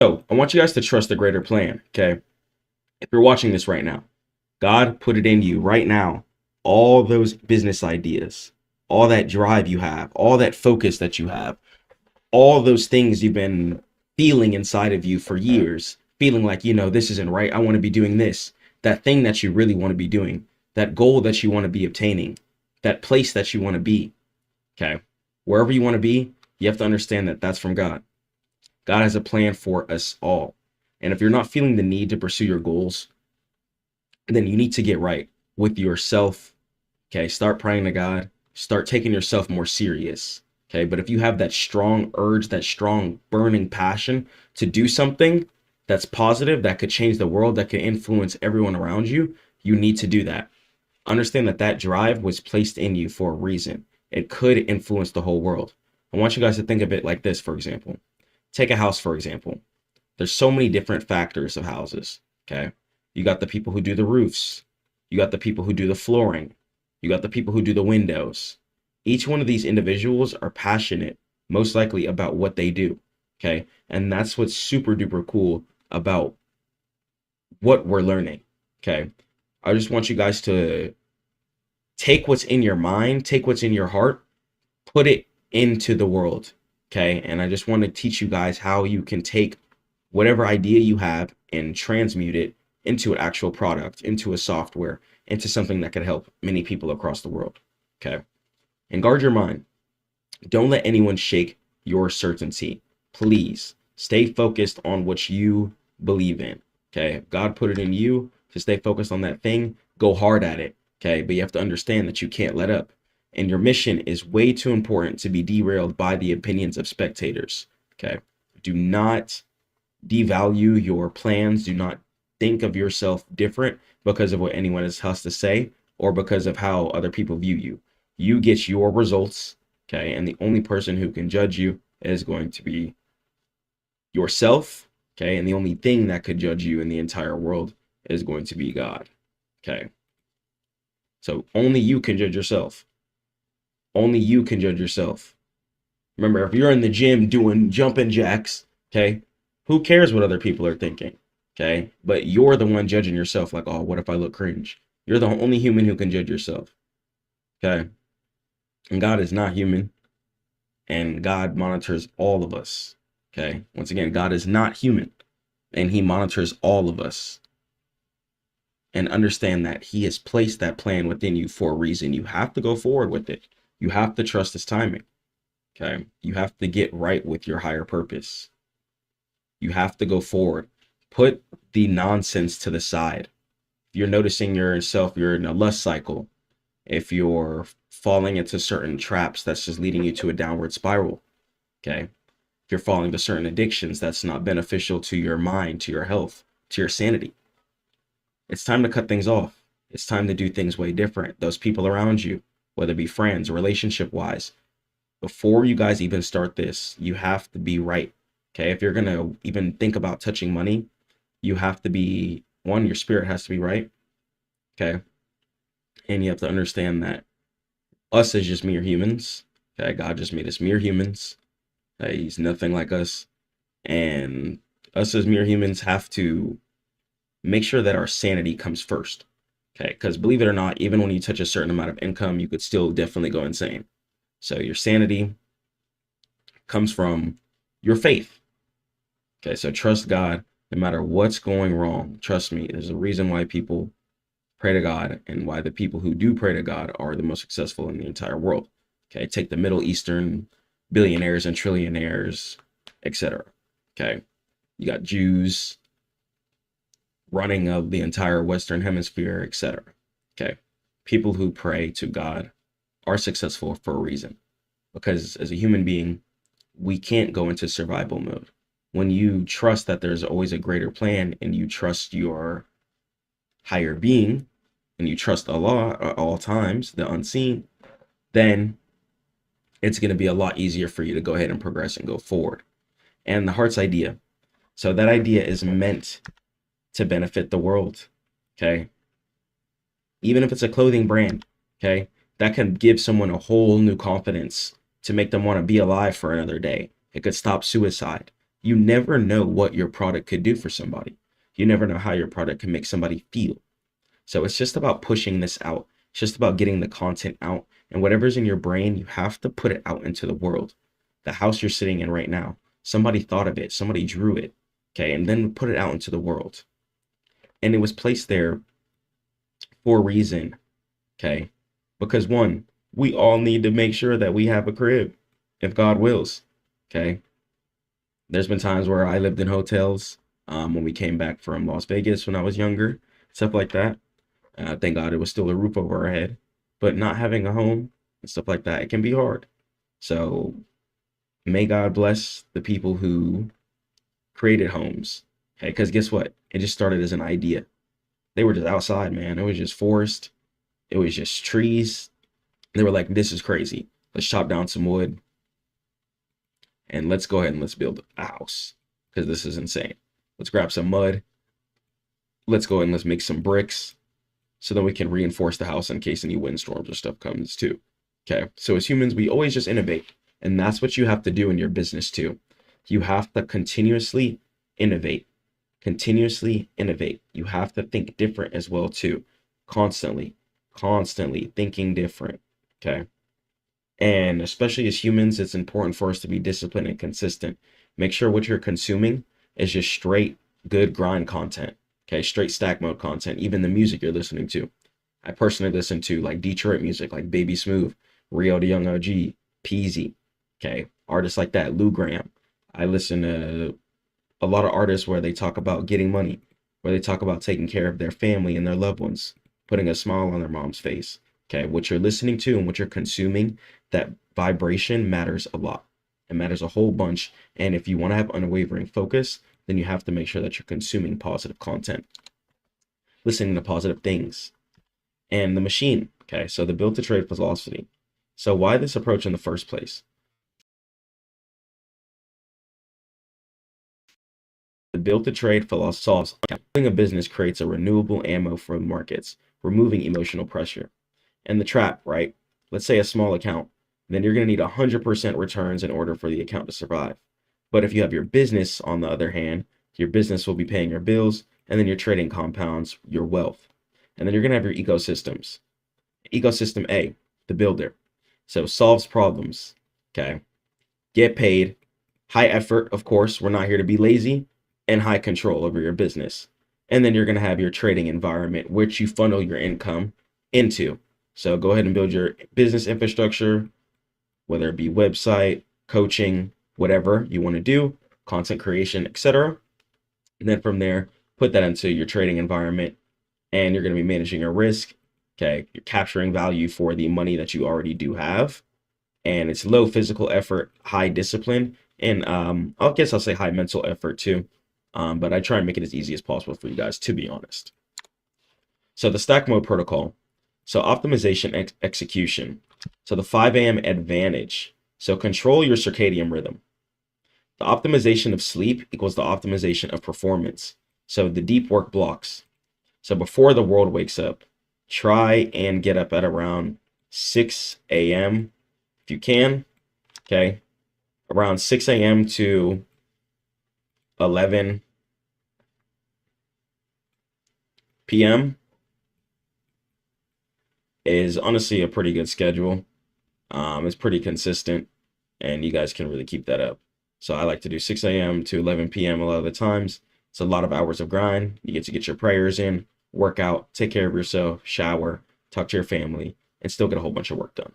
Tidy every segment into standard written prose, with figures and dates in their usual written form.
So I want you guys to trust the greater plan, okay? If you're watching this right now, God put it in you right now, all those business ideas, all that drive you have, all that focus that you have, all those things you've been feeling inside of you for years, feeling like, this isn't right. I want to be doing this. That thing that you really want to be doing, that goal that you want to be obtaining, that place that you want to be, okay? Wherever you want to be, you have to understand that that's from God. God has a plan for us all. And if you're not feeling the need to pursue your goals, then you need to get right with yourself. Okay. Start praying to God. Start taking yourself more serious. Okay. But if you have that strong urge, that strong burning passion to do something that's positive, that could change the world, that could influence everyone around you, you need to do that. Understand that that drive was placed in you for a reason. It could influence the whole world. I want you guys to think of it like this, for example. Take a house, for example. There's so many different factors of houses. Okay. You got the people who do the roofs. You got the people who do the flooring. You got the people who do the windows. Each one of these individuals are passionate, most likely, about what they do. Okay. And that's what's super duper cool about what we're learning. Okay. I just want you guys to take what's in your mind, take what's in your heart, put it into the world. Okay. And I just want to teach you guys how you can take whatever idea you have and transmute it into an actual product, into a software, into something that could help many people across the world. Okay. And guard your mind. Don't let anyone shake your certainty. Please stay focused on what you believe in. Okay. If God put it in you to stay focused on that thing, go hard at it. Okay. But you have to understand that you can't let up. And your mission is way too important to be derailed by the opinions of spectators. Okay. Do not devalue your plans. Do not think of yourself different because of what anyone else has to say or because of how other people view you. You get your results, okay? And the only person who can judge you is going to be yourself, okay? And the only thing that could judge you in the entire world is going to be God, okay? So only you can judge yourself. Only you can judge yourself. Remember, if you're in the gym doing jumping jacks, okay, who cares what other people are thinking? Okay. But you're the one judging yourself like, oh, what if I look cringe? You're the only human who can judge yourself. Okay. And God is not human. And God monitors all of us. Okay. Once again, God is not human. And he monitors all of us. And understand that he has placed that plan within you for a reason. You have to go forward with it. You have to trust his timing. Okay. You have to get right with your higher purpose. You have to go forward. Put the nonsense to the side. If you're noticing yourself, you're in a lust cycle. If you're falling into certain traps, that's just leading you to a downward spiral. Okay. If you're falling to certain addictions, that's not beneficial to your mind, to your health, to your sanity. It's time to cut things off. It's time to do things way different. Those people around you, whether it be friends, relationship wise, before you guys even start this, you have to be right. Okay. If you're going to even think about touching money, you have to be, one, your spirit has to be right. Okay. And you have to understand that us as just mere humans. Okay. God just made us mere humans. Okay, he's nothing like us. And us as mere humans have to make sure that our sanity comes first. Okay. Because believe it or not, even when you touch a certain amount of income, you could still definitely go insane. So your sanity comes from your faith. Okay. So trust God no matter what's going wrong. Trust me, there's a reason why people pray to God and why the people who do pray to God are the most successful in the entire world. Okay. Take the Middle Eastern billionaires and trillionaires, etc. Okay. You got Jews running of the entire Western hemisphere, etc. Okay. People who pray to God are successful for a reason, because as a human being, we can't go into survival mode. When you trust that there's always a greater plan and you trust your higher being and you trust Allah at all times, the unseen, then it's going to be a lot easier for you to go ahead and progress and go forward. And the heart's idea. So that idea is meant to benefit the world. Okay. Even if it's a clothing brand, okay, that can give someone a whole new confidence to make them want to be alive for another day. It could stop suicide. You never know what your product could do for somebody. You never know how your product can make somebody feel. So it's just about pushing this out. It's just about getting the content out. And whatever's in your brain, you have to put it out into the world. The house you're sitting in right now, somebody thought of it, somebody drew it, okay, and then put it out into the world. And it was placed there for a reason, okay? Because one, we all need to make sure that we have a crib, if God wills, okay? There's been times where I lived in hotels when we came back from Las Vegas when I was younger, stuff like that. Thank God it was still a roof over our head, but not having a home and stuff like that, it can be hard. So may God bless the people who created homes. Okay, because guess what? It just started as an idea. They were just outside, man. It was just forest. It was just trees. They were like, this is crazy. Let's chop down some wood and let's go ahead and let's build a house because this is insane. Let's grab some mud. Let's go ahead and let's make some bricks so then we can reinforce the house in case any windstorms or stuff comes too. Okay, so as humans, we always just innovate. And that's what you have to do in your business too. You have to continuously innovate. Continuously innovate. You have to think different as well too. Constantly thinking different. Okay. And especially as humans, it's important for us to be disciplined and consistent. Make sure what you're consuming is just straight good grind content. Okay, straight stack mode content, even the music you're listening to. I personally listen to like Detroit music, like Baby Smooth, Rio the Young OG, Peasy. Okay, artists like that, Lou Graham. I listen to a lot of artists where they talk about getting money, where they talk about taking care of their family and their loved ones, putting a smile on their mom's face. Okay, what you're listening to and what you're consuming, that vibration matters a lot. It matters a whole bunch. And if you want to have unwavering focus, then you have to make sure that you're consuming positive content, listening to positive things. And the machine, okay, so the built to trade philosophy. So why this approach in the first place? The built to trade philosophy solves building a business creates a renewable ammo for markets, removing emotional pressure. And the trap, right? Let's say a small account, then you're going to need 100% returns in order for the account to survive. But if you have your business, on the other hand, your business will be paying your bills, and then your trading compounds your wealth. And then you're going to have your ecosystems. Ecosystem A, the builder. So solves problems, okay? Get paid, high effort, of course. We're not here to be lazy, and high control over your business. And then you're going to have your trading environment, which you funnel your income into. So go ahead and build your business infrastructure, whether it be website, coaching, whatever you want to do, content creation, etc. And then from there, put that into your trading environment, and you're going to be managing your risk. Okay, you're capturing value for the money that you already do have, and it's low physical effort, high discipline, and I guess I'll say high mental effort too. But I try and make it as easy as possible for you guys, to be honest. So the stack mode protocol. So optimization execution. So the 5 a.m. advantage. So control your circadian rhythm. The optimization of sleep equals the optimization of performance. So the deep work blocks. So before the world wakes up, try and get up at around 6 a.m. if you can. Okay. Around 6 a.m. to 11 p.m. is honestly a pretty good schedule. It's pretty consistent, and you guys can really keep that up. So I like to do 6 a.m. to 11 p.m. a lot of the times. It's a lot of hours of grind. You get to get your prayers in, work out, take care of yourself, shower, talk to your family, and still get a whole bunch of work done.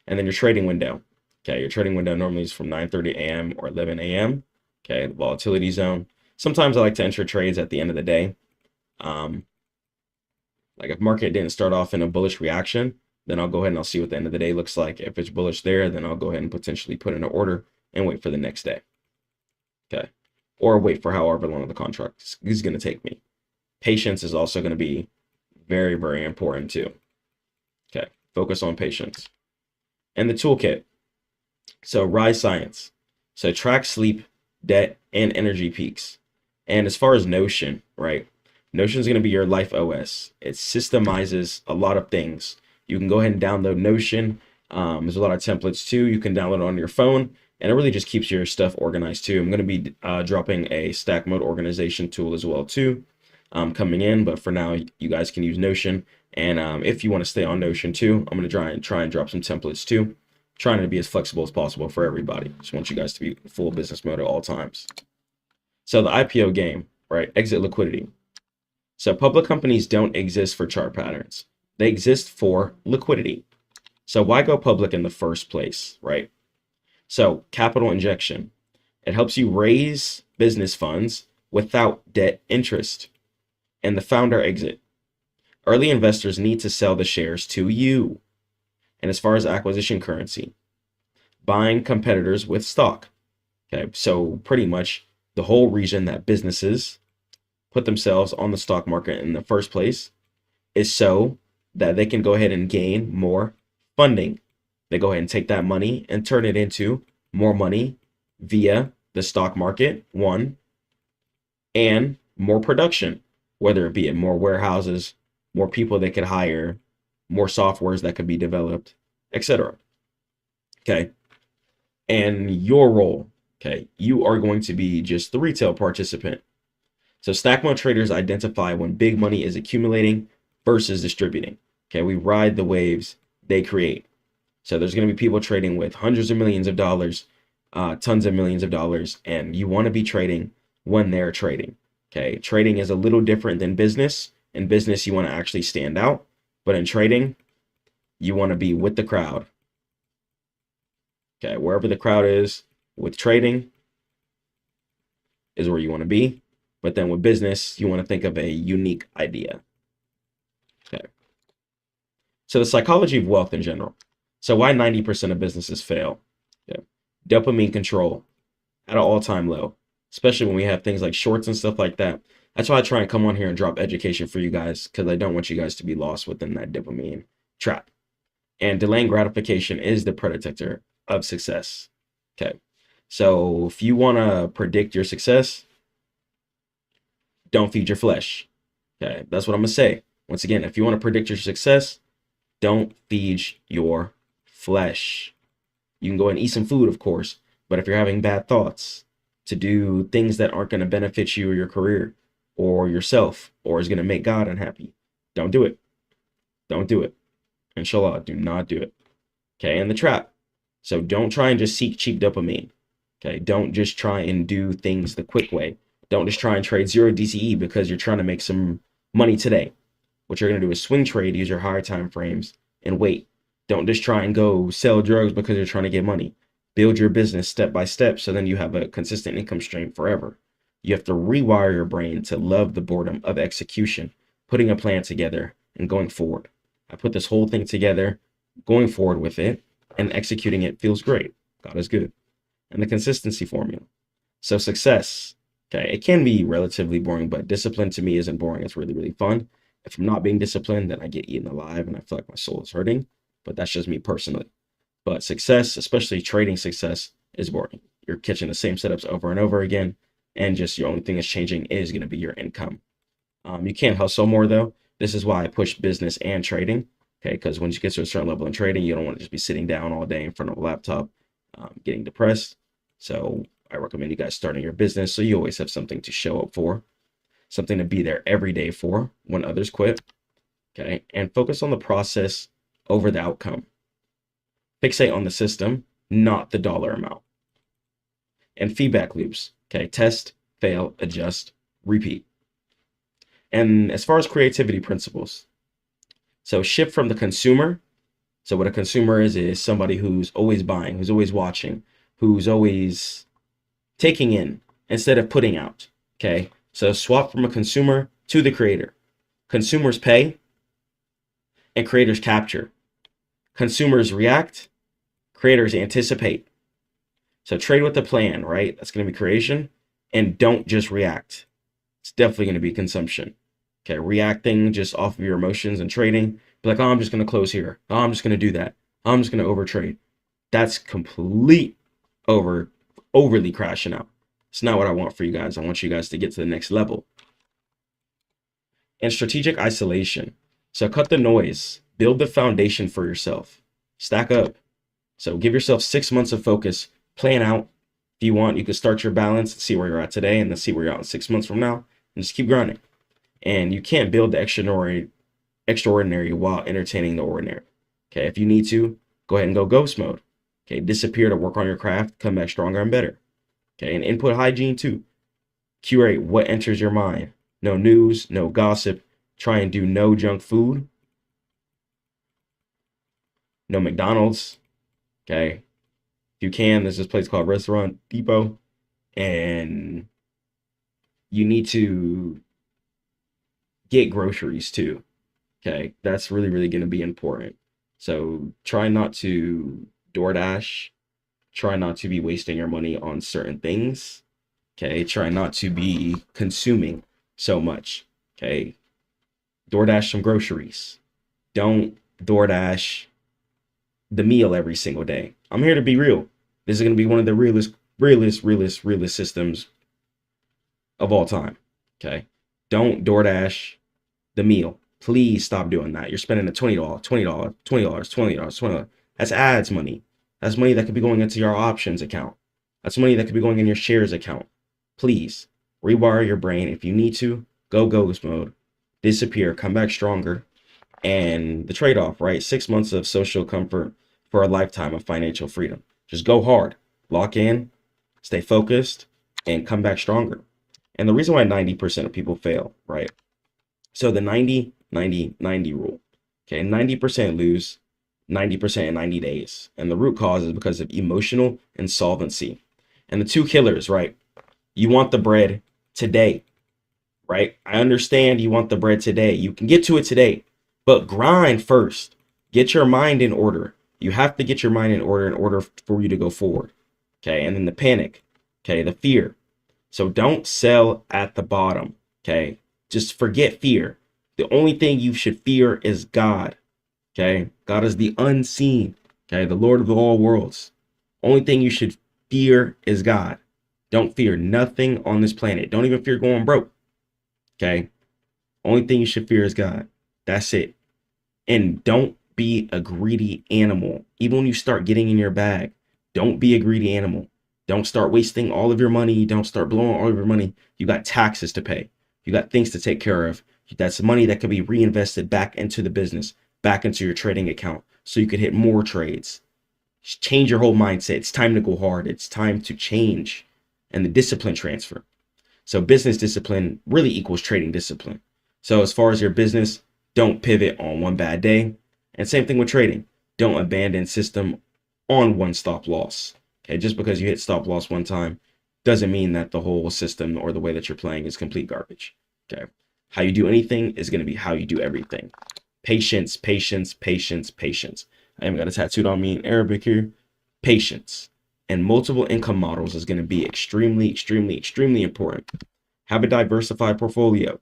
And then your trading window. Okay, your trading window normally is from 9:30 a.m. or 11 a.m. Okay, the volatility zone. Sometimes I like to enter trades at the end of the day. Like if market didn't start off in a bullish reaction, then I'll go ahead and I'll see what the end of the day looks like. If it's bullish there, then I'll go ahead and potentially put in an order and wait for the next day. Okay. Or wait for however long the contract is going to take me. Patience is also going to be very, very important too. Okay. Focus on patience. And the toolkit. So Rise Science. So track sleep, debt, and energy peaks. And as far as Notion, right? Notion is going to be your life OS. It systemizes a lot of things. You can go ahead and download Notion. There's a lot of templates too. You can download it on your phone, And it really just keeps your stuff organized too. I'm going to be dropping a stack mode organization tool as well too, coming in. But for now, you guys can use Notion. And if you want to stay on Notion too, I'm going to try and drop some templates too. Trying to be as flexible as possible for everybody. Just want you guys to be full business mode at all times. So the IPO game, right? Exit liquidity. So public companies don't exist for chart patterns. They exist for liquidity. So why go public in the first place, right? So capital injection. It helps you raise business funds without debt interest. And the founder exit. Early investors need to sell the shares to you. And as far as acquisition currency, buying competitors with stock. Okay, so pretty much the whole reason that businesses put themselves on the stock market in the first place is so that they can go ahead and gain more funding. They go ahead and take that money and turn it into more money via the stock market, one, and more production, whether it be in more warehouses, more people they could hire, more softwares that could be developed, etc. Okay. And your role, okay, you are going to be just the retail participant. So Stackmode traders identify when big money is accumulating versus distributing. Okay, we ride the waves they create. So there's going to be people trading with hundreds of millions of dollars, tons of millions of dollars, and you want to be trading when they're trading. Okay, trading is a little different than business. In business, you want to actually stand out, but in trading, you want to be with the crowd. Okay, wherever the crowd is with trading is where you want to be. But then with business, you want to think of a unique idea. Okay. So the psychology of wealth in general. So why 90% of businesses fail? Okay. Dopamine control at an all-time low, especially when we have things like shorts and stuff like that. That's why I try and come on here and drop education for you guys, because I don't want you guys to be lost within that dopamine trap. And delaying gratification is the predictor of success. Okay. So if you want to predict your success, don't feed your flesh. Okay. That's what I'm going to say. Once again, if you want to predict your success, don't feed your flesh. You can go and eat some food, of course, but if you're having bad thoughts to do things that aren't going to benefit you or your career or yourself or is going to make God unhappy, don't do it. Don't do it. Inshallah, do not do it. Okay, and the trap. So don't try and just seek cheap dopamine. Okay, don't just try and do things the quick way. Don't just try and trade zero DCE because you're trying to make some money today. What you're going to do is swing trade, use your higher time frames, and wait. Don't just try and go sell drugs because you're trying to get money. Build your business step by step so then you have a consistent income stream forever. You have to rewire your brain to love the boredom of execution, putting a plan together and going forward. I put this whole thing together, going forward with it, and executing it feels great. God is good. And the consistency formula. So success, okay, it can be relatively boring, but discipline to me isn't boring. It's really, really fun. If I'm not being disciplined, then I get eaten alive and I feel like my soul is hurting. But that's just me personally. But success, especially trading success, is boring. You're catching the same setups over and over again. And just your only thing that's changing is going to be your income. You can't hustle more though. This is why I push business and trading. Okay, because when you get to a certain level in trading, you don't want to just be sitting down all day in front of a laptop, getting depressed. So I recommend you guys starting your business so you always have something to show up for, something to be there every day for when others quit. Okay, and focus on the process over the outcome. Fixate on the system, not the dollar amount. And feedback loops. Okay, test, fail, adjust, repeat. And as far as creativity principles, so shift from the consumer. So what a consumer is somebody who's always buying, who's always watching, who's always taking in instead of putting out. Okay, so swap from a consumer to the creator. Consumers pay and creators capture. Consumers react, creators anticipate. So trade with a plan, right? That's going to be creation. And don't just react. It's definitely going to be consumption. Okay, reacting just off of your emotions and trading. Be like, oh, I'm just going to close here. Oh, I'm just going to do that. I'm just going to overtrade. That's complete overly crashing out. It's not what I want for you guys. I want you guys to get to the next level. And strategic isolation. So cut the noise. Build the foundation for yourself. Stack up. So give yourself 6 months of focus Plan out. If you want, you can start your balance and see where you're at today and then see where you're at in 6 months from now and just keep grinding. And you can't build the extraordinary while entertaining the ordinary. Okay, if you need to, go ahead and go ghost mode. Okay, disappear to work on your craft, come back stronger and better. Okay, and input hygiene too. Curate what enters your mind. No news, no gossip. Try and do no junk food, no McDonald's. Okay, if you can, there's this place called Restaurant Depot, and you need to get groceries too. Okay, that's really, really going to be important. So try not to DoorDash. Try not to be wasting your money on certain things. Okay, try not to be consuming so much. Okay, DoorDash some groceries. Don't DoorDash the meal every single day. I'm here to be real. This is going to be one of the realest systems of all time. Okay, don't DoorDash the meal. Please stop doing that. You're spending a $20, $20, $20, $20, $20. That's ads money. That's money that could be going into your options account. That's money that could be going in your shares account. Please rewire your brain. If you need to, go ghost mode, disappear, come back stronger. And the trade-off, right? 6 months of social comfort for a lifetime of financial freedom. Just go hard, lock in, stay focused, and come back stronger. And the reason why 90% of people fail, right? So the 90-90-90 rule. Okay, 90% lose 90% in 90 days. And the root cause is because of emotional insolvency. And the two killers, right? You want the bread today, right? I understand you want the bread today. You can get to it today, but grind first. Get your mind in order. You have to get your mind in order for you to go forward. Okay, and then the panic. Okay, the fear. So don't sell at the bottom. Okay, just forget fear. The only thing you should fear is God. Okay, God is the unseen. Okay, the Lord of all worlds. Only thing you should fear is God. Don't fear nothing on this planet. Don't even fear going broke. Okay, only thing you should fear is God. That's it. And don't be a greedy animal. Even when you start getting in your bag, don't be a greedy animal. Don't start wasting all of your money. Don't start blowing all of your money. You got taxes to pay. You got things to take care of. That's money that could be reinvested back into the business, back into your trading account, so you could hit more trades. Just change your whole mindset. It's time to go hard. It's time to change. And the discipline transfer. So business discipline really equals trading discipline. So as far as your business, don't pivot on one bad day. And same thing with trading. Don't abandon system on one stop loss. Okay, just because you hit stop loss one time doesn't mean that the whole system or the way that you're playing is complete garbage. Okay, how you do anything is going to be how you do everything. Patience, patience, patience, patience. I even got a tattooed on me in Arabic here. Patience. And multiple income models is going to be extremely, extremely, extremely important. Have a diversified portfolio.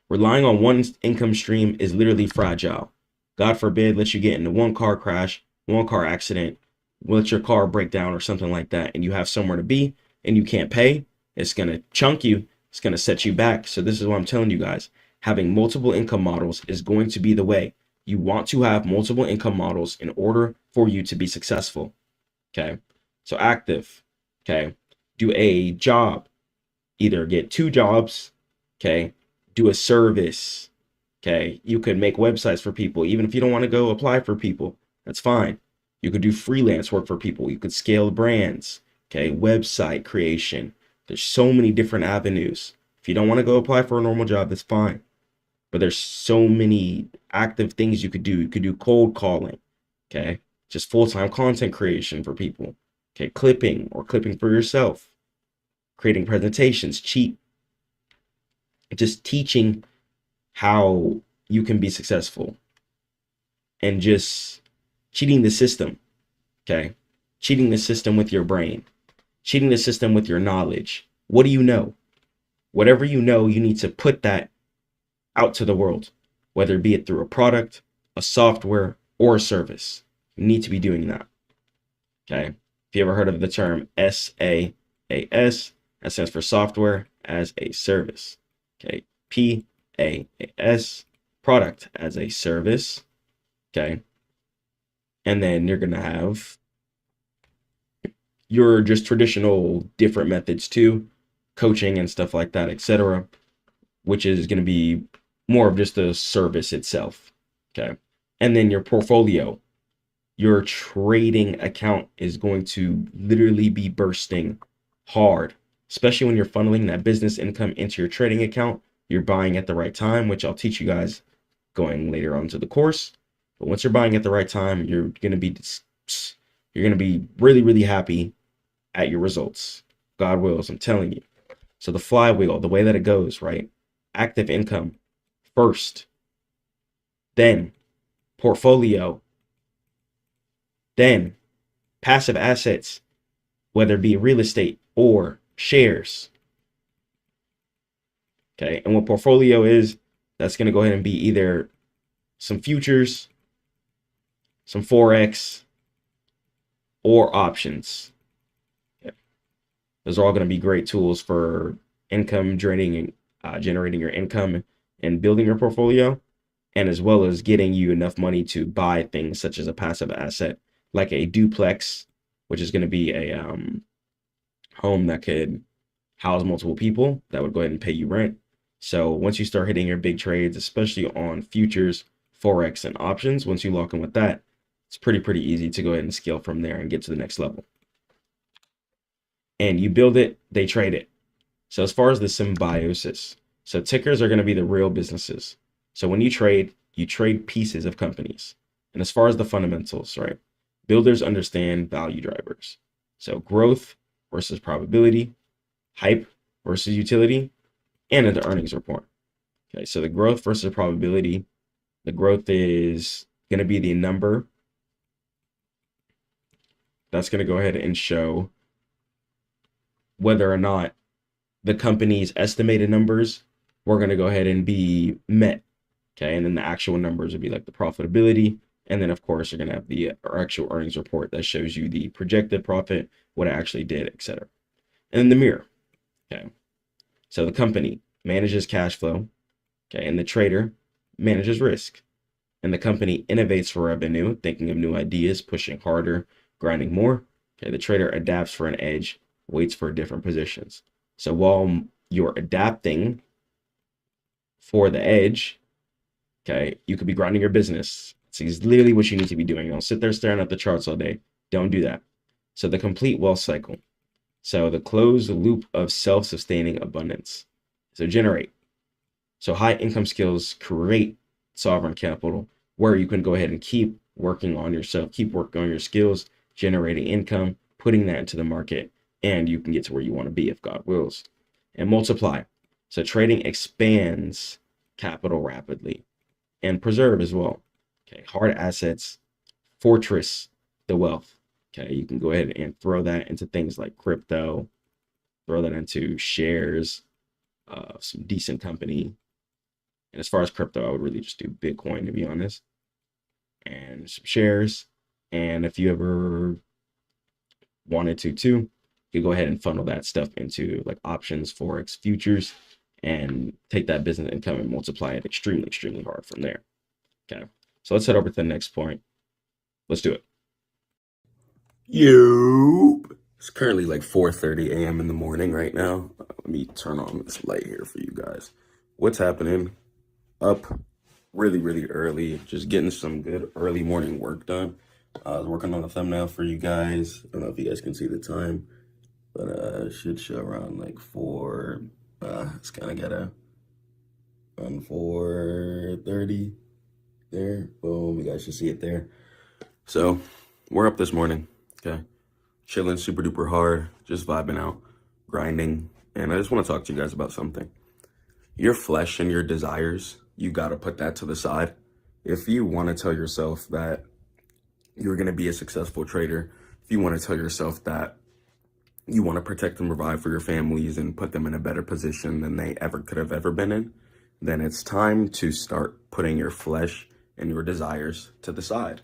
Relying on one income stream is literally fragile. God forbid, let you get into one car crash, one car accident, let your car break down or something like that, and you have somewhere to be and you can't pay. It's going to chunk you. It's going to set you back. So this is what I'm telling you guys. Having multiple income models is going to be the way. You want to have multiple income models in order for you to be successful. Okay. So active. Okay. Do a job. Either get 2 jobs. Okay. Do a service. Okay. You could make websites for people. Even if you don't want to go apply for people, that's fine. You could do freelance work for people. You could scale brands. Okay. Website creation. There's so many different avenues. If you don't want to go apply for a normal job, that's fine. But there's so many active things you could do. You could do cold calling. Okay. Just full-time content creation for people. Okay. Clipping or clipping for yourself. Creating presentations, cheap. Just teaching how you can be successful. And just cheating the system. Okay. Cheating the system with your brain. Cheating the system with your knowledge. What do you know? Whatever you know, you need to put that out to the world, whether it be it through a product, a software, or a service. You need to be doing that. Okay. If you ever heard of the term SaaS, that stands for software as a service. Okay. PaaS, product as a service. Okay. And then you're going to have your just traditional different methods too, coaching and stuff like that, etc., which is going to be more of just the service itself. Okay. And then your portfolio, your trading account is going to literally be bursting hard, especially when you're funneling that business income into your trading account. You're buying at the right time, which I'll teach you guys going later on to the course. But once you're buying at the right time, you're going to be really, really happy at your results. God wills, I'm telling you. So the flywheel, the way that it goes, right? Active income first, then portfolio, then passive assets, whether it be real estate or shares. Okay. And what portfolio is, that's going to go ahead and be either some futures, some Forex, or options. Okay. Those are all going to be great tools for income generating your income and building your portfolio, and as well as getting you enough money to buy things such as a passive asset like a duplex, which is going to be a home that could house multiple people that would go ahead and pay you rent. So once you start hitting your big trades, especially on futures, Forex, and options, once you lock in with that, it's pretty easy to go ahead and scale from there and get to the next level. And you build it, they trade it. So as far as the symbiosis, so tickers are going to be the real businesses. So when you trade pieces of companies. And as far as the fundamentals, right? Builders understand value drivers. So growth versus probability, hype versus utility, and the earnings report. Okay, so the growth versus probability, the growth is going to be the number that's going to go ahead and show whether or not the company's estimated numbers were going to go ahead and be met. Okay, and then the actual numbers would be like the profitability. And then, of course, you're going to have the actual earnings report that shows you the projected profit, what it actually did, etc. And then the mirror. Okay, so the company manages cash flow. Okay, and the trader manages risk. And the company innovates for revenue, thinking of new ideas, pushing harder, grinding more. Okay, the trader adapts for an edge, waits for different positions. So while you're adapting for the edge, okay, you could be grinding your business. It's literally what you need to be doing. Don't sit there staring at the charts all day. Don't do that. So the complete wealth cycle. So the closed loop of self-sustaining abundance. So generate. So high income skills create sovereign capital where you can go ahead and keep working on yourself, keep working on your skills, generating income, putting that into the market, and you can get to where you want to be if God wills. And multiply. So trading expands capital rapidly and preserve as well. Okay, hard assets, fortress the wealth. Okay, you can go ahead and throw that into things like crypto, throw that into shares, some decent company. And as far as crypto, I would really just do Bitcoin, to be honest, and some shares. And if you ever wanted to too, you go ahead and funnel that stuff into like options, Forex, futures, and take that business income and multiply it extremely hard from there. Okay, so let's head over to the next point. Let's do it. It's currently like 4:30 a.m. in the morning right now. Let me turn on this light here for you guys. What's happening? Up really early, just getting some good early morning work done. I was working on the thumbnail for you guys. I don't know if you guys can see the time, but it should show around like 4. It's kind of got around 4:30 there. Boom, you guys should see it there. So we're up this morning, okay? Chilling super duper hard, just vibing out, grinding. And I just want to talk to you guys about something. Your flesh and your desires, you got to put that to the side. If you want to tell yourself that you're going to be a successful trader, if you want to tell yourself that you want to protect and provide for your families and put them in a better position than they ever could have ever been in, then it's time to start putting your flesh and your desires to the side.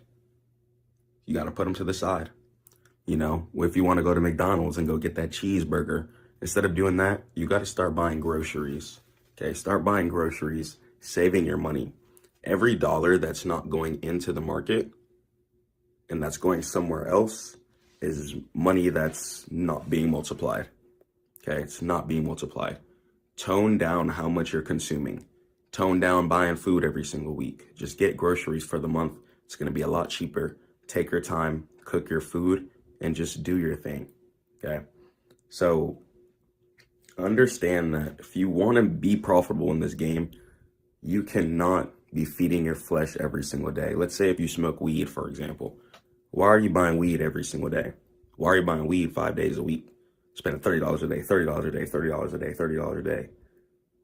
You got to put them to the side. You know, if you want to go to McDonald's and go get that cheeseburger, instead of doing that, you got to start buying groceries. Okay, start buying groceries, saving your money. Every dollar that's not going into the market and that's going somewhere else is money that's not being multiplied. Okay, it's not being multiplied. Tone down how much you're consuming. Tone down buying food every single week. Just get groceries for the month. It's going to be a lot cheaper. Take your time, cook your food, and just do your thing. Okay, so understand that if you want to be profitable in this game, you cannot be feeding your flesh every single day. Let's say if you smoke weed, for example. Why are you buying weed every single day? Why are you buying weed 5 days a week? Spending $30 a day, $30 a day, $30 a day, $30 a day.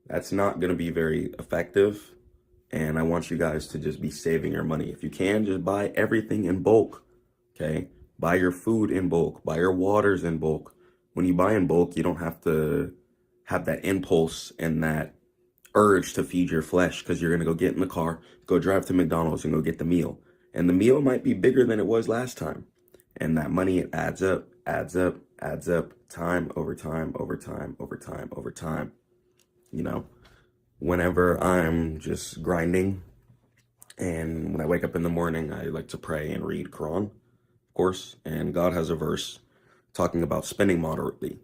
That's not going to be very effective. And I want you guys to just be saving your money. If you can, just buy everything in bulk. Okay? Buy your food in bulk. Buy your waters in bulk. When you buy in bulk, you don't have to have that impulse and that urge to feed your flesh, because you're going to go get in the car, go drive to McDonald's and go get the meal. And the meal might be bigger than it was last time. And that money, it adds up, adds up, adds up, time over time, over time, over time, over time. You know, whenever I'm just grinding and when I wake up in the morning, I like to pray and read Quran, of course. And God has a verse talking about spending moderately.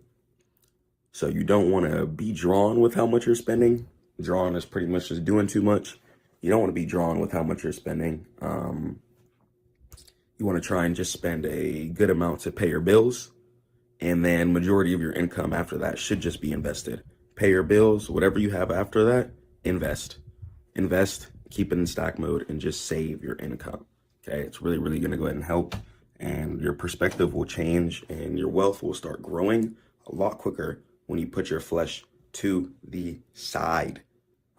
So you don't want to be drawn with how much you're spending. Drawn is pretty much just doing too much. You don't want to be drawn with how much you're spending. You want to try and just spend a good amount to pay your bills. And then majority of your income after that should just be invested. Pay your bills, whatever you have after that, invest. Invest, keep it in stack mode, and just save your income. Okay, it's really, really going to go ahead and help. And your perspective will change and your wealth will start growing a lot quicker when you put your flesh to the side.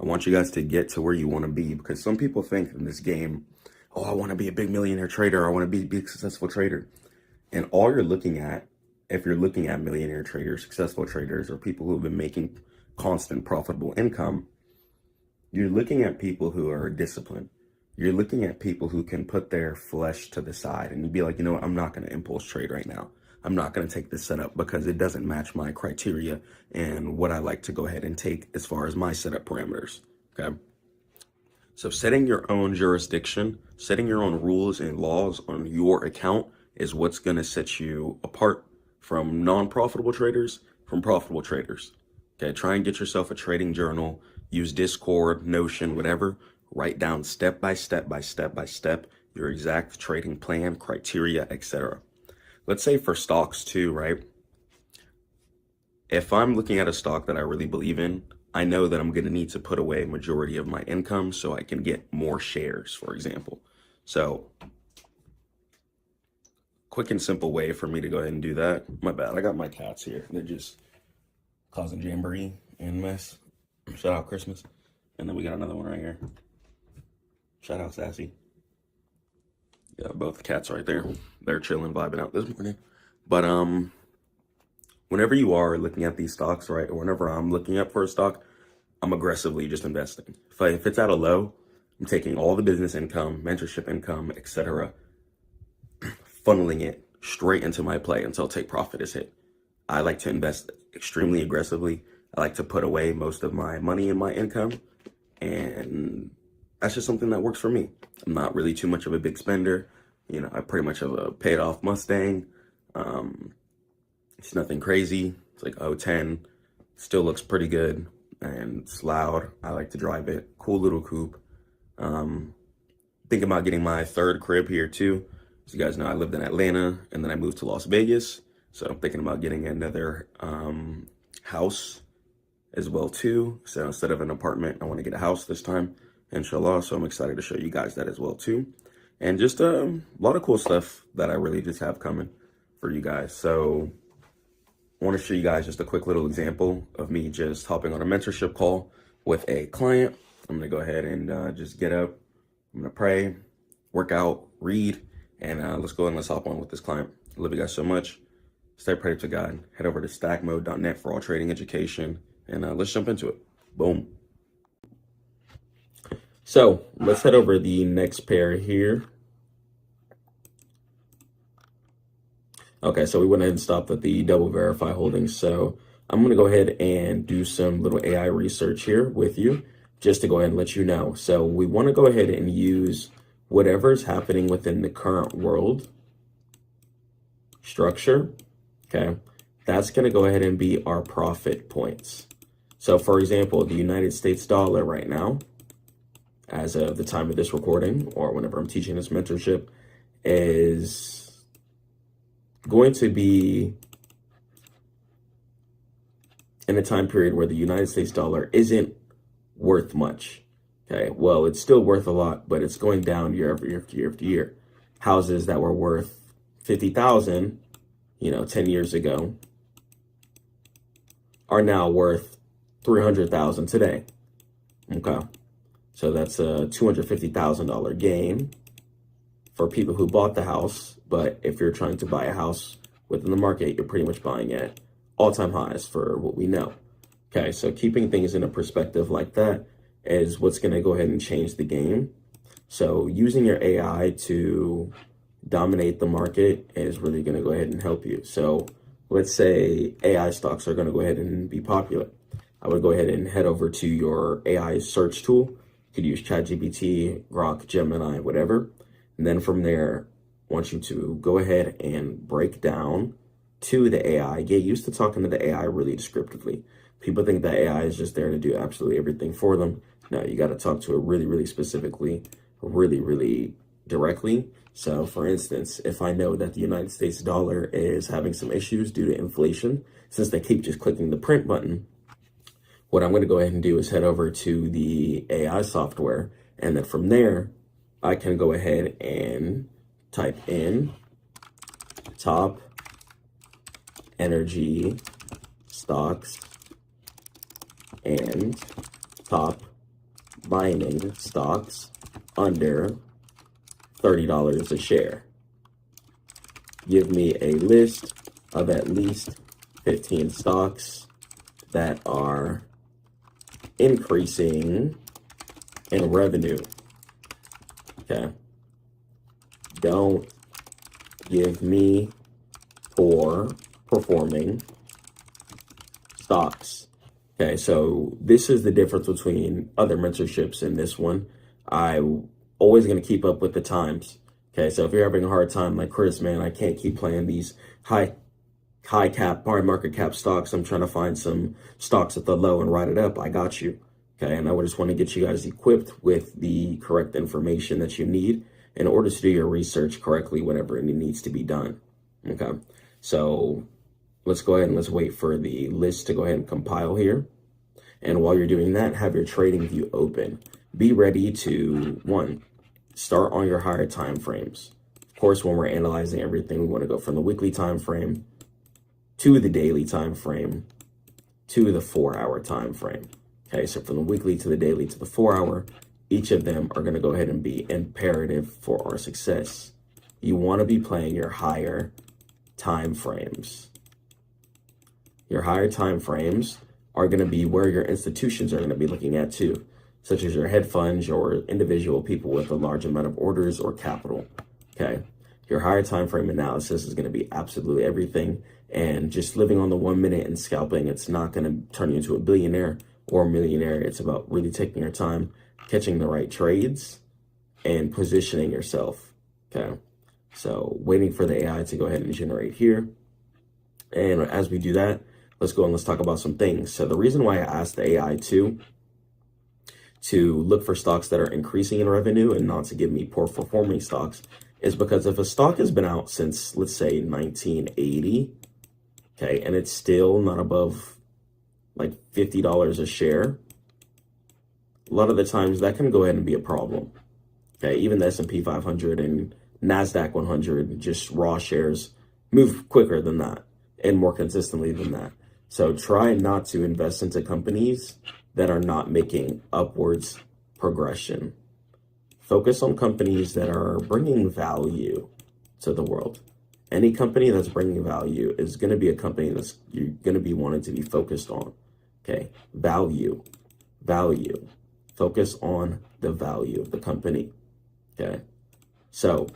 I want you guys to get to where you want to be, because some people think in this game, oh, I want to be a big millionaire trader. I want to be a big successful trader. And all you're looking at, if you're looking at millionaire traders, successful traders, or people who have been making constant profitable income, you're looking at people who are disciplined. You're looking at people who can put their flesh to the side and you'd be like, you know what, I'm not going to impulse trade right now. I'm not going to take this setup because it doesn't match my criteria and what I like to go ahead and take as far as my setup parameters. Okay. So setting your own jurisdiction, setting your own rules and laws on your account is what's going to set you apart from non-profitable traders, from profitable traders. Okay. Try and get yourself a trading journal, use Discord, Notion, whatever. Write down step by step by step by step your exact trading plan, criteria, etc. Let's say for stocks too, right? If I'm looking at a stock that I really believe in, I know that I'm going to need to put away a majority of my income so I can get more shares, for example. So, quick and simple way for me to go ahead and do that. My bad, I got my cats here. They're just causing jamboree and mess. Shout out Christmas. And then we got another one right here. Shout out Sassy. Yeah, both cats right there. They're chilling, vibing out this morning. But whenever you are looking at these stocks, right, or whenever I'm looking up for a stock, I'm aggressively just investing. If it's at a low, I'm taking all the business income, mentorship income, etc., funneling it straight into my play until take profit is hit. I like to invest extremely aggressively. I like to put away most of my money and my income, and that's just something that works for me. I'm not really too much of a big spender. You know, I pretty much have a paid off Mustang. It's nothing crazy. It's like 010. Still looks pretty good and it's loud. I like to drive it. Cool little coupe. Thinking about getting my third crib here too. As you guys know, I lived in Atlanta and then I moved to Las Vegas. So I'm thinking about getting another house as well too. So instead of an apartment, I want to get a house this time, inshallah. So I'm excited to show you guys that as well too. And just a lot of cool stuff that I really just have coming for you guys. So I want to show you guys just a quick little example of me just hopping on a mentorship call with a client. I'm going to go ahead and just get up. I'm going to pray, work out, read, and let's go and let's hop on with this client. I love you guys so much. Stay prayed to God. Head over to stackmode.net for all trading education, and let's jump into it. Boom. So let's head over the next pair here. Okay, so we went ahead and stopped at the double verify holdings. So I'm going to go ahead and do some little AI research here with you just to go ahead and let you know. So we want to go ahead and use whatever's happening within the current world structure, okay, that's going to go ahead and be our profit points. So for example, the United States dollar right now, as of the time of this recording, or whenever I'm teaching this mentorship, is going to be in a time period where the United States dollar isn't worth much. Okay, well, it's still worth a lot, but it's going down year after year after year after year. Houses that were worth 50,000, 10 years ago, are now worth 300,000 today. Okay, so that's a $250,000 gain for people who bought the house. But if you're trying to buy a house within the market, you're pretty much buying at all-time highs for what we know. Okay, so keeping things in a perspective like that is what's going to go ahead and change the game. So using your AI to dominate the market is really going to go ahead and help you. So let's say AI stocks are going to go ahead and be popular. I would go ahead and head over to your AI search tool. You could use ChatGPT, Grok, Gemini, whatever. And then from there, I want you to go ahead and break down to the AI. Get used to talking to the AI really descriptively. People think that AI is just there to do absolutely everything for them. No, you got to talk to it really, really specifically, really, really directly. So for instance, if I know that the United States dollar is having some issues due to inflation, since they keep just clicking the print button, what I'm going to go ahead and do is head over to the AI software. And then from there, I can go ahead and type in top energy stocks and top mining stocks under $30 a share. Give me a list of at least 15 stocks that are increasing in revenue. Okay. Don't give me poor performing stocks. Okay, so this is the difference between other mentorships and this one. I'm always going to keep up with the times. Okay, so if you're having a hard time like Chris, man, I can't keep playing these high cap, high market cap stocks. I'm trying to find some stocks at the low and ride it up. I got you. Okay, and I would just want to get you guys equipped with the correct information that you need in order to do your research correctly whenever it needs to be done. Okay, so let's go ahead and let's wait for the list to go ahead and compile here. And while you're doing that, have your trading view open. Be ready to, one, start on your higher time frames. Of course, when we're analyzing everything, we want to go from the weekly time frame to the daily time frame to the 4-hour time frame. Okay, so from the weekly to the daily to the 4-hour, each of them are going to go ahead and be imperative for our success. You want to be playing your higher time frames. Your higher time frames are going to be where your institutions are going to be looking at too, such as your hedge funds or individual people with a large amount of orders or capital. Okay, your higher time frame analysis is going to be absolutely everything. And just living on the 1 minute and scalping, it's not going to turn you into a billionaire or a millionaire. It's about really taking your time, catching the right trades, and positioning yourself. Okay, so waiting for the AI to go ahead and generate here. And as we do that, let's go and let's talk about some things. So the reason why I asked the AI to look for stocks that are increasing in revenue and not to give me poor performing stocks is because if a stock has been out since, let's say, 1980, okay, and it's still not above like $50 a share, a lot of the times that can go ahead and be a problem. Okay, even the S&P 500 and NASDAQ 100, just raw shares, move quicker than that and more consistently than that. So try not to invest into companies that are not making upwards progression. Focus on companies that are bringing value to the world. Any company that's bringing value is going to be a company that's you're going to be wanting to be focused on. Okay, value. Focus on the value of the company. Okay, so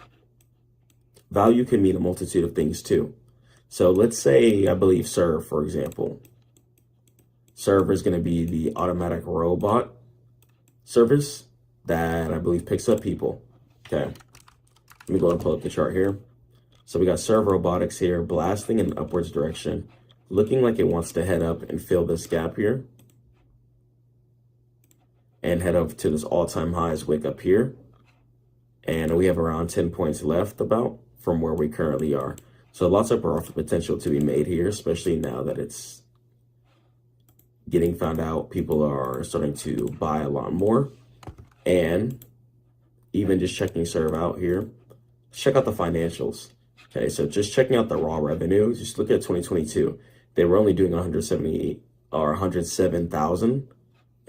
value can mean a multitude of things too. So let's say, I believe Serve, for example. Serve is going to be the automatic robot service that I believe picks up people. Okay, let me go and pull up the chart here. So we got Serve Robotics here, blasting in an upwards direction, looking like it wants to head up and fill this gap here, and head up to this all-time highs wick up here. And we have around 10 points left about from where we currently are. So lots of profit potential to be made here, especially now that it's getting found out. People are starting to buy a lot more. And even just checking Serve out here, check out the financials. Okay, so just checking out the raw revenue, just look at 2022. They were only doing 170 or 107,000.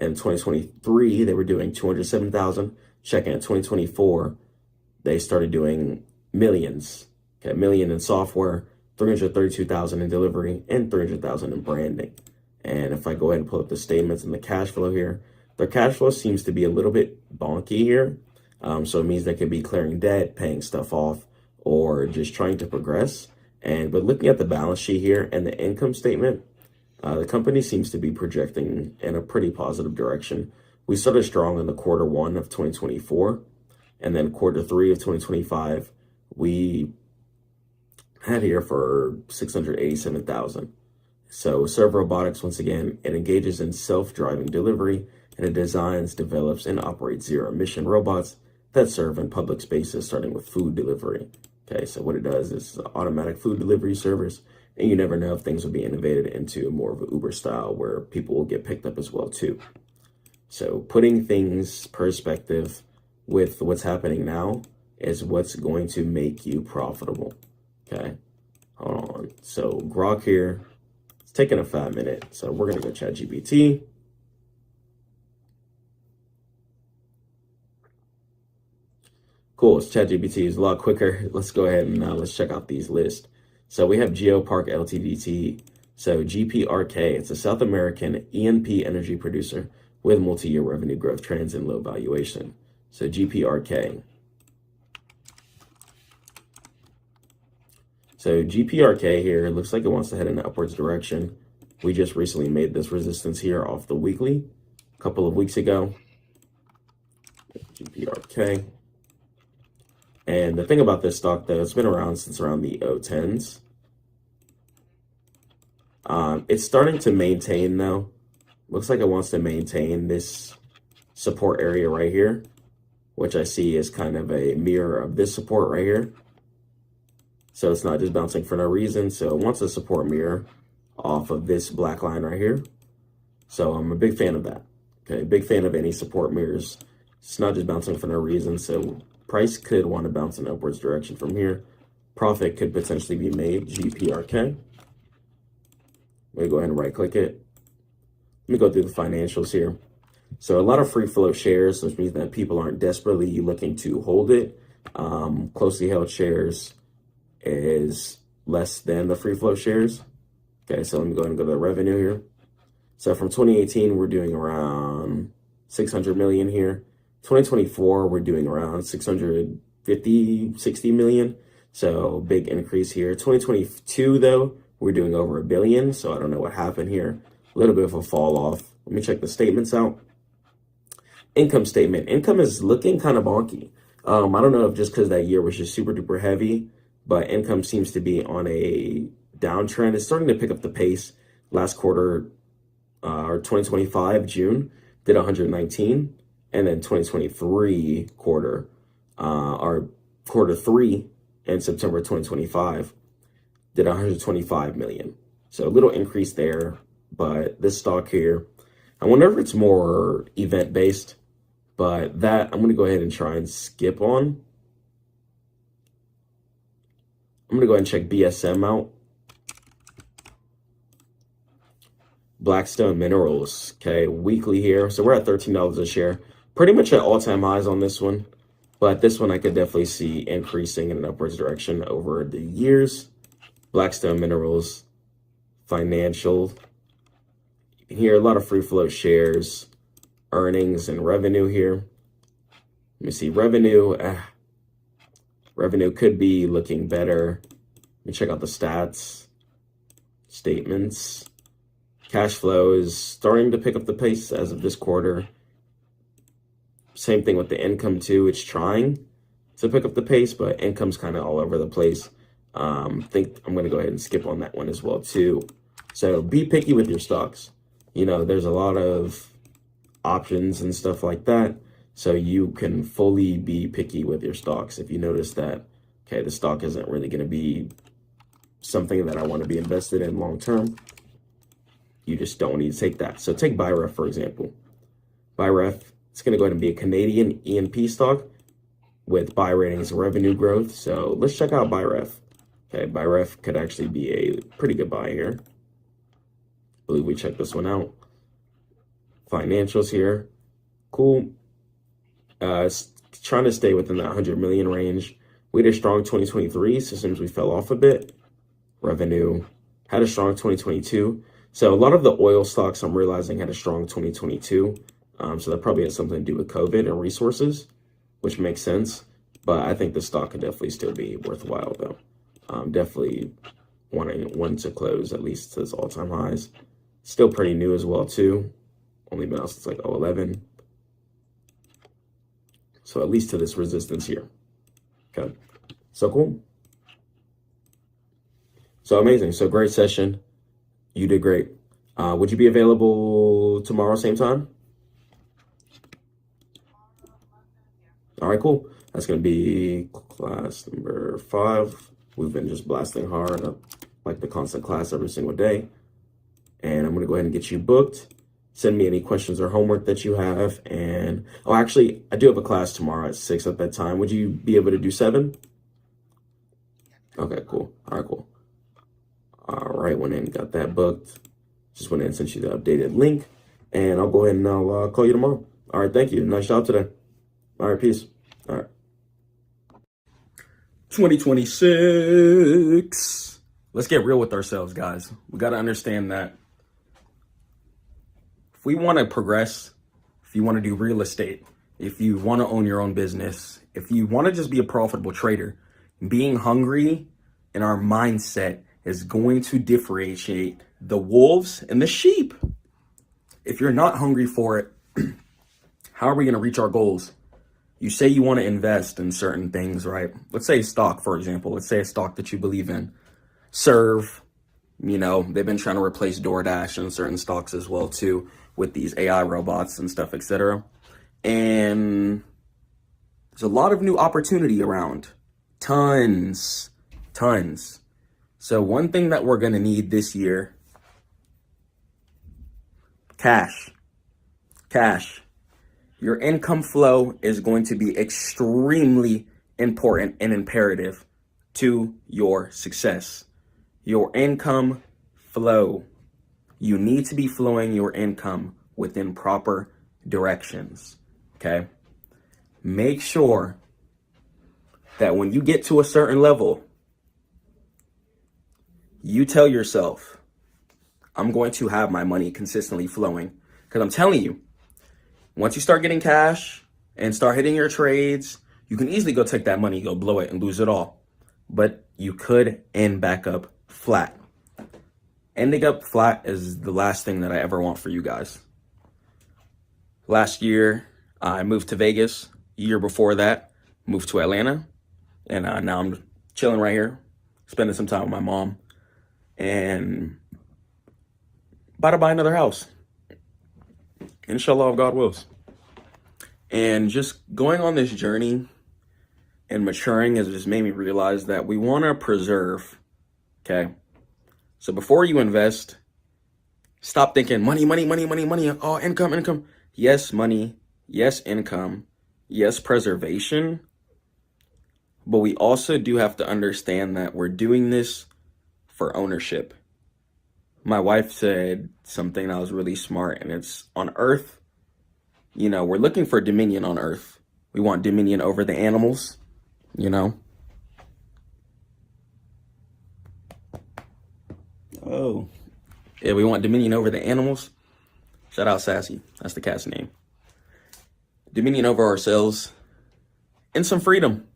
In 2023, they were doing 207,000. Checking at 2024, they started doing millions. Okay, a million in software, 332,000 in delivery, and 300,000 in branding. And if I go ahead and pull up the statements and the cash flow here, their cash flow seems to be a little bit bonky here. So it means they could be clearing debt, paying stuff off, or just trying to progress. But looking at the balance sheet here and the income statement, the company seems to be projecting in a pretty positive direction. We started strong in the Q1 of 2024, and then Q3 of 2025, we had here for 687,000. So Serve Robotics, once again, it engages in self-driving delivery, and it designs, develops, and operates zero-emission robots that serve in public spaces, starting with food delivery. Okay, so what it does is automatic food delivery service, and you never know if things will be innovated into more of an Uber style where people will get picked up as well too. So putting things perspective with what's happening now is what's going to make you profitable. Okay, hold on. So Grok here, it's taking a 5 minute. So we're gonna go ChatGPT. Cool, ChatGPT is a lot quicker. Let's go ahead and let's check out these lists. So we have GeoPark Ltd. So GPRK, it's a South American E&P energy producer with multi-year revenue growth trends and low valuation. So GPRK. So GPRK here, looks like it wants to head in an upwards direction. We just recently made this resistance here off the weekly a couple of weeks ago. GPRK. And the thing about this stock, though, it's been around since around the 010s. It's starting to maintain, though. Looks like it wants to maintain this support area right here, which I see is kind of a mirror of this support right here. So it's not just bouncing for no reason. So it wants a support mirror off of this black line right here. So I'm a big fan of that. Okay, big fan of any support mirrors. It's not just bouncing for no reason. So price could want to bounce in upwards direction from here. Profit could potentially be made, GPRK. Let me go ahead and right click it. Let me go through the financials here. So a lot of free float shares, which means that people aren't desperately looking to hold it. Closely held shares is less than the free float shares. Okay, so let me go ahead and go to the revenue here. So from 2018, we're doing around 600 million here. 2024, we're doing around 650, 60 million. So big increase here. 2022, though, we're doing over $1 billion. So I don't know what happened here. A little bit of a fall off. Let me check the statements out. Income statement. Income is looking kind of bonky. I don't know if just because that year was just super duper heavy, but income seems to be on a downtrend. It's starting to pick up the pace. Last quarter, or 2025, June, did 119. And then 2023 quarter, or Q3 in September 2025, did 125 million. So a little increase there, but this stock here, I wonder if it's more event based, but that I'm gonna go ahead and try and skip on. I'm gonna go ahead and check BSM out. Blackstone Minerals, okay, weekly here. So we're at $13 a share. Pretty much at all-time highs on this one, but this one I could definitely see increasing in an upwards direction over the years. Blackstone Minerals, financial. Here, a lot of free float shares, earnings and revenue here. Let me see, revenue. Revenue could be looking better. Let me check out the stats, statements. Cash flow is starting to pick up the pace as of this quarter. Same thing with the income too. It's trying to pick up the pace, but income's kind of all over the place. Think I'm going to go ahead and skip on that one as well too. So be picky with your stocks. You know, there's a lot of options and stuff like that. So you can fully be picky with your stocks. If you notice that, okay, the stock isn't really going to be something that I want to be invested in long term, you just don't need to take that. So take BuyRef, for example. BuyRef, it's going to go ahead and be a Canadian E&P stock with buy ratings revenue growth. So let's check out BuyRef. Okay, BuyRef could actually be a pretty good buy here. I believe we checked this one out. Financials here. Cool. Trying to stay within that 100 million range. We had a strong 2023, so since we fell off a bit. Revenue had a strong 2022. So a lot of the oil stocks I'm realizing had a strong 2022. So that probably has something to do with COVID and resources, which makes sense. But I think the stock could definitely still be worthwhile though. Definitely wanting to close at least to its all-time highs. Still pretty new as well too. Only been out since like 2011. So at least to this resistance here. Okay, so cool. So amazing. So great session. You did great. Would you be available tomorrow same time? All right, cool. That's going to be class number 5. We've been just blasting hard, like the constant class every single day. And I'm going to go ahead and get you booked. Send me any questions or homework that you have. And, oh, actually, I do have a class tomorrow at 6 at that time. Would you be able to do 7? Okay, cool. All right, cool. All right, went in and got that booked. Just went in and sent you the updated link. And I'll go ahead and I'll call you tomorrow. All right, thank you. Nice job today. All right, peace. All right. 2026. Let's get real with ourselves, guys. We got to understand that if we want to progress, if you want to do real estate, if you want to own your own business, if you want to just be a profitable trader, being hungry in our mindset is going to differentiate the wolves and the sheep. If you're not hungry for it, how are we going to reach our goals? You say you want to invest in certain things, right? Let's say stock, for example. Let's say a stock that you believe in. Serve, you know, they've been trying to replace DoorDash and certain stocks as well too with these AI robots and stuff, etc. And there's a lot of new opportunity around. Tons. So one thing that we're going to need this year, cash. Your income flow is going to be extremely important and imperative to your success. Your income flow. You need to be flowing your income within proper directions, okay? Make sure that when you get to a certain level, you tell yourself, I'm going to have my money consistently flowing. Because I'm telling you, once you start getting cash and start hitting your trades, you can easily go take that money, go blow it and lose it all. But you could end back up flat. Ending up flat is the last thing that I ever want for you guys. Last year, I moved to Vegas. Year before that, moved to Atlanta. And now I'm chilling right here, spending some time with my mom. And about to buy another house. Inshallah, if God wills. And just going on this journey and maturing has just made me realize that we want to preserve, okay? So before you invest, stop thinking money. Oh, income. Yes, money. Yes, income. Yes, preservation. But we also do have to understand that we're doing this for ownership. My wife said something that was really smart, and it's on Earth. You know, we're looking for dominion on Earth. We want dominion over the animals, you know. Oh, yeah, we want dominion over the animals. Shout out Sassy. That's the cat's name. Dominion over ourselves and some freedom.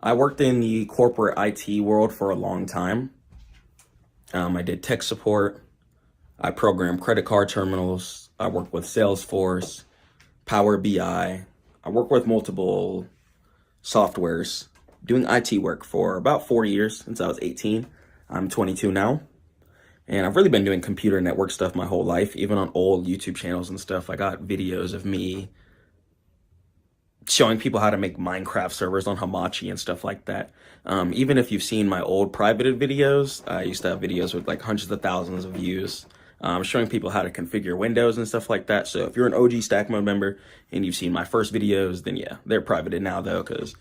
I worked in the corporate IT world for a long time. I did tech support. I programmed credit card terminals. I worked with Salesforce, Power BI. I work with multiple softwares, doing IT work for about 4 years, since I was 18. I'm 22 now. And I've really been doing computer network stuff my whole life, even on old YouTube channels and stuff. I got videos of me showing people how to make Minecraft servers on Hamachi and stuff like that. Even if you've seen my old private videos, I used to have videos with like hundreds of thousands of views, showing people how to configure Windows and stuff like that. So if you're an OG Stackmode member and you've seen my first videos, then yeah, they're privated now though, because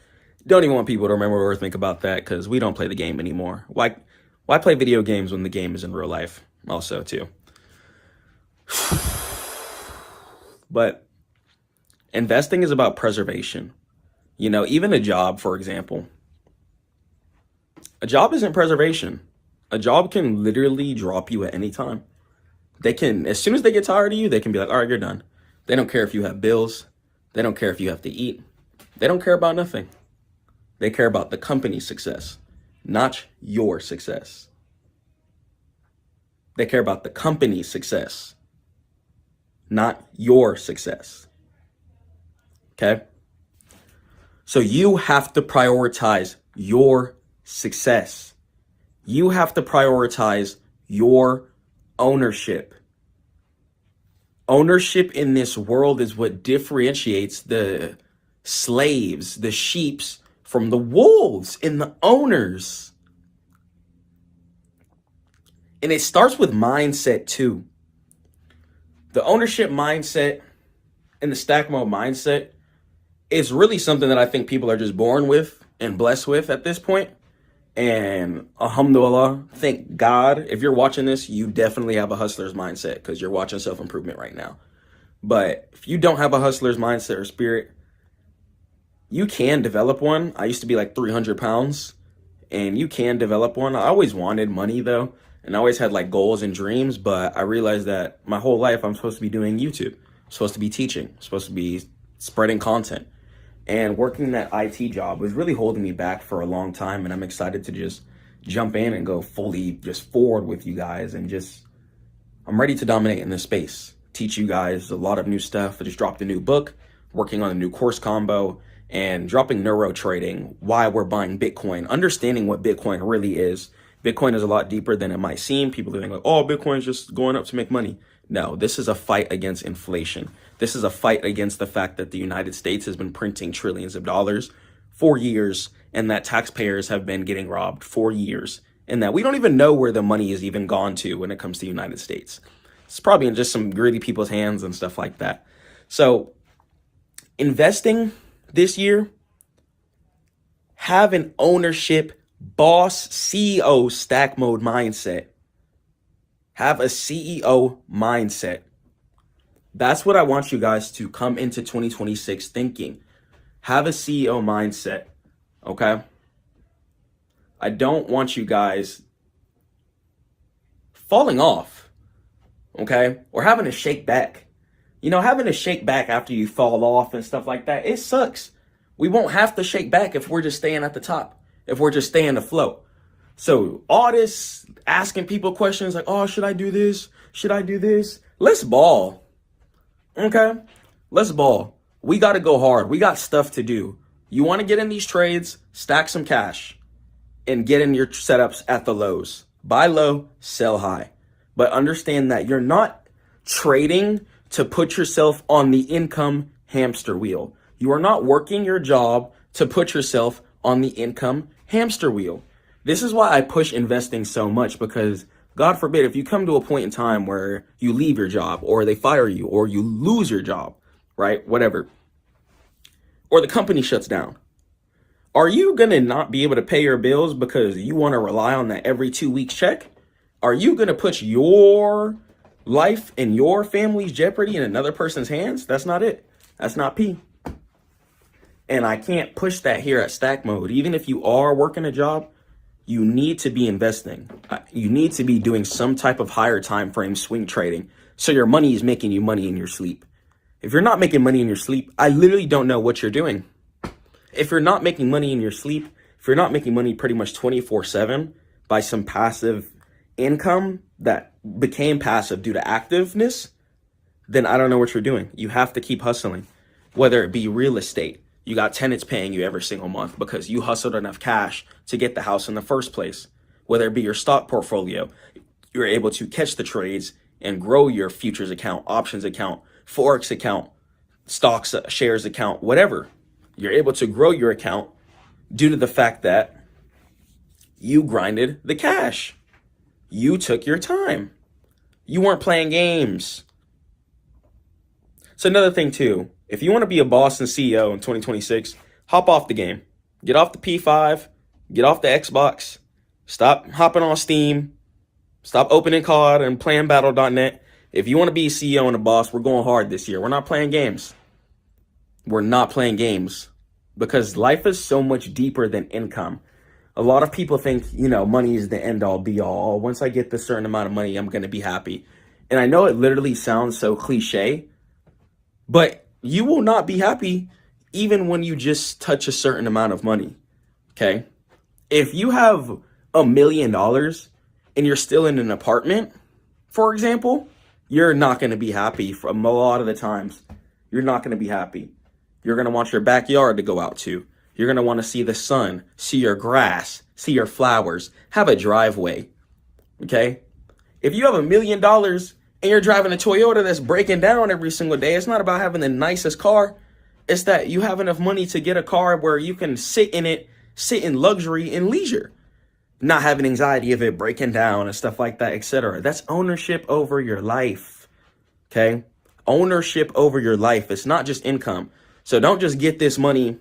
don't even want people to remember or think about that, because we don't play the game anymore. Why play video games when the game is in real life also too? But investing is about preservation. You know, even a job, for example. A job isn't preservation. A job can literally drop you at any time. They can, as soon as they get tired of you, they can be like, all right, you're done. They don't care if you have bills. They don't care if you have to eat. They don't care about nothing. They care about the company's success, not your success. They care about the company's success, not your success. Okay? So you have to prioritize your success. You have to prioritize your ownership. Ownership in this world is what differentiates the slaves, the sheeps, from the wolves and the owners. And it starts with mindset too. The ownership mindset and the stack mode mindset is really something that I think people are just born with and blessed with at this point. And alhamdulillah, thank God, if you're watching this, you definitely have a hustler's mindset, because you're watching self-improvement right now. But if you don't have a hustler's mindset or spirit, you can develop one. I used to be like 300 pounds, and you can develop one. I always wanted money though, and I always had like goals and dreams, but I realized that my whole life I'm supposed to be doing YouTube. I'm supposed to be teaching. I'm supposed to be spreading content. And working that IT job was really holding me back for a long time, and I'm excited to just jump in and go fully just forward with you guys, and I'm ready to dominate in this space. Teach you guys a lot of new stuff. I just dropped a new book, working on a new course combo, and dropping neuro trading, why we're buying Bitcoin, understanding what Bitcoin really is. Bitcoin is a lot deeper than it might seem. People think like, oh, Bitcoin is just going up to make money. No, this is a fight against inflation. This is a fight against the fact that the United States has been printing trillions of dollars for years, and that taxpayers have been getting robbed for years, and that we don't even know where the money is even gone to when it comes to the United States. It's probably in just some greedy people's hands and stuff like that. So investing this year, have an ownership, boss, CEO stack mode mindset. Have a CEO mindset. That's what I want you guys to come into 2026 thinking. Have a CEO mindset, okay? I don't want you guys falling off, okay? Or having to shake back. You know, having to shake back after you fall off and stuff like that, it sucks. We won't have to shake back if we're just staying at the top, if we're just staying afloat. So all this asking people questions like, oh, should I do this? Should I do this? Let's ball. Okay? Let's ball. We got to go hard. We got stuff to do. You want to get in these trades, stack some cash, and get in your setups at the lows. Buy low, sell high. But understand that you're not trading to put yourself on the income hamster wheel. You are not working your job to put yourself on the income hamster wheel. This is why I push investing so much, because God forbid, if you come to a point in time where you leave your job, or they fire you, or you lose your job, right? Whatever. Or the company shuts down. Are you going to not be able to pay your bills because you want to rely on that every 2 weeks check? Are you going to put your life and your family's jeopardy in another person's hands? That's not it. That's not P. And I can't push that here at Stack Mode. Even if you are working a job, you need to be investing. You need to be doing some type of higher time frame swing trading, so your money is making you money in your sleep. If you're not making money in your sleep, I literally don't know what you're doing. If you're not making money in your sleep, if you're not making money pretty much 24/7 by some passive income that became passive due to activeness, then I don't know what you're doing. You have to keep hustling, whether it be real estate, You got tenants paying you every single month because you hustled enough cash to get the house in the first place. Whether it be your stock portfolio, you're able to catch the trades and grow your futures account, options account, forex account, stocks, shares account, whatever. You're able to grow your account due to the fact that you grinded the cash. You took your time. You weren't playing games. So another thing too, if you want to be a boss and CEO in 2026, hop off the game. Get off the P5, get off the Xbox, stop hopping on Steam, stop opening COD and playing Battle.net. If you want to be a CEO and a boss, we're going hard this year. We're not playing games. We're not playing games because life is so much deeper than income. A lot of people think, money is the end all be all. Once I get this certain amount of money, I'm going to be happy. And I know it literally sounds so cliche, but you will not be happy even when you just touch a certain amount of money. Okay? If you have $1 million and you're still in an apartment, for example, you're not going to be happy from a lot of the times. You're not going to be happy. You're going to want your backyard to go out to. You're going to want to see the sun, see your grass, see your flowers, have a driveway. Okay? If you have $1 million and you're driving a Toyota that's breaking down every single day, it's not about having the nicest car. It's that you have enough money to get a car where you can sit in it, sit in luxury and leisure, not having anxiety of it breaking down and stuff like that, etc. That's ownership over your life. Okay? Ownership over your life. It's not just income. So don't just get this money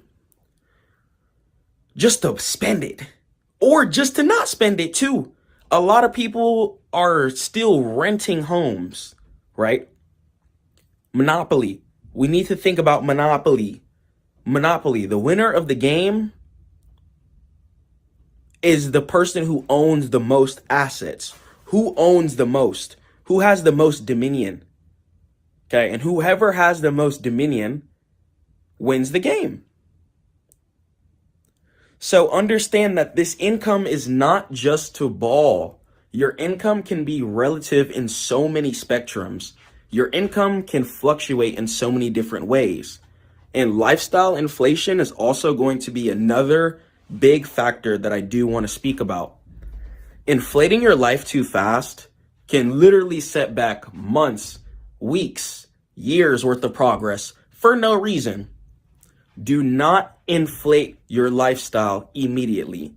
just to spend it or just to not spend it too. A lot of people are still renting homes, right? Monopoly. We need to think about Monopoly. Monopoly. The winner of the game is the person who owns the most assets. Who owns the most? Who has the most dominion? Okay, and whoever has the most dominion wins the game. So understand that this income is not just to ball. Your income can be relative in so many spectrums. Your income can fluctuate in so many different ways. And lifestyle inflation is also going to be another big factor that I do want to speak about. Inflating your life too fast can literally set back months, weeks, years worth of progress for no reason. Do not inflate your lifestyle immediately.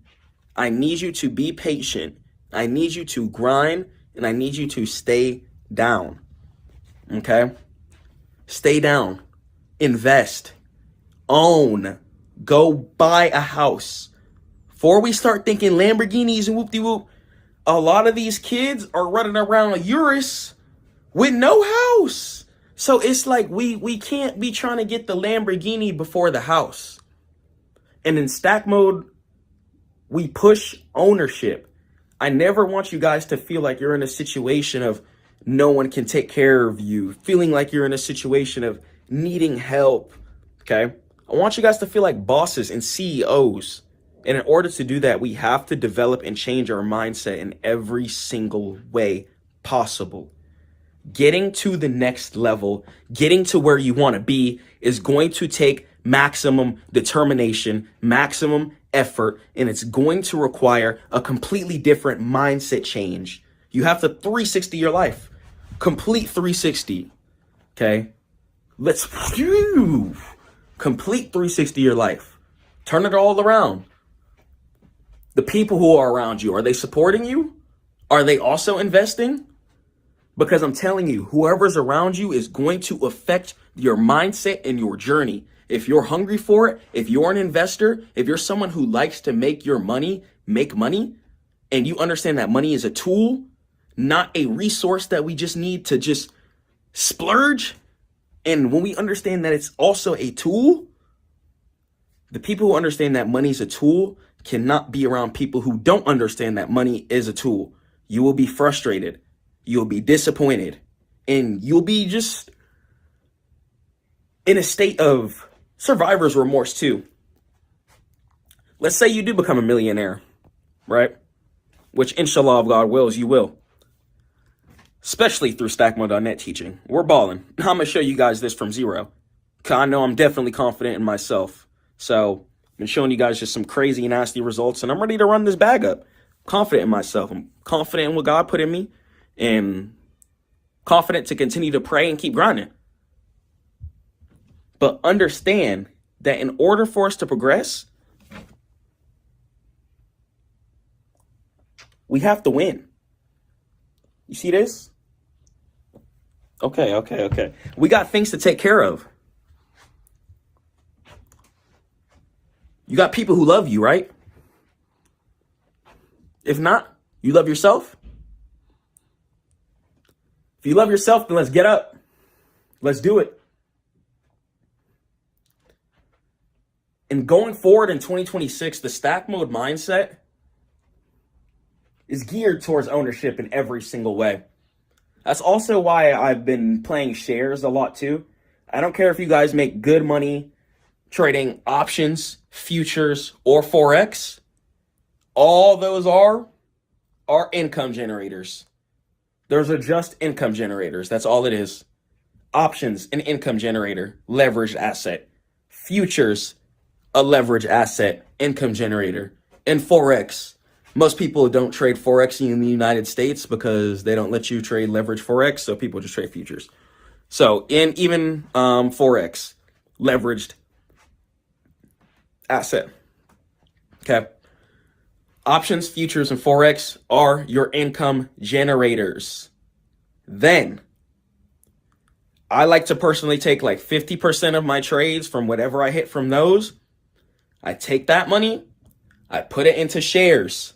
I need you to be patient. I need you to grind, and I need you to stay down. Okay? Stay down. Invest. Own. Go buy a house. Before we start thinking Lamborghinis and whoop-de-whoop, a lot of these kids are running around Urus with no house. So it's like we can't be trying to get the Lamborghini before the house. And in Stack Mode, we push ownership. I never want you guys to feel like you're in a situation of no one can take care of you, feeling like you're in a situation of needing help, okay? I want you guys to feel like bosses and CEOs. And in order to do that, we have to develop and change our mindset in every single way possible. Getting to the next level, getting to where you want to be is going to take maximum determination, maximum effort, and it's going to require a completely different mindset change. You have to 360 your life. Complete 360. Okay? Let's complete 360 your life. Turn it all around. The people who are around you, are they supporting you? Are they also investing? Because I'm telling you, whoever's around you is going to affect your mindset and your journey. If you're hungry for it, if you're an investor, if you're someone who likes to make money, and you understand that money is a tool, not a resource that we just need to just splurge. And when we understand that it's also a tool, the people who understand that money is a tool cannot be around people who don't understand that money is a tool. You will be frustrated. You'll be disappointed, and you'll be just in a state of survivor's remorse too. Let's say you do become a millionaire, right? Which inshallah of God wills, you will. Especially through Stackmode.net teaching. We're balling. I'm going to show you guys this from zero. 'Cause I know I'm definitely confident in myself. So I've been showing you guys just some crazy, nasty results, and I'm ready to run this bag up. Confident in myself. I'm confident in what God put in me, and confident to continue to pray and keep grinding. But understand that in order for us to progress, we have to win. You see this? Okay. We got things to take care of. You got people who love you, right? If not, you love yourself? If you love yourself, then let's get up. Let's do it. And going forward in 2026, the stack mode mindset is geared towards ownership in every single way. That's also why I've been playing shares a lot too. I don't care if you guys make good money trading options, futures, or Forex. All those are income generators. Those are just income generators. That's all it is. Options, an income generator, leveraged asset. Futures, a leverage asset, income generator. And Forex, most people don't trade Forex in the United States because they don't let you trade leverage Forex, so people just trade futures. So in even Forex, leveraged asset. Okay. Options, futures, and Forex are your income generators. Then I like to personally take like 50% of my trades from whatever I hit from those. I take that money, I put it into shares,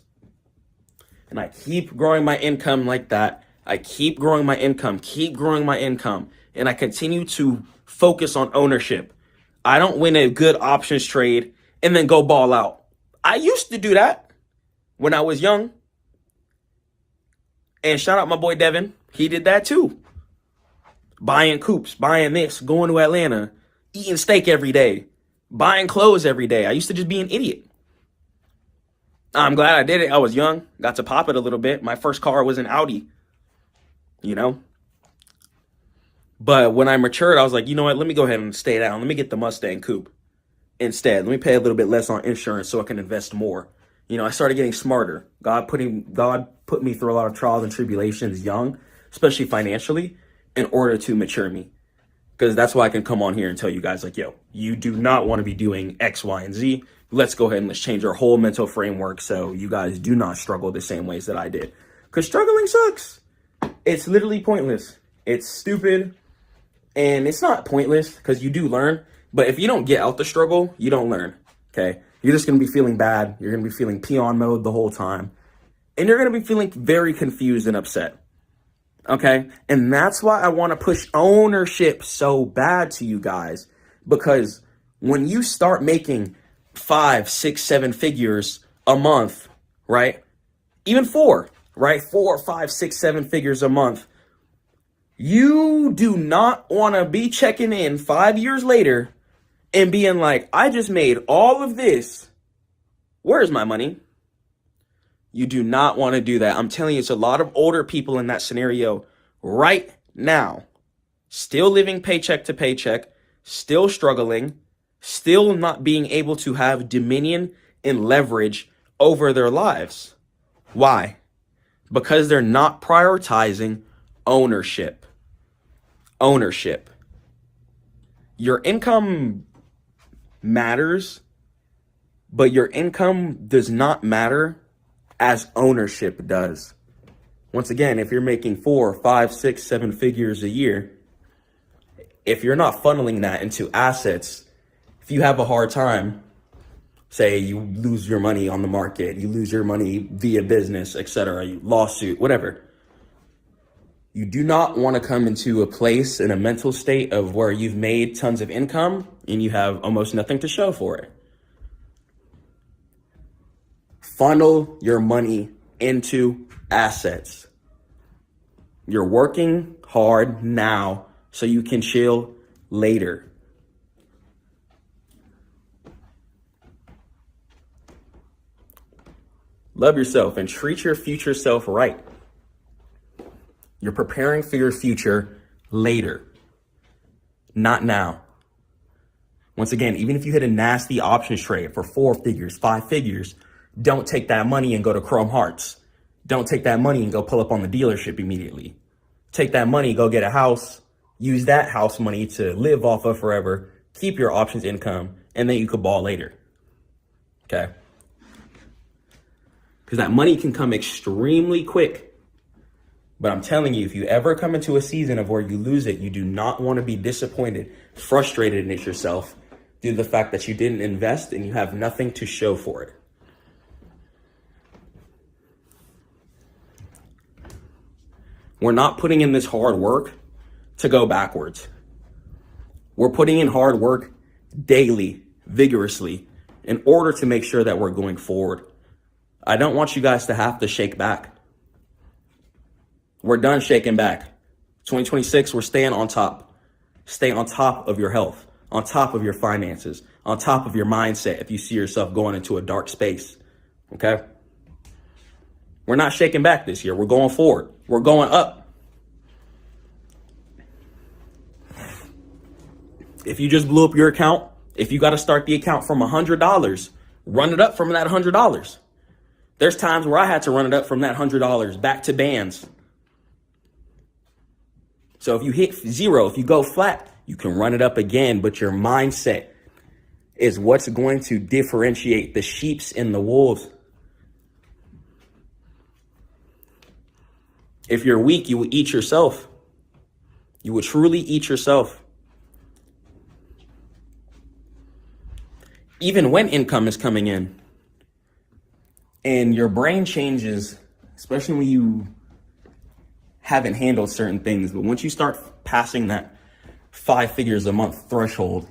and I keep growing my income like that. I keep growing my income, and I continue to focus on ownership. I don't win a good options trade and then go ball out. I used to do that when I was young. And shout out my boy Devin. He did that too. Buying coops, buying this, going to Atlanta, eating steak every day, buying clothes every day. I used to just be an idiot. I'm glad I did it. I was young, got to pop it a little bit. My first car was an Audi, you know. But when I matured, I was like, you know what? Let me go ahead and stay down. Let me get the Mustang coupe instead. Let me pay a little bit less on insurance so I can invest more. You know, I started getting smarter. God put me through a lot of trials and tribulations young, especially financially, in order to mature me. Because that's why I can come on here and tell you guys like, yo, you do not want to be doing X, Y, and Z. Let's go ahead and let's change our whole mental framework so you guys do not struggle the same ways that I did. Because struggling sucks. It's literally pointless. It's stupid. And it's not pointless because you do learn. But if you don't get out the struggle, you don't learn. Okay? You're just going to be feeling bad. You're going to be feeling peon mode the whole time. And you're going to be feeling very confused and upset. Okay? And that's why I want to push ownership so bad to you guys. Because when you start making 5, 6, 7 figures a month, right? Even 4, right? 4, 5, 6, 7 figures a month. You do not want to be checking in 5 years later and being like, I just made all of this. Where's my money? You do not want to do that. I'm telling you, it's a lot of older people in that scenario right now, still living paycheck to paycheck, still struggling, still not being able to have dominion and leverage over their lives. Why? Because they're not prioritizing ownership. Ownership. Your income matters, but your income does not matter as ownership does. Once again, if you're making 4, 5, 6, 7 figures a year, if you're not funneling that into assets, if you have a hard time, say you lose your money on the market, you lose your money via business, etc., lawsuit, whatever, you do not want to come into a place in a mental state of where you've made tons of income and you have almost nothing to show for it. Funnel your money into assets. You're working hard now so you can chill later. Love yourself and treat your future self right. You're preparing for your future later, not now. Once again, even if you hit a nasty options trade for 4 figures, 5 figures, don't take that money and go to Chrome Hearts. Don't take that money and go pull up on the dealership immediately. Take that money, go get a house, use that house money to live off of forever, keep your options income, and then you could ball later. Okay? Because that money can come extremely quick. But I'm telling you, if you ever come into a season of where you lose it, you do not want to be disappointed, frustrated in yourself due to the fact that you didn't invest and you have nothing to show for it. We're not putting in this hard work to go backwards. We're putting in hard work daily, vigorously, in order to make sure that we're going forward. I don't want you guys to have to shake back. We're done shaking back. 2026, we're staying on top. Stay on top of your health, on top of your finances, on top of your mindset if you see yourself going into a dark space. Okay? We're not shaking back this year. We're going forward. We're going up. If you just blew up your account, if you got to start the account from $100, run it up from that $100. There's times where I had to run it up from that $100 back to bands. So if you hit zero, if you go flat, you can run it up again, but your mindset is what's going to differentiate the sheeps and the wolves. If you're weak, you will eat yourself. You will truly eat yourself. Even when income is coming in and your brain changes, especially when you haven't handled certain things, but once you start passing that 5 figures a month threshold,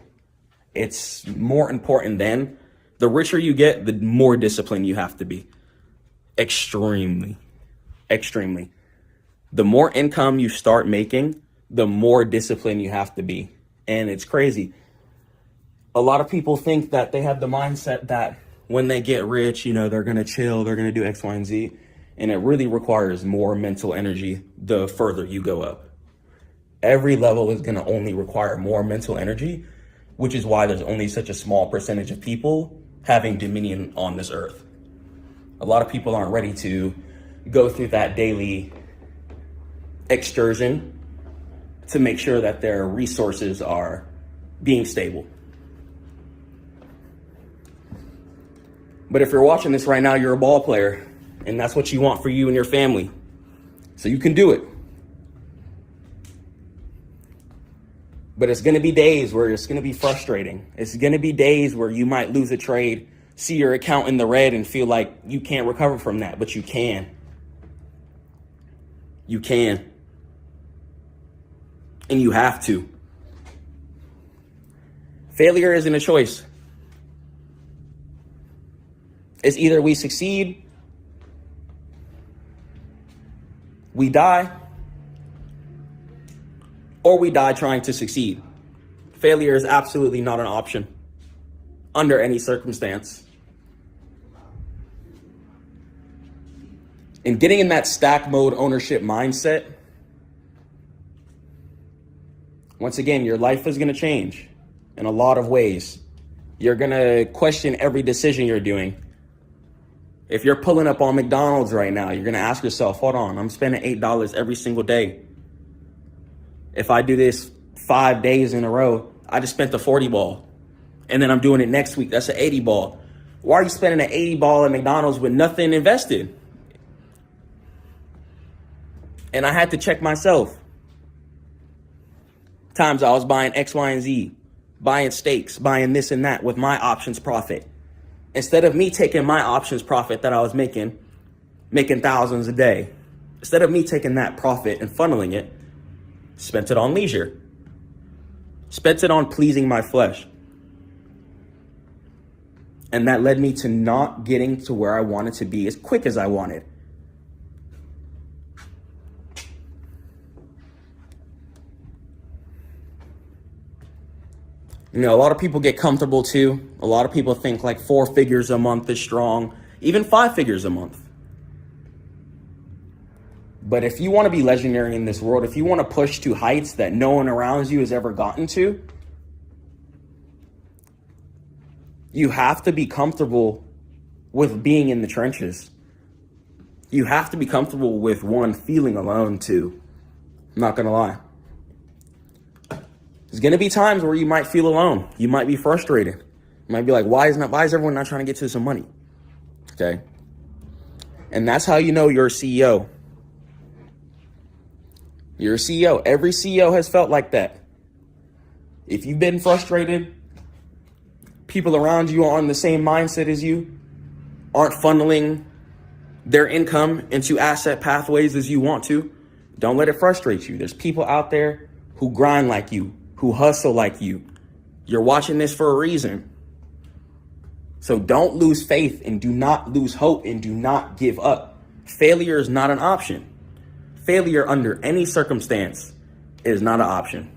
it's more important then. The richer you get, the more disciplined you have to be. Extremely. The more income you start making, the more disciplined you have to be. And it's crazy. A lot of people think that they have the mindset that when they get rich, they're going to chill, they're going to do X, Y, and Z. And it really requires more mental energy the further you go up. Every level is going to only require more mental energy, which is why there's only such a small percentage of people having dominion on this earth. A lot of people aren't ready to go through that daily excursion to make sure that their resources are being stable. But if you're watching this right now, you're a ball player, and that's what you want for you and your family. So you can do it. But it's going to be days where it's going to be frustrating. It's going to be days where you might lose a trade, see your account in the red, and feel like you can't recover from that, but you can. You can. And you have to. Failure isn't a choice. It's either we succeed, we die, or we die trying to succeed. Failure is absolutely not an option under any circumstance. And getting in that stack mode ownership mindset, once again, your life is going to change in a lot of ways. You're going to question every decision you're doing. If you're pulling up on McDonald's right now, you're going to ask yourself, hold on, I'm spending $8 every single day. If I do this 5 days in a row, I just spent the 40 ball. And then I'm doing it next week. That's an 80 ball. Why are you spending an 80 ball at McDonald's with nothing invested? And I had to check myself. Times I was buying X, Y, and Z, buying steaks, buying this and that with my options profit. Instead of me taking my options profit that I was making thousands a day, instead of me taking that profit and funneling it, spent it on leisure. Spent it on pleasing my flesh. And that led me to not getting to where I wanted to be as quick as I wanted. A lot of people get comfortable too. A lot of people think like 4 figures a month is strong, even 5 figures a month. But if you want to be legendary in this world, if you want to push to heights that no one around you has ever gotten to, You have to be comfortable with being in the trenches. You have to be comfortable with, one, feeling alone, too. I'm not gonna lie. There's gonna be times where you might feel alone. You might be frustrated. You might be like, why is everyone not trying to get to some money? Okay. And that's how you know you're a CEO. You're a CEO. Every CEO has felt like that. If you've been frustrated, people around you are on the same mindset as you, aren't funneling their income into asset pathways as you want to, don't let it frustrate you. There's people out there who grind like you, who hustle like you. You're watching this for a reason. So don't lose faith and do not lose hope and do not give up. Failure is not an option. Failure under any circumstance is not an option.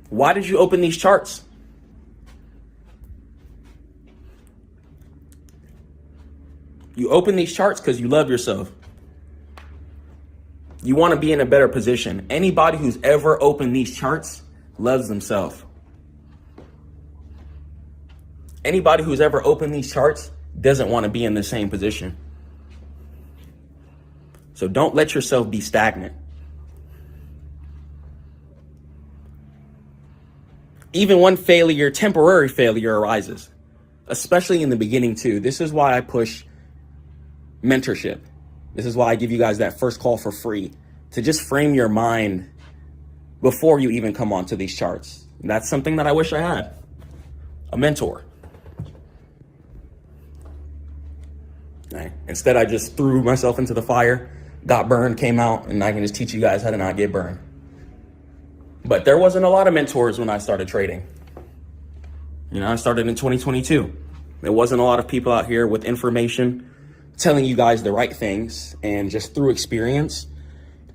Why did you open these charts? You open these charts because you love yourself. You want to be in a better position. Anybody who's ever opened these charts loves themselves. Anybody who's ever opened these charts doesn't want to be in the same position. So don't let yourself be stagnant. Even when temporary failure arises, especially in the beginning too. This is why I push mentorship. This is why I give you guys that first call for free, to just frame your mind before you even come onto these charts. And that's something that I wish I had, a mentor. Right. Instead, I just threw myself into the fire, got burned, came out, and I can just teach you guys how to not get burned. But there wasn't a lot of mentors when I started trading. I started in 2022. There wasn't a lot of people out here with information telling you guys the right things, and just through experience,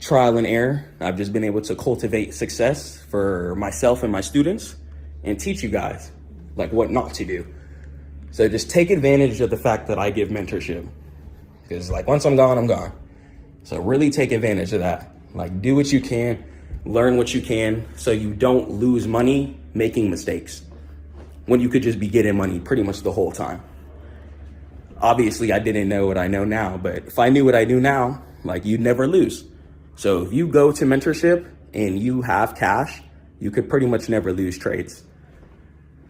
trial and error, I've just been able to cultivate success for myself and my students and teach you guys like what not to do. So just take advantage of the fact that I give mentorship, because like once I'm gone, I'm gone. So really take advantage of that. Like do what you can, learn what you can, so you don't lose money making mistakes when you could just be getting money pretty much the whole time. Obviously, I didn't know what I know now, but if I knew what I do now, like you'd never lose. So if you go to mentorship and you have cash, you could pretty much never lose trades.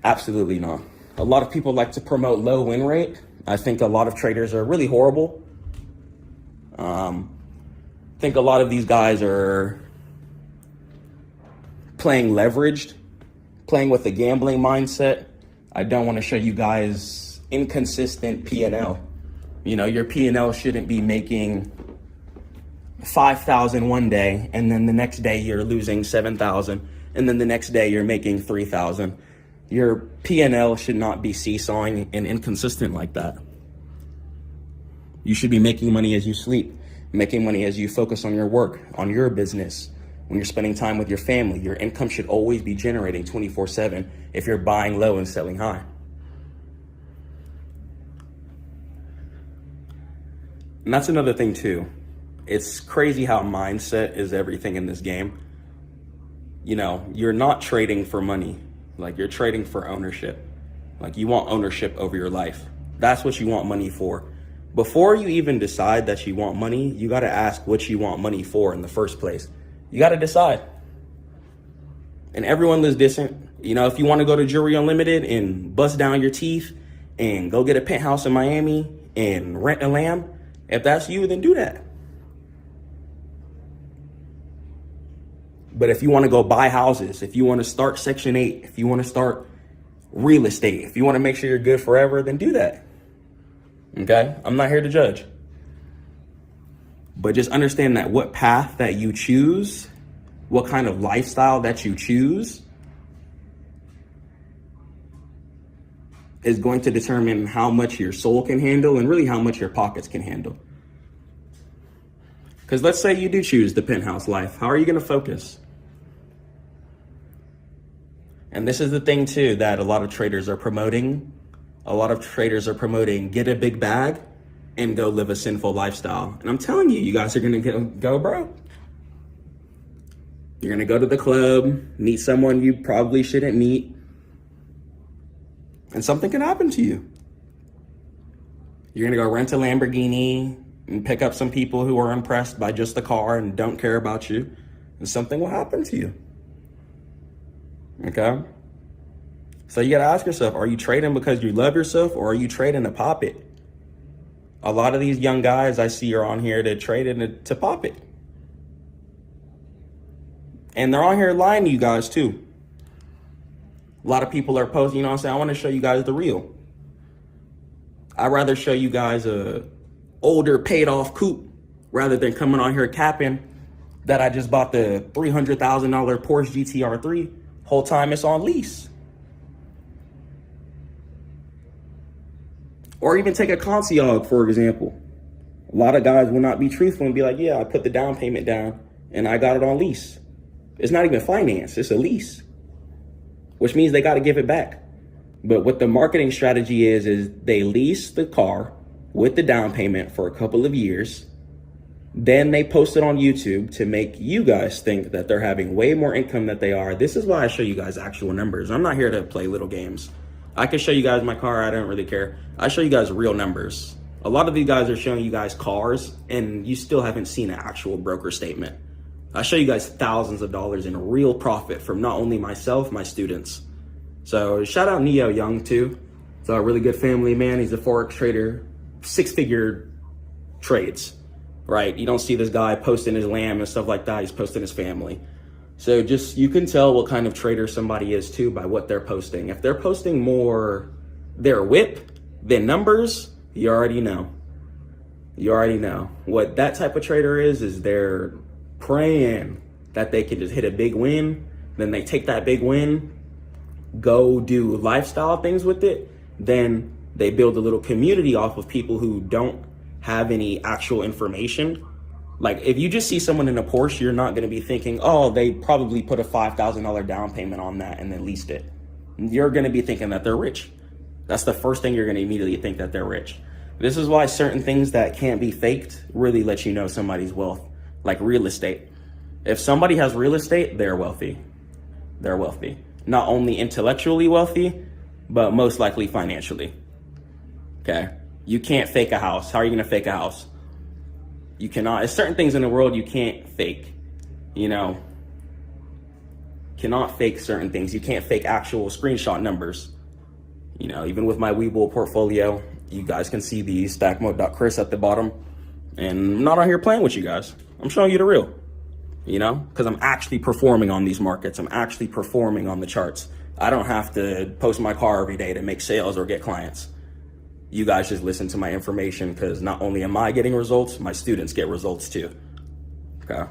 Absolutely not. A lot of people like to promote low win rate. I think a lot of traders are really horrible. I think a lot of these guys are playing leveraged, playing with a gambling mindset. I don't want to show you guys inconsistent P&L. Your P&L shouldn't be making 5,000 one day, and then the next day you're losing 7,000, and then the next day you're making 3,000. Your P&L should not be seesawing and inconsistent like that. You should be making money as you sleep, making money as you focus on your work, on your business. When you're spending time with your family, your income should always be generating 24/7 if you're buying low and selling high. And that's another thing too. It's crazy how mindset is everything in this game. You're not trading for money. Like you're trading for ownership. Like you want ownership over your life. That's what you want money for. Before you even decide that you want money, you got to ask what you want money for in the first place. You got to decide. And everyone lives different. If you want to go to Jewelry Unlimited and bust down your teeth and go get a penthouse in Miami and rent a lamb, if that's you, then do that. But if you want to go buy houses, if you want to start Section 8, if you want to start real estate, if you want to make sure you're good forever, then do that. Okay? I'm not here to judge. But just understand that what path that you choose, what kind of lifestyle that you choose, is going to determine how much your soul can handle and really how much your pockets can handle. Because let's say you do choose the penthouse life. How are you going to focus? And this is the thing too that a lot of traders are promoting. A lot of traders are promoting get a big bag and go live a sinful lifestyle. And I'm telling you, you guys are going to go broke. You're gonna go to the club, meet someone you probably shouldn't meet, and something can happen to you. You're gonna go rent a Lamborghini and pick up some people who are impressed by just the car and don't care about you, and something will happen to you. Okay? So you gotta ask yourself, are you trading because you love yourself, or are you trading to pop it? A lot of these young guys I see are on here to trade it to pop it. And they're on here lying to you guys too. A lot of people are posting, you know what I'm saying? I want to show you guys the real. I'd rather show you guys a older paid off coupe rather than coming on here capping that I just bought the $300,000 Porsche GTR 3. Whole time it's on lease. Or even take a concierge, for example. A lot of guys will not be truthful and be like, yeah, I put the down payment down and I got it on lease. It's not even finance, it's a lease, which means they got to give it back. But what the marketing strategy is they lease the car with the down payment for a couple of years. Then they post it on YouTube to make you guys think that they're having way more income than they are. This is why I show you guys actual numbers. I'm not here to play little games. I can show you guys my car, I don't really care. I show you guys real numbers. A lot of these guys are showing you guys cars and you still haven't seen an actual broker statement. I show you guys thousands of dollars in real profit from not only myself, my students. So shout out Neo Young too. It's a really good family man. He's a Forex trader, 6-figure trades, right? You don't see this guy posting his lamb and stuff like that. He's posting his family. So just, you can tell what kind of trader somebody is too by what they're posting. If they're posting more their whip than numbers, you already know. You already know. What that type of trader is they're praying that they can just hit a big win. Then they take that big win, go do lifestyle things with it. Then they build a little community off of people who don't have any actual information. Like if you just see someone in a Porsche, you're not going to be thinking, oh, they probably put a $5,000 down payment on that and then leased it. You're going to be thinking that they're rich. That's the first thing you're going to immediately think, that they're rich. This is why certain things that can't be faked really let you know somebody's wealth, like real estate. If somebody has real estate, they're wealthy. They're wealthy. Not only intellectually wealthy, but most likely financially. Okay? You can't fake a house. How are you going to fake a house? You cannot. There's certain things in the world you can't fake, you know. Cannot fake certain things. You can't fake actual screenshot numbers. You know, even with my Webull portfolio, you guys can see the Stackmode.Chris at the bottom. And I'm not on here playing with you guys. I'm showing you the real, you know, because I'm actually performing on these markets. I'm actually performing on the charts. I don't have to post my car every day to make sales or get clients. You guys just listen to my information, because not only am I getting results, my students get results too. Okay.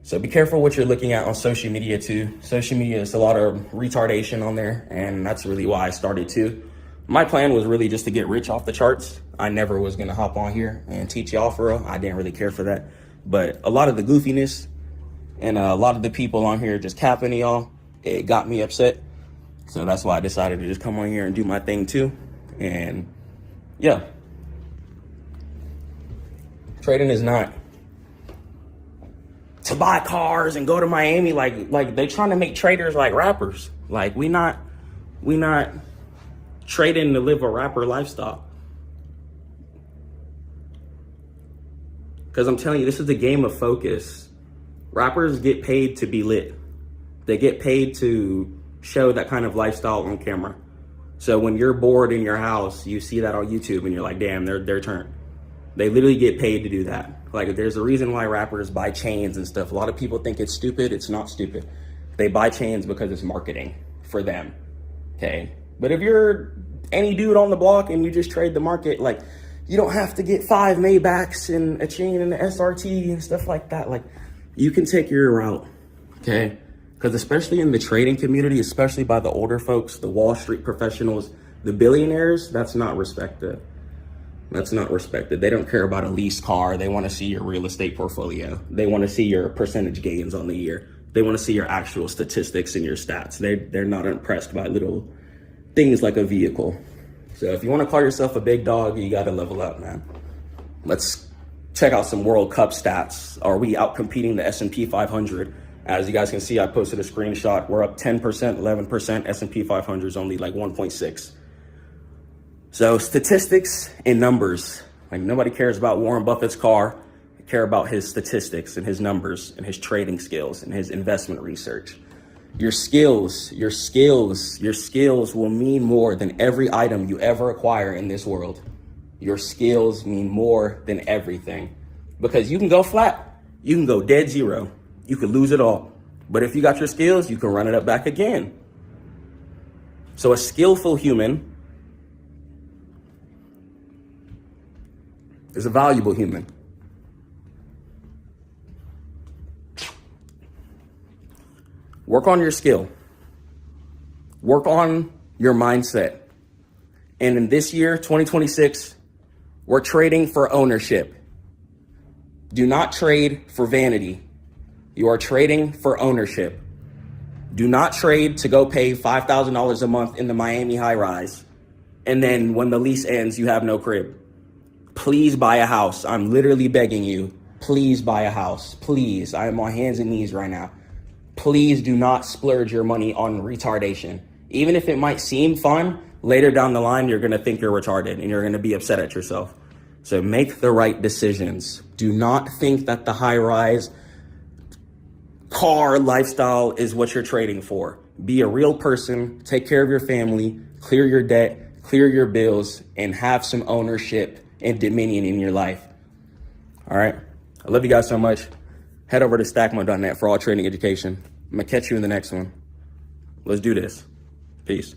So be careful what you're looking at on social media too. Social media is a lot of retardation on there, and that's really why I started too. My plan was really just to get rich off the charts. I never was gonna hop on here and teach y'all for real. I didn't really care for that. But a lot of the goofiness and a lot of the people on here just capping y'all, it got me upset. So that's why I decided to just come on here and do my thing too. And yeah, trading is not to buy cars and go to Miami. Like they trying to make traders like rappers. Like we not trading to live a rapper lifestyle. Because I'm telling you, this is a game of focus. Rappers get paid to be lit. They get paid to show that kind of lifestyle on camera. So when you're bored in your house, you see that on YouTube and you're like, damn, their turn. They literally get paid to do that. Like there's a reason why rappers buy chains and stuff. A lot of people think it's stupid. It's not stupid. They buy chains because it's marketing for them. Okay. But if you're any dude on the block and you just trade the market, like you don't have to get 5 Maybachs and a chain and an SRT and stuff like that. Like you can take your route. Okay. Because especially in the trading community, especially by the older folks, the Wall Street professionals, the billionaires, that's not respected. That's not respected. They don't care about a leased car. They want to see your real estate portfolio. They want to see your percentage gains on the year. They want to see your actual statistics and your stats. They're not impressed by little things like a vehicle. So if you want to call yourself a big dog, you got to level up, man. Let's check out some World Cup stats. Are we out competing the S&P 500? As you guys can see, I posted a screenshot. We're up 10%, 11%. S&P 500 is only like 1.6. So statistics and numbers. Like, nobody cares about Warren Buffett's car. They care about his statistics and his numbers and his trading skills and his investment research. Your skills will mean more than every item you ever acquire in this world. Your skills mean more than everything, because you can go flat, you can go dead zero, you could lose it all. But if you got your skills, you can run it up back again. So a skillful human is a valuable human. Work on your skill. Work on your mindset. And in this year, 2026, we're trading for ownership. Do not trade for vanity. You are trading for ownership. Do not trade to go pay $5,000 a month in the Miami high rise, and then when the lease ends, you have no crib. Please buy a house. I'm literally begging you. Please buy a house. Please. I am on hands and knees right now. Please do not splurge your money on retardation. Even if it might seem fun, later down the line, you're going to think you're retarded and you're going to be upset at yourself. So make the right decisions. Do not think that the high rise car lifestyle is what you're trading for. Be a real person, take care of your family, clear your debt, clear your bills, and have some ownership and dominion in your life. All right. I love you guys so much. Head over to Stackmode.net for all trading education. I'm going to catch you in the next one. Let's do this. Peace.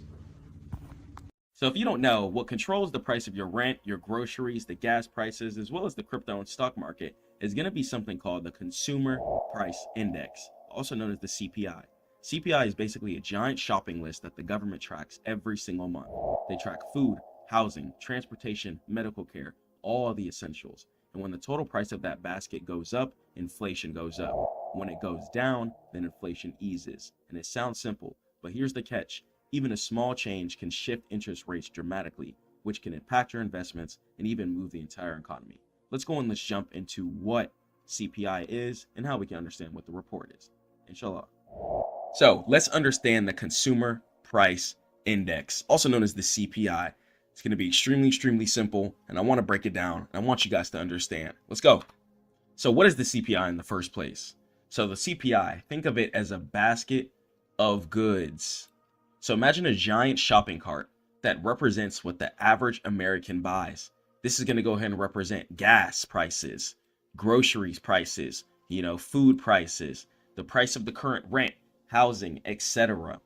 So if you don't know, what controls the price of your rent, your groceries, the gas prices, as well as the crypto and stock market is going to be something called the Consumer Price Index, also known as the CPI. CPI is basically a giant shopping list that the government tracks every single month. They track food, housing, transportation, medical care, all the essentials. And when the total price of that basket goes up, inflation goes up. When it goes down, then inflation eases. And it sounds simple, but here's the catch. Even a small change can shift interest rates dramatically, which can impact your investments and even move the entire economy. Let's go and let's jump into what CPI is and how we can understand what the report is. Inshallah. So let's understand the Consumer Price Index, also known as the CPI. It's going to be extremely simple, and I want to break it down. I want you guys to understand. Let's go. So what is the CPI in the first place? So the CPI, think of it as a basket of goods. So imagine a giant shopping cart that represents what the average American buys. This is going to go ahead and represent gas prices, groceries prices, food prices, the price of the current rent, housing, etc.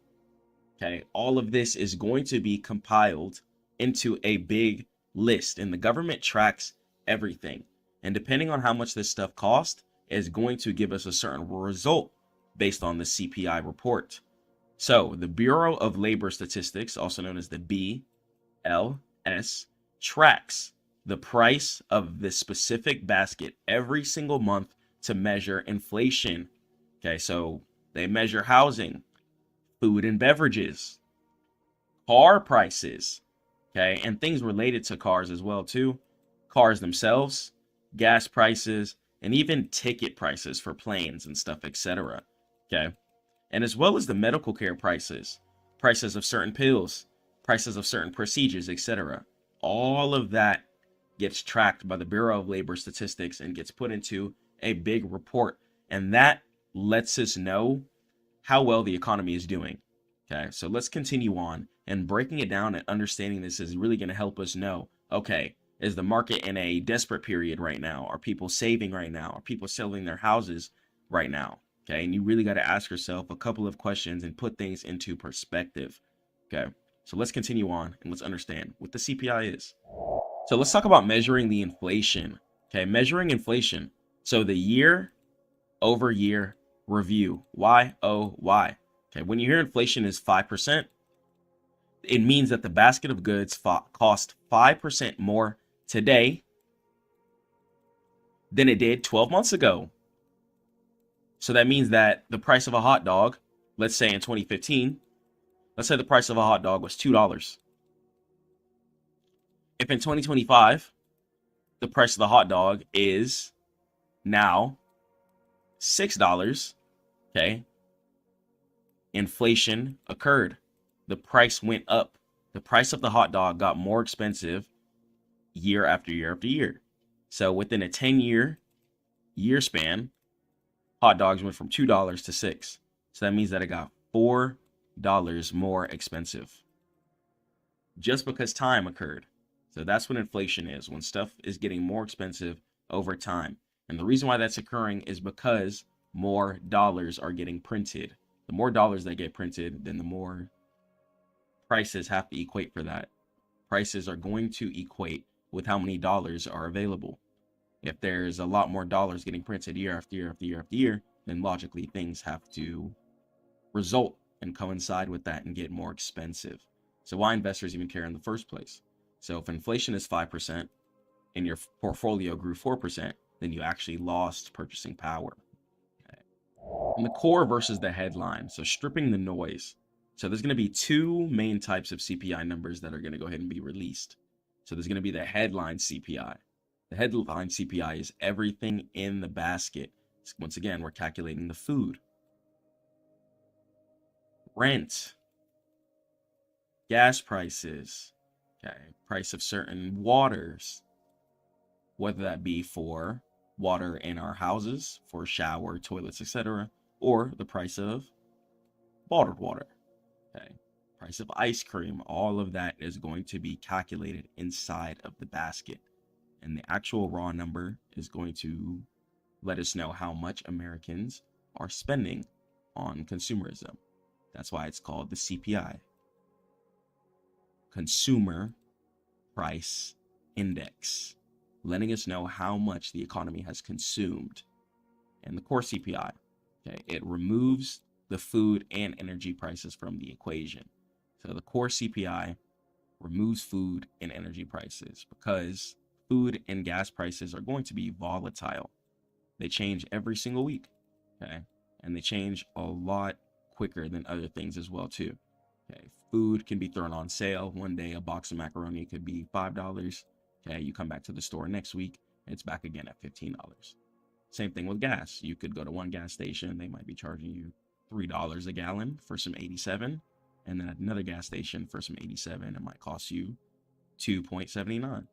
Okay, all of this is going to be compiled into a big list, and the government tracks everything. And depending on how much this stuff costs, is going to give us a certain result based on the CPI report. So the Bureau of Labor Statistics, also known as the BLS, tracks the price of the specific basket every single month to measure inflation. Okay, so they measure housing, food and beverages, car prices, okay, and things related to cars as well too. Cars themselves, gas prices, and even ticket prices for planes and stuff, etc. Okay, and as well as the medical care prices, prices of certain pills, prices of certain procedures, etc. All of that gets tracked by the Bureau of Labor Statistics and gets put into a big report, and that lets us know how well the economy is doing. Okay, so let's continue on, and breaking it down and understanding this is really going to help us know, okay, is the market in a desperate period right now? Are people saving right now? Are people selling their houses right now? Okay, and you really got to ask yourself a couple of questions and put things into perspective. Okay, so let's continue on and let's understand what the CPI is. So let's talk about measuring the inflation. Okay, measuring inflation. So the year over year review, YOY. Okay, when you hear inflation is 5%, it means that the basket of goods cost 5% more today than it did 12 months ago. So that means that the price of a hot dog, let's say in 2015, let's say the price of a hot dog was $2. If in 2025, the price of the hot dog is now $6. Okay. Inflation occurred. The price went up. The price of the hot dog got more expensive year after year after year. So within a 10-year span, hot dogs went from $2 to $6. So that means that it got $4 more expensive just because time occurred. So that's what inflation is, when stuff is getting more expensive over time. And the reason why that's occurring is because more dollars are getting printed. The more dollars that get printed, then the more prices have to equate for that. Prices are going to equate with how many dollars are available. If there's a lot more dollars getting printed year after year after year after year, then logically things have to result and coincide with that and get more expensive. So why investors even care in the first place? So if inflation is 5% and your portfolio grew 4%, then you actually lost purchasing power. Okay. And the core versus the headline. So stripping the noise. So there's going to be two main types of CPI numbers that are going to go ahead and be released. So there's going to be the headline CPI. The headline CPI is everything in the basket. Once again, we're calculating the food, rent, gas prices, okay, price of certain waters, whether that be for water in our houses, for shower, toilets, etc., or the price of bottled water, okay, price of ice cream. All of that is going to be calculated inside of the basket. And the actual raw number is going to let us know how much Americans are spending on consumerism. That's why it's called the CPI, Consumer Price Index, letting us know how much the economy has consumed. And the core CPI, okay, it removes the food and energy prices from the equation. So the core CPI removes food and energy prices because food and gas prices are going to be volatile. They change every single week, okay? And they change a lot quicker than other things as well too. Okay, food can be thrown on sale one day. A box of macaroni could be $5. Okay, you come back to the store next week, it's back again at $15. Same thing with gas. You could go to one gas station, they might be charging you $3 a gallon for some 87, and then at another gas station for some 87, it might cost you $2.79.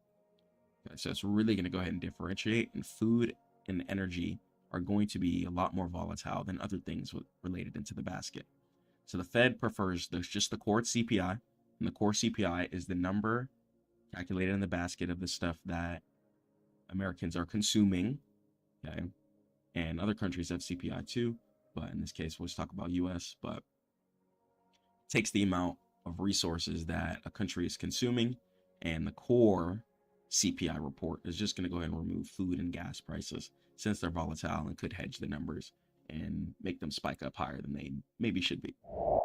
Okay, so it's really going to go ahead and differentiate, and food and energy are going to be a lot more volatile than other things related into the basket. So the Fed prefers just the core CPI, and the core CPI is the number calculated in the basket of the stuff that Americans are consuming, okay? And other countries have CPI too, but in this case, we'll just talk about US, but it takes the amount of resources that a country is consuming, and the core CPI report is just going to go ahead and remove food and gas prices since they're volatile and could hedge the numbers and make them spike up higher than they maybe should be.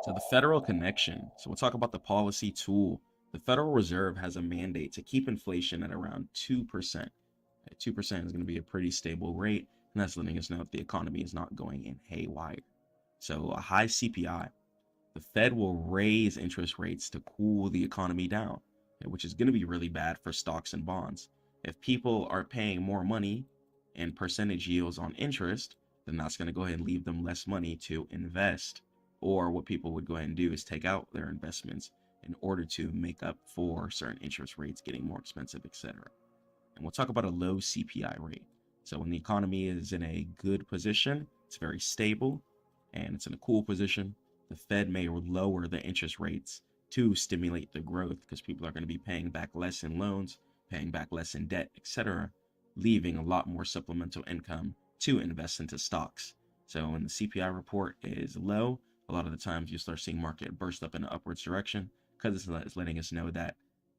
So the federal connection. So we'll talk about the policy tool. The Federal Reserve has a mandate to keep inflation at around 2%. 2% is going to be a pretty stable rate, and that's letting us know if the economy is not going in haywire. So a high CPI, the Fed will raise interest rates to cool the economy down, which is going to be really bad for stocks and bonds. If people are paying more money and percentage yields on interest, then that's going to go ahead and leave them less money to invest. Or what people would go ahead and do is take out their investments in order to make up for certain interest rates getting more expensive, etc. And we'll talk about a low CPI rate. So when the economy is in a good position, it's very stable, and it's in a cool position, the Fed may lower the interest rates to stimulate the growth because people are going to be paying back less in loans, paying back less in debt, etc., leaving a lot more supplemental income to invest into stocks. So when the CPI report is low, a lot of the times you start seeing market burst up in an upwards direction because it's letting us know that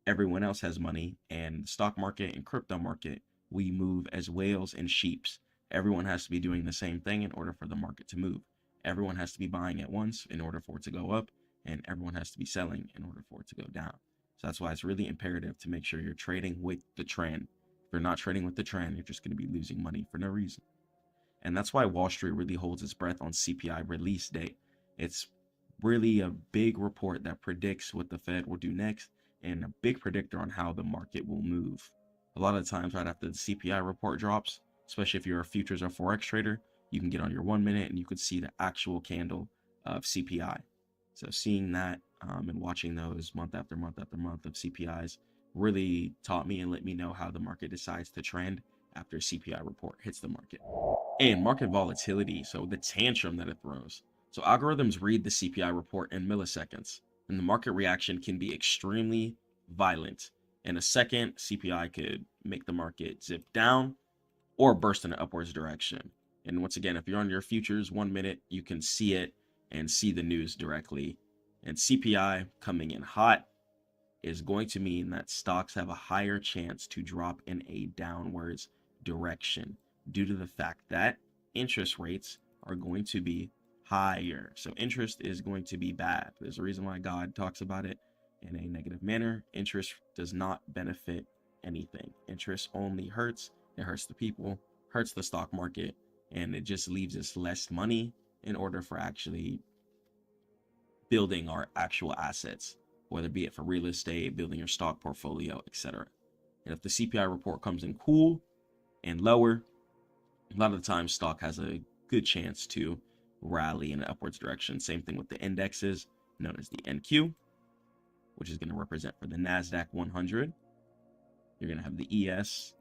everyone else has money, and the stock market and crypto market, we move as whales and sheeps. Everyone has to be doing the same thing in order for the market to move. Everyone has to be buying at once in order for it to go up, and everyone has to be selling in order for it to go down. So that's why it's really imperative to make sure you're trading with the trend. If you're not trading with the trend, you're just going to be losing money for no reason. And that's why Wall Street really holds its breath on CPI release date. It's really a big report that predicts what the Fed will do next and a big predictor on how the market will move. A lot of the times right after the CPI report drops, especially if you're a futures or Forex trader, you can get on your 1 minute and you could see the actual candle of CPI. So seeing that and watching those month after month after month of CPIs really taught me and let me know how the market decides to trend after CPI report hits the market. And market volatility, so the tantrum that it throws. So algorithms read the CPI report in milliseconds, and the market reaction can be extremely violent. In a second, CPI could make the market zip down or burst in an upwards direction. And once again, if you're on your futures 1 minute, you can see it and see the news directly. And CPI coming in hot is going to mean that stocks have a higher chance to drop in a downwards direction due to the fact that interest rates are going to be higher. So interest is going to be bad. There's a reason why God talks about it in a negative manner. Interest does not benefit anything. Interest only hurts. It hurts the people, hurts the stock market, and it just leaves us less money in order for actually building our actual assets, whether be it for real estate, building your stock portfolio, etc. And if the CPI report comes in cool and lower, a lot of the time stock has a good chance to rally in an upwards direction. Same thing with the indexes known as the NQ, which is going to represent for the NASDAQ 100. You're going to have the ES,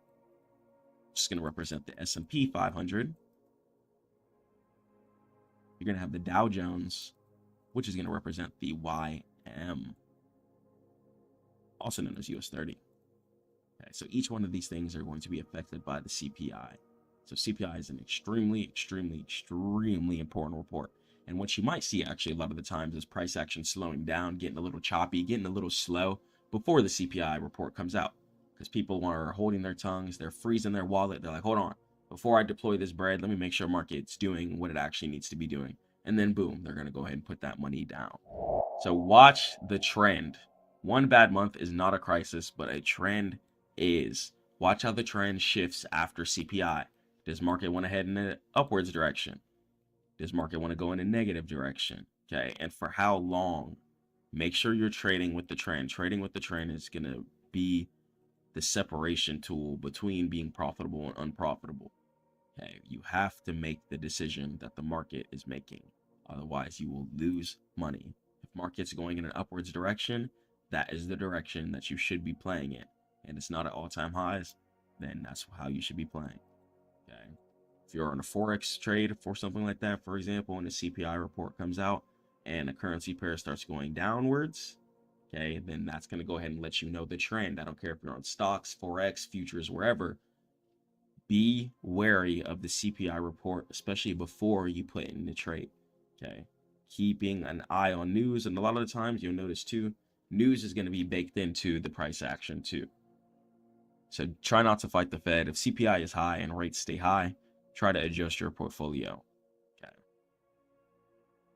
which is going to represent the S&P 500. You're going to have the Dow Jones, which is going to represent the YM, also known as US 30. Okay, so each one of these things are going to be affected by the CPI. So CPI is an extremely, extremely, extremely important report. And what you might see actually a lot of the times is price action slowing down, getting a little choppy, getting a little slow before the CPI report comes out. Because people are holding their tongues, they're freezing their wallet. They're like, hold on, before I deploy this bread, let me make sure market's doing what it actually needs to be doing. And then boom, they're going to go ahead and put that money down. So watch the trend. One bad month is not a crisis, but a trend is. Watch how the trend shifts after CPI. Does market want to head in an upwards direction? Does market want to go in a negative direction? Okay, and for how long? Make sure you're trading with the trend. Trading with the trend is going to be the separation tool between being profitable and unprofitable. Okay, you have to make the decision that the market is making. Otherwise, you will lose money. If market's going in an upwards direction, that is the direction that you should be playing in. And it's not at all-time highs, then that's how you should be playing. Okay. If you're on a Forex trade for something like that, for example, and the CPI report comes out and a currency pair starts going downwards, okay, then that's going to go ahead and let you know the trend. I don't care if you're on stocks, Forex, futures, wherever. Be wary of the CPI report, especially before you put in the trade. Okay. Keeping an eye on news. And a lot of the times you'll notice too, news is going to be baked into the price action too. So try not to fight the Fed. If CPI is high and rates stay high, try to adjust your portfolio. Okay.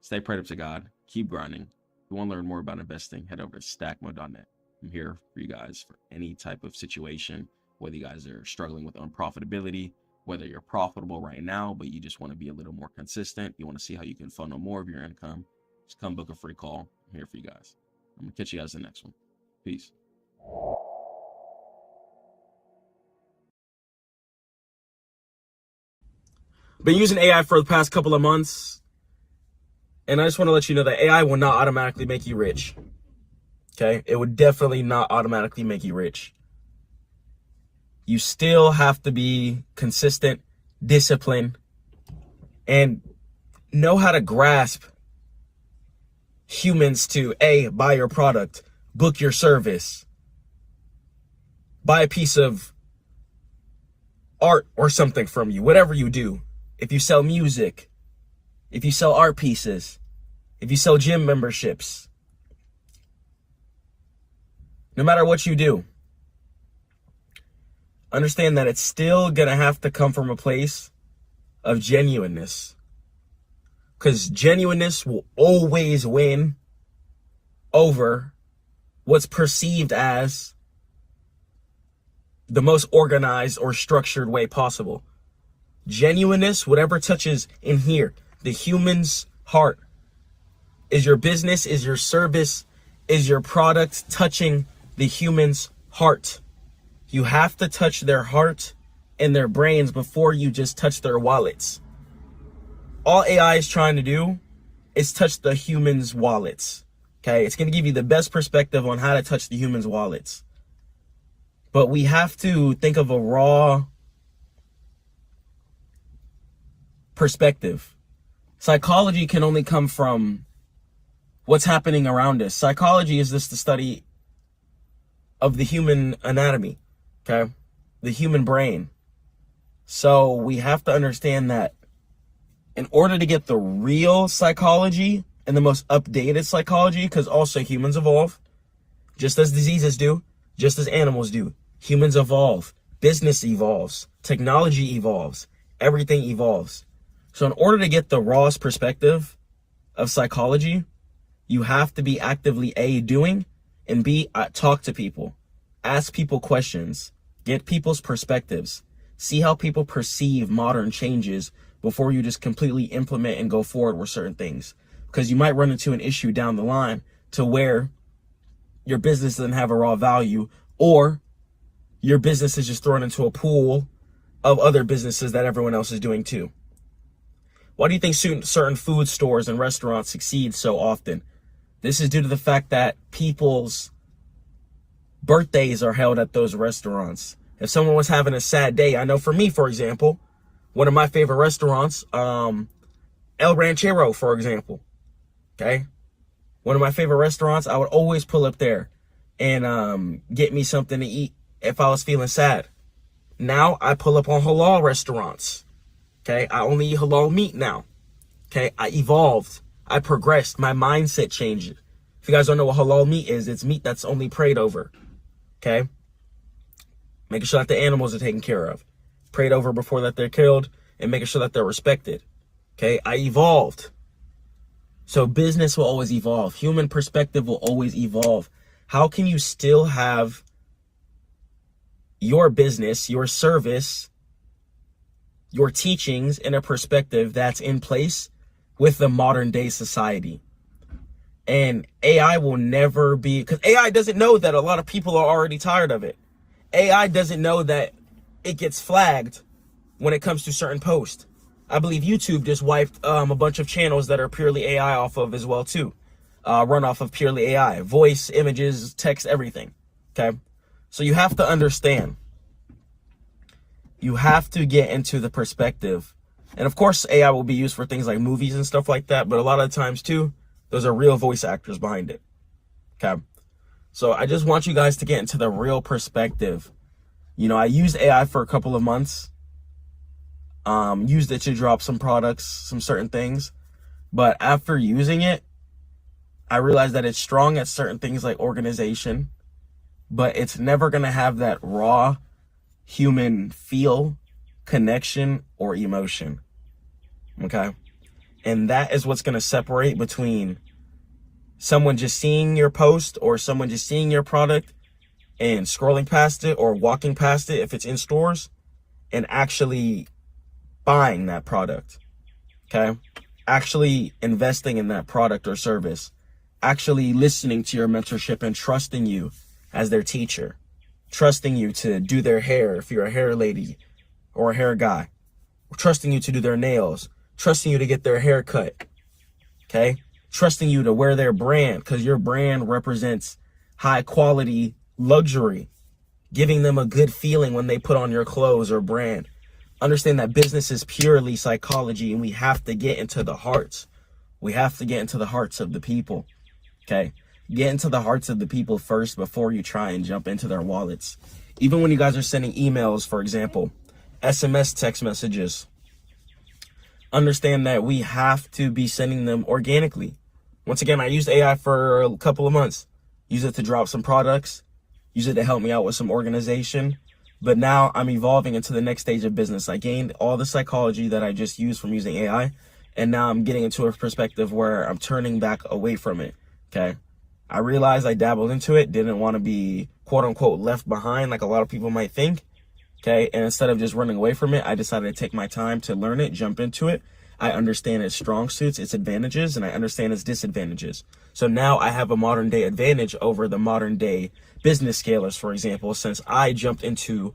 Stay prayed up to God. Keep grinding. If you want to learn more about investing, head over to stackmode.net. I'm here for you guys for any type of situation, whether you guys are struggling with unprofitability, whether you're profitable right now, but you just want to be a little more consistent. You want to see how you can funnel more of your income. Just come book a free call. I'm here for you guys. I'm going to catch you guys in the next one. Peace. Been using AI for the past couple of months, and I just want to let you know that AI will not automatically make you rich. Okay? It would definitely not automatically make you rich. You still have to be consistent, disciplined, and know how to grasp humans to buy your product, book your service, buy a piece of art or something from you, whatever you do. If you sell music, if you sell art pieces, if you sell gym memberships, no matter what you do, understand that it's still going to have to come from a place of genuineness. Because genuineness will always win over what's perceived as the most organized or structured way possible. Genuineness, whatever touches in here, the human's heart, is your business, is your service, is your product touching the human's heart. You have to touch their heart and their brains before you just touch their wallets. All AI is trying to do is touch the humans' wallets. Okay, it's going to give you the best perspective on how to touch the humans' wallets. But we have to think of a raw perspective. Psychology can only come from what's happening around us. Psychology is just the study of the human anatomy, okay? The human brain. So we have to understand that in order to get the real psychology and the most updated psychology, because also humans evolve, just as diseases do, just as animals do. Humans evolve, business evolves, technology evolves, everything evolves. So in order to get the rawest perspective of psychology, you have to be actively A, doing, and B, talk to people, ask people questions, get people's perspectives, see how people perceive modern changes before you just completely implement and go forward with certain things. Because you might run into an issue down the line to where your business doesn't have a raw value, or your business is just thrown into a pool of other businesses that everyone else is doing too. Why do you think certain food stores and restaurants succeed so often? This is due to the fact that people's birthdays are held at those restaurants. If someone was having a sad day, I know for me, for example, one of my favorite restaurants, El Ranchero, for example, okay? One of my favorite restaurants, I would always pull up there and get me something to eat if I was feeling sad. Now I pull up on halal restaurants. Okay, I only eat halal meat now. Okay, I evolved. I progressed. My mindset changed. If you guys don't know what halal meat is, it's meat that's only prayed over. Okay, making sure that the animals are taken care of, prayed over before that they're killed, and making sure that they're respected. Okay, I evolved. So business will always evolve. Human perspective will always evolve. How can you still have your business, your service, your teachings in a perspective that's in place with the modern day society? And AI will never be, because AI doesn't know that a lot of people are already tired of it. AI doesn't know that it gets flagged when it comes to certain posts. I believe YouTube just wiped a bunch of channels that are purely AI off of as well too. Run off of purely AI, voice, images, text, everything. Okay. So you have to understand. You have to get into the perspective. And of course, AI will be used for things like movies and stuff like that. But a lot of times too, those are real voice actors behind it. Okay. So I just want you guys to get into the real perspective. You know, I used AI for a couple of months. Used it to drop some products, some certain things. But after using it, I realized that it's strong at certain things like organization. But it's never going to have that raw human feel, connection, or emotion. Okay? And that is what's going to separate between someone just seeing your post or someone just seeing your product and scrolling past it or walking past it if it's in stores and actually buying that product. Okay? Actually investing in that product or service. Actually listening to your mentorship and trusting you as their teacher. Trusting you to do their hair if you're a hair lady or a hair guy. Trusting you to do their nails. Trusting you to get their hair cut. Okay? Trusting you to wear their brand because your brand represents high quality luxury. Giving them a good feeling when they put on your clothes or brand. Understand that business is purely psychology and we have to get into the hearts. We have to get into the hearts of the people. Okay? Get into the hearts of the people first before you try and jump into their wallets. Even when you guys are sending emails, for example, SMS text messages, understand that we have to be sending them organically. Once again, I used AI for a couple of months. Use it to drop some products. Use it to help me out with some organization. But now I'm evolving into the next stage of business. I gained all the psychology that I just used from using AI. And now I'm getting into a perspective where I'm turning back away from it. Okay? I realized I dabbled into it, didn't want to be quote unquote left behind like a lot of people might think. Okay. And instead of just running away from it, I decided to take my time to learn it, jump into it. I understand its strong suits, its advantages, and I understand its disadvantages. So now I have a modern day advantage over the modern day business scalers, for example, since I jumped into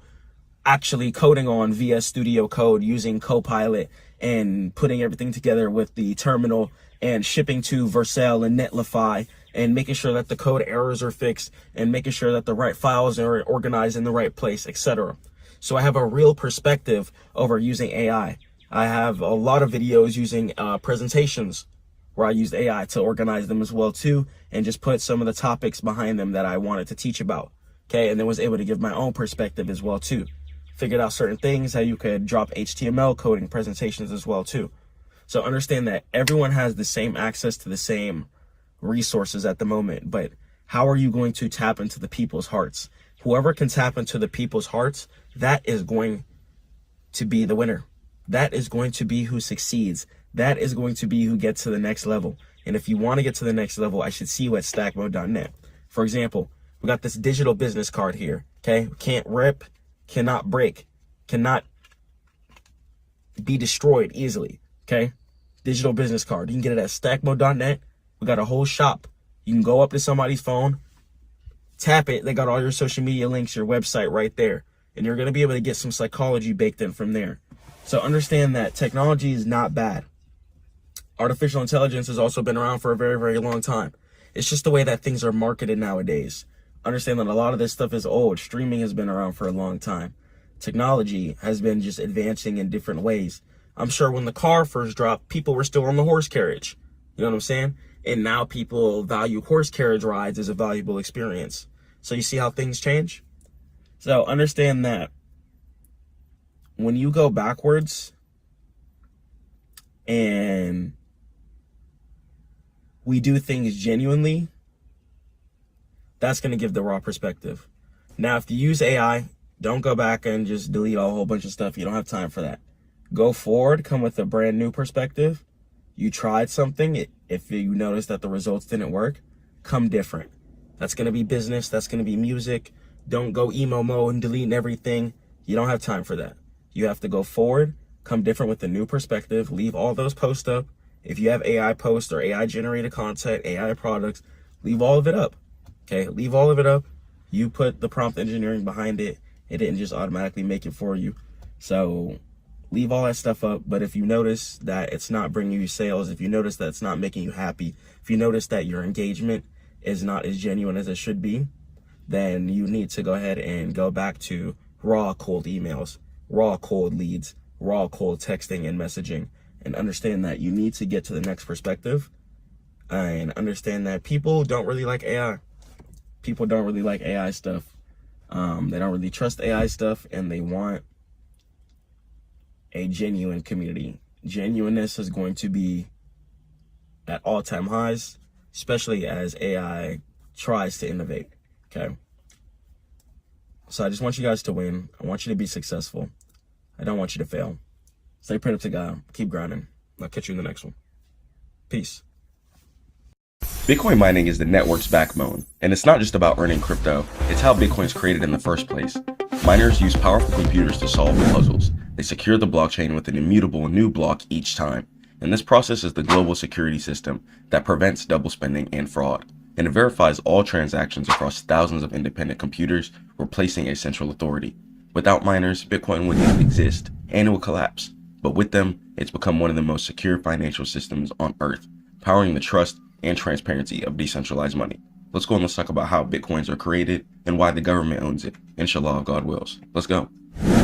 actually coding on VS Studio Code using Copilot and putting everything together with the terminal and shipping to Vercel and Netlify and making sure that the code errors are fixed and making sure that the right files are organized in the right place, etc. So I have a real perspective over using AI. I have a lot of videos using presentations where I used AI to organize them as well too, and just put some of the topics behind them that I wanted to teach about. Okay, and then was able to give my own perspective as well too. Figured out certain things, how you could drop HTML coding presentations as well too. So understand that everyone has the same access to the same resources at the moment, but how are you going to tap into the people's hearts? Whoever can tap into the people's hearts, that is going to be the winner. That is going to be who succeeds. That is going to be who gets to the next level. And if you want to get to the next level, I should see you at stackmode.net. For example, we got this digital business card here, okay? Can't rip, cannot break, cannot be destroyed easily, okay? Digital business card. You can get it at stackmode.net. We got a whole shop. You can go up to somebody's phone, tap it. They got all your social media links, your website right there. And you're going to be able to get some psychology baked in from there. So understand that technology is not bad. Artificial intelligence has also been around for a very, very long time. It's just the way that things are marketed nowadays. Understand that a lot of this stuff is old. Streaming has been around for a long time. Technology has been just advancing in different ways. I'm sure when the car first dropped, people were still on the horse carriage. You know what I'm saying? And now people value horse carriage rides as a valuable experience. So you see how things change? So understand that when you go backwards and we do things genuinely, that's going to give the raw perspective. Now, if you use AI, don't go back and just delete a whole bunch of stuff. You don't have time for that. Go forward, come with a brand new perspective. You tried something. If you notice that the results didn't work, come different. That's going to be business. That's going to be music. Don't go emo mode and deleting everything. You don't have time for that. You have to go forward, come different with a new perspective, leave all those posts up. If you have AI posts or AI generated content, AI products, leave all of it up. Okay, leave all of it up. You put the prompt engineering behind it. It didn't just automatically make it for you. So leave all that stuff up. But if you notice that it's not bringing you sales, if you notice that it's not making you happy, if you notice that your engagement is not as genuine as it should be, then you need to go ahead and go back to raw cold emails, raw cold leads, raw cold texting and messaging, and understand that you need to get to the next perspective and understand that people don't really like AI. People don't really like AI stuff. They don't really trust AI stuff, and they want a genuine community. Genuineness is going to be at all-time highs, especially as AI tries to innovate, okay? So I just want you guys to win. I want you to be successful. I don't want you to fail. Stay prayed up to God. Keep grinding. I'll catch you in the next one. Peace. Bitcoin mining is the network's backbone, and it's not just about earning crypto, it's how Bitcoin's created in the first place. Miners use powerful computers to solve the puzzles. They secure the blockchain with an immutable new block each time, and this process is the global security system that prevents double spending and fraud, and it verifies all transactions across thousands of independent computers, replacing a central authority. Without miners, Bitcoin wouldn't exist, and it would collapse. But with them, it's become one of the most secure financial systems on Earth, powering the trust and transparency of decentralized money. Let's go and let's talk about how Bitcoins are created and why the government owns it. Inshallah, if God wills. Let's go.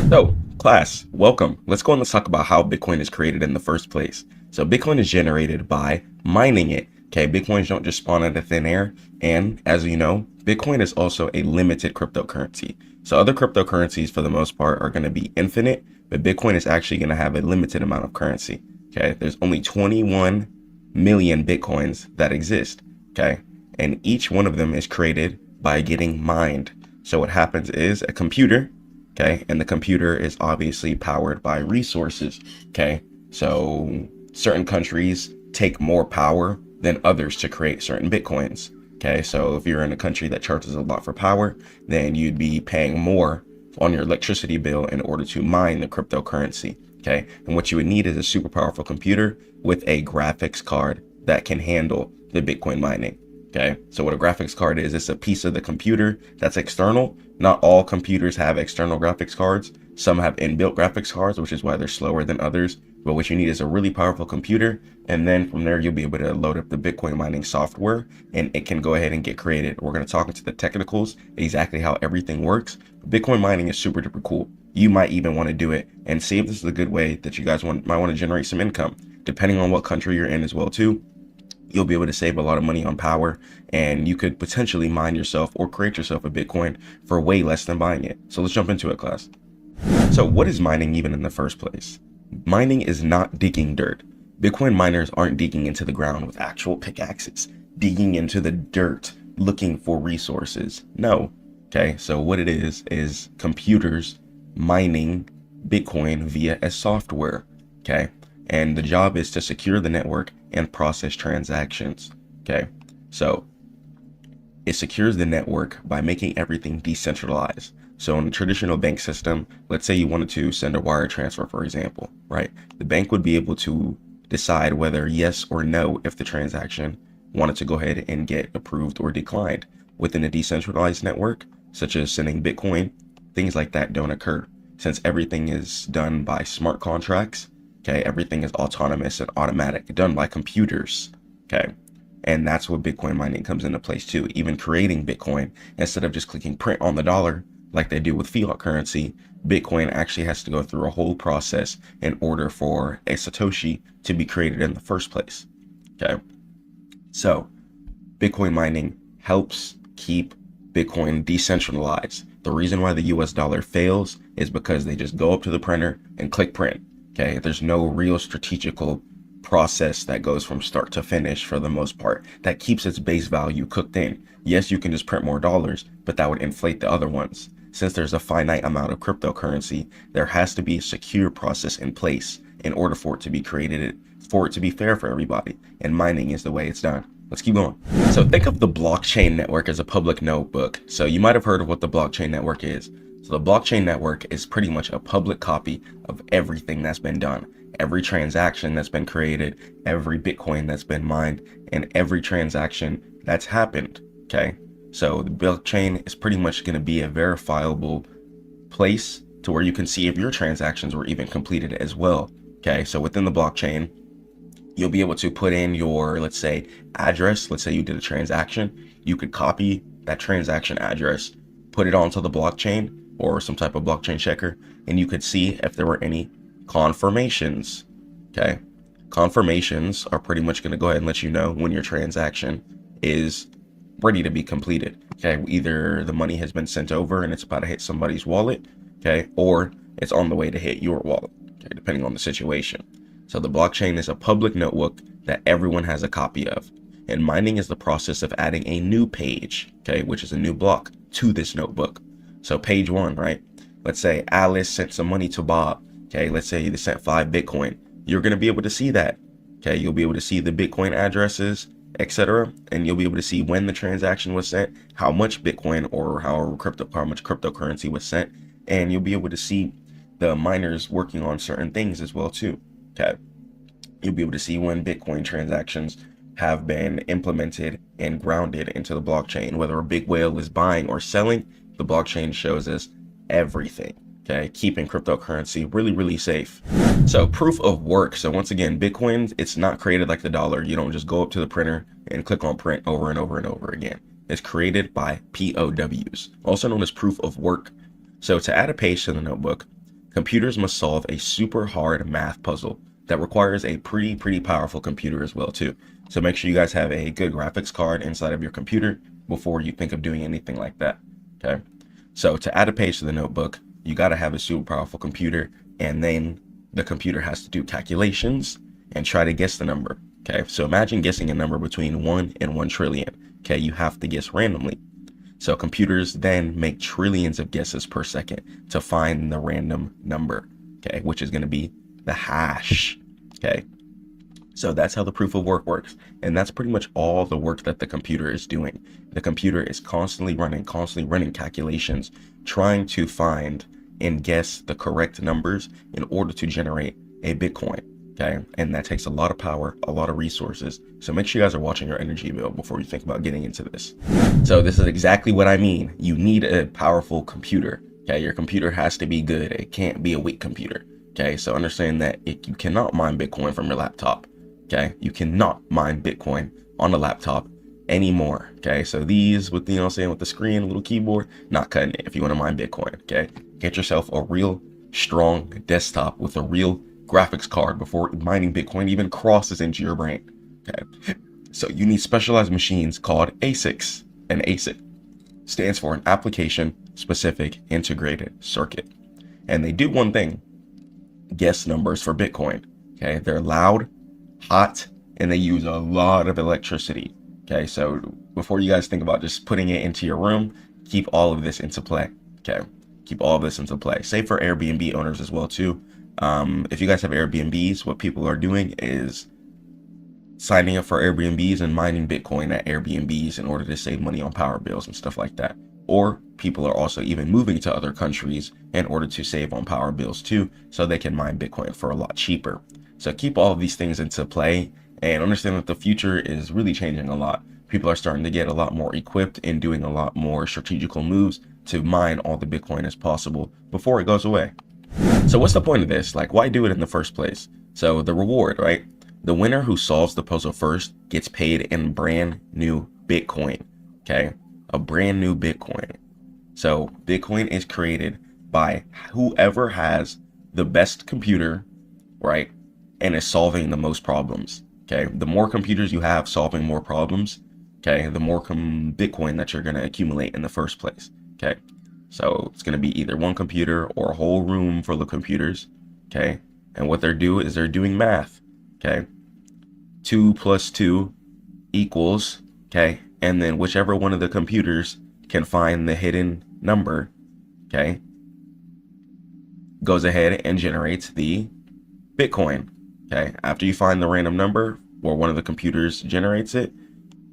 So, class, welcome. Let's go and let's talk about how Bitcoin is created in the first place. So Bitcoin is generated by mining it. Okay, Bitcoins don't just spawn out of thin air. And as you know, Bitcoin is also a limited cryptocurrency. So other cryptocurrencies for the most part are going to be infinite, but Bitcoin is actually going to have a limited amount of currency. Okay, there's only 21 million Bitcoins that exist. Okay, and each one of them is created by getting mined. So what happens is a computer, okay, and the computer is obviously powered by resources. Okay, so certain countries take more power than others to create certain Bitcoins. Okay, so if you're in a country that charges a lot for power, then you'd be paying more on your electricity bill in order to mine the cryptocurrency. Okay. And what you would need is a super powerful computer with a graphics card that can handle the Bitcoin mining. Okay. So what a graphics card is, it's a piece of the computer that's external. Not all computers have external graphics cards. Some have inbuilt graphics cards, which is why they're slower than others. But what you need is a really powerful computer. And then from there, you'll be able to load up the Bitcoin mining software and it can go ahead and get created. We're going to talk into the technicals, exactly how everything works. Bitcoin mining is super duper cool. You might even want to do it and see if this is a good way that you guys might want to generate some income, depending on what country you're in as well too. You'll be able to save a lot of money on power, and you could potentially mine yourself or create yourself a Bitcoin for way less than buying it. So let's jump into it, class. So what is mining even in the first place? Mining is not digging dirt. Bitcoin miners aren't digging into the ground with actual pickaxes, digging into the dirt, looking for resources. No. Okay, so what it is computers mining Bitcoin via a software. Okay, and the job is to secure the network and process transactions. Okay, so it secures the network by making everything decentralized. So in a traditional bank system, let's say you wanted to send a wire transfer, for example, right? The bank would be able to decide whether yes or no if the transaction wanted to go ahead and get approved or declined. Within a decentralized network, such as sending Bitcoin, things like that don't occur. Since everything is done by smart contracts, okay, everything is autonomous and automatic, done by computers, okay? And that's what Bitcoin mining comes into place too. Even creating Bitcoin, instead of just clicking print on the dollar like they do with fiat currency, Bitcoin actually has to go through a whole process in order for a Satoshi to be created in the first place, okay? So Bitcoin mining helps keep Bitcoin decentralized. The reason why the US dollar fails is because they just go up to the printer and click print. Okay, there's no real strategical process that goes from start to finish for the most part that keeps its base value cooked in. Yes, you can just print more dollars, but that would inflate the other ones. Since there's a finite amount of cryptocurrency, there has to be a secure process in place in order for it to be created, for it to be fair for everybody. And mining is the way it's done. Let's keep going. So think of the blockchain network as a public notebook. So you might have heard of what the blockchain network is. So the blockchain network is pretty much a public copy of everything that's been done, every transaction that's been created, every Bitcoin that's been mined, and every transaction that's happened. Okay. So the blockchain is pretty much going to be a verifiable place to where you can see if your transactions were even completed as well. Okay. So within the blockchain, you'll be able to put in your, let's say, address. Let's say you did a transaction. You could copy that transaction address, put it onto the blockchain or some type of blockchain checker, and you could see if there were any confirmations. Okay. Confirmations are pretty much going to go ahead and let you know when your transaction is ready to be completed. Okay. Either the money has been sent over and it's about to hit somebody's wallet. Okay. Or it's on the way to hit your wallet. Okay. Depending on the situation. So the blockchain is a public notebook that everyone has a copy of. And mining is the process of adding a new page, okay, which is a new block to this notebook. So page 1, right? Let's say Alice sent some money to Bob. Okay, let's say they sent 5 Bitcoin. You're going to be able to see that. Okay, you'll be able to see the Bitcoin addresses, etc. And you'll be able to see when the transaction was sent, how much Bitcoin or how much cryptocurrency was sent. And you'll be able to see the miners working on certain things as well too. Okay, you'll be able to see when Bitcoin transactions have been implemented and grounded into the blockchain. Whether a big whale is buying or selling, the blockchain shows us everything. Okay, keeping cryptocurrency really, really safe. So proof of work. So once again, Bitcoin, it's not created like the dollar. You don't just go up to the printer and click on print over and over and over again. It's created by POWs, also known as proof of work. So to add a page to the notebook, computers must solve a super hard math puzzle that requires a pretty powerful computer as well too. So make sure you guys have a good graphics card inside of your computer before you think of doing anything like that. Okay. So to add a page to the notebook, you got to have a super powerful computer, and then the computer has to do calculations and try to guess the number. Okay. So imagine guessing a number between 1 and 1 trillion. Okay. You have to guess randomly. So computers then make trillions of guesses per second to find the random number, okay, which is going to be the hash, okay? So that's how the proof of work works. And that's pretty much all the work that the computer is doing. The computer is constantly running calculations, trying to find and guess the correct numbers in order to generate a Bitcoin. Okay, and that takes a lot of power, a lot of resources. So make sure you guys are watching your energy bill before you think about getting into this. So this is exactly what I mean. You need a powerful computer. Okay, your computer has to be good. It can't be a weak computer. Okay, so understand that you cannot mine Bitcoin from your laptop. Okay, you cannot mine Bitcoin on a laptop anymore. Okay, so these with, with the screen, little keyboard, not cutting it if you want to mine Bitcoin. Okay, get yourself a real strong desktop with a real graphics card before mining Bitcoin even crosses into your brain. Okay, so you need specialized machines called ASICs. An ASIC stands for an application specific integrated circuit, and they do one thing: guess numbers for Bitcoin. Okay, they're loud, hot, and they use a lot of electricity. Okay, so before you guys think about just putting it into your room, keep all of this into play. Okay, keep all of this into play. Save for Airbnb owners as well too. If you guys have Airbnbs, what people are doing is signing up for Airbnbs and mining Bitcoin at Airbnbs in order to save money on power bills and stuff like that. Or people are also even moving to other countries in order to save on power bills too, so they can mine Bitcoin for a lot cheaper. So keep all of these things into play and understand that the future is really changing a lot. People are starting to get a lot more equipped and doing a lot more strategical moves to mine all the Bitcoin as possible before it goes away. So what's the point of this? Like, why do it in the first place? So the reward, right? The winner who solves the puzzle first gets paid in brand new Bitcoin. Okay, a brand new Bitcoin. So Bitcoin is created by whoever has the best computer, right? And is solving the most problems. Okay, the more computers you have solving more problems, okay, the more Bitcoin that you're going to accumulate in the first place. Okay, so it's going to be either one computer or a whole room full of computers. Okay, and what they're doing math. Okay, 2 plus 2 equals, okay, and then whichever one of the computers can find the hidden number, okay, goes ahead and generates the Bitcoin. Okay, after you find the random number, or one of the computers generates it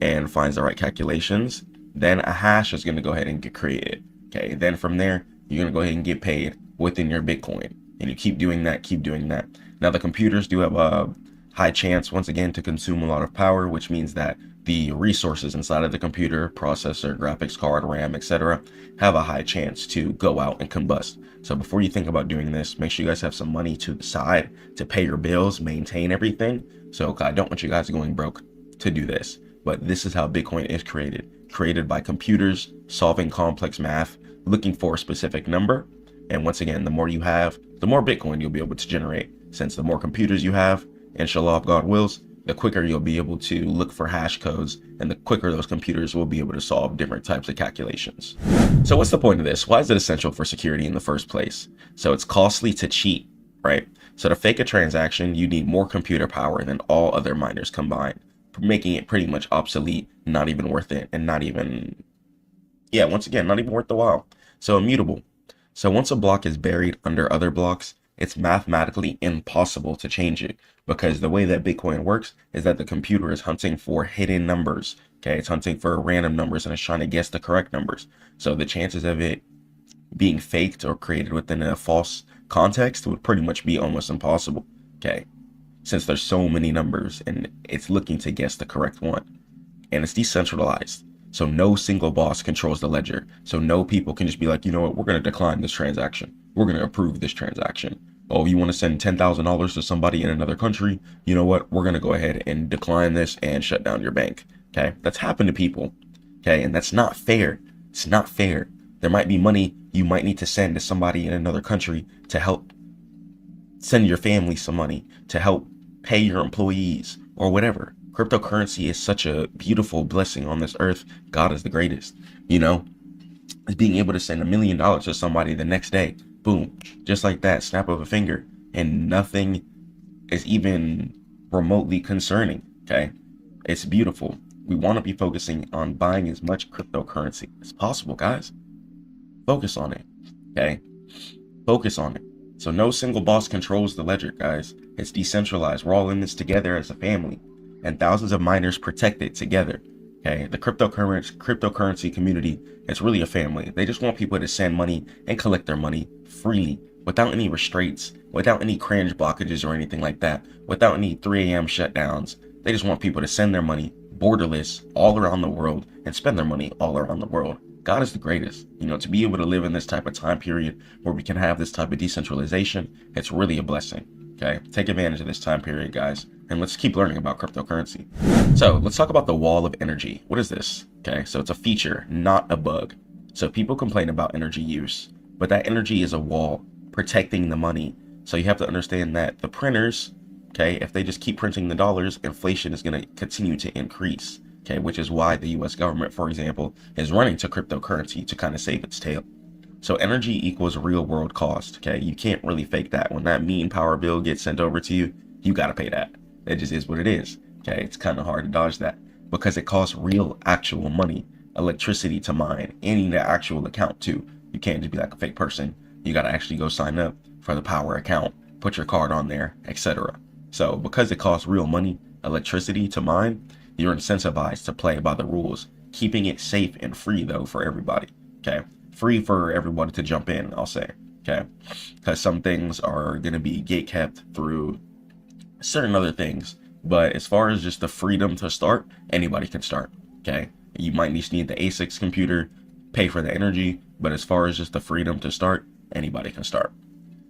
and finds the right calculations, then a hash is going to go ahead and get created. Okay, then from there, you're going to go ahead and get paid within your Bitcoin. And you keep doing that, keep doing that. Now, the computers do have a high chance, once again, to consume a lot of power, which means that the resources inside of the computer, processor, graphics card, RAM, etc., have a high chance to go out and combust. So before you think about doing this, make sure you guys have some money to the side to pay your bills, maintain everything. So I don't want you guys going broke to do this. But this is how Bitcoin is created by computers solving complex math, looking for a specific number. And once again, the more you have, the more Bitcoin you'll be able to generate. Since the more computers you have, inshallah, if God wills, the quicker you'll be able to look for hash codes, and the quicker those computers will be able to solve different types of calculations. So what's the point of this? Why is it essential for security in the first place? So it's costly to cheat, right? So to fake a transaction, you need more computer power than all other miners combined, making it pretty much obsolete, not even worth it, and not even worth the while. So immutable. So once a block is buried under other blocks, it's mathematically impossible to change it, because the way that Bitcoin works is that the computer is hunting for hidden numbers. Okay, it's hunting for random numbers and it's trying to guess the correct numbers. So the chances of it being faked or created within a false context would pretty much be almost impossible. Okay, since there's so many numbers and it's looking to guess the correct one, and it's decentralized. So no single boss controls the ledger. So no people can just be like, you know what, we're going to decline this transaction. We're going to approve this transaction. Oh, you want to send $10,000 to somebody in another country? You know what? We're going to go ahead and decline this and shut down your bank. Okay, that's happened to people. Okay, and that's not fair. It's not fair. There might be money you might need to send to somebody in another country to help send your family some money, to help pay your employees or whatever. Cryptocurrency is such a beautiful blessing on this earth. God is the greatest, you know, is being able to send $1 million to somebody the next day. Boom, just like that, snap of a finger, and nothing is even remotely concerning. Okay, it's beautiful. We want to be focusing on buying as much cryptocurrency as possible, guys. Focus on it. Okay, focus on it. So no single boss controls the ledger, guys. It's decentralized. We're all in this together as a family, and thousands of miners protect it together. Okay, the cryptocurrency community is really a family. They just want people to send money and collect their money freely, without any restraints, without any cringe blockages or anything like that, without any 3 a.m. shutdowns. They just want people to send their money borderless all around the world and spend their money all around the world. God is the greatest. To be able to live in this type of time period where we can have this type of decentralization, it's really a blessing. Okay, take advantage of this time period, guys, and let's keep learning about cryptocurrency. So let's talk about the wall of energy. What is this? Okay, so it's a feature, not a bug. So people complain about energy use, but that energy is a wall protecting the money. So you have to understand that the printers, okay, if they just keep printing the dollars, inflation is going to continue to increase. Okay, which is why the US government, for example, is running to cryptocurrency to kind of save its tail. So energy equals real world cost. Okay, you can't really fake that. When that mean power bill gets sent over to you, you got to pay that. It just is what it is. Okay, it's kind of hard to dodge that because it costs real actual money, electricity to mine, and you need an actual account too. You can't just be like a fake person. You got to actually go sign up for the power account, put your card on there, etc. So because it costs real money, electricity to mine, you're incentivized to play by the rules, keeping it safe and free though for everybody. Okay, free for everybody to jump in, I'll say. Okay, because some things are going to be gatekept through certain other things, but as far as just the freedom to start, anybody can start. Okay, you might just need the ASICs computer, pay for the energy, but as far as just the freedom to start, anybody can start.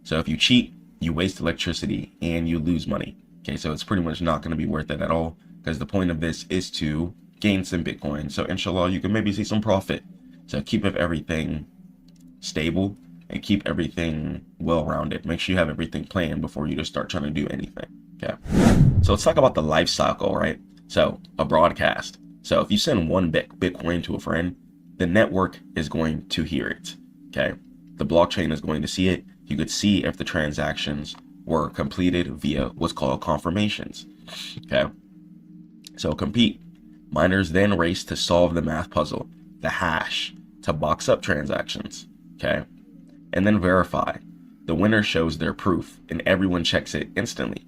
So if you cheat, you waste electricity and you lose money. Okay, so it's pretty much not going to be worth it at all, because the point of this is to gain some Bitcoin. So inshallah, you can maybe see some profit. So keep everything stable and keep everything well-rounded. Make sure you have everything planned before you just start trying to do anything. Okay, so let's talk about the life cycle, right? So a broadcast. So if you send one Bitcoin to a friend, the network is going to hear it. Okay, the blockchain is going to see it. You could see if the transactions were completed via what's called confirmations. Okay, so compete. Miners then race to solve the math puzzle, the hash, to box up transactions. Okay, and then verify. The winner shows their proof and everyone checks it instantly.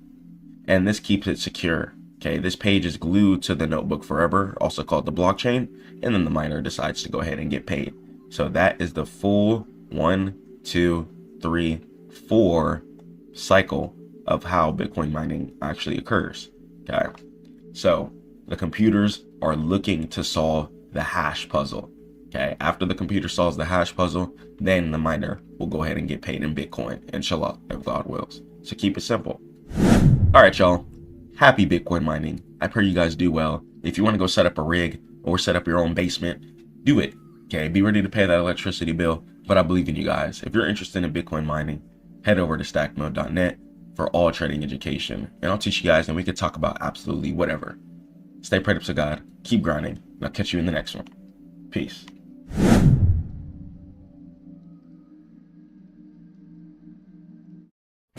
And this keeps it secure. Okay, this page is glued to the notebook forever, also called the blockchain, and then the miner decides to go ahead and get paid. So that is the full 1, 2, 3, 4 cycle of how Bitcoin mining actually occurs. Okay, so the computers are looking to solve the hash puzzle. Okay, after the computer solves the hash puzzle, then the miner will go ahead and get paid in Bitcoin, inshallah, if God wills. So keep it simple. All right, y'all. Happy Bitcoin mining. I pray you guys do well. If you want to go set up a rig or set up your own basement, do it. Okay, be ready to pay that electricity bill, but I believe in you guys. If you're interested in Bitcoin mining, head over to stackmode.net for all trading education, and I'll teach you guys and we can talk about absolutely whatever. Stay prayed up to God, keep grinding, and I'll catch you in the next one. Peace.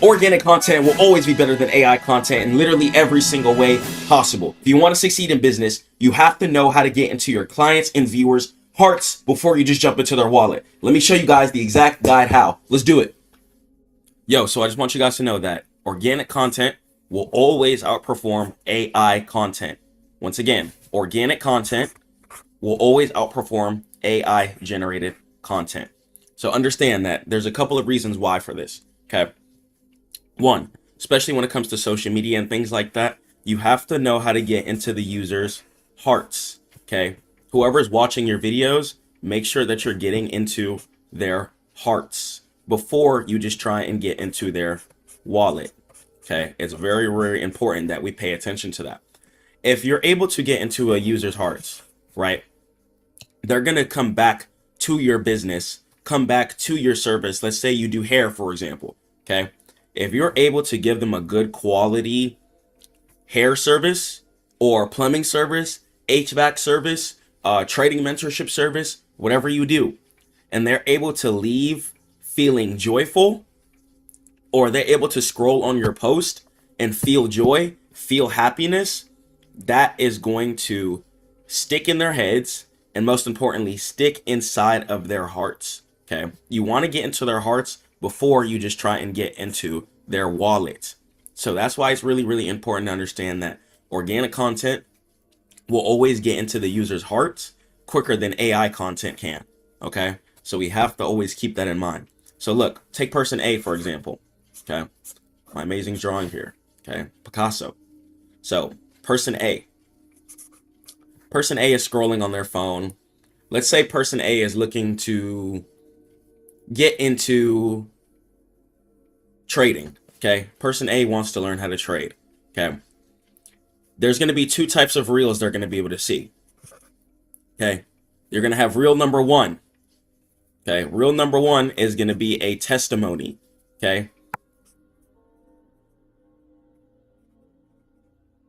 Organic content will always be better than AI content in literally every single way possible. If you want to succeed in business, you have to know how to get into your clients' and viewers' hearts before you just jump into their wallet. Let me show you guys the exact guide how. Let's do it. Yo, so I just want you guys to know that organic content will always outperform AI content. Once again, organic content will always outperform AI generated content. So understand that there's a couple of reasons why for this. Okay. One, especially when it comes to social media and things like that, you have to know how to get into the user's hearts. Okay. Whoever's watching your videos, make sure that you're getting into their hearts before you just try and get into their wallet. Okay. It's very, very important that we pay attention to that. If you're able to get into a user's hearts, right, they're going to come back to your business, come back to your service. Let's say you do hair, for example. Okay. If you're able to give them a good quality hair service or plumbing service, HVAC service, trading mentorship service, whatever you do, and they're able to leave feeling joyful, or they're able to scroll on your post and feel joy, feel happiness, that is going to stick in their heads, and most importantly, stick inside of their hearts. Okay. You want to get into their hearts before you just try and get into their wallet. So that's why it's really, really important to understand that organic content will always get into the user's hearts quicker than AI content can. Okay, so we have to always keep that in mind. So look, take person A for example. Okay, my amazing drawing here. Okay, Picasso. So person A is scrolling on their phone. Let's say person A is looking to get into trading. Okay, person A wants to learn how to trade. Okay, there's going to be two types of reels they're going to be able to see. Okay, you're going to have reel number one. Okay, reel number one is going to be a testimony. Okay,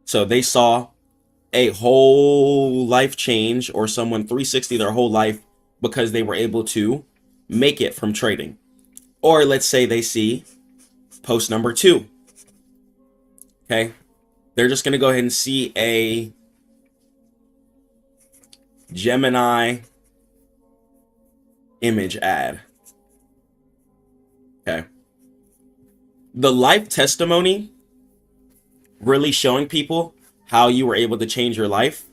so they saw a whole life change, or someone 360 their whole life because they were able to make it from trading. Or let's say they see post number two. Okay, they're just going to go ahead and see a Gemini image ad. Okay, the life testimony really showing people how you were able to change your life,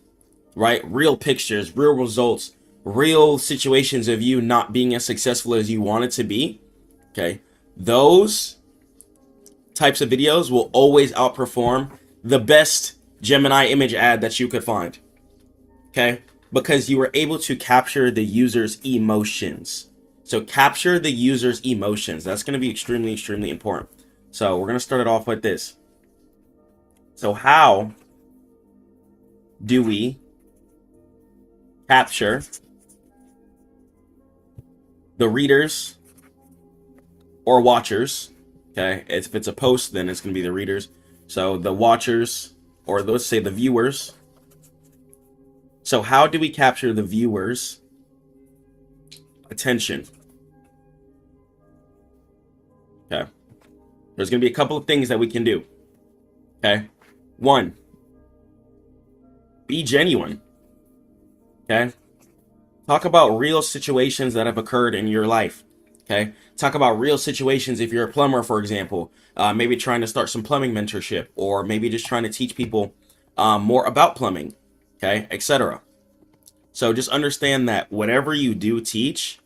right? Real pictures, real results, real situations of you not being as successful as you wanted to be. Okay, those types of videos will always outperform the best Gemini image ad that you could find. Okay, because you were able to capture the user's emotions. So capture the user's emotions. That's going to be extremely, extremely important. So we're going to start it off with this. So how do we capture the readers or watchers? Okay, if it's a post, then it's going to be the readers. So the watchers, or let's say the viewers. So how do we capture the viewers' attention? Okay, there's going to be a couple of things that we can do. Okay, one, be genuine. Okay, talk about real situations that have occurred in your life. Okay, talk about real situations. If you're a plumber, for example, maybe trying to start some plumbing mentorship, or maybe just trying to teach people more about plumbing, okay, etc. So just understand that whatever you do teach,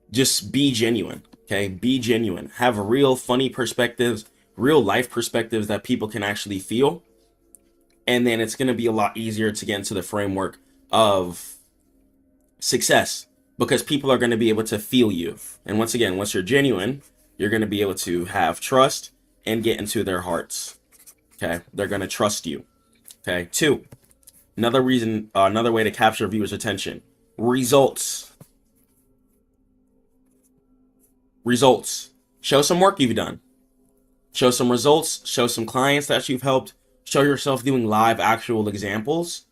just be genuine. Okay, be genuine. Have real funny perspectives, real life perspectives that people can actually feel. And then it's going to be a lot easier to get into the framework of success, because people are going to be able to feel you. And once again, once you're genuine, you're going to be able to have trust and get into their hearts. Okay, they're going to trust you. Okay, two, another way to capture viewers' attention: results. Results. Show some work you've done. Show some results. Show some clients that you've helped. Show yourself doing live actual examples.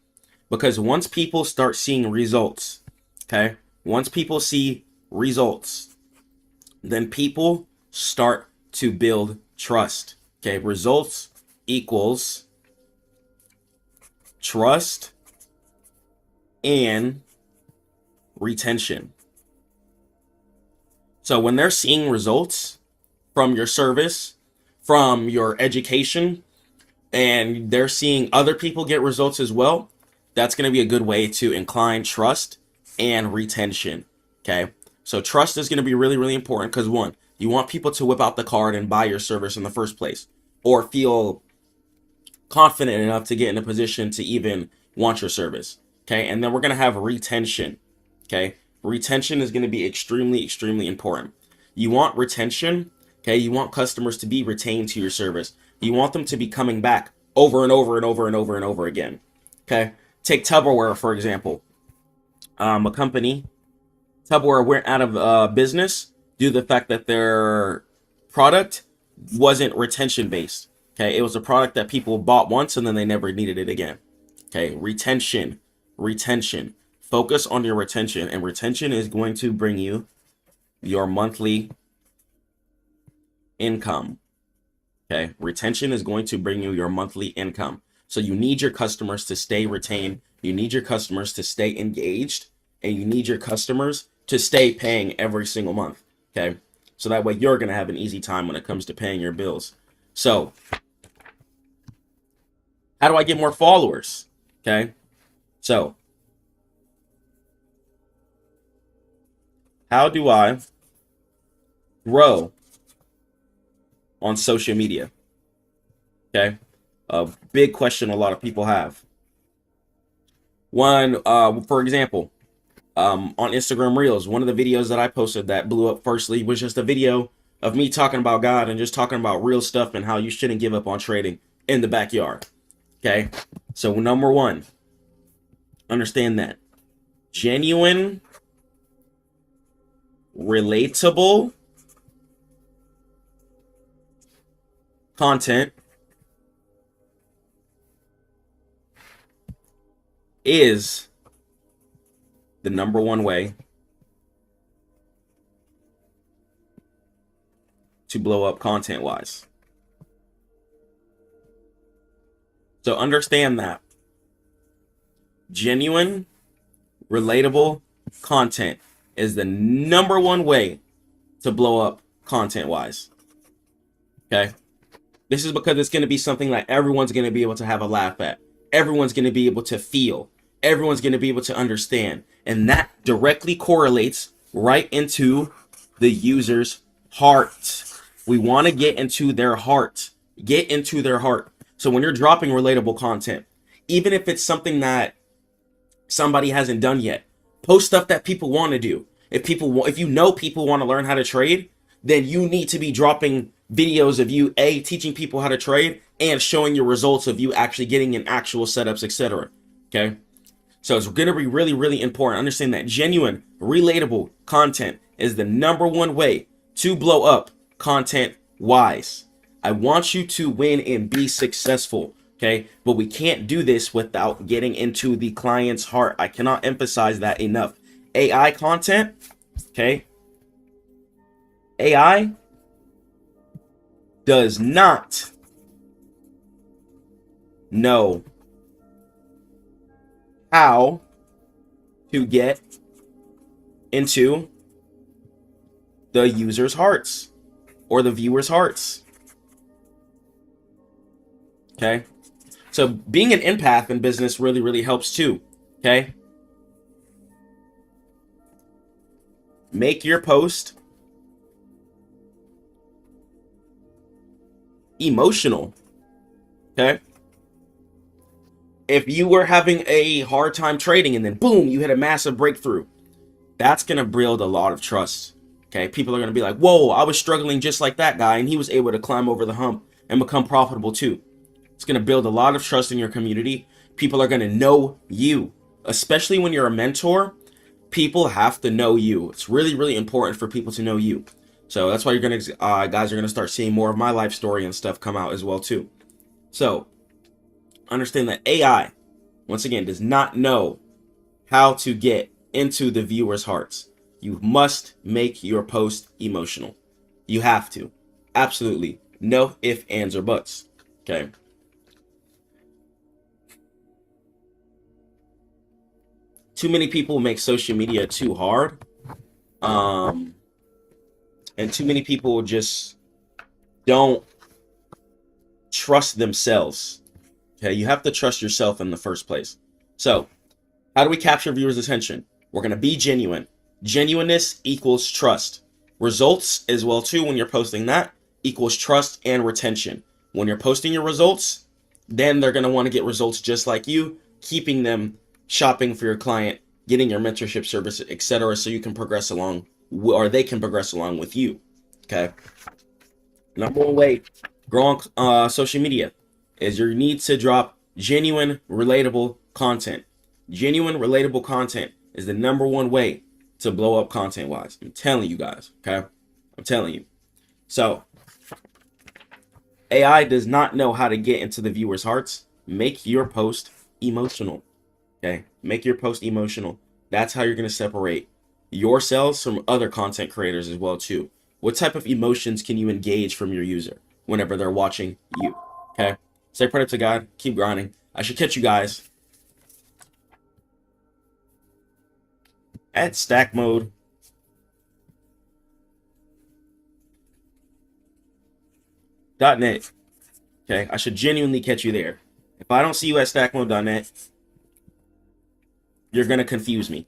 Because once people start seeing results, okay, once people see results, then people start to build trust. Okay, results equals trust and retention. So when they're seeing results from your service, from your education, and they're seeing other people get results as well, that's going to be a good way to incline trust and retention. Okay, so trust is going to be really, really important, because one, you want people to whip out the card and buy your service in the first place, or feel confident enough to get in a position to even want your service. Okay, and then we're going to have retention. Okay, retention is going to be extremely, extremely important. You want retention. Okay, you want customers to be retained to your service. You want them to be coming back over and over and over and over and over again. Okay, take Tupperware, for example. A company, Tupperware, went out of business due to the fact that their product wasn't retention based. Okay, it was a product that people bought once and then they never needed it again. Okay, retention. Focus on your retention, and retention is going to bring you your monthly income. Okay, retention is going to bring you your monthly income. So you need your customers to stay retained, you need your customers to stay engaged, and you need your customers to stay paying every single month. Okay, so that way you're going to have an easy time when it comes to paying your bills. So How do I get more followers? Okay. So, how do I grow on social media? Okay. A big question a lot of people have. One, for example, on Instagram Reels, one of the videos that I posted that blew up firstly was just a video of me talking about God and just talking about real stuff and how you shouldn't give up on trading in the backyard. Okay. So, number one, understand that genuine, relatable content is the number one way to blow up content wise. So understand that genuine, relatable content is the number one way to blow up content wise. Okay. This is because it's going to be something that everyone's going to be able to have a laugh at. Everyone's going to be able to feel. Everyone's going to be able to understand. And that directly correlates right into the user's heart. We want to get into their heart. Get into their heart. So when you're dropping relatable content, even if it's something that somebody hasn't done yet, post stuff that people want to do. If you know people want to learn how to trade, then you need to be dropping videos of you teaching people how to trade and showing your results of you actually getting in actual setups, etc. Okay, so it's going to be really, really important. Understand that genuine, relatable content is the number one way to blow up content wise. I want you to win and be successful. Okay, but we can't do this without getting into the client's heart. I cannot emphasize that enough. AI content, okay? AI does not know how to get into the user's hearts or the viewer's hearts. Okay? So being an empath in business really, really helps too. Okay? Make your post emotional. Okay? If you were having a hard time trading and then boom, you hit a massive breakthrough, that's going to build a lot of trust. Okay? People are going to be like, whoa, I was struggling just like that guy and he was able to climb over the hump and become profitable too. It's going to build a lot of trust in your community. People are going to know you, especially when you're a mentor. People have to know you. It's really, really important for people to know you. So that's why you're going to, guys are going to start seeing more of my life story and stuff come out as well too. So understand that AI, once again, does not know how to get into the viewers' hearts. You must make your post emotional. You have to. Absolutely. No ifs, ands, or buts. Okay. Too many people make social media too hard. And too many people just don't trust themselves. Okay, you have to trust yourself in the first place. So, how do we capture viewers' attention? We're going to be genuine. Genuineness equals trust. Results as well too, when you're posting that, equals trust and retention. When you're posting your results, then they're going to want to get results just like you, keeping them shopping for your client, getting your mentorship service, etc., so you can progress along, or they can progress along with you. Okay. Number one way grow on social media is you need to drop genuine, relatable content. Genuine, relatable content is the number one way to blow up content wise. I'm telling you guys. Okay. I'm telling you. So AI does not know how to get into the viewers' hearts. Make your post emotional. Okay, make your post emotional. That's how you're going to separate yourselves from other content creators as well too. What type of emotions can you engage from your user whenever they're watching you? Okay, stay prayed up to God. Keep grinding. I should catch you guys at Stackmode .net. Okay, I should genuinely catch you there. If I don't see you at Stackmode.net, you're gonna confuse me.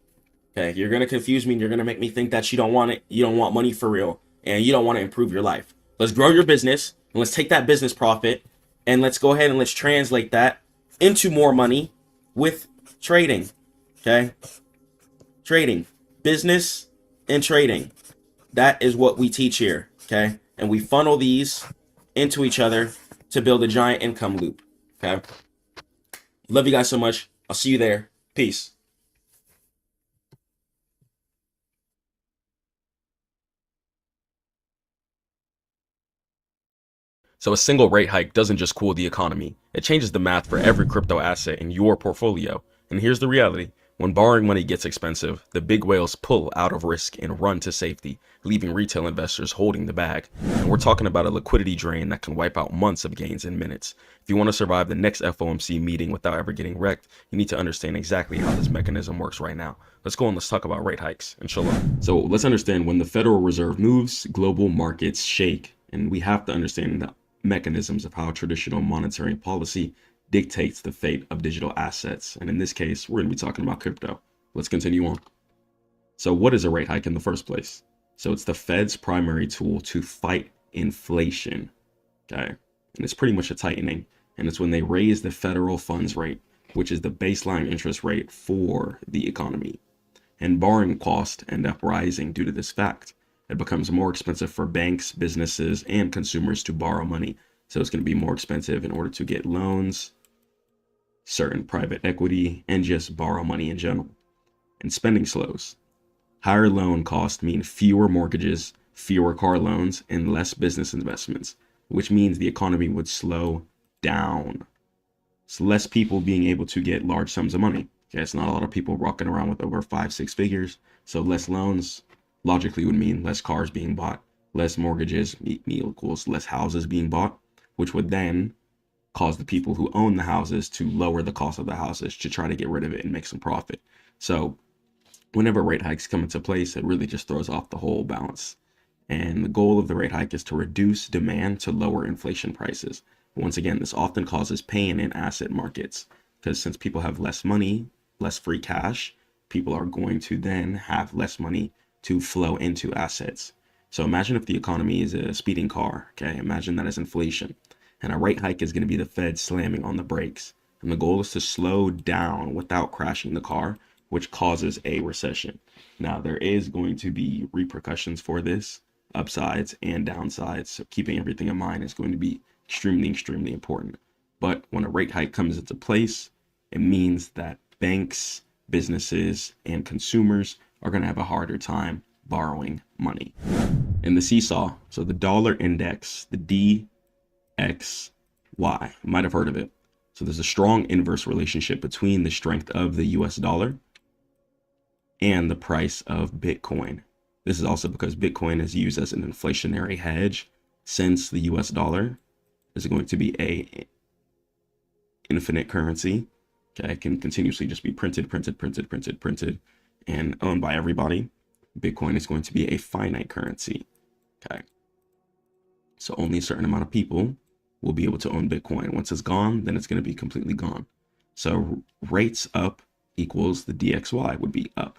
Okay, you're gonna confuse me, and you're gonna make me think that you don't want it. You don't want money for real, and you don't want to improve your life. Let's grow your business, and let's take that business profit, and let's go ahead and let's translate that into more money with trading. Okay, trading, business, and trading. That is what we teach here. Okay, and we funnel these into each other to build a giant income loop. Okay, love you guys so much. I'll see you there. Peace. So a single rate hike doesn't just cool the economy. It changes the math for every crypto asset in your portfolio. And here's the reality. When borrowing money gets expensive, the big whales pull out of risk and run to safety, leaving retail investors holding the bag. And we're talking about a liquidity drain that can wipe out months of gains in minutes. If you want to survive the next FOMC meeting without ever getting wrecked, you need to understand exactly how this mechanism works right now. Let's go and let's talk about rate hikes. Inshallah. So let's understand, when the Federal Reserve moves, global markets shake. And we have to understand the mechanisms of how traditional monetary policy dictates the fate of digital assets. And in this case, we're going to be talking about crypto. Let's continue on. So what is a rate hike in the first place? So it's the Fed's primary tool to fight inflation. Okay. And it's pretty much a tightening. And it's when they raise the federal funds rate, which is the baseline interest rate for the economy. And borrowing costs end up rising due to this fact. It becomes more expensive for banks, businesses, and consumers to borrow money. So it's going to be more expensive in order to get loans, certain private equity, and just borrow money in general. And spending slows. Higher loan costs mean fewer mortgages, fewer car loans, and less business investments, which means the economy would slow down. So less people being able to get large sums of money. Okay, it's not a lot of people walking around with over 5-6 figures. So less loans logically would mean less cars being bought, less mortgages equals less houses being bought, which would then cause the people who own the houses to lower the cost of the houses to try to get rid of it and make some profit. So whenever rate hikes come into place, it really just throws off the whole balance. And the goal of the rate hike is to reduce demand to lower inflation prices. Once again, this often causes pain in asset markets, because since people have less money, less free cash, people are going to then have less money to flow into assets. So imagine if the economy is a speeding car. Okay, imagine that as inflation. And a rate hike is going to be the Fed slamming on the brakes. And the goal is to slow down without crashing the car, which causes a recession. Now, there is going to be repercussions for this, upsides and downsides. So keeping everything in mind is going to be extremely, extremely important. But when a rate hike comes into place, it means that banks, businesses, and consumers are going to have a harder time borrowing money. And the seesaw, so the dollar index, the DXY, you might have heard of it. So there's a strong inverse relationship between the strength of the US dollar and the price of Bitcoin. This is also because Bitcoin is used as an inflationary hedge, since the US dollar is going to be a infinite currency. Okay, it can continuously just be printed, and owned by everybody. Bitcoin is going to be a finite currency. Okay, so only a certain amount of people will be able to own Bitcoin. Once it's gone, then it's going to be completely gone. So rates up equals the DXY would be up,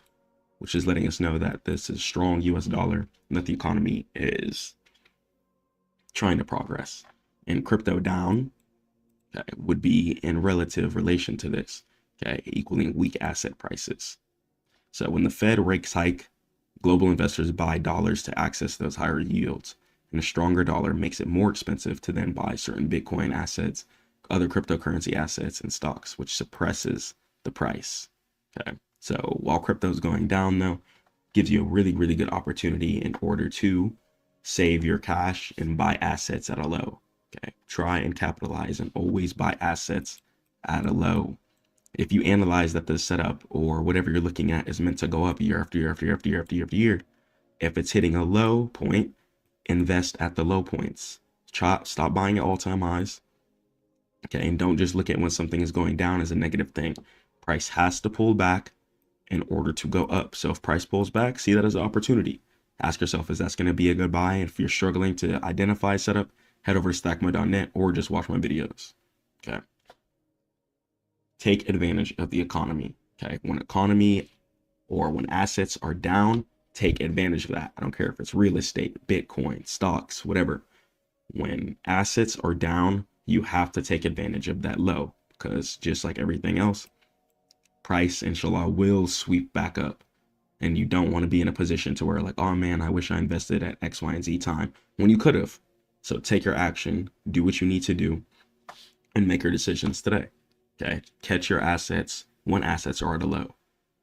which is letting us know that this is strong US dollar and that the economy is trying to progress. And crypto down, okay, would be in relative relation to this, okay, equaling weak asset prices. So when the Fed rates hike, global investors buy dollars to access those higher yields. And a stronger dollar makes it more expensive to then buy certain Bitcoin assets, other cryptocurrency assets, and stocks, which suppresses the price. Okay, so while crypto is going down, though, gives you a really, really good opportunity in order to save your cash and buy assets at a low. Okay, try and capitalize and always buy assets at a low. If you analyze that the setup or whatever you're looking at is meant to go up year after year after year after year after year after year, if it's hitting a low point, invest at the low points. Stop buying at all-time highs. Okay, and don't just look at when something is going down as a negative thing. Price has to pull back in order to go up. So if price pulls back, see that as an opportunity. Ask yourself, is that going to be a good buy? And if you're struggling to identify a setup, head over to Stackmode.net or just watch my videos. Okay. take advantage of the economy. Okay, when economy or when assets are down, take advantage of that. I don't care if it's real estate, Bitcoin, stocks, whatever. When assets are down, you have to take advantage of that low, because just like everything else, price, inshallah, will sweep back up. And you don't want to be in a position to where like, oh man, I wish I invested at X, Y, and Z time when you could have. So take your action, do what you need to do, and make your decisions today. Okay, catch your assets when assets are at a low.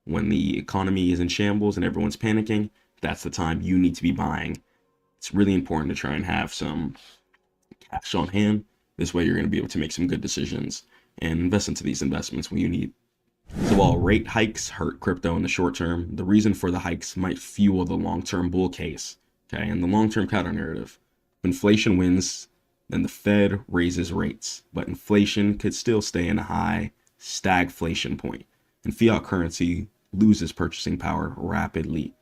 When the economy is in shambles and everyone's panicking, that's the time you need to be buying. It's really important to try and have some cash on hand. This way you're going to be able to make some good decisions and invest into these investments when you need. So while rate hikes hurt crypto in the short term, the reason for the hikes might fuel the long-term bull case. Okay, and the long-term counter narrative. If inflation wins, then the Fed raises rates, but inflation could still stay in a high stagflation point, and fiat currency loses purchasing power rapidly.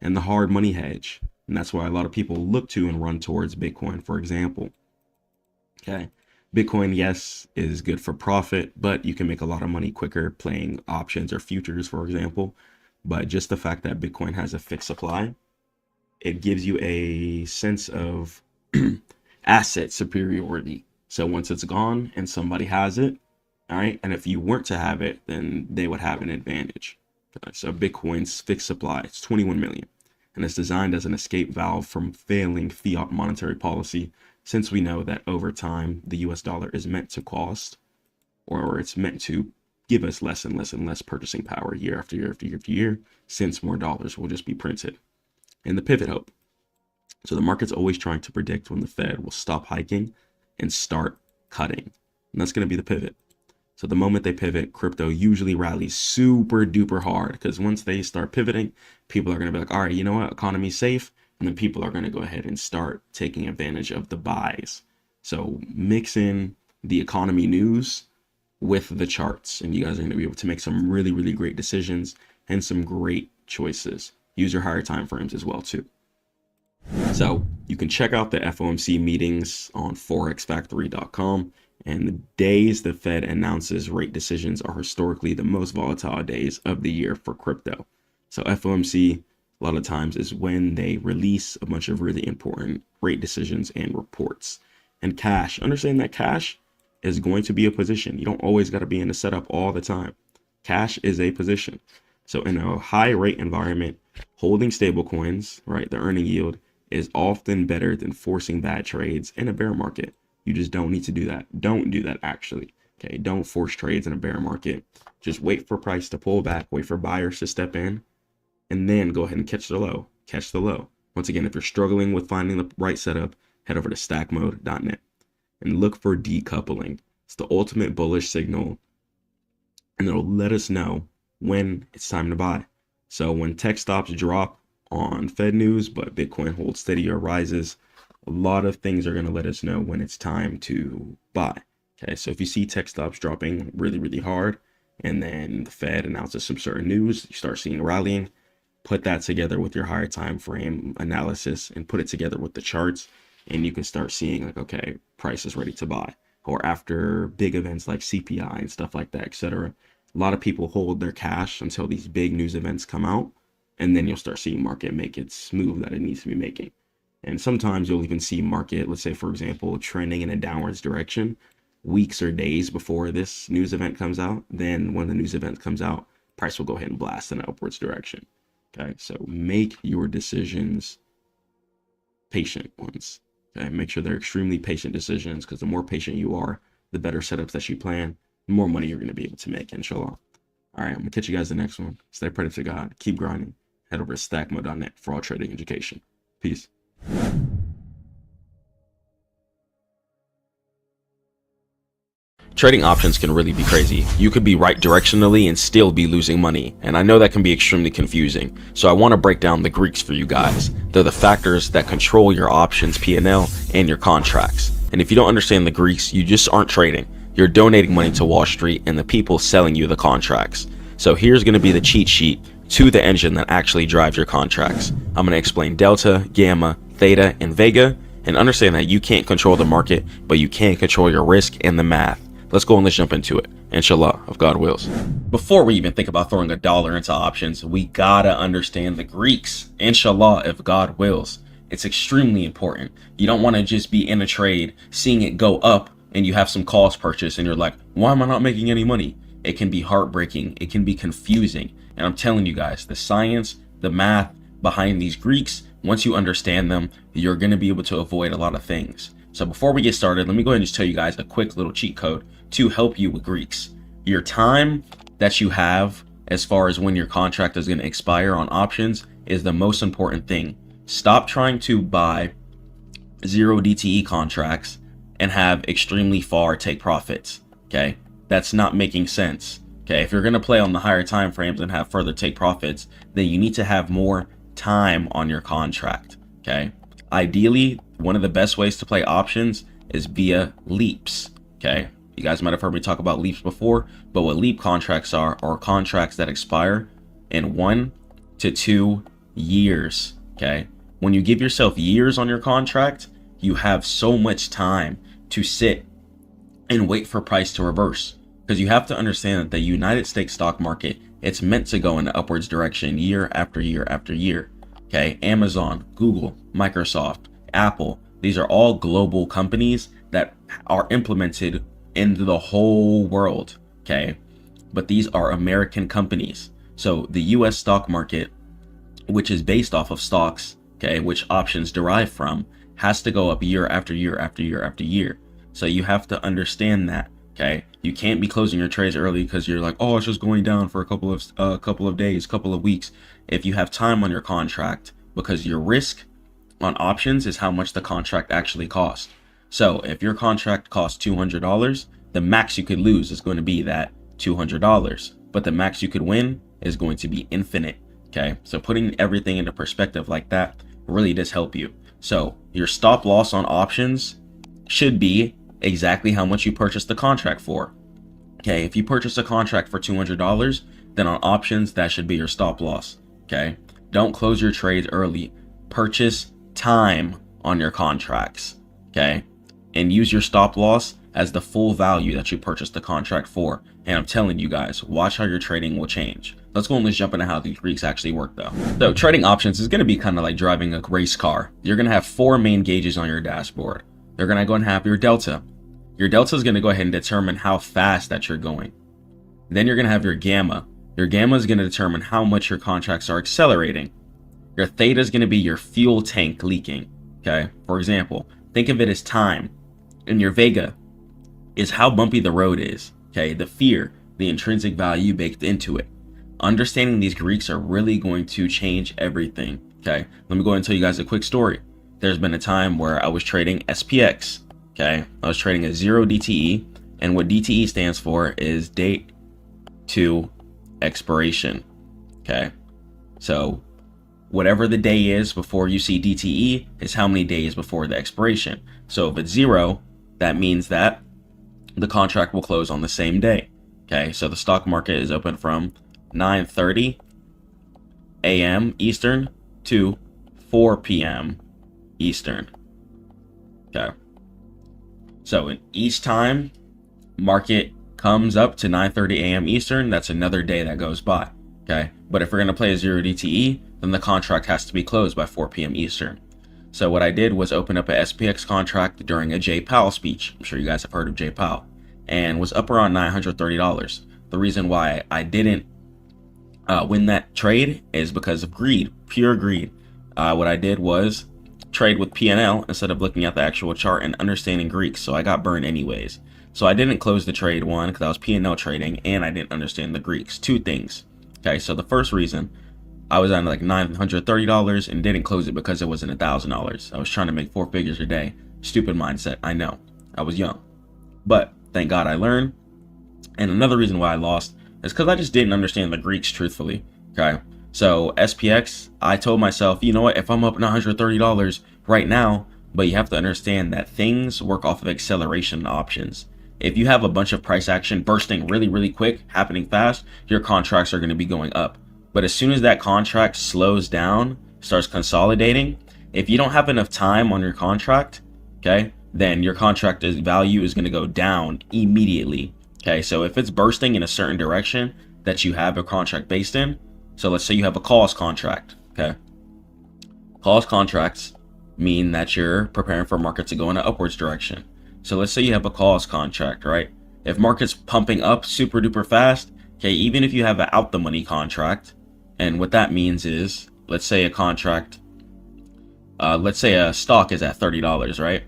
And the hard money hedge, and that's why a lot of people look to and run towards Bitcoin, for example. Okay, Bitcoin, yes, is good for profit, but you can make a lot of money quicker playing options or futures, for example. But just the fact that Bitcoin has a fixed supply, it gives you a sense of asset superiority. So once it's gone and somebody has it, all right, and if you weren't to have it, then they would have an advantage. Okay, so Bitcoin's fixed supply, it's 21 million, and it's designed as an escape valve from failing fiat monetary policy, since we know that over time, the US dollar is meant to cost, or it's meant to give us less and less and less purchasing power year after year after year after year, since more dollars will just be printed. And the pivot hope. So the market's always trying to predict when the Fed will stop hiking and start cutting. And that's going to be the pivot. So the moment they pivot, crypto usually rallies super duper hard, because once they start pivoting, people are going to be like, all right, you know what, economy's safe. And then people are going to go ahead and start taking advantage of the buys. So mix in the economy news with the charts, and you guys are going to be able to make some really, really great decisions and some great choices. Use your higher time frames as well too. So you can check out the FOMC meetings on forexfactory.com, and the days the Fed announces rate decisions are historically the most volatile days of the year for crypto. So FOMC, a lot of times, is when they release a bunch of really important rate decisions and reports. And cash, understand that cash is going to be a position. You don't always got to be in a setup all the time. Cash is a position. So in a high rate environment, holding stable coins, right, the earning yield, is often better than forcing bad trades in a bear market. You just don't need to do that. Don't do that, actually. Okay, don't force trades in a bear market. Just wait for price to pull back, wait for buyers to step in, and then go ahead and catch the low. Catch the low. Once again, if you're struggling with finding the right setup, head over to stackmode.net and look for decoupling. It's the ultimate bullish signal, and it'll let us know when it's time to buy. So when tech stops drop on Fed news, but Bitcoin holds steady or rises, a lot of things are going to let us know when it's time to buy. Okay, so if you see tech stops dropping really, really hard, and then the Fed announces some certain news, you start seeing rallying, put that together with your higher time frame analysis and put it together with the charts, and you can start seeing like, okay, price is ready to buy. Or after big events like CPI and stuff like that, etc., a lot of people hold their cash until these big news events come out, and then you'll start seeing market make its move that it needs to be making. And sometimes you'll even see market, let's say, for example, trending in a downwards direction weeks or days before this news event comes out. Then when the news event comes out, price will go ahead and blast in an upwards direction. Okay, so make your decisions patient ones. Okay, make sure they're extremely patient decisions, because the more patient you are, the better setups that you plan, the more money you're going to be able to make, inshallah. All right, I'm going to catch you guys in the next one. Stay prayed to God. Keep grinding. Head over to stackmode.net for all trading education. Peace. Trading options can really be crazy. You could be right directionally and still be losing money, and I know that can be extremely confusing. So I want to break down the Greeks for you guys. They're the factors that control your options P&L and your contracts. And if you don't understand the Greeks, you just aren't trading. You're donating money to Wall Street and the people selling you the contracts. So here's going to be the cheat sheet to the engine that actually drives your contracts. I'm going to explain delta, gamma, theta, and vega, and understand that you can't control the market, but you can control your risk and the math. let's go and let's jump into it. Inshallah, if God wills. Before we even think about throwing $1 into options, we gotta understand the Greeks. Inshallah, if God wills. It's extremely important. You don't want to just be in a trade, seeing it go up, and you have some calls purchase, and you're like, why am I not making any money? It can be heartbreaking. It can be confusing. And I'm telling you guys, the science, the math behind these Greeks, once you understand them, you're going to be able to avoid a lot of things. So before we get started, let me go ahead and just tell you guys a quick little cheat code to help you with Greeks. Your time that you have as far as when your contract is going to expire on options is the most important thing. Stop trying to buy 0 DTE contracts and have extremely far take profits. Okay, that's not making sense. Okay, if you're going to play on the higher time frames and have further take profits, then you need to have more time on your contract. Okay, ideally, one of the best ways to play options is via leaps. Okay, you guys might have heard me talk about leaps before, but what leap contracts are contracts that expire in 1 to 2 years. Okay, when you give yourself years on your contract, you have so much time to sit and wait for price to reverse, because you have to understand that the United States stock market, it's meant to go in the upwards direction year after year after year. Okay, Amazon, Google, Microsoft, Apple, these are all global companies that are implemented into the whole world. Okay, but these are American companies. So the US stock market, which is based off of stocks, okay, which options derive from, has to go up year after year after year after year. So you have to understand that. Okay, you can't be closing your trades early because you're like, oh, it's just going down for a couple of days, couple of weeks. If you have time on your contract, because your risk on options is how much the contract actually costs. So if your contract costs $200, the max you could lose is going to be that $200, but the max you could win is going to be infinite. Okay, so putting everything into perspective like that really does help you. So your stop loss on options should be exactly how much you purchased the contract for. Okay, if you purchase a contract for $200, then on options, that should be your stop loss. Okay, don't close your trades early. Purchase time on your contracts. Okay, and use your stop loss as the full value that you purchased the contract for. And I'm telling you guys, watch how your trading will change. Let's go and let's jump into how these Greeks actually work though. So trading options is going to be kind of like driving a race car. You're going to have 4 main gauges on your dashboard. They're going to go and have your delta. Your delta is going to go ahead and determine how fast that you're going. Then you're going to have your gamma. Your gamma is going to determine how much your contracts are accelerating. Your theta is going to be your fuel tank leaking. Okay, for example, think of it as time. And your vega is how bumpy the road is. Okay, the fear, the intrinsic value baked into it. Understanding these Greeks are really going to change everything. Okay, let me go ahead and tell you guys a quick story. There's been a time where I was trading SPX. Okay, I was trading a 0 DTE, and what DTE stands for is date to expiration. Okay, so whatever the day is before you see DTE is how many days before the expiration. So if it's 0, that means that the contract will close on the same day. Okay, so the stock market is open from 9:30 a.m. Eastern to 4 p.m. Eastern. Okay, so in each time market comes up to 9:30 a.m. Eastern, that's another day that goes by. Okay, but if we're going to play a 0 DTE, then the contract has to be closed by 4 p.m. Eastern. So what I did was open up a SPX contract during a Jay Powell speech. I'm sure you guys have heard of Jay Powell, and was up around $930. The reason why I didn't win that trade is because of greed, pure greed. What I did was trade with P&L instead of looking at the actual chart and understanding Greek, so I got burned anyways. So I didn't close the trade, one, because I was P&L trading, and I didn't understand the Greeks. 2 things. Okay, so the first reason, I was on like $930 and didn't close it because it wasn't $1,000. I was trying to make 4 figures a day. Stupid mindset, I know. I was young. But thank God I learned. And another reason why I lost is because I just didn't understand the Greeks truthfully. Okay, so SPX, I told myself, you know what, if I'm up $930 right now, but you have to understand that things work off of acceleration options. If you have a bunch of price action bursting really, really quick, happening fast, your contracts are going to be going up. But as soon as that contract slows down, starts consolidating, if you don't have enough time on your contract, okay, then your contract value is going to go down immediately. Okay, so if it's bursting in a certain direction that you have a contract based in, so let's say you have a calls contract. Okay, calls contracts mean that you're preparing for market to go in an upwards direction. So let's say you have a calls contract, right? If market's pumping up super duper fast, okay, even if you have an out the money contract, and what that means is, let's say a contract, let's say a stock is at $30, right?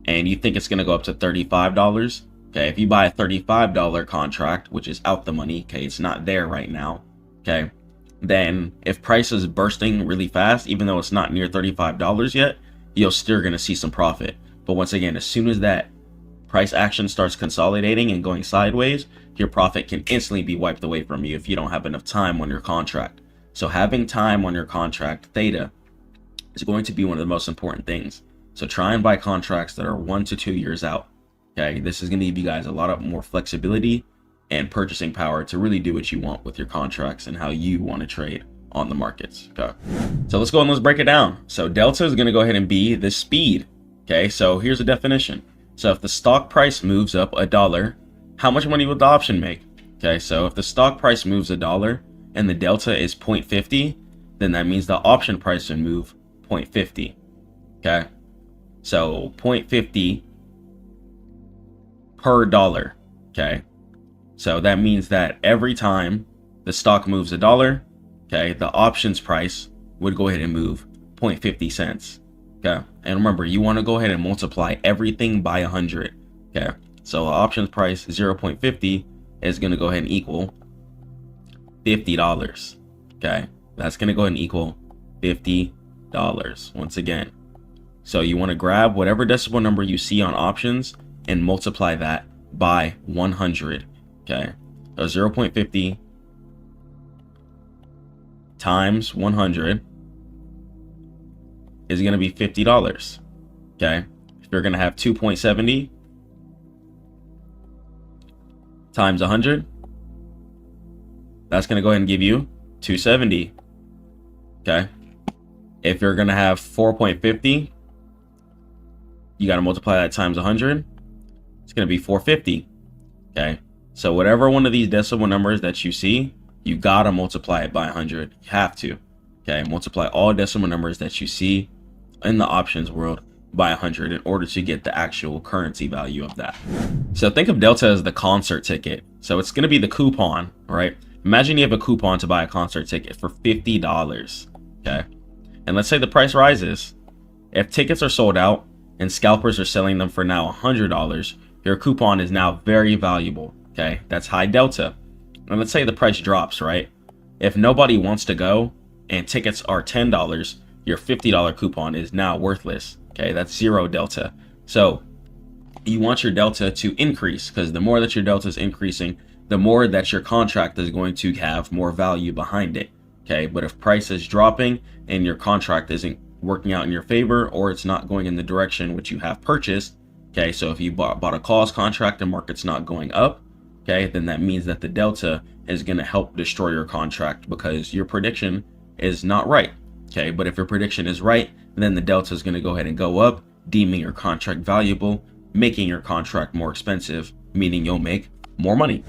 And you think it's going to go up to $35. Okay, if you buy a $35 contract, which is out the money, okay, it's not there right now, okay, then if price is bursting really fast, even though it's not near $35 yet, you're still going to see some profit. But once again, as soon as that price action starts consolidating and going sideways, your profit can instantly be wiped away from you if you don't have enough time on your contract. So having time on your contract, theta, is going to be one of the most important things. So try and buy contracts that are 1 to 2 years out. Okay, this is going to give you guys a lot of more flexibility and purchasing power to really do what you want with your contracts and how you want to trade on the markets. Okay, so let's go and let's break it down. So delta is going to go ahead and be the speed. Okay, so here's a definition. So if the stock price moves up $1, how much money will the option make? Okay, so if the stock price moves $1 and the delta is 0.50, then that means the option price will move 0.50. Okay, so 0.50 per dollar. Okay, so that means that every time the stock moves $1, okay, the options price would go ahead and move 0.50 cents. Okay, and remember, you want to go ahead and multiply everything by 100. Okay, so the options price 0.50 is going to go ahead and equal $50. Okay, that's going to go ahead and equal $50 once again. So you want to grab whatever decimal number you see on options and multiply that by 100. Okay, so 0.50 times 100 is going to be $50. Okay, if you're going to have 2.70 times 100, that's going to go ahead and give you 270. Okay, if you're going to have 4.50, you got to multiply that times 100. It's going to be 450. Okay, so whatever one of these decimal numbers that you see, you got to multiply it by 100. You have to. Okay, multiply all decimal numbers that you see in the options world by 100 in order to get the actual currency value of that. So think of delta as the concert ticket. So it's going to be the coupon, right? Imagine you have a coupon to buy a concert ticket for $50. Okay, and let's say the price rises. If tickets are sold out and scalpers are selling them for now $100, your coupon is now very valuable. Okay, that's high delta. And let's say the price drops, right? If nobody wants to go and tickets are $10, your $50 coupon is now worthless. Okay, that's zero delta. So you want your delta to increase, because the more that your delta is increasing, the more that your contract is going to have more value behind it. Okay, but if price is dropping and your contract isn't working out in your favor, or it's not going in the direction which you have purchased, okay, so if you bought a calls contract and market's not going up, okay, then that means that the delta is going to help destroy your contract because your prediction is not right. Okay, but if your prediction is right, then the delta is going to go ahead and go up, deeming your contract valuable, making your contract more expensive, meaning you'll make more money.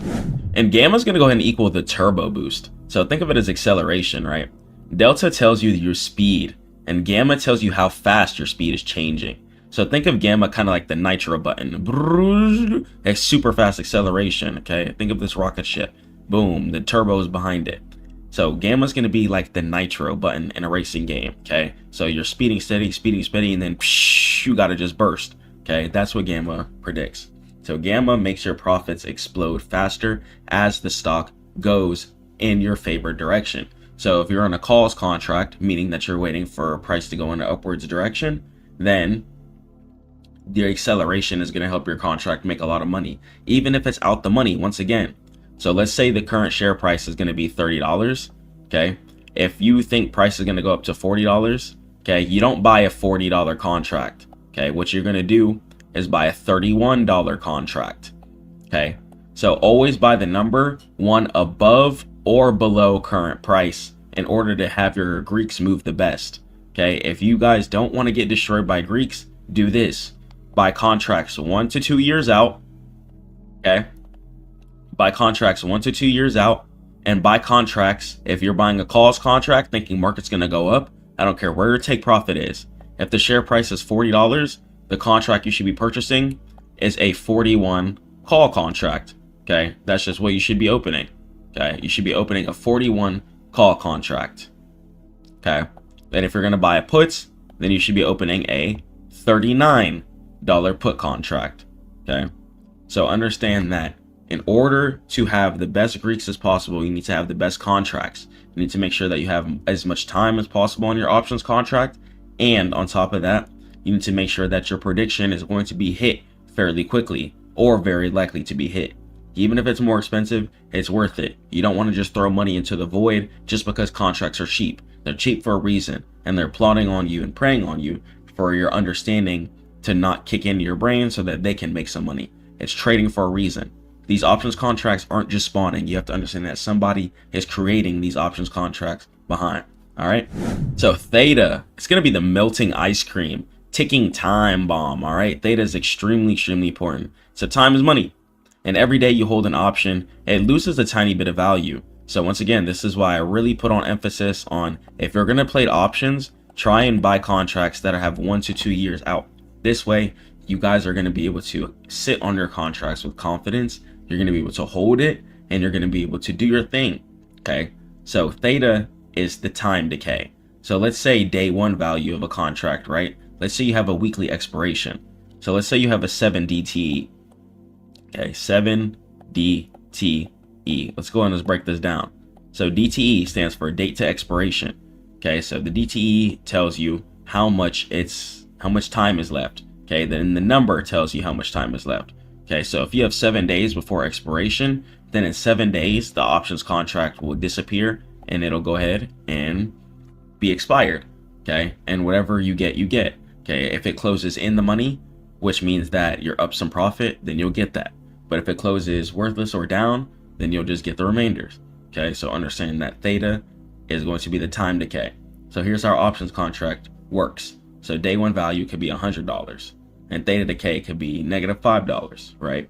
And gamma is going to go ahead and equal the turbo boost. So think of it as acceleration, right? Delta tells you your speed, and gamma tells you how fast your speed is changing. So think of gamma kind of like the nitro button. A super fast acceleration, okay? Think of this rocket ship. Boom, the turbo is behind it. So gamma is going to be like the nitro button in a racing game, okay? So you're speeding steady, and then you got to just burst, okay? That's what gamma predicts. So gamma makes your profits explode faster as the stock goes in your favored direction. So if you're on a calls contract, meaning that you're waiting for a price to go in an upwards direction, then the acceleration is going to help your contract make a lot of money, even if it's out the money once again. So let's say the current share price is going to be $30. Okay, if you think price is going to go up to $40, okay, you don't buy a $40 contract. Okay, what you're going to do is buy a $31 contract. Okay, so always buy the number one above or below current price in order to have your Greeks move the best. Okay, if you guys don't want to get destroyed by Greeks, do this. buy contracts 1 to 2 years out. Okay. Buy contracts 1 to 2 years out, and buy contracts. If you're buying a calls contract thinking market's going to go up, I don't care where your take profit is. If the share price is $40, the contract you should be purchasing is a 41 call contract. Okay. That's just what you should be opening. Okay. You should be opening a 41 call contract. Okay. Then if you're going to buy a puts, then you should be opening a $39 put contract. Okay. So understand that in order to have the best Greeks as possible, you need to have the best contracts. You need to make sure that you have as much time as possible on your options contract. And on top of that, you need to make sure that your prediction is going to be hit fairly quickly, or very likely to be hit. Even if it's more expensive, it's worth it. You don't want to just throw money into the void just because contracts are cheap. They're cheap for a reason, and they're plotting on you and preying on you for your understanding to not kick into your brain so that they can make some money. It's trading for a reason. These options contracts aren't just spawning. You have to understand that somebody is creating these options contracts behind. All right. So theta, it's going to be the melting ice cream, ticking time bomb. All right. Theta is extremely, extremely important. So time is money. And every day you hold an option, it loses a tiny bit of value. So once again, this is why I really put on emphasis on, if you're going to play options, try and buy contracts that have 1 to 2 years out. This way, you guys are going to be able to sit on your contracts with confidence. You're going to be able to hold it, and you're going to be able to do your thing. Okay. So theta is the time decay. So let's say day one value of a contract, right? Let's say you have a weekly expiration. So let's say you have a 7 DTE. Okay. 7 DTE. Let's go and let's break this down. So DTE stands for date to expiration. Okay. So the DTE tells you how much time is left. Okay. Then the number tells you how much time is left. Okay, so if you have 7 days before expiration, then in 7 days, the options contract will disappear and it'll go ahead and be expired. Okay, and whatever you get, you get. Okay, if it closes in the money, which means that you're up some profit, then you'll get that. But if it closes worthless or down, then you'll just get the remainders. Okay, so understand that theta is going to be the time decay. So here's how our options contract works. So day one value could be $100. And theta decay could be -$5, right?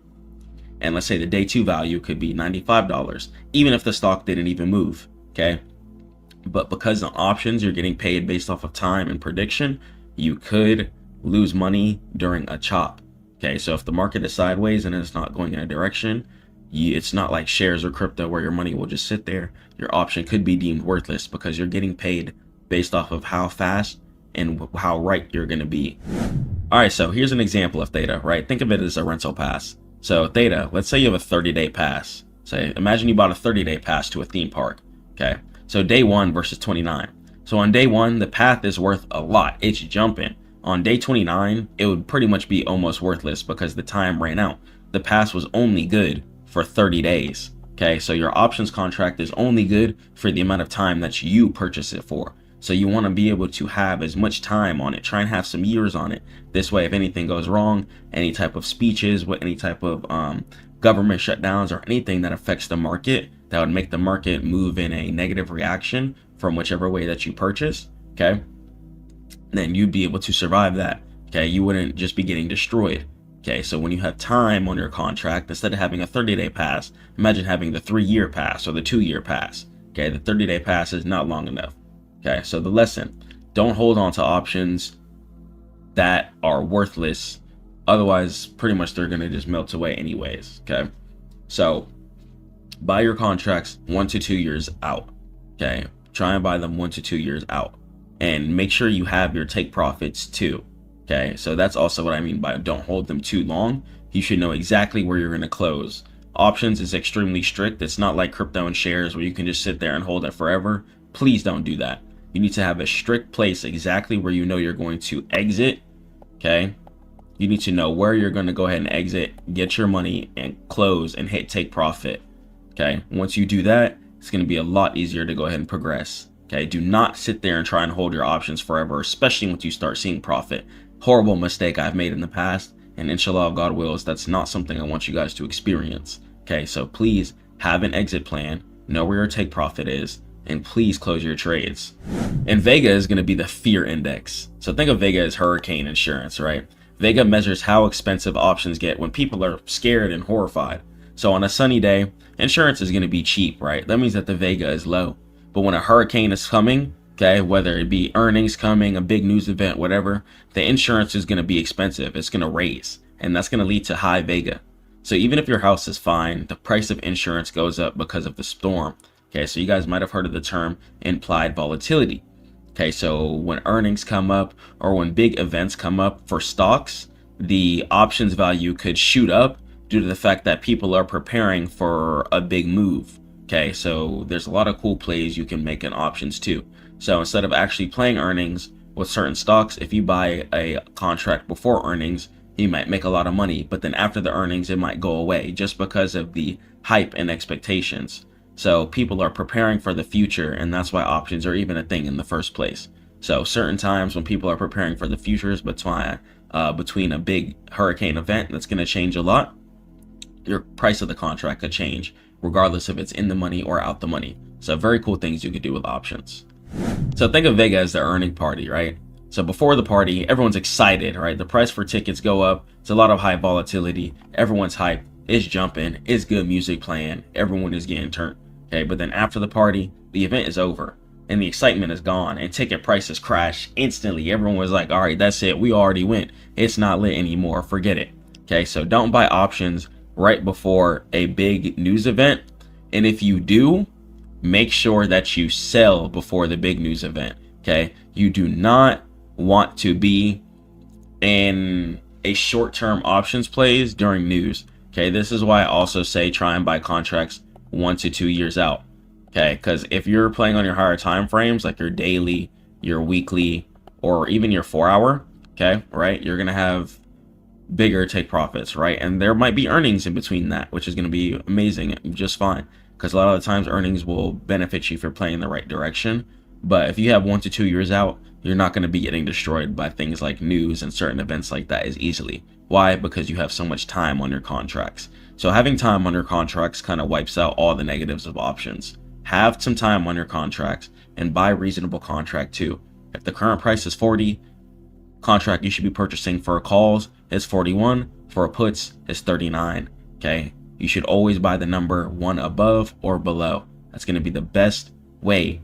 And let's say the day two value could be $95, even if the stock didn't even move, okay? But because on options, you're getting paid based off of time and prediction, you could lose money during a chop, okay? So if the market is sideways and it's not going in a direction, it's not like shares or crypto where your money will just sit there. Your option could be deemed worthless because you're getting paid based off of how fast and how right you're going to be. All right, so here's an example of theta, right? Think of it as a rental pass. So theta, let's say you have a 30-day pass. Say, imagine you bought a 30-day pass to a theme park, okay? So day one versus 29. So on day one, the path is worth a lot. It's jumping. On day 29, it would pretty much be almost worthless because the time ran out. The pass was only good for 30 days, okay? So your options contract is only good for the amount of time that you purchase it for. So you want to be able to have as much time on it. Try and have some years on it. This way, if anything goes wrong, any type of speeches, with any type of government shutdowns or anything that affects the market, that would make the market move in a negative reaction from whichever way that you purchase, okay, then you'd be able to survive that. Okay, you wouldn't just be getting destroyed. Okay, so when you have time on your contract, instead of having a 30-day pass, imagine having the 3-year pass or the 2-year pass. Okay, the 30-day pass is not long enough. Okay, so the lesson, don't hold on to options that are worthless. Otherwise, pretty much they're going to just melt away anyways. Okay, so buy your contracts 1 to 2 years out. Okay, try and buy them 1 to 2 years out, and make sure you have your take profits too. Okay, so that's also what I mean by don't hold them too long. You should know exactly where you're going to close. Options is extremely strict. It's not like crypto and shares where you can just sit there and hold it forever. Please don't do that. You need to have a strict place exactly where you know you're going to exit. Okay, you need to know where you're going to go ahead and exit, get your money, and close and hit take profit. Okay, once you do that, it's going to be a lot easier to go ahead and progress. Okay, do not sit there and try and hold your options forever, especially once you start seeing profit. Horrible mistake I've made in the past, and inshallah, if God wills, that's not something I want you guys to experience. Okay, so please have an exit plan, know where your take profit is, and please close your trades. And Vega is going to be the fear index. So think of Vega as hurricane insurance, right? Vega measures how expensive options get when people are scared and horrified. So on a sunny day, insurance is going to be cheap, right? That means that the Vega is low. But when a hurricane is coming, okay, whether it be earnings coming, a big news event, whatever, the insurance is going to be expensive. It's going to raise, and that's going to lead to high Vega. So even if your house is fine, the price of insurance goes up because of the storm. Okay, so you guys might have heard of the term implied volatility. Okay, so when earnings come up or when big events come up for stocks, the options value could shoot up due to the fact that people are preparing for a big move. Okay, so there's a lot of cool plays you can make in options too. So instead of actually playing earnings with certain stocks, if you buy a contract before earnings, you might make a lot of money, but then after the earnings, it might go away just because of the hype and expectations. So people are preparing for the future, and that's why options are even a thing in the first place. So certain times when people are preparing for the futures between a big hurricane event that's going to change a lot, your price of the contract could change regardless if it's in the money or out the money. So very cool things you could do with options. So think of Vega as the earning party, right? So before the party, everyone's excited, right? The price for tickets go up. It's a lot of high volatility. Everyone's hyped. It's jumping. It's good music playing. Everyone is getting turned. Okay, but then after the party, the event is over and the excitement is gone and ticket prices crash instantly. Everyone was like, all right, that's it. We already went. It's not lit anymore. Forget it. Okay, so don't buy options right before a big news event. And if you do, make sure that you sell before the big news event. Okay, you do not want to be in a short-term options plays during news. Okay, this is why I also say try and buy contracts 1 to 2 years out. Okay, because if you're playing on your higher time frames, like your daily, your weekly, or even your 4-hour, okay, right, you're gonna have bigger take profits, right? And there might be earnings in between that, which is gonna be amazing, just fine. Because a lot of the times earnings will benefit you for playing the right direction. But if you have 1 to 2 years out, you're not going to be getting destroyed by things like news and certain events like that as easily. Why? Because you have so much time on your contracts. So having time on your contracts kind of wipes out all the negatives of options. Have some time on your contracts and buy reasonable contract too. If the current price is 40, contract you should be purchasing for calls is 41, for puts is 39. Okay, you should always buy the number 1 above or below. That's going to be the best way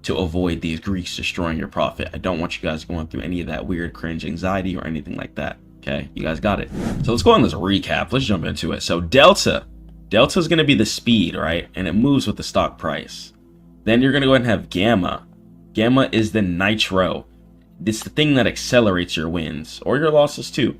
to avoid these Greeks destroying your profit. I don't want you guys going through any of that weird cringe anxiety or anything like that. Okay, you guys got it. So let's go on this recap. Let's jump into it. So Delta is going to be the speed, right? And it moves with the stock price. Then you're going to go ahead and have Gamma. Gamma is the nitro. It's the thing that accelerates your wins or your losses too.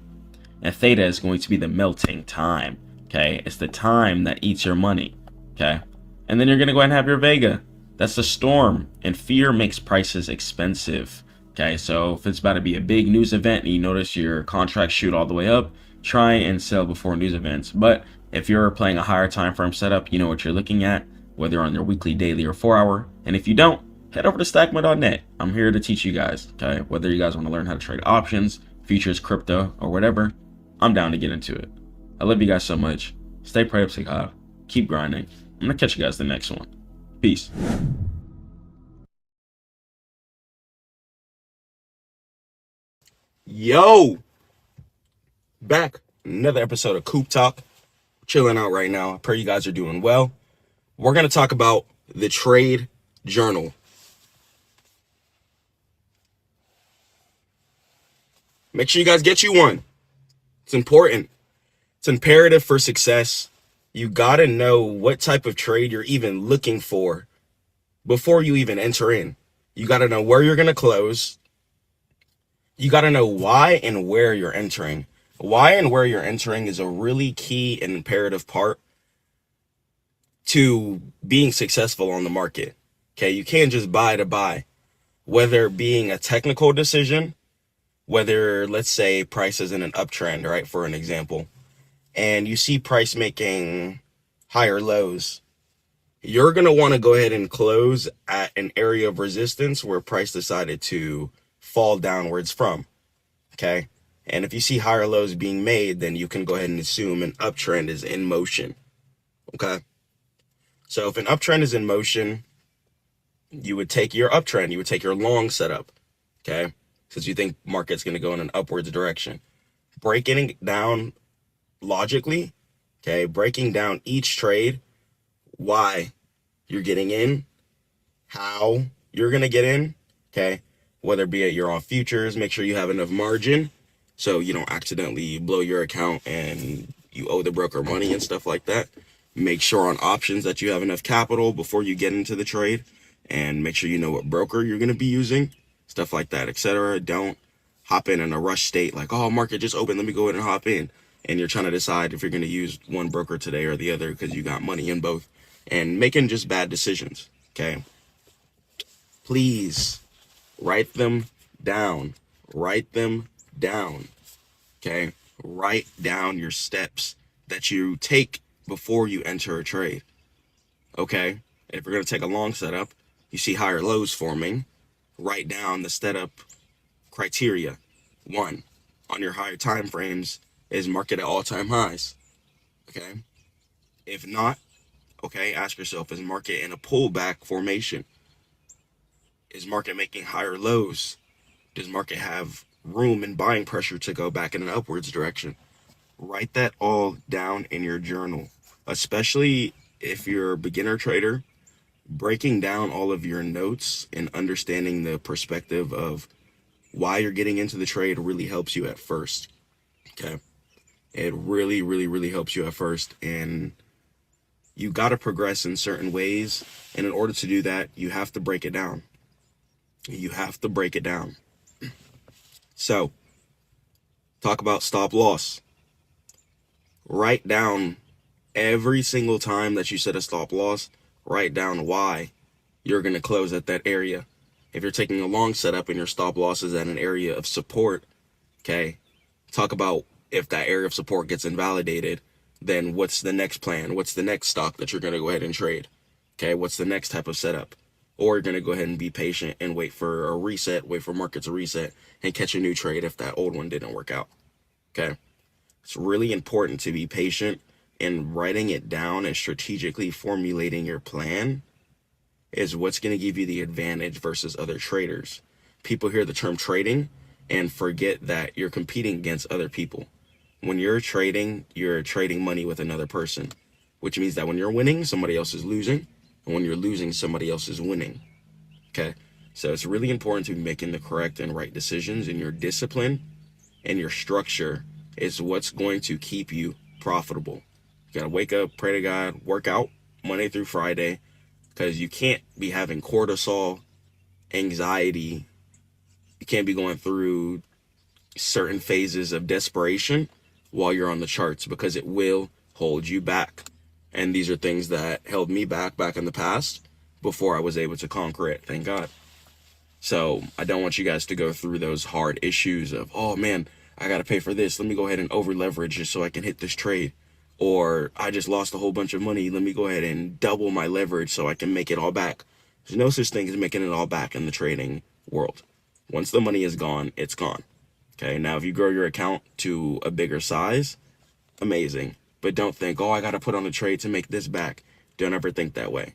And Theta is going to be the melting time. Okay, it's the time that eats your money. Okay, and then you're going to go ahead and have your Vega. That's the storm, and fear makes prices expensive. Okay, so if it's about to be a big news event and you notice your contracts shoot all the way up, try and sell before news events. But if you're playing a higher time frame setup, you know what you're looking at, whether on your weekly, daily, or 4-hour. And if you don't, head over to Stackmode.net. I'm here to teach you guys. Okay, whether you guys want to learn how to trade options, futures, crypto, or whatever, I'm down to get into it. I love you guys so much. Stay prayed up, stay high. Keep grinding. I'm gonna catch you guys the next one. Peace. Yo, back another episode of Coop Talk. Chilling out right now. I pray you guys are doing well. We're going to talk about the trade journal. Make sure you guys get you one. It's important. It's imperative for success. You got to know what type of trade you're even looking for before you even enter in. You got to know where you're going to close. You got to know why and where you're entering. Why and where you're entering is a really key and imperative part to being successful on the market. Okay, you can't just buy to buy. Whether being a technical decision, whether, let's say, price is in an uptrend, right, for an example, and you see price making higher lows, you're going to want to go ahead and close at an area of resistance where price decided to fall downwards from, okay? And if you see higher lows being made, then you can go ahead and assume an uptrend is in motion, okay? So if an uptrend is in motion, you would take your uptrend, you would take your long setup, okay? Since you think market's going to go in an upwards direction, breaking it down logically, okay, breaking down each trade, why you're getting in, how you're going to get in, okay, whether be it you're on futures, make sure you have enough margin so you don't accidentally blow your account and you owe the broker money and stuff like that. Make sure on options that you have enough capital before you get into the trade, and make sure you know what broker you're going to be using, stuff like that, etc. Don't hop in a rush state like, oh, market just opened, let me go ahead and hop in, and you're trying to decide if you're going to use one broker today or the other because you got money in both, and making just bad decisions. Okay, please write them down. Write them down. Okay, write down your steps that you take before you enter a trade. Okay, if you're going to take a long setup, you see higher lows forming, write down the setup criteria. 1, on your higher time frames, is market at all-time highs. Okay, if not, okay, ask yourself, is market in a pullback formation? Is market making higher lows? Does market have room and buying pressure to go back in an upwards direction? Write that all down in your journal, especially if you're a beginner trader. Breaking down all of your notes and understanding the perspective of why you're getting into the trade really helps you at first. Okay, it really, really, really helps you at first, and you got to progress in certain ways, and in order to do that, you have to break it down. You have to break it down. So, talk about stop loss. Write down every single time that you set a stop loss, write down why you're going to close at that area. If you're taking a long setup and your stop loss is at an area of support, okay, talk about if that area of support gets invalidated, then what's the next plan? What's the next stock that you're going to go ahead and trade? Okay, what's the next type of setup? Or you're going to go ahead and be patient and wait for a reset, wait for market to reset and catch a new trade if that old one didn't work out. Okay, it's really important to be patient, and writing it down and strategically formulating your plan is what's going to give you the advantage versus other traders. People hear the term trading and forget that you're competing against other people. When you're trading money with another person, which means that when you're winning, somebody else is losing, and when you're losing, somebody else is winning. Okay, so it's really important to be making the correct and right decisions, and your discipline and your structure is what's going to keep you profitable. You gotta wake up, pray to God, work out Monday through Friday, because you can't be having cortisol, anxiety. You can't be going through certain phases of desperation while you're on the charts, because it will hold you back. And these are things that held me back in the past before I was able to conquer it, thank God. So I don't want you guys to go through those hard issues of, oh man, I got to pay for this. Let me go ahead and over leverage just so I can hit this trade. Or I just lost a whole bunch of money. Let me go ahead and double my leverage so I can make it all back. There's no such thing as making it all back in the trading world. Once the money is gone, it's gone. Okay, now if you grow your account to a bigger size, amazing. But don't think, oh, I got to put on a trade to make this back. Don't ever think that way.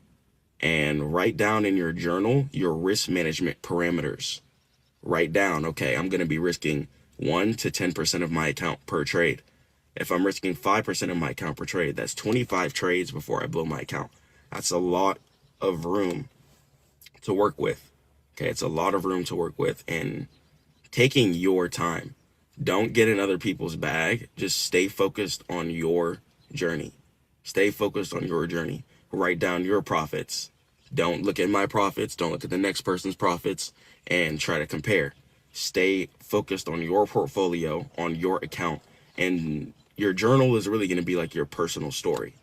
And write down in your journal your risk management parameters. Write down, okay, I'm going to be risking 1 to 10% of my account per trade. If I'm risking 5% of my account per trade, that's 25 trades before I blow my account. That's a lot of room to work with. Okay, it's a lot of room to work with, and taking your time. Don't get in other people's bag. Just stay focused on your journey. Stay focused on your journey. Write down your profits. Don't look at my profits. Don't look at the next person's profits and try to compare. Stay focused on your portfolio, on your account, and your journal is really going to be like your personal story.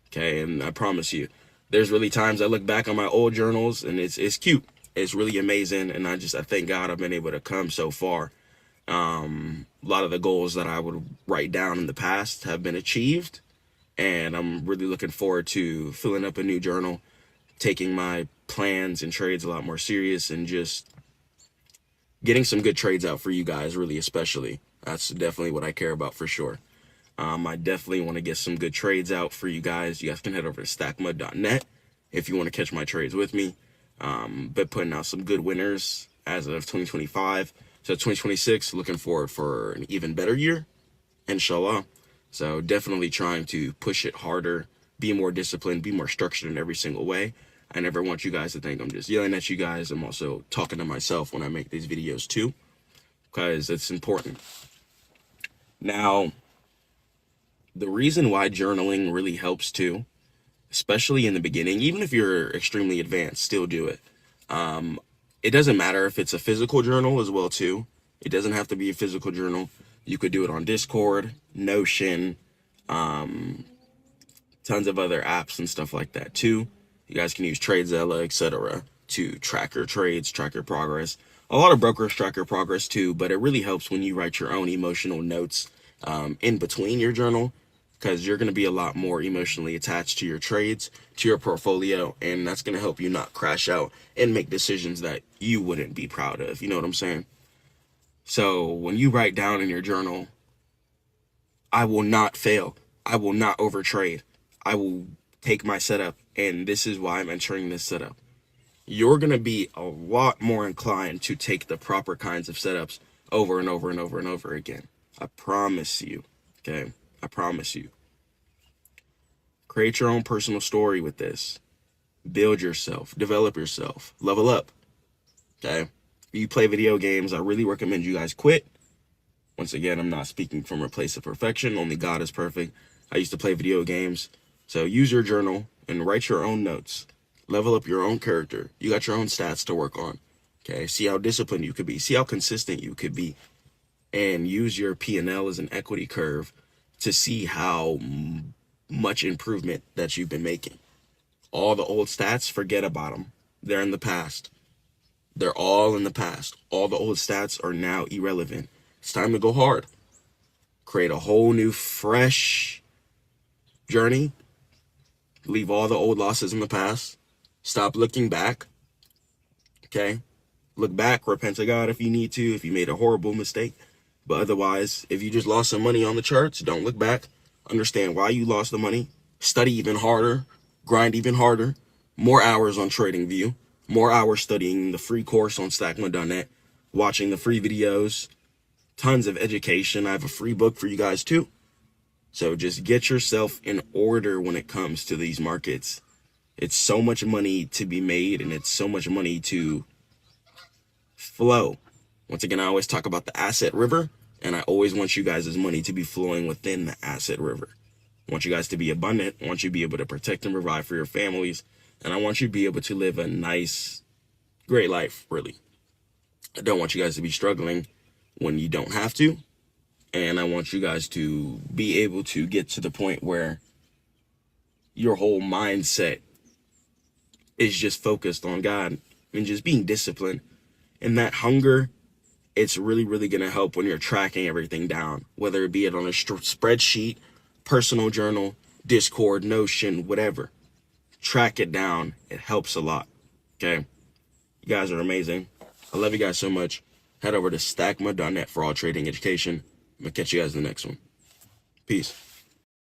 Okay, and I promise you, there's really times I look back on my old journals and it's cute. It's really amazing, and I thank God I've been able to come so far. A lot of the goals that I would write down in the past have been achieved, and I'm really looking forward to filling up a new journal, taking my plans and trades a lot more serious, and just getting some good trades out for you guys, really, especially. That's definitely what I care about for sure. I definitely want to get some good trades out for you guys. You guys can head over to Stackmode.net if you want to catch my trades with me. But putting out some good winners as of 2025. So 2026, looking forward for an even better year. inshallah. So definitely trying to push it harder, be more disciplined, be more structured in every single way. I never want you guys to think I'm just yelling at you guys. I'm also talking to myself when I make these videos too, because it's important. Now, the reason why journaling really helps too, especially in the beginning, even if you're extremely advanced, still do it. It doesn't matter if it's a physical journal as well too. It doesn't have to be a physical journal. You could do it on Discord, Notion, tons of other apps and stuff like that too. You guys can use TradeZella, etc. to track your trades, track your progress. A lot of brokers track your progress too, but it really helps when you write your own emotional notes in between your journal, because you're going to be a lot more emotionally attached to your trades, to your portfolio, and that's going to help you not crash out and make decisions that you wouldn't be proud of. You know what I'm saying? So when you write down in your journal, I will not fail. I will not overtrade. I will take my setup, and this is why I'm entering this setup. You're going to be a lot more inclined to take the proper kinds of setups over and over and over and over again. I promise you. Okay? I promise you. Create your own personal story with this. Build yourself. Develop yourself. Level up. Okay? If you play video games, I really recommend you guys quit. Once again, I'm not speaking from a place of perfection. Only God is perfect. I used to play video games. So use your journal and write your own notes. Level up your own character. You got your own stats to work on. Okay? See how disciplined you could be. See how consistent you could be. And use your P&L as an equity curve to see how much improvement that you've been making. All the old stats, forget about them. They're in the past. They're all in the past. All the old stats are now irrelevant. It's time to go hard. Create a whole new, fresh journey. Leave all the old losses in the past. Stop looking back. Okay? Look back, repent to God if you need to, if you made a horrible mistake. But otherwise, if you just lost some money on the charts, don't look back. Understand why you lost the money. Study even harder. Grind even harder. More hours on TradingView. More hours studying the free course on Stackmode.net. Watching the free videos. Tons of education. I have a free book for you guys too. So just get yourself in order when it comes to these markets. It's so much money to be made, and it's so much money to flow. Once again, I always talk about the asset river, and I always want you guys' money to be flowing within the asset river. I want you guys to be abundant. I want you to be able to protect and provide for your families, and I want you to be able to live a nice, great life, really. I don't want you guys to be struggling when you don't have to, and I want you guys to be able to get to the point where your whole mindset is just focused on God and just being disciplined. And that hunger, it's really, really going to help when you're tracking everything down, whether it be it on a spreadsheet, personal journal, Discord, Notion, whatever. Track it down. It helps a lot. Okay? You guys are amazing. I love you guys so much. Head over to Stackmode.net for all trading education. I'm going to catch you guys in the next one. Peace.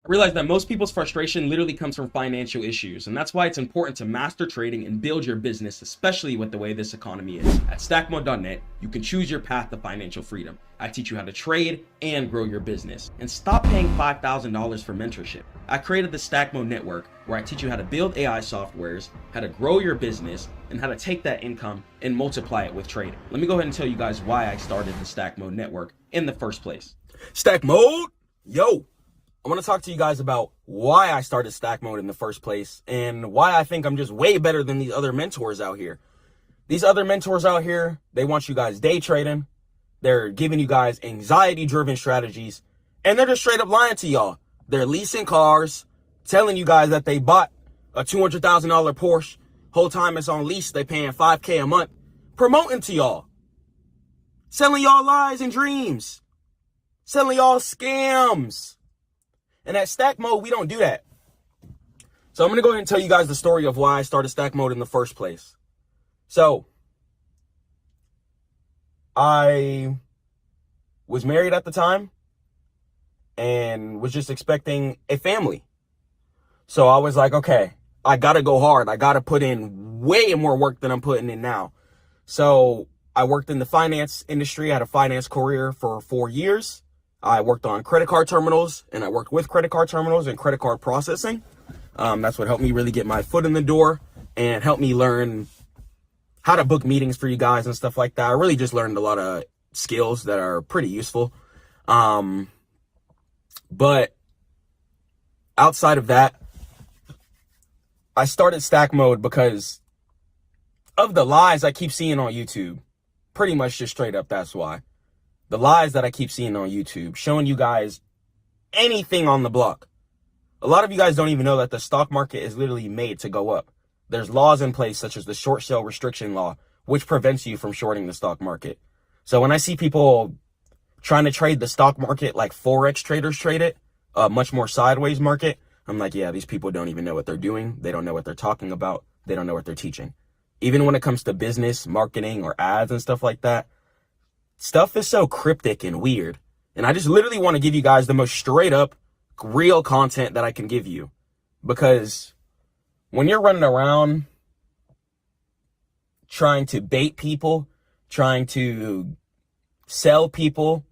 I realize that most people's frustration literally comes from financial issues, and that's why it's important to master trading and build your business, especially with the way this economy is. At Stackmode.net, you can choose your path to financial freedom. I teach you how to trade and grow your business. And stop paying $5,000 for mentorship. I created the Stackmode Network, where I teach you how to build AI softwares, how to grow your business, and how to take that income and multiply it with trading. Let me go ahead and tell you guys why I started the Stackmode Network in the first place. Stackmode, yo. I want to talk to you guys about why I started Stackmode in the first place and why I think I'm just way better than these other mentors out here. These other mentors out here, they want you guys day trading. They're giving you guys anxiety-driven strategies, and they're just straight up lying to y'all. They're leasing cars, telling you guys that they bought a $200,000 Porsche. Whole time it's on lease, they paying $5K a month. Promoting to y'all. Selling y'all lies and dreams. Selling y'all scams. And at Stackmode, we don't do that. So I'm going to go ahead and tell you guys the story of why I started Stackmode in the first place. So I was married at the time and was just expecting a family. So I was like, okay, I got to go hard. I got to put in way more work than I'm putting in now. So I worked in the finance industry. I had a finance career for 4 years. I worked on credit card terminals, and I worked with credit card terminals and credit card processing. That's what helped me really get my foot in the door and helped me learn how to book meetings for you guys and stuff like that. I really just learned a lot of skills that are pretty useful. But outside of that, I started Stackmode because of the lies I keep seeing on YouTube. Pretty much just straight up, that's why. The lies that I keep seeing on YouTube, showing you guys anything on the block. A lot of you guys don't even know that the stock market is literally made to go up. There's laws in place such as the short sale restriction law, which prevents you from shorting the stock market. So when I see people trying to trade the stock market like Forex traders trade it, a much more sideways market, I'm like, yeah, these people don't even know what they're doing. They don't know what they're talking about. They don't know what they're teaching. Even when it comes to business, marketing, or ads and stuff like that, stuff is so cryptic and weird. And I just literally want to give you guys the most straight up, real content that I can give you. Because when you're running around trying to bait people, trying to sell people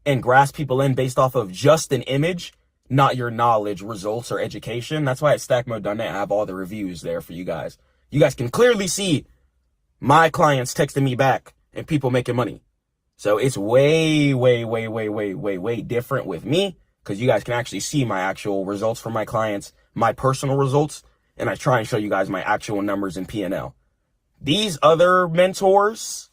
and grasp people in based off of just an image, not your knowledge, results, or education. That's why at Stackmode.net I have all the reviews there for you guys. You guys can clearly see my clients texting me back and people making money. So it's way, way, way, way, way, way, way different with me, because you guys can actually see my actual results for my clients, my personal results, and I try and show you guys my actual numbers in P&L. These other mentors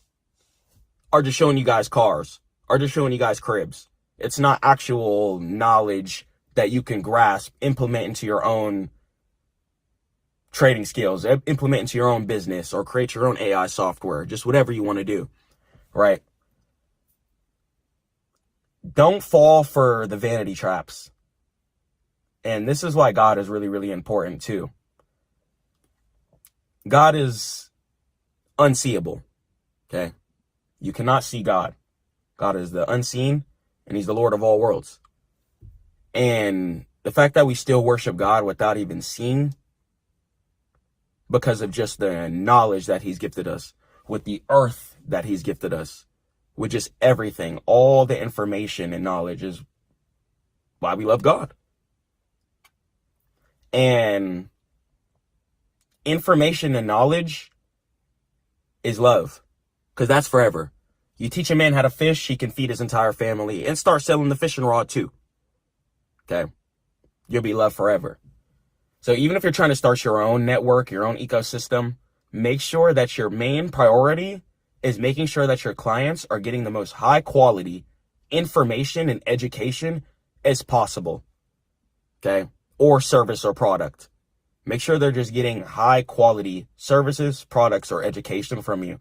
are just showing you guys cars, are just showing you guys cribs. It's not actual knowledge that you can grasp, implement into your own trading skills, implement into your own business, or create your own AI software, just whatever you want to do, right? Don't fall for the vanity traps. And this is why God is really, really important too. God is unseeable, okay? You cannot see God. God is the unseen, and he's the Lord of all worlds. And the fact that we still worship God without even seeing, because of just the knowledge that he's gifted us, with the earth that he's gifted us, with just everything, all the information and knowledge, is why we love God. And information and knowledge is love, because that's forever. You teach a man how to fish, he can feed his entire family and start selling the fishing rod too. Okay? You'll be loved forever. So even if you're trying to start your own network, your own ecosystem, make sure that your main priority is making sure that your clients are getting the most high quality information and education as possible. Okay? Or service or product. Make sure they're just getting high quality services, products, or education from you.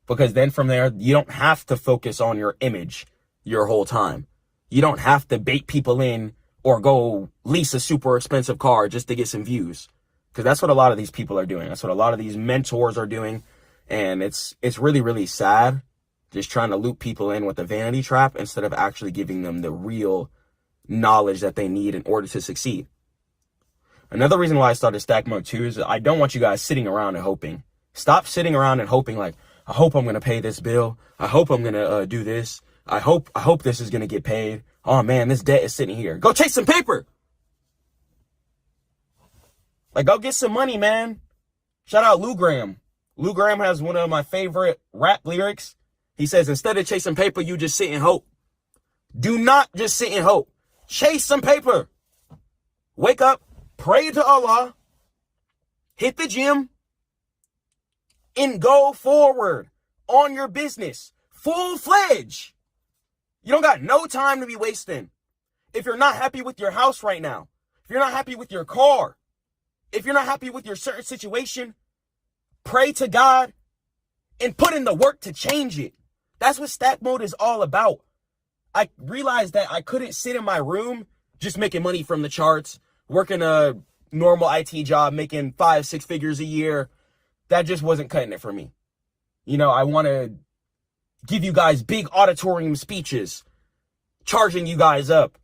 Because then from there, you don't have to focus on your image your whole time. You don't have to bait people in or go lease a super expensive car just to get some views. Because that's what a lot of these people are doing. That's what a lot of these mentors are doing. And it's really, really sad, just trying to loop people in with a vanity trap instead of actually giving them the real knowledge that they need in order to succeed. Another reason why I started Stackmode too is I don't want you guys sitting around and hoping. Stop sitting around and hoping like, I hope I'm going to pay this bill. I hope I'm going to do this. I hope this is going to get paid. Oh man, this debt is sitting here. Go chase some paper. Like, go get some money, man. Shout out Lou Graham. Lou Graham has one of my favorite rap lyrics. He says, instead of chasing paper, you just sit and hope. Do not just sit and hope. Chase some paper. Wake up, pray to Allah, hit the gym, and go forward on your business. Full-fledged. You don't got no time to be wasting. If you're not happy with your house right now, if you're not happy with your car, if you're not happy with your certain situation, pray to God and put in the work to change it. That's what Stackmode is all about. I realized that I couldn't sit in my room just making money from the charts, working a normal IT job, making 5-6 figures a year. That just wasn't cutting it for me. You know, I want to give you guys big auditorium speeches, charging you guys up,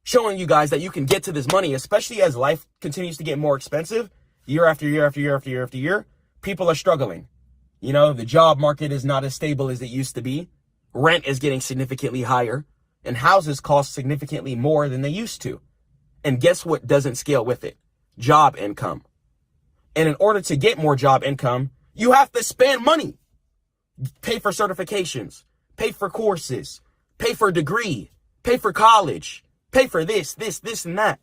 showing you guys that you can get to this money, especially as life continues to get more expensive, year after year after year after year after year. People are struggling. You know, the job market is not as stable as it used to be. Rent is getting significantly higher. And houses cost significantly more than they used to. And guess what doesn't scale with it? Job income. And in order to get more job income, you have to spend money. Pay for certifications, pay for courses, pay for a degree, pay for college, pay for this, and that.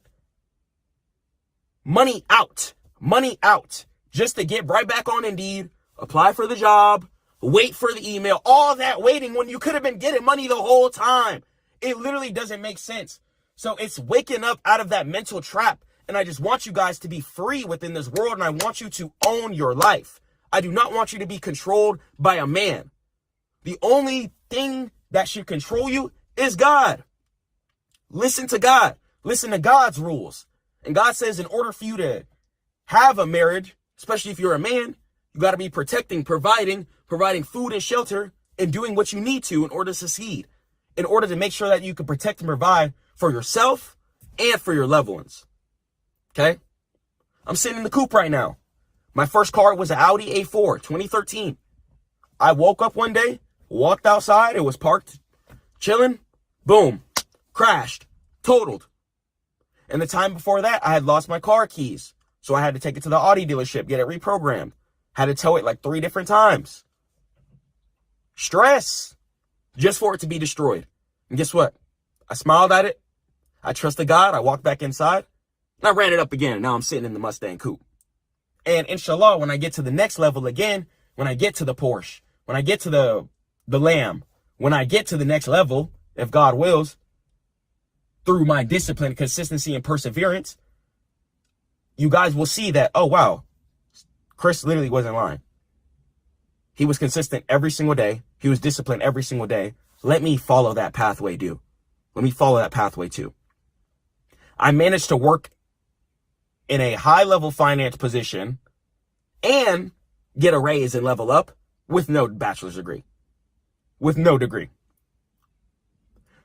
Money out, just to get right back on Indeed, apply for the job, wait for the email, all that waiting when you could have been getting money the whole time. It literally doesn't make sense. So it's waking up out of that mental trap. And I just want you guys to be free within this world. And I want you to own your life. I do not want you to be controlled by a man. The only thing that should control you is God. Listen to God. Listen to God's rules. And God says in order for you to have a marriage, especially if you're a man, you got to be protecting, providing food and shelter, and doing what you need to in order to succeed. In order to make sure that you can protect and provide for yourself and for your loved ones. Okay? I'm sitting in the coupe right now. My first car was an Audi A4, 2013. I woke up one day, walked outside, it was parked, chilling, boom, crashed, totaled. And the time before that, I had lost my car keys. So I had to take it to the Audi dealership, get it reprogrammed. Had to tow it like 3 different times. Stress. Just for it to be destroyed. And guess what? I smiled at it. I trusted God. I walked back inside. And I ran it up again. And now I'm sitting in the Mustang coupe. And inshallah, when I get to the next level again, when I get to the Porsche, when I get to the Lamb, when I get to the next level, if God wills, through my discipline, consistency, and perseverance, you guys will see that, oh, wow, Chris literally wasn't lying. He was consistent every single day. He was disciplined every single day. Let me follow that pathway, dude. Let me follow that pathway too. I managed to work in a high-level finance position and get a raise and level up with no bachelor's degree. With no degree.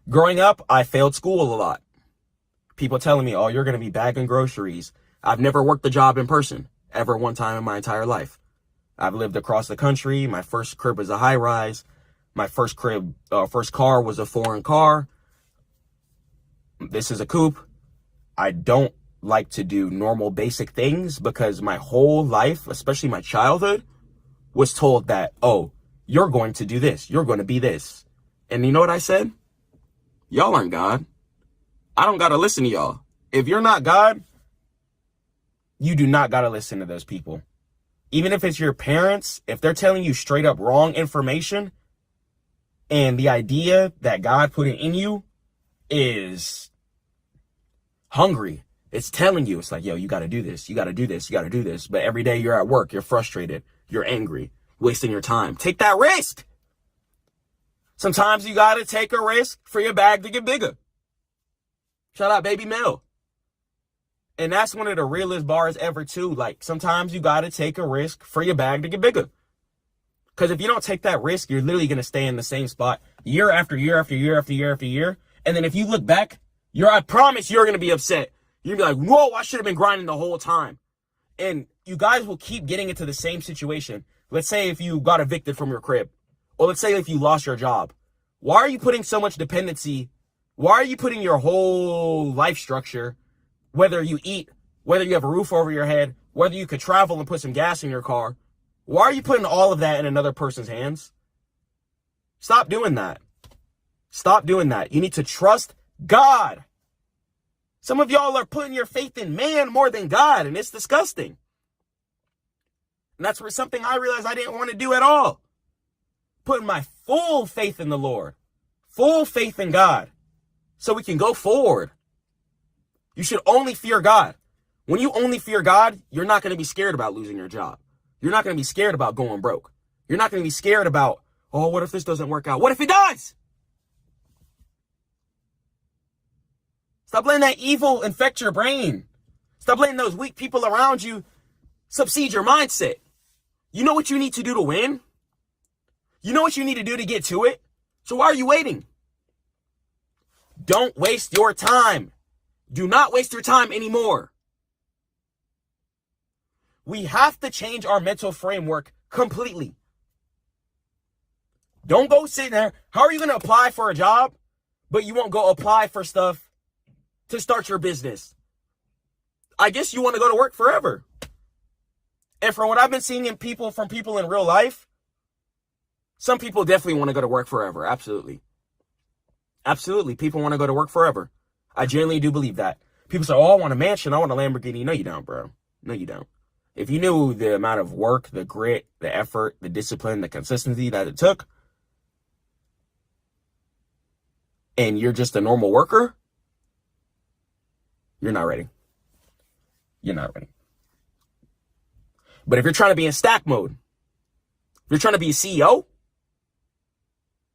Growing up, I failed school a lot. People telling me, oh, you're going to be bagging groceries. I've never worked a job in person ever one time in my entire life. I've lived across the country. My first crib was a high rise. My first car was a foreign car. This is a coupe. I don't like to do normal basic things because my whole life, especially my childhood, was told that, oh, you're going to do this. You're going to be this. And you know what I said? Y'all aren't God. I don't got to listen to y'all. If you're not God, you do not got to listen to those people. Even if it's your parents, if they're telling you straight up wrong information and the idea that God put it in you is hungry, it's telling you, it's like, yo, you got to do this. You got to do this. You got to do this. But every day you're at work, you're frustrated, you're angry, wasting your time. Take that risk. Sometimes you got to take a risk for your bag to get bigger. Shout out Baby Mel. And that's one of the realest bars ever too. Like sometimes you got to take a risk for your bag to get bigger. Because if you don't take that risk, you're literally going to stay in the same spot year after year after year after year after year. And then if you look back, I promise you're going to be upset. You're going to be like, whoa, I should have been grinding the whole time. And you guys will keep getting into the same situation. Let's say if you got evicted from your crib. Or let's say if you lost your job. Why are you putting so much dependency? Why are you putting your whole life structure, whether you eat, whether you have a roof over your head, whether you could travel and put some gas in your car, why are you putting all of that in another person's hands? Stop doing that. Stop doing that. You need to trust God. Some of y'all are putting your faith in man more than God, and it's disgusting. And that's where something I realized I didn't want to do at all. Putting my full faith in the Lord, full faith in God, so we can go forward. You should only fear God. When you only fear God, you're not going to be scared about losing your job. You're not going to be scared about going broke. You're not going to be scared about, oh, what if this doesn't work out? What if it does? Stop letting that evil infect your brain. Stop letting those weak people around you subsede your mindset. You know what you need to do to win? You know what you need to do to get to it? So why are you waiting? Don't waste your time. Do not waste your time anymore. We have to change our mental framework completely. Don't go sitting there. How are you going to apply for a job? but you won't go apply for stuff to start your business. I guess you want to go to work forever. And from what I've been seeing from people in real life, some people definitely want to go to work forever. Absolutely. Absolutely. People want to go to work forever. I genuinely do believe that. People say, oh, I want a mansion. I want a Lamborghini. No, you don't, bro. No, you don't. If you knew the amount of work, the grit, the effort, the discipline, the consistency that it took, and you're just a normal worker, you're not ready. You're not ready. But if you're trying to be in stack mode, if you're trying to be a CEO,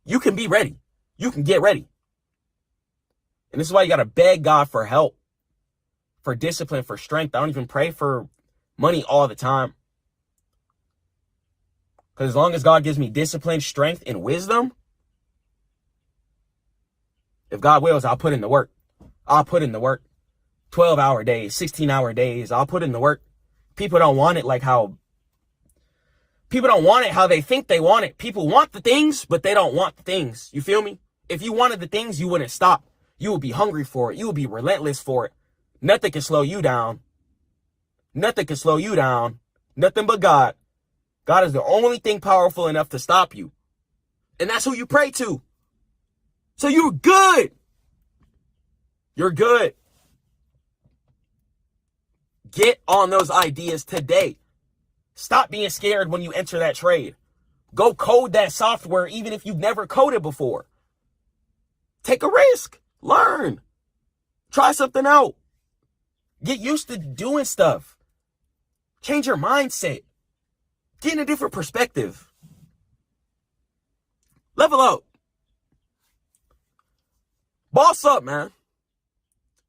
you can be ready. You can get ready. And this is why you got to beg God for help, for discipline, for strength. I don't even pray for money all the time. Because as long as God gives me discipline, strength, and wisdom, if God wills, I'll put in the work. I'll put in the work. 12-hour days, 16-hour days. I'll put in the work. People don't want it how they think they want it. People want the things, but they don't want the things. You feel me? If you wanted the things, you wouldn't stop. You would be hungry for it. You would be relentless for it. Nothing can slow you down. Nothing can slow you down. Nothing but God. God is the only thing powerful enough to stop you. And that's who you pray to. So you're good. You're good. Get on those ideas today. Stop being scared when you enter that trade. Go code that software even if you've never coded before. Take a risk. Learn. Try something out. Get used to doing stuff. Change your mindset. Get in a different perspective. Level up. Boss up, man.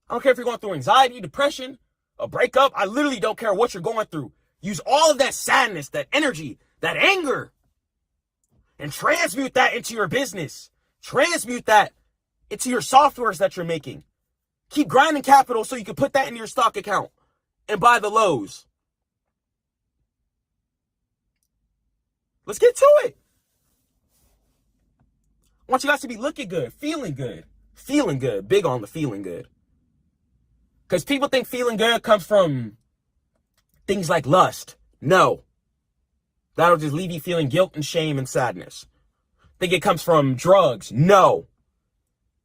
I don't care if you're going through anxiety, depression, a breakup. I literally don't care what you're going through. Use all of that sadness, that energy, that anger, and transmute that into your business. Transmute that into your softwares that you're making. Keep grinding capital so you can put that in your stock account and buy the lows. Let's get to it. I want you guys to be looking good, feeling good. Feeling good. Big on the feeling good. Because people think feeling good comes from things like lust. No. That'll just leave you feeling guilt and shame and sadness. Think it comes from drugs. No.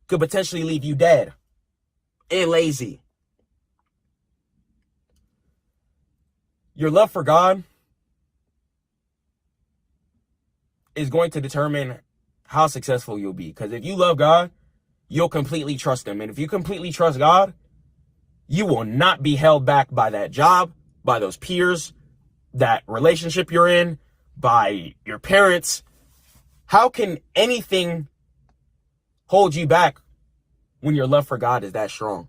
Could potentially leave you dead and lazy. Your love for God is going to determine how successful you'll be. Because if you love God, you'll completely trust him. And if you completely trust God, you will not be held back by that job, by those peers, that relationship you're in, by your parents. How can anything hold you back when your love for God is that strong?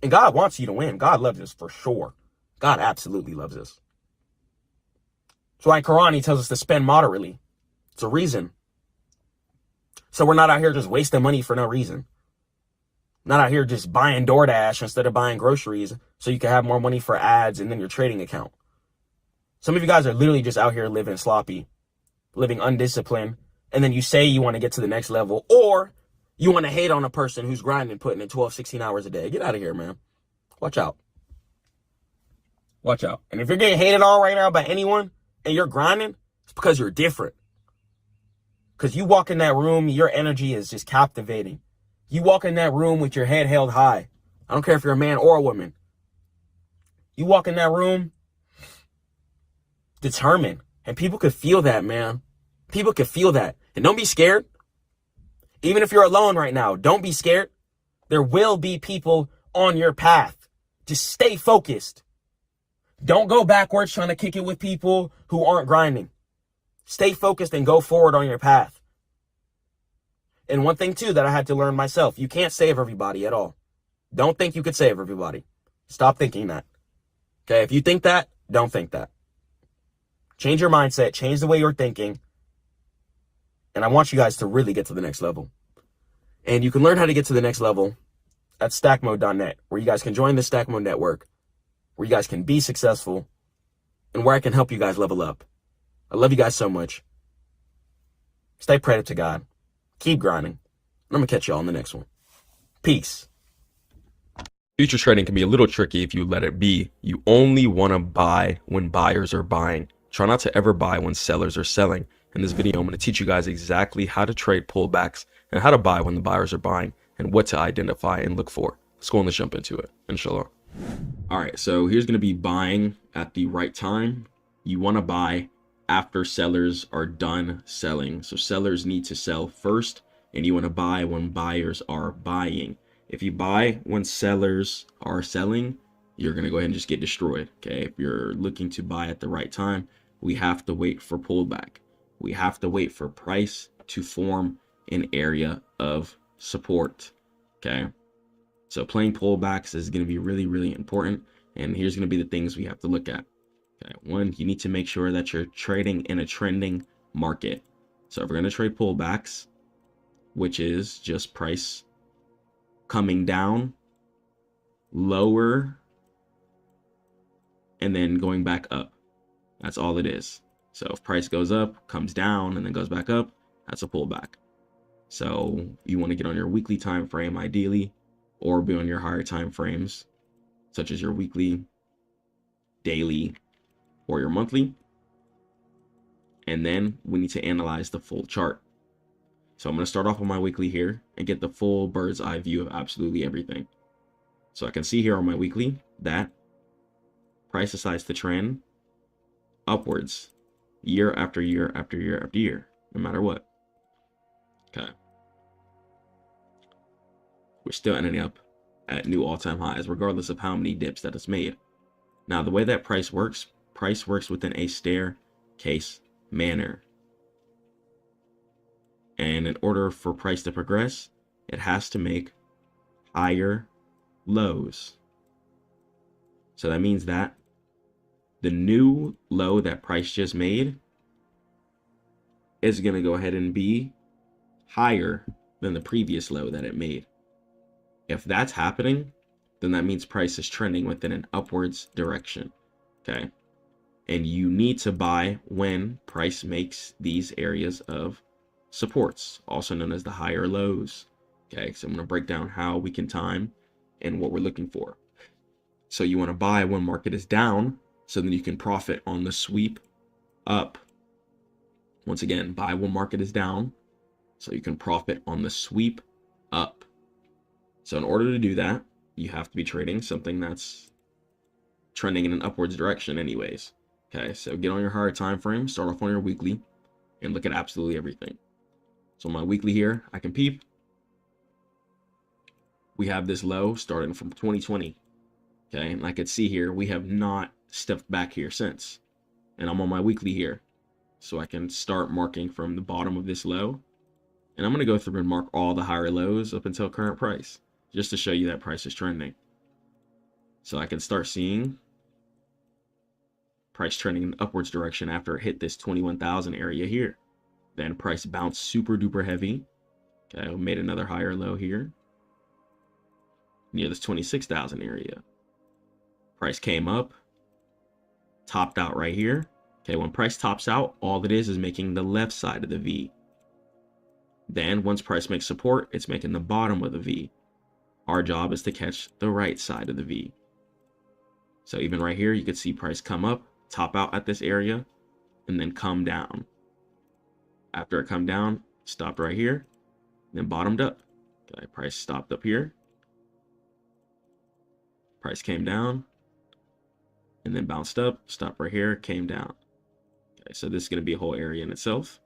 And God wants you to win. God loves us for sure. God absolutely loves us. So in Quran, he tells us to spend moderately. It's a reason. So we're not out here just wasting money for no reason. Not out here just buying DoorDash instead of buying groceries so you can have more money for ads and then your trading account. Some of you guys are literally just out here living sloppy, living undisciplined, and then you say you want to get to the next level, or you want to hate on a person who's grinding, putting in 12, 16 hours a day. Get out of here, man. Watch out. Watch out. And if you're getting hated on right now by anyone and you're grinding, it's because you're different. Because you walk in that room, your energy is just captivating. You walk in that room with your head held high. I don't care if you're a man or a woman. You walk in that room determined. And people could feel that, man. People could feel that. And don't be scared. Even if you're alone right now, don't be scared. There will be people on your path. Just stay focused. Don't go backwards trying to kick it with people who aren't grinding. Stay focused and go forward on your path. And one thing, too, that I had to learn myself, you can't save everybody at all. Don't think you could save everybody. Stop thinking that. Okay, if you think that, don't think that. Change your mindset. Change the way you're thinking. And I want you guys to really get to the next level. And you can learn how to get to the next level at Stackmode.net, where you guys can join the Stackmode Network, where you guys can be successful, and where I can help you guys level up. I love you guys so much. Stay prayed up to God. Keep grinding. I'm going to catch y'all on the next one. Peace. Future trading can be a little tricky if you let it be. You only want to buy when buyers are buying. Try not to ever buy when sellers are selling. In this video, I'm going to teach you guys exactly how to trade pullbacks and how to buy when the buyers are buying and what to identify and look for. Let's go and let's jump into it, inshallah. All right, so here's going to be buying at the right time. You want to buy after sellers are done selling. So sellers need to sell first, and you want to buy when buyers are buying. If you buy when sellers are selling, you're going to go ahead and just get destroyed. Okay. If you're looking to buy at the right time, we have to wait for pullback. We have to wait for price to form an area of support. Okay. So playing pullbacks is going to be really, really important. And here's going to be the things we have to look at. Okay. One, you need to make sure that you're trading in a trending market. So if we're going to trade pullbacks, which is just price coming down, lower, and then going back up. That's all it is. So if price goes up, comes down, and then goes back up, that's a pullback. So you want to get on your weekly time frame ideally, or be on your higher time frames, such as your weekly, daily, or your monthly. And then we need to analyze the full chart. So I'm going to start off on my weekly here and get the full bird's eye view of absolutely everything. So I can see here on my weekly that price decides to trend upwards year after year after year after year, no matter what. Okay. We're still ending up at new all-time highs, regardless of how many dips that it's made. Now, the way that price works within a staircase manner. And in order for price to progress, it has to make higher lows. So that means that the new low that price just made is going to go ahead and be higher than the previous low that it made. If that's happening, then that means price is trending within an upwards direction. Okay. And you need to buy when price makes these areas of supports, also known as the higher lows. Okay, so I'm going to break down how we can time and what we're looking for. So you want to buy when market is down, so then you can profit on the sweep up. Once again, buy when market is down, so you can profit on the sweep up. So in order to do that, you have to be trading something that's trending in an upwards direction anyways. Okay, so get on your higher time frame, start off on your weekly, and look at absolutely everything. So my weekly here, I can peep. We have this low starting from 2020. Okay, and I could see here, we have not stepped back here since. And I'm on my weekly here. So I can start marking from the bottom of this low. And I'm going to go through and mark all the higher lows up until current price, just to show you that price is trending. So I can start seeing price trending in upwards direction after it hit this 21,000 area here. Then price bounced super duper heavy. Okay, made another higher low here near this 26,000 area. Price came up, topped out right here. Okay, when price tops out, all it is making the left side of the V. Then once price makes support, it's making the bottom of the V. Our job is to catch the right side of the V. So even right here, you could see price come up, top out at this area, and then come down. After it come down, stopped right here, then bottomed up. Okay, price stopped up here. Price came down, and then bounced up, stopped right here, came down. Okay, so this is going to be a whole area in itself.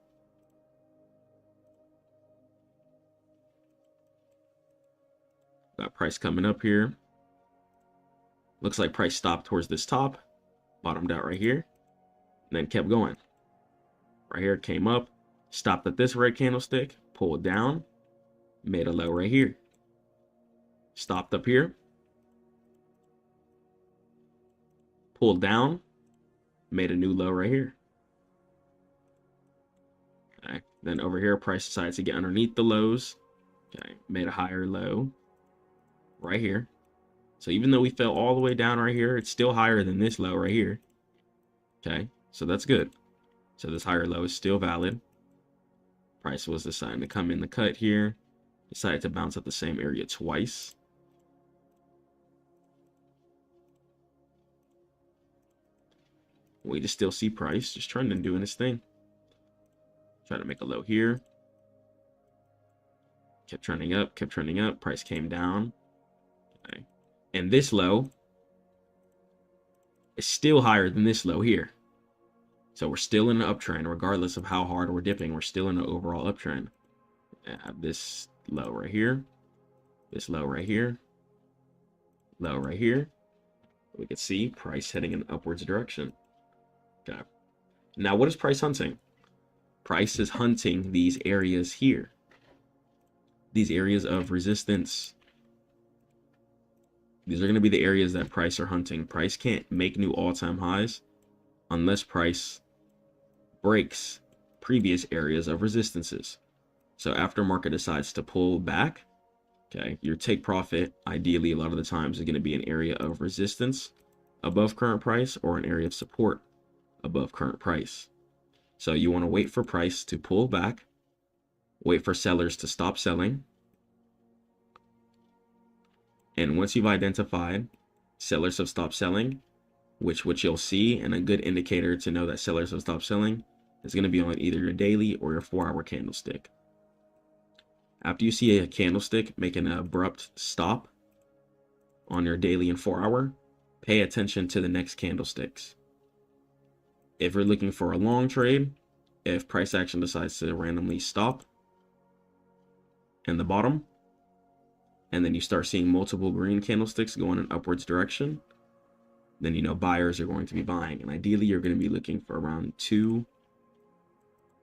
Got price coming up here. Looks like price stopped towards this top, bottomed out right here, and then kept going. Right here, came up, stopped at this red candlestick, pulled down, made a low right here. Stopped up here, pulled down, made a new low right here. Okay, then over here, price decides to get underneath the lows. Okay, made a higher low right here. So even though we fell all the way down right here, it's still higher than this low right here. Okay, so that's good. So this higher low is still valid. Price was deciding to come in the cut here, Decided to bounce at the same area twice. We just still see price just trending, doing its thing. Try to make a low here. Kept trending up, kept trending up. Price came down. Okay. And this low is still higher than this low here. So we're still in an uptrend, regardless of how hard we're dipping. We're still in an overall uptrend. This low right here. This low right here. Low right here. We can see price heading in upwards direction. Okay. Now, what is price hunting? Price is hunting these areas here. These areas of resistance. These are going to be the areas that price are hunting. Price can't make new all-time highs unless price breaks previous areas of resistances. So after market decides to pull back, okay, your take profit, ideally a lot of the times, is going to be an area of resistance above current price or an area of support above current price. So you want to wait for price to pull back, wait for sellers to stop selling. And once you've identified sellers have stopped selling, which you'll see, and a good indicator to know that sellers have stopped selling is going to be on either your daily or your 4-hour candlestick. After you see a candlestick make an abrupt stop on your daily and 4-hour, pay attention to the next candlesticks. If you're looking for a long trade, if price action decides to randomly stop in the bottom, and then you start seeing multiple green candlesticks going in upwards direction, then you know buyers are going to be buying. And ideally, you're going to be looking for around 2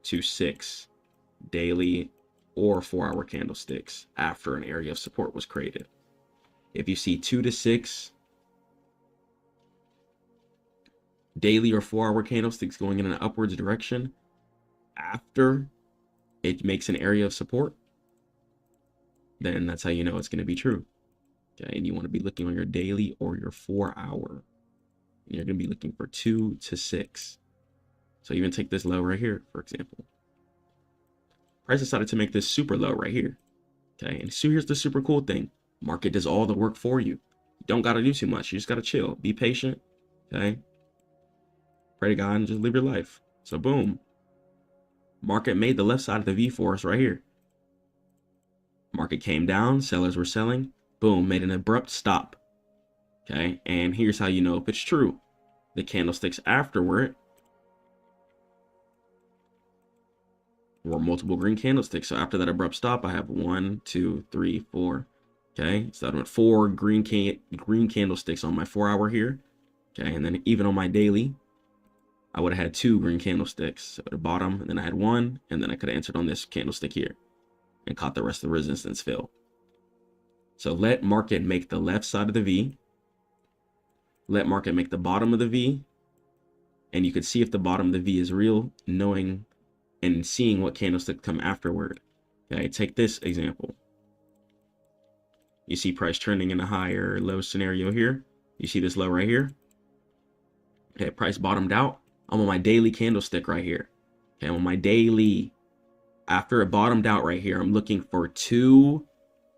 to 6 daily or 4-hour candlesticks after an area of support was created. If you see 2 to 6 daily or 4-hour candlesticks going in an upwards direction after it makes an area of support, then that's how you know it's going to be true. Okay, and you want to be looking on your daily or your 4-hour. And you're going to be looking for 2 to 6. So even take this low right here, for example. Price decided to make this super low right here. Okay, and so here's the super cool thing. Market does all the work for you. You don't got to do too much. You just got to chill. Be patient. Okay. Pray to God and just live your life. So boom. Market made the left side of the V for us right here. Market came down. Sellers were selling. Boom. Made an abrupt stop. Okay. And here's how you know if it's true. The candlesticks afterward were multiple green candlesticks. So after that abrupt stop, I have 1, 2, 3, 4. Okay. So that went 4 green candlesticks on my 4-hour here. Okay. And then even on my daily, I would have had 2 green candlesticks at the bottom, and then I had 1, and then I could have entered on this candlestick here and caught the rest of the resistance fill. So let market make the left side of the V. Let market make the bottom of the V. And you could see if the bottom of the V is real, knowing and seeing what candlestick come afterward. Okay, take this example. You see price trending in a higher low scenario here. You see this low right here. Okay, price bottomed out. I'm on my daily candlestick right here. Okay, I'm on my daily. After it bottomed out right here, I'm looking for 2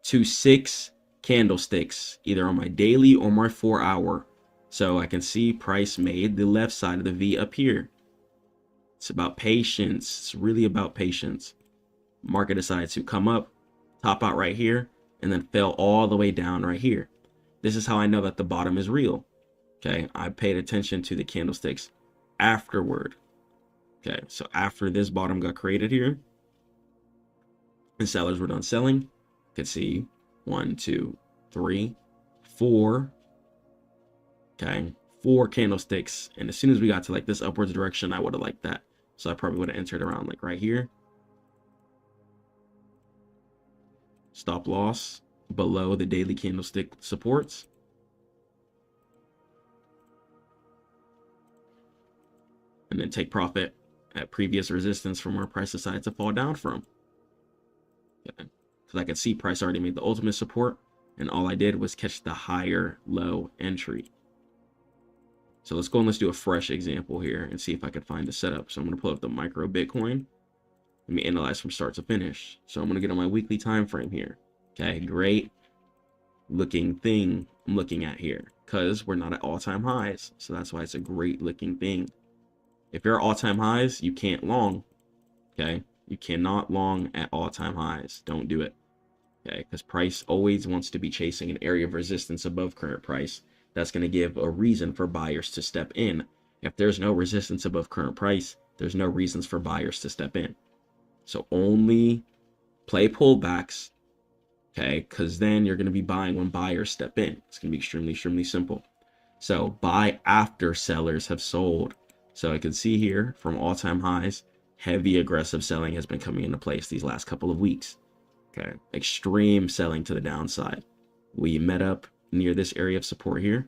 to 6 candlesticks, either on my daily or my 4-hour. So I can see price made the left side of the V up here. It's about patience. It's really about patience. Market decided to come up, top out right here, and then fell all the way down right here. This is how I know that the bottom is real. Okay, I paid attention to the candlesticks afterward. Okay, so after this bottom got created here and sellers were done selling, you could see 1, 2, 3, 4. Okay, 4 candlesticks. And as soon as we got to like this upwards direction, I would have liked that. So I probably would have entered around like right here. Stop loss below the daily candlestick supports. And then take profit at previous resistance from where price decided to fall down from. Okay. Because I could see price already made the ultimate support, and all I did was catch the higher low entry. So let's go and let's do a fresh example here and see if I can find the setup. So I'm going to pull up the micro Bitcoin. Let me analyze from start to finish. So I'm going to get on my weekly time frame here. Okay, great looking thing I'm looking at here, because we're not at all-time highs. So that's why it's a great looking thing. If you're at all-time highs, you can't long. Okay, you cannot long at all-time highs. Don't do it. Okay, because price always wants to be chasing an area of resistance above current price. That's going to give a reason for buyers to step in. If there's no resistance above current price, there's no reasons for buyers to step in. So only play pullbacks, okay, because then you're going to be buying when buyers step in. It's going to be extremely simple. So buy after sellers have sold. So I can see here from all-time highs, heavy aggressive selling has been coming into place these last couple of weeks. Okay, extreme selling to the downside. We met up near this area of support here.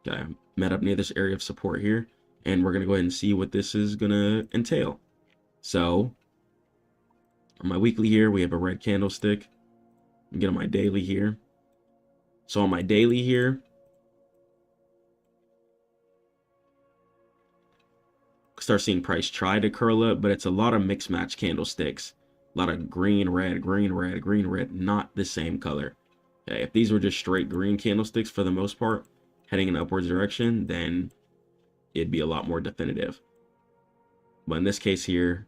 Okay, met up near this area of support here, and we're gonna go ahead and see what this is gonna entail. So on my weekly here, we have a red candlestick. Get on my daily here. So on my daily here, start seeing price try to curl up, but it's a lot of mixed match candlesticks. A lot of green, red, green, red, green, red, not the same color. Okay, if these were just straight green candlesticks for the most part, heading in upwards direction, then it'd be a lot more definitive. But in this case here,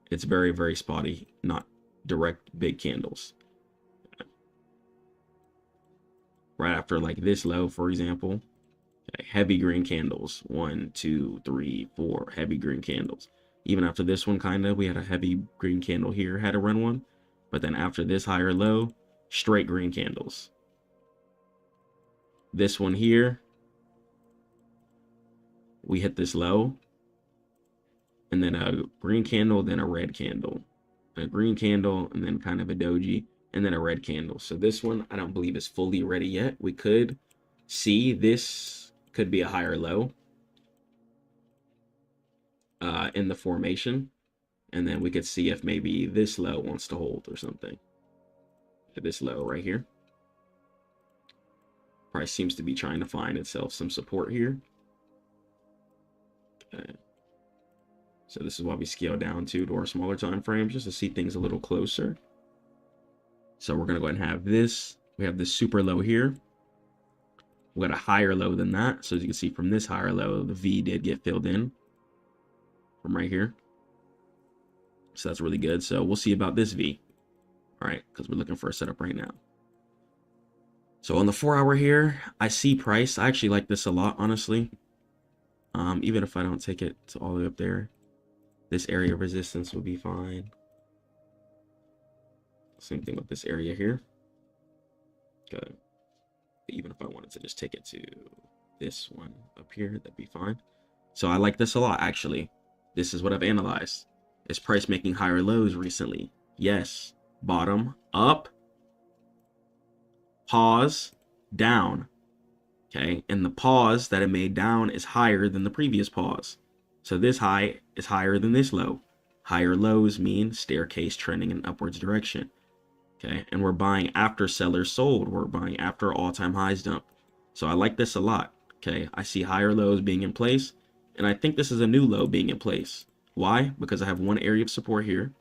it's very spotty, not direct big candles. Right after like this low, for example, okay, heavy green candles, 1, 2, 3, 4 heavy green candles. Even after this one, kind of, we had a heavy green candle here, had to run one. But then after this higher low, straight green candles. This one here, we hit this low, and then a green candle, then a red candle, a green candle, and then kind of a doji, and then a red candle. So this one, I don't believe is fully ready yet. We could see this could be a higher low in the formation, and then we could see if maybe this low wants to hold or something. This low right here. Price seems to be trying to find itself some support here. Okay. So this is why we scale down to our smaller time frames, just to see things a little closer. So we're gonna go ahead and have this. We have this super low here. We got a higher low than that. So as you can see from this higher low, the V did get filled in from right here. So that's really good. So we'll see about this V. All right, because we're looking for a setup right now. So on the 4-hour here, I see price. I actually like this a lot, honestly. Even if I don't take it to all the way up there, this area of resistance will be fine. Same thing with this area here. Okay. Even if I wanted to just take it to this one up here, that'd be fine. So I like this a lot, actually. This is what I've analyzed. Is price making higher lows recently? Yes. Bottom, up, pause, down. Okay, and the pause that it made down is higher than the previous pause. So this high is higher than this low. Higher lows mean staircase trending in upwards direction. Okay, and we're buying after sellers sold. We're buying after all-time highs dump. So I like this a lot. Okay, I see higher lows being in place, and I think this is a new low being in place. Why? Because I have one area of support here.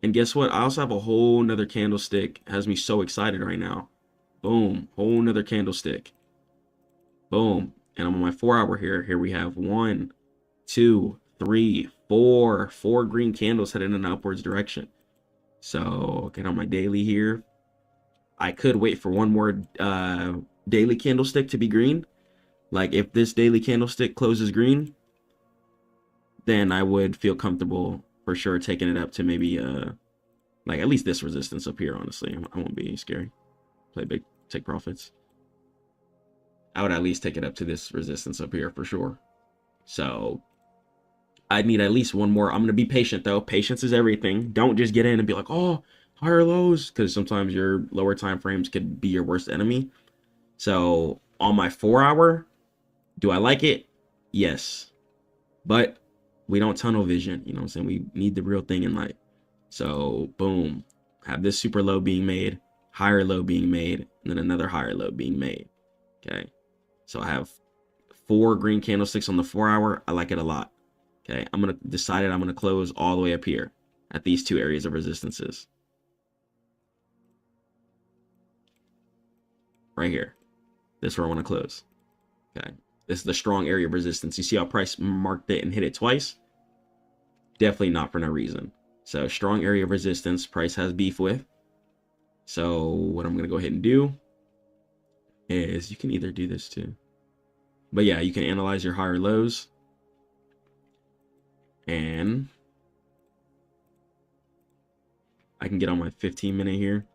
And guess what? I also have a whole nother candlestick. It has me so excited right now. Boom, whole nother candlestick. Boom. And I'm on my 4-hour here. Here we have 1, 2, 3, 4 green candles headed in an upwards direction. So get on my daily here. I could wait for one more daily candlestick to be green. Like if this daily candlestick closes green, then I would feel comfortable for sure taking it up to maybe like at least this resistance up here. Honestly, I won't be scary. Play big, take profits. I would at least take it up to this resistance up here for sure. So I need at least one more. I'm going to be patient though. Patience is everything. Don't just get in and be like, oh, higher lows, because sometimes your lower time frames could be your worst enemy. So on my 4-hour, do I like it? Yes. But we don't tunnel vision. You know what I'm saying? We need the real thing in life. So boom, have this super low being made, higher low being made, and then another higher low being made. Okay. So I have 4 green candlesticks on the 4-hour. I like it a lot. Okay, I'm going to close all the way up here at these two areas of resistances. Right here. This is where I want to close. Okay, this is the strong area of resistance. You see how price marked it and hit it twice? Definitely not for no reason. So strong area of resistance, price has beef with. So what I'm going to go ahead and do is, you can either do this too. But yeah, you can analyze your higher lows. And I can get on my 15-minute here.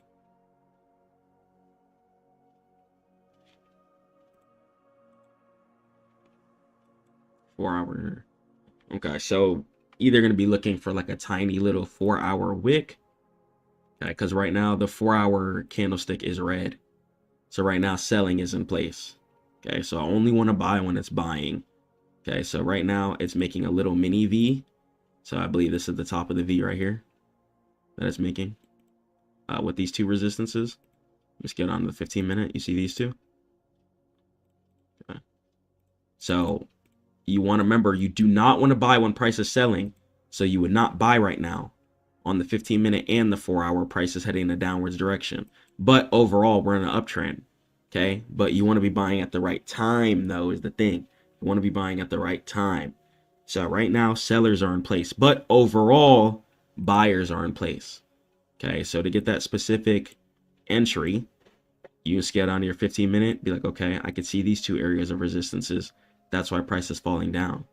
Four-hour. Okay, so either going to be looking for like a tiny little 4-hour wick. Okay, because right now the 4-hour candlestick is red. So right now selling is in place. Okay, so I only want to buy when it's buying. Okay, so right now it's making a little mini V. So I believe this is the top of the V right here that it's making with these two resistances. Let's get on to the 15-minute. You see these two? Okay. So you want to remember, you do not want to buy when price is selling. So you would not buy right now on the 15-minute and the 4-hour. Price is heading in a downwards direction. But overall, we're in an uptrend. Okay, but you want to be buying at the right time, though, is the thing. You want to be buying at the right time. So right now, sellers are in place, but overall, buyers are in place. Okay, so to get that specific entry, you can scale down to your 15-minute, be like, okay, I can see these two areas of resistances. That's why price is falling down.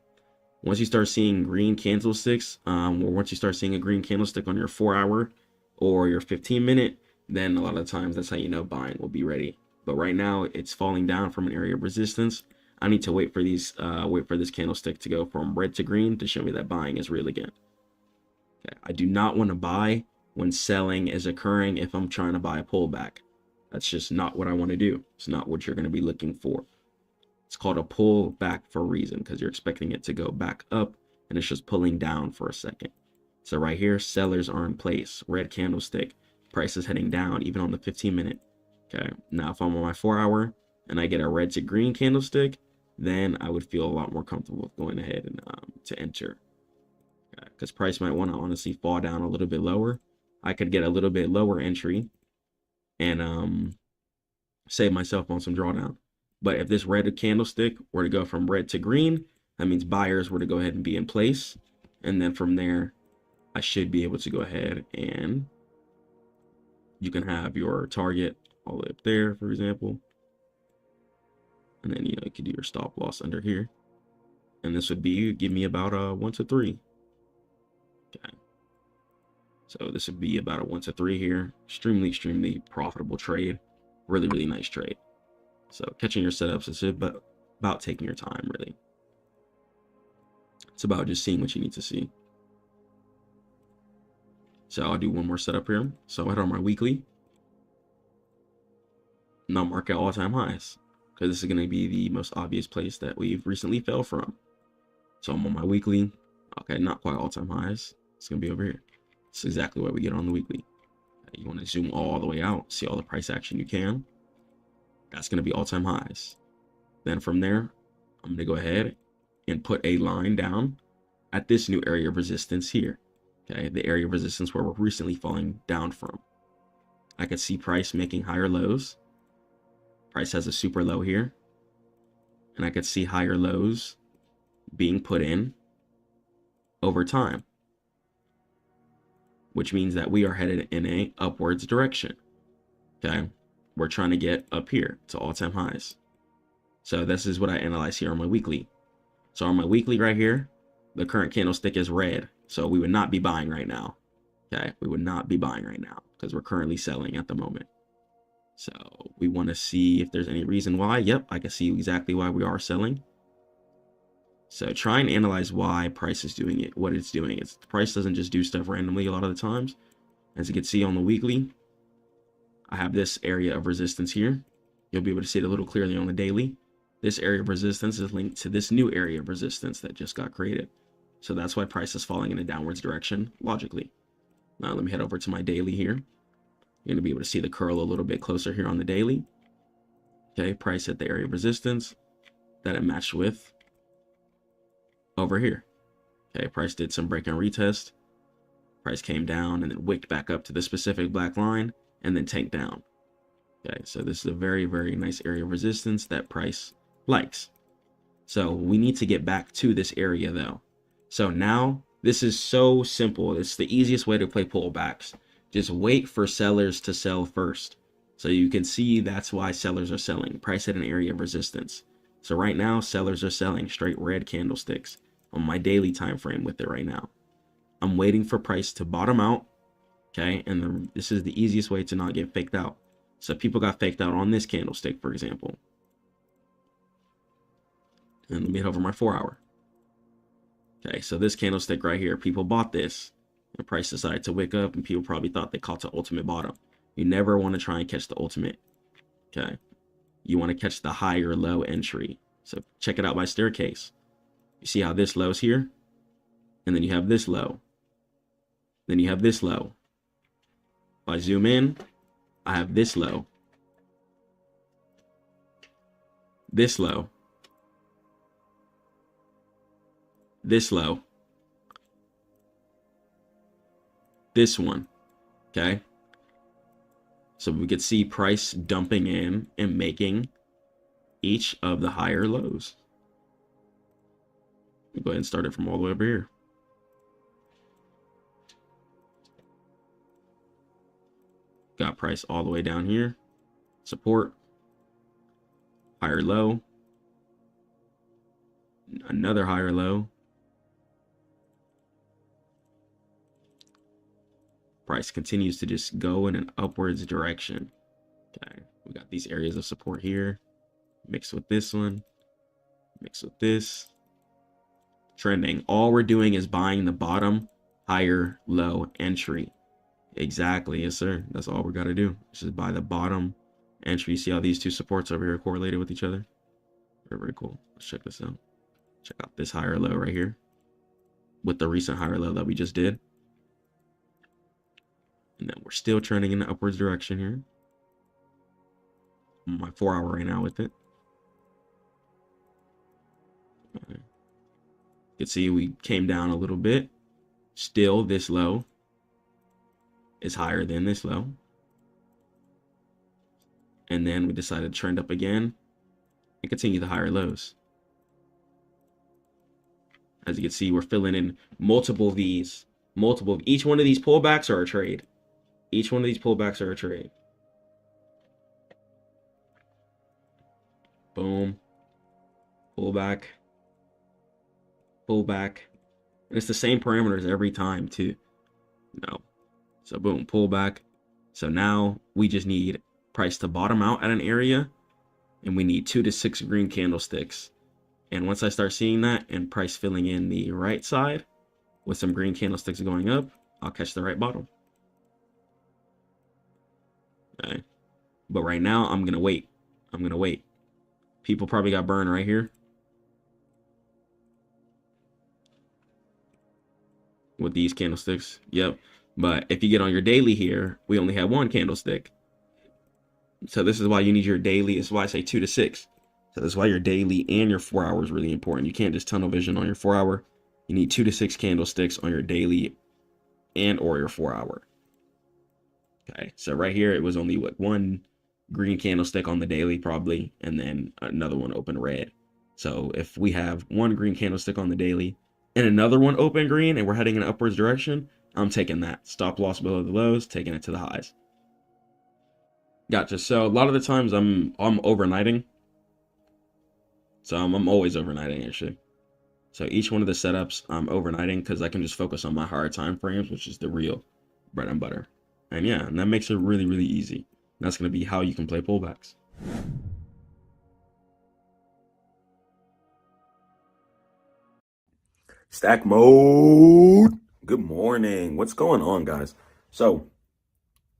Once you start seeing green candlesticks, or once you start seeing a green candlestick on your 4-hour or your 15-minute, then a lot of times that's how you know buying will be ready. But right now, it's falling down from an area of resistance. I need to wait for this candlestick to go from red to green to show me that buying is real again. Okay, I do not want to buy when selling is occurring if I'm trying to buy a pullback. That's just not what I want to do. It's not what you're going to be looking for. It's called a pullback for a reason, because you're expecting it to go back up and it's just pulling down for a second. So right here, sellers are in place. Red candlestick. Price is heading down even on the 15-minute. Okay, now if I'm on my 4-hour and I get a red to green candlestick, then I would feel a lot more comfortable with going ahead and to enter. Because price might want to honestly fall down a little bit lower. I could get a little bit lower entry and save myself on some drawdown. But if this red candlestick were to go from red to green, that means buyers were to go ahead and be in place. And then from there, I should be able to go ahead and you can have your target all the way up there, for example. And then, you could do your stop loss under here. And this would be, give me about a 1 to 3. Okay. So this would be about a 1 to 3 here. Extremely profitable trade. Really nice trade. So catching your setups is about taking your time, really. It's about just seeing what you need to see. So I'll do one more setup here. So I head on my weekly. And I'll mark out all-time highs, because this is going to be the most obvious place that we've recently fell from. So I'm on my weekly. Okay, not quite all-time highs. It's going to be over here. It's exactly what we get on the weekly. You want to zoom all the way out, see all the price action you can. That's going to be all-time highs. Then from there, I'm going to go ahead and put a line down at this new area of resistance here. Okay, the area of resistance where we're recently falling down from. I could see price making higher lows. Price has a super low here. And I could see higher lows being put in over time, which means that we are headed in a upwards direction. Okay, we're trying to get up here to all-time highs. So this is what I analyze here on my weekly. So on my weekly right here, the current candlestick is red. So we would not be buying right now. Okay, we would not be buying right now because we're currently selling at the moment. So we want to see if there's any reason why. Yep, I can see exactly why we are selling. So try and analyze why price is doing it, what it's doing. It's the price doesn't just do stuff randomly a lot of the times. As you can see on the weekly, I have this area of resistance here. You'll be able to see it a little clearly on the daily. This area of resistance is linked to this new area of resistance that just got created. So that's why price is falling in a downwards direction, logically. Now let me head over to my daily here. You're going to be able to see the curl a little bit closer here on the daily. Okay, price at the area of resistance that it matched with over here. Okay, price did some break and retest. Price came down and then wicked back up to the specific black line and then tanked down. Okay, so this is a very, very nice area of resistance that price likes. So we need to get back to this area though. So now this is so simple. It's the easiest way to play pullbacks. Just wait for sellers to sell first. So you can see that's why sellers are selling. Price at an area of resistance. So right now sellers are selling straight red candlesticks on my daily time frame with it right now. I'm waiting for price to bottom out. Okay, and this is the easiest way to not get faked out. So people got faked out on this candlestick, for example. And let me head over my 4-hour. Okay, so this candlestick right here, people bought this. The price decided to wick up, and people probably thought they caught the ultimate bottom. You never want to try and catch the ultimate. Okay, you want to catch the higher low entry. So check it out by staircase. You see how this low's here? And then you have this low. Then you have this low. If I zoom in, I have this low. This low. This low. This one. Okay. So we could see price dumping in and making each of the higher lows. Go ahead and start it from all the way over here. Got price all the way down here. Support. Higher low. Another higher low. Price continues to just go in an upwards direction. Okay, we got these areas of support here. Mixed with this one. Mixed with this. Trending. All we're doing is buying the bottom, higher, low entry. Exactly, yes sir. That's all we got to do. Just buy the bottom entry. You see how these two supports over here are correlated with each other? Very, very cool. Let's check this out. Check out this higher low right here. With the recent higher low that we just did. And then we're still trending in the upwards direction here. I'm on my 4-hour right now with it. You can see we came down a little bit. Still, this low is higher than this low. And then we decided to trend up again and continue the higher lows. As you can see, we're filling in multiple of these. Each one of these pullbacks are a trade. Each one of these pullbacks are a trade. Boom. Pullback. Pullback. And it's the same parameters every time too. No. So boom, pullback. So now we just need price to bottom out at an area. And we need 2 to 6 green candlesticks. And once I start seeing that and price filling in the right side with some green candlesticks going up, I'll catch the right bottom. Okay. But right now, I'm going to wait. I'm going to wait. People probably got burned right here. With these candlesticks. Yep. But if you get on your daily here, we only have 1 candlestick. So this is why you need your daily. This is why I say 2 to 6. So that's why your daily and your 4-hour is really important. You can't just tunnel vision on your 4-hour. You need 2 to 6 candlesticks on your daily and or your 4-hour. Okay, so right here, it was only what, 1 green candlestick on the daily probably, and then another one open red. So if we have 1 green candlestick on the daily and another one open green and we're heading in an upwards direction, I'm taking that. Stop loss below the lows, taking it to the highs. Gotcha. So a lot of the times I'm overnighting. So I'm always overnighting actually. So each one of the setups I'm overnighting because I can just focus on my higher time frames, which is the real bread and butter. And yeah, and that makes it really, really easy. And that's going to be how you can play pullbacks. Stackmode. Good morning. What's going on, guys? So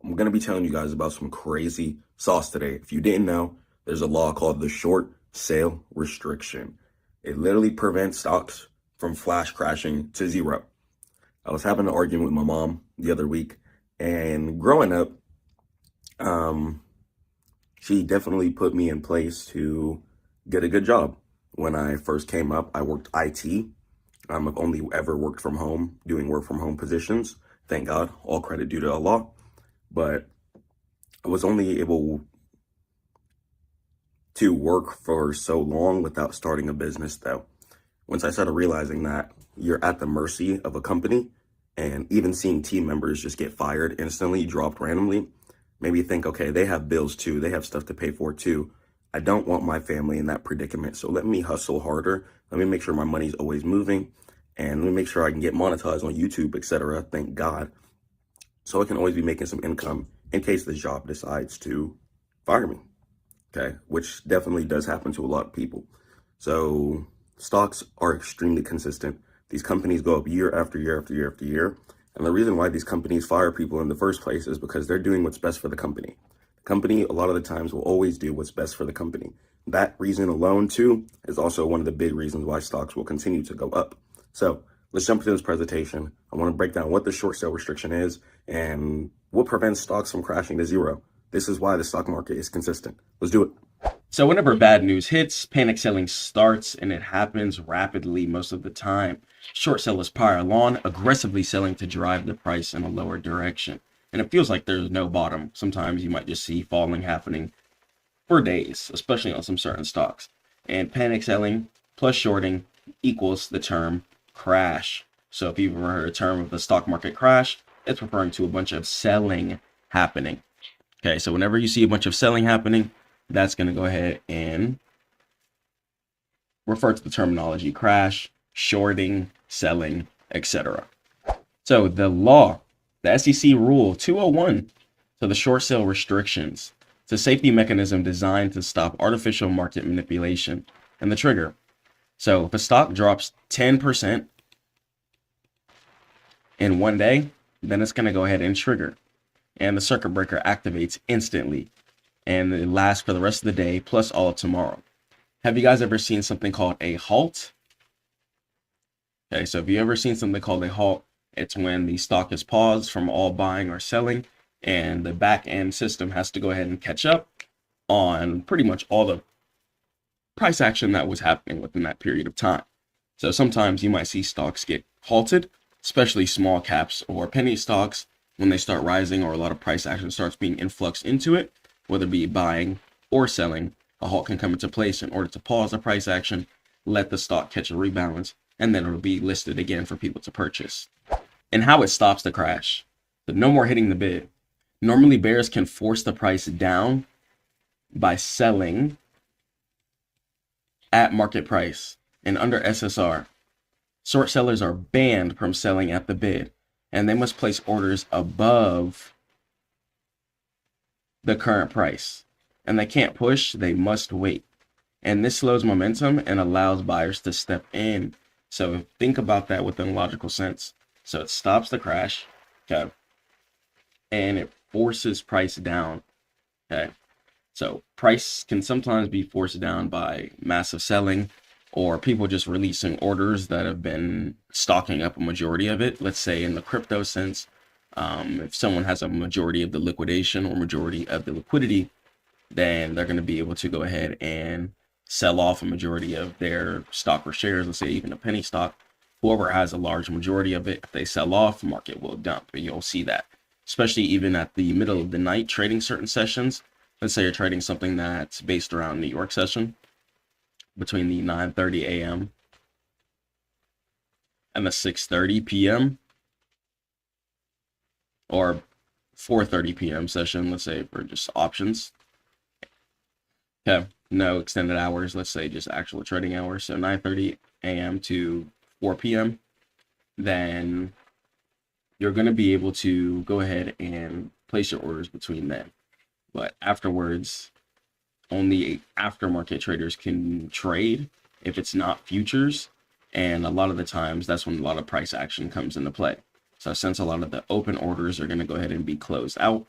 I'm going to be telling you guys about some crazy sauce today. If you didn't know, there's a law called the short sale restriction. It literally prevents stocks from flash crashing to zero. I was having an argument with my mom the other week, and growing up, she definitely put me in place to get a good job. When I first came up, I worked IT, I've only ever worked from home, doing work from home positions. Thank God, all credit due to Allah. But I was only able to work for so long without starting a business, though. Once I started realizing that you're at the mercy of a company, and even seeing team members just get fired instantly, dropped randomly, made me think, okay, they have bills too. They have stuff to pay for too. I don't want my family in that predicament. So let me hustle harder. Let me make sure my money's always moving. And let me make sure I can get monetized on YouTube, etc. Thank God. So I can always be making some income in case the job decides to fire me. Okay, which definitely does happen to a lot of people. So stocks are extremely consistent. These companies go up year after year after year after year. And the reason why these companies fire people in the first place is because they're doing what's best for the company. The company, a lot of the times, will always do what's best for the company. That reason alone, too, is also one of the big reasons why stocks will continue to go up. So let's jump into this presentation. I want to break down what the short sale restriction is and what prevents stocks from crashing to zero. This is why the stock market is consistent. Let's do it. So whenever bad news hits, panic selling starts, and it happens rapidly most of the time. Short sellers pile on, aggressively selling to drive the price in a lower direction. And it feels like there's no bottom. Sometimes you might just see falling happening for days, especially on some certain stocks. And panic selling plus shorting equals the term crash. So if you've ever heard a term of the stock market crash, it's referring to a bunch of selling happening. Okay, so whenever you see a bunch of selling happening, that's going to go ahead and refer to the terminology crash, shorting, selling, etc. So the law, the SEC rule 201, so the short sale restrictions, it's a safety mechanism designed to stop artificial market manipulation. And the trigger, so if a stock drops 10% in one day, then it's going to go ahead and trigger. And the circuit breaker activates instantly. And it lasts for the rest of the day, plus all of tomorrow. Have you guys ever seen something called a halt? Okay, so if you ever seen something called a halt, it's when the stock is paused from all buying or selling, and the back end system has to go ahead and catch up on pretty much all the price action that was happening within that period of time. So sometimes you might see stocks get halted, especially small caps or penny stocks. When they start rising or a lot of price action starts being influxed into it, whether it be buying or selling, a halt can come into place in order to pause the price action, let the stock catch a rebalance, and then it'll be listed again for people to purchase. And how it stops the crash. So no more hitting the bid. Normally bears can force the price down by selling at market price. And under SSR, short sellers are banned from selling at the bid, and they must place orders above the current price. And they can't push, they must wait. And this slows momentum and allows buyers to step in. So think about that within a logical sense. So it stops the crash, okay, and it forces price down, okay. So price can sometimes be forced down by massive selling or people just releasing orders that have been stocking up a majority of it. Let's say in the crypto sense, if someone has a majority of the liquidation or majority of the liquidity, then they're going to be able to go ahead and sell off a majority of their stock or shares. Let's say even a penny stock. Whoever has a large majority of it, if they sell off, market will dump. And you'll see that, especially even at the middle of the night trading certain sessions. Let's say you're trading something that's based around New York session between the 9:30 a.m. and the 6:30 p.m. or 4:30 p.m. session, let's say for just options. Okay, no extended hours, let's say just actual trading hours. So 9:30 a.m. to 4 p.m. Then you're going to be able to go ahead and place your orders between then. But afterwards, only aftermarket traders can trade if it's not futures. And a lot of the times, that's when a lot of price action comes into play. So since a lot of the open orders are going to go ahead and be closed out,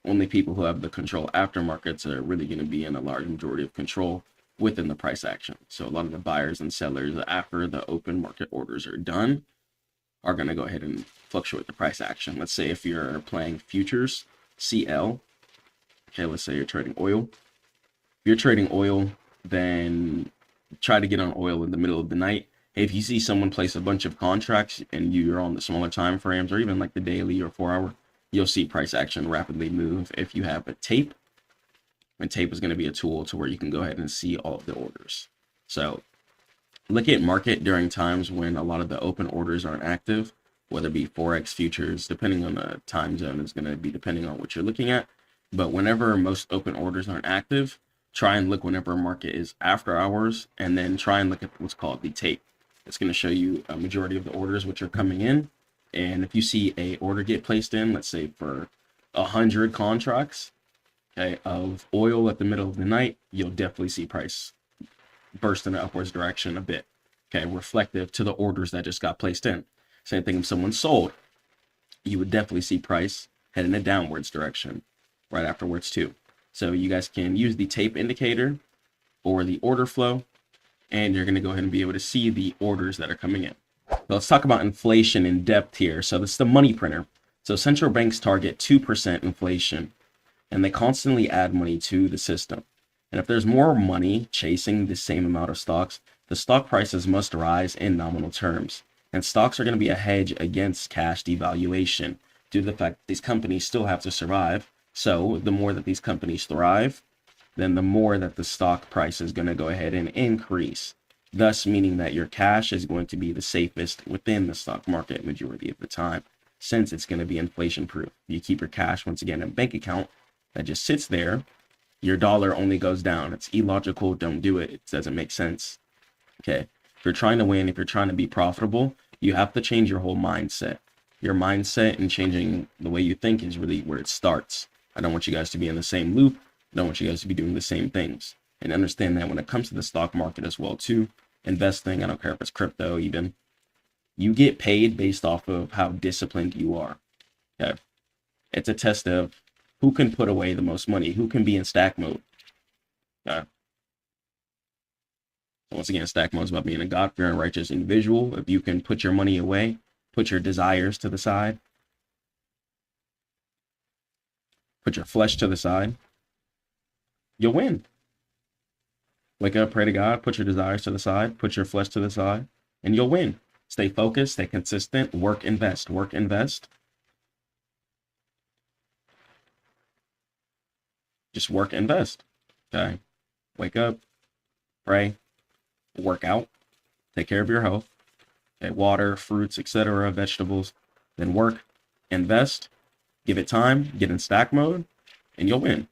only people who have the control aftermarkets are really going to be in a large majority of control within the price action. So a lot of the buyers and sellers, after the open market orders are done, are going to go ahead and fluctuate the price action. Let's say if you're playing futures, CL, okay, let's say you're trading oil. If you're trading oil, then try to get on oil in the middle of the night If you see someone place a bunch of contracts and you're on the smaller time frames or even like the daily or 4 hour, you'll see price action rapidly move if you have a tape. And tape is going to be a tool to where you can go ahead and see all of the orders. So look at market during times when a lot of the open orders aren't active, whether it be Forex futures, depending on the time zone is going to be depending on what you're looking at. But whenever most open orders aren't active, try and look whenever market is after hours, and then try and look at what's called the tape. It's going to show you a majority of the orders which are coming in. And if you see a order get placed in, let's say for 100 contracts, okay, of oil at the middle of the night, you'll definitely see price burst in the upwards direction a bit, okay, reflective to the orders that just got placed in. Same thing if someone sold, you would definitely see price head in a downwards direction right afterwards too. So you guys can use the tape indicator or the order flow, and you're going to go ahead and be able to see the orders that are coming in. So let's talk about inflation in depth here. So this is the money printer. So central banks target 2% inflation, and they constantly add money to the system. And if there's more money chasing the same amount of stocks, the stock prices must rise in nominal terms. And stocks are going to be a hedge against cash devaluation due to the fact that these companies still have to survive. So the more that these companies thrive, then the more that the stock price is going to go ahead and increase. Thus meaning that your cash is going to be the safest within the stock market majority of the time, since it's going to be inflation proof. You keep your cash, once again, in a bank account that just sits there, your dollar only goes down. It's illogical. Don't do it. It doesn't make sense. Okay. If you're trying to win, if you're trying to be profitable, you have to change your whole mindset. Your mindset and changing the way you think is really where it starts. I don't want you guys to be in the same loop. I don't want you guys to be doing the same things. And understand that when it comes to the stock market as well too, investing, I don't care if it's crypto even, you get paid based off of how disciplined you are. Okay. It's a test of who can put away the most money, who can be in stack mode. Okay. So once again, stack mode is about being a God-fearing, righteous individual. If you can put your money away, put your desires to the side, put your flesh to the side, you'll win. Wake up, pray to God, put your desires to the side, put your flesh to the side, and you'll win. Stay focused, stay consistent, work, invest, work, invest. Just work, invest. Okay. Wake up, pray, work out, take care of your health. Okay, water, fruits, etc., vegetables. Then work, invest, give it time, get in stack mode, and you'll win.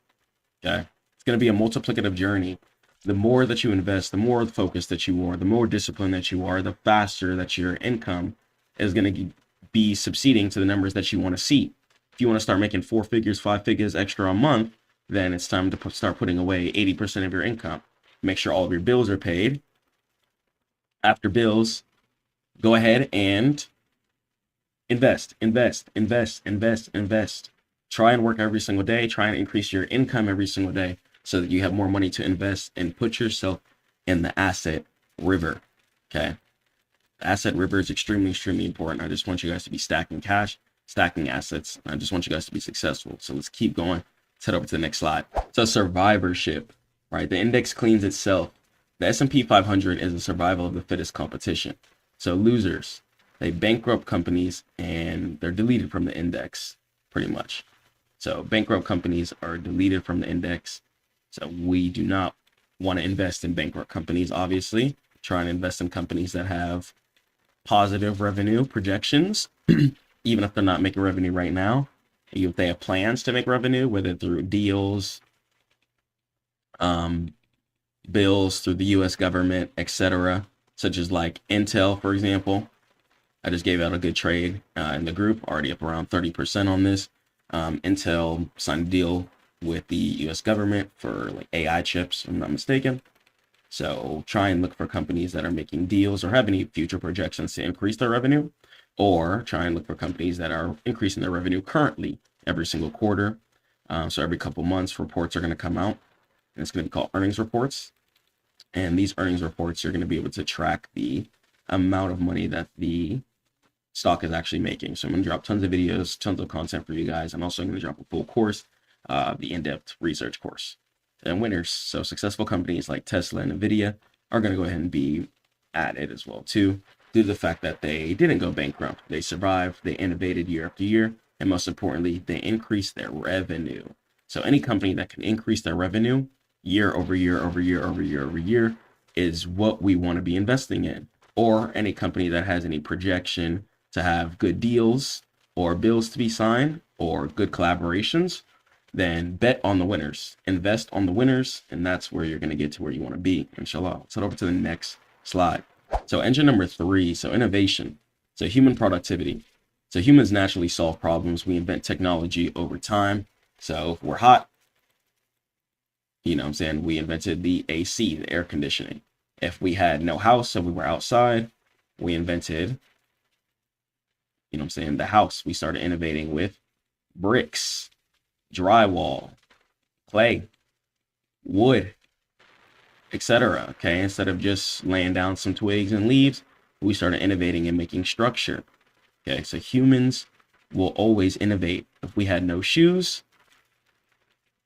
Okay. It's going to be a multiplicative journey. The more that you invest, the more focused that you are, the more disciplined that you are, the faster that your income is going to be succeeding to the numbers that you want to see. If you want to start making 4 figures, 5 figures extra a month, then it's time to start putting away 80% of your income. Make sure all of your bills are paid. After bills, go ahead and invest, invest, invest, invest, invest. Try and work every single day. Try and increase your income every single day so that you have more money to invest and put yourself in the asset river. Okay. The asset river is extremely, extremely important. I just want you guys to be stacking cash, stacking assets. I just want you guys to be successful. So let's keep going. Let's head over to the next slide. So survivorship, right? The index cleans itself. The S&P 500 is a survival of the fittest competition. So losers, they bankrupt companies and they're deleted from the index pretty much. So bankrupt companies are deleted from the index. So we do not want to invest in bankrupt companies, obviously. Try and invest in companies that have positive revenue projections, even if they're not making revenue right now. If they have plans to make revenue, whether through deals, bills through the US government, etc., such as like Intel, for example. I just gave out a good trade in the group, already up around 30% on this. Intel signed a deal with the US government for like AI chips, if I'm not mistaken. So try and look for companies that are making deals or have any future projections to increase their revenue, or try and look for companies that are increasing their revenue currently every single quarter. So every couple months, reports are going to come out, and it's going to be called earnings reports. And these earnings reports, you're going to be able to track the amount of money that the stock is actually making. So I'm going to drop tons of videos, tons of content for you guys. I'm also going to drop a full course, the in-depth research course. And winners, so successful companies like Tesla and Nvidia, are going to go ahead and be added as well too, due to the fact that they didn't go bankrupt. They survived, they innovated year after year, and most importantly, they increased their revenue. So any company that can increase their revenue year over year over year over year over year is what we want to be investing in. Or any company that has any projection to have good deals or bills to be signed or good collaborations, then bet on the winners, invest on the winners, and that's where you're going to get to where you want to be, inshallah. Let's head over to the next slide. So engine number 3, so innovation, so human productivity. So humans naturally solve problems. We invent technology over time. So if we're hot, you know what I'm saying, we invented the AC, the air conditioning. If we had no house, so we were outside, we invented, you know what I'm saying, the house. We started innovating with bricks, drywall, clay, wood, etc. Okay, instead of just laying down some twigs and leaves, we started innovating and making structure. Okay, so humans will always innovate. If we had no shoes,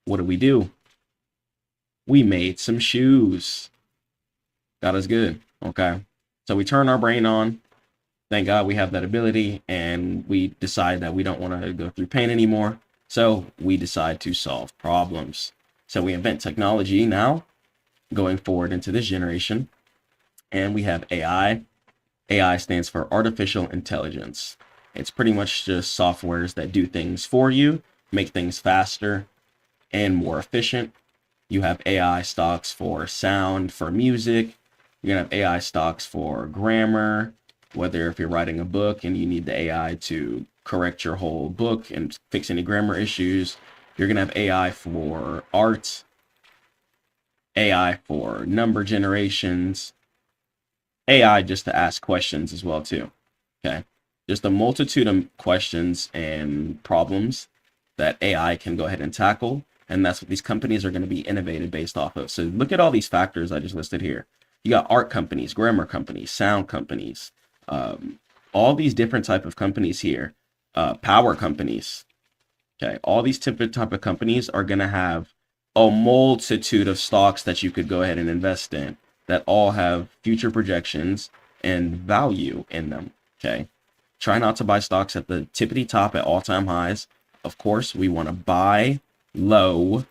what do? We made some shoes. Got us good. Okay, so we turn our brain on. Thank God we have that ability, and we decide that we don't want to go through pain anymore. So we decide to solve problems. So we invent technology now, going forward into this generation, and we have AI. AI stands for artificial intelligence. It's pretty much just softwares that do things for you, make things faster and more efficient. You have AI stocks for sound, for music. You're gonna have AI stocks for grammar, whether if you're writing a book and you need the AI to correct your whole book and fix any grammar issues. You're gonna have AI for art, AI for number generations, AI just to ask questions as well too. Okay, just a multitude of questions and problems that AI can go ahead and tackle, and that's what these companies are going to be innovated based off of. So look at all these factors I just listed here. You got art companies, grammar companies, sound companies, all these different type of companies here, power companies. Okay, all these type of companies are going to have a multitude of stocks that you could go ahead and invest in that all have future projections and value in them. Okay, try not to buy stocks at the tippity top at all-time highs. Of course, we want to buy low,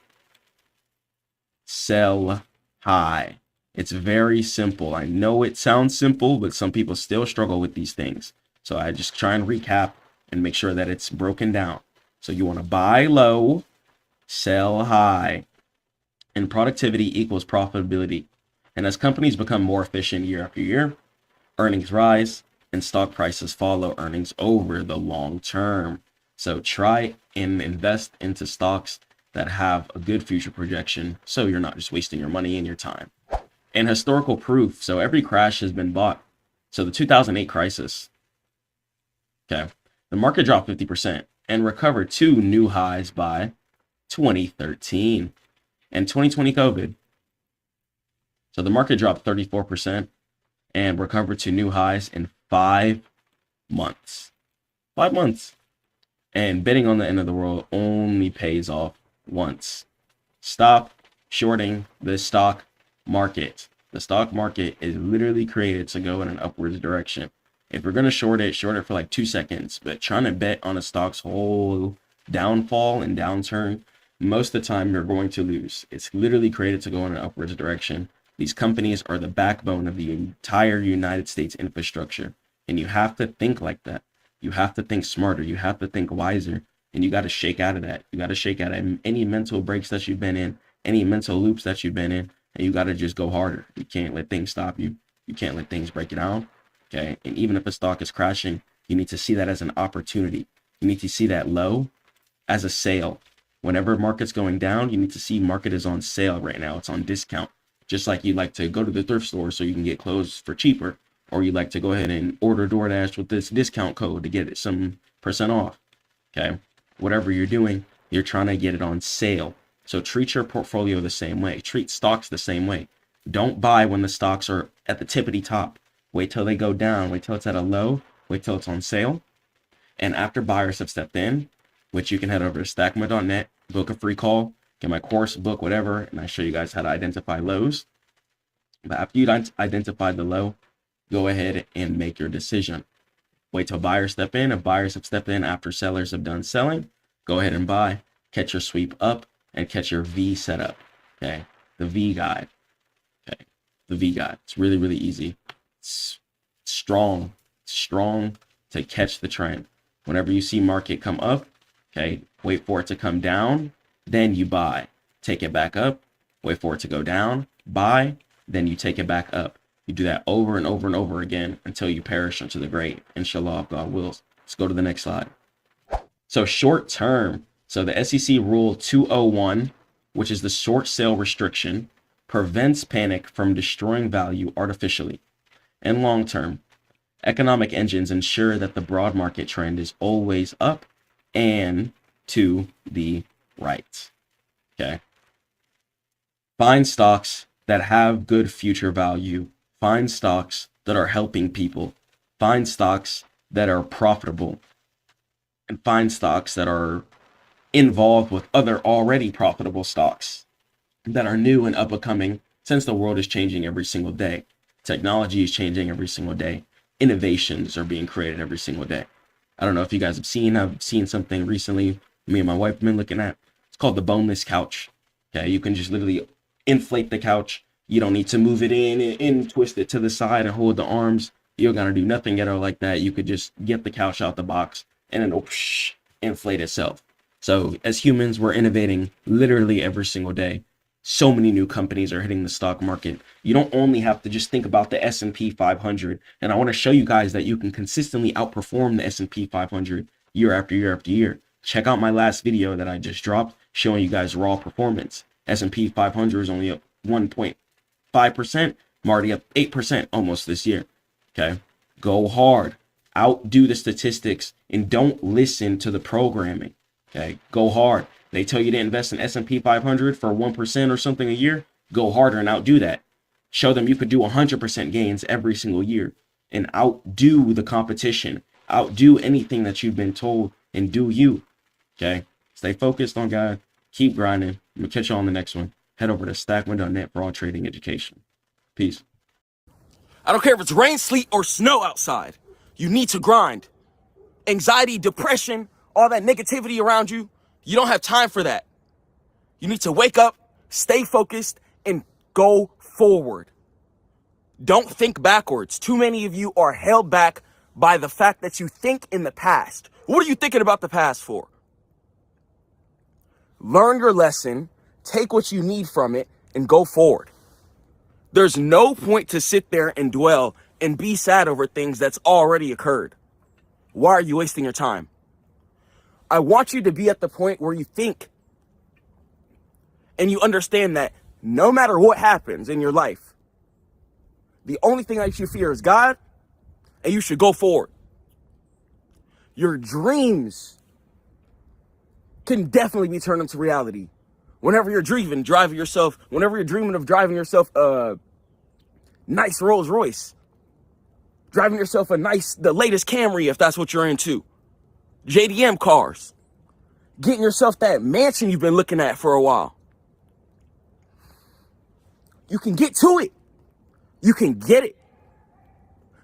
sell high. It's very simple. I know it sounds simple, but some people still struggle with these things. So I just try and recap and make sure that it's broken down. So you want to buy low, sell high, and productivity equals profitability. And as companies become more efficient year after year, earnings rise and stock prices follow earnings over the long term. So try and invest into stocks that have a good future projection, so you're not just wasting your money and your time. And historical proof. So every crash has been bought. So the 2008 crisis, okay, the market dropped 50% and recovered to new highs by 2013. And 2020 COVID. So the market dropped 34% and recovered to new highs in 5 months. 5 months. And betting on the end of the world only pays off once. Stop shorting the stock market. The stock market is literally created to go in an upwards direction. If you're going to short it for like 2 seconds. But trying to bet on a stock's whole downfall and downturn, most of the time you're going to lose. It's literally created to go in an upwards direction. These companies are the backbone of the entire United States infrastructure. And you have to think like that. You have to think smarter. You have to think wiser. And you got to shake out of that. You got to shake out of any mental breaks that you've been in, any mental loops that you've been in. And you got to just go harder. You can't let things stop you. You can't let things break you down. Okay. And even if a stock is crashing, you need to see that as an opportunity. You need to see that low as a sale. Whenever market's going down, you need to see market is on sale right now. It's on discount. Just like you like to go to the thrift store so you can get clothes for cheaper, or you like to go ahead and order DoorDash with this discount code to get it some % off. Okay. Whatever you're doing, you're trying to get it on sale. So treat your portfolio the same way. Treat stocks the same way. Don't buy when the stocks are at the tippity top. Wait till they go down. Wait till it's at a low. Wait till it's on sale. And after buyers have stepped in, which you can head over to Stackmode.net, book a free call, get my course, book, whatever, and I show you guys how to identify lows. But after you identify the low, go ahead and make your decision. Wait till buyers step in. If buyers have stepped in after sellers have done selling, go ahead and buy. Catch your sweep up and catch your V setup. Okay, the V guide. Okay, the V guide. It's really, really easy. It's strong to catch the trend. Whenever you see market come up, okay, wait for it to come down, then you buy. Take it back up, wait for it to go down, buy, then you take it back up. You do that over and over and over again until you perish unto the grave. Inshallah, if God wills. Let's go to the next slide. So short term. So the SEC Rule 201, which is the short sale restriction, prevents panic from destroying value artificially. And long term, economic engines ensure that the broad market trend is always up and to the right. Okay. Find stocks that have good future value. Find stocks that are helping people. Find stocks that are profitable. And find stocks that are involved with other already profitable stocks that are new and up and coming, since the world is changing every single day. Technology is changing every single day. Innovations are being created every single day. I don't know if you guys have seen, I've seen something recently me and my wife have been looking at. It's called the boneless couch. Okay, you can just literally inflate the couch. You don't need to move it in, twist it to the side and hold the arms. You're gonna do nothing at all like that. You could just get the couch out the box and it'll inflate itself. So as humans, we're innovating literally every single day. So many new companies are hitting the stock market. You don't only have to just think about the S&P 500. And I want to show you guys that you can consistently outperform the S&P 500 year after year after year. Check out my last video that I just dropped showing you guys raw performance. S&P 500 is only up 1.5%. I'm already up 8% almost this year. Okay, go hard. Outdo the statistics and don't listen to the programming. Okay, go hard. They tell you to invest in S&P 500 for 1% or something a year. Go harder and outdo that. Show them you could do 100% gains every single year and outdo the competition. Outdo anything that you've been told and do you. Okay, stay focused on God. Keep grinding. I'm going to catch you on the next one. Head over to Stackmode.net for all trading education. Peace. I don't care if it's rain, sleet, or snow outside. You need to grind. Anxiety, depression, all that negativity around you, you don't have time for that. You need to wake up, stay focused, and go forward. Don't think backwards. Too many of you are held back by the fact that you think in the past. What are you thinking about the past for? Learn your lesson, take what you need from it, and go forward. There's no point to sit there and dwell and be sad over things that's already occurred. Why are you wasting your time? I want you to be at the point where you think and you understand that no matter what happens in your life, the only thing that you fear is God, and you should go forward. Your dreams can definitely be turned into reality. Whenever you're dreaming of driving yourself a nice Rolls Royce, driving yourself the latest Camry if that's what you're into, JDM cars, getting yourself that mansion you've been looking at for a while. You can get to it. You can get it.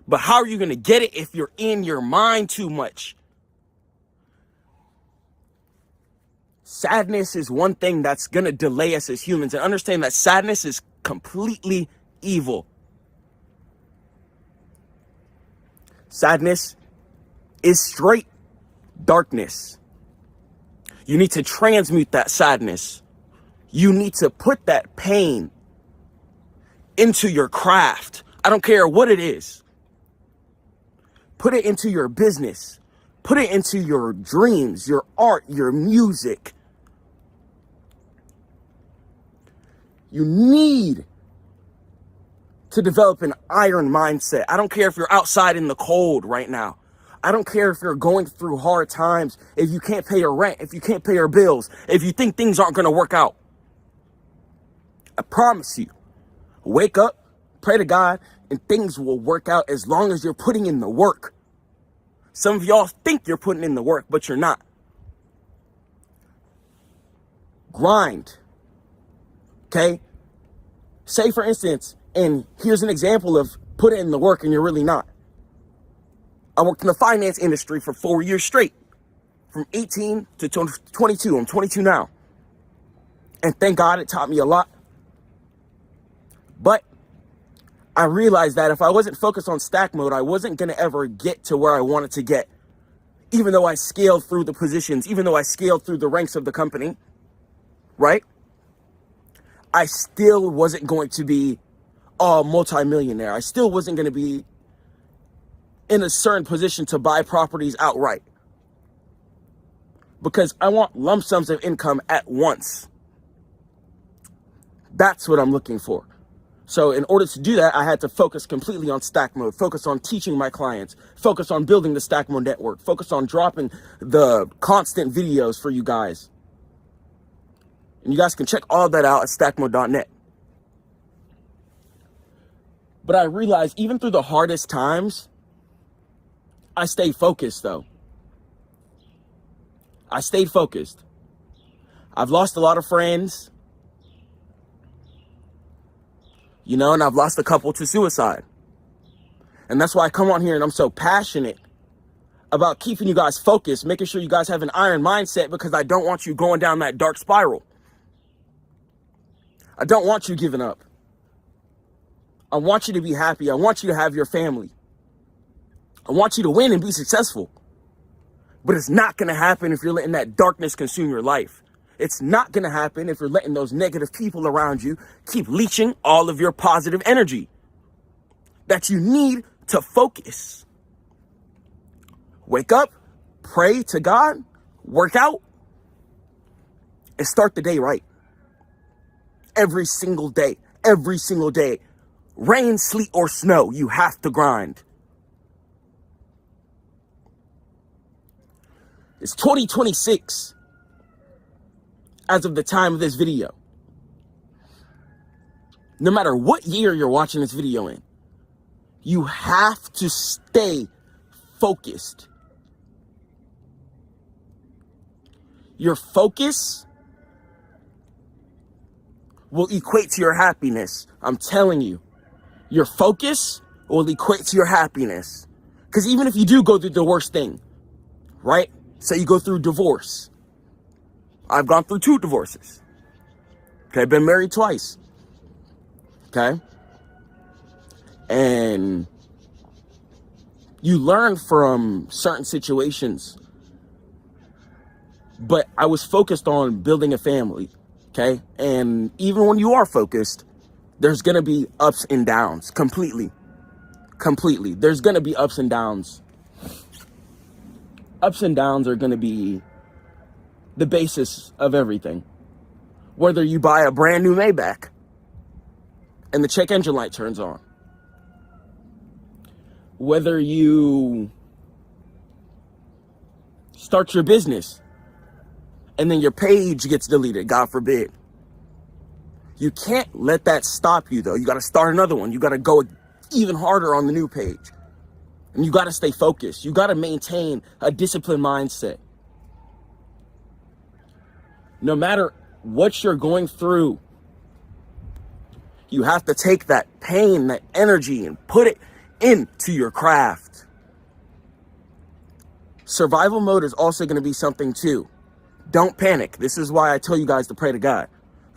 But how are you going to get it if you're in your mind too much? Sadness is one thing that's going to delay us as humans, and understand that sadness is completely evil. Sadness is straight darkness. You need to transmute that sadness. You need to put that pain into your craft. I don't care what it is. Put it into your business. Put it into your dreams, your art, your music. You need to develop an iron mindset. I don't care if you're outside in the cold right now. I don't care if you're going through hard times, if you can't pay your rent, if you can't pay your bills, if you think things aren't going to work out. I promise you, wake up, pray to God, and things will work out as long as you're putting in the work. Some of y'all think you're putting in the work, but you're not. Grind. Okay? Say, for instance, and here's an example of put in the work and you're really not. I worked in the finance industry for 4 years straight, from 18 to 22. I'm 22 now. And thank God it taught me a lot. But I realized that if I wasn't focused on stack mode, I wasn't going to ever get to where I wanted to get. Even though I scaled through the positions, even though I scaled through the ranks of the company, right? I still wasn't going to be a multimillionaire. I still wasn't going to be in a certain position to buy properties outright. Because I want lump sums of income at once. That's what I'm looking for. So in order to do that, I had to focus completely on stack mode, focus on teaching my clients, focus on building the Stackmode Network, focus on dropping the constant videos for you guys. And you guys can check all that out at stackmode.net. But I realized even through the hardest times, I stayed focused though. I stayed focused. I've lost a lot of friends. You know, and I've lost a couple to suicide. And that's why I come on here and I'm so passionate about keeping you guys focused, making sure you guys have an iron mindset, because I don't want you going down that dark spiral. I don't want you giving up. I want you to be happy. I want you to have your family. I want you to win and be successful. But it's not going to happen if you're letting that darkness consume your life. It's not going to happen if you're letting those negative people around you keep leeching all of your positive energy that you need to focus. Wake up, pray to God, work out, and start the day right. Every single day, every single day. Rain, sleet, or snow, you have to grind. It's 2026 as of the time of this video. No matter what year you're watching this video in, you have to stay focused. Your focus will equate to your happiness. I'm telling you, your focus will equate to your happiness. Because even if you do go through the worst thing, right? Say you go through divorce. I've gone through 2 divorces. Okay, I've been married twice. Okay? And you learn from certain situations. But I was focused on building a family. Okay? And even when you are focused, there's going to be ups and downs. Completely. There's going to be ups and downs. Ups and downs are going to be the basis of everything. Whether you buy a brand new Maybach and the check engine light turns on, whether you start your business and then your page gets deleted, God forbid. You can't let that stop you though. You got to start another one. You got to go even harder on the new page. And you got to stay focused. You got to maintain a disciplined mindset. No matter what you're going through, you have to take that pain, that energy, and put it into your craft. Survival mode is also going to be something too. Don't panic. This is why I tell you guys to pray to God.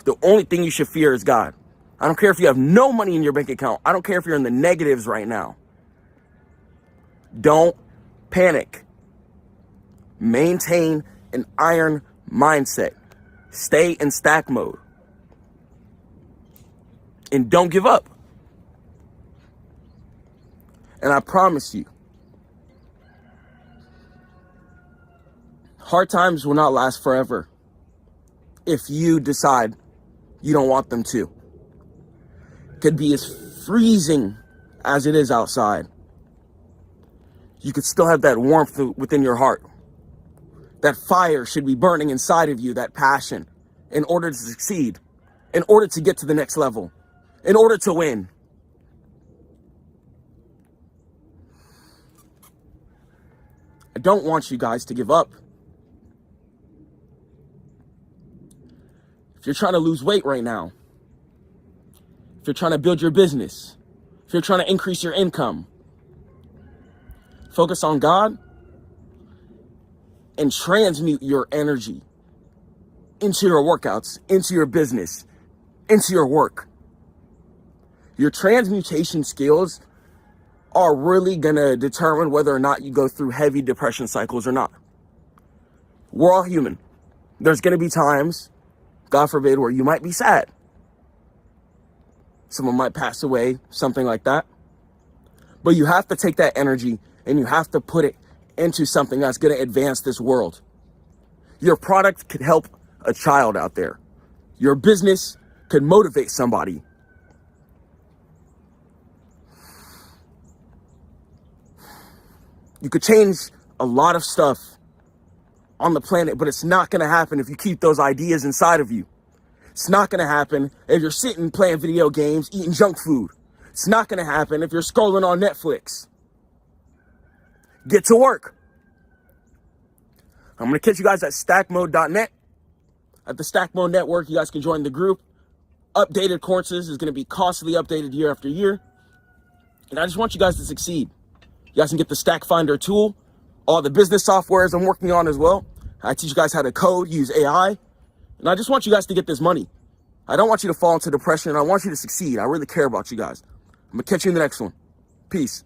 The only thing you should fear is God. I don't care if you have no money in your bank account. I don't care if you're in the negatives right now. Don't panic. Maintain an iron mindset. Stay in stack mode. And don't give up. And I promise you, hard times will not last forever if you decide you don't want them to. It could be as freezing as it is outside. You could still have that warmth within your heart. That fire should be burning inside of you, that passion, in order to succeed, in order to get to the next level, in order to win. I don't want you guys to give up. If you're trying to lose weight right now, if you're trying to build your business, if you're trying to increase your income, focus on God and transmute your energy into your workouts, into your business, into your work. Your transmutation skills are really gonna determine whether or not you go through heavy depression cycles or not. We're all human. There's gonna be times, God forbid, where you might be sad. Someone might pass away, something like that. But you have to take that energy and you have to put it into something that's gonna advance this world. Your product could help a child out there. Your business could motivate somebody. You could change a lot of stuff on the planet, but it's not gonna happen if you keep those ideas inside of you. It's not gonna happen if you're sitting playing video games, eating junk food. It's not gonna happen if you're scrolling on Netflix. Get to work. I'm gonna catch you guys at stackmode.net. At the Stackmode Network, you guys can join the group. Updated courses is gonna be constantly updated year after year. And I just want you guys to succeed. You guys can get the Stack Finder tool, all the business softwares I'm working on as well. I teach you guys how to code, use AI. And I just want you guys to get this money. I don't want you to fall into depression. I want you to succeed. I really care about you guys. I'm gonna catch you in the next one. Peace.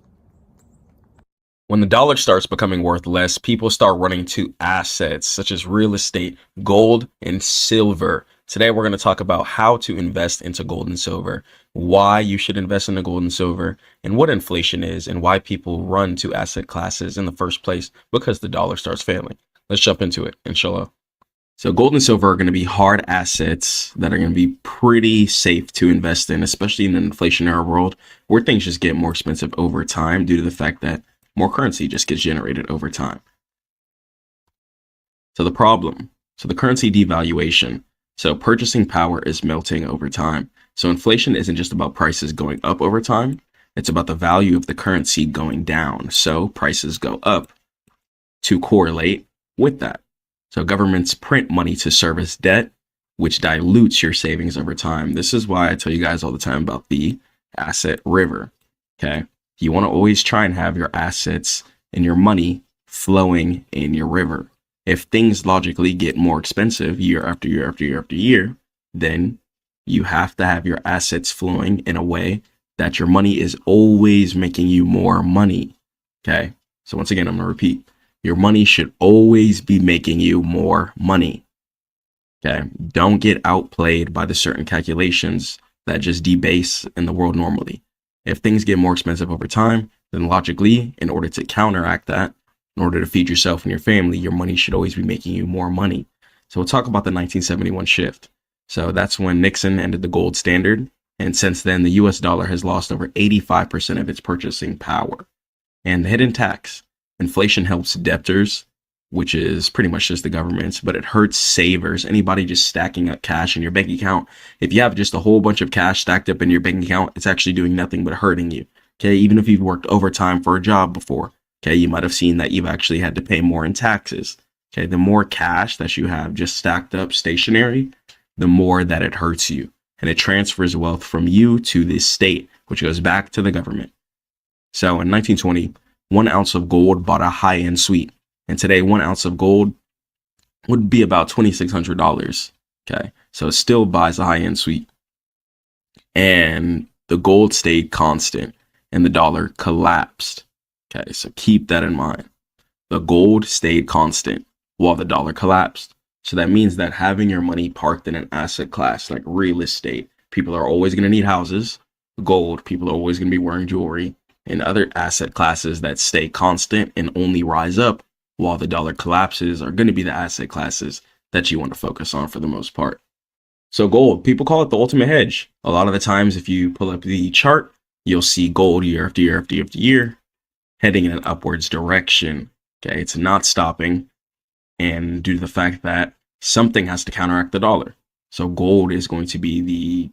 When the dollar starts becoming worth less, people start running to assets such as real estate, gold, and silver. Today, we're going to talk about how to invest into gold and silver, why you should invest in the gold and silver, and what inflation is, and why people run to asset classes in the first place because the dollar starts failing. Let's jump into it, inshallah. So gold and silver are going to be hard assets that are going to be pretty safe to invest in, especially in an inflationary world where things just get more expensive over time due to the fact that more currency just gets generated over time. So the currency devaluation. So purchasing power is melting over time. So inflation isn't just about prices going up over time. It's about the value of the currency going down. So prices go up to correlate with that. So governments print money to service debt, which dilutes your savings over time. This is why I tell you guys all the time about the asset river. Okay. You want to always try and have your assets and your money flowing in your river. If things logically get more expensive year after year after year after year, then you have to have your assets flowing in a way that your money is always making you more money. Okay. So once again, I'm going to repeat. Your money should always be making you more money. Okay. Don't get outplayed by the certain calculations that just debase in the world normally. If things get more expensive over time, then logically, in order to counteract that, in order to feed yourself and your family, your money should always be making you more money. So we'll talk about the 1971 shift. So that's when Nixon ended the gold standard. And since then, the US dollar has lost over 85% of its purchasing power. And the hidden tax. Inflation helps debtors, which is pretty much just the government, but it hurts savers. Anybody just stacking up cash in your bank account. If you have just a whole bunch of cash stacked up in your bank account, it's actually doing nothing but hurting you. Okay, even if you've worked overtime for a job before, okay, you might have seen that you've actually had to pay more in taxes. Okay, the more cash that you have just stacked up stationary, the more that it hurts you. And it transfers wealth from you to the state, which goes back to the government. So in 1920, 1 ounce of gold bought a high-end suite. And today, 1 ounce of gold would be about $2,600. Okay, so it still buys a high-end suite. And the gold stayed constant and the dollar collapsed. Okay, so keep that in mind. The gold stayed constant while the dollar collapsed. So that means that having your money parked in an asset class like real estate, people are always going to need houses. Gold, people are always going to be wearing jewelry. And other asset classes that stay constant and only rise up while the dollar collapses are going to be the asset classes that you want to focus on for the most part. So gold, people call it the ultimate hedge. A lot of the times, if you pull up the chart, you'll see gold year after year after year after year heading in an upwards direction. Okay, it's not stopping. And due to the fact that something has to counteract the dollar. So gold is going to be the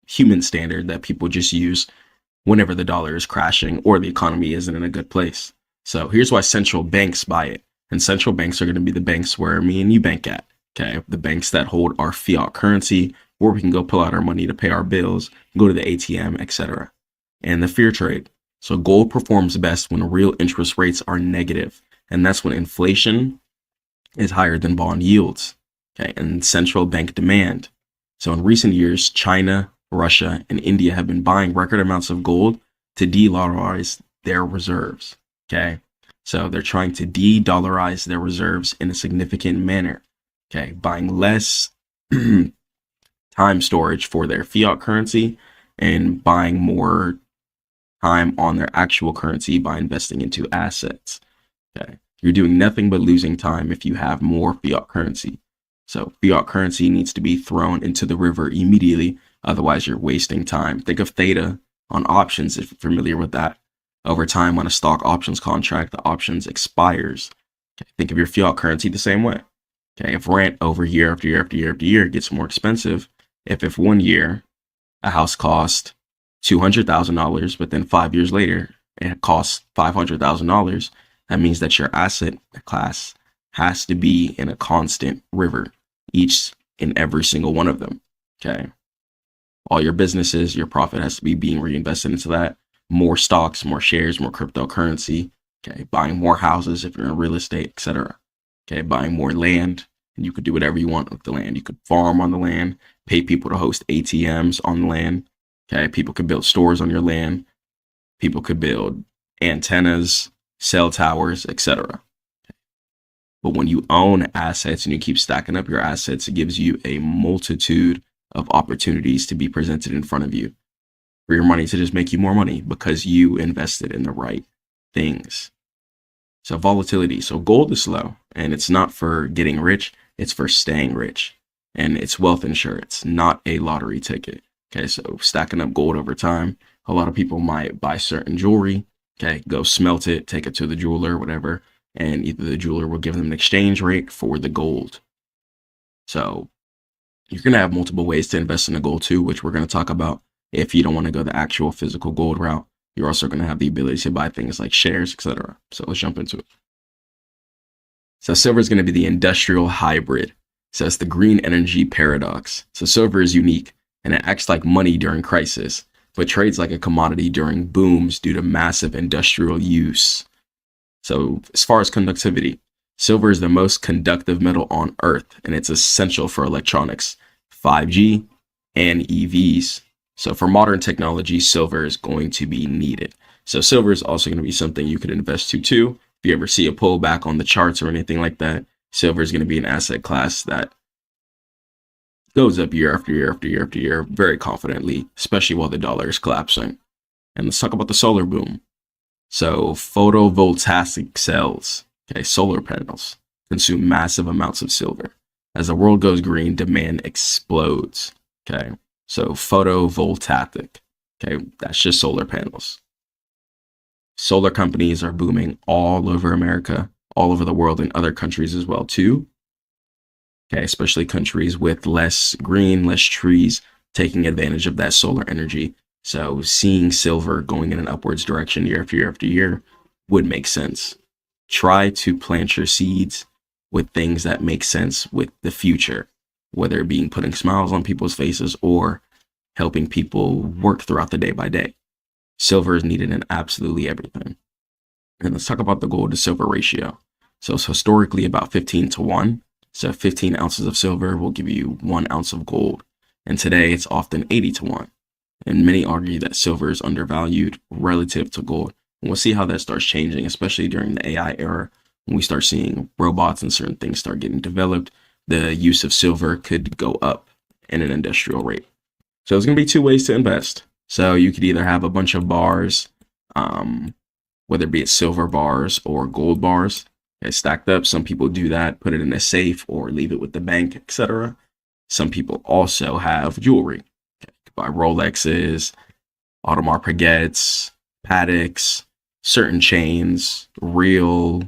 human standard that people just use whenever the dollar is crashing or the economy isn't in a good place. So here's why central banks buy it. And central banks are going to be the banks where me and you bank at. Okay, the banks that hold our fiat currency, where we can go pull out our money to pay our bills, go to the ATM, etc. and the fear trade. So gold performs best when real interest rates are negative, and that's when inflation is higher than bond yields, okay, and central bank demand. So in recent years, China, Russia, and India have been buying record amounts of gold to de-dollarize their reserves, okay? So they're trying to de-dollarize their reserves in a significant manner, okay? Buying less time storage for their fiat currency and buying more time on their actual currency by investing into assets, okay? You're doing nothing but losing time if you have more fiat currency. So fiat currency needs to be thrown into the river immediately. Otherwise, you're wasting time. Think of theta on options, if you're familiar with that. Over time on a stock options contract, the options expires. Okay, think of your fiat currency the same way. Okay, if rent over year after year after year after year gets more expensive, if 1 year a house cost $200,000, but then 5 years later it costs $500,000, that means that your asset class has to be in a constant river, each and every single one of them. Okay. All your businesses, your profit has to be being reinvested into that. More stocks, more shares, more cryptocurrency. Okay. Buying more houses if you're in real estate, etc. Okay. Buying more land, and you could do whatever you want with the land. You could farm on the land, pay people to host ATMs on the land. Okay. People could build stores on your land. People could build antennas, cell towers, etc. But when you own assets and you keep stacking up your assets, it gives you a multitude of opportunities to be presented in front of you for your money to just make you more money because you invested in the right things. So volatility. So gold is slow, and it's not for getting rich. It's for staying rich, and it's wealth insurance, not a lottery ticket. Okay. So stacking up gold over time. A lot of people might buy certain jewelry. Okay. Go smelt it, take it to the jeweler, whatever. And either the jeweler will give them an exchange rate for the gold. So you're going to have multiple ways to invest in the gold too, which we're going to talk about. If you don't want to go the actual physical gold route, you're also going to have the ability to buy things like shares, etc. So let's jump into it. So silver is going to be the industrial hybrid. So it's the green energy paradox. So silver is unique and it acts like money during crisis, but trades like a commodity during booms due to massive industrial use. So as far as conductivity, silver is the most conductive metal on Earth, and it's essential for electronics, 5G, and EVs. So for modern technology, silver is going to be needed. So silver is also going to be something you could invest to too. If you ever see a pullback on the charts or anything like that, silver is going to be an asset class that goes up year after year after year after year very confidently, especially while the dollar is collapsing. And let's talk about the solar boom. So photovoltaic cells, okay, solar panels, consume massive amounts of silver. As the world goes green, demand explodes, okay? So photovoltaic, okay, that's just solar panels. Solar companies are booming all over America, all over the world, and other countries as well too. Okay, especially countries with less green, less trees, taking advantage of that solar energy. So seeing silver going in an upwards direction year after year after year would make sense. Try to plant your seeds with things that make sense with the future, whether it being putting smiles on people's faces or helping people work throughout the day by day. Silver is needed in absolutely everything. And let's talk about the gold to silver ratio. So it's historically about 15-1. So 15 ounces of silver will give you 1 ounce of gold. And today it's often 80-1. And many argue that silver is undervalued relative to gold. And we'll see how that starts changing, especially during the AI era. When we start seeing robots and certain things start getting developed, the use of silver could go up in an industrial rate. So there's going to be two ways to invest. So you could either have a bunch of bars, whether it be silver bars or gold bars, stacked up. Some people do that, put it in a safe or leave it with the bank, etc. Some people also have jewelry. Buy Rolexes, Audemars Piguets, Pateks, certain chains, real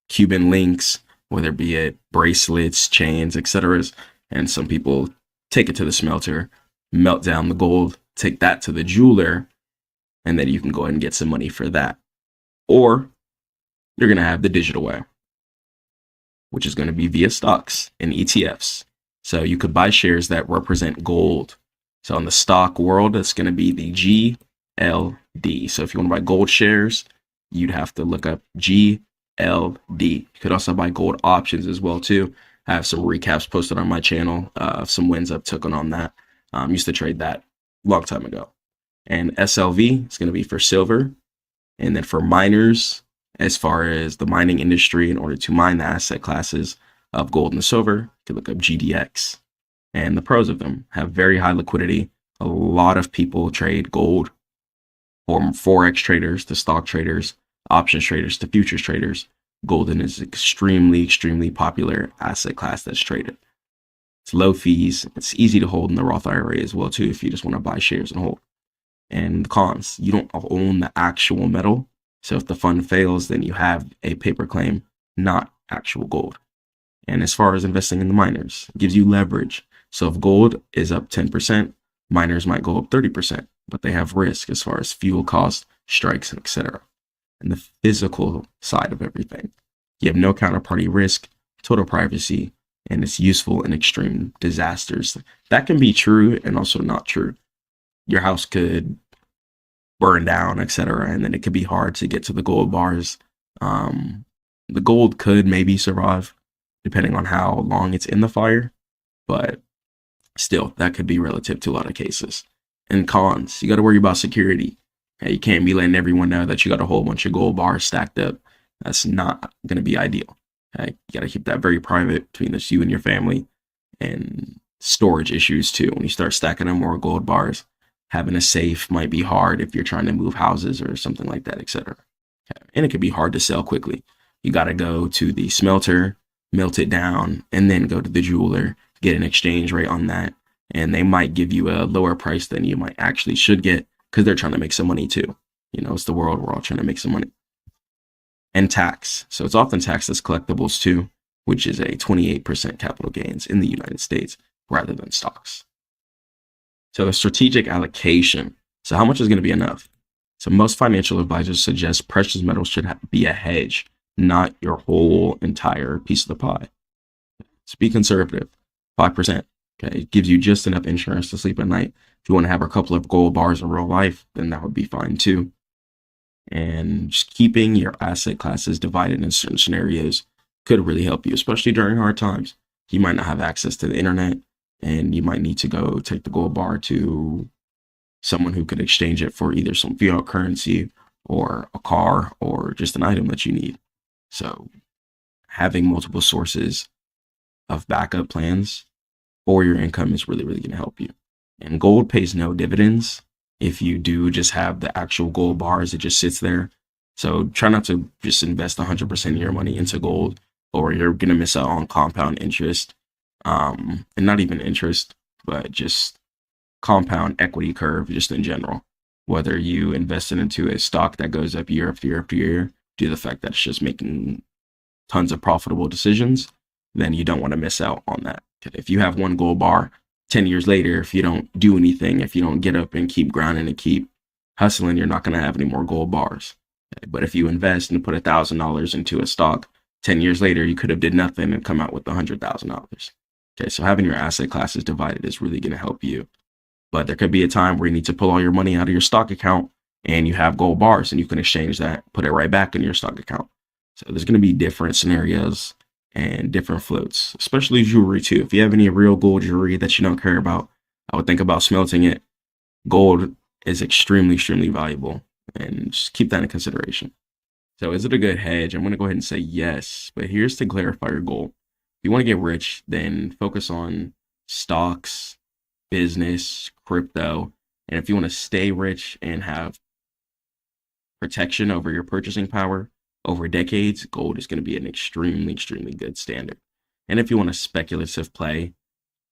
Cuban links, whether it be it bracelets, chains, etc. And some people take it to the smelter, melt down the gold, take that to the jeweler, and then you can go ahead and get some money for that. Or you're going to have the digital way, which is going to be via stocks and ETFs. So you could buy shares that represent gold. So in the stock world, it's going to be the So if you want to buy gold shares, you'd have to look up GLD. You could also buy gold options as well too. I have some recaps posted on my channel of some wins I've taken on that. Used to trade that a long time ago. And SLV is going to be for silver. And then for miners, as far as the mining industry, in order to mine the asset classes of gold and silver, you can look up GDX. And the pros of them have very high liquidity. A lot of people trade gold, from Forex traders to stock traders, options traders to futures traders. Golden is extremely, extremely popular asset class that's traded. It's low fees. It's easy to hold in the Roth IRA as well too if you just want to buy shares and hold. And the cons, you don't own the actual metal. So if the fund fails, then you have a paper claim, not actual gold. And as far as investing in the miners, it gives you leverage. So if gold is up 10%, miners might go up 30%, but they have risk as far as fuel costs, strikes, and etc. And the physical side of everything, you have no counterparty risk, total privacy, and it's useful in extreme disasters. That can be true and also not true. Your house could burn down, etc., and then it could be hard to get to the gold bars. The gold could maybe survive depending on how long it's in the fire, but still, that could be relative to a lot of cases. And cons, you got to worry about security. You can't be letting everyone know that you got a whole bunch of gold bars stacked up. That's not going to be ideal. You got to keep that very private between just you and your family. And storage issues too. When you start stacking up more gold bars, having a safe might be hard if you're trying to move houses or something like that, etc. And it could be hard to sell quickly. You got to go to the smelter, melt it down, and then go to the jeweler, get an exchange rate on that. And they might give you a lower price than you might actually should get because they're trying to make some money too. You know, it's the world. We're all trying to make some money. And tax. So it's often taxed as collectibles too, which is a 28% capital gains in the United States rather than stocks. So the strategic allocation. So how much is going to be enough? So most financial advisors suggest precious metals should be a hedge, not your whole entire piece of the pie. So be conservative, 5%. Okay, it gives you just enough insurance to sleep at night. If you want to have a couple of gold bars in real life, then that would be fine too. And just keeping your asset classes divided in certain scenarios could really help you, especially during hard times. You might not have access to the internet, and you might need to go take the gold bar to someone who could exchange it for either some fiat currency or a car or just an item that you need. So having multiple sources of backup plans for your income is really, really going to help you. And gold pays no dividends if you do just have the actual gold bars. It just sits there. So try not to just invest 100% of your money into gold, or you're going to miss out on compound interest. And not even interest, but just compound equity curve just in general. Whether you invest it into a stock that goes up year after year after year due to the fact that it's just making tons of profitable decisions, then you don't want to miss out on that. If you have one gold bar, 10 years later, if you don't do anything, if you don't get up and keep grinding and keep hustling, you're not going to have any more gold bars. But if you invest and put $1,000 into a stock, 10 years later, you could have did nothing and come out with $100,000. Okay, so having your asset classes divided is really going to help you. But there could be a time where you need to pull all your money out of your stock account and you have gold bars and you can exchange that, put it right back in your stock account. So there's going to be different scenarios and different floats, especially jewelry too. If you have any real gold jewelry that you don't care about, I would think about smelting it. Gold is extremely, extremely valuable, and just keep that in consideration. So is it a good hedge? I'm going to go ahead and say yes, but here's to clarify your goal. If you want to get rich, then focus on stocks, business, crypto. And if you want to stay rich and have protection over your purchasing power over decades, gold is going to be an extremely, extremely good standard. And if you want a speculative play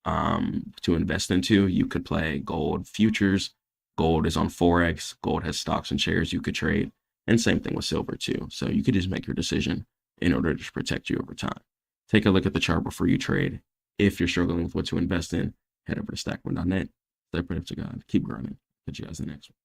to invest into, you could play gold futures. Gold is on Forex. Gold has stocks and shares you could trade. And same thing with silver too. So you could just make your decision in order to protect you over time. Take a look at the chart before you trade. If you're struggling with what to invest in, head over to Stackmode.net. Stay prayerful to God. Keep grinding. Catch you guys in the next one.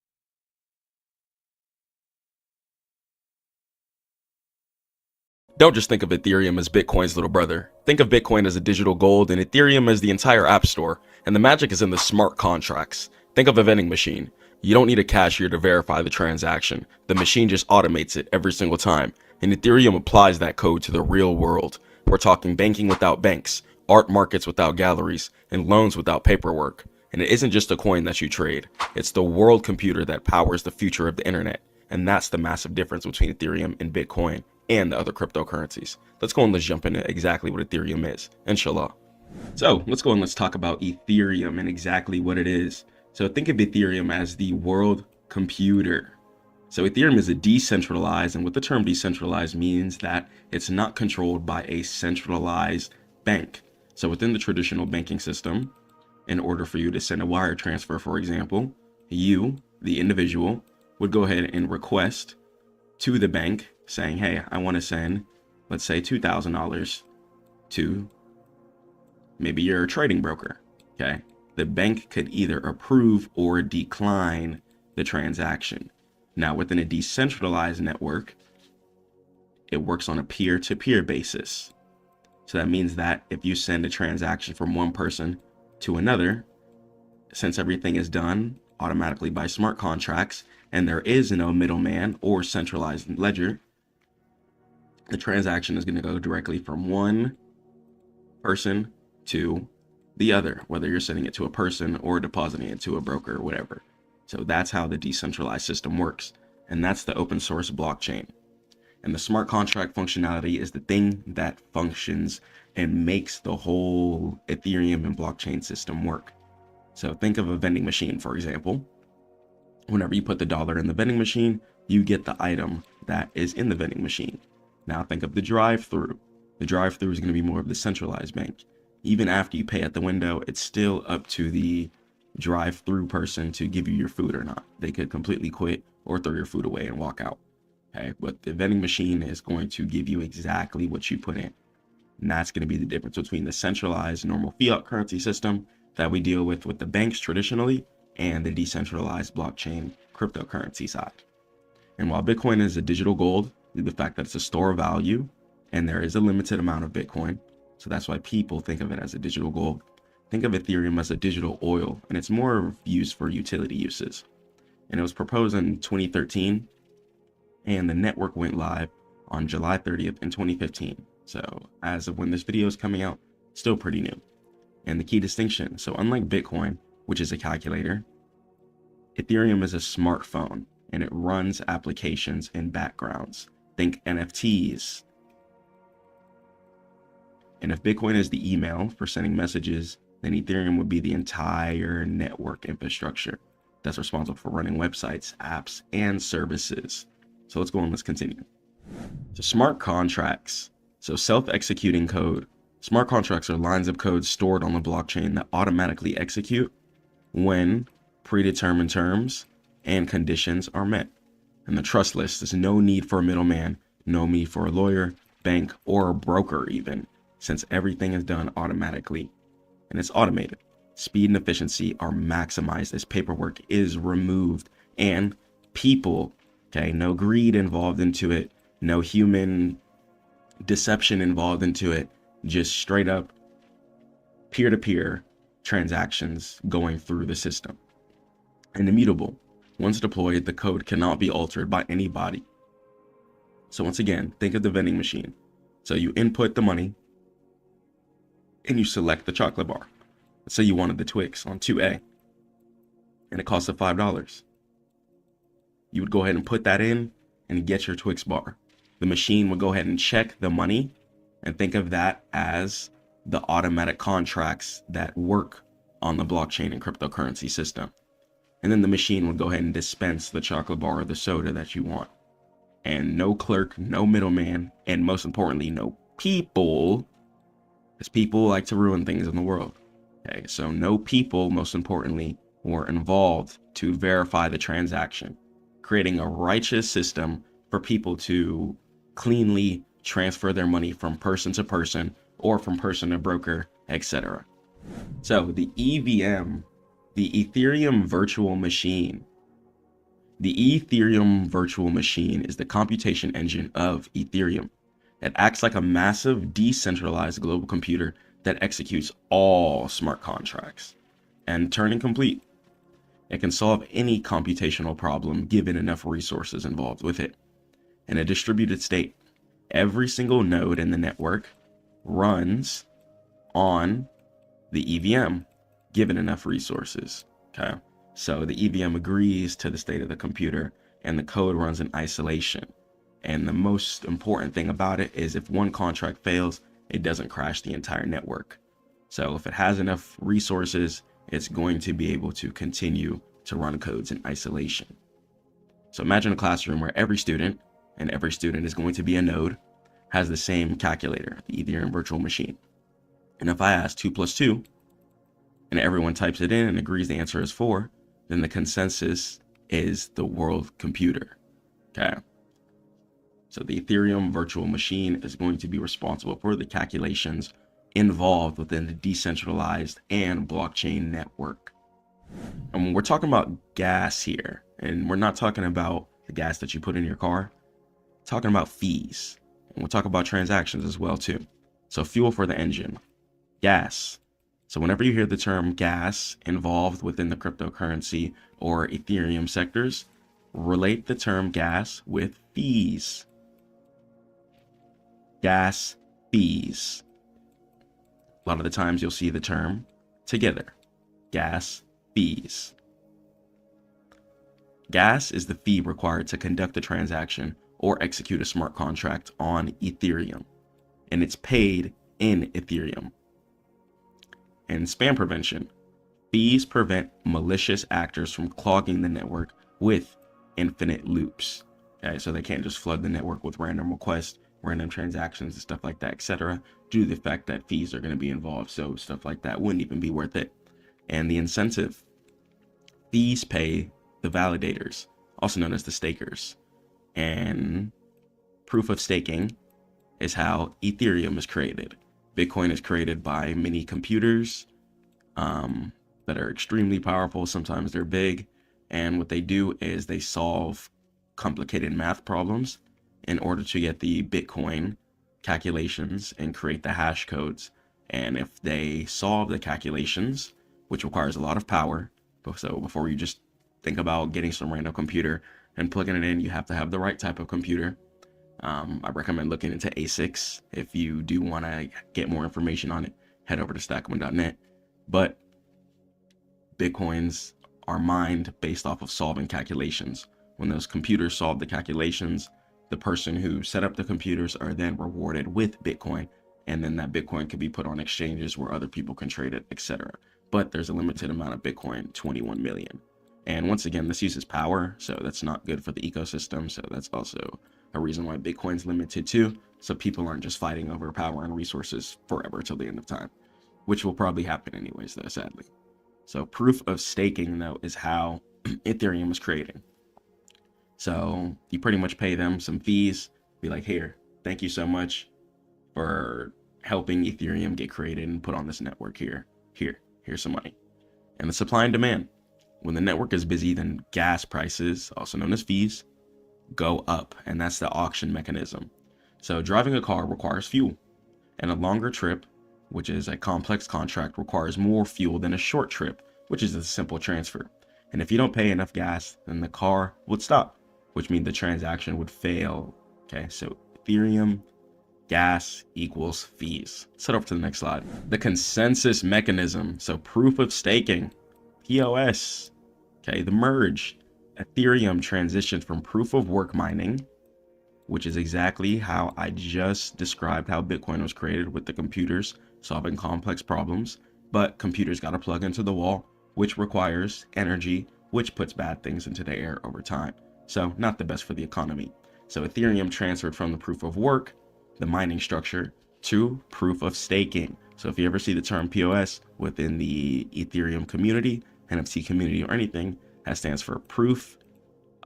Don't just think of Ethereum as Bitcoin's little brother. Think of Bitcoin as a digital gold and Ethereum as the entire app store. And the magic is in the smart contracts. Think of a vending machine. You don't need a cashier to verify the transaction. The machine just automates it every single time. And Ethereum applies that code to the real world. We're talking banking without banks, art markets without galleries, and loans without paperwork. And it isn't just a coin that you trade. It's the world computer that powers the future of the internet. And that's the massive difference between Ethereum and Bitcoin and the other cryptocurrencies. Let's go and let's jump into exactly what Ethereum is, inshallah. So let's go and let's talk about Ethereum and exactly what it is. So think of Ethereum as the world computer. So Ethereum is a decentralized, and what the term decentralized means that it's not controlled by a centralized bank. So within the traditional banking system, in order for you to send a wire transfer, for example, you, the individual, would go ahead and request to the bank saying, hey, I want to send, let's say $2,000 to maybe you're a trading broker, okay? The bank could either approve or decline the transaction. Now, within a decentralized network, it works on a peer-to-peer basis. So that means that if you send a transaction from one person to another, since everything is done automatically by smart contracts and there is no middleman or centralized ledger, the transaction is going to go directly from one person to the other, whether you're sending it to a person or depositing it to a broker or whatever. So that's how the decentralized system works. And that's the open source blockchain. And the smart contract functionality is the thing that functions and makes the whole Ethereum and blockchain system work. So think of a vending machine, for example. Whenever you put the dollar in the vending machine, you get the item that is in the vending machine. Now think of the drive-through. The drive-through is going to be more of the centralized bank. Even after you pay at the window, it's still up to the drive-through person to give you your food or not. They could completely quit or throw your food away and walk out. Okay, but the vending machine is going to give you exactly what you put in. And that's going to be the difference between the centralized normal fiat currency system that we deal with the banks traditionally and the decentralized blockchain cryptocurrency side. And while Bitcoin is a digital gold, the fact that it's a store of value and there is a limited amount of Bitcoin, so that's why people think of it as a digital gold. Think of Ethereum as a digital oil, and it's more used for utility uses. And it was proposed in 2013, and the network went live on July 30th in 2015. So as of when this video is coming out, still pretty new. And the key distinction, so unlike Bitcoin, which is a calculator, Ethereum is a smartphone, and it runs applications in backgrounds. Think NFTs. And if Bitcoin is the email for sending messages, then Ethereum would be the entire network infrastructure that's responsible for running websites, apps, and services. So let's go on, let's continue. So smart contracts, so self-executing code. Smart contracts are lines of code stored on the blockchain that automatically execute when predetermined terms and conditions are met. And the trust list is no need for a middleman, no need for a lawyer, bank, or a broker even, since everything is done automatically and it's automated. Speed and efficiency are maximized as paperwork is removed and people, okay, no greed involved into it, no human deception involved into it, just straight up peer-to-peer transactions going through the system. And immutable. Once deployed, the code cannot be altered by anybody. So once again, think of the vending machine. So you input the money and you select the chocolate bar. Let's say you wanted the Twix on 2A and it costs $5. You would go ahead and put that in and get your Twix bar. The machine would go ahead and check the money, and think of that as the automatic contracts that work on the blockchain and cryptocurrency system. And then the machine would go ahead and dispense the chocolate bar or the soda that you want. And no clerk, no middleman, and most importantly, no people, because people like to ruin things in the world. Okay, so no people, most importantly, were involved to verify the transaction, creating a righteous system for people to cleanly transfer their money from person to person or from person to broker, etc. So the EVM, the Ethereum virtual machine. The Ethereum virtual machine is the computation engine of Ethereum. It acts like a massive decentralized global computer that executes all smart contracts and Turing complete. It can solve any computational problem given enough resources involved with it. In a distributed state, every single node in the network runs on the EVM given enough resources. Okay, so the EVM agrees to the state of the computer and the code runs in isolation. And the most important thing about it is if one contract fails, it doesn't crash the entire network. So if it has enough resources, it's going to be able to continue to run codes in isolation. So imagine a classroom where every student, and every student is going to be a node, has the same calculator, the Ethereum virtual machine. And if I ask 2 plus 2, and everyone types it in and agrees the answer is 4, then the consensus is the world computer. Okay. So the Ethereum virtual machine is going to be responsible for the calculations involved within the decentralized and blockchain network. And when we're talking about gas here, and we're not talking about the gas that you put in your car, we're talking about fees. And we'll talk about transactions as well too. So fuel for the engine, gas. So whenever you hear the term gas involved within the cryptocurrency or Ethereum sectors, relate the term gas with fees. Gas fees. A lot of the times you'll see the term together. Gas fees. Gas is the fee required to conduct a transaction or execute a smart contract on Ethereum, and it's paid in Ethereum. And spam prevention. Fees prevent malicious actors from clogging the network with infinite loops. Okay, so they can't just flood the network with random requests, random transactions and stuff like that, etc., due to the fact that fees are going to be involved. So stuff like that wouldn't even be worth it. And the incentive, fees pay the validators, also known as the stakers. And proof of staking is how Ethereum is created. Bitcoin is created by many computers that are extremely powerful. Sometimes they're big. And what they do is they solve complicated math problems in order to get the Bitcoin calculations and create the hash codes. And if they solve the calculations, which requires a lot of power, so before you just think about getting some random computer and plugging it in, you have to have the right type of computer. I recommend looking into ASICs. If you do want to get more information on it, head over to Stackmode.net. But Bitcoins are mined based off of solving calculations. When those computers solve the calculations, the person who set up the computers are then rewarded with Bitcoin, and then that Bitcoin can be put on exchanges where other people can trade it, etc. But there's a limited amount of Bitcoin, 21 million. And once again, this uses power, so that's not good for the ecosystem. So that's also a reason why Bitcoin's limited too. So people aren't just fighting over power and resources forever till the end of time, which will probably happen anyways, though, sadly. So proof of staking, though, is how Ethereum was created. So you pretty much pay them some fees, be like, here, thank you so much for helping Ethereum get created and put on this network here. Here's some money. And the supply and demand. When the network is busy, then gas prices, also known as fees, go up, and that's the auction mechanism. So driving a car requires fuel, and a longer trip, which is a complex contract, requires more fuel than a short trip, which is a simple transfer. And if you don't pay enough gas, then the car would stop, which means the transaction would fail. Okay, so Ethereum, gas equals fees. Let's head over to the next slide. The consensus mechanism, so proof of staking, POS, okay, the merge. Ethereum transitioned from proof of work mining, which is exactly how I just described how Bitcoin was created with the computers solving complex problems, but computers got to plug into the wall, which requires energy, which puts bad things into the air over time. So not the best for the economy. So Ethereum transferred from the proof of work, the mining structure, to proof of staking. So if you ever see the term POS within the Ethereum community, NFT community, or anything, that stands for proof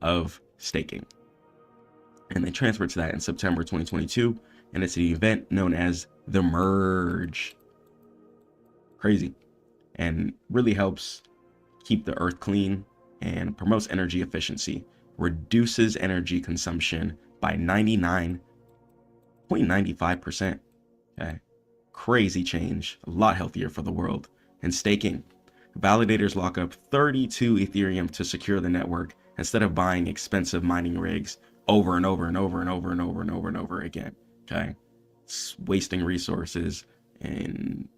of staking. And they transferred to that in September 2022, and it's an event known as the merge. Crazy. And really helps keep the earth clean and promotes energy efficiency, reduces energy consumption by 99.95%. Okay. Crazy change, a lot healthier for the world. And staking. Validators lock up 32 Ethereum to secure the network instead of buying expensive mining rigs over and over and over and over and over and over and over again. Okay, it's wasting resources and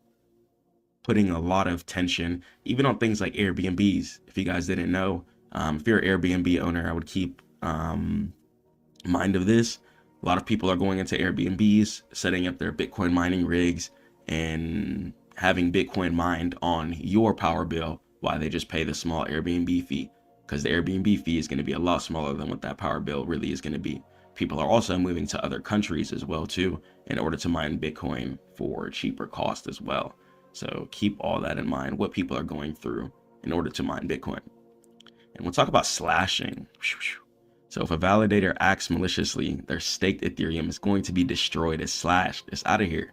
putting a lot of tension, even on things like Airbnbs. If you guys didn't know, if you're an Airbnb owner, I would keep mind of this. A lot of people are going into Airbnbs, setting up their Bitcoin mining rigs and having Bitcoin mined on your power bill while they just pay the small Airbnb fee, because the Airbnb fee is going to be a lot smaller than what that power bill really is going to be. People are also moving to other countries as well too in order to mine Bitcoin for cheaper cost as well. So keep all that in mind, what people are going through in order to mine Bitcoin. And we'll talk about slashing. So if a validator acts maliciously, their staked Ethereum is going to be destroyed. It's slashed. It's out of here.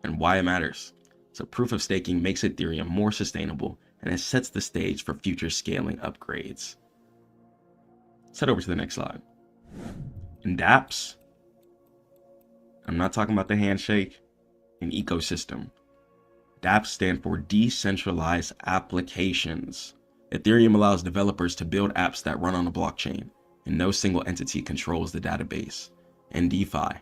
And why it matters. So proof of staking makes Ethereum more sustainable, and it sets the stage for future scaling upgrades. Let's head over to the next slide. In dApps, I'm not talking about the handshake, an ecosystem. dApps stand for decentralized applications. Ethereum allows developers to build apps that run on a blockchain, and no single entity controls the database. And DeFi.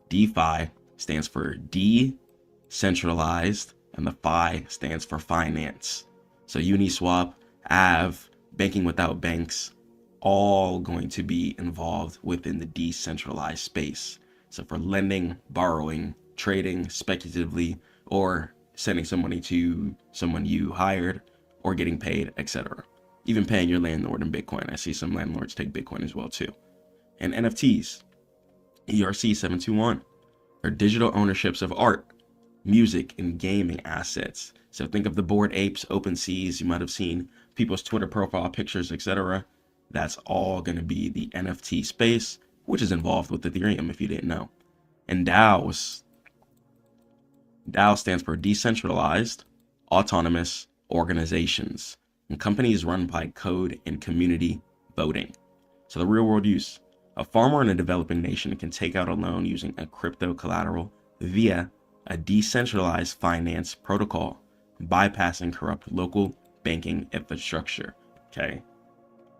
DeFi stands for decentralized, and the Phi stands for finance. So Uniswap, Aave, banking without banks, all going to be involved within the decentralized space. So for lending, borrowing, trading speculatively, or sending some money to someone you hired, or getting paid, etc. Even paying your landlord in Bitcoin. I see some landlords take Bitcoin as well too. And NFTs, ERC-721, are digital ownerships of art, music, and gaming assets. So think of the Bored Apes, OpenSeas, you might have seen people's Twitter profile pictures, etc. That's all going to be the NFT space, which is involved with Ethereum if you didn't know. And DAOs. DAO stands for decentralized, autonomous organizations, and companies run by code and community voting. So the real world use. A farmer in a developing nation can take out a loan using a crypto collateral via a decentralized finance protocol, bypassing corrupt local banking infrastructure. Okay.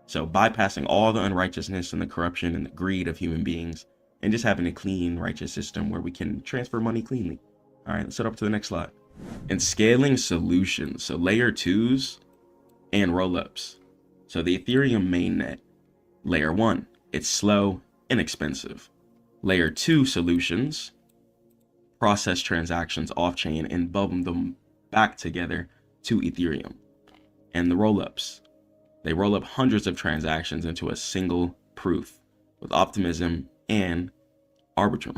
So bypassing all the unrighteousness and the corruption and the greed of human beings, and just having a clean, righteous system where we can transfer money cleanly. All right, let's head up to the next slide. And scaling solutions. So layer 2s and rollups. So the Ethereum mainnet, layer 1, it's slow, inexpensive. Layer 2 solutions process transactions off-chain and bubble them back together to Ethereum. And the rollups, they roll up hundreds of transactions into a single proof with optimism and Arbitrum,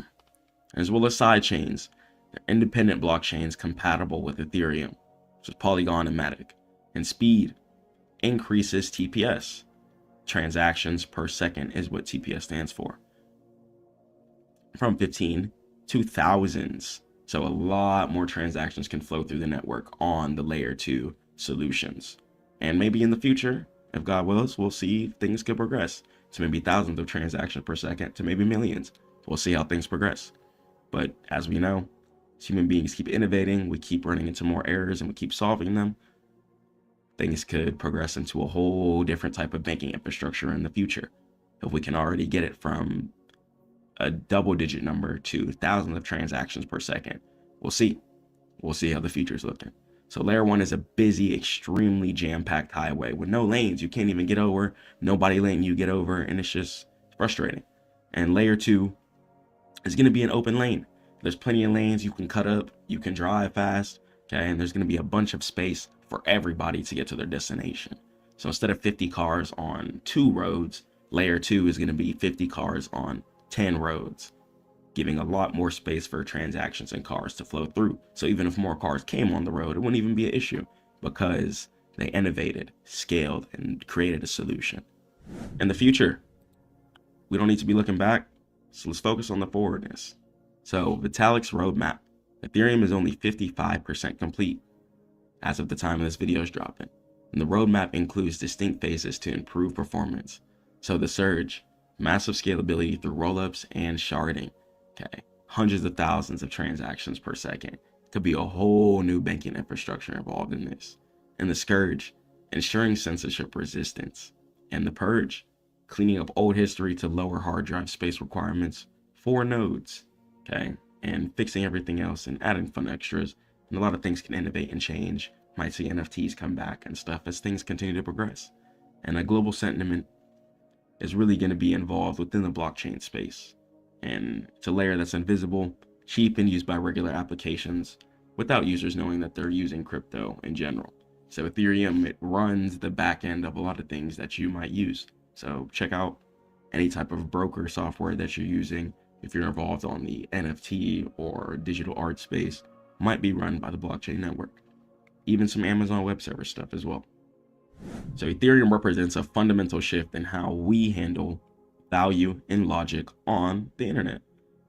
as well as side chains. They're independent blockchains compatible with Ethereum, which is Polygon and Matic. And speed increases TPS. Transactions per second is what TPS stands for. From 15 to thousands. So a lot more transactions can flow through the network on the layer 2 solutions. And maybe in the future, if God wills, we'll see things could progress to maybe thousands of transactions per second to maybe millions. We'll see how things progress. But as we know, as human beings keep innovating, we keep running into more errors and we keep solving them. Things could progress into a whole different type of banking infrastructure in the future. If we can already get it from a double-digit number to thousands of transactions per second, we'll see. We'll see how the future is looking. So layer 1 is a busy, extremely jam-packed highway with no lanes. You can't even get over. Nobody letting you get over, and it's just frustrating. And layer 2 is going to be an open lane. There's plenty of lanes you can cut up. You can drive fast. Okay, and there's going to be a bunch of space for everybody to get to their destination. So instead of 50 cars on 2 roads, layer 2 is going to be 50 cars on 10 roads, giving a lot more space for transactions and cars to flow through. So even if more cars came on the road, it wouldn't even be an issue because they innovated, scaled, and created a solution. In the future, we don't need to be looking back, so let's focus on the forwardness. So Vitalik's roadmap. Ethereum is only 55% complete as of the time of this video is dropping. And the roadmap includes distinct phases to improve performance. So the surge, massive scalability through rollups and sharding. Okay, hundreds of thousands of transactions per second. Could be a whole new banking infrastructure involved in this. and the Scourge, ensuring censorship resistance, and the Purge, cleaning up old history to lower hard drive space requirements, 4 nodes, okay, and fixing everything else and adding fun extras. And a lot of things can innovate and change. Might see NFTs come back and stuff as things continue to progress. And a global sentiment is really going to be involved within the blockchain space. And it's a layer that's invisible, cheap, and used by regular applications without users knowing that they're using crypto in general. So Ethereum, it runs the back end of a lot of things that you might use. So check out any type of broker software that you're using. If you're involved on the NFT or digital art space, might be run by the blockchain network. Even some Amazon Web Service stuff as well. So Ethereum represents a fundamental shift in how we handle value and logic on the internet.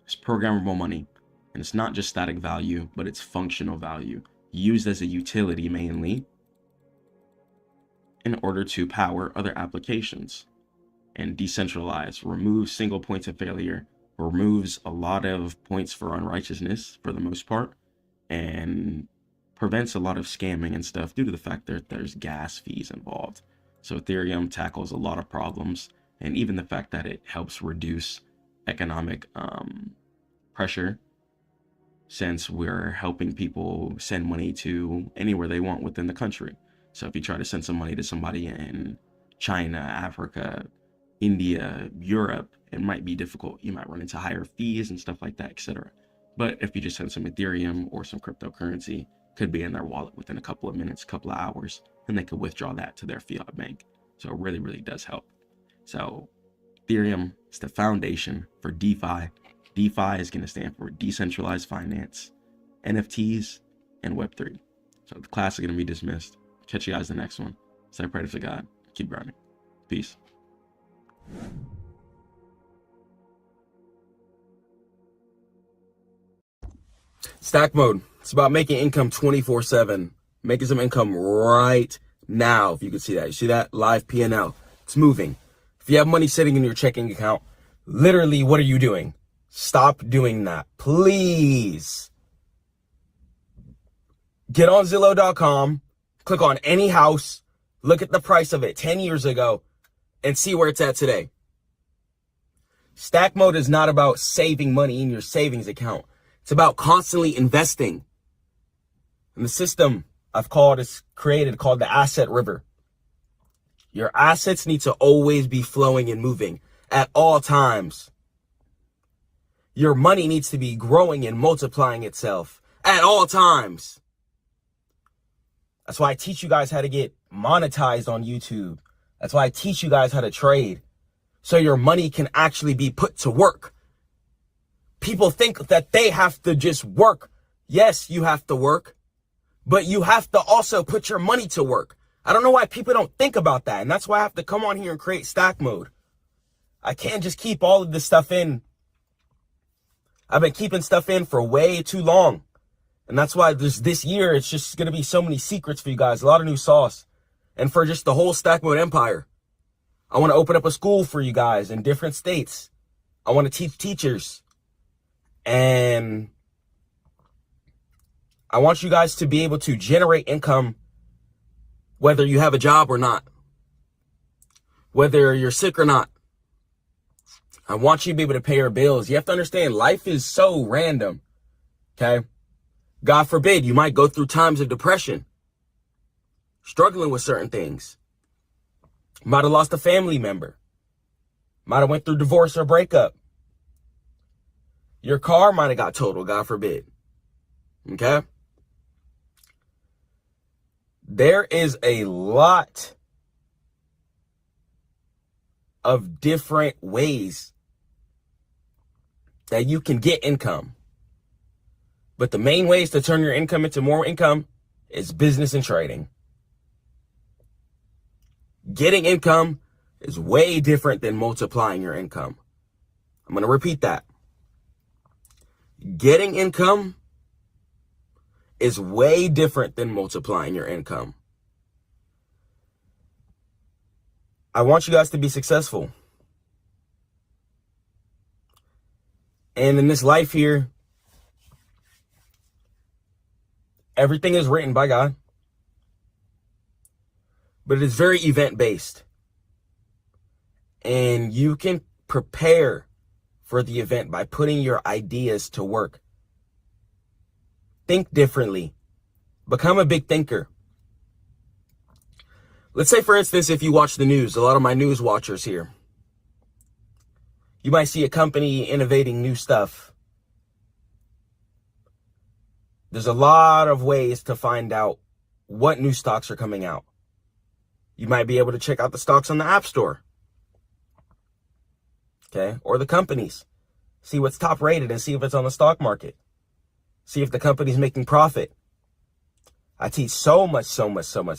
It's programmable money, and it's not just static value, but it's functional value, used as a utility mainly in order to power other applications. And decentralized removes single points of failure, removes a lot of points for unrighteousness for the most part, and prevents a lot of scamming and stuff due to the fact that there's gas fees involved. So Ethereum tackles a lot of problems, and even the fact that it helps reduce economic pressure, since we're helping people send money to anywhere they want within the country. So if you try to send some money to somebody in China, Africa, India, Europe, it might be difficult. You might run into higher fees and stuff like that, etc. But if you just send some Ethereum or some cryptocurrency, could be in their wallet within a couple of minutes, couple of hours, and they could withdraw that to their fiat bank. So it really, really does help. So Ethereum is the foundation for DeFi. DeFi is going to stand for decentralized finance, NFTs, and Web3. So the class is going to be dismissed. Catch you guys in the next one. Say a prayer to God. Keep grinding. Peace. Stackmode. It's about making income 24/7. Making some income right now. If you can see that. You see that? Live P&L. It's moving. If you have money sitting in your checking account, literally, what are you doing? Stop doing that. Please. Get on Zillow.com. Click on any house. Look at the price of it 10 years ago and see where it's at today. Stackmode is not about saving money in your savings account. It's about constantly investing. And the system I've created called the asset river. Your assets need to always be flowing and moving at all times. Your money needs to be growing and multiplying itself at all times. That's why I teach you guys how to get monetized on YouTube. That's why I teach you guys how to trade, so your money can actually be put to work. People think that they have to just work. Yes, you have to work, but you have to also put your money to work. I don't know why people don't think about that. And that's why I have to come on here and create Stackmode. I can't just keep all of this stuff in. I've been keeping stuff in for way too long. And that's why this year, it's just going to be so many secrets for you guys. A lot of new sauce. And for just the whole Stackmode empire. I want to open up a school for you guys in different states. I want to teach teachers. And I want you guys to be able to generate income whether you have a job or not. Whether you're sick or not. I want you to be able to pay your bills. You have to understand, life is so random. Okay? God forbid, you might go through times of depression, struggling with certain things. Might have lost a family member. Might have went through divorce or breakup. Your car might have got totaled, God forbid. Okay? There is a lot of different ways that you can get income. But the main ways to turn your income into more income is business and trading. Getting income is way different than multiplying your income. I'm going to repeat that. Getting income is way different than multiplying your income. I want you guys to be successful. And in this life here, everything is written by God. but it is very event based. And you can prepare for the event by putting your ideas to work. Think differently. Become a big thinker. Let's say, for instance, if you watch the news, a lot of my news watchers here, you might see a company innovating new stuff. There's a lot of ways to find out what new stocks are coming out. You might be able to check out the stocks on the App Store. Okay, or the companies. See what's top rated and see if it's on the stock market. See if the company's making profit. I teach so much stuff at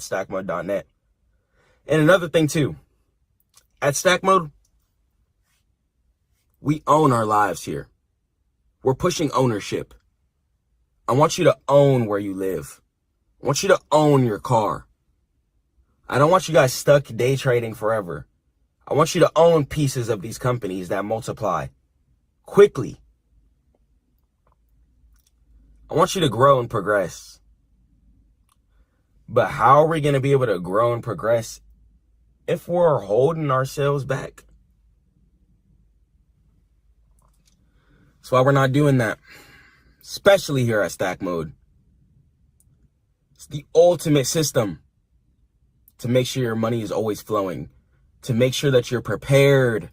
Stackmode.net. And another thing too, at Stackmode, we own our lives here. We're pushing ownership. I want you to own where you live. I want you to own your car. I don't want you guys stuck day trading forever. I want you to own pieces of these companies that multiply quickly. I want you to grow and progress. But how are we going to be able to grow and progress if we're holding ourselves back? That's why we're not doing that, especially here at Stackmode. It's the ultimate system to make sure your money is always flowing, to make sure that you're prepared.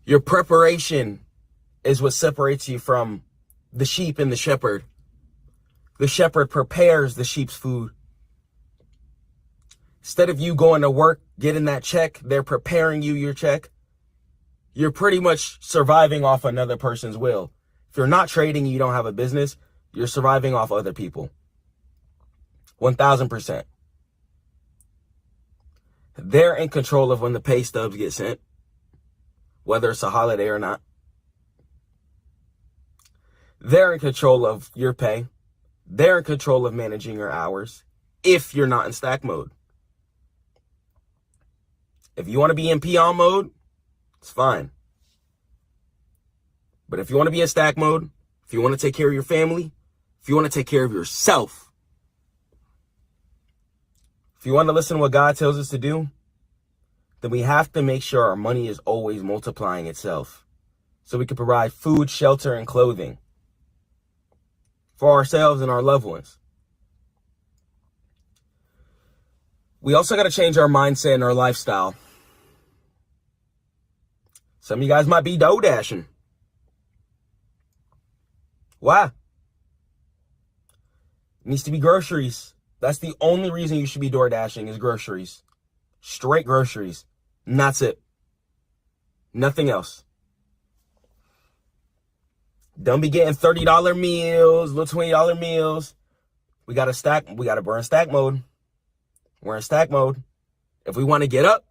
Your preparation is what separates you from the sheep and the shepherd. The shepherd prepares the sheep's food. Instead of you going to work, getting that check, they're preparing you your check. You're pretty much surviving off another person's will. If you're not trading, you don't have a business, you're surviving off other people. 1000%. They're in control of when the pay stubs get sent, whether it's a holiday or not. They're in control of your pay. They're in control of managing your hours if you're not in stack mode. If you want to be in peon mode, it's fine. But if you want to be in stack mode, if you want to take care of your family, if you want to take care of yourself, if you want to listen to what God tells us to do, then we have to make sure our money is always multiplying itself so we can provide food, shelter, and clothing for ourselves and our loved ones. We also got to change our mindset and our lifestyle. Some of you guys might be dough dashing. Why? It needs to be groceries. That's the only reason you should be door dashing is groceries. Straight groceries. And that's it. Nothing else. Don't be getting $30 meals, little $20 meals. We got to burn stack mode. We're in stack mode. If we want to get up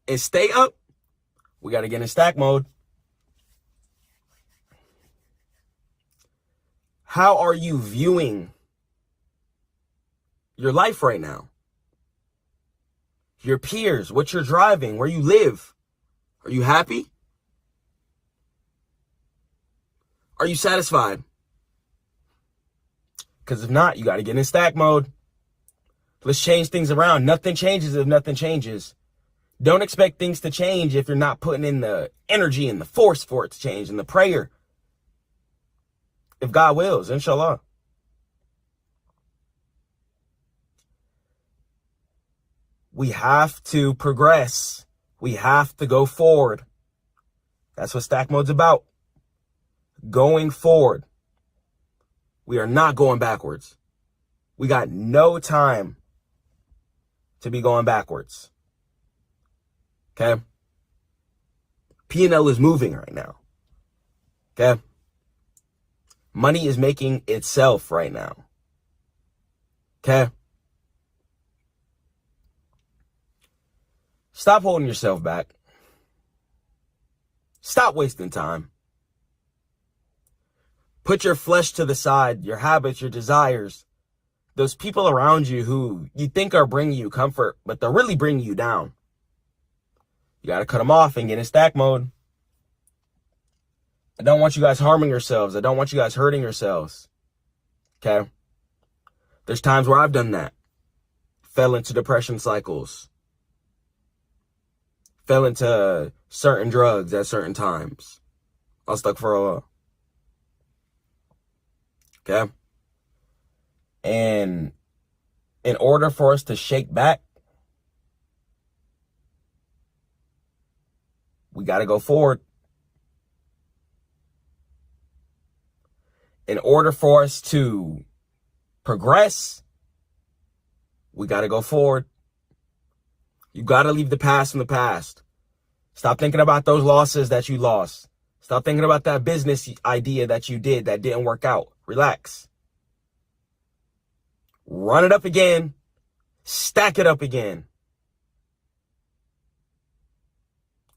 and stay up, we got to get in stack mode. How are you viewing your life right now? Your peers, what you're driving, where you live. Are you happy? Are you satisfied? Because if not, you got to get in stack mode. Let's change things around. Nothing changes if nothing changes. Don't expect things to change if you're not putting in the energy and the force for it to change and the prayer. If God wills, inshallah. We have to progress. We have to go forward. That's what stack mode's about. Going forward. We are not going backwards. We got no time to be going backwards. Okay? P&L is moving right now. Okay? Money is making itself right now. Okay? Stop holding yourself back. Stop wasting time. Put your flesh to the side, your habits, your desires. Those people around you who you think are bringing you comfort, but they're really bringing you down. You got to cut them off and get in stack mode. I don't want you guys harming yourselves. I don't want you guys hurting yourselves. Okay? There's times where I've done that. fell into depression cycles, fell into certain drugs at certain times. I was stuck for a while. Okay? And in order for us to shake back, we got to go forward. In order for us to progress, we got to go forward. You got to leave the past in the past. Stop thinking about those losses that you lost. Stop thinking about that business idea that you did that didn't work out. Relax. Run it up again. Stack it up again.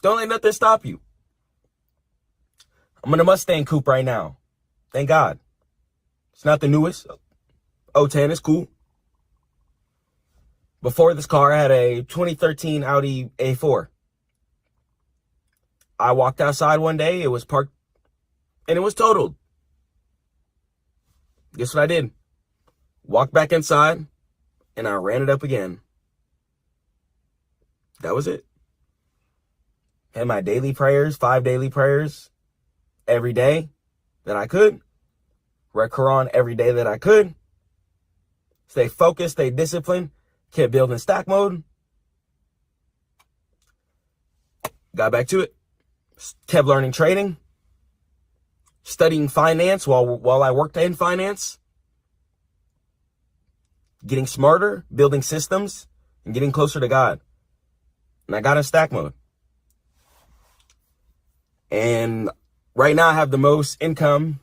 Don't let nothing stop you. I'm in a Mustang coupe right now. Thank God. It's not the newest. 010 is cool. Before this car, I had a 2013 Audi A4. I walked outside one day. It was parked and it was totaled. Guess what I did? Walked back inside and I ran it up again. That was it. Had my daily prayers, 5 daily prayers every day that I could. Read Quran every day that I could. Stay focused, stay disciplined. Kept building stack mode. Got back to it. Kept learning trading. Studying finance while I worked in finance. Getting smarter, building systems, and getting closer to God. And I got in stack mode. And right now I have the most income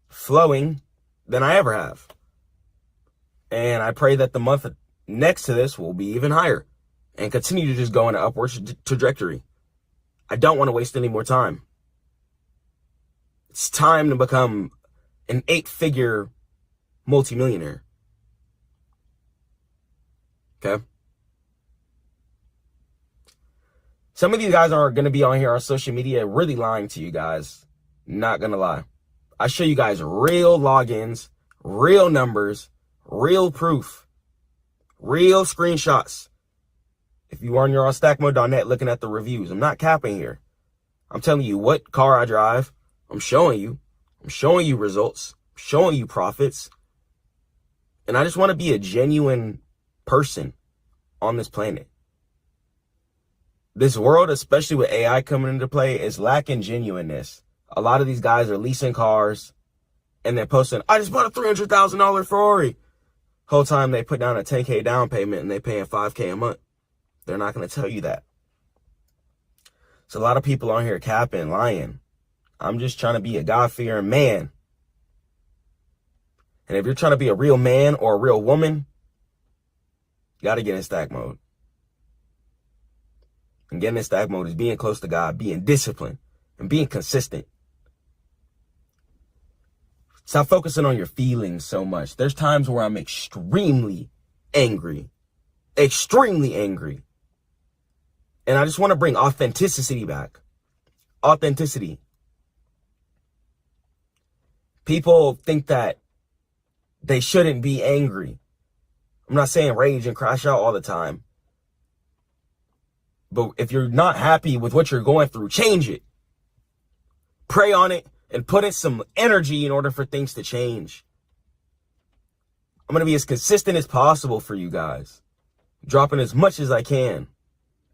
flowing than I ever have. And I pray that the month next to this will be even higher and continue to just go in an upward trajectory. I don't want to waste any more time. It's time to become an 8-figure multimillionaire. Okay? Some of you guys are going to be on here on social media really lying to you guys. Not going to lie. I show you guys real logins, real numbers, real proof, real screenshots. If you are on your on Stackmode.net looking at the reviews, I'm not capping here. I'm telling you what car I drive. I'm showing you results, I'm showing you profits. And I just want to be a genuine person on this planet. This world, especially with AI coming into play, is lacking genuineness. A lot of these guys are leasing cars and they're posting, I just bought a $300,000 Ferrari. Whole time they put down a $10K down payment and they paying $5K a month. They're not going to tell you that. So a lot of people on here capping, lying. I'm just trying to be a God-fearing man. And if you're trying to be a real man or a real woman, you got to get in stack mode. And getting in stack mode is being close to God, being disciplined, and being consistent. Stop focusing on your feelings so much. There's times where I'm extremely angry. Extremely angry. And I just want to bring authenticity back. Authenticity. People think that they shouldn't be angry. I'm not saying rage and crash out all the time. But if you're not happy with what you're going through, change it. Pray on it and put in some energy in order for things to change. I'm going to be as consistent as possible for you guys. Dropping as much as I can.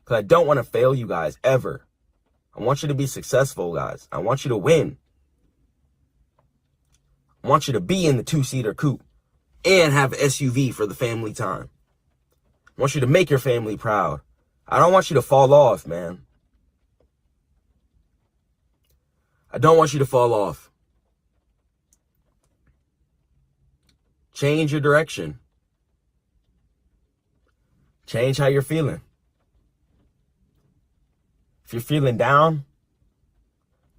Because I don't want to fail you guys ever. I want you to be successful, guys. I want you to win. I want you to be in the 2-seater coupe and have an SUV for the family time. I want you to make your family proud. I don't want you to fall off, man. I don't want you to fall off. Change your direction. Change how you're feeling. If you're feeling down,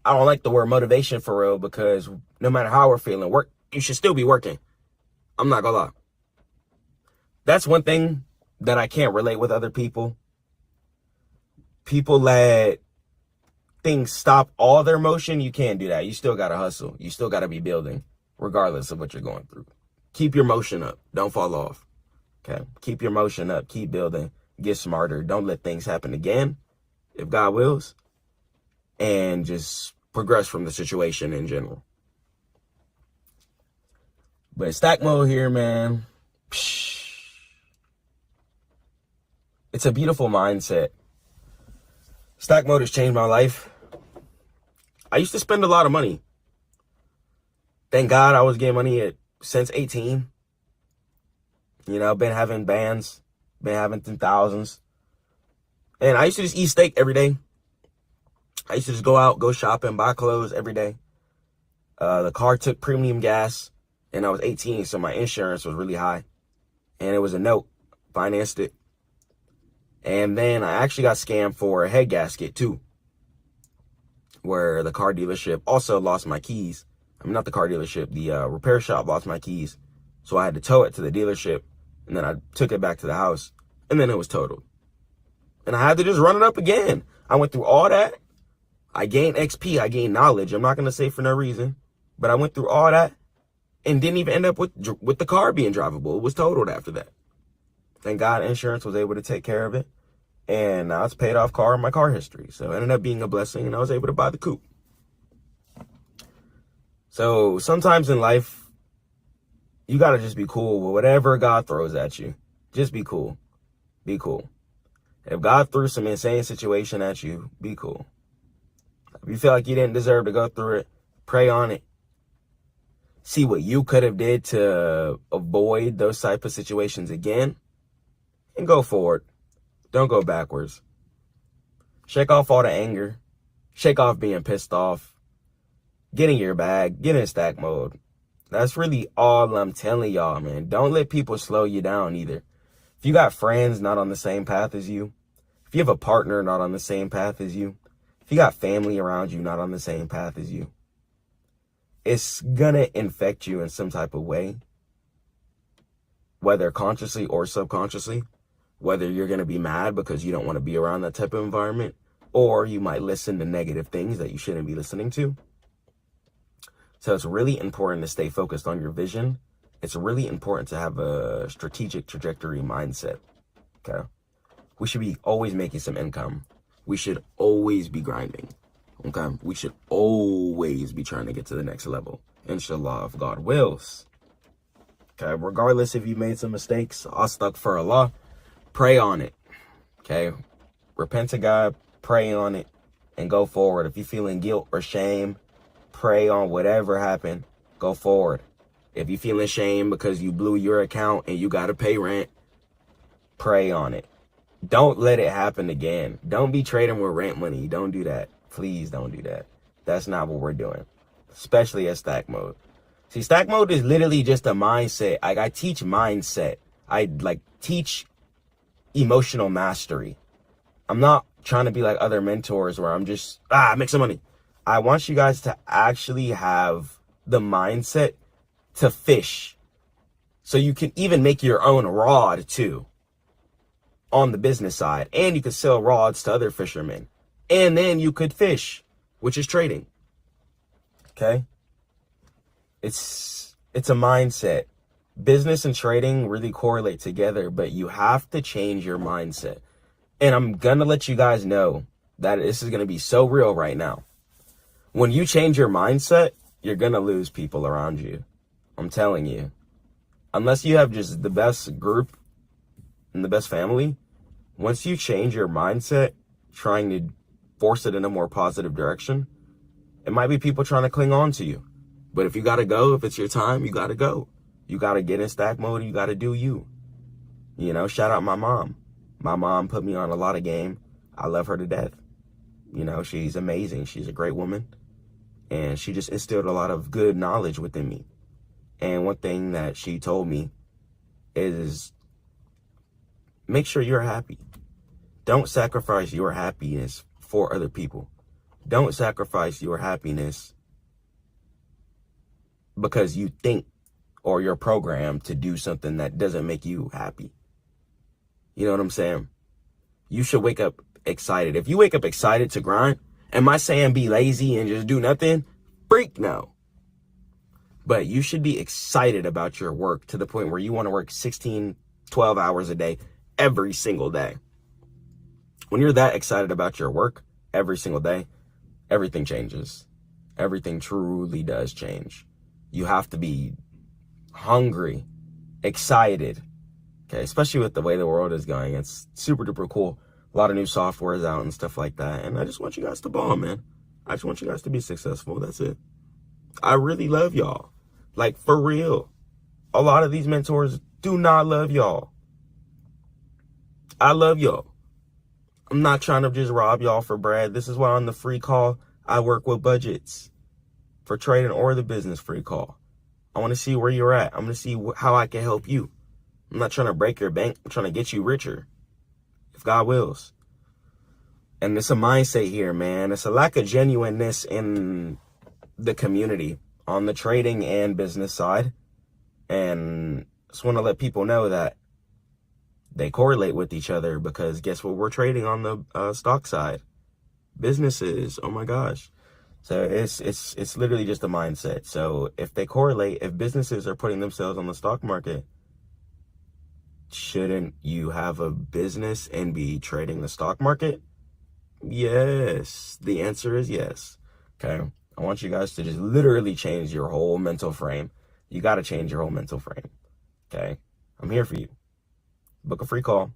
I don't like the word motivation for real, because no matter how we're feeling, you should still be working. I'm not gonna lie. That's one thing that I can't relate with other people. People let things stop all their motion. You can't do that. You still gotta hustle. You still gotta be building, regardless of what you're going through. Keep your motion up. Don't fall off. Okay. Keep your motion up. Keep building. Get smarter. Don't let things happen again, if God wills. And just progress from the situation in general. But stack mode here, man. It's a beautiful mindset. Stack mode has changed my life. I used to spend a lot of money. Thank God I was getting money since 18. You know, been having bands, been having 10,000s. And I used to just eat steak every day. I used to just go out, go shopping, buy clothes every day. The car took premium gas, and I was 18, so my insurance was really high. And it was a note, financed it. And then I actually got scammed for a head gasket too, where the car dealership also lost my keys. I mean, not the car dealership, the repair shop lost my keys. So I had to tow it to the dealership, and then I took it back to the house, and then it was totaled. And I had to just run it up again. I went through all that. I gained XP, I gained knowledge. I'm not going to say for no reason, but I went through all that and didn't even end up with the car being drivable. It was totaled after that. Thank God insurance was able to take care of it. And now it's paid off car in my car history. So it ended up being a blessing, and I was able to buy the coupe. So sometimes in life, you got to just be cool with whatever God throws at you. Just be cool. Be cool. If God threw some insane situation at you, be cool. If you feel like you didn't deserve to go through it, pray on it. See what you could have did to avoid those type of situations again, and go forward. Don't go backwards. Shake off all the anger. Shake off being pissed off. Get in your bag. Get in stack mode. That's really all I'm telling y'all, man. Don't let people slow you down either. If you got friends not on the same path as you, if you have a partner not on the same path as you, if you got family around you not on the same path as you, it's gonna infect you in some type of way, whether consciously or subconsciously, whether you're gonna be mad because you don't want to be around that type of environment, or you might listen to negative things that you shouldn't be listening to. So it's really important to stay focused on your vision. It's really important to have a strategic trajectory mindset, okay? We should be always making some income. We should always be grinding, okay? We should always be trying to get to the next level, inshallah, if God wills. Okay, regardless if you made some mistakes, astaghfirullah, pray on it, okay? Repent to God, pray on it, and go forward. If you're feeling guilt or shame, pray on whatever happened, go forward. If you're feeling shame because you blew your account and you got to pay rent, pray on it. Don't let it happen again. Don't be trading with rent money. Don't do that. Please don't do that. That's not what we're doing, especially at stack mode. See, stack mode is literally just a mindset. Like, I teach mindset. I teach emotional mastery. I'm not trying to be like other mentors where I'm just, make some money. I want you guys to actually have the mindset to fish. So you can even make your own rod too on the business side. And you could sell rods to other fishermen. And then you could fish, which is trading. Okay? It's a mindset. Business and trading really correlate together, but you have to change your mindset. And I'm going to let you guys know that this is going to be so real right now. When you change your mindset, you're going to lose people around you. I'm telling you. Unless you have just the best group and the best family, once you change your mindset, trying to force it in a more positive direction, it might be people trying to cling on to you. But if you got to go, if it's your time, you got to go. You got to get in stack mode. You got to do you. You know, shout out my mom. My mom put me on a lot of game. I love her to death. You know, she's amazing. She's a great woman. And she just instilled a lot of good knowledge within me. And one thing that she told me is make sure you're happy. Don't sacrifice your happiness for other people. Don't sacrifice your happiness because you think or you're programmed to do something that doesn't make you happy. You know what I'm saying? You should wake up excited. If you wake up excited to grind, am I saying be lazy and just do nothing? Freak no. but you should be excited about your work to the point where you want to work 16, 12 hours a day, every single day. When you're that excited about your work every single day, everything changes. Everything truly does change. You have to be hungry, excited, okay? Especially with the way the world is going. It's super duper cool. A lot of new software is out and stuff like that. And I just want you guys to ball, man. I just want you guys to be successful. That's it. I really love y'all. Like, for real. A lot of these mentors do not love y'all. I love y'all. I'm not trying to just rob y'all for bread. This is why on the free call, I work with budgets for trading or the business free call. I want to see where you're at. I'm going to see how I can help you. I'm not trying to break your bank. I'm trying to get you richer, if God wills. And it's a mindset here, man. It's a lack of genuineness in the community on the trading and business side. And I just want to let people know that they correlate with each other, because guess what? We're trading on the stock side. Businesses, oh my gosh. So it's literally just a mindset. So if they correlate, if businesses are putting themselves on the stock market, shouldn't you have a business and be trading the stock market? Yes. The answer is yes. Okay. I want you guys to just literally change your whole mental frame. You got to change your whole mental frame. Okay. I'm here for you. Book a free call.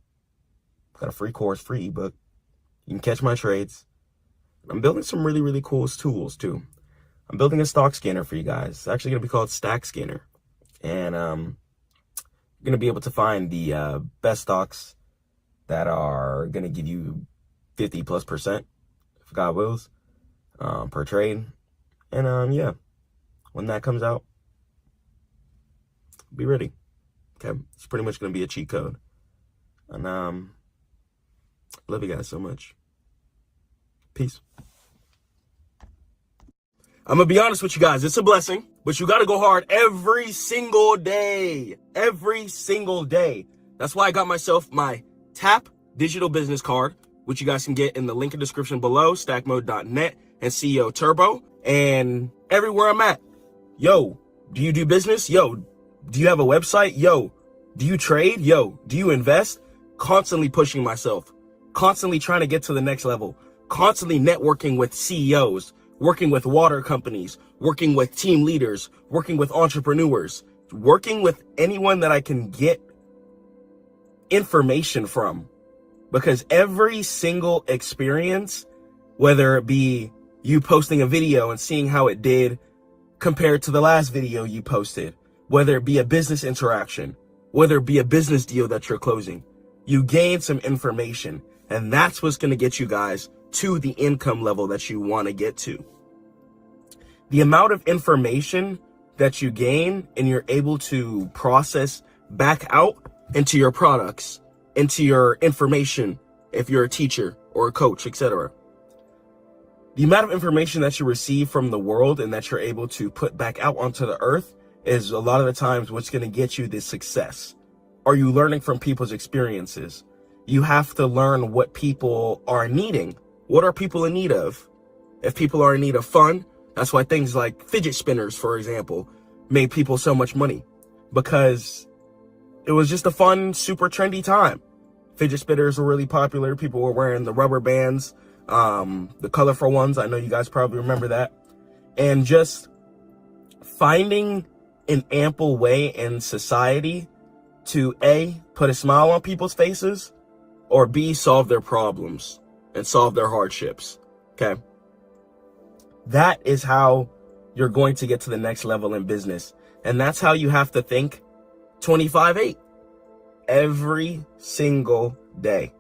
Got a free course, free ebook. You can catch my trades. I'm building some really, really cool tools too. I'm building a stock scanner for you guys. It's actually going to be called Stack Scanner. And you're going to be able to find the best stocks that are going to give you 50+%, if God wills, per trade. And yeah, when that comes out, be ready. Okay, it's pretty much going to be a cheat code. And love you guys so much. Peace. I'm going to be honest with you guys. It's a blessing, but you got to go hard every single day. Every single day. That's why I got myself my TAP digital business card, which you guys can get in the link in the description below, stackmode.net and CEO Turbo. And everywhere I'm at, yo, do you do business? Yo, do you have a website? Yo, do you trade? Yo, do you invest? Constantly pushing myself, constantly trying to get to the next level, constantly networking with CEOs, working with water companies, working with team leaders, working with entrepreneurs, working with anyone that I can get information from. Because every single experience, whether it be you posting a video and seeing how it did compared to the last video you posted, whether it be a business interaction, whether it be a business deal that you're closing, you gain some information, and that's what's going to get you guys to the income level that you want to get to. The amount of information that you gain and you're able to process back out into your products, into your information, if you're a teacher or a coach, etc. The amount of information that you receive from the world and that you're able to put back out onto the earth is a lot of the times what's going to get you this success. Are you learning from people's experiences? You have to learn what people are needing. What are people in need of? If people are in need of fun, that's why things like fidget spinners, for example, made people so much money, because it was just a fun, super trendy time. Fidget spinners were really popular. People were wearing the rubber bands, the colorful ones. I know you guys probably remember that. And just finding an ample way in society to A, put a smile on people's faces, or B, solve their problems and solve their hardships. Okay. That is how you're going to get to the next level in business. And that's how you have to think 25/8 every single day.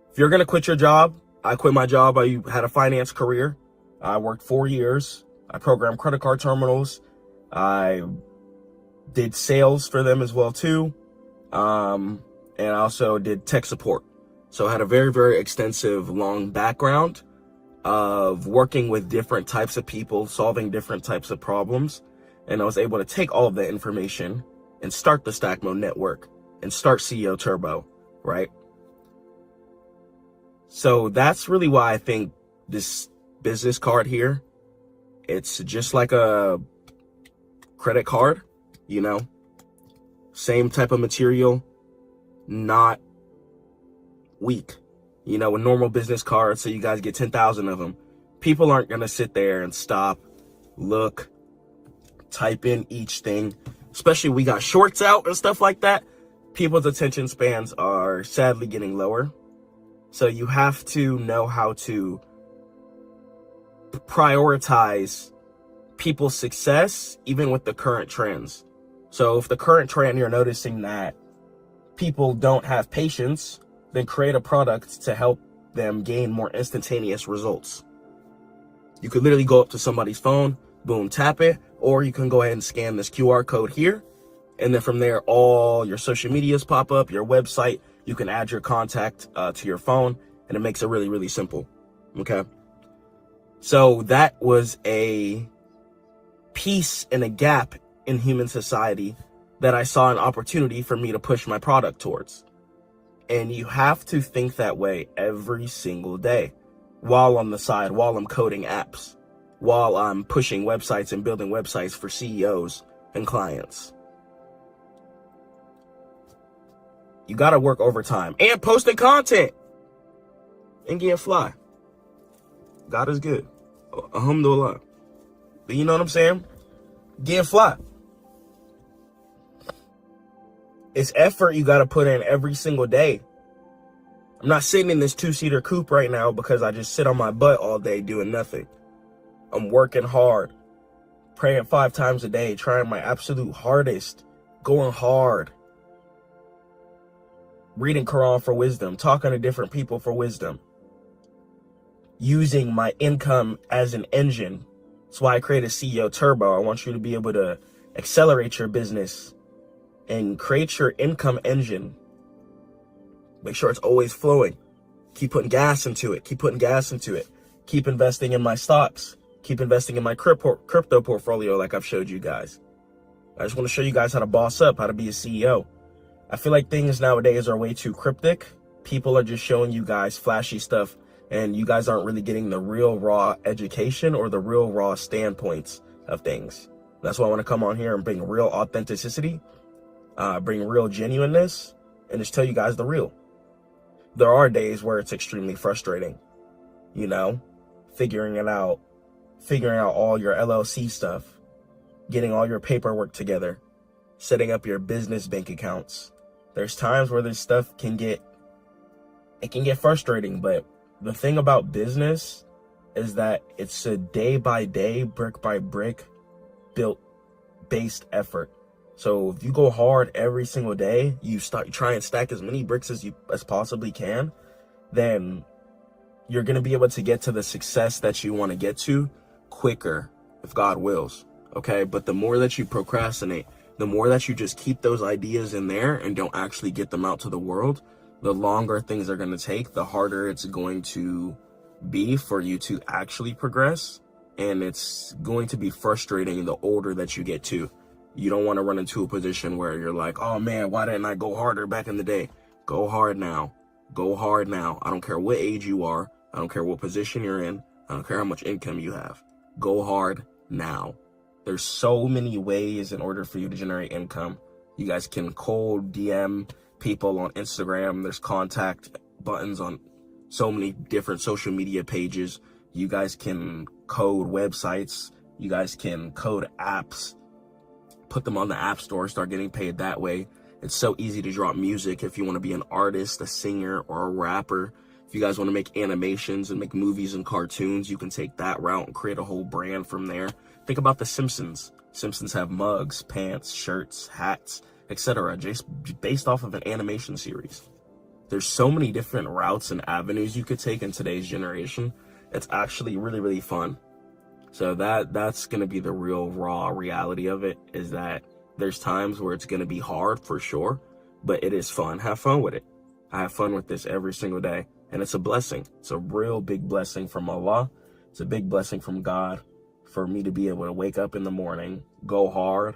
If you're going to quit your job, I quit my job. I had a finance career. I worked 4 years. I programmed credit card terminals. I did sales for them as well too. And I also did tech support. So I had a very, very extensive, long background of working with different types of people, solving different types of problems. And I was able to take all of that information and start the Stackmode Network and start CEO Turbo, right? So that's really why I think this business card here, it's just like a credit card, you know, same type of material, not weak. You know, a normal business card, so you guys get 10,000 of them. People aren't going to sit there and stop, look, type in each thing. Especially we got shorts out and stuff like that. People's attention spans are sadly getting lower. So you have to know how to prioritize people's success, even with the current trends. So if the current trend, you're noticing that people don't have patience, then create a product to help them gain more instantaneous results. You could literally go up to somebody's phone, boom, tap it, or you can go ahead and scan this QR code here. And then from there, all your social medias pop up, your website, you can add your contact to your phone, and it makes it really, really simple. Okay. So that was a piece and a gap in human society that I saw an opportunity for me to push my product towards. And you have to think that way every single day, while on the side, while I'm coding apps, while I'm pushing websites and building websites for CEOs and clients. You got to work overtime and posting content and getting fly. God is good. Alhamdulillah. But you know what I'm saying? Getting fly. It's effort you got to put in every single day. I'm not sitting in this 2-seater coupe right now because I just sit on my butt all day doing nothing. I'm working hard, praying 5 times a day, trying my absolute hardest, going hard, reading Quran for wisdom, talking to different people for wisdom, using my income as an engine. That's why I created CEO Turbo. I want you to be able to accelerate your business and create your income engine. Make sure it's always flowing. Keep putting gas into it. Keep putting gas into it. Keep investing in my stocks. Keep investing in my crypto portfolio like I've showed you guys. I just want to show you guys how to boss up, how to be a CEO. I feel like things nowadays are way too cryptic. People are just showing you guys flashy stuff, and you guys aren't really getting the real raw education or the real raw standpoints of things. That's why I want to come on here and bring real authenticity, bring real genuineness, and just tell you guys the real. There are days where it's extremely frustrating, you know, figuring out all your LLC stuff, getting all your paperwork together, setting up your business bank accounts. There's times where this stuff can get frustrating, but the thing about business is that it's a day by day, brick by brick built based effort. So if you go hard every single day, you try and stack as many bricks as possibly can, then you're going to be able to get to the success that you want to get to quicker, if God wills. Okay. But the more that you procrastinate, the more that you just keep those ideas in there and don't actually get them out to the world, the longer things are going to take, the harder it's going to be for you to actually progress. And it's going to be frustrating the older that you get to. You don't want to run into a position where you're like, oh man, why didn't I go harder back in the day? Go hard now. Go hard now. I don't care what age you are. I don't care what position you're in. I don't care how much income you have. Go hard now. There's so many ways in order for you to generate income. You guys can cold DM people on Instagram. There's contact buttons on so many different social media pages. You guys can code websites. You guys can code apps. Put them on the app store, start getting paid that way. It's so easy to drop music if you want to be an artist, a singer, or a rapper. If you guys want to make animations and make movies and cartoons, you can take that route and create a whole brand from there. Think about The Simpsons. Simpsons have mugs, pants, shirts, hats, etc. just based off of an animation series. There's so many different routes and avenues you could take in today's generation. It's actually really, really fun. So that's going to be the real raw reality of it, is that there's times where it's going to be hard for sure, but it is fun. Have fun with it. I have fun with this every single day, and it's a blessing. It's a real big blessing from Allah. It's a big blessing from God for me to be able to wake up in the morning, go hard,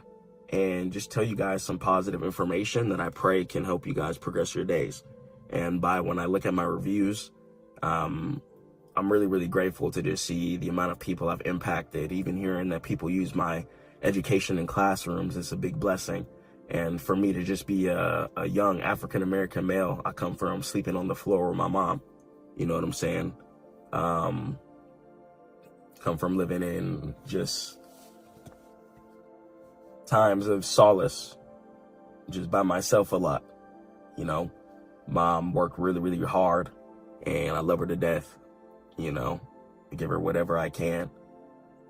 and just tell you guys some positive information that I pray can help you guys progress your days. And when I look at my reviews, I'm really, really grateful to just see the amount of people I've impacted, even hearing that people use my education in classrooms is a big blessing. And for me to just be a young African-American male, I come from sleeping on the floor with my mom. You know what I'm saying? Come from living in just times of solace, just by myself a lot. You know, mom worked really, really hard, and I love her to death. You know, I give her whatever I can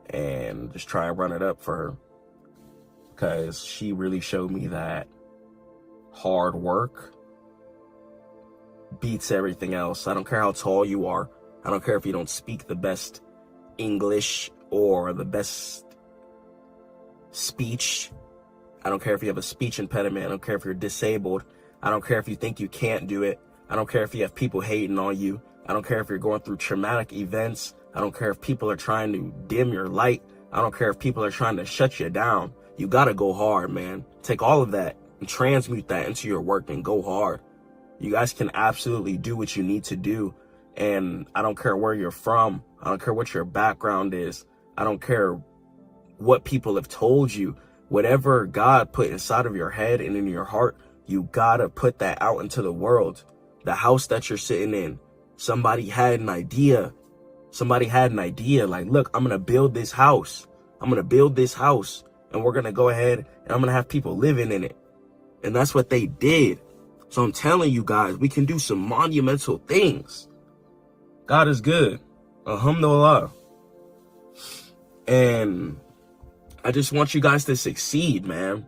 and just try and run it up for her, because she really showed me that hard work beats everything else. I don't care how tall you are. I don't care if you don't speak the best English or the best speech. I don't care if you have a speech impediment. I don't care if you're disabled. I don't care if you think you can't do it. I don't care if you have people hating on you. I don't care if you're going through traumatic events. I don't care if people are trying to dim your light. I don't care if people are trying to shut you down. You gotta go hard, man. Take all of that and transmute that into your work and go hard. You guys can absolutely do what you need to do. And I don't care where you're from. I don't care what your background is. I don't care what people have told you. Whatever God put inside of your head and in your heart, you gotta put that out into the world. The house that you're sitting in, somebody had an idea. Somebody had an idea like, look, I'm gonna build this house. I'm gonna build this house, and we're gonna go ahead and I'm gonna have people living in it. And that's what they did. So I'm telling you guys, we can do some monumental things. God is good. Alhamdulillah. And I just want you guys to succeed, man.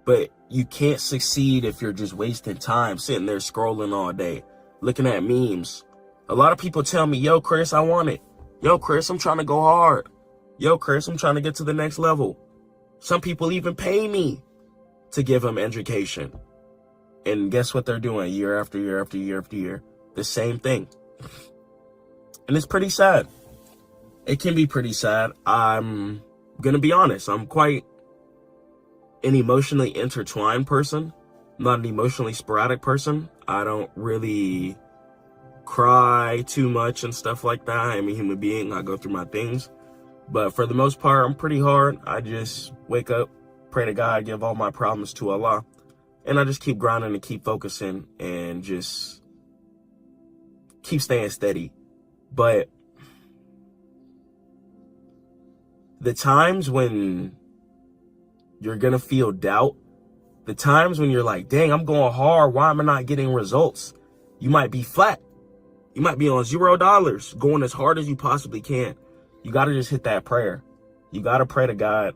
But you can't succeed if you're just wasting time sitting there scrolling all day, looking at memes. A lot of people tell me, yo, Chris, I want it. Yo, Chris, I'm trying to go hard. Yo, Chris, I'm trying to get to the next level. Some people even pay me to give them education. And guess what they're doing year after year after year after year? The same thing. And it's pretty sad. It can be pretty sad. I'm going to be honest. I'm quite an emotionally intertwined person, not an emotionally sporadic person. I don't really cry too much and stuff like that. I'm a human being. I go through my things. But for the most part, I'm pretty hard. I just wake up, pray to God, give all my problems to Allah. And I just keep grinding and keep focusing and just keep staying steady. But the times when you're going to feel doubt, the times when you're like, dang, I'm going hard, why am I not getting results? You might be flat. You might be on $0, going as hard as you possibly can. You got to just hit that prayer. You got to pray to God.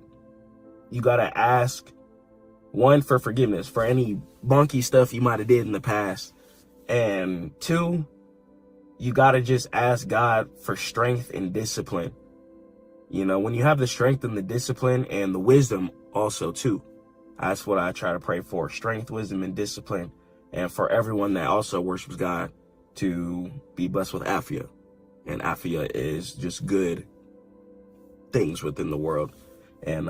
You got to ask, one, for forgiveness for any bonky stuff you might have did in the past. And two, you got to just ask God for strength and discipline. You know, when you have the strength and the discipline and the wisdom also too, that's what I try to pray for. Strength, wisdom, and discipline. And for everyone that also worships God to be blessed with afia. And afia is just good things within the world and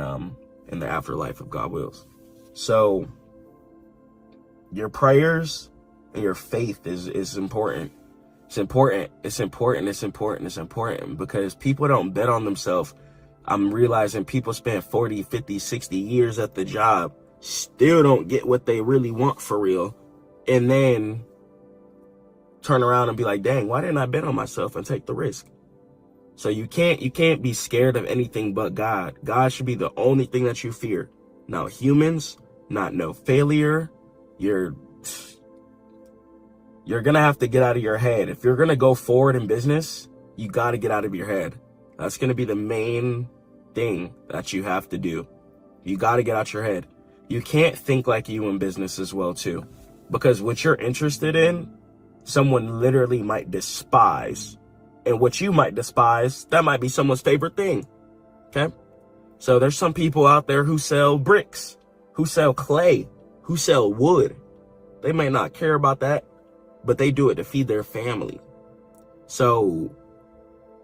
in the afterlife, if God wills. So your prayers and your faith is important. It's important. It's important. It's important. It's important because people don't bet on themselves. I'm realizing people spend 40, 50, 60 years at the job, still don't get what they really want for real. And then turn around and be like, dang, why didn't I bet on myself and take the risk? So you can't be scared of anything but God. God should be the only thing that you fear. Now humans, not no failure. You're going to have to get out of your head. If you're going to go forward in business, you got to get out of your head. That's going to be the main thing that you have to do. You got to get out your head. You can't think like you in business as well too. Because what you're interested in, someone literally might despise. And what you might despise, that might be someone's favorite thing. Okay? So there's some people out there who sell bricks, who sell clay, who sell wood. They may not care about that, but they do it to feed their family. So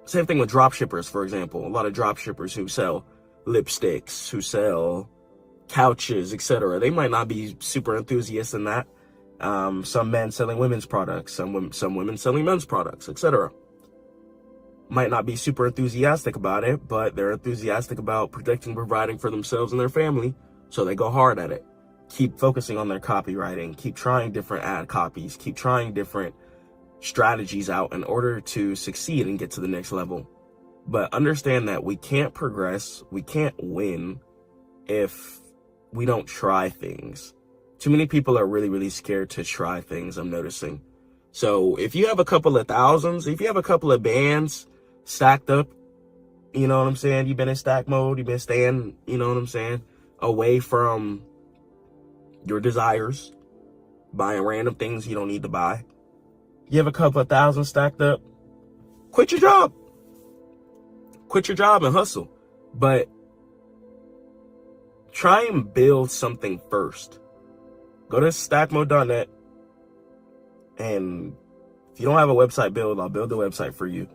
same thing with drop shippers, for example. A lot of drop shippers who sell lipsticks, who sell couches, etc. They might not be super enthusiasts in that. Some men selling women's products, some women selling men's products, etc. might not be super enthusiastic about it, but they're enthusiastic about protecting, providing for themselves and their family, so they go hard at it. Keep focusing on their copywriting, keep trying different ad copies, keep trying different strategies out in order to succeed and get to the next level. But understand that we can't progress, we can't win if we don't try things. Too many people are really, really scared to try things, I'm noticing. So if you have a couple of thousands, if you have a couple of bands stacked up, you know what I'm saying? You've been in stack mode, you've been staying, you know what I'm saying, away from your desires, buying random things you don't need to buy. You have a couple of thousand stacked up, quit your job. Quit your job and hustle. But try and build something first. Go to stackmode.net, and if you don't have a website built, I'll build the website for you.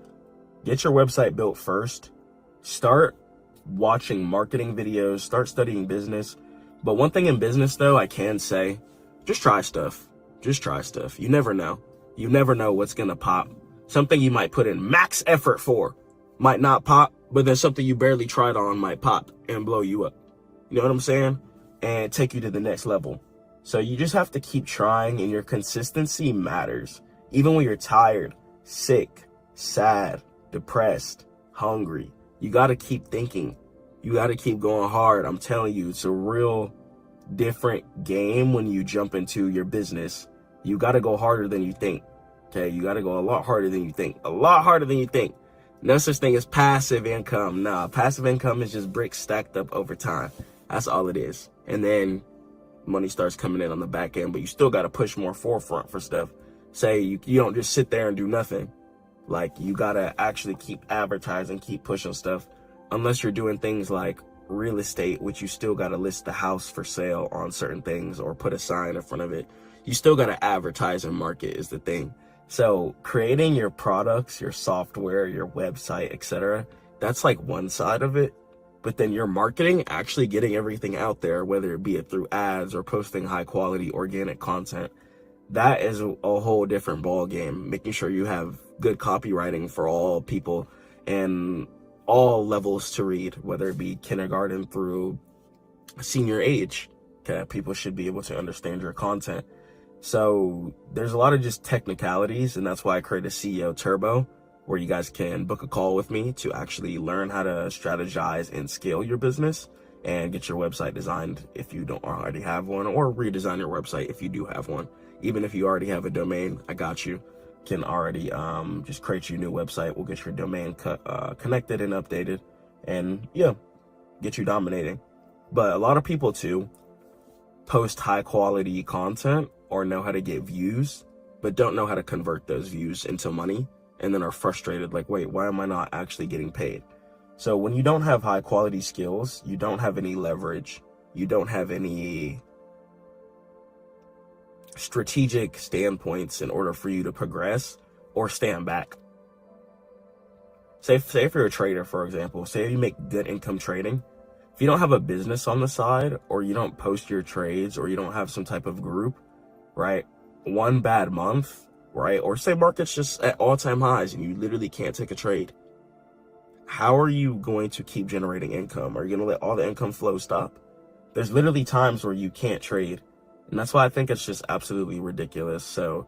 Get your website built first. Start watching marketing videos. Start studying business. But one thing in business, though, I can say, just try stuff. Just try stuff. You never know. You never know what's going to pop. Something you might put in max effort for might not pop, but then something you barely tried on might pop and blow you up. You know what I'm saying? And take you to the next level. So you just have to keep trying, and your consistency matters. Even when you're tired, sick, sad, depressed, hungry, you got to keep thinking. You got to keep going hard. I'm telling you, it's a real different game when you jump into your business. You got to go harder than you think. Okay, you got to go a lot harder than you think. A lot harder than you think. No such thing as passive income. Nah, passive income is just bricks stacked up over time. That's all it is. And then money starts coming in on the back end, but you still got to push more forefront for stuff. Say you don't just sit there and do nothing. Like, you got to actually keep advertising, keep pushing stuff. Unless you're doing things like real estate, which you still got to list the house for sale on certain things or put a sign in front of it. You still got to advertise and market is the thing. So creating your products, your software, your website, etc., that's like one side of it. But then your marketing, actually getting everything out there, whether it be it through ads or posting high quality organic content, that is a whole different ball game. Making sure you have good copywriting for all people and all levels to read, whether it be kindergarten through senior age. Okay, people should be able to understand your content. So there's a lot of just technicalities, and that's why I created CEO Turbo, where you guys can book a call with me to actually learn how to strategize and scale your business and get your website designed if you don't already have one, or redesign your website if you do have one. Even if you already have a domain, I got you. Can already just create your new website. We'll get your domain connected and updated, and yeah, get you dominating. But a lot of people too post high quality content or know how to get views, but don't know how to convert those views into money, and then are frustrated, like, wait, why am I not actually getting paid? So when you don't have high quality skills, you don't have any leverage, you don't have any strategic standpoints in order for you to progress or stand back. Say if you're a trader, for example, say you make good income trading, if you don't have a business on the side, or you don't post your trades, or you don't have some type of group, right? One bad month, right? Or say market's just at all-time highs and you literally can't take a trade. How are you going to keep generating income? Are you going to let all the income flow stop? There's literally times where you can't trade. And that's why I think it's just absolutely ridiculous. So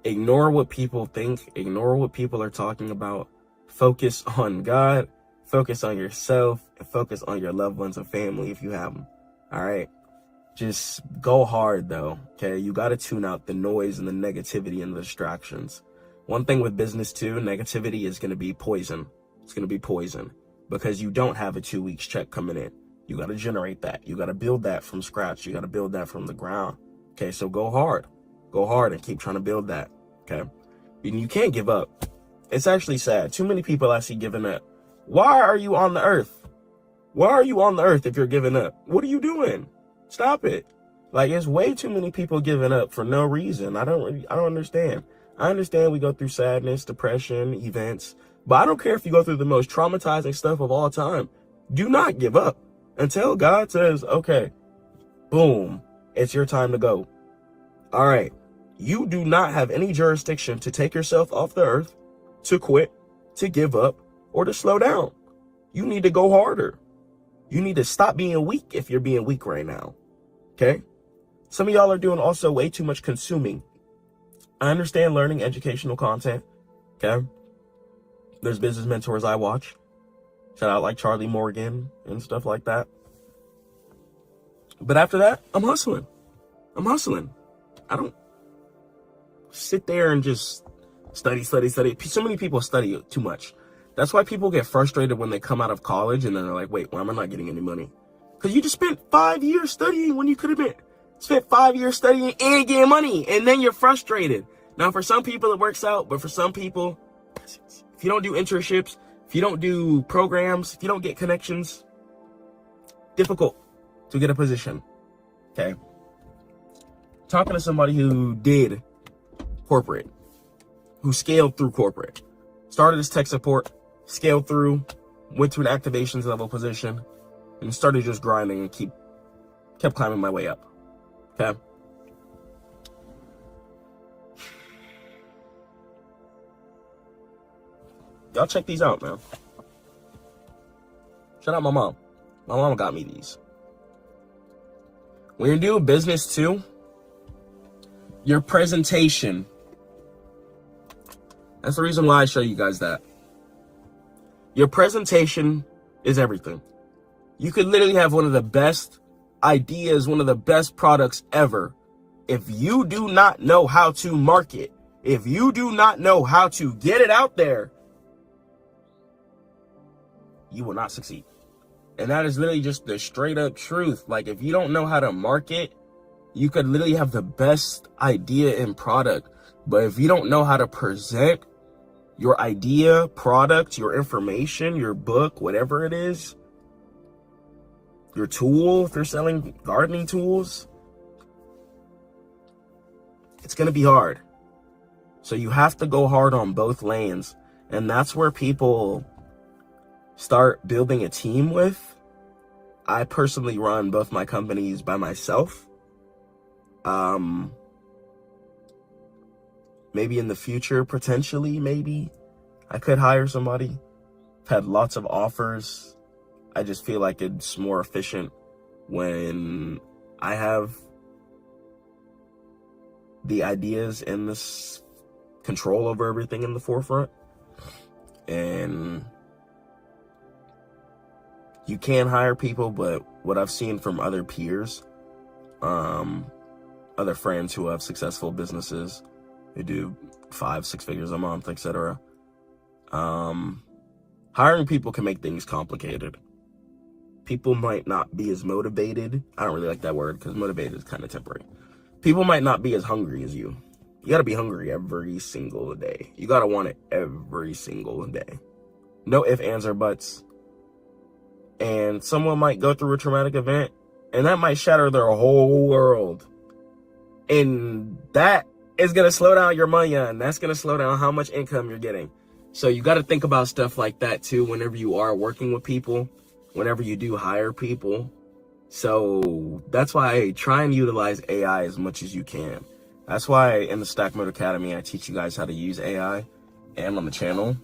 ignore what people think. Ignore what people are talking about. Focus on God. Focus on yourself. And focus on your loved ones and family if you have them. All right? Just go hard, though, okay? You got to tune out the noise and the negativity and the distractions. One thing with business, too, negativity is going to be poison. It's going to be poison because you don't have a 2 weeks check coming in. You got to generate that. You got to build that from scratch. You got to build that from the ground. Okay, so go hard. Go hard and keep trying to build that, okay? And you can't give up. It's actually sad. Too many people I see giving up. Why are you on the earth? Why are you on the earth if you're giving up? What are you doing? Stop it. Like, it's way too many people giving up for no reason. I don't understand. I understand we go through sadness, depression, events, but I don't care if you go through the most traumatizing stuff of all time. Do not give up until God says, okay, boom, it's your time to go. All right. You do not have any jurisdiction to take yourself off the earth, to quit, to give up, or to slow down. You need to go harder. You need to stop being weak if you're being weak right now. Okay? Some of y'all are doing also way too much consuming. I understand learning educational content. Okay? There's business mentors I watch. Shout out like Charlie Morgan and stuff like that. But after that, I'm hustling. I don't sit there and just study. So many people study too much. That's why people get frustrated when they come out of college and then they're like, wait, why am I not getting any money? Because you just spent 5 years studying when you could have spent 5 years studying and getting money. And then you're frustrated. Now, for some people, it works out. But for some people, if you don't do internships, if you don't do programs, if you don't get connections, difficult to get a position. Okay? Talking to somebody who did corporate, who scaled through corporate, started as tech support, scaled through, went to an activations level position, and started just grinding and kept climbing my way up. Okay? Y'all check these out, man. Shout out my mom. My mom got me these. When you're doing business too, your presentation. That's the reason why I show you guys that. Your presentation is everything. You could literally have one of the best ideas, one of the best products ever. If you do not know how to market, if you do not know how to get it out there, you will not succeed. And that is literally just the straight up truth. Like, if you don't know how to market, you could literally have the best idea and product. But if you don't know how to present your idea, product, your information, your book, whatever it is, your tool, if you're selling gardening tools, it's going to be hard. So you have to go hard on both lanes. And that's where people start building a team with. I personally run both my companies by myself. Maybe in the future, potentially, maybe I could hire somebody. I've had lots of offers. I just feel like it's more efficient when I have the ideas and this control over everything in the forefront. And you can hire people, but what I've seen from other peers, other friends who have successful businesses, they do 5-6 figures a month, etc. Hiring people can make things complicated. People might not be as motivated. I don't really like that word because motivated is kind of temporary. People might not be as hungry as you. You got to be hungry every single day. You got to want it every single day. No ifs, ands, or buts. And someone might go through a traumatic event, and that might shatter their whole world. And that is going to slow down your money, and that's going to slow down how much income you're getting. So you got to think about stuff like that too whenever you are working with people, whenever you do hire people. So that's why I try and utilize AI as much as you can. That's why in the Stackmode Academy, I teach you guys how to use AI, and on the channel,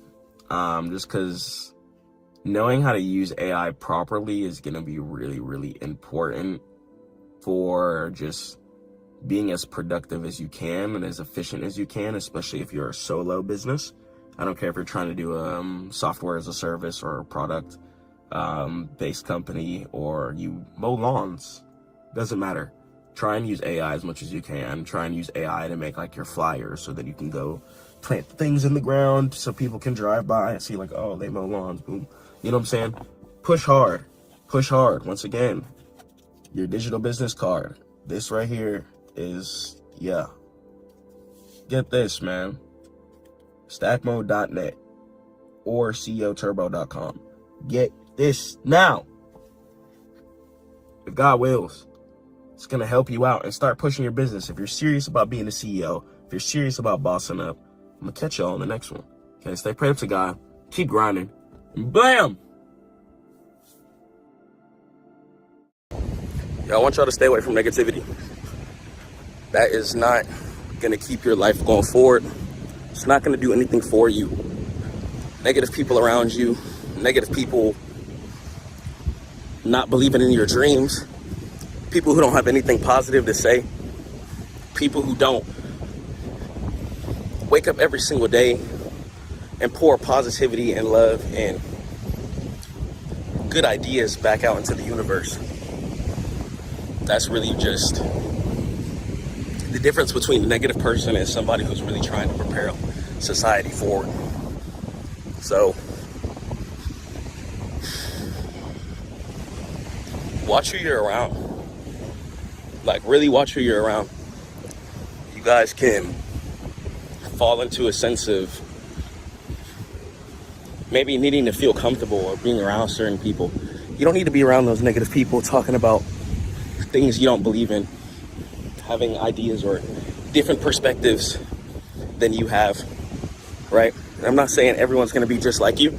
just because knowing how to use AI properly is going to be really, really important for just being as productive as you can and as efficient as you can, especially if you're a solo business. I don't care if you're trying to do software as a service or a product based company, or you mow lawns. Doesn't matter. Try and use AI as much as you can. Try and use AI to make like your flyers so that you can go plant things in the ground so people can drive by and see like, oh, they mow lawns, boom. You know what I'm saying? Push hard. Push hard. Once again, your digital business card. This right here is, yeah. Get this, man. Stackmode.net or CEOturbo.com. Get this now. If God wills, it's going to help you out and start pushing your business. If you're serious about being a CEO, if you're serious about bossing up, I'm going to catch y'all on the next one. Okay, stay prayed up to God. Keep grinding. And bam! Yeah, I want y'all to stay away from negativity. That is not going to keep your life going forward. It's not going to do anything for you. negative people around you, negative people not believing in your dreams, people who don't have anything positive to say, people who don't wake up every single day and pour positivity and love and good ideas back out into the universe. That's really just the difference between a negative person and somebody who's really trying to propel society forward. So, watch who you're around. Like, really watch who you're around. You guys can fall into a sense of maybe needing to feel comfortable or being around certain people. You don't need to be around those negative people talking about things you don't believe in, having ideas or different perspectives than you have, right? I'm not saying everyone's going to be just like you,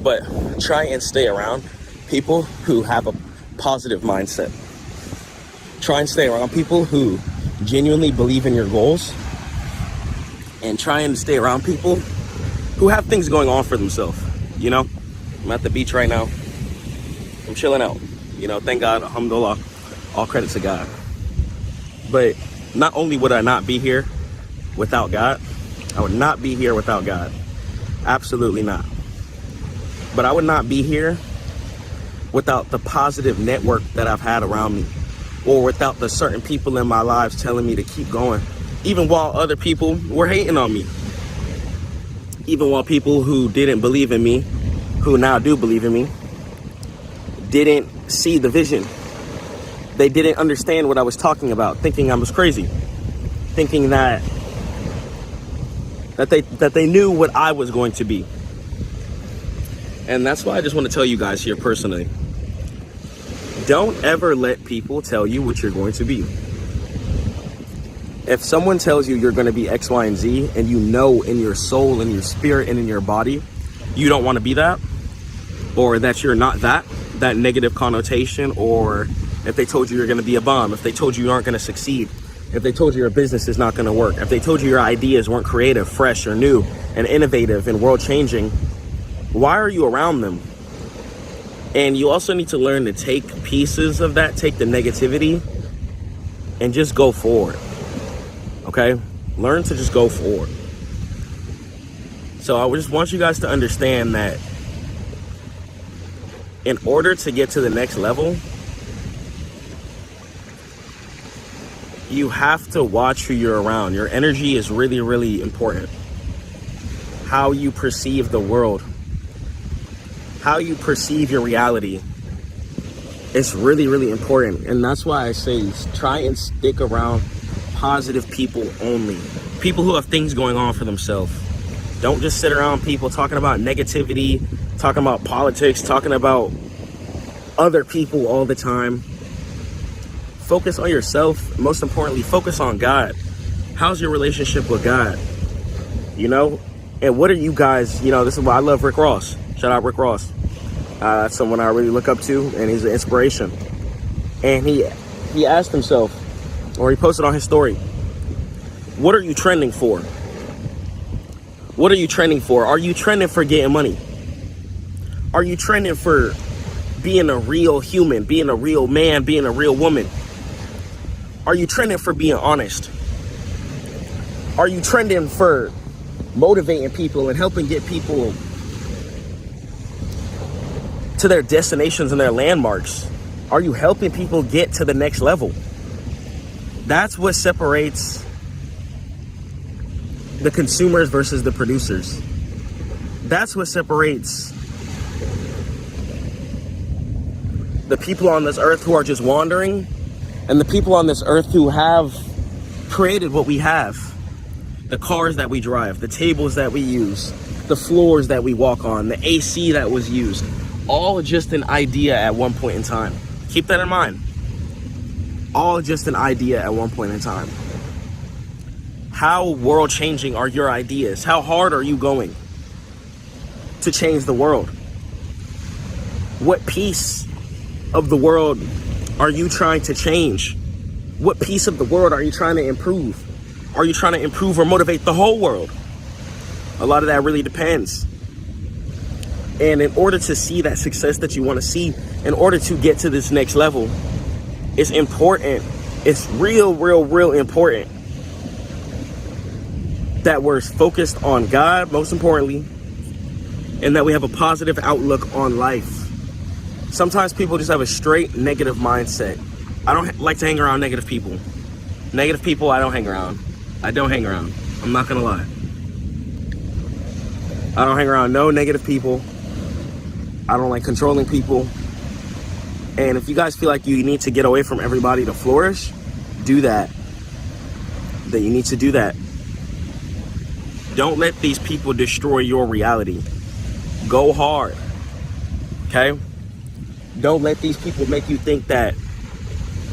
but try and stay around people who have a positive mindset. Try and stay around people who genuinely believe in your goals, and try and stay around people who have things going on for themselves. You know, I'm at the beach right now. I'm chilling out. You know, thank God, alhamdulillah, all credit to God. But not only would I not be here without God, I would not be here without God. Absolutely not. But I would not be here without the positive network that I've had around me, or without the certain people in my lives telling me to keep going, even while other people were hating on me. Even while people who didn't believe in me, who now do believe in me, didn't see the vision. They didn't understand what I was talking about, thinking I was crazy, thinking that they knew what I was going to be. And that's why I just want to tell you guys here personally, don't ever let people tell you what you're going to be. If someone tells you you're going to be X, Y, and Z, and you know in your soul, in your spirit, and in your body, you don't want to be that, or that you're not that negative connotation, or if they told you you're going to be a bum, if they told you aren't going to succeed, if they told you your business is not going to work, if they told you your ideas weren't creative, fresh, or new, and innovative, and world-changing, why are you around them? And you also need to learn to take pieces of that, take the negativity, and just go forward. Okay? Learn to just go forward. So I just want you guys to understand that in order to get to the next level, you have to watch who you're around. Your energy is really, really important. How you perceive the world, how you perceive your reality, is really, really important. And that's why I say try and stick around positive people only. People who have things going on for themselves. Don't just sit around people talking about negativity, talking about politics, talking about other people all the time. Focus on yourself. Most importantly, focus on God. How's your relationship with God? You know? And what are you guys, you know, this is why I love Rick Ross. Shout out Rick Ross. That's someone I really look up to, and he's an inspiration. And he asked himself, or he posted on his story, what are you trending for? What are you trending for? Are you trending for getting money? Are you trending for being a real human, being a real man, being a real woman? Are you trending for being honest? Are you trending for motivating people and helping get people to their destinations and their landmarks? Are you helping people get to the next level? That's what separates the consumers versus the producers. That's what separates the people on this earth who are just wandering and the people on this earth who have created what we have. The cars that we drive, the tables that we use, the floors that we walk on, the AC that was used, all just an idea at one point in time. Keep that in mind. All just an idea at one point in time. How world-changing are your ideas? How hard are you going to change the world? What piece of the world are you trying to change? What piece of the world are you trying to improve? Are you trying to improve or motivate the whole world? A lot of that really depends. And in order to see that success that you want to see, in order to get to this next level, it's important. It's real important that we're focused on God, most importantly, and that we have a positive outlook on life. Sometimes people just have a straight negative mindset. I don't like to hang around negative people. Negative people, I don't hang around. I'm not gonna lie. I don't hang around no negative people. I don't like controlling people. And if you guys feel like you need to get away from everybody to flourish, do that. That you need to do that. Don't let these people destroy your reality. Go hard. Okay? Don't let these people make you think that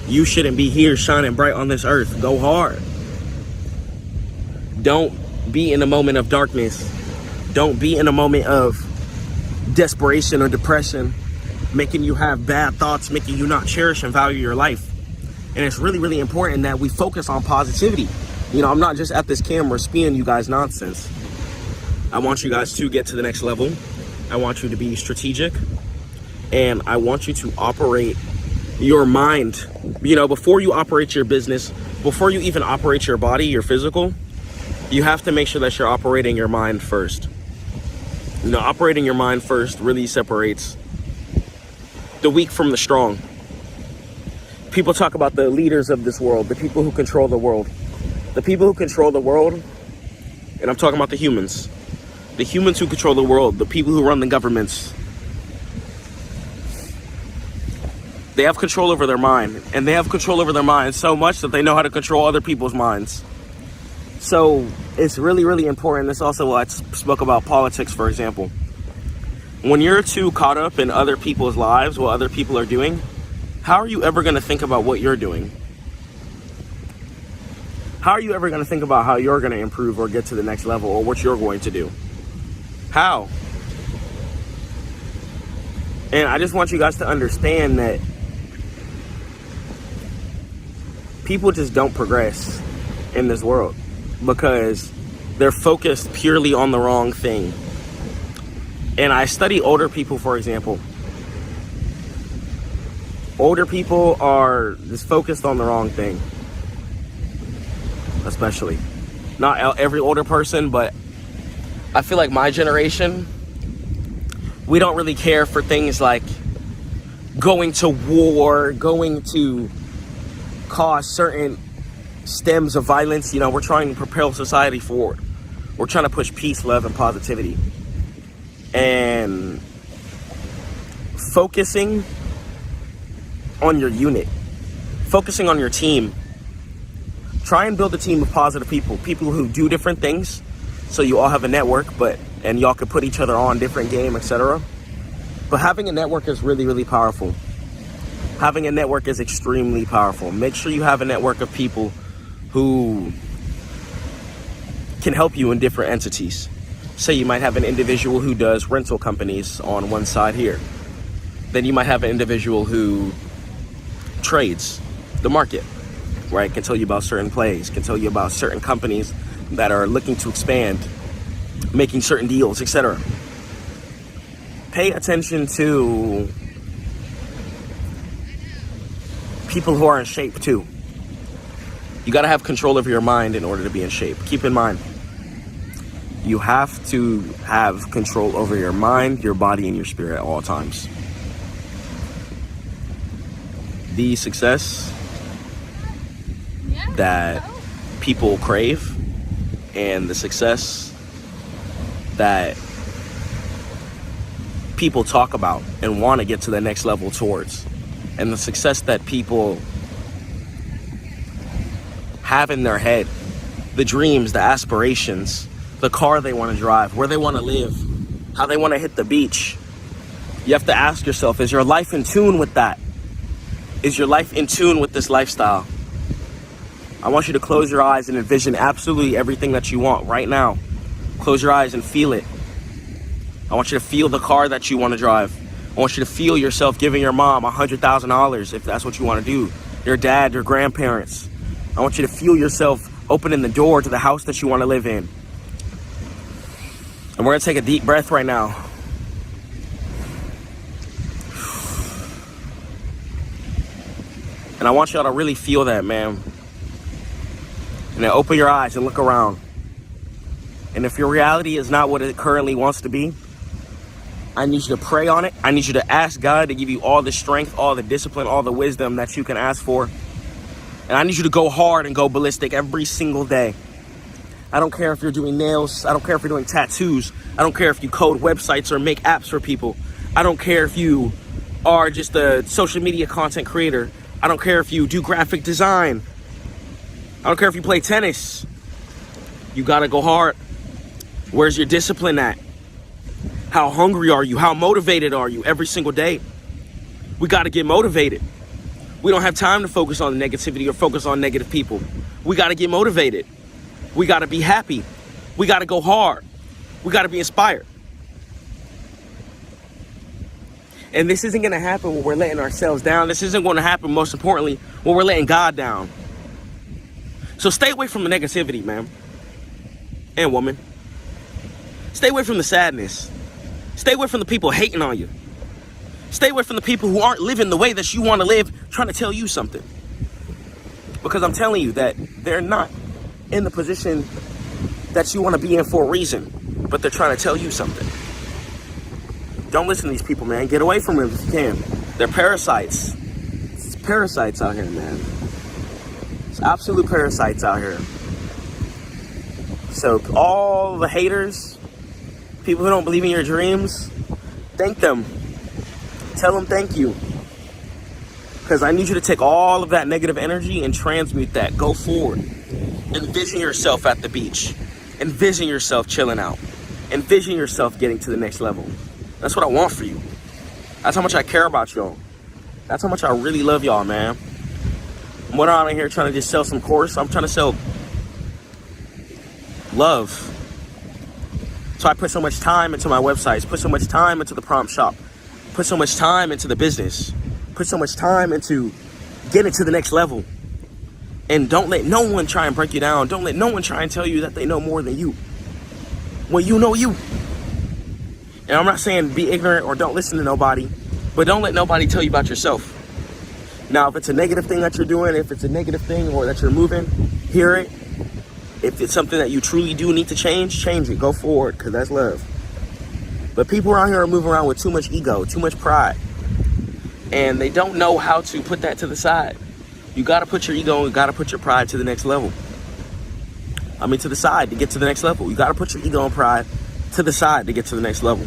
you shouldn't be here shining bright on this earth. Go hard. Don't be in a moment of darkness. Don't be in a moment of desperation or depression, making you have bad thoughts, making you not cherish and value your life. And it's really important that we focus on positivity. You know, I'm not just at this camera spewing you guys nonsense. I want you guys to get to the next level. I want you to be strategic, and I want you to operate your mind. You know, before you operate your business, before you even operate your body, your physical, you have to make sure that you're operating your mind first. You know, operating your mind first really separates the weak from the strong. People talk about the leaders of this world, the people who control the world. The people who control the world, and I'm talking about the humans who control the world, the people who run the governments, they have control over their mind, and they have control over their mind so much that they know how to control other people's minds. So it's really important. This also what I spoke about politics, for example. When you're too caught up in other people's lives, what other people are doing, how are you ever going to think about what you're doing? How are you ever going to think about how you're going to improve or get to the next level, or what you're going to do? How? And I just want you guys to understand that people just don't progress in this world because they're focused purely on the wrong thing. And I study older people, for example. Older people are just focused on the wrong thing. Especially. Not every older person, but I feel like my generation, we don't really care for things like going to war, going to cause certain stems of violence. You know, we're trying to propel society forward. We're trying to push peace, love, and positivity. And focusing on your unit, focusing on your team. Try and build a team of positive people who do different things, so you all have a network, and y'all can put each other on different game, etc. But having a network is really powerful. Having a network is extremely powerful. Make sure you have a network of people who can help you in different entities. Say you might have an individual who does rental companies on one side here. Then you might have an individual who trades the market, right? Can tell you about certain plays, can tell you about certain companies that are looking to expand, making certain deals, etc. Pay attention to people who are in shape too. You got to have control over your mind in order to be in shape. Keep in mind, you have to have control over your mind, your body, and your spirit at all times. The success that people crave and the success that people talk about and want to get to the next level towards, and the success that people have in their head, the dreams, the aspirations, the car they want to drive, where they want to live, how they want to hit the beach. You have to ask yourself, is your life in tune with that? Is your life in tune with this lifestyle? I want you to close your eyes and envision absolutely everything that you want right now. Close your eyes and feel it. I want you to feel the car that you want to drive. I want you to feel yourself giving your mom $100,000 if that's what you want to do. Your dad, your grandparents. I want you to feel yourself opening the door to the house that you want to live in. And we're going to take a deep breath right now. And I want y'all to really feel that, man. And then open your eyes and look around. And if your reality is not what it currently wants to be, I need you to pray on it. I need you to ask God to give you all the strength, all the discipline, all the wisdom that you can ask for. And I need you to go hard and go ballistic every single day. I don't care if you're doing nails. I don't care if you're doing tattoos. I don't care if you code websites or make apps for people. I don't care if you are just a social media content creator. I don't care if you do graphic design. I don't care if you play tennis. You gotta go hard. Where's your discipline at? How hungry are you? How motivated are you every single day? We gotta get motivated. We don't have time to focus on negativity or focus on negative people. We gotta get motivated. We gotta be happy. We gotta go hard. We gotta be inspired. And this isn't gonna happen when we're letting ourselves down. This isn't gonna happen, most importantly, when we're letting God down. So stay away from the negativity, man. And woman. Stay away from the sadness. Stay away from the people hating on you. Stay away from the people who aren't living the way that you want to live, trying to tell you something. Because I'm telling you that they're not in the position that you want to be in for a reason, but they're trying to tell you something. Don't listen to these people, man. Get away from them if you can. They're parasites. It's parasites out here, man. It's absolute parasites out here. So all the haters, people who don't believe in your dreams, thank them. Tell them thank you. Because I need you to take all of that negative energy and transmute that. Go forward. Envision yourself at the beach. Envision yourself chilling out. Envision yourself getting to the next level. That's what I want for you. That's how much I care about y'all. That's how much I really love y'all, man. I'm not out here trying to just sell some course. I'm trying to sell love. So I put so much time into my websites, put so much time into the prompt shop, put so much time into the business, put so much time into getting to the next level. And don't let no one try and break you down. Don't let no one try and tell you that they know more than you. When you know you. And I'm not saying be ignorant or don't listen to nobody, but don't let nobody tell you about yourself. Now, if it's a negative thing that you're doing, if it's a negative thing or that you're moving, hear it. If it's something that you truly do need to change it. Go forward, because that's love. But people around here are moving around with too much ego, too much pride. And they don't know how to put that to the side. You got to put your ego and you got to put your pride to the next level. To the side to get to the next level. You got to put your ego and pride to the side to get to the next level.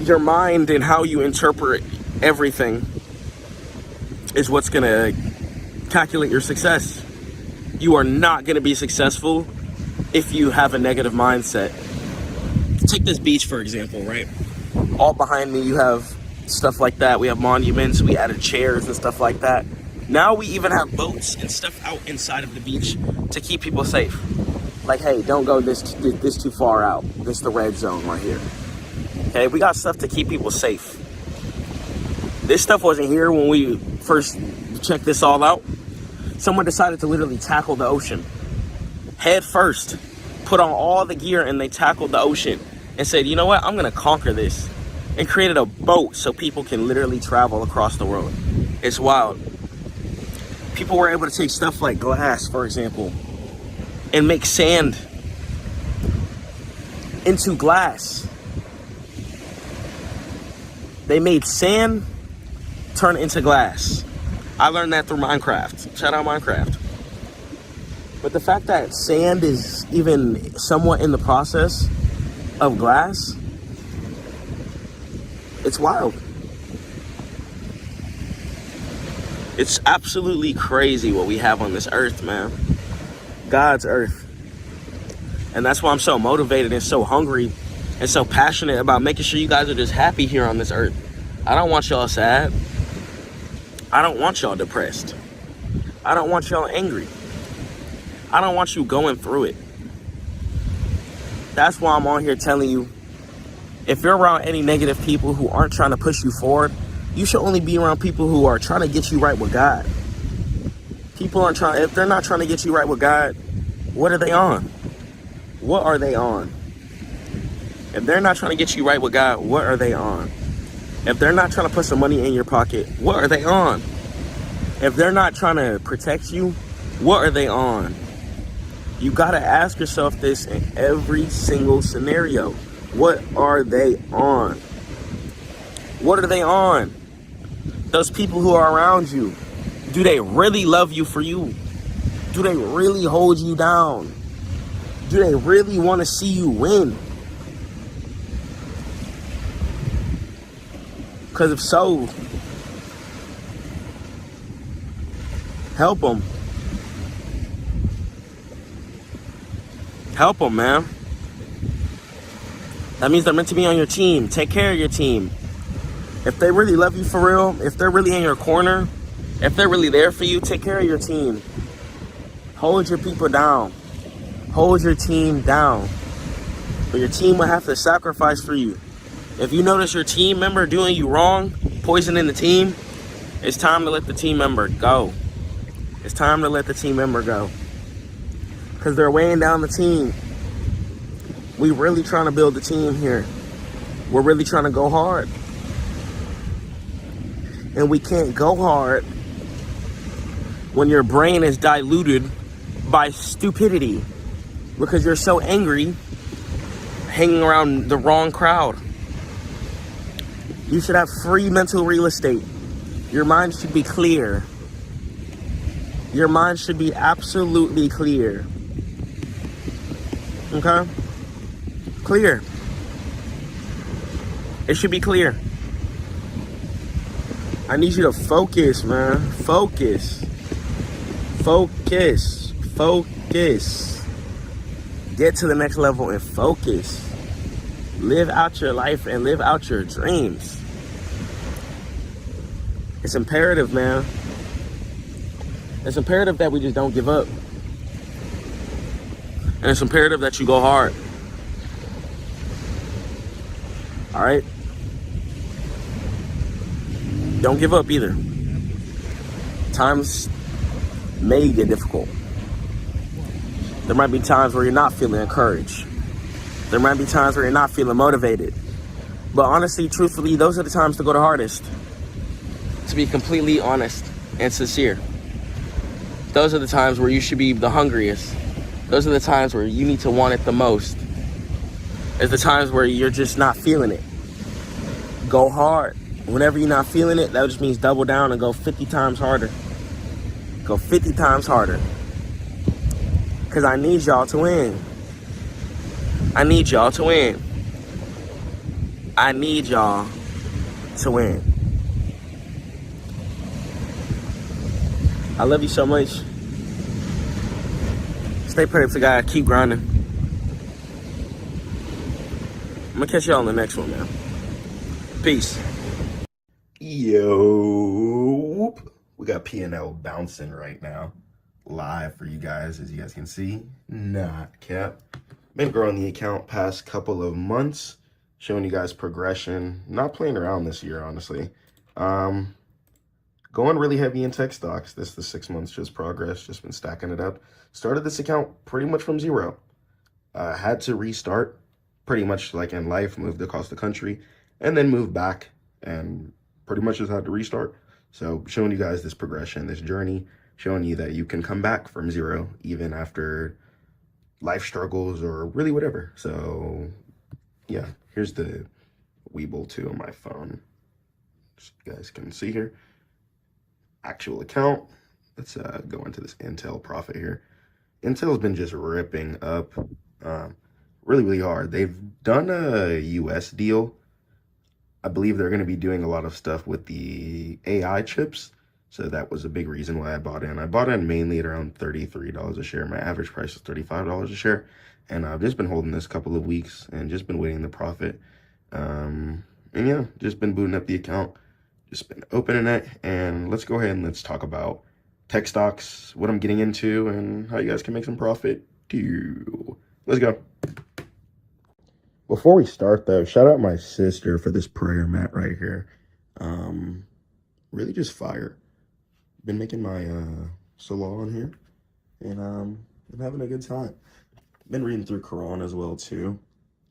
Your mind and how you interpret everything is what's going to calculate your success. You are not going to be successful if you have a negative mindset. Take this beach, for example, right? All behind me, you have stuff like that. We have monuments. We added chairs and stuff like that. Now we even have boats and stuff out inside of the beach to keep people safe. Like, hey, don't go this too far out. This is the red zone right here. Okay, we got stuff to keep people safe. This stuff wasn't here when we first checked this all out. Someone decided to literally tackle the ocean. Head first. Put on all the gear and they tackled the ocean. And said, you know what, I'm going to conquer this. And created a boat so people can literally travel across the world. It's wild. People were able to take stuff like glass, for example, and make sand into glass. They made sand turn into glass. I learned that through Minecraft. Shout out Minecraft. But the fact that sand is even somewhat in the process of glass, it's wild. It's absolutely crazy what we have on this earth, man. God's earth. And that's why I'm so motivated and so hungry and so passionate about making sure you guys are just happy here on this earth. I don't want y'all sad. I don't want y'all depressed. I don't want y'all angry. I don't want you going through it. That's why I'm on here telling you, if you're around any negative people who aren't trying to push you forward, you should only be around people who are trying to get you right with God. If they're not trying to get you right with God, what are they on? What are they on? If they're not trying to get you right with God, what are they on? If they're not trying to put some money in your pocket, what are they on? If they're not trying to protect you, what are they on? You gotta ask yourself this in every single scenario. What are they on? What are they on? Those people who are around you, do they really love you for you? Do they really hold you down? Do they really want to see you win? Because if so, help them. Help them, man. That means they're meant to be on your team. Take care of your team. If they really love you for real, if they're really in your corner, if they're really there for you, take care of your team. Hold your people down. Hold your team down. But your team will have to sacrifice for you. If you notice your team member doing you wrong, poisoning the team, it's time to let the team member go. It's time to let the team member go. Because they're weighing down the team. We really trying to build the team here. We're really trying to go hard. And we can't go hard when your brain is diluted by stupidity. Because you're so angry hanging around the wrong crowd. You should have free mental real estate. Your mind should be clear. Your mind should be absolutely clear. Okay? Clear. It should be clear. I need you to focus, man. Focus. Focus. Focus. Get to the next level and focus. Live out your life and live out your dreams. It's imperative, man. It's imperative that we just don't give up. And it's imperative that you go hard. All right? Don't give up either. Times may get difficult. There might be times where you're not feeling encouraged. There might be times where you're not feeling motivated. But honestly, truthfully, those are the times to go the hardest. To be completely honest and sincere. Those are the times where you should be the hungriest. Those are the times where you need to want it the most. It's the times where you're just not feeling it. Go hard. Whenever you're not feeling it, that just means double down and go 50 times harder. Go 50 times harder. Because I need y'all to win. I need y'all to win. I need y'all to win. I love you so much. Stay prayed to God. Keep grinding. I'm going to catch y'all on the next one, man. Peace. Yo, we got P&L bouncing right now, live for you guys, as you guys can see. Not cap. Been growing the account past couple of months, showing you guys progression. Not playing around this year, honestly. Going really heavy in tech stocks. This is the 6 months just progress, just been stacking it up. Started this account pretty much from zero. Had to restart, pretty much like in life, moved across the country, and then moved back, and pretty much just had to restart. So showing you guys this progression, this journey, showing you that you can come back from zero even after life struggles or really whatever. So yeah, here's the Weeble 2 on my phone. Just you guys can see here. Actual account. Let's go into this Intel profit here. Intel's been just ripping up really hard. They've done a US deal. I believe they're going to be doing a lot of stuff with the AI chips. So that was a big reason why I bought in. I bought in mainly at around $33 a share. My average price is $35 a share. And I've just been holding this a couple of weeks and just been waiting the profit. And yeah, just been booting up the account. Just been opening it. And let's go ahead and let's talk about tech stocks, what I'm getting into, and how you guys can make some profit too. Let's go. Before we start though, shout out my sister for this prayer mat right here. Really just fire. Been making my salah on here, and I'm having a good time. Been reading through Quran as well too.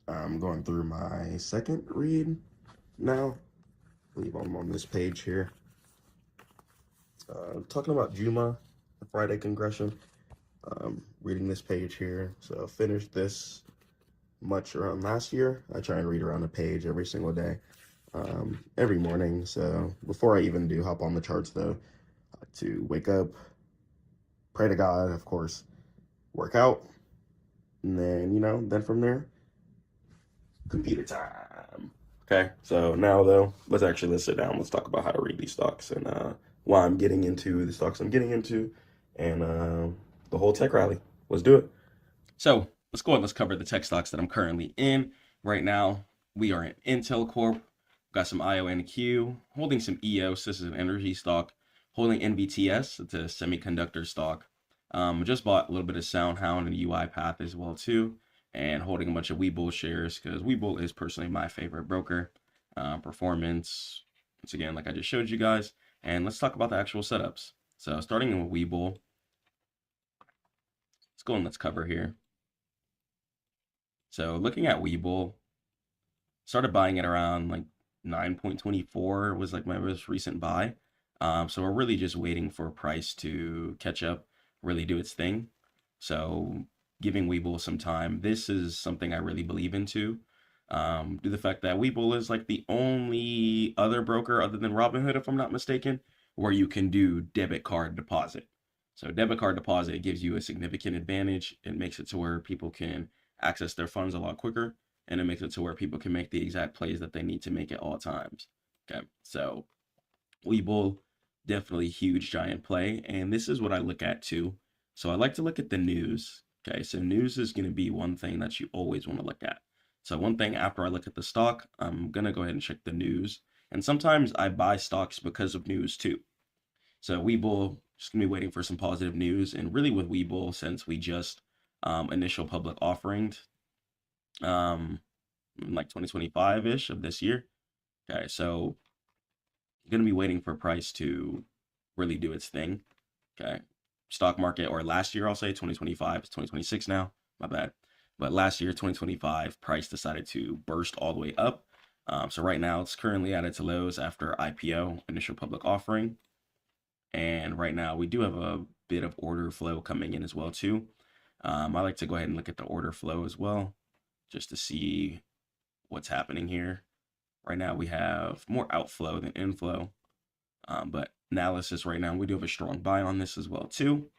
I'm going through my second read now. believe I'm on this page here. Talking about Juma, the Friday Congression. Reading this page here. So finished this much around last year. I try and read around a page every single day, every morning. So before I even do hop on the charts, though, to wake up, pray to God, of course, work out, and then, then from there, computer time. Okay, so now, though, let's sit down. Let's talk about how to read these stocks and why I'm getting into the stocks I'm getting into and the whole tech rally. Let's do it. So let's go ahead. Let's cover the tech stocks that I'm currently in right now. We are in Intel Corp. Got some IONQ, holding some EOS. This is an energy stock. Holding NVTS. It's a semiconductor stock. Just bought a little bit of SoundHound and UiPath as well too, and holding a bunch of Webull shares because Webull is personally my favorite broker. Performance, once again, like I just showed you guys. And let's talk about the actual setups. So starting with Webull, let's go and let's cover here. So looking at Webull, started buying it around like 9.24 was like my most recent buy. So we're really just waiting for price to catch up, really do its thing. So giving Webull some time. This is something I really believe into. Due to the fact that Webull is like the only other broker other than Robinhood, if I'm not mistaken, where you can do debit card deposit. So debit card deposit gives you a significant advantage. It makes it to where people can access their funds a lot quicker, and it makes it to where people can make the exact plays that they need to make at all times. Okay, so Webull, definitely huge giant play, and this is what I look at too. So I like to look at the news. Okay, so news is going to be one thing that you always want to look at. So one thing after I look at the stock, I'm going to go ahead and check the news. And sometimes I buy stocks because of news too. So Webull, just going to be waiting for some positive news. And really with Webull, since we just initial public offering like 2025-ish of this year. Okay, so going to be waiting for price to really do its thing. Okay, stock market, or last year, I'll say 2025, it's 2026 now, my bad. But last year, 2025, price decided to burst all the way up. So right now, it's currently at its lows after IPO, initial public offering. And right now, we do have a bit of order flow coming in as well, too. I like to go ahead and look at the order flow as well, just to see what's happening here. Right now, we have more outflow than inflow. But analysis right now, we do have a strong buy on this as well, too.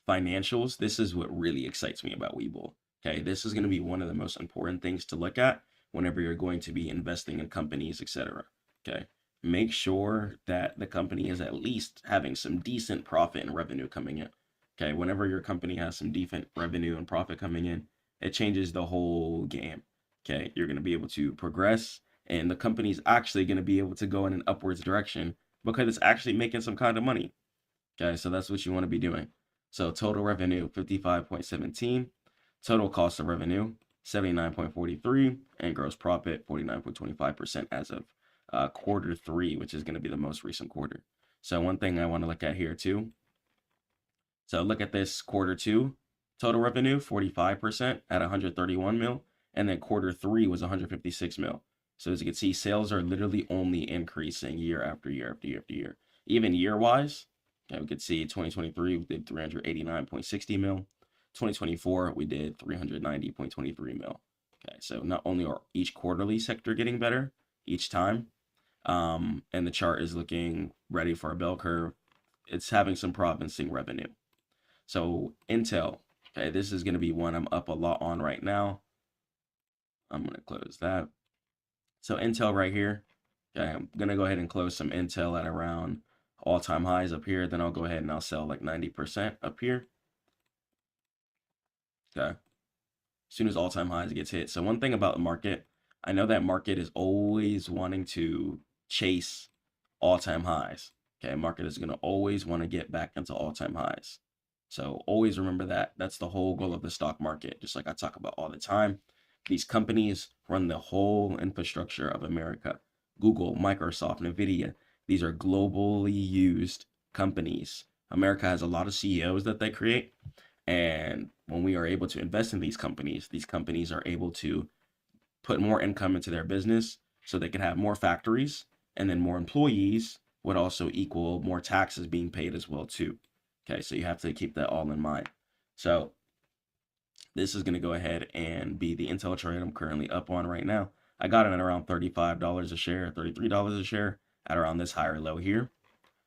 Financials, this is what really excites me about Webull. Okay, this is going to be one of the most important things to look at whenever you're going to be investing in companies, etc. Okay, make sure that the company is at least having some decent profit and revenue coming in. Okay, whenever your company has some decent revenue and profit coming in, it changes the whole game. Okay, you're going to be able to progress, and the company's actually going to be able to go in an upwards direction because it's actually making some kind of money. Okay, so that's what you want to be doing. So total revenue, 55.17, total cost of revenue, 79.43, and gross profit, 49.25% as of quarter 3, which is going to be the most recent quarter. So one thing I want to look at here too. So look at this quarter 2, total revenue, 45% at 131 mil, and then quarter 3 was 156 mil. So as you can see, sales are literally only increasing year after year after year after year. Even year-wise, okay, we could see 2023, we did 389.60 mil. 2024, we did 390.23 mil. Okay, so not only are each quarterly sector getting better each time, and the chart is looking ready for a bell curve, it's having some promising revenue. So Intel, okay, this is going to be one I'm up a lot on right now. I'm going to close that. So Intel right here, okay, I'm going to go ahead and close some Intel at around all-time highs up here. Then I'll go ahead and I'll sell like 90% up here. Okay. As soon as all-time highs gets hit. So one thing about the market, I know that market is always wanting to chase all-time highs. Okay, market is going to always want to get back into all-time highs. So always remember that. That's the whole goal of the stock market, just like I talk about all the time. These companies run the whole infrastructure of America. Google, Microsoft, NVIDIA. These are globally used companies. America has a lot of CEOs that they create. And when we are able to invest in these companies are able to put more income into their business, so they could have more factories, and then more employees would also equal more taxes being paid as well too. Okay, so you have to keep that all in mind. So this is going to go ahead and be the Intel trade I'm currently up on right now. I got it at around $35 a share, $33 a share at around this higher low here.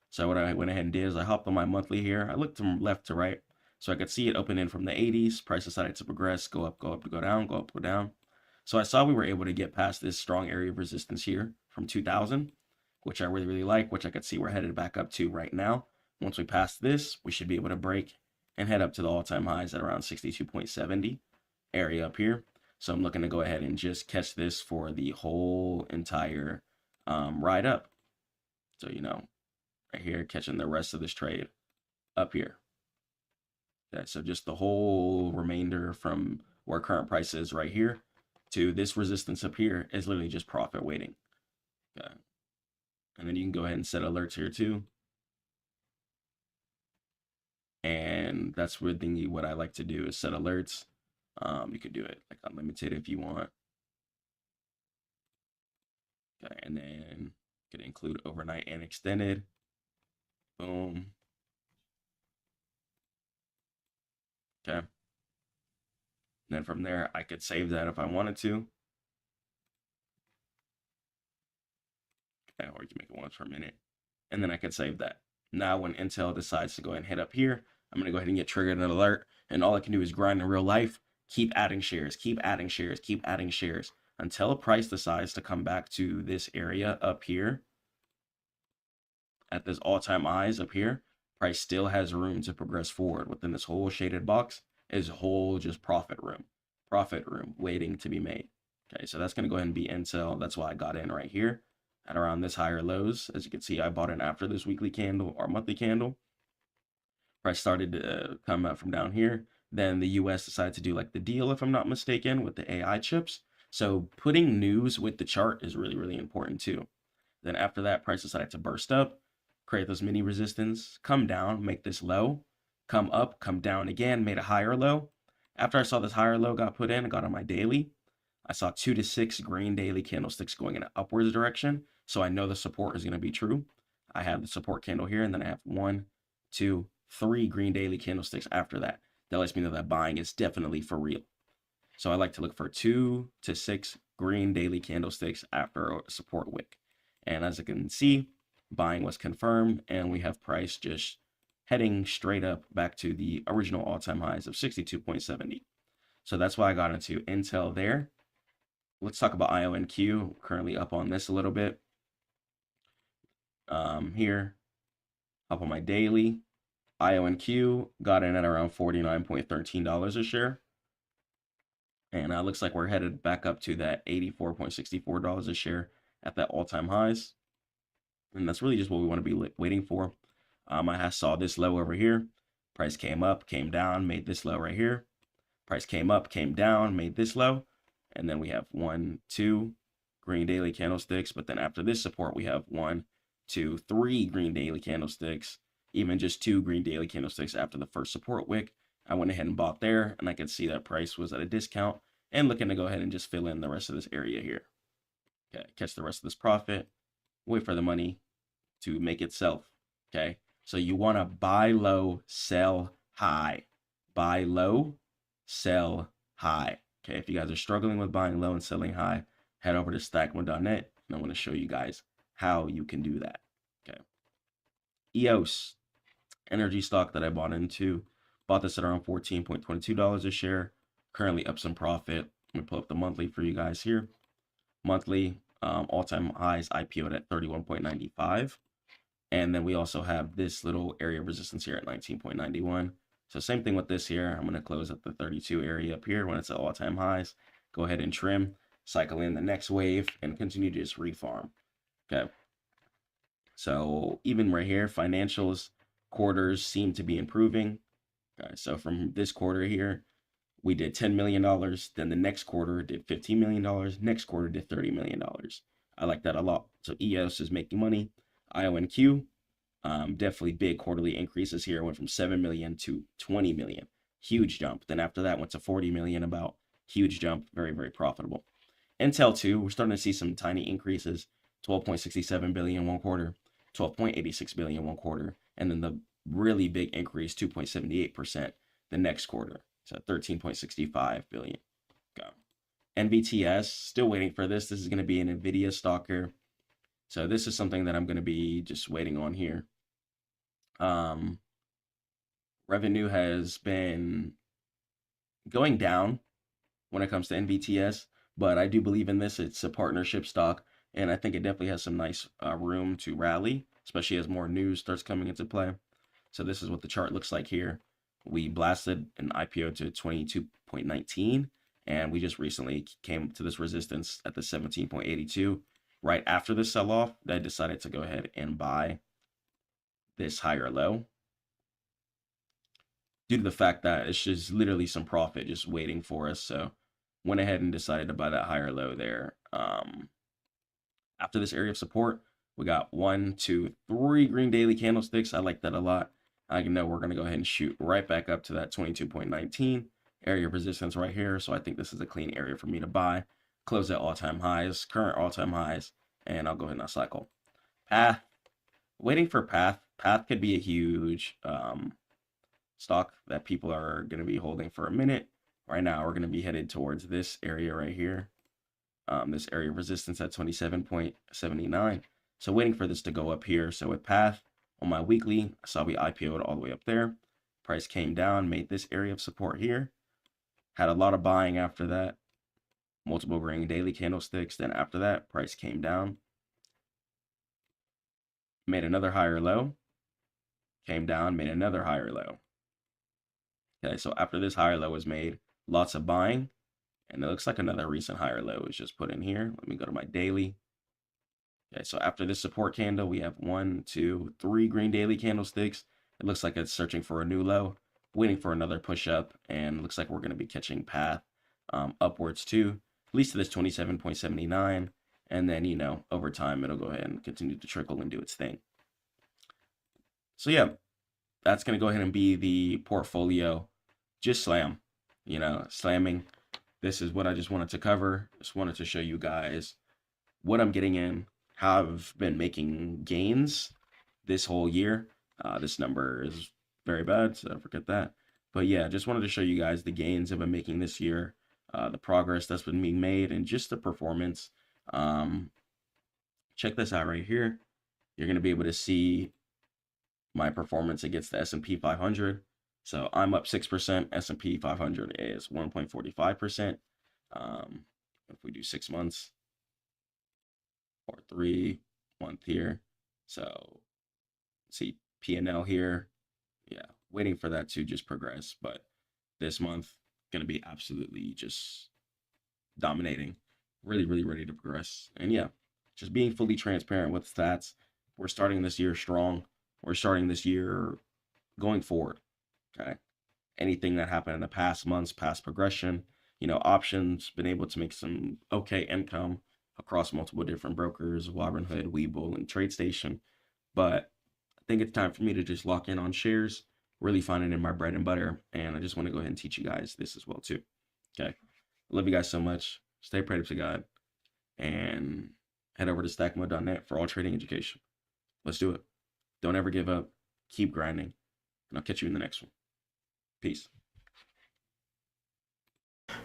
So what I went ahead and did is I hopped on my monthly here. I looked from left to right so I could see it open in from the 80s. Price decided to progress, go up, to go down, go up, go down. So I saw we were able to get past this strong area of resistance here from 2000, which I really, really like, which I could see we're headed back up to right now. Once we pass this, we should be able to break and head up to the all-time highs at around 62.70 area up here. So I'm looking to go ahead and just catch this for the whole entire ride up. So, you know, right here, catching the rest of this trade up here. Okay, so just the whole remainder from where current price is right here to this resistance up here is literally just profit waiting. Okay. And then you can go ahead and set alerts here too. And that's really what I like to do is set alerts. You could do it like unlimited if you want. Okay, and then you could include overnight and extended. Boom. Okay. And then from there, I could save that if I wanted to. Okay, or you can make it once per minute. And then I could save that. Now, when Intel decides to go ahead and hit up here, I'm going to go ahead and get triggered an alert. And all I can do is grind in real life, keep adding shares, keep adding shares, keep adding shares until a price decides to come back to this area up here at this all-time highs up here. Price still has room to progress forward within this whole shaded box is whole just profit room waiting to be made. Okay, so that's going to go ahead and be Intel. That's why I got in right here at around this higher lows. As you can see, I bought in after this weekly candle or monthly candle. Price started to come up from down here. Then the US decided to do like the deal, if I'm not mistaken, with the AI chips. So putting news with the chart is really, really important too. Then after that, price decided to burst up, create those mini resistance, come down, make this low, come up, come down again, made a higher low. After I saw this higher low got put in, I got on my daily. I saw 2 to 6 green daily candlesticks going in an upwards direction. So I know the support is going to be true. I have the support candle here, and then I have 1, 2, 3 green daily candlesticks after that. That lets me know that buying is definitely for real. So I like to look for 2 to 6 green daily candlesticks after a support wick. And as you can see, buying was confirmed, and we have price just heading straight up back to the original all-time highs of 62.70. So that's why I got into Intel there. Let's talk about IONQ. Currently up on this a little bit. Here, up on my daily. IONQ got in at around $49.13 a share. And looks like we're headed back up to that $84.64 a share at that all-time highs. And that's really just what we want to be waiting for. I saw this low over here. Price came up, came down, made this low right here. Price came up, came down, made this low. And then we have 1, 2 green daily candlesticks. But then after this support, we have 1, 2, 3 green daily candlesticks. Even just 2 green daily candlesticks after the first support wick. I went ahead and bought there, and I could see that price was at a discount and looking to go ahead and just fill in the rest of this area here. Okay, catch the rest of this profit, wait for the money to make itself. Okay, so you want to buy low, sell high. Buy low, sell high. Okay, if you guys are struggling with buying low and selling high, head over to stackmode.net, and I want to show you guys how you can do that. Okay, EOS, energy stock that I bought into. Bought this at around $14.22 a share. Currently up some profit. Let me pull up the monthly for you guys here. Monthly, all-time highs IPO'd at 31.95. And then we also have this little area of resistance here at 19.91. So same thing with this here. I'm going to close at the 32 area up here when it's at all-time highs. Go ahead and trim, cycle in the next wave, and continue to just refarm. Okay. So even right here, financials, quarters seem to be improving. Okay, so from this quarter here, we did $10 million. Then the next quarter did $15 million. Next quarter did $30 million. I like that a lot. So EOS is making money. IONQ, definitely big quarterly increases here. Went from 7 million to 20 million. Huge jump. Then after that went to 40 million about. Huge jump. Very, very profitable. Intel too, we're starting to see some tiny increases, 12.67 billion one quarter, 12.86 billion one quarter, and then the really big increase, 2.78% the next quarter. So 13.65 billion. Go. NVTS, still waiting for this. This is going to be an NVIDIA stock here. So this is something that I'm going to be just waiting on here. Revenue has been going down when it comes to NVTS, but I do believe in this. It's a partnership stock, and I think it definitely has some nice room to rally, especially as more news starts coming into play. So this is what the chart looks like here. We blasted an IPO to 22.19, and we just recently came to this resistance at the 17.82. Right after the sell-off, I decided to go ahead and buy this higher low, due to the fact that it's just literally some profit just waiting for us. So went ahead and decided to buy that higher low there. After this area of support, we got 1, 2, 3 green daily candlesticks. I like that a lot. I know we're going to go ahead and shoot right back up to that 22.19 area of resistance right here. So I think this is a clean area for me to buy. Close at all-time highs, current all-time highs, and I'll go ahead and cycle. Path, waiting for Path. Path could be a huge stock that people are going to be holding for a minute. Right now, we're going to be headed towards this area right here. This area of resistance at 27.79. So waiting for this to go up here. So with Path, on my weekly, I saw we IPO'd all the way up there. Price came down, made this area of support here. Had a lot of buying after that. Multiple green daily candlesticks. Then after that, price came down. Made another higher low. Came down, made another higher low. Okay, so after this higher low was made, lots of buying. And it looks like another recent higher low is just put in here. Let me go to my daily. Okay, so after this support candle, we have 1, 2, 3 green daily candlesticks. It looks like it's searching for a new low, waiting for another push up, and looks like we're going to be catching Path upwards too, at least to this 27.79. And then, you know, over time, it'll go ahead and continue to trickle and do its thing. So yeah, that's going to go ahead and be the portfolio. Just slam, you know, slamming. This is what I just wanted to cover. Just wanted to show you guys what I'm getting in, how I've been making gains this whole year. This number is very bad, so forget that. But yeah, just wanted to show you guys the gains I've been making this year, the progress that's been being made, and just the performance. Check this out right here. You're going to be able to see my performance against the S&P 500. So I'm up 6%. S&P 500 is 1.45%. If we do 6 months or 3 month here, so see P&L here. Yeah, waiting for that to just progress. But this month going to be absolutely just dominating. Really, really ready to progress. And yeah, just being fully transparent with stats. We're starting this year strong. We're starting this year going forward. Okay. Anything that happened in the past months, past progression, you know, options, been able to make some okay income across multiple different brokers, Robinhood, Webull, and TradeStation. But I think it's time for me to just lock in on shares, really find it in my bread and butter. And I just want to go ahead and teach you guys this as well too. Okay. Love you guys so much. Stay prayed up to God. And head over to Stackmode.net for all trading education. Let's do it. Don't ever give up. Keep grinding. And I'll catch you in the next one. Peace.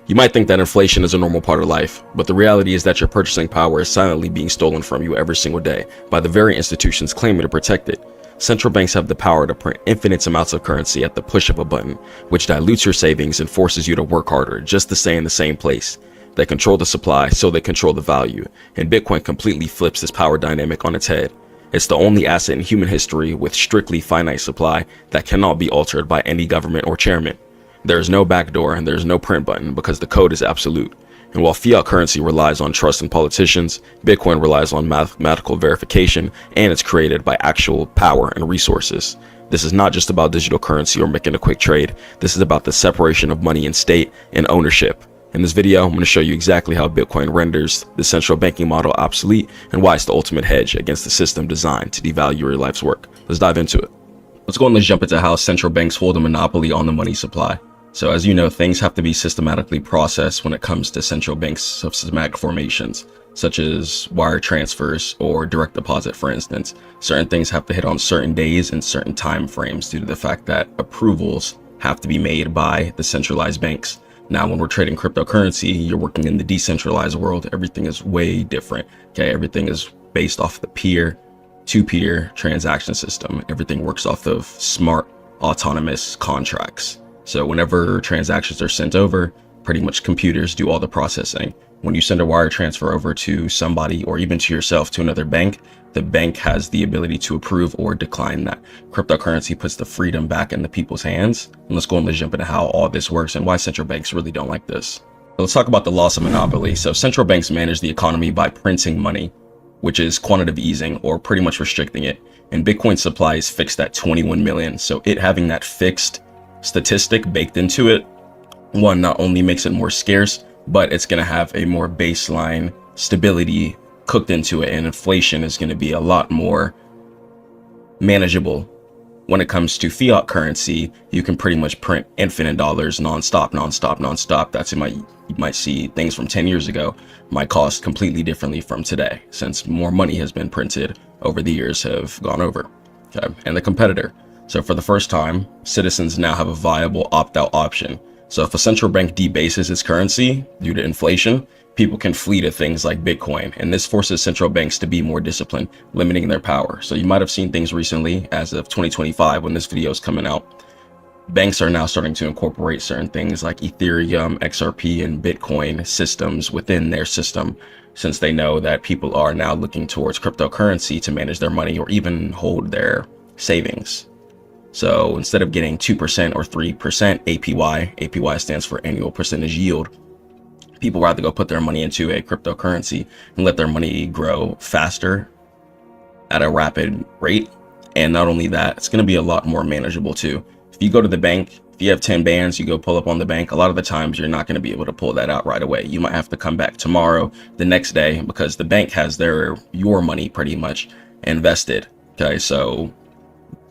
You might think that inflation is a normal part of life, but the reality is that your purchasing power is silently being stolen from you every single day by the very institutions claiming to protect it. Central banks have the power to print infinite amounts of currency at the push of a button, which dilutes your savings and forces you to work harder just to stay in the same place. They control the supply, so they control the value, and Bitcoin completely flips this power dynamic on its head. It's the only asset in human history with strictly finite supply that cannot be altered by any government or chairman. There is no backdoor and there is no print button because the code is absolute. And while fiat currency relies on trust in politicians, Bitcoin relies on mathematical verification, and it's created by actual power and resources. This is not just about digital currency or making a quick trade. This is about the separation of money and state and ownership. In this video, I'm going to show you exactly how Bitcoin renders the central banking model obsolete and why it's the ultimate hedge against the system designed to devalue your life's work. Let's dive into it. Let's jump into how central banks hold a monopoly on the money supply. So as you know, things have to be systematically processed when it comes to central bank systematic formations, such as wire transfers or direct deposit, for instance. Certain things have to hit on certain days and certain time frames due to the fact that approvals have to be made by the centralized banks. Now, when we're trading cryptocurrency, you're working in the decentralized world. Everything is way different. Okay, everything is based off the peer-to-peer transaction system. Everything works off of smart, autonomous contracts. So whenever transactions are sent over, pretty much computers do all the processing. When you send a wire transfer over to somebody or even to yourself to another bank, the bank has the ability to approve or decline that. Cryptocurrency puts the freedom back in the people's hands. And let's go and jump into how all this works and why central banks really don't like this. Let's talk about the loss of monopoly. So central banks manage the economy by printing money, which is quantitative easing or pretty much restricting it. And Bitcoin supply is fixed at 21 million. So it having that fixed statistic baked into it, one, not only makes it more scarce, but it's going to have a more baseline stability cooked into it, and inflation is going to be a lot more manageable. When it comes to fiat currency, you can pretty much print infinite dollars nonstop. That's you might see things from 10 years ago might cost completely differently from today, since more money has been printed over the years have gone over. Okay, and the competitor. So for the first time, citizens now have a viable opt-out option. So if a central bank debases its currency due to inflation, people can flee to things like Bitcoin. And this forces central banks to be more disciplined, limiting their power. So you might have seen things recently, as of 2025, when this video is coming out. Banks are now starting to incorporate certain things like Ethereum, XRP, and Bitcoin systems within their system, since they know that people are now looking towards cryptocurrency to manage their money or even hold their savings. So instead of getting 2% or 3% APY stands for annual percentage yield, people rather go put their money into a cryptocurrency and let their money grow faster at a rapid rate. And not only that, it's going to be a lot more manageable too. If you go to the bank, if you have 10 bands, you go pull up on the bank, a lot of the times you're not going to be able to pull that out right away. You might have to come back tomorrow, the next day, because the bank has your money pretty much invested. Okay, so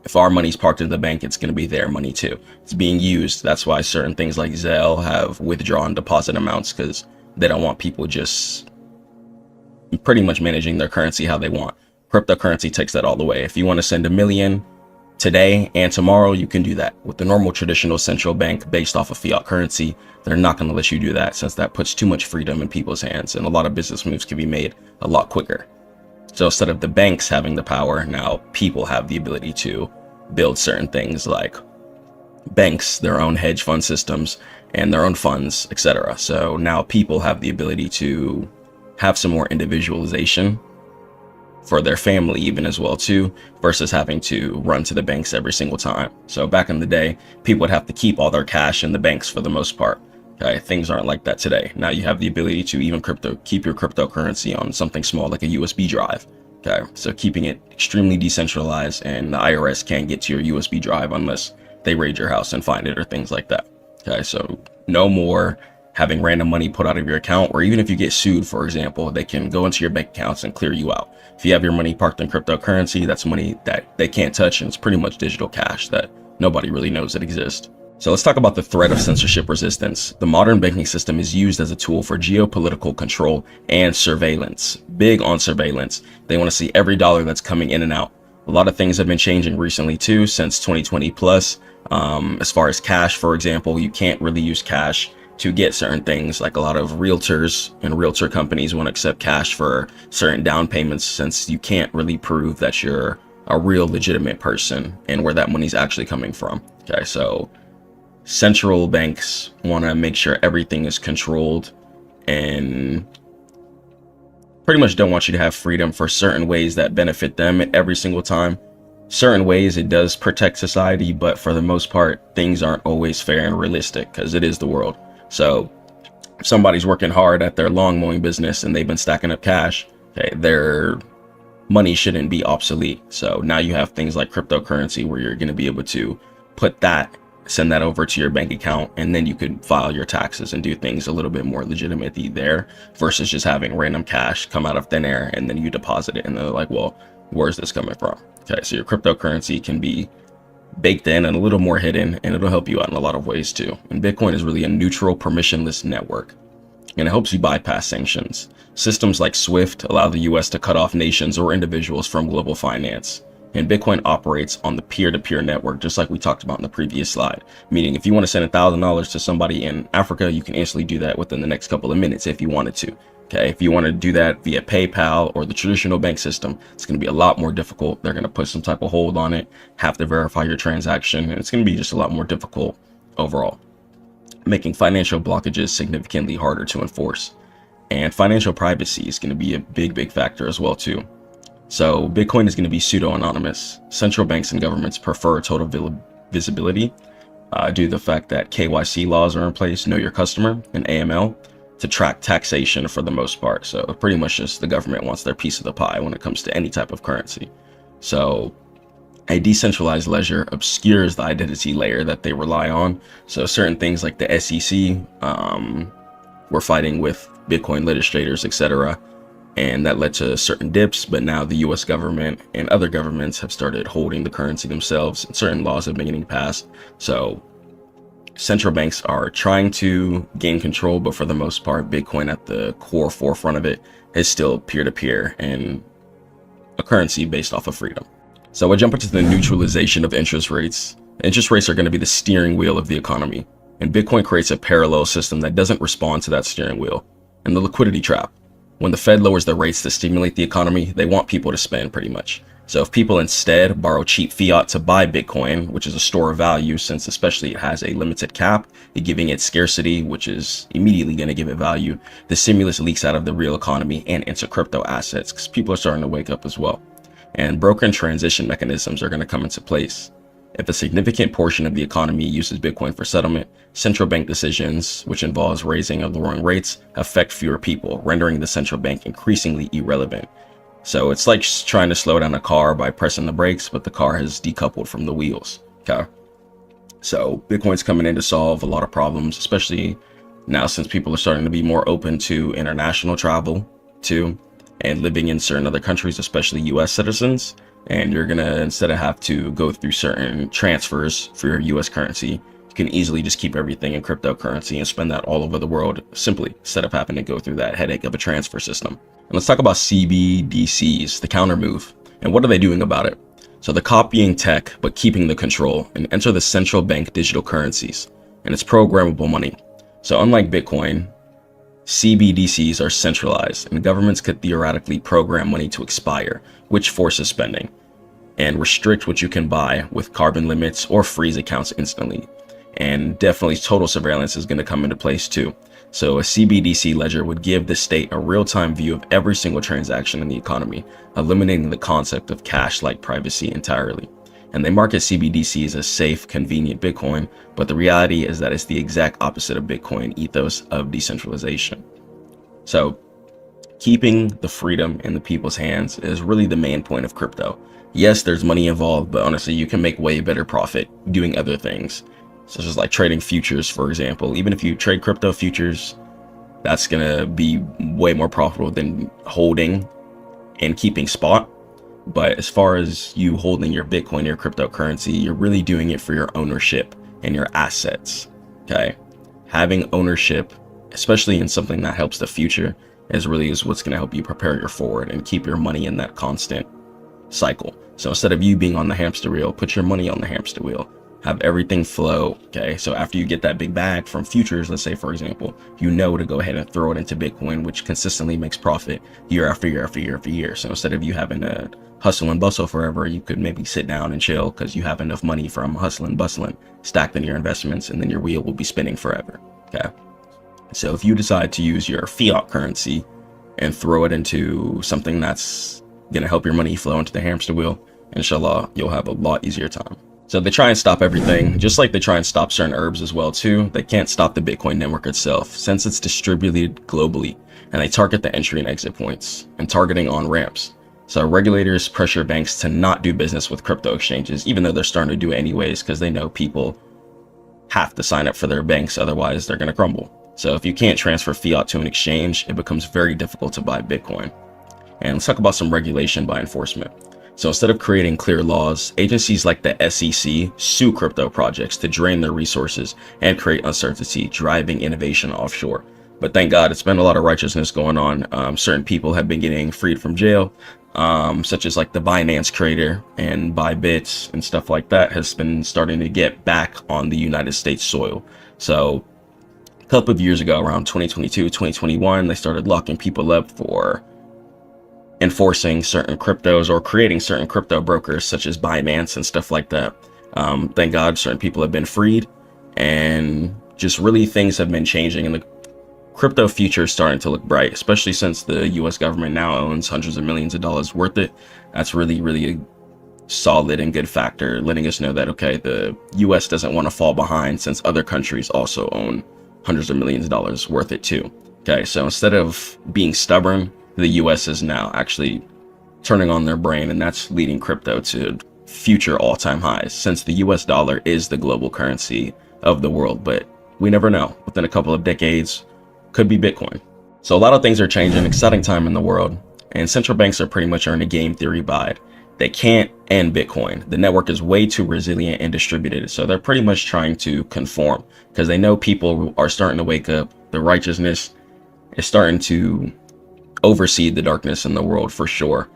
if our money's parked in the bank, it's going to be their money too. It's being used. That's why certain things like Zelle have withdrawn deposit amounts, because they don't want people just pretty much managing their currency how they want. Cryptocurrency takes that all the way. If you want to send $1 million today and tomorrow, you can do that. With the normal traditional central bank based off of fiat currency, they're not going to let you do that, since that puts too much freedom in people's hands, and a lot of business moves can be made a lot quicker. So instead of the banks having the power, now people have the ability to build certain things like banks, their own hedge fund systems, and their own funds, etc. So now people have the ability to have some more individualization for their family even as well too, versus having to run to the banks every single time. So back in the day, people would have to keep all their cash in the banks for the most part. Okay, things aren't like that today. Now you have the ability to even keep your cryptocurrency on something small like a USB drive. Okay, so keeping it extremely decentralized, and the IRS can't get to your USB drive unless they raid your house and find it or things like that. Okay, so no more having random money put out of your account, or even if you get sued, for example, they can go into your bank accounts and clear you out. If you have your money parked in cryptocurrency, that's money that they can't touch, and it's pretty much digital cash that nobody really knows that exists. So let's talk about the threat of censorship resistance. The modern banking system is used as a tool for geopolitical control and surveillance. Big on surveillance. They want to see every dollar that's coming in and out. A lot of things have been changing recently too, since 2020 plus. As far as cash, for example, you can't really use cash to get certain things. Like a lot of realtors and realtor companies won't accept cash for certain down payments, since you can't really prove that you're a real legitimate person and where that money's actually coming from. Okay, so central banks want to make sure everything is controlled and pretty much don't want you to have freedom for certain ways that benefit them every single time. Certain ways it does protect society, but for the most part, things aren't always fair and realistic, because it is the world. So if somebody's working hard at their lawn mowing business and they've been stacking up cash, okay, their money shouldn't be obsolete. So now you have things like cryptocurrency where you're going to be able to send that over to your bank account, and then you could file your taxes and do things a little bit more legitimately there, versus just having random cash come out of thin air and then you deposit it and they're like, well, where's this coming from? Okay, so your cryptocurrency can be baked in and a little more hidden, and it'll help you out in a lot of ways too. And Bitcoin is really a neutral, permissionless network, and it helps you bypass sanctions. Systems like SWIFT allow the US to cut off nations or individuals from global finance. And Bitcoin operates on the peer-to-peer network, just like we talked about in the previous slide. Meaning if you want to send $1,000 to somebody in Africa, you can instantly do that within the next couple of minutes if you wanted to. Okay, if you want to do that via PayPal or the traditional bank system, it's going to be a lot more difficult. They're going to put some type of hold on it, have to verify your transaction, and it's going to be just a lot more difficult overall, making financial blockages significantly harder to enforce. And financial privacy is going to be a big factor as well too. So Bitcoin is going to be pseudo-anonymous. Central banks and governments prefer total visibility due to the fact that KYC laws are in place, know your customer, and AML, to track taxation for the most part. So pretty much just the government wants their piece of the pie when it comes to any type of currency. So a decentralized ledger obscures the identity layer that they rely on. So certain things like the SEC were fighting with Bitcoin legislators, etc. And that led to certain dips, but now the US government and other governments have started holding the currency themselves, and certain laws have been getting passed. So central banks are trying to gain control, but for the most part, Bitcoin at the core forefront of it is still peer-to-peer and a currency based off of freedom. So we'll jump into the neutralization of interest rates. Interest rates are going to be the steering wheel of the economy, and Bitcoin creates a parallel system that doesn't respond to that steering wheel. And the liquidity trap. When the Fed lowers the rates to stimulate the economy, they want people to spend pretty much. So if people instead borrow cheap fiat to buy Bitcoin, which is a store of value, since especially it has a limited cap, giving it scarcity, which is immediately going to give it value, the stimulus leaks out of the real economy and into crypto assets because people are starting to wake up as well. And broker and transition mechanisms are going to come into place. If a significant portion of the economy uses Bitcoin for settlement, central bank decisions, which involves raising or lowering rates, affect fewer people, rendering the central bank increasingly irrelevant. So it's like trying to slow down a car by pressing the brakes, but the car has decoupled from the wheels. Okay. So Bitcoin's coming in to solve a lot of problems, especially now since people are starting to be more open to international travel too, and living in certain other countries, especially US citizens. And you're gonna, instead of have to go through certain transfers for your US currency, you can easily just keep everything in cryptocurrency and spend that all over the world simply, instead of having to go through that headache of a transfer system. And let's talk about CBDCs, the counter move, and what are they doing about it? So they're copying tech, but keeping the control, and enter the central bank digital currencies, and it's programmable money. So unlike Bitcoin, CBDCs are centralized, and governments could theoretically program money to expire, which forces spending, and restrict what you can buy with carbon limits or freeze accounts instantly. And definitely total surveillance is going to come into place too. So a CBDC ledger would give the state a real-time view of every single transaction in the economy, eliminating the concept of cash-like privacy entirely. And they market CBDCs as safe, convenient Bitcoin, but the reality is that it's the exact opposite of Bitcoin ethos of decentralization. So keeping the freedom in the people's hands is really the main point of crypto. Yes, there's money involved, but honestly, you can make way better profit doing other things, such as like trading futures, for example. Even if you trade crypto futures, that's gonna be way more profitable than holding and keeping spot. But as far as you holding your Bitcoin, your cryptocurrency, you're really doing it for your ownership and your assets. Okay, having ownership, especially in something that helps the future, is what's going to help you prepare your forward and keep your money in that constant cycle. So instead of you being on the hamster wheel, put your money on the hamster wheel. Have everything flow. Okay, so after you get that big bag from futures, let's say for example, you know to go ahead and throw it into Bitcoin, which consistently makes profit year after year after year after year. So instead of you having to hustle and bustle forever, you could maybe sit down and chill because you have enough money from hustling, bustling, stacked in your investments, and then your wheel will be spinning forever. Okay, so if you decide to use your fiat currency and throw it into something that's gonna help your money flow into the hamster wheel, inshallah, you'll have a lot easier time. So they try and stop everything, just like they try and stop certain herbs as well too. They can't stop the Bitcoin network itself since it's distributed globally, and they target the entry and exit points and targeting on ramps. So regulators pressure banks to not do business with crypto exchanges, even though they're starting to do it anyways, because they know people have to sign up for their banks, otherwise they're going to crumble. So if you can't transfer fiat to an exchange, it becomes very difficult to buy Bitcoin. And let's talk about some regulation by enforcement. So instead of creating clear laws, agencies like the SEC sue crypto projects to drain their resources and create uncertainty, driving innovation offshore. But thank God, it's been a lot of righteousness going on. Certain people have been getting freed from jail, such as like the Binance creator and Bybit and stuff like that has been starting to get back on the United States soil. So a couple of years ago, around 2022, 2021, they started locking people up for enforcing certain cryptos or creating certain crypto brokers such as Binance and stuff like that. Thank God certain people have been freed, and just really things have been changing, and the crypto future is starting to look bright, especially since the US government now owns hundreds of millions of dollars worth it. That's really a solid and good factor, letting us know that, okay, the US doesn't want to fall behind since other countries also own hundreds of millions of dollars worth it too. Okay, so instead of being stubborn, the US is now actually turning on their brain, and that's leading crypto to future all-time highs, since the US dollar is the global currency of the world. But we never know. Within a couple of decades, could be Bitcoin. So a lot of things are changing, exciting time in the world, and central banks are pretty much earning a game theory by it. They can't end Bitcoin. The network is way too resilient and distributed, so they're pretty much trying to conform because they know people are starting to wake up. The righteousness is starting to oversee the darkness in the world for sure.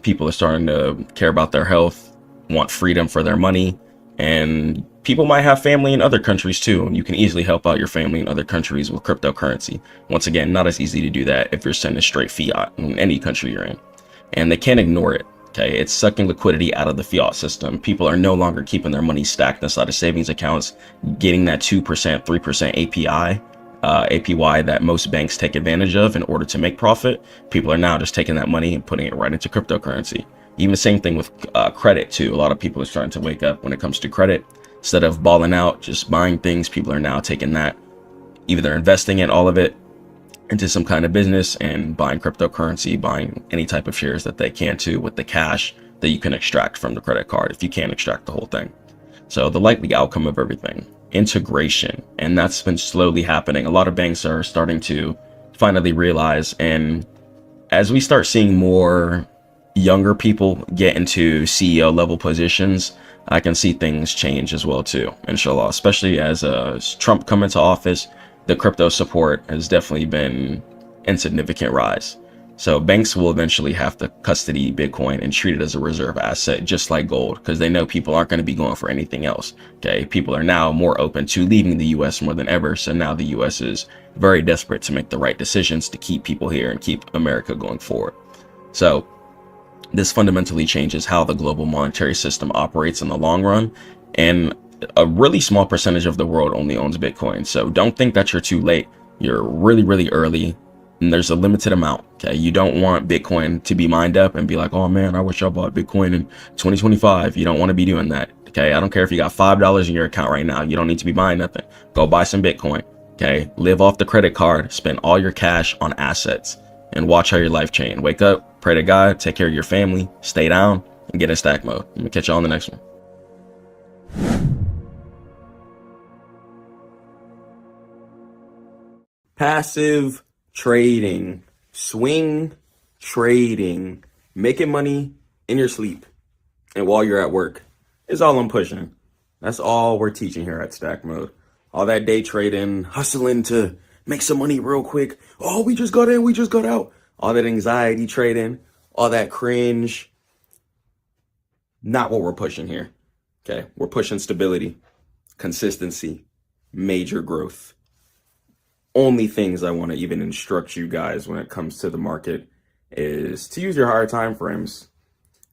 People are starting to care about their health, want freedom for their money, and people might have family in other countries too, and you can easily help out your family in other countries with cryptocurrency. Once again, not as easy to do that if you're sending straight fiat in any country you're in. And they can't ignore it. Okay, it's sucking liquidity out of the fiat system. People are no longer keeping their money stacked inside of savings accounts, getting that 2%, 3% APY that most banks take advantage of in order to make profit. People are now just taking that money and putting it right into cryptocurrency. Even the same thing with credit too. A lot of people are starting to wake up when it comes to credit. Instead of balling out, just buying things, people are now taking that, either they're investing in all of it into some kind of business and buying cryptocurrency, buying any type of shares that they can too with the cash that you can extract from the credit card if you can't extract the whole thing. So the likely outcome of everything, integration, and that's been slowly happening. A lot of banks are starting to finally realize, and as we start seeing more younger people get into CEO level positions, I can see things change as well too, inshallah, especially as Trump come into office. The crypto support has definitely been in significant rise. So banks will eventually have to custody Bitcoin and treat it as a reserve asset, just like gold, because they know people aren't going to be going for anything else. Okay, people are now more open to leaving the US more than ever. So now the US is very desperate to make the right decisions to keep people here and keep America going forward. So this fundamentally changes how the global monetary system operates in the long run. And a really small percentage of the world only owns Bitcoin. So don't think that you're too late. You're really early, and there's a limited amount. Okay, you don't want Bitcoin to be mined up and be like, oh man, I wish I bought Bitcoin in 2025. You don't want to be doing that. Okay, I don't care if you got $5 in your account right now. You don't need to be buying nothing. Go buy some Bitcoin. Okay, live off the credit card, spend all your cash on assets, and watch how your life change. Wake up, pray to God, take care of your family, stay down, and get in stack mode. I'm gonna catch you on the next one. Passive trading, swing trading, making money in your sleep and while you're at work is all I'm pushing. That's all we're teaching here at Stackmode. All that day trading, hustling to make some money real quick. Oh, we just got in, we just got out. All that anxiety trading, all that cringe. Not what we're pushing here. Okay, we're pushing stability, consistency, major growth. Only things I want to even instruct you guys when it comes to the market is to use your higher time frames.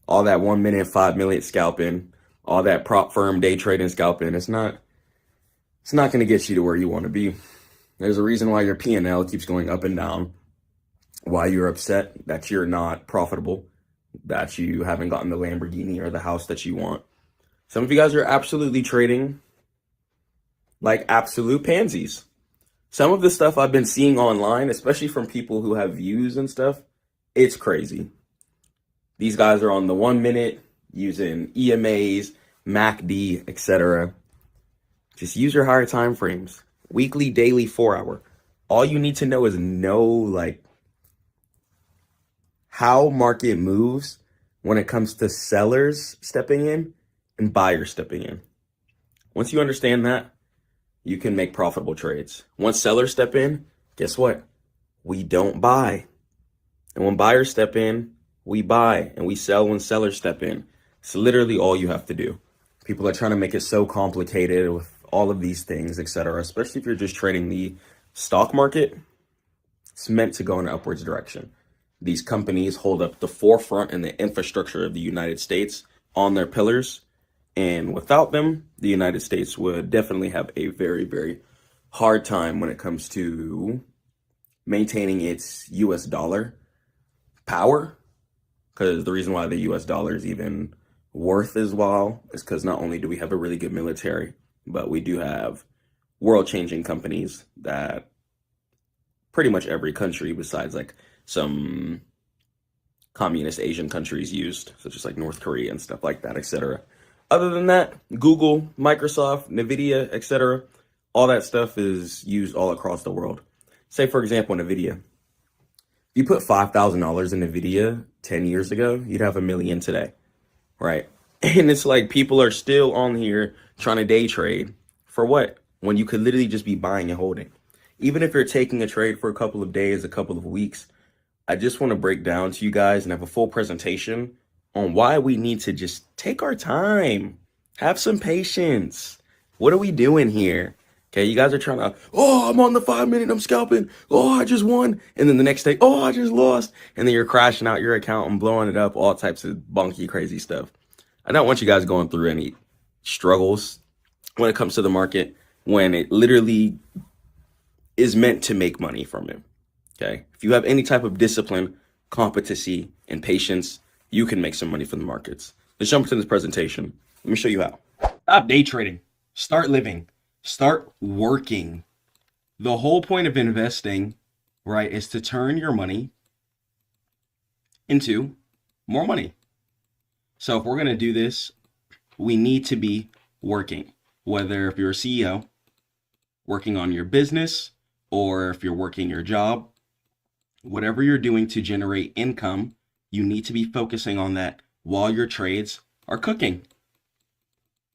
All that 1 minute, 5 minute scalping, all that prop firm day trading scalping, it's not going to get you to where you want to be. There's a reason why your P&L keeps going up and down, why you're upset that you're not profitable, that you haven't gotten the Lamborghini or the house that you want. Some of you guys are absolutely trading like absolute pansies. Some of the stuff I've been seeing online, especially from people who have views and stuff, it's crazy. These guys are on the 1 minute using EMAs, MACD, etc. Just use your higher time frames. Weekly, daily, 4 hour. All you need to know is like how market moves when it comes to sellers stepping in and buyers stepping in. Once you understand that, you can make profitable trades. Once sellers step in, guess what? We don't buy. And when buyers step in, we buy, and we sell when sellers step in. It's literally all you have to do. People are trying to make it so complicated with all of these things, etc. Especially if you're just trading the stock market. It's meant to go in an upwards direction. These companies hold up the forefront in the infrastructure of the United States on their pillars. And without them, the United States would definitely have a very, very hard time when it comes to maintaining its US dollar power. Because the reason why the US dollar is even worth as well is because not only do we have a really good military, but we do have world-changing companies that pretty much every country besides like some communist Asian countries used, such as like North Korea and stuff like that, etc. Other than that, Google, Microsoft, Nvidia, etc., all that stuff is used all across the world. Say, for example, Nvidia. If you put $5,000 in Nvidia 10 years ago, you'd have $1 million today, right? And it's like people are still on here trying to day trade for what? When you could literally just be buying and holding. Even if you're taking a trade for a couple of days, a couple of weeks, I just want to break down to you guys and have a full presentation on why we need to just take our time, have some patience. What are we doing here? Okay, you guys are trying to, oh, I'm on the 5 minute, I'm scalping. Oh, I just won. And then the next day, oh, I just lost. And then you're crashing out your account and blowing it up, all types of bunky, crazy stuff. I don't want you guys going through any struggles when it comes to the market, when it literally is meant to make money from it. Okay, if you have any type of discipline, competency, and patience, you can make some money from the markets. Let's jump into this presentation. Let me show you how. Stop day trading. Start living. Start working. The whole point of investing, right, is to turn your money into more money. So if we're going to do this, we need to be working. Whether if you're a CEO, working on your business, or if you're working your job, whatever you're doing to generate income, you need to be focusing on that while your trades are cooking.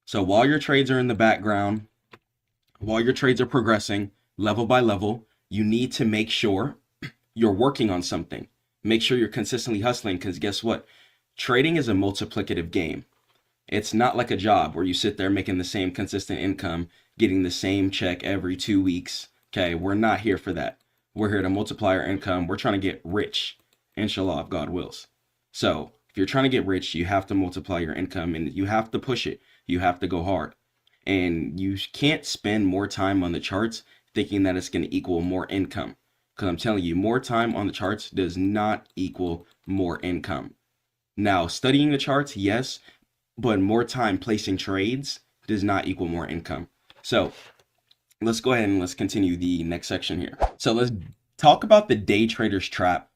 So while your trades are in the background, while your trades are progressing level by level, you need to make sure you're working on something. Make sure you're consistently hustling, because guess what? Trading is a multiplicative game. It's not like a job where you sit there making the same consistent income, getting the same check every 2 weeks. Okay, we're not here for that. We're here to multiply our income. We're trying to get rich, inshallah, if God wills. So if you're trying to get rich, you have to multiply your income, and you have to push it. You have to go hard. And you can't spend more time on the charts thinking that it's going to equal more income. Because I'm telling you, more time on the charts does not equal more income. Now, studying the charts, yes, but more time placing trades does not equal more income. So let's go ahead and let's continue the next section here. So let's talk about the day trader's trap.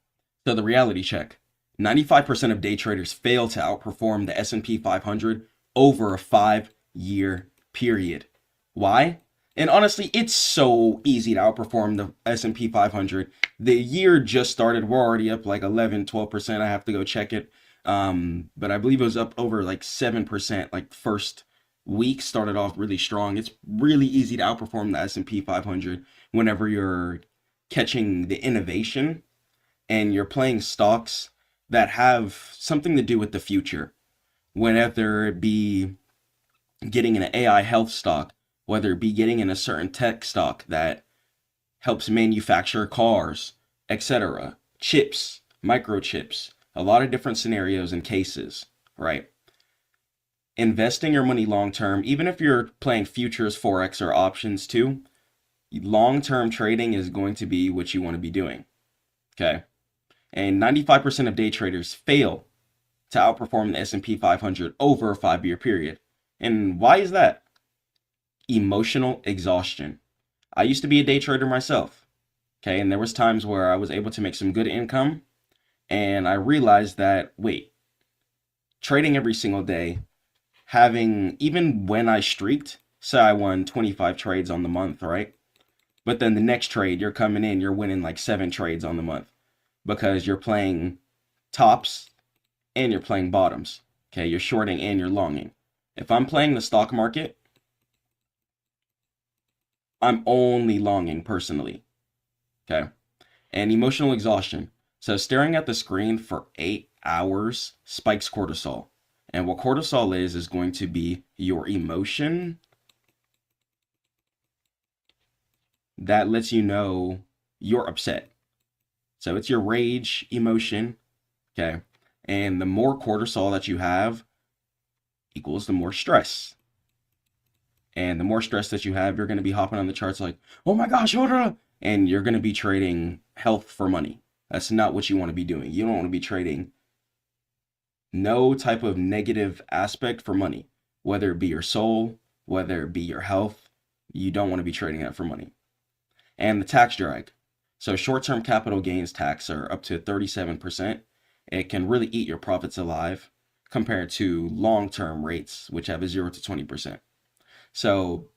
So the reality check. 95% of day traders fail to outperform the S&P 500 over a 5-year period. Why? And honestly, it's so easy to outperform the S&P 500. The year just started. We're already up like 11, 12%. I have to go check it. But I believe it was up over like 7%. Like first week started off really strong. It's really easy to outperform the S&P 500 whenever you're catching the innovation and you're playing stocks that have something to do with the future. Whenever it be getting in an AI health stock, whether it be getting in a certain tech stock that helps manufacture cars, etc., chips, microchips, a lot of different scenarios and cases, right? Investing your money long term, even if you're playing futures, forex, or options too, long term trading is going to be what you want to be doing. Okay, and 95% of day traders fail to outperform the S&P 500 over a 5-year period. And why is that? Emotional exhaustion. I used to be a day trader myself. Okay, and there was times where I was able to make some good income, and I realized that, wait, trading every single day, having, even when I streaked, say I won 25 trades on the month, right? But then the next trade, you're coming in, you're winning like 7 trades on the month because you're playing tops and you're playing bottoms. Okay, you're shorting and you're longing. If I'm playing the stock market, I'm only longing personally. Okay, and emotional exhaustion. So staring at the screen for 8 hours spikes cortisol. And what cortisol is going to be your emotion that lets you know you're upset. So it's your rage emotion, okay? And the more cortisol that you have equals the more stress. And the more stress that you have, you're going to be hopping on the charts like, oh my gosh, hold on. And you're going to be trading health for money. That's not what you want to be doing. You don't want to be trading no type of negative aspect for money, whether it be your soul, whether it be your health. You don't want to be trading that for money. And the tax drag. So short-term capital gains tax are up to 37%. It can really eat your profits alive compared to long-term rates, which have a 0 to 20%. So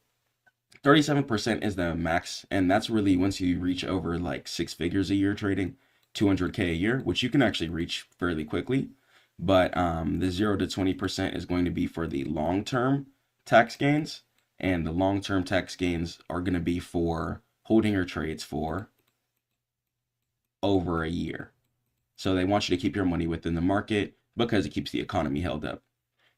37% is the max, and that's really once you reach over like 6 figures a year trading, 200K a year, which you can actually reach fairly quickly. But the 0 to 20% is going to be for the long-term tax gains, and the long-term tax gains are going to be for holding your trades for over a year. So they want you to keep your money within the market because it keeps the economy held up.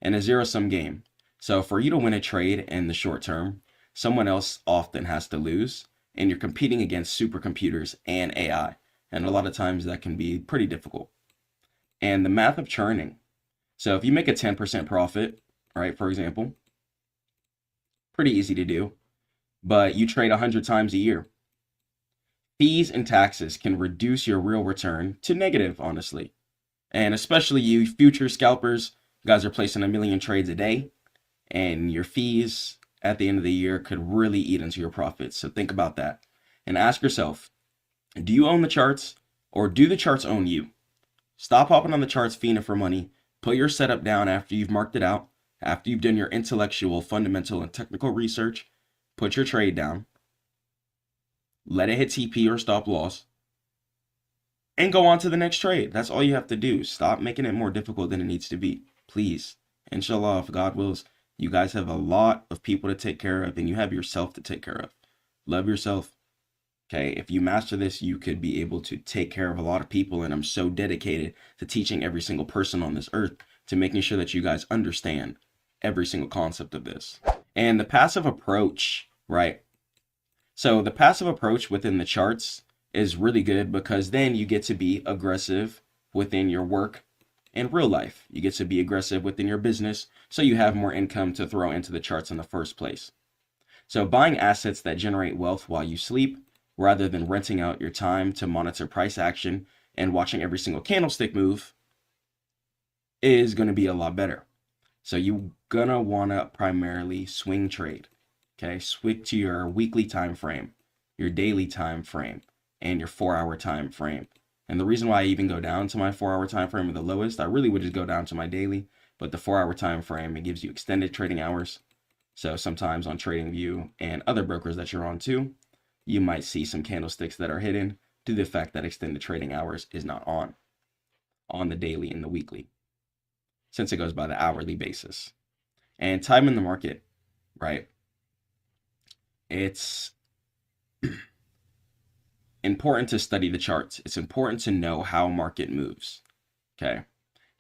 And a zero-sum game. So for you to win a trade in the short term, someone else often has to lose, and you're competing against supercomputers and AI. And a lot of times that can be pretty difficult. And the math of churning. So if you make a 10% profit, right, for example, pretty easy to do, but you trade 100 times a year. Fees and taxes can reduce your real return to negative, honestly. And especially you future scalpers, you guys are placing 1 million trades a day, and your fees at the end of the year could really eat into your profits. So think about that. And ask yourself, do you own the charts, or do the charts own you? Stop hopping on the charts fiending for money. Put your setup down after you've marked it out, after you've done your intellectual, fundamental, and technical research. Put your trade down. Let it hit TP or stop loss, and go on to the next trade. That's all you have to do. Stop making it more difficult than it needs to be. Please. Inshallah, if God wills, you guys have a lot of people to take care of, and you have yourself to take care of. Love yourself. Okay, if you master this, you could be able to take care of a lot of people, and I'm so dedicated to teaching every single person on this earth, to making sure that you guys understand every single concept of this. And the passive approach, right? So the passive approach within the charts is really good because then you get to be aggressive within your work in real life. You get to be aggressive within your business, so you have more income to throw into the charts in the first place. So buying assets that generate wealth while you sleep, rather than renting out your time to monitor price action and watching every single candlestick move, is going to be a lot better. So you're going to want to primarily swing trade. Okay, switch to your weekly time frame, your daily time frame, and your 4-hour time frame. And the reason why I even go down to my 4-hour time frame at the lowest, I really would just go down to my daily, but the 4-hour time frame, it gives you extended trading hours. So sometimes on TradingView and other brokers that you're on too, you might see some candlesticks that are hidden due to the fact that extended trading hours is not on the daily and the weekly, since it goes by the hourly basis. And time in the market, right? It's important to study the charts. It's important to know how market moves, okay?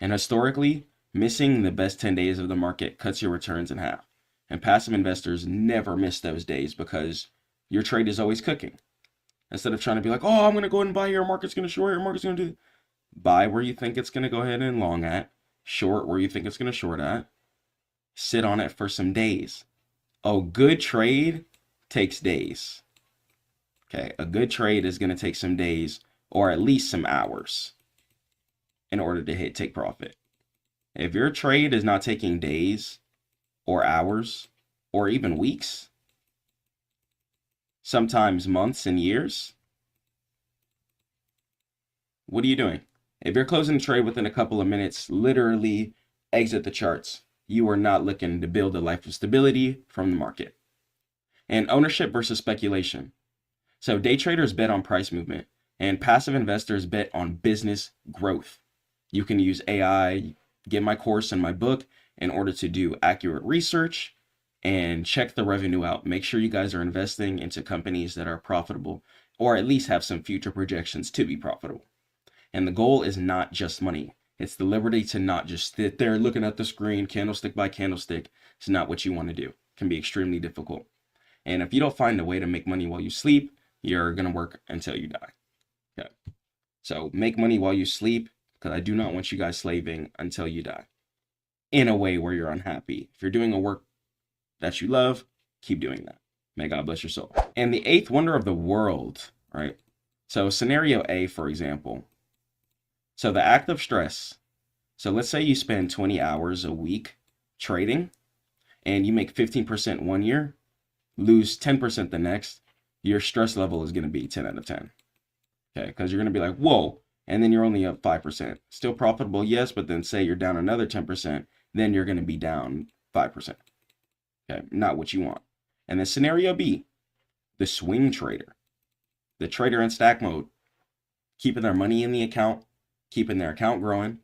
And historically, missing the best 10 days of the market cuts your returns in half. And passive investors never miss those days because your trade is always cooking. Instead of trying to be like, oh, I'm going to go ahead and buy here, market's going to short here, market's going to do. Buy where you think it's going to go ahead and long at. Short where you think it's going to short at. Sit on it for some days. A good trade takes days. Okay, a good trade is going to take some days or at least some hours in order to take profit. If your trade is not taking days or hours or even weeks, sometimes months and years, what are you doing? If you're closing a trade within a couple of minutes, literally exit the charts. You are not looking to build a life of stability from the market. And ownership versus speculation. So day traders bet on price movement, and passive investors bet on business growth. You can use AI, get my course and my book in order to do accurate research and check the revenue out. Make sure you guys are investing into companies that are profitable or at least have some future projections to be profitable. And the goal is not just money. It's the liberty to not just sit there looking at the screen, candlestick by candlestick. It's not what you want to do. It can be extremely difficult. And if you don't find a way to make money while you sleep, you're going to work until you die. Okay. So make money while you sleep, because I do not want you guys slaving until you die in a way where you're unhappy. If you're doing a work that you love, keep doing that. May God bless your soul. And the eighth wonder of the world, right? So scenario A, for example. So the act of stress. So let's say you spend 20 hours a week trading and you make 15% one year, lose 10% the next, your stress level is going to be 10 out of 10. Okay, because you're going to be like, whoa, and then you're only up 5%. Still profitable, yes, but then say you're down another 10%, then you're going to be down 5%. Okay, not what you want. And then scenario B, the swing trader. The trader in stack mode, keeping their money in the account, keeping their account growing.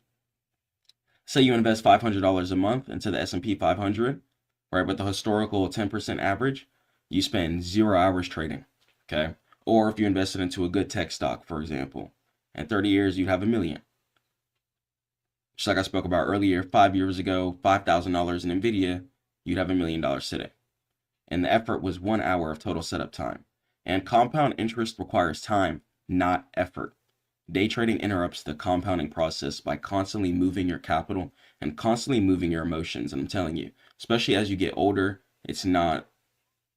Say you invest $500 a month into the S&P 500, right, with the historical 10% average, you spend 0 hours trading, okay? Or if you invested into a good tech stock, for example, in 30 years, you'd have $1 million. Just like I spoke about earlier, 5 years ago, $5,000 in NVIDIA, you'd have $1 million today. And the effort was 1 hour of total setup time. And compound interest requires time, not effort. Day trading interrupts the compounding process by constantly moving your capital and constantly moving your emotions. And I'm telling you, especially as you get older, it's not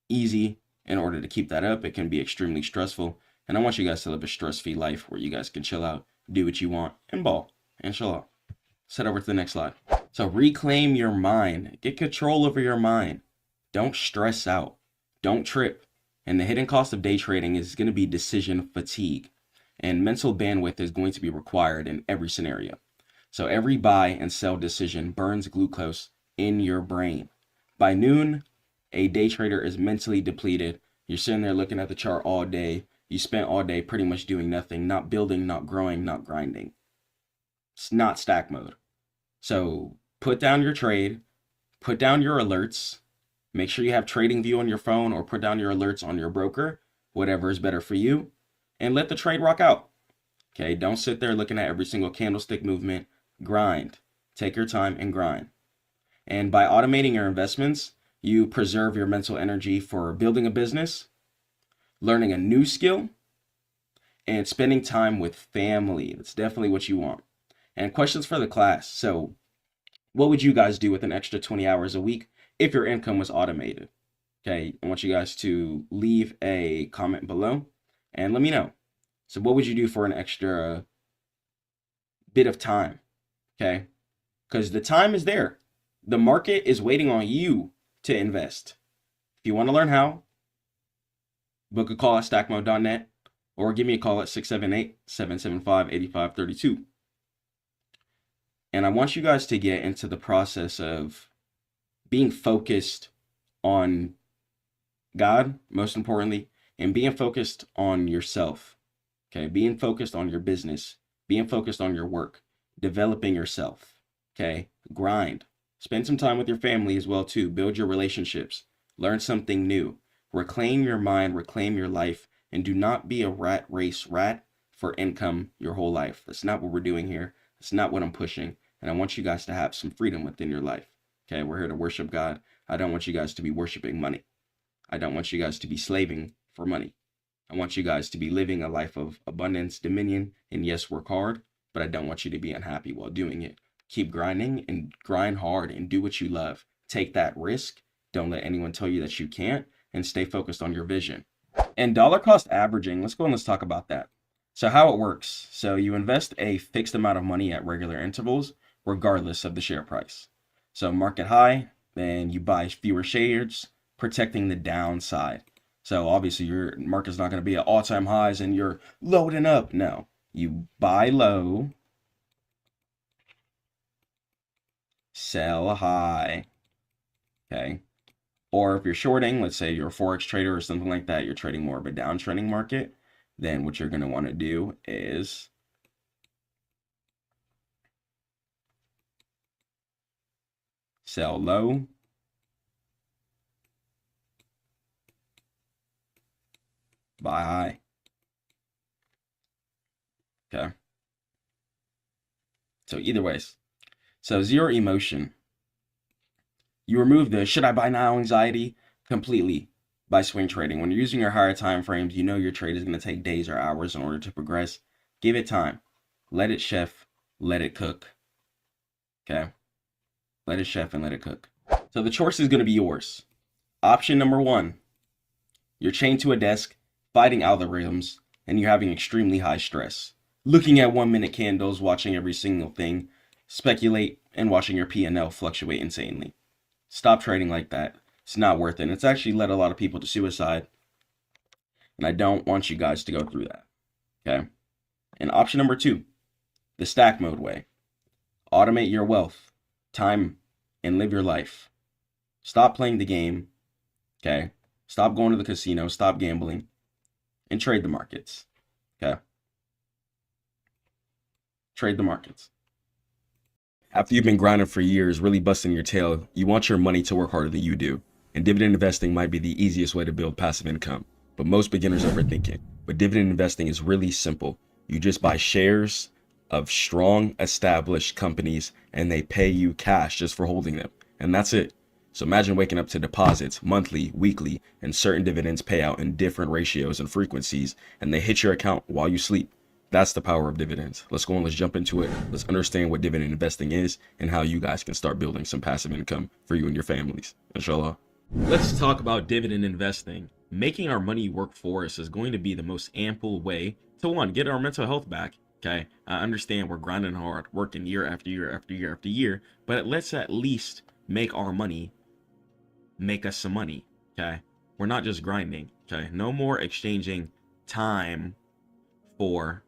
easy. In order to keep that up, it can be extremely stressful. And I want you guys to live a stress-free life where you guys can chill out, do what you want, and ball, and chill out. Set over to the next slide. So reclaim your mind. Get control over your mind. Don't stress out. Don't trip. And the hidden cost of day trading is going to be decision fatigue. And mental bandwidth is going to be required in every scenario. So every buy and sell decision burns glucose in your brain. By noon, a day trader is mentally depleted. You're sitting there looking at the chart all day. You spent all day pretty much doing nothing, not building, not growing, not grinding. It's not stack mode. So put down your trade, put down your alerts, make sure you have TradingView on your phone or put down your alerts on your broker, whatever is better for you, and let the trade rock out. Okay, don't sit there looking at every single candlestick movement. Grind. Take your time and grind. And by automating your investments, you preserve your mental energy for building a business, learning a new skill, and spending time with family. That's definitely what you want. And questions for the class. So what would you guys do with an extra 20 hours a week if your income was automated? Okay, I want you guys to leave a comment below and let me know. So what would you do for an extra bit of time? Okay, because the time is there. The market is waiting on you to invest. If you want to learn how, book a call at stackmode.net or give me a call at 678-775-8532. And I want you guys to get into the process of being focused on God, most importantly, and being focused on yourself. Okay, being focused on your business, being focused on your work, developing yourself. Okay, grind. Spend some time with your family as well too. Build your relationships. Learn something new. Reclaim your mind, reclaim your life, and do not be a rat race rat for income your whole life. That's not what we're doing here. That's not what I'm pushing. And I want you guys to have some freedom within your life. Okay, we're here to worship God. I don't want you guys to be worshiping money. I don't want you guys to be slaving for money. I want you guys to be living a life of abundance, dominion, and yes, work hard, but I don't want you to be unhappy while doing it. Keep grinding and grind hard and do what you love. Take that risk. Don't let anyone tell you that you can't, and stay focused on your vision. And dollar cost averaging, let's go and let's talk about that. So how it works. So you invest a fixed amount of money at regular intervals, regardless of the share price. So market high, then you buy fewer shares, protecting the downside. So obviously your market's not going to be at all-time highs and you're loading up. No, you buy low, sell high. Okay. Or if you're shorting, let's say you're a Forex trader or something like that, you're trading more of a downtrending market, then what you're going to want to do is sell low, buy high. Okay. So either ways. So zero emotion. You remove the should I buy now anxiety completely by swing trading. When you're using your higher time frames, you know your trade is going to take days or hours in order to progress. Give it time. Let it chef, let it cook. Okay? Let it chef and let it cook. So the choice is going to be yours. Option number 1, you're chained to a desk, fighting algorithms, and you're having extremely high stress. Looking at 1-minute candles, watching every single thing, speculate, and watching your P&L fluctuate insanely. Stop trading like that. It's not worth it. And it's actually led a lot of people to suicide. And I don't want you guys to go through that. Okay? And option number 2, the stack mode way. Automate your wealth, time, and live your life. Stop playing the game. Okay? Stop going to the casino. Stop gambling. And trade the markets. Okay? Trade the markets. After you've been grinding for years, really busting your tail, you want your money to work harder than you do. And dividend investing might be the easiest way to build passive income. But most beginners overthink it. But dividend investing is really simple. You just buy shares of strong, established companies, and they pay you cash just for holding them. And that's it. So imagine waking up to deposits monthly, weekly, and certain dividends pay out in different ratios and frequencies, and they hit your account while you sleep. That's the power of dividends. Let's go and let's jump into it. Let's understand what dividend investing is and how you guys can start building some passive income for you and your families. Inshallah. Let's talk about dividend investing. Making our money work for us is going to be the most ample way to, 1, get our mental health back. Okay, I understand we're grinding hard, working year after year after year after year, but let's at least make our money make us some money. Okay, we're not just grinding. Okay, no more exchanging time for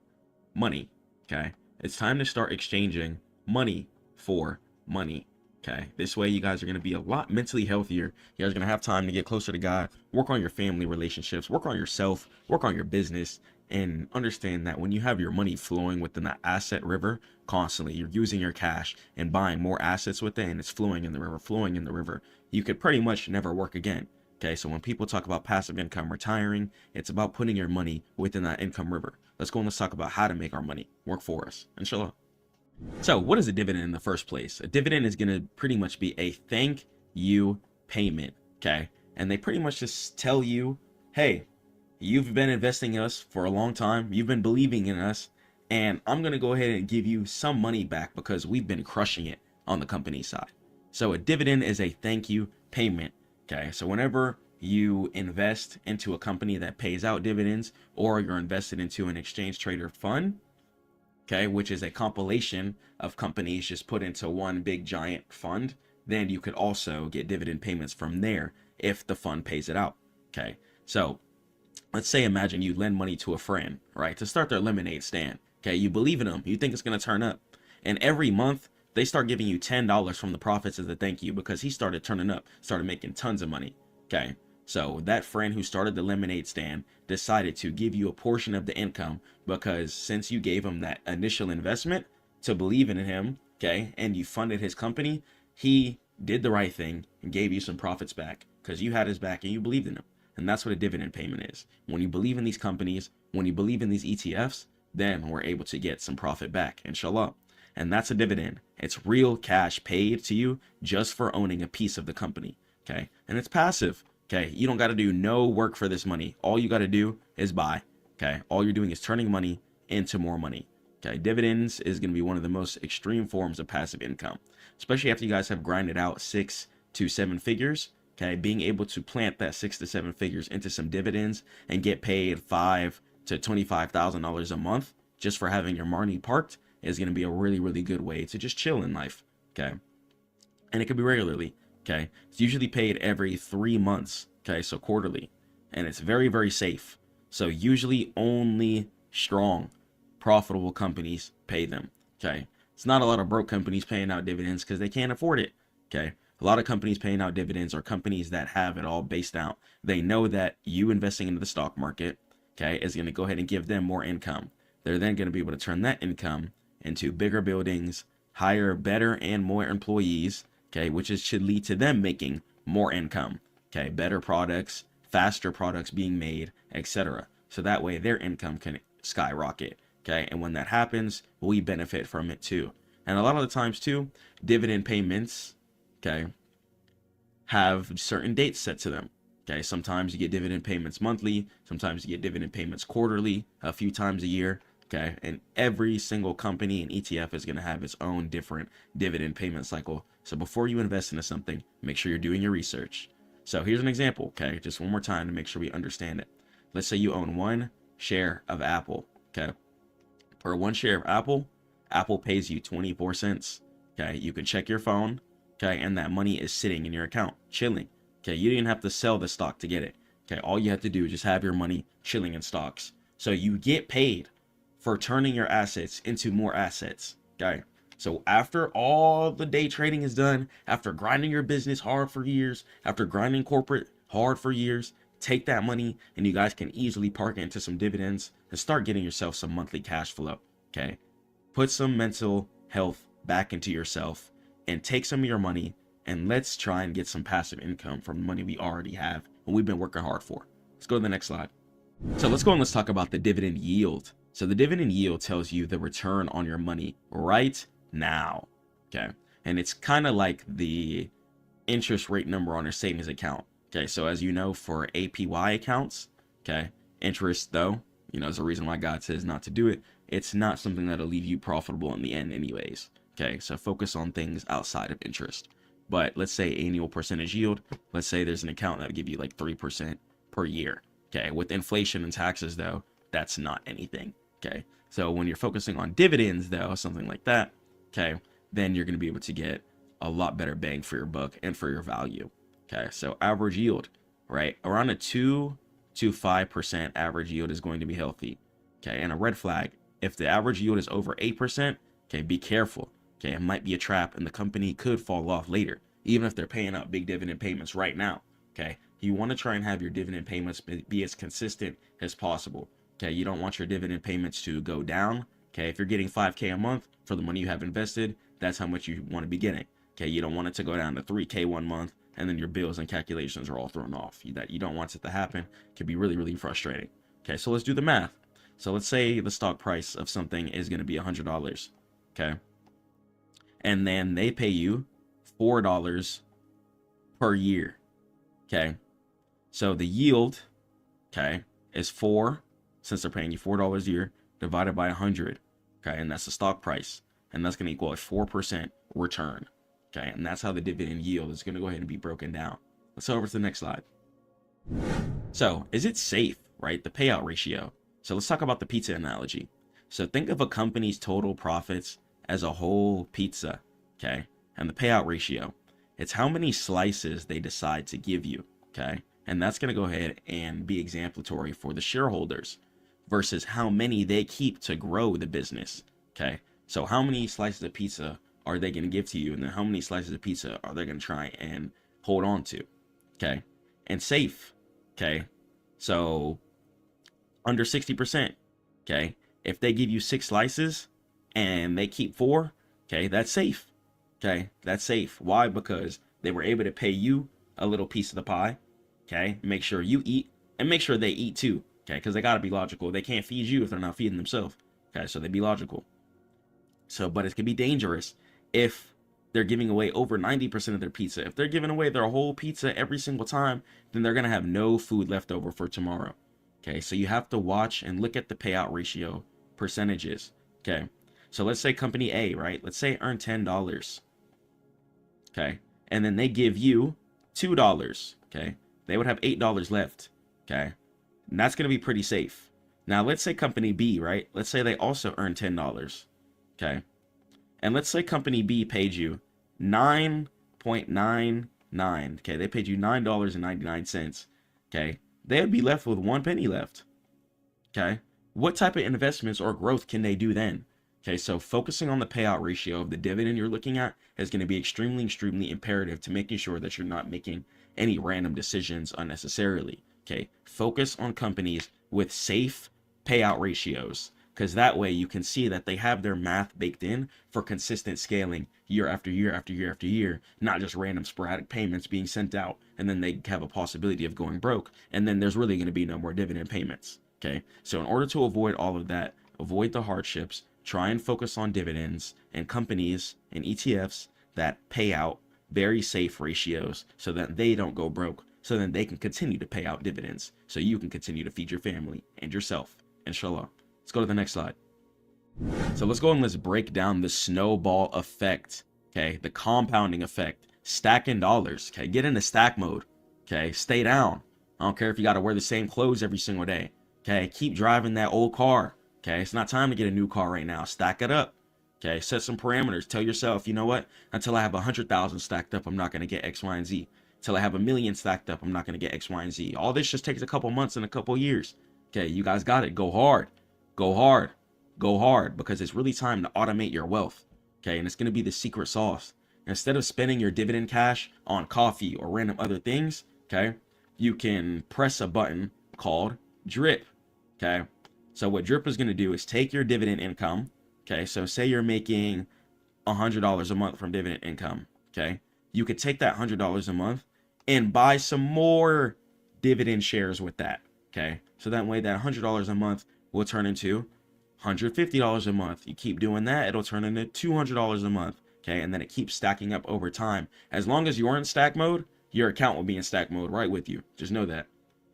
money. Okay, it's time to start exchanging money for money. Okay, this way you guys are going to be a lot mentally healthier. You guys are going to have time to get closer to God, work on your family relationships, work on yourself, work on your business, and understand that when you have your money flowing within that asset river constantly, you're using your cash and buying more assets with it, and it's flowing in the river, you could pretty much never work again. Okay, so when people talk about passive income retiring, it's about putting your money within that income river. Let's go and let's talk about how to make our money work for us. Inshallah. So what is a dividend in the first place? A dividend is going to pretty much be a thank you payment. Okay, and they pretty much just tell you, hey, you've been investing in us for a long time. You've been believing in us, and I'm going to go ahead and give you some money back because we've been crushing it on the company side. So a dividend is a thank you payment. Okay, so whenever you invest into a company that pays out dividends, or you're invested into an exchange trader fund, okay, which is a compilation of companies just put into one big giant fund, then you could also get dividend payments from there if the fund pays it out. Okay, so let's say, imagine you lend money to a friend, right, to start their lemonade stand. Okay, you believe in them, you think it's going to turn up, and every month they start giving you $10 from the profits as a thank you because he started turning up, started making tons of money. Okay, so that friend who started the lemonade stand decided to give you a portion of the income because since you gave him that initial investment to believe in him, okay, and you funded his company, he did the right thing and gave you some profits back because you had his back and you believed in him. And that's what a dividend payment is. When you believe in these companies, when you believe in these ETFs, then we're able to get some profit back, inshallah. And that's a dividend. It's real cash paid to you just for owning a piece of the company. Okay, and it's passive. Okay, you don't got to do no work for this money. All you got to do is buy. Okay, all you're doing is turning money into more money. Okay, dividends is going to be one of the most extreme forms of passive income, especially after you guys have grinded out 6 to 7 figures. Okay, being able to plant that 6 to 7 figures into some dividends and get paid $5,000 to $25,000 a month just for having your money parked is going to be a really, really good way to just chill in life. Okay, and it could be regularly. Okay, it's usually paid every 3 months. Okay, so quarterly, and it's very, very safe. So usually only strong, profitable companies pay them. Okay, it's not a lot of broke companies paying out dividends because they can't afford it. Okay, a lot of companies paying out dividends are companies that have it all based out. They know that you investing into the stock market, okay, is going to go ahead and give them more income. They're then going to be able to turn that income into bigger buildings, hire better and more employees, okay, which should lead to them making more income, okay, better products, faster products being made, etc. So that way their income can skyrocket, okay, and when that happens, we benefit from it too. And a lot of the times too, dividend payments, okay, have certain dates set to them. Okay, sometimes you get dividend payments monthly, sometimes you get dividend payments quarterly, a few times a year. Okay, and every single company and ETF is going to have its own different dividend payment cycle. So before you invest into something, make sure you're doing your research. So here's an example, okay, just one more time to make sure we understand it. Let's say you own 1 share of Apple, okay. Per 1 share of Apple, Apple pays you 24 cents. Okay, you can check your phone, okay, and that money is sitting in your account, chilling. Okay, you didn't have to sell the stock to get it. Okay, all you have to do is just have your money chilling in stocks. So you get paid for turning your assets into more assets. Okay, so after all the day trading is done, after grinding your business hard for years, after grinding corporate hard for years, take that money and you guys can easily park it into some dividends and start getting yourself some monthly cash flow. Okay, put some mental health back into yourself and take some of your money and let's try and get some passive income from the money we already have and we've been working hard for. Let's go to the next slide. So let's go and let's talk about the dividend yield. So the dividend yield tells you the return on your money right now. Okay, and it's kind of like the interest rate number on your savings account. Okay, so as you know, for APY accounts, okay, interest though, you know, is a reason why God says not to do it. It's not something that'll leave you profitable in the end anyways. Okay, so focus on things outside of interest. But let's say annual percentage yield, let's say there's an account that would give you like 3% per year. Okay, with inflation and taxes though, that's not anything. Okay, so when you're focusing on dividends though, something like that, okay, then you're going to be able to get a lot better bang for your buck and for your value. Okay, so average yield, right? Around a 2 to 5% average yield is going to be healthy. Okay, and a red flag, if the average yield is over 8%, okay, be careful. Okay, it might be a trap and the company could fall off later, even if they're paying out big dividend payments right now. Okay, you want to try and have your dividend payments be as consistent as possible. Okay, you don't want your dividend payments to go down. Okay, if you're getting 5K a month for the money you have invested, that's how much you want to be getting. Okay, you don't want it to go down to 3K one month and then your bills and calculations are all thrown off. That you don't want it to happen. It can be really, really frustrating. Okay, so let's do the math. So let's say the stock price of something is going to be $100. Okay, and then they pay you $4 per year. Okay, so the yield, okay, is 4, since they're paying you $4 a year, divided by 100. Okay, and that's the stock price, and that's going to equal a 4% return. Okay, and that's how the dividend yield is going to go ahead and be broken down. Let's go over to the next slide. So, is it safe, right? The payout ratio. So let's talk about the pizza analogy. So think of a company's total profits as a whole pizza, okay? And the payout ratio, it's how many slices they decide to give you, okay? And that's going to go ahead and be exemplary for the shareholders versus how many they keep to grow the business, okay? So how many slices of pizza are they going to give to you? And then how many slices of pizza are they going to try and hold on to, okay? And safe, okay? So under 60%, okay? If they give you 6 slices and they keep 4, okay, that's safe. Okay, that's safe. Why? Because they were able to pay you a little piece of the pie. Okay, make sure you eat and make sure they eat too. Okay, because they got to be logical. They can't feed you if they're not feeding themselves. Okay, so they be logical. So, but it can be dangerous if they're giving away over 90% of their pizza. If they're giving away their whole pizza every single time, then they're going to have no food left over for tomorrow. Okay, so you have to watch and look at the payout ratio percentages. Okay, so let's say company A, right? Let's say earn $10. Okay, and then they give you $2. Okay, they would have $8 left. Okay, and that's going to be pretty safe. Now, let's say company B, right? Let's say they also earn $10. Okay, and let's say company B paid you 9.99. Okay, they paid you $9.99. Okay, they would be left with 1 penny left. Okay, what type of investments or growth can they do then? Okay, so focusing on the payout ratio of the dividend you're looking at is going to be extremely, extremely imperative to making sure that you're not making any random decisions unnecessarily. Okay, focus on companies with safe payout ratios. because that way you can see that they have their math baked in for consistent scaling year after year after year after year, not just random sporadic payments being sent out and then they have a possibility of going broke, and then there's really going to be no more dividend payments. Okay, so in order to avoid all of that, avoid the hardships, try and focus on dividends and companies and ETFs that pay out very safe ratios so that they don't go broke, so then they can continue to pay out dividends so you can continue to feed your family and yourself, inshallah. Let's go to the next slide. So let's go and let's break down the snowball effect, okay? The compounding effect, stacking dollars, okay? Get into stack mode, okay? Stay down. I don't care if you got to wear the same clothes every single day, okay? Keep driving that old car, okay? It's not time to get a new car right now. Stack it up, okay? Set some parameters. Tell yourself, you know what? Until I have 100,000 stacked up, I'm not going to get X, Y, and Z. Until I have 1 million stacked up, I'm not going to get X, Y, and Z. All this just takes a couple months and a couple years, okay? You guys got it. Go hard. Go hard. Go hard, because it's really time to automate your wealth, okay? And it's going to be the secret sauce. Instead of spending your dividend cash on coffee or random other things, okay, you can press a button called drip, okay? So what drip is going to do is take your dividend income, okay? So say you're making $100 a month from dividend income, okay? You could take that $100 a month and buy some more dividend shares with that, okay? So that way that $100 a month will turn into $150 a month. You keep doing that, it'll turn into $200 a month, okay? And then it keeps stacking up over time. As long as you're in stack mode, your account will be in stack mode right with you. Just know that,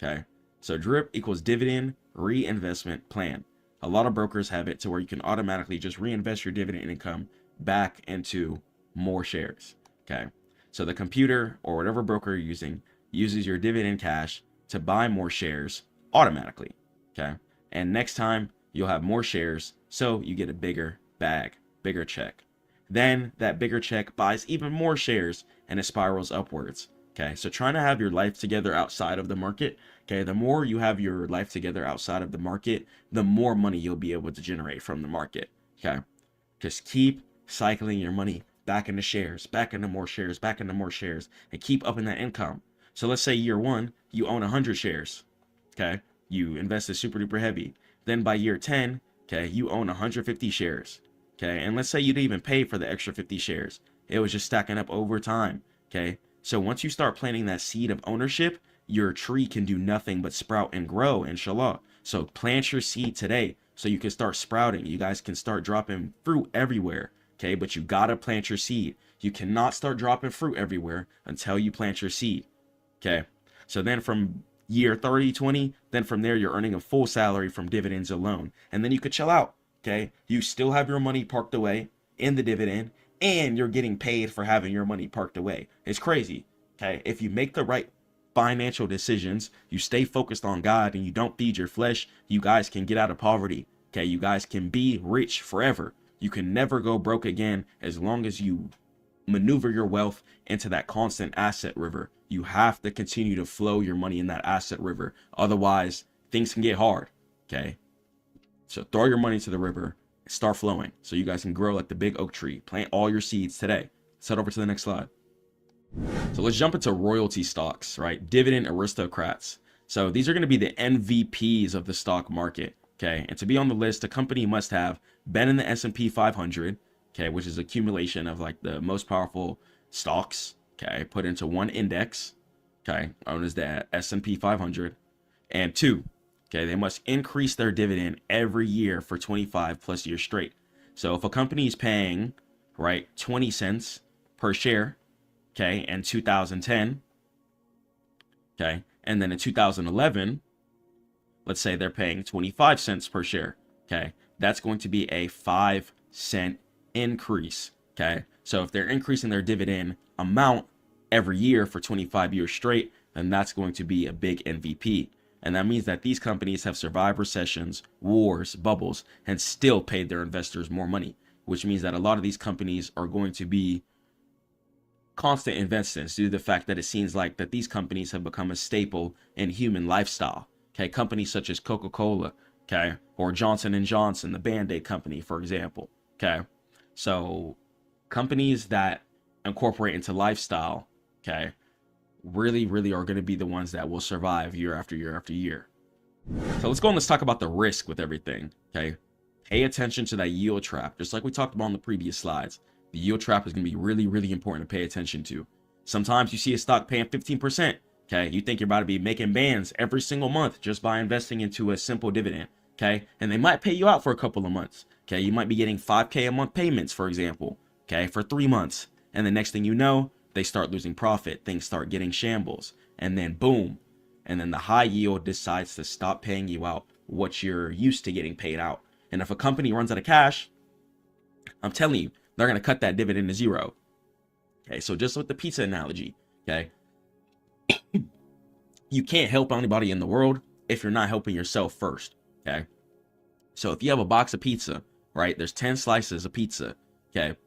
okay? So drip equals dividend reinvestment plan. A lot of brokers have it to where you can automatically just reinvest your dividend income back into more shares, okay? So the computer or whatever broker you're using uses your dividend cash to buy more shares automatically, okay? And next time you'll have more shares, so you get a bigger bag, bigger check. Then that bigger check buys even more shares and it spirals upwards, okay? So trying to have your life together outside of the market, okay? The more you have your life together outside of the market, the more money you'll be able to generate from the market, okay? Just keep cycling your money back into shares, back into more shares, back into more shares, and keep upping that income. So let's say year one, you own 100 shares, okay? You invested super duper heavy. Then by year 10, okay, you own 150 shares, okay? And let's say you didn't even pay for the extra 50 shares. It was just stacking up over time, okay? So once you start planting that seed of ownership, your tree can do nothing but sprout and grow, inshallah. So plant your seed today so you can start sprouting. You guys can start dropping fruit everywhere, okay? But you gotta plant your seed. You cannot start dropping fruit everywhere until you plant your seed, okay? So then from year 30, 20, then from there you're earning a full salary from dividends alone, and then you could chill out, okay? You still have your money parked away in the dividend, and you're getting paid for having your money parked away. It's crazy, okay? If you make the right financial decisions, you stay focused on God, and you don't feed your flesh, you guys can get out of poverty, okay? You guys can be rich forever. You can never go broke again as long as you maneuver your wealth into that constant asset river. You have to continue to flow your money in that asset river. Otherwise, things can get hard, okay? So throw your money to the river and start flowing so you guys can grow like the big oak tree. Plant all your seeds today. Let's head over to the next slide. So let's jump into royalty stocks, right? Dividend aristocrats. So these are going to be the MVPs of the stock market, okay? And to be on the list, a company must have been in the S&P 500, okay, which is accumulation of like the most powerful stocks, okay, put into one index, okay, known as the S&P 500. And two, okay, they must increase their dividend every year for 25 plus years straight. So if a company is paying, right, 20 cents per share, okay, in 2010, okay, and then in 2011, let's say they're paying 25 cents per share, okay, that's going to be a 5-cent increase, okay? So if they're increasing their dividend amount every year for 25 years straight, then that's going to be a big MVP. And that means that these companies have survived recessions, wars, bubbles, and still paid their investors more money, which means that a lot of these companies are going to be constant investments due to the fact that it seems like that these companies have become a staple in human lifestyle, okay? Companies such as Coca-Cola, okay, or Johnson & Johnson, the Band-Aid company, for example, okay? So companies that incorporate into lifestyle, okay, really are going to be the ones that will survive year after year after year. So let's go and let's talk about the risk with everything, okay? Pay attention to that yield trap. Just like we talked about on the previous slides, the yield trap is going to be really, really important to pay attention to. Sometimes you see a stock paying 15%. Okay, you think you're about to be making bands every single month just by investing into a simple dividend. Okay, and they might pay you out for a couple of months. Okay, you might be getting 5K a month payments, for example. Okay, for 3 months. And the next thing you know, they start losing profit. Things start getting shambles. And then boom. And then the high yield decides to stop paying you out what you're used to getting paid out. And if a company runs out of cash, I'm telling you, they're going to cut that dividend to zero. Okay, so just with the pizza analogy, okay, you can't help anybody in the world if you're not helping yourself first. Okay, so if you have a box of pizza, right, there's 10 slices of pizza. Okay,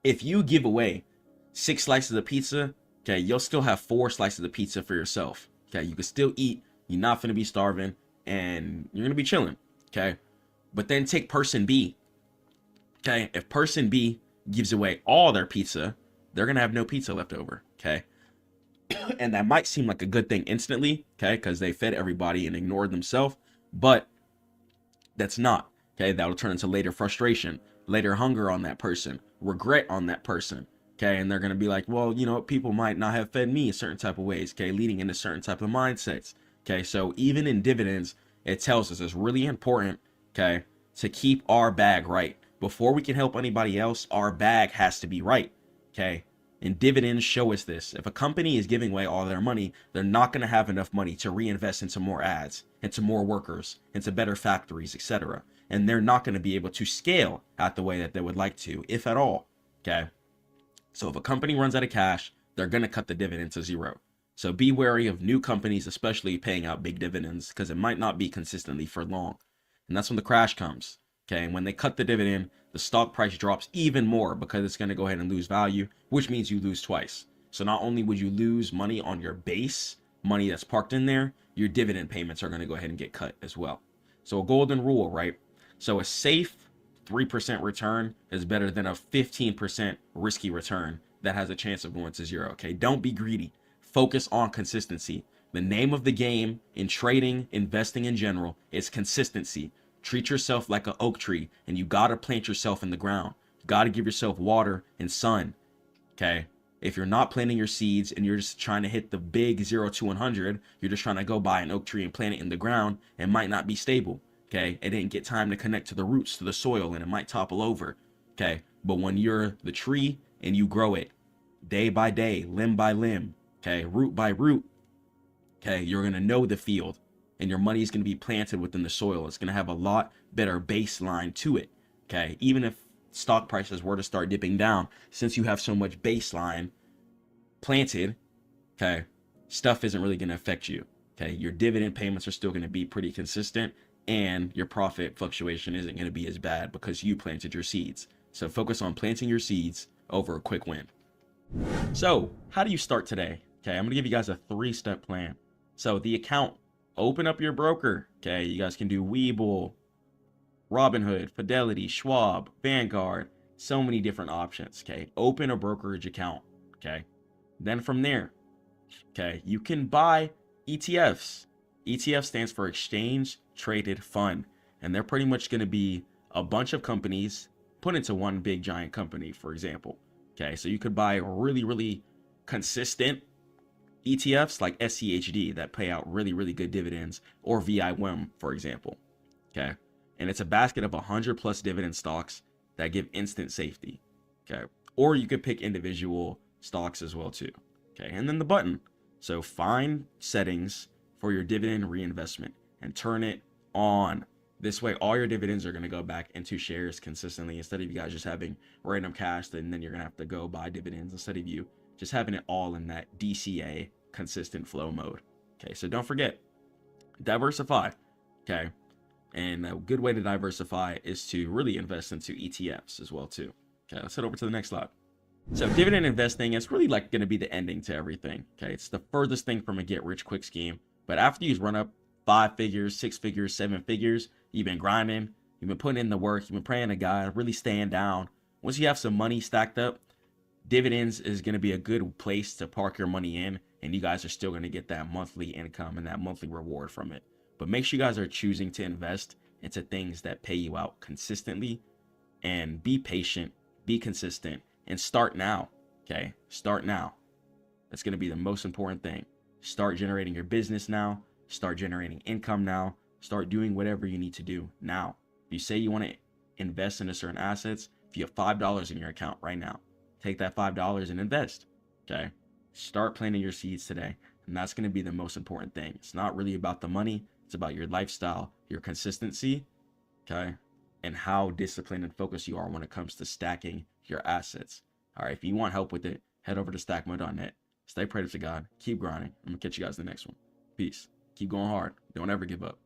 if you give away 6 slices of pizza, okay, you'll still have 4 slices of pizza for yourself. Okay, you can still eat, you're not gonna be starving, and you're gonna be chilling. Okay, but then take person B. Okay, if person B gives away all their pizza, they're gonna have no pizza left over. Okay, and that might seem like a good thing instantly, okay, because they fed everybody and ignored themselves, but that's not. Okay, that'll turn into later frustration, later hunger on that person, regret on that person. Okay, and they're gonna be like, well, you know, people might not have fed me a certain type of ways. Okay, leading into certain type of mindsets. Okay, so even in dividends, it tells us it's really important, okay, to keep our bag right. Before we can help anybody else, our bag has to be right. Okay, and dividends show us this. If a company is giving away all their money, they're not going to have enough money to reinvest into more ads, into more workers, into better factories, etc. And they're not going to be able to scale at the way that they would like to, if at all. Okay, so if a company runs out of cash, they're going to cut the dividend to zero. So be wary of new companies, especially paying out big dividends, because it might not be consistently for long. And that's when the crash comes. Okay, and when they cut the dividend, the stock price drops even more because it's going to go ahead and lose value, which means you lose twice. So not only would you lose money on your base, money that's parked in there, your dividend payments are going to go ahead and get cut as well. So a golden rule, right? So a safe 3% return is better than a 15% risky return that has a chance of going to zero. Okay, don't be greedy. Focus on consistency. The name of the game in trading, investing in general, is consistency. Treat yourself like an oak tree, and you gotta plant yourself in the ground. You gotta give yourself water and sun. Okay, if you're not planting your seeds and you're just trying to hit the big 0 to 100, you're just trying to go buy an oak tree and plant it in the ground, it might not be stable. Okay, it didn't get time to connect to the roots, to the soil, and it might topple over. Okay, but when you're the tree and you grow it day by day, limb by limb, okay, root by root, okay, you're gonna know the field, and your money is going to be planted within the soil. It's going to have a lot better baseline to it. Okay, even if stock prices were to start dipping down, since you have so much baseline planted, okay, stuff isn't really going to affect you. Okay, your dividend payments are still going to be pretty consistent, and your profit fluctuation isn't going to be as bad because you planted your seeds. So focus on planting your seeds over a quick win. So how do you start today? Okay, I'm going to give you guys a 3-step plan. So the account, open up your broker. Okay, you guys can do Webull, Robinhood, Fidelity, Schwab, Vanguard, so many different options. Okay, open a brokerage account. Okay, then from there, okay, you can buy ETFs. ETF stands for Exchange Traded Fund, and they're pretty much going to be a bunch of companies put into one big giant company, for example. Okay, so you could buy really, really consistent ETFs like SCHD that pay out really, really good dividends, or VIWM, for example. Okay, and it's a basket of 100 plus dividend stocks that give instant safety. Okay, or you could pick individual stocks as well too. Okay, and then the button. So find settings for your dividend reinvestment and turn it on. This way, all your dividends are going to go back into shares consistently instead of you guys just having random cash, and then you're going to have to go buy dividends instead of you just having it all in that DCA consistent flow mode. Okay, so don't forget, diversify. Okay, and a good way to diversify is to really invest into ETFs as well too. Okay, let's head over to the next slide. So dividend investing is really like going to be the ending to everything. Okay, it's the furthest thing from a get rich quick scheme. But after you run up 5 figures, 6 figures, 7 figures, you've been grinding, you've been putting in the work, you've been praying to God, really staying down. Once you have some money stacked up, dividends is going to be a good place to park your money in, and you guys are still going to get that monthly income and that monthly reward from it. But make sure you guys are choosing to invest into things that pay you out consistently. And be patient, be consistent, and start now. Okay, start now. That's going to be the most important thing. Start generating your business now. Start generating income now. Start doing whatever you need to do now. If you say you want to invest in a certain assets, if you have $5 in your account right now, take that $5 and invest. Okay, start planting your seeds today. And that's going to be the most important thing. It's not really about the money. It's about your lifestyle, your consistency, okay, and how disciplined and focused you are when it comes to stacking your assets. All right, if you want help with it, head over to stackmode.net. Stay prayed up to God. Keep grinding. I'm going to catch you guys in the next one. Peace. Keep going hard. Don't ever give up.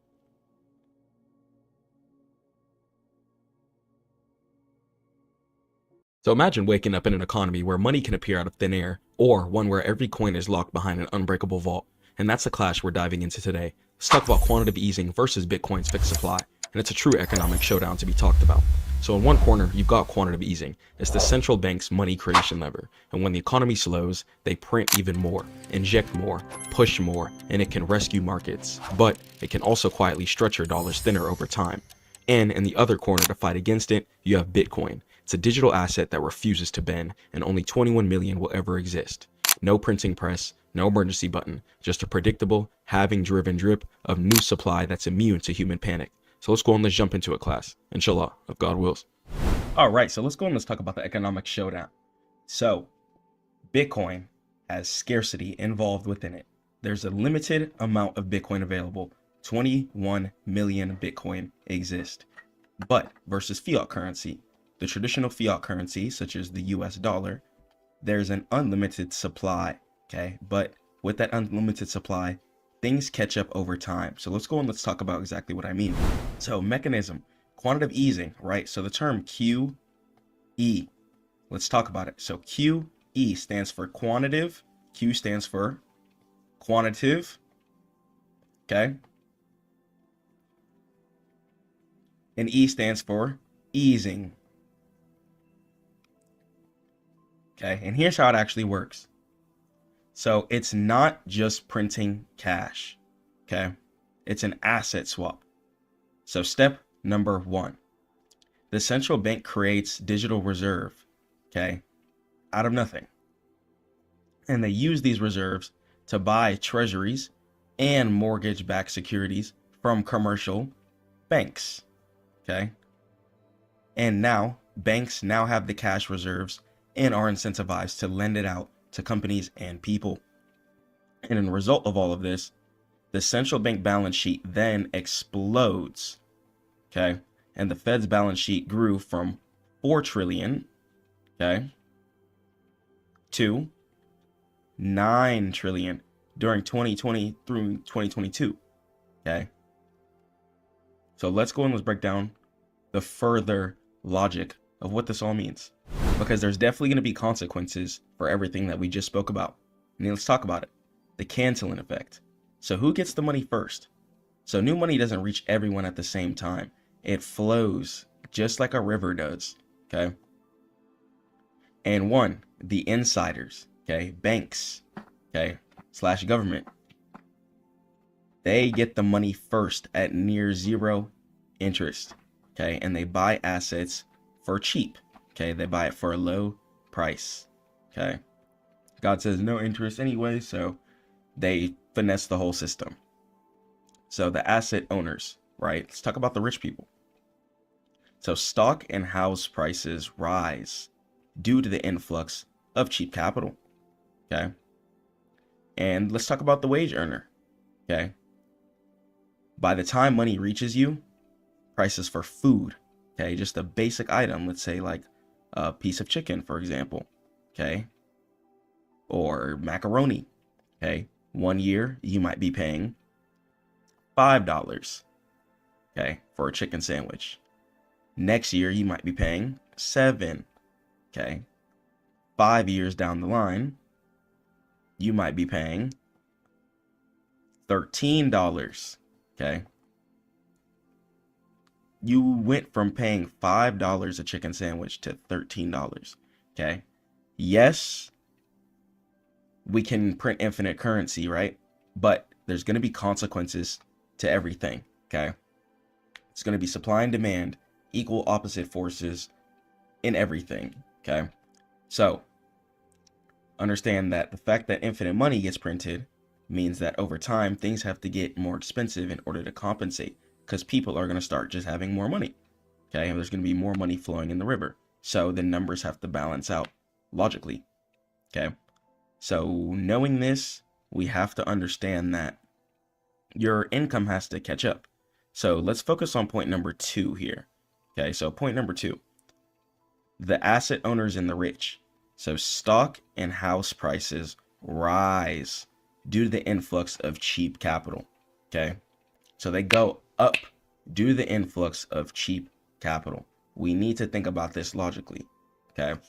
So imagine waking up in an economy where money can appear out of thin air, or one where every coin is locked behind an unbreakable vault. And that's the clash we're diving into today. Let's talk about quantitative easing versus Bitcoin's fixed supply. And it's a true economic showdown to be talked about. So in one corner, you've got quantitative easing. It's the central bank's money creation lever. And when the economy slows, they print even more, inject more, push more, and it can rescue markets. But it can also quietly stretch your dollars thinner over time. And in the other corner to fight against it, you have Bitcoin. It's a digital asset that refuses to bend, and only 21 million will ever exist. No printing press, no emergency button, just a predictable, halving-driven drip of new supply that's immune to human panic. So let's go and let's jump into it, class. Inshallah, if God wills. All right, so let's go and let's talk about the economic showdown. So, Bitcoin has scarcity involved within it. There's a limited amount of Bitcoin available. 21 million Bitcoin exist. But versus fiat currency, the traditional fiat currency, such as the US dollar, there's an unlimited supply, okay? But with that unlimited supply, things catch up over time. So let's go and let's talk about exactly what I mean. So mechanism, quantitative easing, right? So the term QE, let's talk about it. So QE stands for quantitative, Q stands for quantitative, okay? And E stands for easing. Okay, and here's how it actually works. So it's not just printing cash, okay? It's an asset swap. So step number 1, the central bank creates digital reserve, okay, out of nothing. And they use these reserves to buy treasuries and mortgage-backed securities from commercial banks, okay? And now banks now have the cash reserves and are incentivized to lend it out to companies and people. And in result of all of this, the central bank balance sheet then explodes, okay? And the Fed's balance sheet grew from 4 trillion, okay, to 9 trillion during 2020 through 2022, okay? So let's go and let's break down the further logic of what this all means, because there's definitely going to be consequences for everything that we just spoke about. And let's talk about it. The canceling effect. So who gets the money first? So new money doesn't reach everyone at the same time. It flows just like a river does, okay? And one, the insiders, okay, banks, okay, / government, they get the money first at near zero interest, okay? And they buy assets for cheap, okay? They buy it for a low price, okay? God says no interest anyway, so they finesse the whole system. So the asset owners, right? Let's talk about the rich people. So stock and house prices rise due to the influx of cheap capital, okay? And let's talk about the wage earner, okay? By the time money reaches you, prices for food, okay, just a basic item, let's say like a piece of chicken, for example, okay, or macaroni, okay, 1 year you might be paying $5, okay, for a chicken sandwich. Next year you might be paying $7, okay. 5 years down the line, you might be paying $13, okay. You went from paying $5 a chicken sandwich to $13, okay? Yes, we can print infinite currency, right? But there's going to be consequences to everything, okay? It's going to be supply and demand, equal opposite forces in everything. Okay. So understand that the fact that infinite money gets printed means that over time things have to get more expensive in order to compensate, because people are going to start just having more money. Okay. And there's going to be more money flowing in the river. So the numbers have to balance out logically. Okay. So knowing this, we have to understand that your income has to catch up. So let's focus on point number 2 here. Okay, so point number 2, the asset owners and the rich. So stock and house prices rise due to the influx of cheap capital. Okay, so they go up due to the influx of cheap capital. We need to think about this logically. Okay,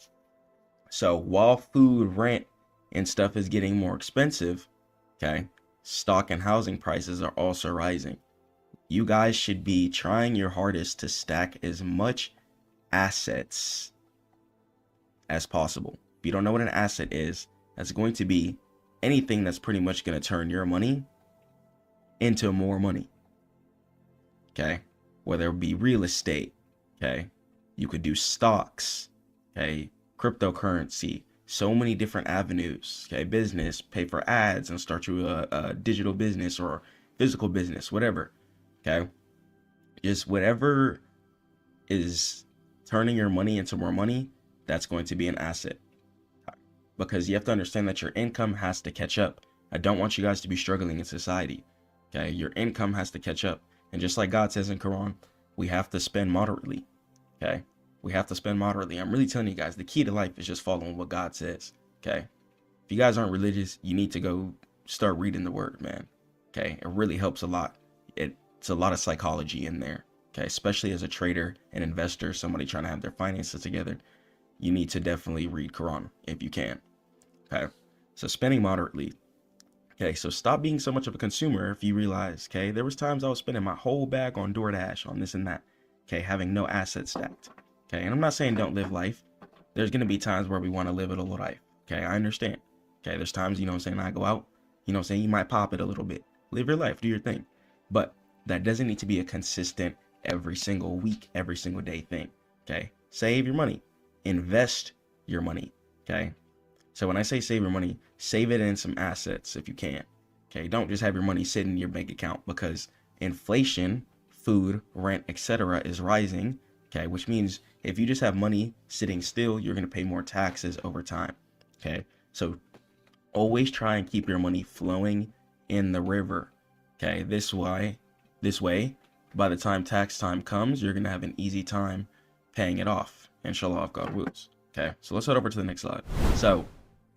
so while food, rent, and stuff is getting more expensive, okay, stock and housing prices are also rising. You guys should be trying your hardest to stack as much assets as possible. If you don't know what an asset is, that's going to be anything that's pretty much going to turn your money into more money. Okay, whether it be real estate, okay, you could do stocks, okay, cryptocurrency, so many different avenues, okay, business, pay for ads and start you a digital business or physical business, whatever, okay, just whatever is turning your money into more money, that's going to be an asset, because you have to understand that your income has to catch up. I don't want you guys to be struggling in society, okay, your income has to catch up, and just like God says in Quran, we have to spend moderately, okay. We have to spend moderately. I'm really telling you guys, the key to life is just following what God says. Okay. If you guys aren't religious, you need to go start reading the word, man. Okay. It really helps a lot. It's a lot of psychology in there. Okay. Especially as a trader, an investor, somebody trying to have their finances together, you need to definitely read Quran if you can. Okay. So spending moderately. Okay. So stop being so much of a consumer. If you realize, okay, there was times I was spending my whole bag on DoorDash, on this and that. Okay. Having no assets stacked. Okay, and I'm not saying don't live life. There's going to be times where we want to live it a little life. Okay, I understand. Okay, there's times, you know what I'm saying, I go out, you know what I'm saying, you might pop it a little bit. Live your life, do your thing. But that doesn't need to be a consistent every single week, every single day thing. Okay, save your money. Invest your money. Okay, so when I say save your money, save it in some assets if you can. Okay, don't just have your money sitting in your bank account, because inflation, food, rent, etc. is rising. Okay, which means if you just have money sitting still, you're going to pay more taxes over time. Okay, so always try and keep your money flowing in the river. Okay, this way, by the time tax time comes, you're going to have an easy time paying it off. Inshallah, if God wills. Okay, so let's head over to the next slide. So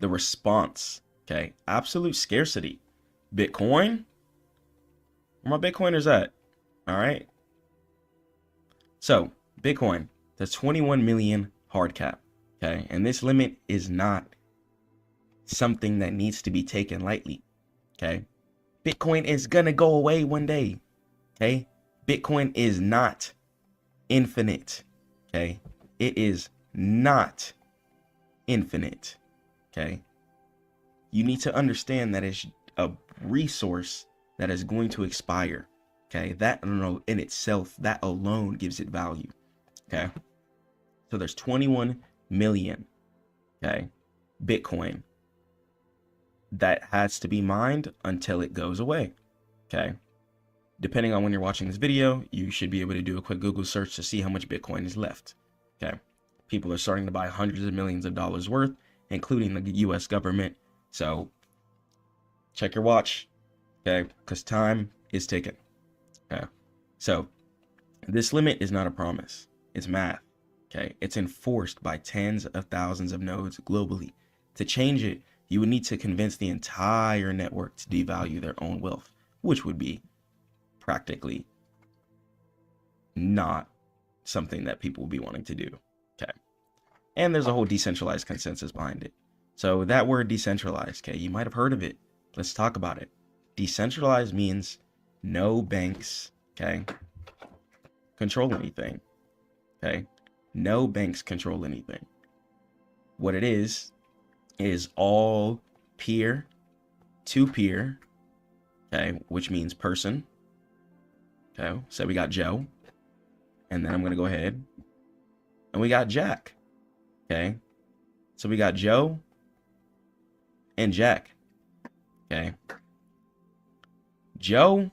the response, okay, absolute scarcity. Bitcoin, where my Bitcoiners at? All right. So Bitcoin, the 21 million hard cap, okay? And this limit is not something that needs to be taken lightly, okay? Bitcoin is gonna go away one day, okay? Bitcoin is not infinite, okay? It is not infinite, okay? You need to understand that it's a resource that is going to expire, okay? That in itself, that alone gives it value. Okay, so there's 21 million, okay, Bitcoin that has to be mined until it goes away. Okay, depending on when you're watching this video, you should be able to do a quick Google search to see how much Bitcoin is left. Okay, people are starting to buy hundreds of millions of dollars worth, including the US government. So check your watch, okay, because time is ticking. Okay, so this limit is not a promise. It's math, okay? It's enforced by tens of thousands of nodes globally. To change it, you would need to convince the entire network to devalue their own wealth, which would be practically not something that people would be wanting to do, okay? And there's a whole decentralized consensus behind it. So that word decentralized, okay, you might have heard of it. Let's talk about it. Decentralized means no banks, okay, control anything. Okay, no banks control anything. What it is all peer to peer, okay, which means person. Okay, so we got Joe, And then I'm going to go ahead and we got Jack. Okay. So we got Joe and Jack. Okay. Joe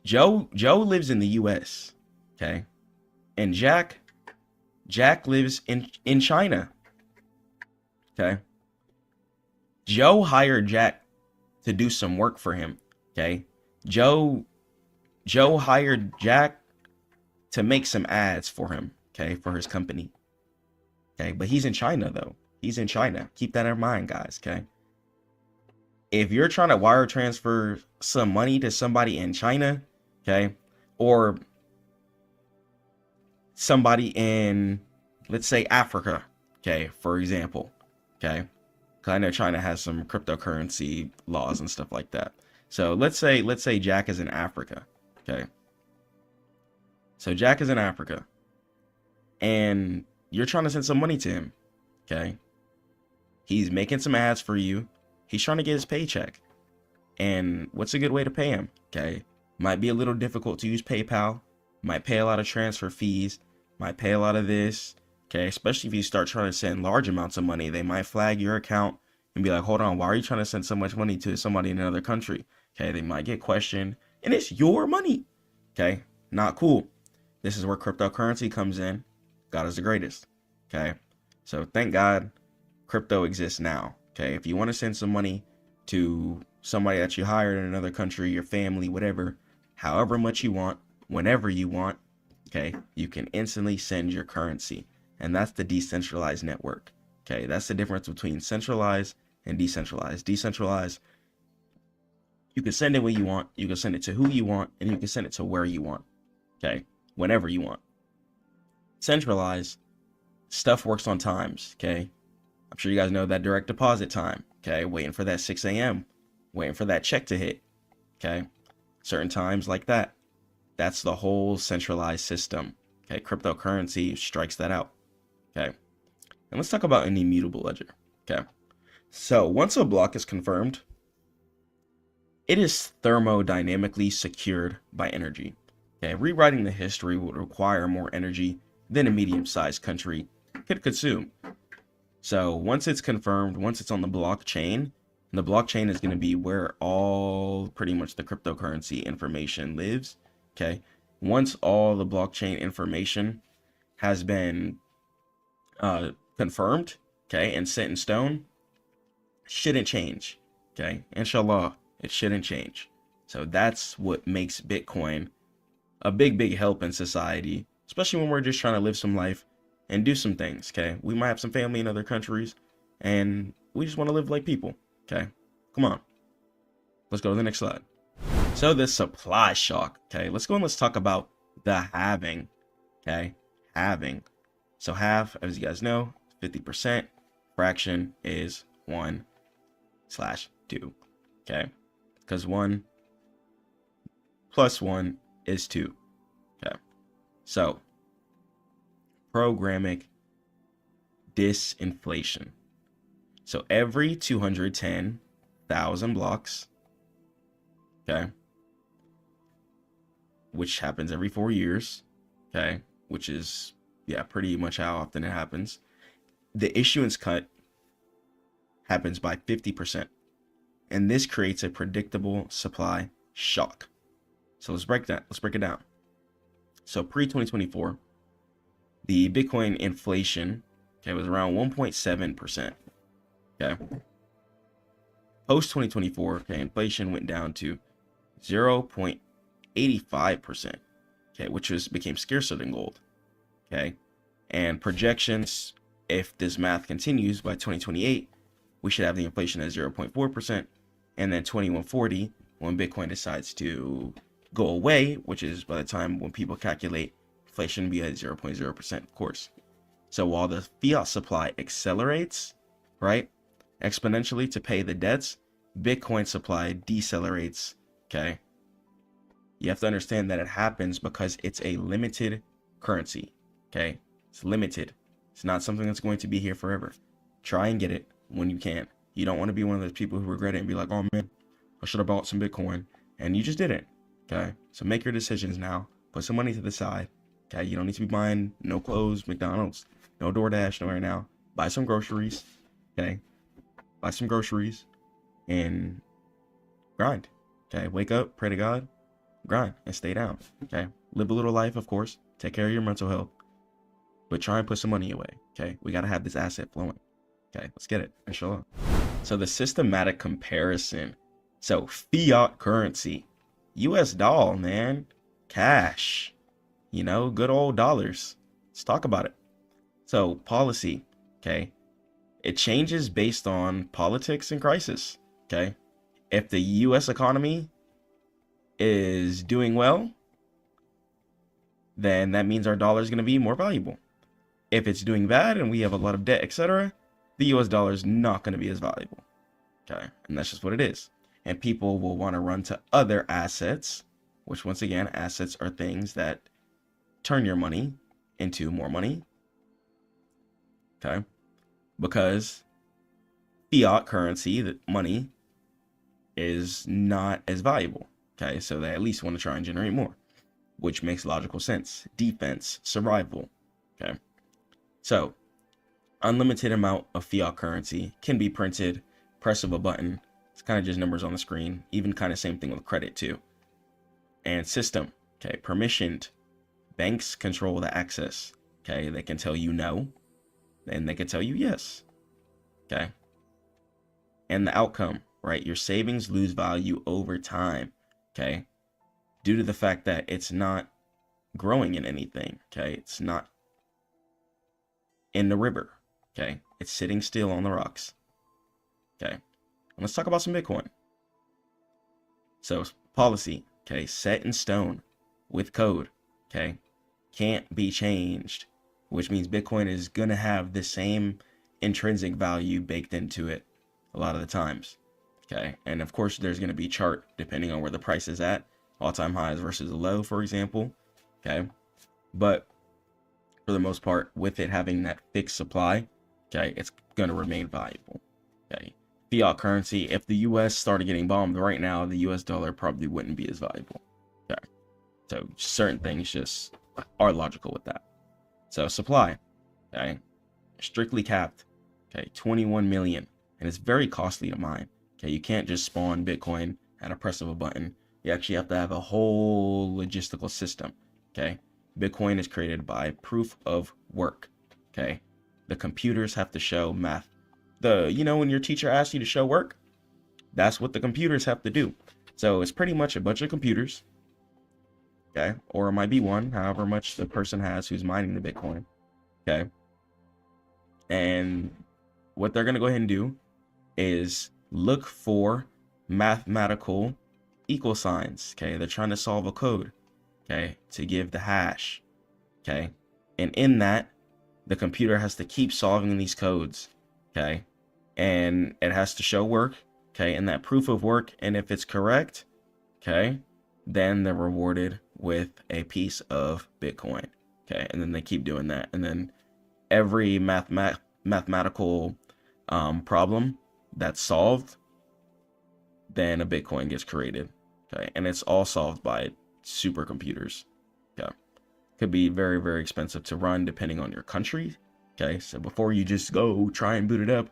lives in the US. Okay. And Jack lives in China. Okay. Joe hired Jack to do some work for him. Okay. Joe hired Jack to make some ads for him. Okay, for his company. Okay, but he's in China though. He's in China. Keep that in mind, guys. Okay. If you're trying to wire transfer some money to somebody in China, okay, or somebody in, let's say, Africa, okay, for example, okay, because I know China has some cryptocurrency laws and stuff like that. So let's say Jack is in Africa, okay. So Jack is in Africa, and you're trying to send some money to him, okay. He's making some ads for you. He's trying to get his paycheck. And what's a good way to pay him? Okay. Might be a little difficult to use PayPal. Might pay a lot of transfer fees. Might pay a lot of this. Okay. Especially if you start trying to send large amounts of money, they might flag your account and be like, hold on, why are you trying to send so much money to somebody in another country? Okay. They might get questioned. And it's your money. Okay. Not cool. This is where cryptocurrency comes in. God is the greatest. Okay. So thank God crypto exists now. Okay, if you want to send some money to somebody that you hired in another country, your family, whatever, however much you want, whenever you want, okay, you can instantly send your currency. And that's the decentralized network. Okay, that's the difference between centralized and decentralized. Decentralized, you can send it when you want, you can send it to who you want, and you can send it to where you want. Okay, whenever you want. Centralized, stuff works on times. Okay. I'm sure you guys know that direct deposit time, okay? Waiting for that 6 a.m., waiting for that check to hit, okay? Certain times like that. That's the whole centralized system, okay? Cryptocurrency strikes that out, okay? And let's talk about an immutable ledger, okay? So once a block is confirmed, it is thermodynamically secured by energy, okay? Rewriting the history would require more energy than a medium-sized country could consume. So once it's confirmed, once it's on the blockchain is going to be where all pretty much the cryptocurrency information lives. Okay. Once all the blockchain information has been confirmed, okay, and set in stone, shouldn't change. Okay. Inshallah, it shouldn't change. So that's what makes Bitcoin a big help in society, especially when we're just trying to live some life and do some things, okay? We might have some family in other countries, and we just want to live like people, okay? Come on. Let's go to the next slide. So the supply shock, okay? Let's go and let's talk about the halving, okay? Halving. So half, as you guys know, 50%. Fraction is 1/2, okay? Because 1 plus 1 is 2, okay? So programmatic disinflation. So every 210,000 blocks, okay, which happens every 4 years, okay, which is, yeah, pretty much how often it happens, the issuance cut happens by 50%. And this creates a predictable supply shock. So let's break it down. So pre-2024, the Bitcoin inflation, okay, was around 1.7%. Okay. Post 2024, okay, inflation went down to 0.85%. Okay, which became scarcer than gold. Okay. And projections, if this math continues by 2028, we should have the inflation at 0.4%. And then 2140, when Bitcoin decides to go away, which is by the time when people calculate, inflation will be at 0.0%, of course. So while the fiat supply accelerates, right, exponentially to pay the debts, Bitcoin supply decelerates, okay? You have to understand that it happens because it's a limited currency, okay? It's limited. It's not something that's going to be here forever. Try and get it when you can. You don't want to be one of those people who regret it and be like, oh man, I should have bought some Bitcoin, and you just didn't, okay? So make your decisions now. Put some money to the side Okay, you don't need to be buying no clothes, McDonald's, no DoorDash, no right now. Buy some groceries. Okay, buy some groceries and grind. Okay, wake up, pray to God, grind, and stay down. Okay, live a little life, of course. Take care of your mental health, but try and put some money away. Okay, we gotta have this asset flowing. Okay, let's get it. Inshallah. So the systematic comparison. So fiat currency, US dollar, man, cash, you know, good old dollars. Let's talk about it. So policy, okay, it changes based on politics and crisis. Okay, if the US economy is doing well, then that means our dollar is going to be more valuable. If it's doing bad and we have a lot of debt, etc., the US dollar is not going to be as valuable. Okay, and that's just what it is. And people will want to run to other assets, which once again, assets are things that turn your money into more money. Okay, because fiat currency, the money, is not as valuable. Okay, so they at least want to try and generate more, which makes logical sense. Defense, survival. Okay, so unlimited amount of fiat currency can be printed, press of a button. It's kind of just numbers on the screen. Even kind of same thing with credit too. And system, okay, permissioned. Banks control the access. Okay, they can tell you no, and they can tell you yes. Okay, and the outcome, right? Your savings lose value over time. Okay, due to the fact that it's not growing in anything. Okay, it's not in the river. Okay, it's sitting still on the rocks. Okay, let's talk about some Bitcoin. So policy, okay, set in stone with code. Okay, can't be changed, which means Bitcoin is gonna have the same intrinsic value baked into it a lot of the times. Okay, and of course there's gonna be chart depending on where the price is at, all-time highs versus a low, for example. Okay, but for the most part, with it having that fixed supply, okay, it's gonna remain valuable. Okay, fiat currency, if the US started getting bombed right now, the US dollar probably wouldn't be as valuable. Okay, so certain things just are logical with that. So supply, okay, strictly capped. Okay, 21 million, and it's very costly to mine. Okay, you can't just spawn Bitcoin at a press of a button. You actually have to have a whole logistical system. Okay, Bitcoin is created by proof of work. Okay, the computers have to show math. You know, when your teacher asks you to show work, that's what the computers have to do. So it's pretty much a bunch of computers. Okay, or it might be one, however much the person has who's mining the Bitcoin. Okay, and what they're gonna go ahead and do is look for mathematical equal signs. Okay, they're trying to solve a code, okay, to give the hash. Okay, and in that, the computer has to keep solving these codes. Okay, and it has to show work. Okay, and that proof of work, and if it's correct, okay, then they're rewarded with a piece of Bitcoin. Okay, and then they keep doing that, and then every mathematical problem that's solved, then a Bitcoin gets created. Okay, and it's all solved by supercomputers. Okay, could be very, very expensive to run depending on your country. Okay, so before you just go try and boot it up,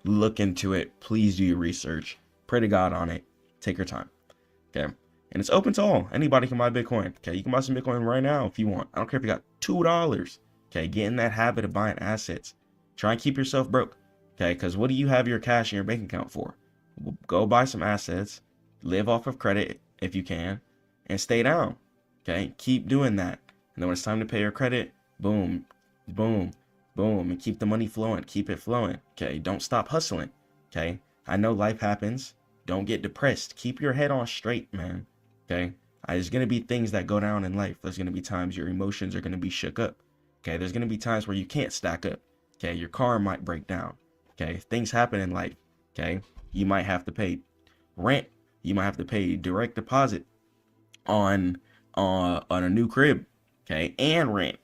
look into it. Please do your research. Pray to God on it. Take your time. Okay, and it's open to all. Anybody can buy Bitcoin. Okay, you can buy some Bitcoin right now if you want. I don't care if you got $2. Okay, get in that habit of buying assets. Try and keep yourself broke. Okay, because what do you have your cash in your bank account for? Go buy some assets, live off of credit if you can, and stay down. Okay, keep doing that. And then when it's time to pay your credit, boom, boom, boom, and keep the money flowing. Keep it flowing. Okay, don't stop hustling. Okay, I know life happens. Don't get depressed. Keep your head on straight, man. Okay, there's gonna be things that go down in life. There's gonna be times your emotions are gonna be shook up. Okay, there's gonna be times where you can't stack up. Okay, your car might break down. Okay, things happen in life. Okay, you might have to pay rent. You might have to pay direct deposit on a new crib. Okay, and rent.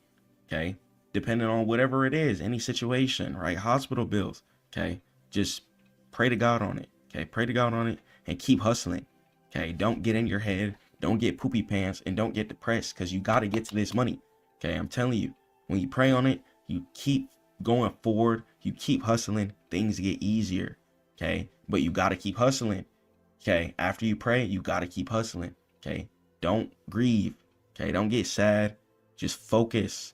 Okay, depending on whatever it is, any situation, right? Hospital bills. Okay, just pray to God on it. Okay, pray to God on it and keep hustling. Okay, don't get in your head. Don't get poopy pants and don't get depressed because you got to get to this money. Okay, I'm telling you, when you pray on it, you keep going forward, you keep hustling, things get easier. Okay, but you got to keep hustling. Okay, after you pray, you got to keep hustling. Okay, don't grieve. Okay, don't get sad. Just focus.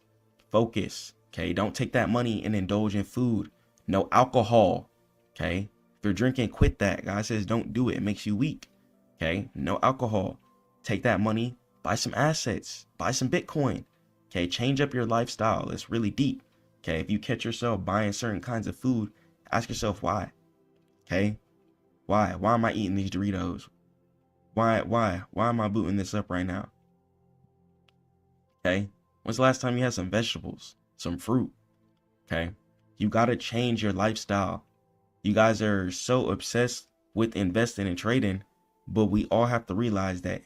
Focus. Okay, don't take that money and indulge in food. No alcohol. Okay, if you're drinking, quit that. God says don't do it. It makes you weak. Okay, no alcohol. Take that money, buy some assets, buy some Bitcoin. Okay, change up your lifestyle. It's really deep. Okay, if you catch yourself buying certain kinds of food, ask yourself why. Okay, why am I eating these Doritos? Why am I booting this up right now? Okay, when's the last time you had some vegetables, some fruit? Okay, you got to change your lifestyle. You guys are so obsessed with investing and trading, but we all have to realize that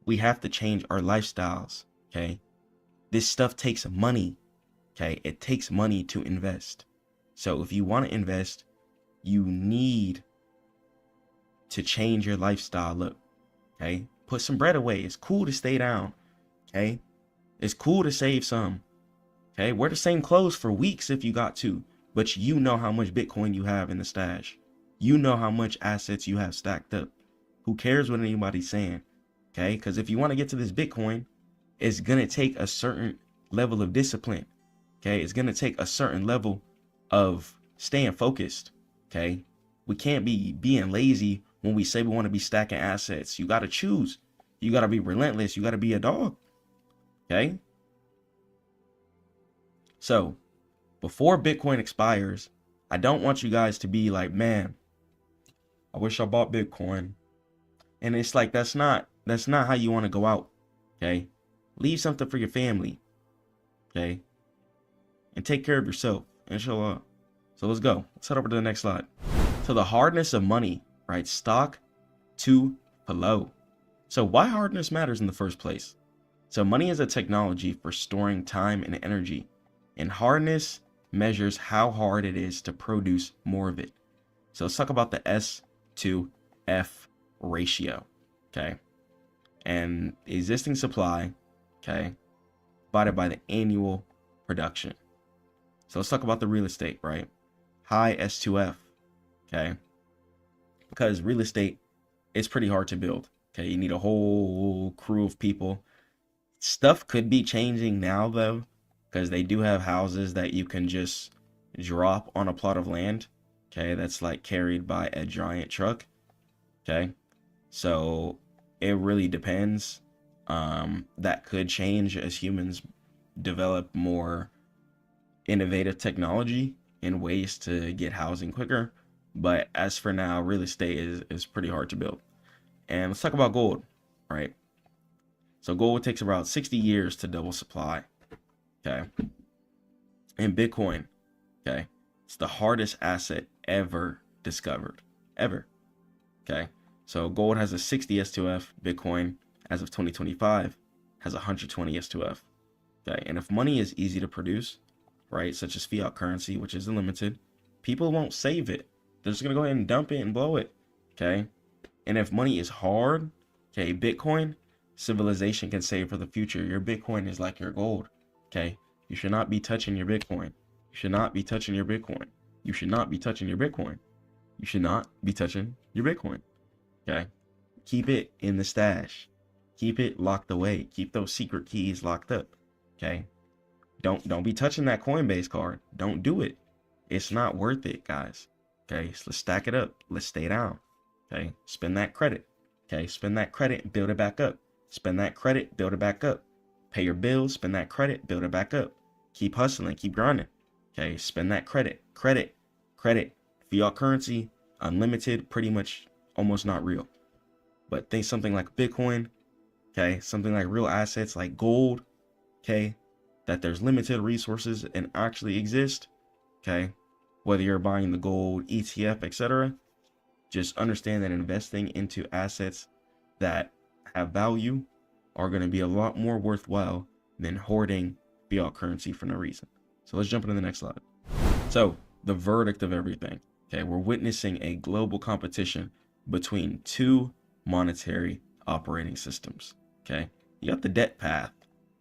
we have to change our lifestyles. Okay, this stuff takes money. Okay, it takes money to invest. So if you want to invest, you need to change your lifestyle up. Okay, put some bread away. It's cool to stay down. Okay, it's cool to save some. Okay, wear the same clothes for weeks if you got to, but you know how much Bitcoin you have in the stash. You know how much assets you have stacked up. Who cares what anybody's saying? Okay, because if you want to get to this Bitcoin, it's going to take a certain level of discipline. Okay, it's going to take a certain level of staying focused. Okay, we can't be being lazy when we say we want to be stacking assets. You got to choose. You got to be relentless. You got to be a dog. Okay, so before Bitcoin expires, I don't want you guys to be like, man, I wish I bought Bitcoin. And it's like, that's not how you want to go out. Okay, leave something for your family. Okay, and take care of yourself, inshallah. So let's go. Let's head over to the next slide. So the hardness of money, right? Stock to flow. So why hardness matters in the first place. So money is a technology for storing time and energy, and hardness measures how hard it is to produce more of it. So let's talk about the S to F ratio. Okay, and the existing supply, okay, divided by the annual production. So let's talk about the real estate, right? High S2F, okay? Because real estate is pretty hard to build, okay? You need a whole crew of people. Stuff could be changing now, though, because they do have houses that you can just drop on a plot of land, okay? That's like carried by a giant truck, okay? So it really depends. That could change as humans develop more innovative technology and ways to get housing quicker. But as for now, real estate is pretty hard to build. And let's talk about gold, right? So gold takes about 60 years to double supply. Okay. And Bitcoin, okay, it's the hardest asset ever discovered. Ever. Okay. So gold has a 60 S2F, Bitcoin, as of 2025, has 120 S2F. Okay. And if money is easy to produce, right, such as fiat currency, which is unlimited, people won't save it. They're just going to go ahead and dump it and blow it. Okay. And if money is hard, okay, Bitcoin, civilization can save for the future. Your Bitcoin is like your gold. Okay. You should not be touching your Bitcoin. You should not be touching your Bitcoin. You should not be touching your Bitcoin. You should not be touching your Bitcoin. Okay. Keep it in the stash. Keep it locked away. Keep those secret keys locked up. Okay. Don't be touching that Coinbase card. Don't do it. It's not worth it, guys. Okay. So let's stack it up. Let's stay down. Okay. Spend that credit. Okay. Spend that credit and build it back up. Spend that credit, build it back up. Pay your bills, spend that credit, build it back up. Keep hustling, keep grinding. Okay. Spend that credit. Fiat currency, unlimited, pretty much almost not real. But think something like Bitcoin. Okay. Something like real assets like gold. Okay. That there's limited resources and actually exist. Okay. Whether you're buying the gold, ETF, etc. Just understand that investing into assets that have value are going to be a lot more worthwhile than hoarding fiat currency for no reason. So let's jump into the next slide. So the verdict of everything. Okay. We're witnessing a global competition between two monetary operating systems. Okay. You got the debt path.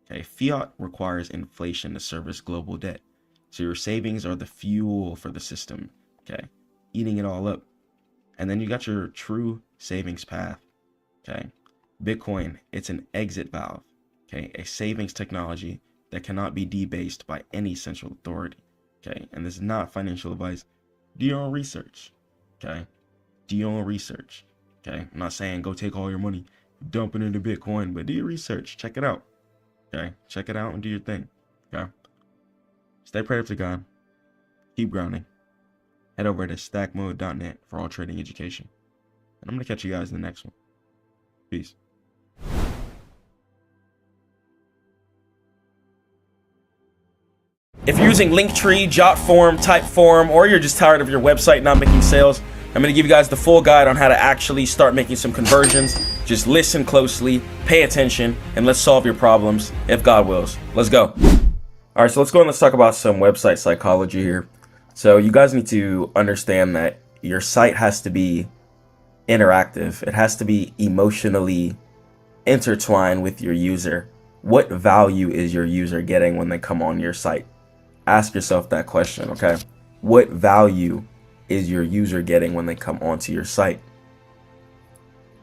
Okay, fiat requires inflation to service global debt. So your savings are the fuel for the system, okay, eating it all up. And then you got your true savings path, okay. Bitcoin, it's an exit valve, okay, a savings technology that cannot be debased by any central authority, okay. And this is not financial advice. Do your own research, okay. Do your own research, okay. I'm not saying go take all your money, dump it into Bitcoin, but do your research, check it out, okay. Check it out and do your thing, okay. Stay prayed to God. Keep grounding. Head over to stackmode.net for all trading education. And I'm going to catch you guys in the next one. Peace. If you're using Linktree, Jotform, Typeform, or you're just tired of your website not making sales, I'm going to give you guys the full guide on how to actually start making some conversions. Just listen closely, pay attention, and let's solve your problems if God wills. Let's go. All right, so let's go and let's talk about some website psychology here. So you guys need to understand that your site has to be interactive. It has to be emotionally intertwined with your user. What value is your user getting when they come on your site? Ask yourself that question, okay? What value is your user getting when they come onto your site?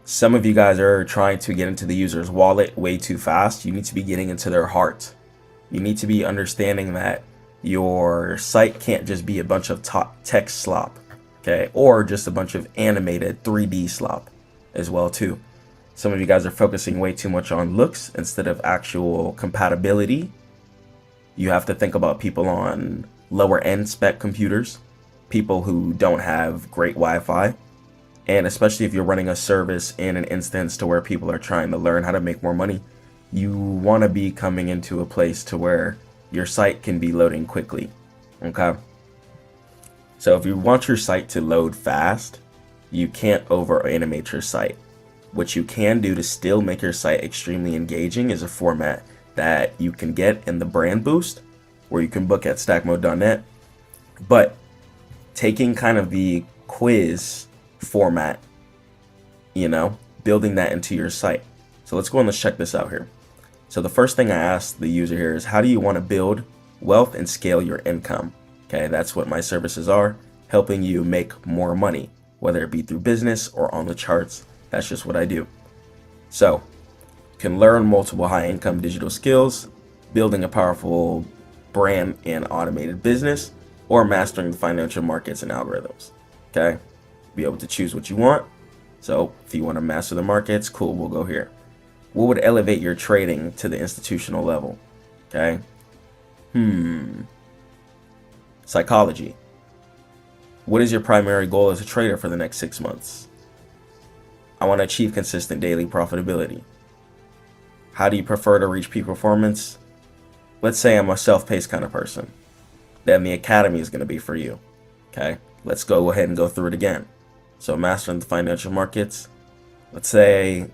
Some of you guys are trying to get into the user's wallet way too fast. You need to be getting into their heart. You need to be understanding that your site can't just be a bunch of text slop, okay? Or just a bunch of animated 3D slop as well too. Some of you guys are focusing way too much on looks instead of actual compatibility. You have to think about people on lower end spec computers, people who don't have great Wi-Fi, and especially if you're running a service in an instance to where people are trying to learn how to make more money, you want to be coming into a place to where your site can be loading quickly, okay? So if you want your site to load fast, you can't over animate your site. What you can do to still make your site extremely engaging is a format that you can get in the brand boost, where you can book at stackmode.net, but taking kind of the quiz format, you know, building that into your site. So let's go and let's check this out here. So the first thing I asked the user here is, how do you want to build wealth and scale your income? Okay, that's what my services are, helping you make more money, whether it be through business or on the charts. That's just what I do. So you can learn multiple high income digital skills, building a powerful brand and automated business, or mastering the financial markets and algorithms. Okay, be able to choose what you want. So if you want to master the markets, cool, we'll go here. What would elevate your trading to the institutional level? Okay. Psychology. What is your primary goal as a trader for the next 6 months? I want to achieve consistent daily profitability. How do you prefer to reach peak performance? Let's say I'm a self-paced kind of person. Then the academy is going to be for you. Okay. Let's go ahead and go through it again. So mastering the financial markets. Let's say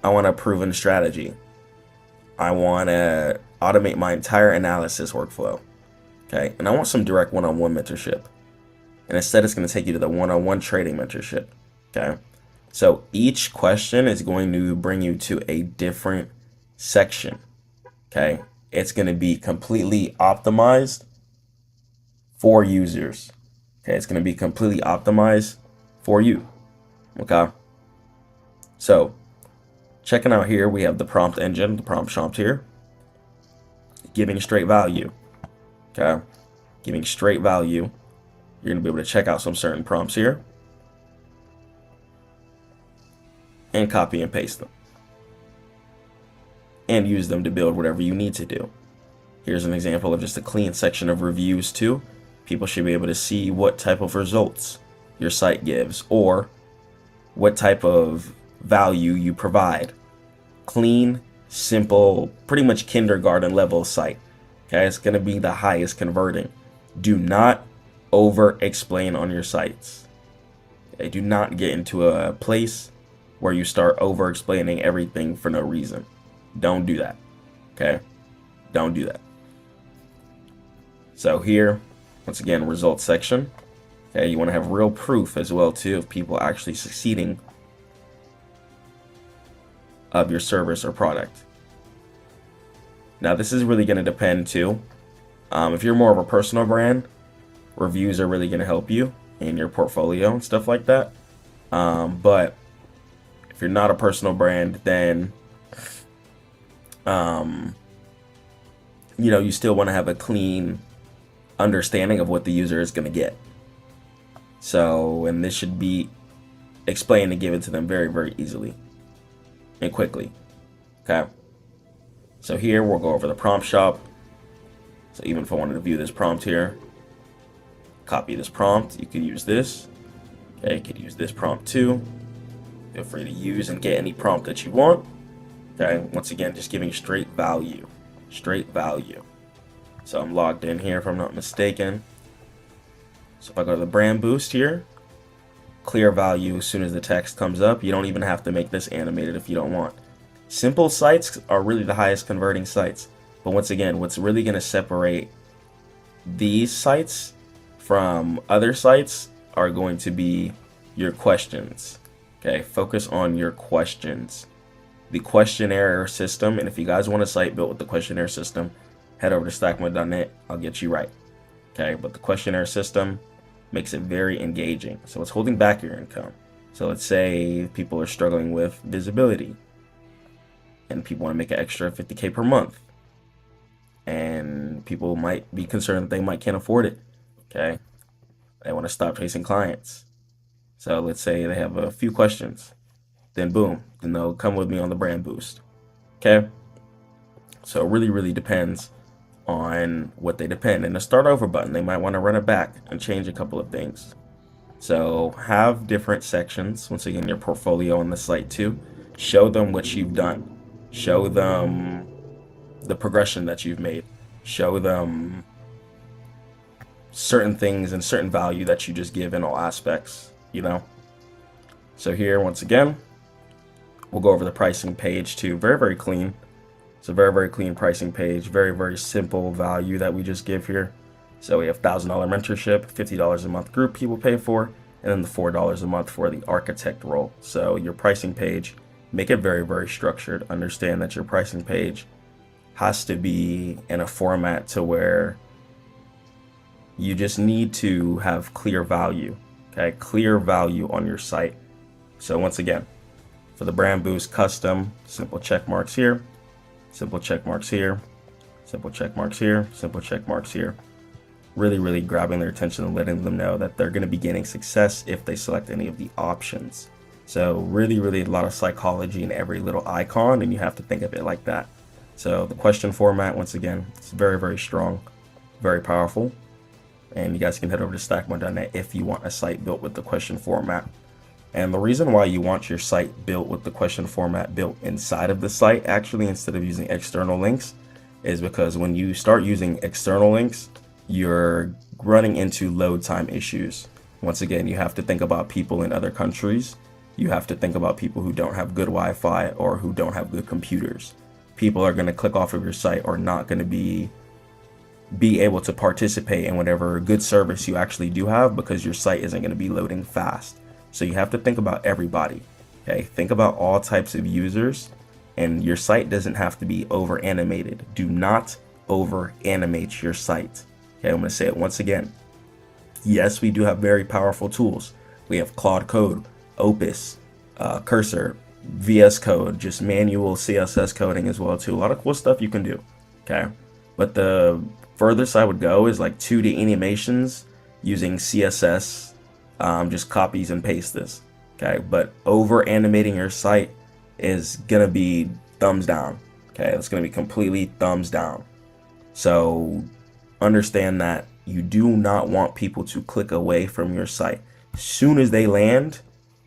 I want a proven strategy. I want to automate my entire analysis workflow. Okay. And I want some direct one-on-one mentorship. And instead, it's going to take you to the one-on-one trading mentorship. Okay. So each question is going to bring you to a different section. Okay. It's going to be completely optimized for users. Okay. It's going to be completely optimized for you. Okay. So checking out here, we have the prompt engine, the prompt prompt here, giving straight value. Okay. Giving straight value. You're going to be able to check out some certain prompts here and copy and paste them and use them to build whatever you need to do. Here's an example of just a clean section of reviews too. People should be able to see what type of results your site gives or what type of value you provide. Clean, simple, pretty much kindergarten level site. Okay, it's going to be the highest converting. Do not over explain on your sites. Okay, do not get into a place where you start over explaining everything for no reason. Don't do that. Okay, don't do that. So here, once again, results section. Okay, you want to have real proof as well too of people actually succeeding of your service or product. Now, this is really going to depend too. If you're more of a personal brand, reviews are really going to help you in your portfolio and stuff like that. But if you're not a personal brand, then you still want to have a clean understanding of what the user is going to get. So, and this should be explained and given to them very, very easily and quickly. Okay. So here we'll go over the prompt shop. So even if I wanted to view this prompt here, copy this prompt, you could use this. Okay, you could use this prompt too. Feel free to use and get any prompt that you want. Okay, once again, just giving straight value. Straight value. So I'm logged in here if I'm not mistaken. So if I go to the brand boost here, clear value as soon as the text comes up. You don't even have to make this animated if you don't want. Simple sites are really the highest converting sites. But once again, what's really going to separate these sites from other sites are going to be your questions. Okay, focus on your questions. The questionnaire system, and if you guys want a site built with the questionnaire system, head over to stackmode.net. I'll get you right. Okay, but the questionnaire system makes it very engaging. So it's holding back your income. So let's say people are struggling with visibility and people want to make an extra 50K per month. And people might be concerned that they can't afford it. Okay, they want to stop chasing clients. So let's say they have a few questions. Then boom, then they'll come with me on the brand boost. Okay, so it really, really depends on what they depend. And the start over button, they might want to run it back and change a couple of things. So have different sections. Once again, your portfolio on the site too. Show them what you've done. Show them the progression that you've made. Show them certain things and certain value that you just give in all aspects, So here, once again, we'll go over the pricing page too. Very, very clean. It's a very, very clean pricing page. Very, very simple value that we just give here. So we have $1,000 mentorship, $50 a month group people pay for, and then the $4 a month for the architect role. So your pricing page, make it very, very structured. Understand that your pricing page has to be in a format to where you just need to have clear value. Okay, clear value on your site. So once again, for the brand boost custom, simple check marks here, simple check marks here, simple check marks here, simple check marks here. Really, really grabbing their attention and letting them know that they're going to be gaining success if they select any of the options. So really, really a lot of psychology in every little icon, and you have to think of it like that. So the question format, once again, it's very, very strong, very powerful. And you guys can head over to stackmode.net if you want a site built with the question format. And the reason why you want your site built with the question format built inside of the site, actually, instead of using external links, is because when you start using external links, you're running into load time issues. Once again, you have to think about people in other countries. You have to think about people who don't have good Wi-Fi or who don't have good computers. People are going to click off of your site or not going to be able to participate in whatever good service you actually do have because your site isn't going to be loading fast. So you have to think about everybody. Okay, think about all types of users, and your site doesn't have to be over animated. Do not over animate your site. Okay, I'm going to say it once again. Yes, we do have very powerful tools. We have Claude Code, Opus, Cursor, VS Code, just manual CSS coding as well too. A lot of cool stuff you can do. Okay, but the furthest I would go is like 2D animations using CSS. Just copies and paste this. Okay, but over animating your site is gonna be thumbs down. Okay, it's gonna be completely thumbs down. So understand that you do not want people to click away from your site. As soon as they land,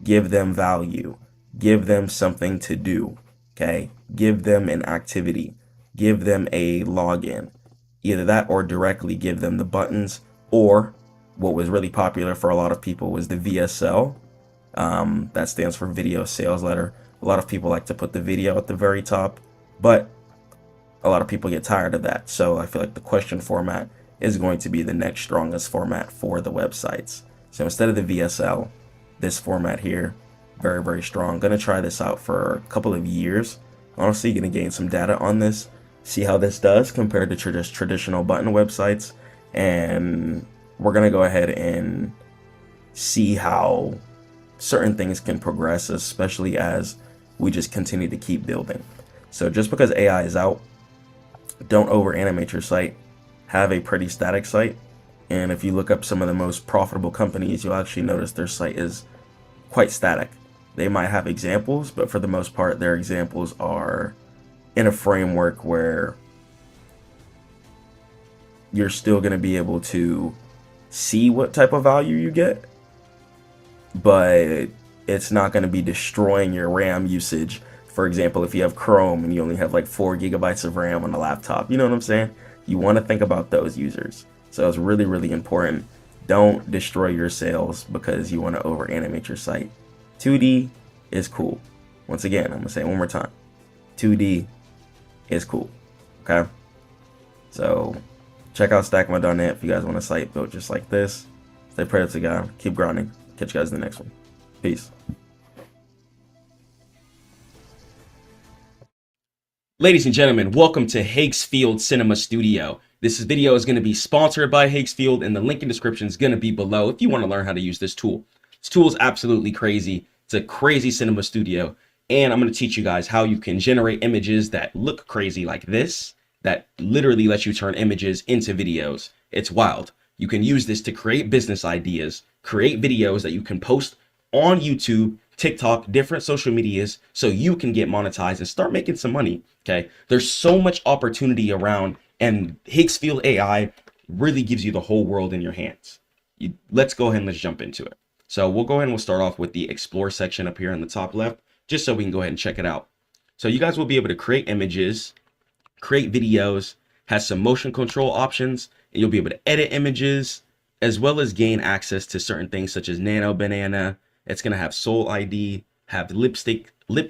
give them value, give them something to do. Okay, give them an activity, give them a login. Either that or directly give them the buttons, or what was really popular for a lot of people was the VSL. That stands for video sales letter. A lot of people like to put the video at the very top, but a lot of people get tired of that. So I feel like the question format is going to be the next strongest format for the websites. So instead of the VSL, this format here, very, very strong. Gonna try this out for a couple of years. Honestly, gonna gain some data on this. see how this does compared to just traditional button websites. And we're going to go ahead and see how certain things can progress, especially as we just continue to keep building. So just because AI is out, don't over animate your site. Have a pretty static site. And if you look up some of the most profitable companies, you'll actually notice their site is quite static. They might have examples, but for the most part, their examples are in a framework where you're still going to be able to see what type of value you get, but it's not going to be destroying your RAM usage. For example, if you have Chrome and you only have like 4 gigabytes of RAM on a laptop, you know what I'm saying? You want to think about those users. So it's really, really important. Don't destroy your sales because you want to over animate your site. 2D is cool. Once again, I'm going to say it one more time. 2D is cool. Okay? So check out Stackmode.net if you guys want a site built just like this. Stay prayed up to God. Keep grinding. Catch you guys in the next one. Peace. Ladies and gentlemen, welcome to Hakesfield Cinema Studio. This video is going to be sponsored by Hakesfield, and the link in description is going to be below if you want to learn how to use this tool. This tool is absolutely crazy. It's a crazy cinema studio, and I'm going to teach you guys how you can generate images that look crazy like this, that literally lets you turn images into videos. It's wild. You can use this to create business ideas, create videos that you can post on YouTube, TikTok, different social medias, so you can get monetized and start making some money. Okay, there's so much opportunity around, and Hakesfield AI really gives you the whole world in your hands. Let's go ahead and let's jump into it. So we'll go ahead and we'll start off with the explore section up here in the top left, just so we can go ahead and check it out. So you guys will be able to create images, create videos, has some motion control options, and you'll be able to edit images, as well as gain access to certain things such as Nano Banana. It's going to have Soul ID, have lip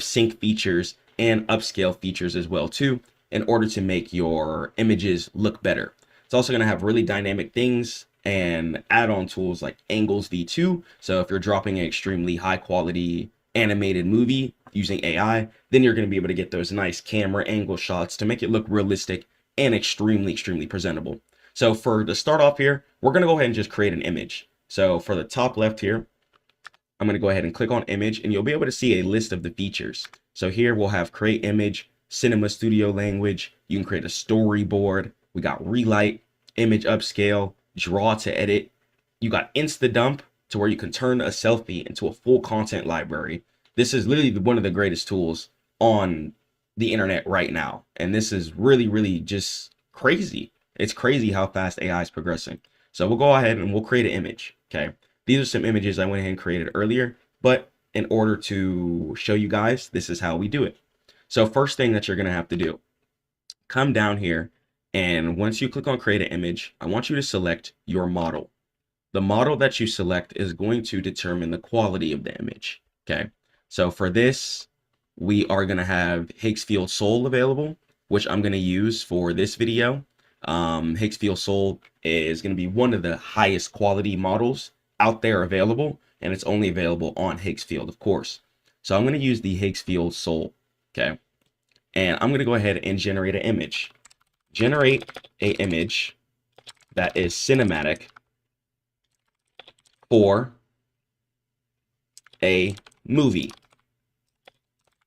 sync features, and upscale features as well too, in order to make your images look better. It's also going to have really dynamic things and add-on tools like Angles V2. So if you're dropping an extremely high quality animated movie using AI, then you're going to be able to get those nice camera angle shots to make it look realistic and extremely presentable. So for to start off here, we're going to go ahead and just create an image. So for the top left here, I'm going to go ahead and click on image, and you'll be able to see a list of the features. So here we'll have create image, cinema studio language. You can create a storyboard. We got relight, image upscale, draw to edit. You got insta dump, to where you can turn a selfie into a full content library. This is literally one of the greatest tools on the internet right now. And this is really just crazy. It's crazy how fast AI is progressing. So we'll go ahead and we'll create an image. Okay. These are some images I went ahead and created earlier, but in order to show you guys, this is how we do it. So first thing that you're going to have to do, come down here, and once you click on create an image, I want you to select your model. The model that you select is going to determine the quality of the image. Okay. So for this, we are going to have Hakesfield Soul available, which I'm going to use for this video. Hakesfield Soul is going to be one of the highest quality models out there available, and it's only available on Hakesfield, of course. So I'm going to use the Hakesfield Soul. Okay. And I'm going to go ahead and generate an image. Generate an image that is cinematic for a movie.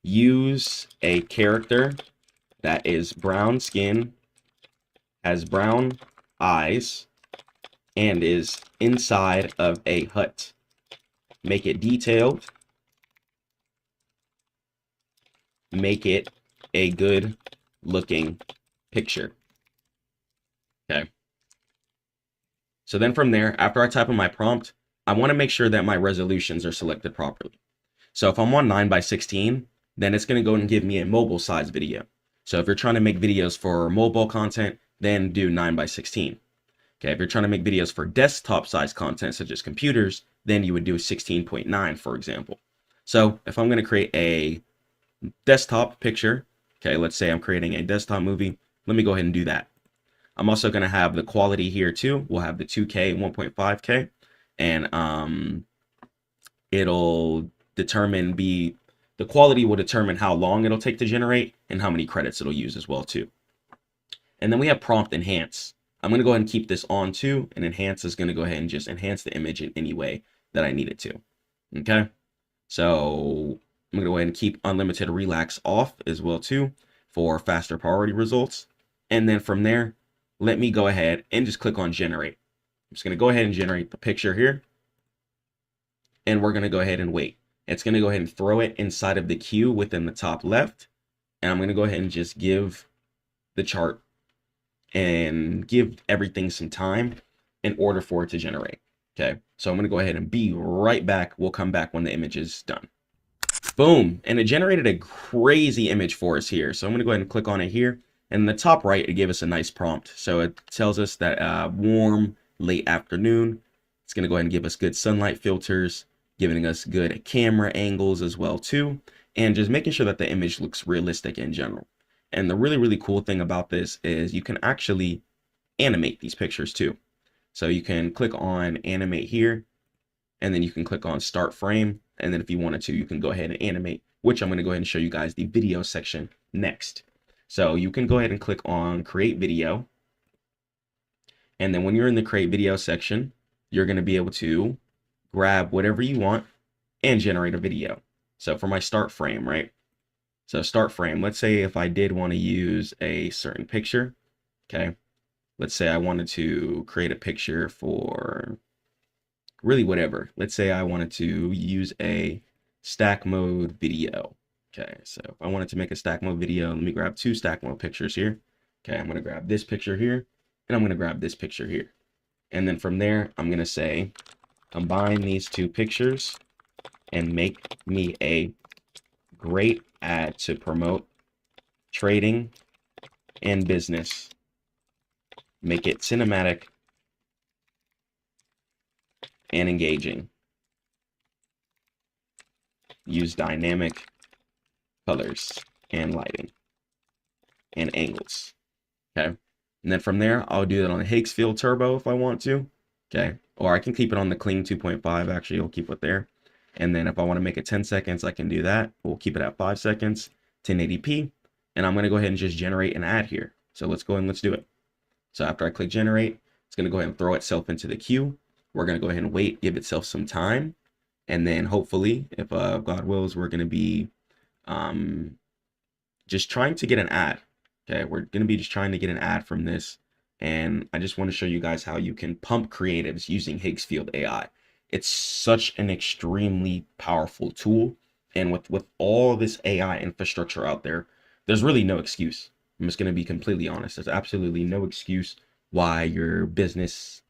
Use a character that is brown skin, has brown eyes, and is inside of a hut. Make it detailed. Make it a good looking picture. Okay. So then from there, after I type in my prompt, I want to make sure that my resolutions are selected properly. So if I'm on 9:16, then it's going to go and give me a mobile size video. So if you're trying to make videos for mobile content, then do 9:16. Okay, if you're trying to make videos for desktop size content, such as computers, then you would do 16.9, for example. So if I'm going to create a desktop picture, okay, let's say I'm creating a desktop movie, let me go ahead and do that. I'm also going to have the quality here too. We'll have the 2K and 1.5K, and it'll determine the quality will determine how long it'll take to generate and how many credits it'll use as well too. And then we have prompt enhance. I'm going to go ahead and keep this on too, and enhance is going to go ahead and just enhance the image in any way that I need it to. Okay, so I'm going to go ahead and keep unlimited relax off as well too for faster priority results. And then from there, let me go ahead and just click on generate. I'm just going to go ahead and generate the picture here, and we're going to go ahead and wait. It's going to go ahead and throw it inside of the queue within the top left, and I'm going to go ahead and just give the chart and give everything some time in order for it to generate. Okay, so I'm going to go ahead and be right back. We'll come back when the image is done. Boom, and it generated a crazy image for us here. So I'm going to go ahead and click on it here, and in the top right, it gave us a nice prompt. So it tells us that warm late afternoon. It's going to go ahead and give us good sunlight filters, giving us good camera angles as well too, and just making sure that the image looks realistic in general. And the really, really cool thing about this is you can actually animate these pictures too. So you can click on animate here, and then you can click on start frame. And then if you wanted to, you can go ahead and animate, which I'm going to go ahead and show you guys the video section next. So you can go ahead and click on create video. And then when you're in the create video section, you're going to be able to grab whatever you want and generate a video. So for my start frame, right? So start frame, let's say if I did want to use a certain picture, okay? Let's say I wanted to create a picture for really whatever. Let's say I wanted to use a stack mode video. Okay, so if I wanted to make a stack mode video, let me grab 2 stack mode pictures here. Okay, I'm going to grab this picture here, and I'm going to grab this picture here. And then from there, I'm going to say, combine these 2 pictures and make me a great ad to promote trading and business. Make it cinematic and engaging. Use dynamic colors and lighting and angles. Okay. And then from there, I'll do that on the Higgsfield Turbo if I want to. Okay. Or I can keep it on the clean 2.5. Actually, I'll keep it there. And then if I want to make it 10 seconds, I can do that. We'll keep it at 5 seconds, 1080p. And I'm going to go ahead and just generate an ad here. So let's go and let's do it. So after I click generate, it's going to go ahead and throw itself into the queue. We're going to go ahead and wait, give itself some time. And then hopefully, if God wills, we're going to be just trying to get an ad. Okay, we're going to be just trying to get an ad from this. And I just want to show you guys how you can pump creatives using Higgsfield AI. It's such an extremely powerful tool. And with all this AI infrastructure out there, there's really no excuse. I'm just going to be completely honest. There's absolutely no excuse why your business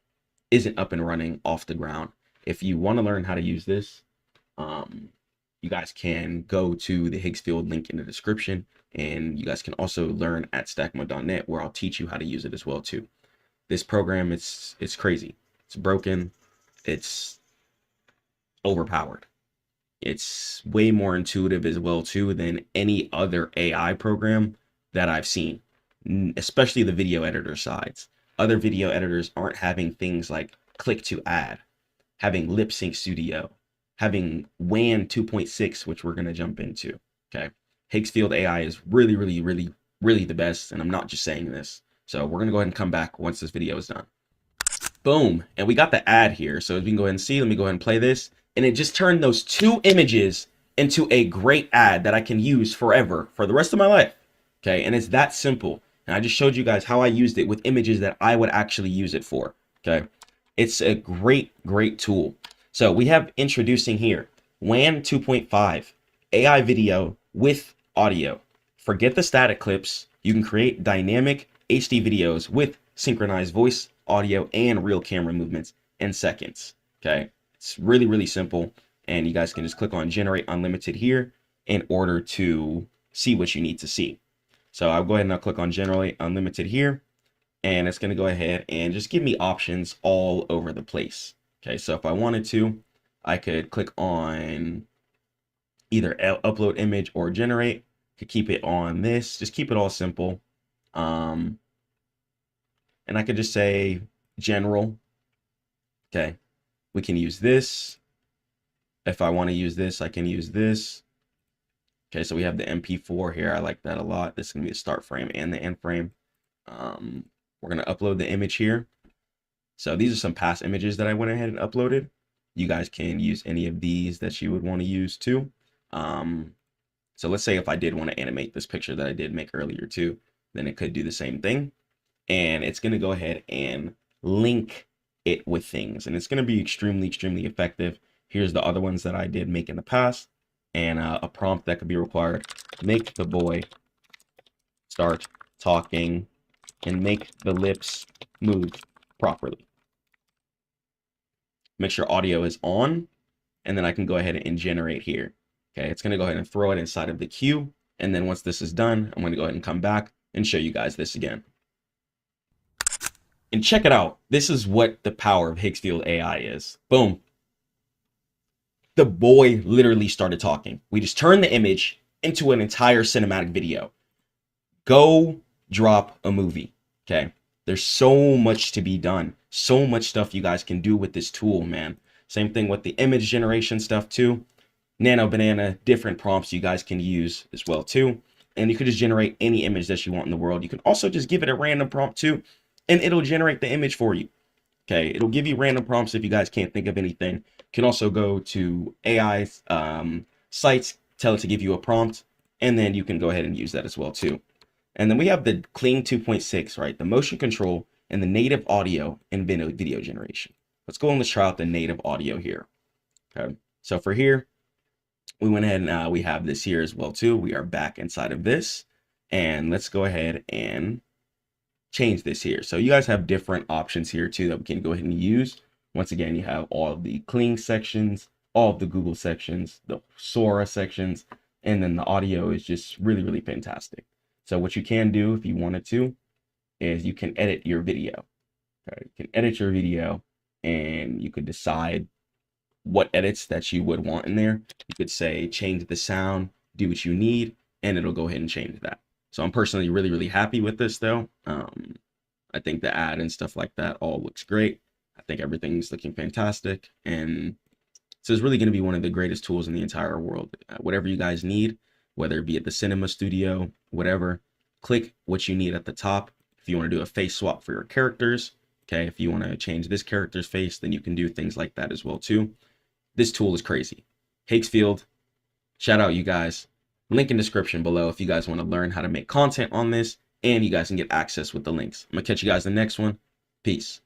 isn't up and running off the ground. If you want to learn how to use this, you guys can go to the Higgsfield link in the description, and you guys can also learn at Stackmode.net, where I'll teach you how to use it as well too. This program, it's crazy. It's broken. It's overpowered. It's way more intuitive as well too than any other AI program that I've seen, especially the video editor sides. Other video editors aren't having things like click to add, having lip sync studio, having WAN 2.6, which we're going to jump into. Okay. Higgsfield AI is really, really, really, really the best. And I'm not just saying this. So we're going to go ahead and come back once this video is done. Boom. And we got the ad here. So as we can go ahead and see, let me go ahead and play this. And it just turned those 2 images into a great ad that I can use forever for the rest of my life. Okay. And it's that simple. And I just showed you guys how I used it with images that I would actually use it for. Okay. It's a great, great tool. So we have introducing here WAN 2.5 AI video with audio. Forget the static clips. You can create dynamic HD videos with synchronized voice, audio, and real camera movements in seconds. Okay. It's really, really simple. And you guys can just click on generate unlimited here in order to see what you need to see. So I'll go ahead and I'll click on generate unlimited here. And it's going to go ahead and just give me options all over the place. Okay, so if I wanted to, I could click on either upload image or generate. Could keep it on this, just keep it all simple. And I could just say general. Okay, we can use this. If I want to use this, I can use this. Okay, so we have the MP4 here. I like that a lot. This is going to be the start frame and the end frame. We're going to upload the image here. So these are some past images that I went ahead and uploaded. You guys can use any of these that you would want to use too. So let's say if I did want to animate this picture that I did make earlier too, then it could do the same thing. And it's going to go ahead and link it with things. And it's going to be extremely, extremely effective. Here's the other ones that I did make in the past. And a prompt that could be required. Make the boy start talking and make the lips move properly. Make sure audio is on. And then I can go ahead and generate here. Okay, it's going to go ahead and throw it inside of the queue. And then once this is done, I'm going to go ahead and come back and show you guys this again. And check it out. This is what the power of Higgsfield AI is. Boom. The boy literally started talking. We just turned the image into an entire cinematic video. Go drop a movie. Okay. There's so much to be done. So much stuff you guys can do with this tool, man. Same thing with the image generation stuff too. Nano Banana, different prompts you guys can use as well too. And you could just generate any image that you want in the world. You can also just give it a random prompt too, and it'll generate the image for you. Okay, it'll give you random prompts if you guys can't think of anything. You can also go to AI sites, tell it to give you a prompt, and then you can go ahead and use that as well too. And then we have the Kling 2.6, right? The motion control and the native audio and video generation. Let's go and let's try out the native audio here. Okay, so for here, we went ahead and we have this here as well too. We are back inside of this, and let's go ahead and change this here. So you guys have different options here too that we can go ahead and use. Once again, you have all of the Kling sections, all of the Google sections, the Sora sections, and then the audio is just really, really fantastic. So what you can do if you wanted to is you can edit your video. Okay? You can edit your video and you could decide what edits that you would want in there. You could say change the sound, do what you need, and it'll go ahead and change that. So I'm personally really, really happy with this though. I think the ad and stuff like that all looks great. I think everything's looking fantastic. And so it's really going to be one of the greatest tools in the entire world. Whatever you guys need, whether it be at the cinema studio, whatever, click what you need at the top. If you want to do a face swap for your characters, okay, if you want to change this character's face, then you can do things like that as well too. This tool is crazy. Higgsfield, shout out you guys. Link in description below if you guys want to learn how to make content on this, and you guys can get access with the links. I'm gonna catch you guys in the next one. Peace.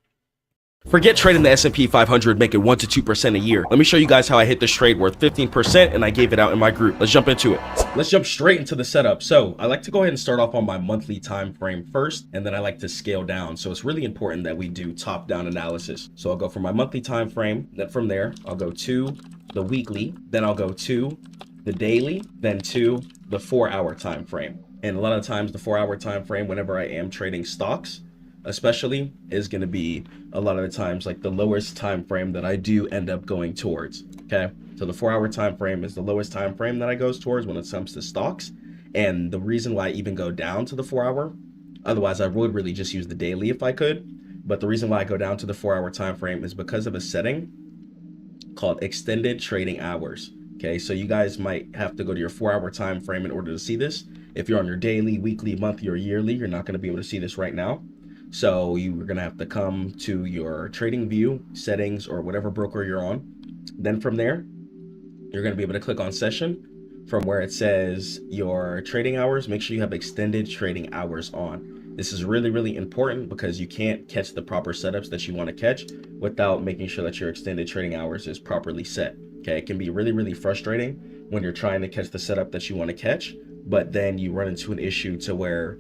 Forget trading the S&P 500 making 1 to 2% a year. Let me show you guys how I hit this trade worth 15%, and I gave it out in my group. Let's jump into it. Let's jump straight into the setup. So I like to go ahead and start off on my monthly time frame first, and then I like to scale down. So it's really important that we do top-down analysis. So I'll go for my monthly time frame. Then from there, I'll go to the weekly. Then I'll go to the daily. Then to the 4-hour time frame. And a lot of times the 4-hour time frame, whenever I am trading stocks, especially, is going to be a lot of the times like the lowest time frame that I do end up going towards. Okay, so the 4-hour time frame is the lowest time frame that I goes towards when it comes to stocks. And the reason why I even go down to the 4-hour, otherwise I would really just use the daily if I could, but the reason why I go down to the 4-hour time frame is because of a setting called extended trading hours. Okay, so you guys might have to go to your 4-hour time frame in order to see this. If you're on your daily, weekly, monthly, or yearly, you're not going to be able to see this right now. So you're going to have to come to your trading view settings or whatever broker you're on. Then from there, you're going to be able to click on session from where it says your trading hours. Make sure you have extended trading hours on. This is really, really important because you can't catch the proper setups that you want to catch without making sure that your extended trading hours is properly set. Okay, it can be really, really frustrating when you're trying to catch the setup that you want to catch, but then you run into an issue to where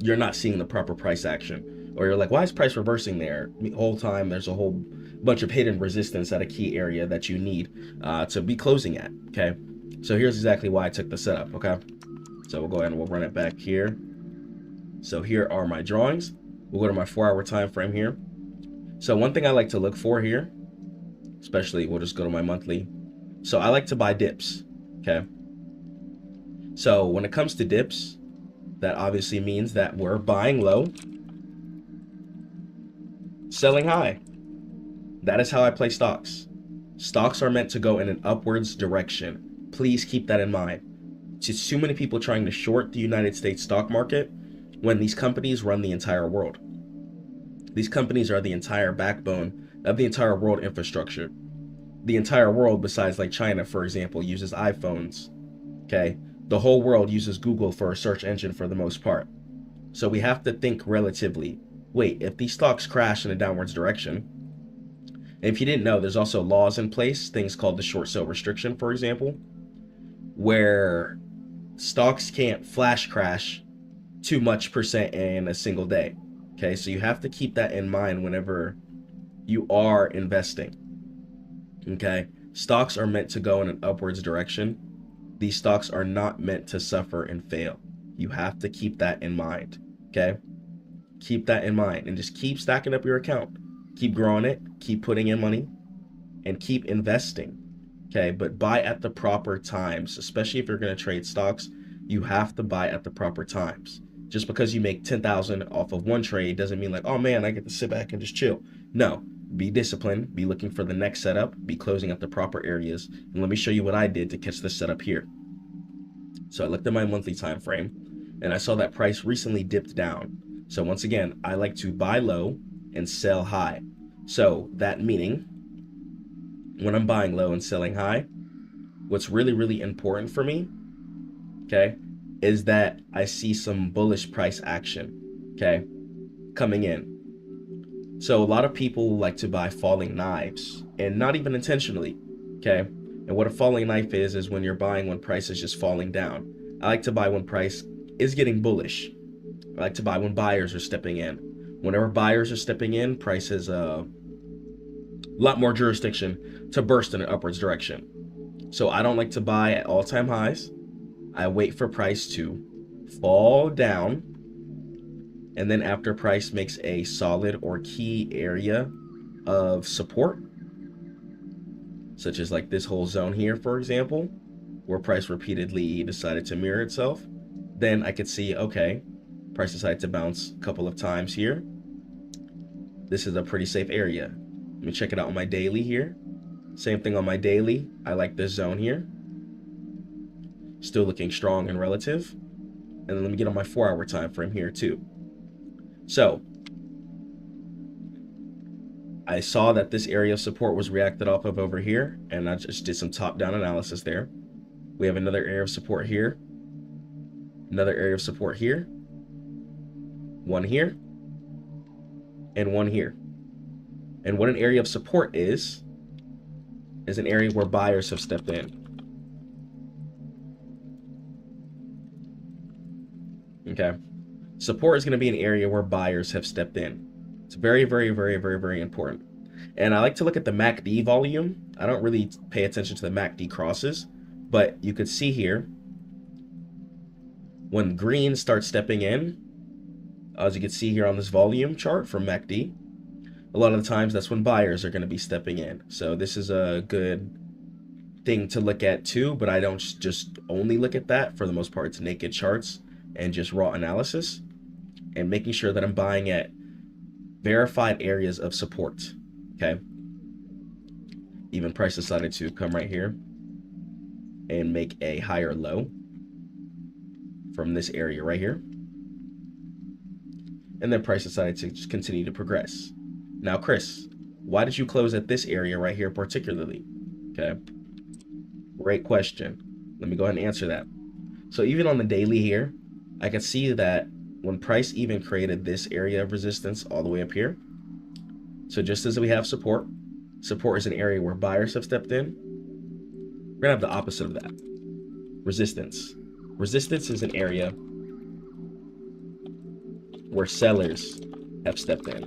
you're not seeing the proper price action, or you're like, why is price reversing there? The whole time there's a whole bunch of hidden resistance at a key area that you need to be closing at. Okay, so here's exactly why I took the setup. Okay, so we'll go ahead and we'll run it back here. So here are my drawings. We'll go to my 4-hour time frame here. So one thing I like to look for here, especially, we'll just go to my monthly. So I like to buy dips. Okay, so when it comes to dips, that obviously means that we're buying low, selling high. That is how I play stocks. Stocks are meant to go in an upwards direction. Please keep that in mind. Just too many people trying to short the United States stock market when these companies run the entire world. These companies are the entire backbone of the entire world infrastructure. The entire world, besides like China, for example, uses iPhones. Okay, the whole world uses Google for a search engine for the most part. So we have to think relatively. Wait, if these stocks crash in a downwards direction, and if you didn't know, there's also laws in place, things called the short sale restriction, for example, where stocks can't flash crash too much percent in a single day. Okay, so you have to keep that in mind whenever you are investing. Okay, stocks are meant to go in an upwards direction. These stocks are not meant to suffer and fail. You have to keep that in mind. Okay, keep that in mind and just keep stacking up your account. Keep growing it, keep putting in money, and keep investing. Okay, but buy at the proper times, especially if you're going to trade stocks. You have to buy at the proper times. Just because you make 10,000 off of one trade doesn't mean like, oh man, I get to sit back and just chill. No, be disciplined, be looking for the next setup, be closing at the proper areas. And let me show you what I did to catch this setup here. So I looked at my monthly time frame and I saw that price recently dipped down. So once again, I like to buy low and sell high. So that meaning when I'm buying low and selling high, what's really, really important for me, okay, is that I see some bullish price action, okay, coming in. So a lot of people like to buy falling knives, and not even intentionally, okay? And what a falling knife is when you're buying when price is just falling down. I like to buy when price is getting bullish. I like to buy when buyers are stepping in. Whenever buyers are stepping in, price has a lot more jurisdiction to burst in an upwards direction. So I don't like to buy at all-time highs. I wait for price to fall down, and then after price makes a solid or key area of support, such as like this whole zone here, for example, where price repeatedly decided to mirror itself, then I could see, okay, price decided to bounce a couple of times here. This is a pretty safe area. Let me check it out on my daily here. Same thing on my daily. I like this zone here. Still looking strong and relative. And then let me get on my 4-hour time frame here too. So I saw that this area of support was reacted off of over here, and I just did some top-down analysis there. We have another area of support here, another area of support here, one here, and one here. And what an area of support is an area where buyers have stepped in. Okay. Support is going to be an area where buyers have stepped in. It's very, very, very, very, very important. And I like to look at the MACD volume. I don't really pay attention to the MACD crosses, but you could see here when green starts stepping in, as you can see here on this volume chart from MACD, a lot of the times that's when buyers are going to be stepping in. So this is a good thing to look at too, but I don't just only look at that. For the most part, it's naked charts and just raw analysis, and making sure that I'm buying at verified areas of support. Okay. Even price decided to come right here and make a higher low from this area right here. And then price decided to just continue to progress. Now, Chris, why did you close at this area right here particularly? Okay. Great question. Let me go ahead and answer that. So even on the daily here, I can see that when price even created this area of resistance all the way up here. So just as we have support, support is an area where buyers have stepped in. We're gonna have the opposite of that. Resistance. Resistance is an area where sellers have stepped in.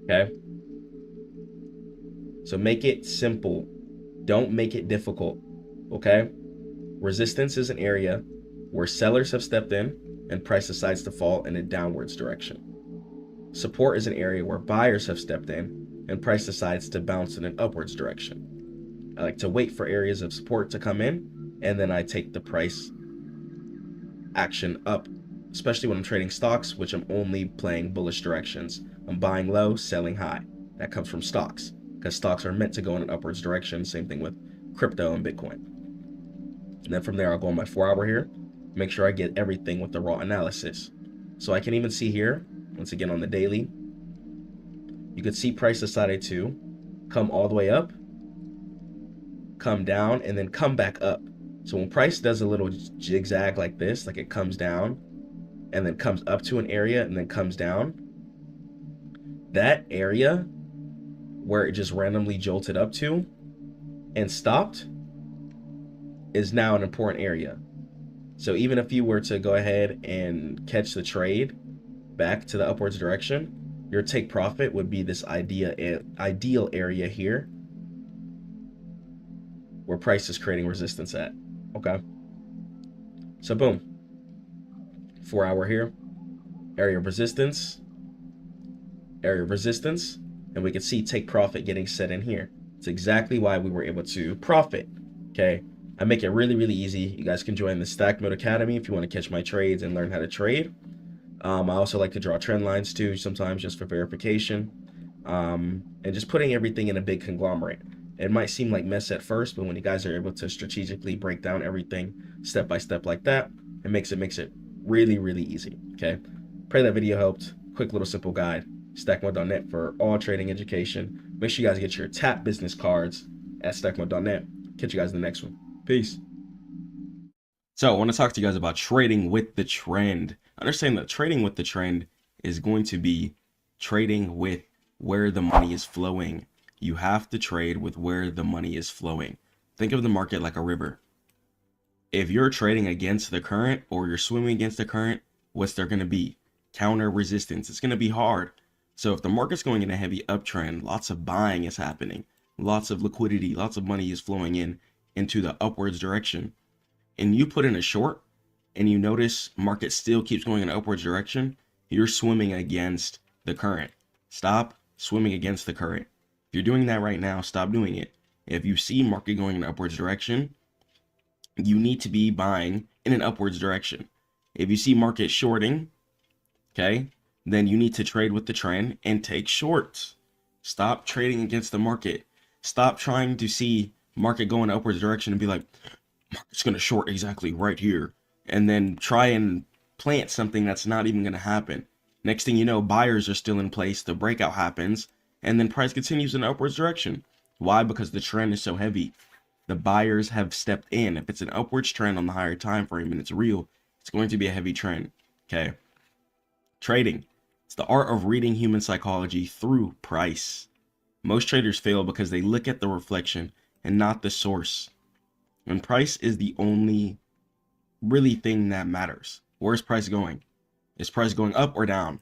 Okay? So make it simple. Don't make it difficult. Okay? Resistance is an area where sellers have stepped in and price decides to fall in a downwards direction. Support is an area where buyers have stepped in and price decides to bounce in an upwards direction. I like to wait for areas of support to come in, and then I take the price action up, especially when I'm trading stocks, which I'm only playing bullish directions. I'm buying low, selling high. That comes from stocks, because stocks are meant to go in an upwards direction. Same thing with crypto and Bitcoin. And then from there, I'll go on my 4-hour here, make sure I get everything with the raw analysis. So I can even see here, once again on the daily, you could see price decided to come all the way up, come down, and then come back up. So when price does a little zigzag like this, like it comes down and then comes up to an area and then comes down, that area where it just randomly jolted up to and stopped is now an important area. So even if you were to go ahead and catch the trade back to the upwards direction, your take profit would be this ideal area here where price is creating resistance at. Okay. So boom. 4 hour here. Area of resistance. Area of resistance. And we can see take profit getting set in here. It's exactly why we were able to profit. Okay. I make it really, really easy. You guys can join the Stackmode Academy if you want to catch my trades and learn how to trade. I also like to draw trend lines too, sometimes just for verification. And just putting everything in a big conglomerate. It might seem like mess at first, but when you guys are able to strategically break down everything step by step like that, it makes it really, really easy. Okay. Pray that video helped. Quick little simple guide. Stackmode.net for all trading education. Make sure you guys get your tap business cards at Stackmode.net. Catch you guys in the next one. Peace. So I want to talk to you guys about trading with the trend. Understand that trading with the trend is going to be trading with where the money is flowing. You have to trade with where the money is flowing. Think of the market like a river. If you're trading against the current or you're swimming against the current, what's there going to be? Counter resistance. It's going to be hard. So if the market's going in a heavy uptrend, lots of buying is happening. Lots of liquidity, lots of money is flowing into the upwards direction. And you put in a short and you notice market still keeps going in an upwards direction, you're swimming against the current. Stop swimming against the current. If you're doing that right now, stop doing it. If you see market going in an upwards direction, you need to be buying in an upwards direction. If you see market shorting, okay, then you need to trade with the trend and take shorts. Stop trading against the market. Stop trying to see market go in an upwards direction and be like, market's going to short exactly right here. And then try and plant something that's not even going to happen. Next thing you know, buyers are still in place. The breakout happens. And then price continues in an upwards direction. Why? Because the trend is so heavy. The buyers have stepped in. If it's an upwards trend on the higher time frame and it's real, it's going to be a heavy trend. Okay. Trading. It's the art of reading human psychology through price. Most traders fail because they look at the reflection and not the source. And price is the only really thing that matters. Where's price going? Is price going up or down?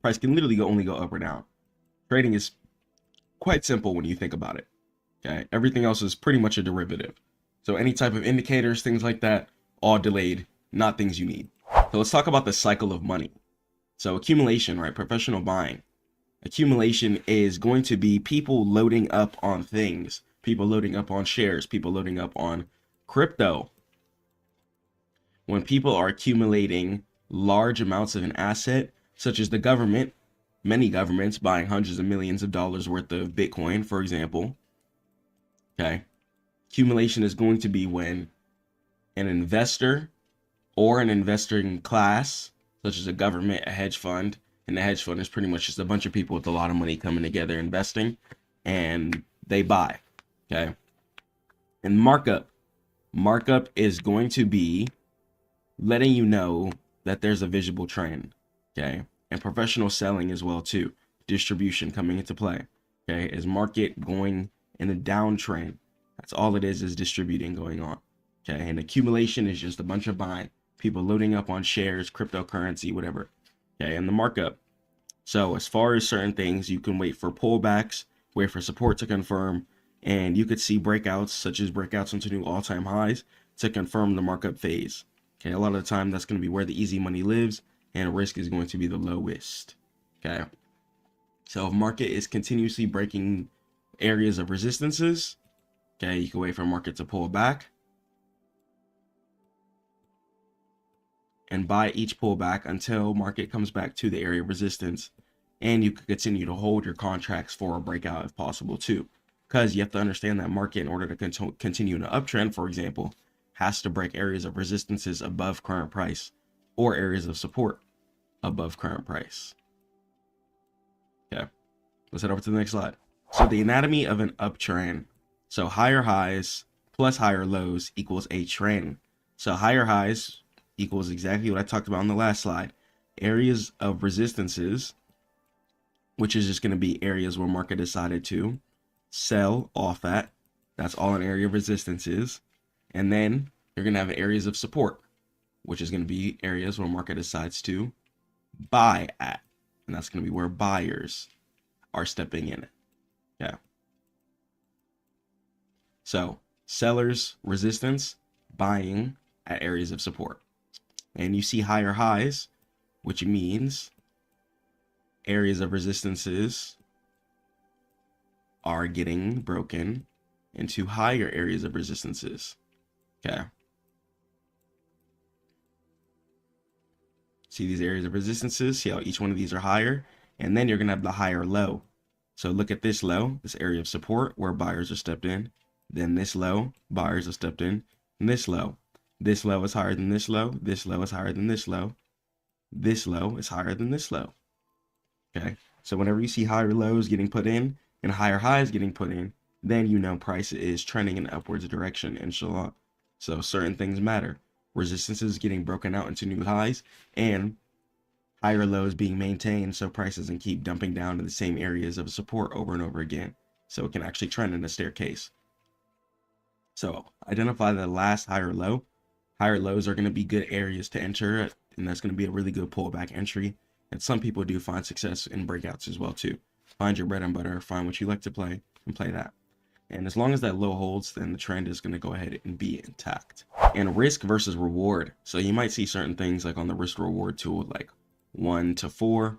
Price can literally only go up or down. Trading is quite simple when you think about it. Okay, everything else is pretty much a derivative. So any type of indicators, things like that, all delayed, not things you need. So let's talk about the cycle of money. So accumulation, right? Professional buying. Accumulation is going to be people loading up on things, people loading up on shares, people loading up on crypto. When people are accumulating large amounts of an asset, such as the government, many governments buying hundreds of millions of dollars worth of Bitcoin, for example. Okay. Accumulation is going to be when an investor or an investing class, such as a government, a hedge fund, and the hedge fund is pretty much just a bunch of people with a lot of money coming together investing, and they buy. Okay. And markup is going to be letting you know that there's a visible trend. Okay. And professional selling as well too. Distribution coming into play. Okay. Is market going in a downtrend? That's all it is distributing going on. Okay. And accumulation is just a bunch of buying. People loading up on shares, cryptocurrency, whatever. Okay. And the markup. So as far as certain things, you can wait for pullbacks, wait for support to confirm, and you could see breakouts, such as breakouts into new all-time highs to confirm the markup phase. Okay. A lot of the time that's going to be where the easy money lives, and risk is going to be the lowest. Okay. So if market is continuously breaking areas of resistances, okay, you can wait for market to pull back and buy each pullback until market comes back to the area of resistance. And you can continue to hold your contracts for a breakout if possible too. Because you have to understand that market, in order to continue an uptrend, for example, has to break areas of resistances above current price or areas of support. above current price. Okay, let's head over to the next slide. So the anatomy of an uptrend. So higher highs plus higher lows equals a trend. So higher highs equals exactly what I talked about on the last slide. Areas of resistances, which is just going to be areas where market decided to sell off at. That's all an area of resistance is. And then you're going to have areas of support, which is going to be areas where market decides to buy at. And that's going to be where buyers are stepping in it. Yeah. So sellers resistance, buying at areas of support. And you see higher highs, which means areas of resistances are getting broken into higher areas of resistances. Okay. See these areas of resistances, see how each one of these are higher, and then you're going to have the higher low. So look at this low, this area of support where buyers are stepped in. Then this low, buyers are stepped in. And this low is higher than this low. This low is higher than this low. This low is higher than this low. Okay, so whenever you see higher lows getting put in and higher highs getting put in, then you know price is trending in an upwards direction, inshallah. So certain things matter. Resistances getting broken out into new highs and higher lows being maintained so price doesn't keep dumping down to the same areas of support over and over again. So it can actually trend in a staircase. So identify the last higher low. Higher lows are going to be good areas to enter, and that's going to be a really good pullback entry. And some people do find success in breakouts as well too. Find your bread and butter, find what you like to play, and play that. And as long as that low holds, then the trend is going to go ahead and be intact. And risk versus reward. So you might see certain things like on the risk reward tool, like 1 to 4,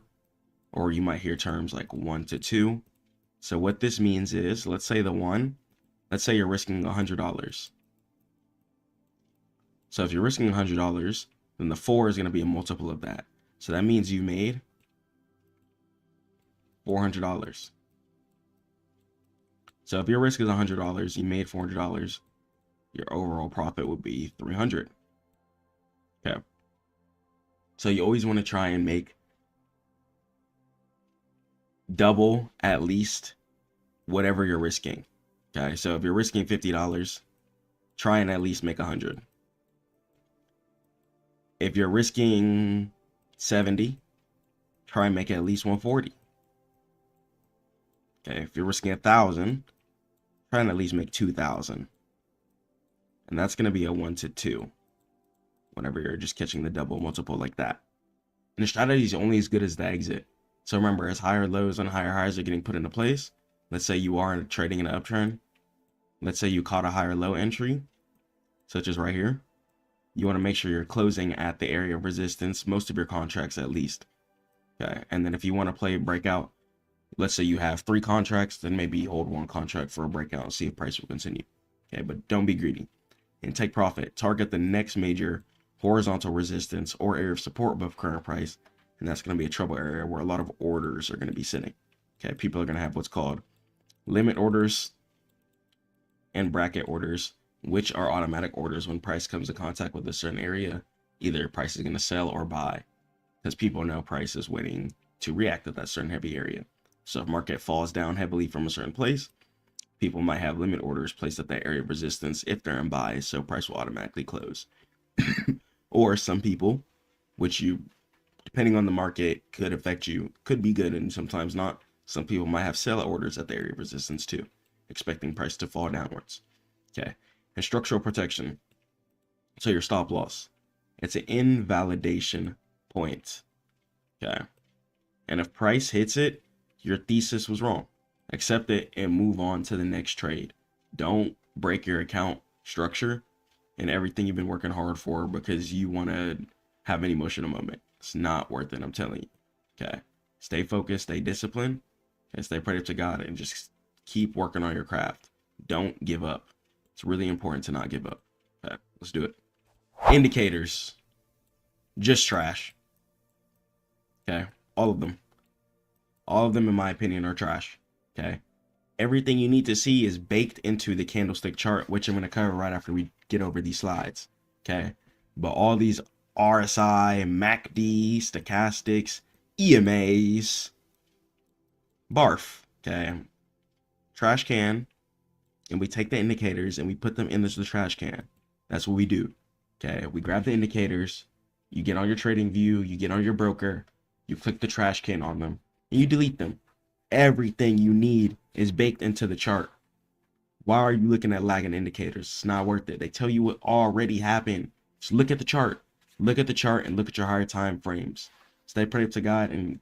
or you might hear terms like 1 to 2. So what this means is, let's say the 1, let's say you're risking $100. So if you're risking $100, then the 4 is going to be a multiple of that. So that means you made $400. So if your risk is $100, you made $400, your overall profit would be $300. Okay. So you always want to try and make double at least whatever you're risking. Okay. So if you're risking $50, try and at least make 100. If you're risking 70, try and make it at least 140. Okay. If you're risking 1,000, try and at least make 2,000. And that's going to be a 1 to 2 whenever you're just catching the double multiple like that. And the strategy is only as good as the exit. So remember, as higher lows and higher highs are getting put into place, let's say you are trading in an uptrend. Let's say you caught a higher low entry, such as right here. You want to make sure you're closing at the area of resistance, most of your contracts at least. Okay. And then if you want to play a breakout, let's say you have 3 contracts, then maybe hold 1 contract for a breakout and see if price will continue. Okay, but don't be greedy and take profit. Target the next major horizontal resistance or area of support above current price, and that's going to be a trouble area where a lot of orders are going to be sitting. Okay, people are going to have what's called limit orders and bracket orders, which are automatic orders when price comes in contact with a certain area. Either price is going to sell or buy, because people know price is waiting to react at that certain heavy area. So if market falls down heavily from a certain place, people might have limit orders placed at that area of resistance if they're in buys, so price will automatically close. Or some people, which you, depending on the market, could affect you, could be good and sometimes not. Some people might have sell orders at the area of resistance too, expecting price to fall downwards. Okay, and structural protection. So your stop loss, it's an invalidation point. Okay, and if price hits it, your thesis was wrong. Accept it and move on to the next trade. Don't break your account structure and everything you've been working hard for because you want to have an emotional moment. It's not worth it, I'm telling you. Okay, stay focused, stay disciplined, and stay prayed up to God, and just keep working on your craft. Don't give up. It's really important to not give up. Okay, let's do it. Indicators, just trash. Okay, all of them. All of them, in my opinion, are trash. Okay, everything you need to see is baked into the candlestick chart, which I'm going to cover right after we get over these slides. Okay, but all RSI, MACD, stochastics, EMAs, barf, okay? Trash can, and we take the indicators and we put them in the trash can. That's what we do, okay? We grab the indicators, you get on your trading view, you get on your broker, you click the trash can on them, and you delete them. Everything you need is baked into the chart. Why are you looking at lagging indicators? It's not worth it. They tell you what already happened. Just look at the chart. Look at the chart and look at your higher time frames. Stay prayed to God and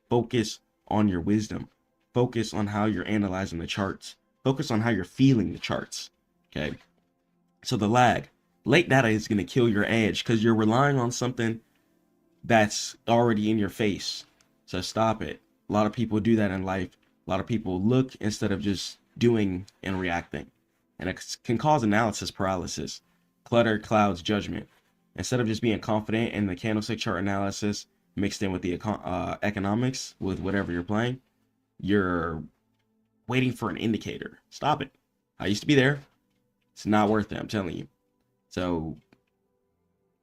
focus on your wisdom. Focus on how you're analyzing the charts. Focus on how you're feeling the charts. Okay. So the lag, late data is going to kill your edge because you're relying on something that's already in your face. So stop it. A lot of people do that in life. A lot of people look instead of just doing and reacting. And it can cause analysis paralysis. Clutter clouds judgment. Instead of just being confident in the candlestick chart analysis mixed in with the economics with whatever you're playing, you're waiting for an indicator. Stop it. I used to be there. It's not worth it, I'm telling you. So,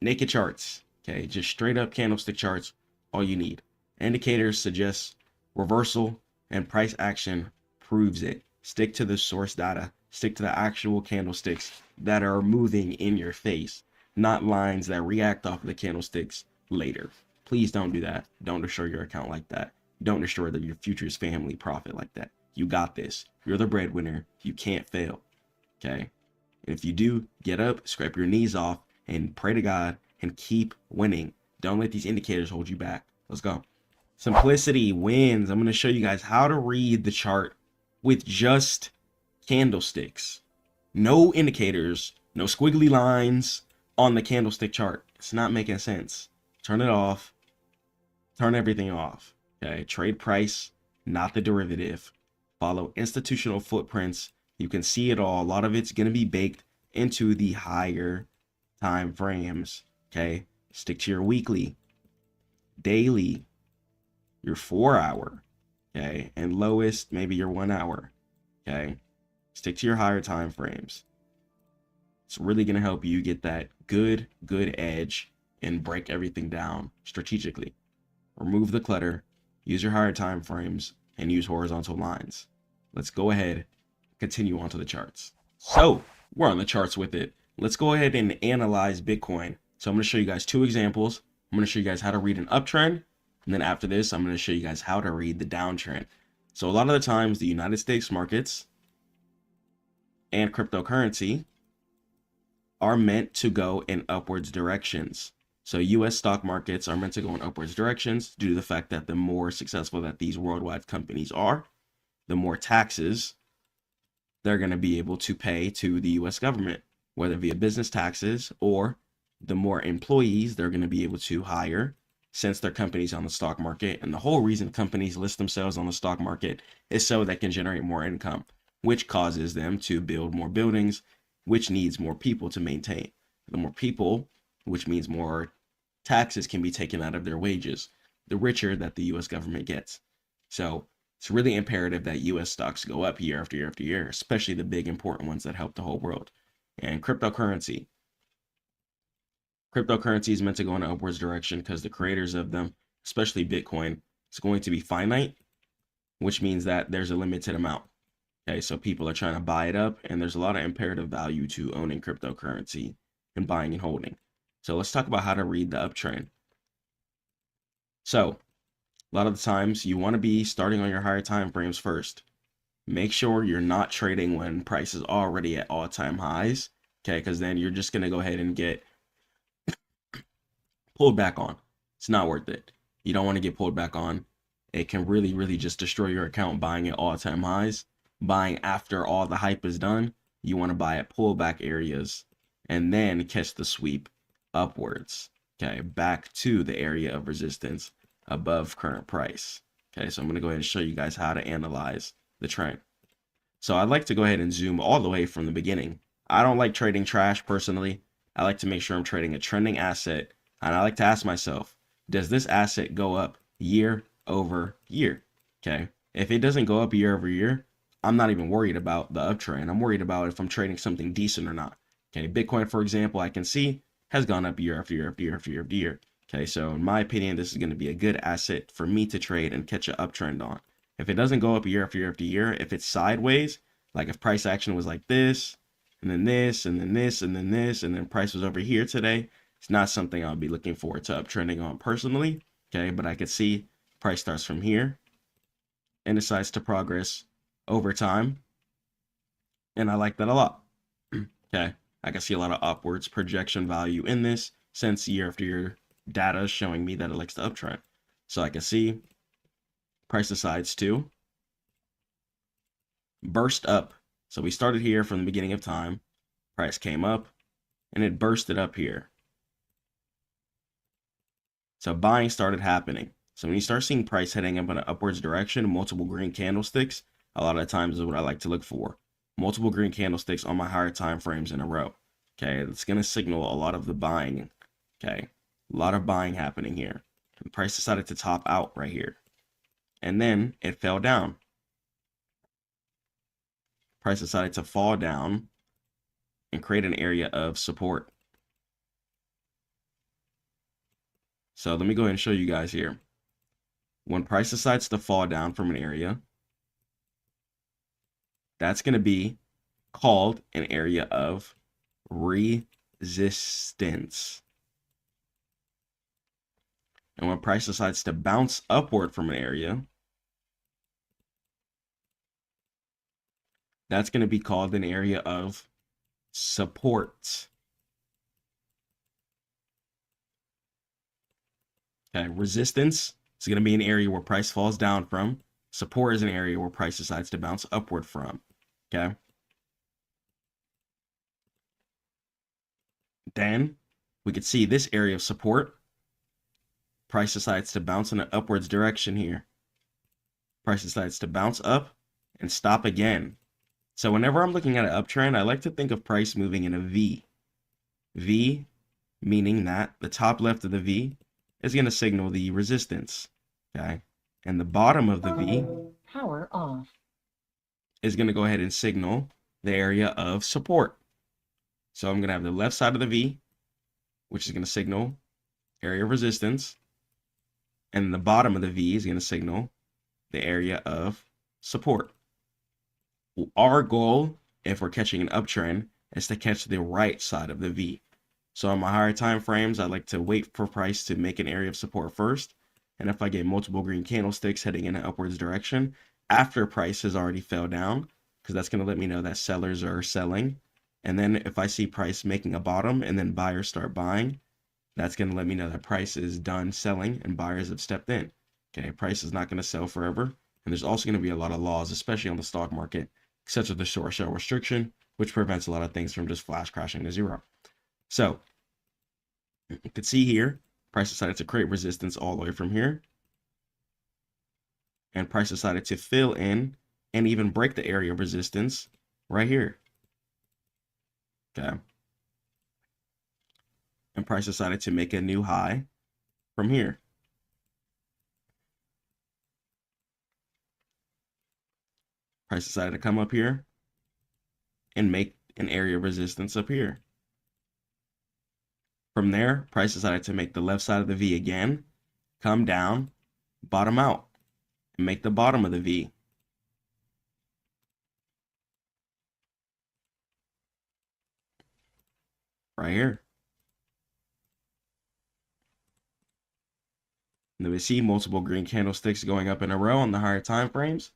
naked charts, okay? Just straight up candlestick charts, all you need. Indicators suggest reversal, and price action proves it. Stick to the source data. Stick to the actual candlesticks that are moving in your face, not lines that react off of the candlesticks later. Please don't do that. Don't destroy your account like that. Don't destroy your future's family profit like that. You got this. You're the breadwinner. You can't fail. Okay? And if you do, get up, scrape your knees off, and pray to God and keep winning. Don't let these indicators hold you back. Let's go. Simplicity wins. I'm going to show you guys how to read the chart with just candlesticks. No indicators, no squiggly lines on the candlestick chart. It's not making sense. Turn it off. Turn everything off. Okay, trade price, not the derivative. Follow institutional footprints. You can see it all. A lot of it's going to be baked into the higher time frames. Okay, stick to your weekly, daily, your 4 hour. Okay, and lowest, maybe your 1 hour. Okay, stick to your higher time frames. It's really going to help you get that good edge and break everything down strategically. Remove the clutter, use your higher time frames, and use horizontal lines. Let's go ahead, continue on to the charts. So we're on the charts with it. Let's go ahead and analyze Bitcoin. So I'm going to show you guys two examples. I'm going to show you guys how to read an uptrend. And then after this, I'm going to show you guys how to read the downtrend. So a lot of the times the United States markets and cryptocurrency are meant to go in upwards directions. So US stock markets are meant to go in upwards directions due to the fact that the more successful that these worldwide companies are, the more taxes they're going to be able to pay to the US government, whether via business taxes or the more employees they're going to be able to hire since their companies on the stock market. And the whole reason companies list themselves on the stock market is so they can generate more income, which causes them to build more buildings, which needs more people to maintain. The more people, which means more taxes can be taken out of their wages, the richer that the US government gets. So it's really imperative that US stocks go up year after year after year, especially the big important ones that help the whole world. And cryptocurrency is meant to go in an upwards direction because the creators of them, especially Bitcoin, is going to be finite, which means that there's a limited amount. Okay, so people are trying to buy it up, and there's a lot of imperative value to owning cryptocurrency and buying and holding. So let's talk about how to read the uptrend. So a lot of the times you want to be starting on your higher time frames first. Make sure you're not trading when price is already at all-time highs, okay, because then you're just going to go ahead and get pulled back on. It's not worth it. You don't want to get pulled back on. It can really just destroy your account buying at all-time highs. Buying after all the hype is done, you want to buy at pullback areas and then catch the sweep upwards, okay, back to the area of resistance above current price. Okay, so I'm going to go ahead and show you guys how to analyze the trend. So I'd like to go ahead and zoom all the way from the beginning. I don't like trading trash personally. I like to make sure I'm trading a trending asset, and I like to ask myself, does this asset go up year over year? Okay, if it doesn't go up year over year, I'm not even worried about the uptrend. I'm worried about if I'm trading something decent or not. Okay, Bitcoin, for example, I can see has gone up year after year after year after year after year. Okay, so in my opinion, this is going to be a good asset for me to trade and catch an uptrend on. If it doesn't go up year after year after year, if it's sideways, like if price action was like this, and then this, and then this, and then this, and then price was over here today, it's not something I'll be looking forward to uptrending on personally. Okay, but I could see price starts from here and decides to progress over time. And I like that a lot. Okay, I can see a lot of upwards projection value in this since year after year data is showing me that it likes to uptrend. So I can see price decides to burst up. So we started here from the beginning of time. Price came up and it bursted up here. So buying started happening. So when you start seeing price heading up in an upwards direction, multiple green candlesticks, a lot of times is what I like to look for. Multiple green candlesticks on my higher time frames in a row. Okay, it's going to signal a lot of the buying. Okay, a lot of buying happening here. The price decided to top out right here. And then it fell down. Price decided to fall down and create an area of support. So let me go ahead and show you guys here. When price decides to fall down from an area, that's going to be called an area of resistance. And when price decides to bounce upward from an area, that's going to be called an area of support. Okay, resistance is going to be an area where price falls down from. Support is an area where price decides to bounce upward from. Okay. Then we could see this area of support. Price decides to bounce in an upwards direction here. Price decides to bounce up and stop again. So whenever I'm looking at an uptrend, I like to think of price moving in a V. V meaning that the top left of the V is going to signal the resistance. Okay. And the bottom of the V power off is going to go ahead and signal the area of support. So I'm going to have the left side of the V, which is going to signal area of resistance. And the bottom of the V is going to signal the area of support. Our goal, if we're catching an uptrend, is to catch the right side of the V. So on my higher time frames, I like to wait for price to make an area of support first. And if I get multiple green candlesticks heading in an upwards direction after price has already fell down, because that's going to let me know that sellers are selling. And then if I see price making a bottom and then buyers start buying, that's going to let me know that price is done selling and buyers have stepped in. Okay, price is not going to sell forever. And there's also going to be a lot of laws, especially on the stock market, such as the short sale restriction, which prevents a lot of things from just flash crashing to zero. So you can see here, price decided to create resistance all the way from here. And price decided to fill in and even break the area of resistance right here. Okay. And price decided to make a new high from here. Price decided to come up here and make an area of resistance up here. From there, price decided to make the left side of the V again, come down, bottom out, and make the bottom of the V. Right here. And then we see multiple green candlesticks going up in a row on the higher time frames,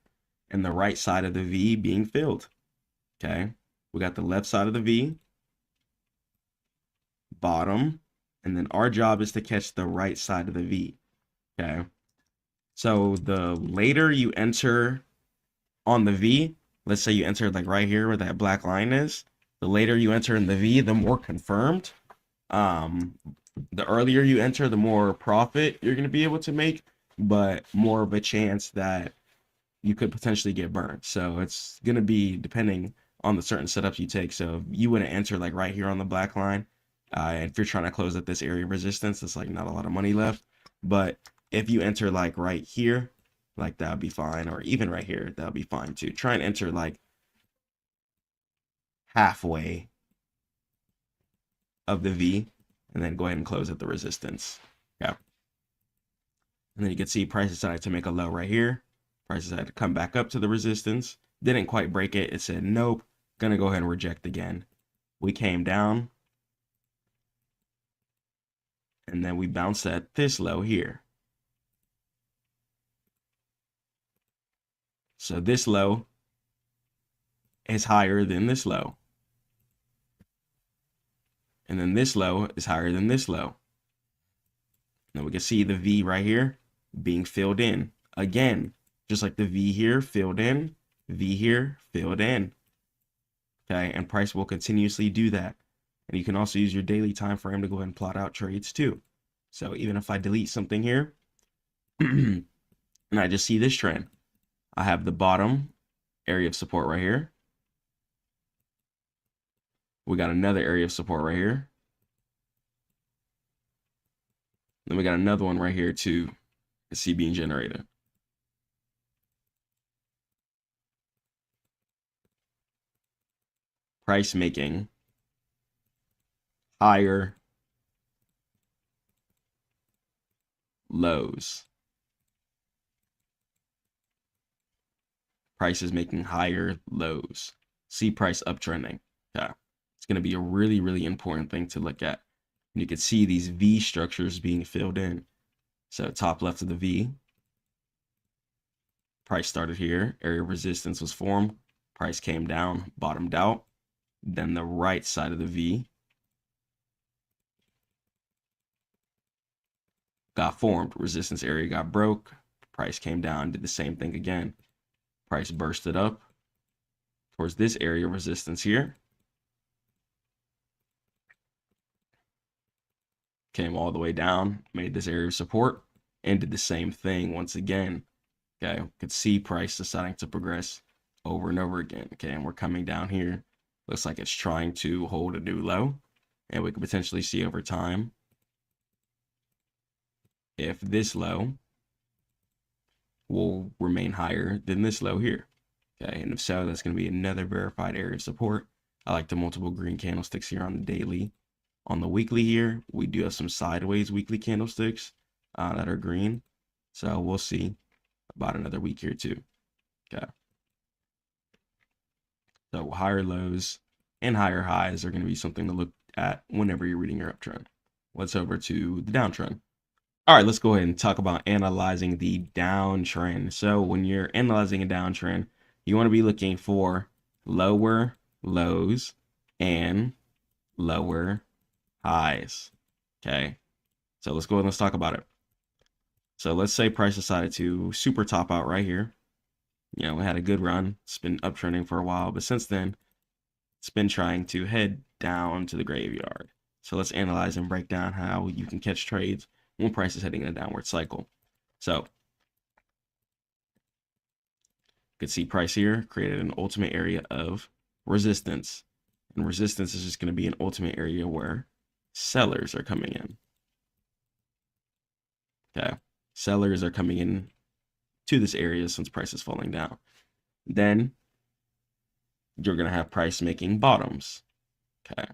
and the right side of the V being filled. Okay, we got the left side of the V, bottom, and then our job is to catch the right side of the V. Okay, so the later you enter on the V, let's say you enter like right here where that black line is, the later you enter in the V, the more confirmed. The earlier you enter, the more profit you're going to be able to make, but more of a chance that you could potentially get burned. So it's going to be depending on the certain setups you take. So if you wouldn't enter like right here on the black line, if you're trying to close at this area of resistance, it's like not a lot of money left. But if you enter like right here, like that would be fine. Or even right here, that would be fine too. Try and enter like halfway of the V, and then go ahead and close at the resistance. Yeah. And then you can see price decided to make a low right here. Price decided to come back up to the resistance. Didn't quite break it. It said, nope, gonna go ahead and reject again. We came down, and then we bounced at this low here. So this low is higher than this low. And then this low is higher than this low. Now we can see the V right here being filled in. Again, just like the V here filled in, V here filled in. Okay, and price will continuously do that. And you can also use your daily time frame to go ahead and plot out trades too. So even if I delete something here, and I just see this trend, I have the bottom area of support right here. We got another area of support right here. Then we got another one right here too, the C being generated. Price making higher lows. Price is making higher lows. See price uptrending. Yeah, it's going to be a really, really important thing to look at. And you can see these V structures being filled in. So top left of the V, price started here, area of resistance was formed, price came down, bottomed out. Then the right side of the V got formed, resistance area got broke, price came down, did the same thing again. Price bursted up towards this area of resistance here. Came all the way down, made this area of support, and did the same thing once again. Okay, could see price deciding to progress over and over again. Okay, and we're coming down here. Looks like it's trying to hold a new low, and we could potentially see over time if this low will remain higher than this low here. Okay, and if so, that's going to be another verified area of support. I like the multiple green candlesticks here on the daily. On the weekly here, we do have some sideways weekly candlesticks that are green. So we'll see about another week here too. Okay. So higher lows and higher highs are going to be something to look at whenever you're reading your uptrend. Let's over to the downtrend. All right, let's go ahead and talk about analyzing the downtrend. So when you're analyzing a downtrend, you want to be looking for lower lows and lower highs. Okay, so let's go ahead and let's talk about it. So let's say price decided to super top out right here. You know, it had a good run. It's been uptrending for a while, but since then, it's been trying to head down to the graveyard. So let's analyze and break down how you can catch trades when price is heading in a downward cycle. So you can see price here created an ultimate area of resistance. And resistance is just going to be an ultimate area where sellers are coming in. Okay, sellers are coming in to this area since price is falling down. Then you're going to have price making bottoms. Okay.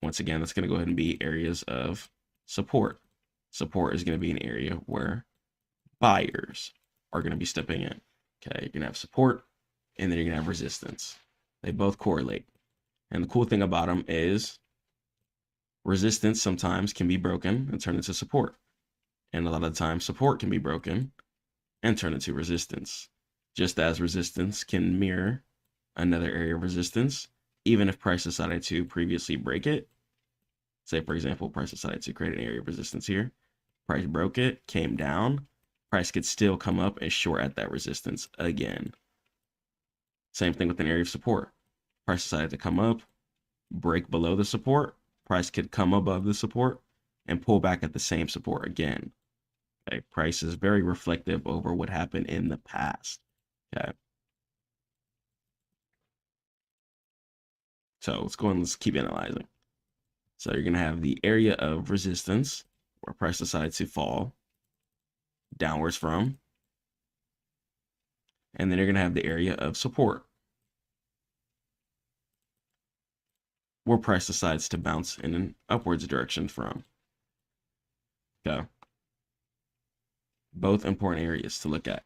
Once again, that's going to go ahead and be areas of support. Support is going to be an area where buyers are going to be stepping in. Okay, you're going to have support, and then you're going to have resistance. They both correlate. And the cool thing about them is resistance sometimes can be broken and turn into support. And a lot of the time, support can be broken and turn into resistance. Just as resistance can mirror another area of resistance, even if price decided to previously break it. Say, for example, price decided to create an area of resistance here. Price broke it, came down. Price could still come up and short at that resistance again. Same thing with an area of support. Price decided to come up, break below the support. Price could come above the support and pull back at the same support again. Okay, price is very reflective over what happened in the past. Okay. So let's go and let's keep analyzing. So you're going to have the area of resistance where price decides to fall downwards from. And then you're going to have the area of support where price decides to bounce in an upwards direction from. Okay. Both important areas to look at.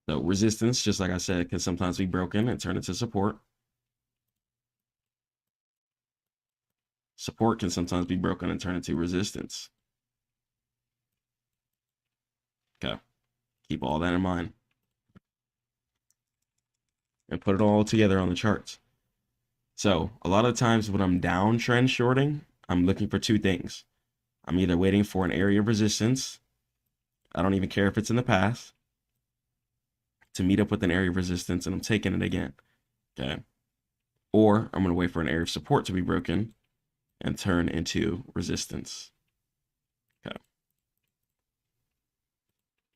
So resistance, just like I said, can sometimes be broken and turn into support. Support can sometimes be broken and turn into resistance. Okay. Keep all that in mind. And put it all together on the charts. So a lot of times when I'm downtrend shorting, I'm looking for two things. I'm either waiting for an area of resistance. I don't even care if it's in the past, to meet up with an area of resistance, and I'm taking it again. Okay. Or I'm going to wait for an area of support to be broken and turn into resistance. Okay.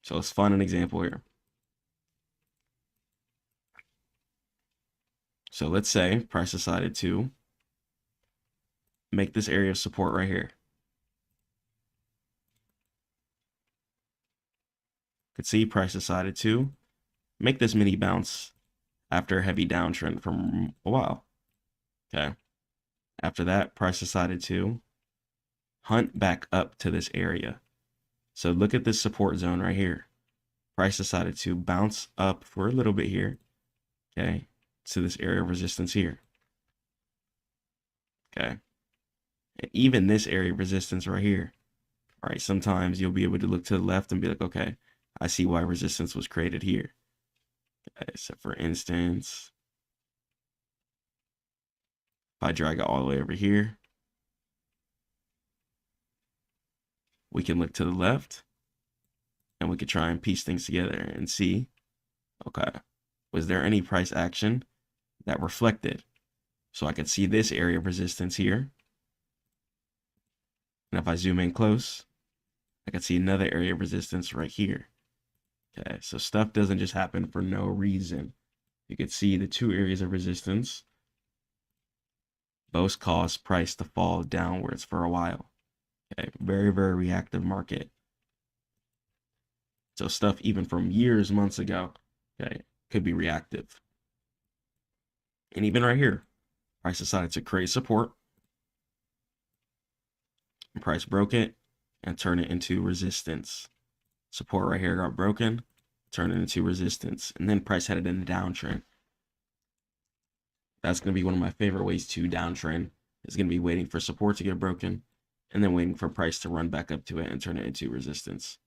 So let's find an example here. So let's say price decided to make this area of support right here. Could see price decided to make this mini bounce after a heavy downtrend from a while. Okay. After that, price decided to hunt back up to this area. So look at this support zone right here. Price decided to bounce up for a little bit here. Okay. To this area of resistance here. Okay. And even this area of resistance right here. All right. Sometimes you'll be able to look to the left and be like, okay, I see why resistance was created here. Okay. So for instance, if I drag it all the way over here, we can look to the left and we could try and piece things together and see, okay, was there any price action that reflected? So I could see this area of resistance here. And if I zoom in close, I could see another area of resistance right here. Okay, so stuff doesn't just happen for no reason. You could see the two areas of resistance both cause price to fall downwards for a while. Okay, very, very reactive market. So stuff even from years, months ago, okay, could be reactive. And even right here, price decided to create support. And price broke it and turned it into resistance. Support right here got broken, turned it into resistance. And then price headed in a downtrend. That's going to be one of my favorite ways to downtrend. Is going to be waiting for support to get broken and then waiting for price to run back up to it and turn it into resistance.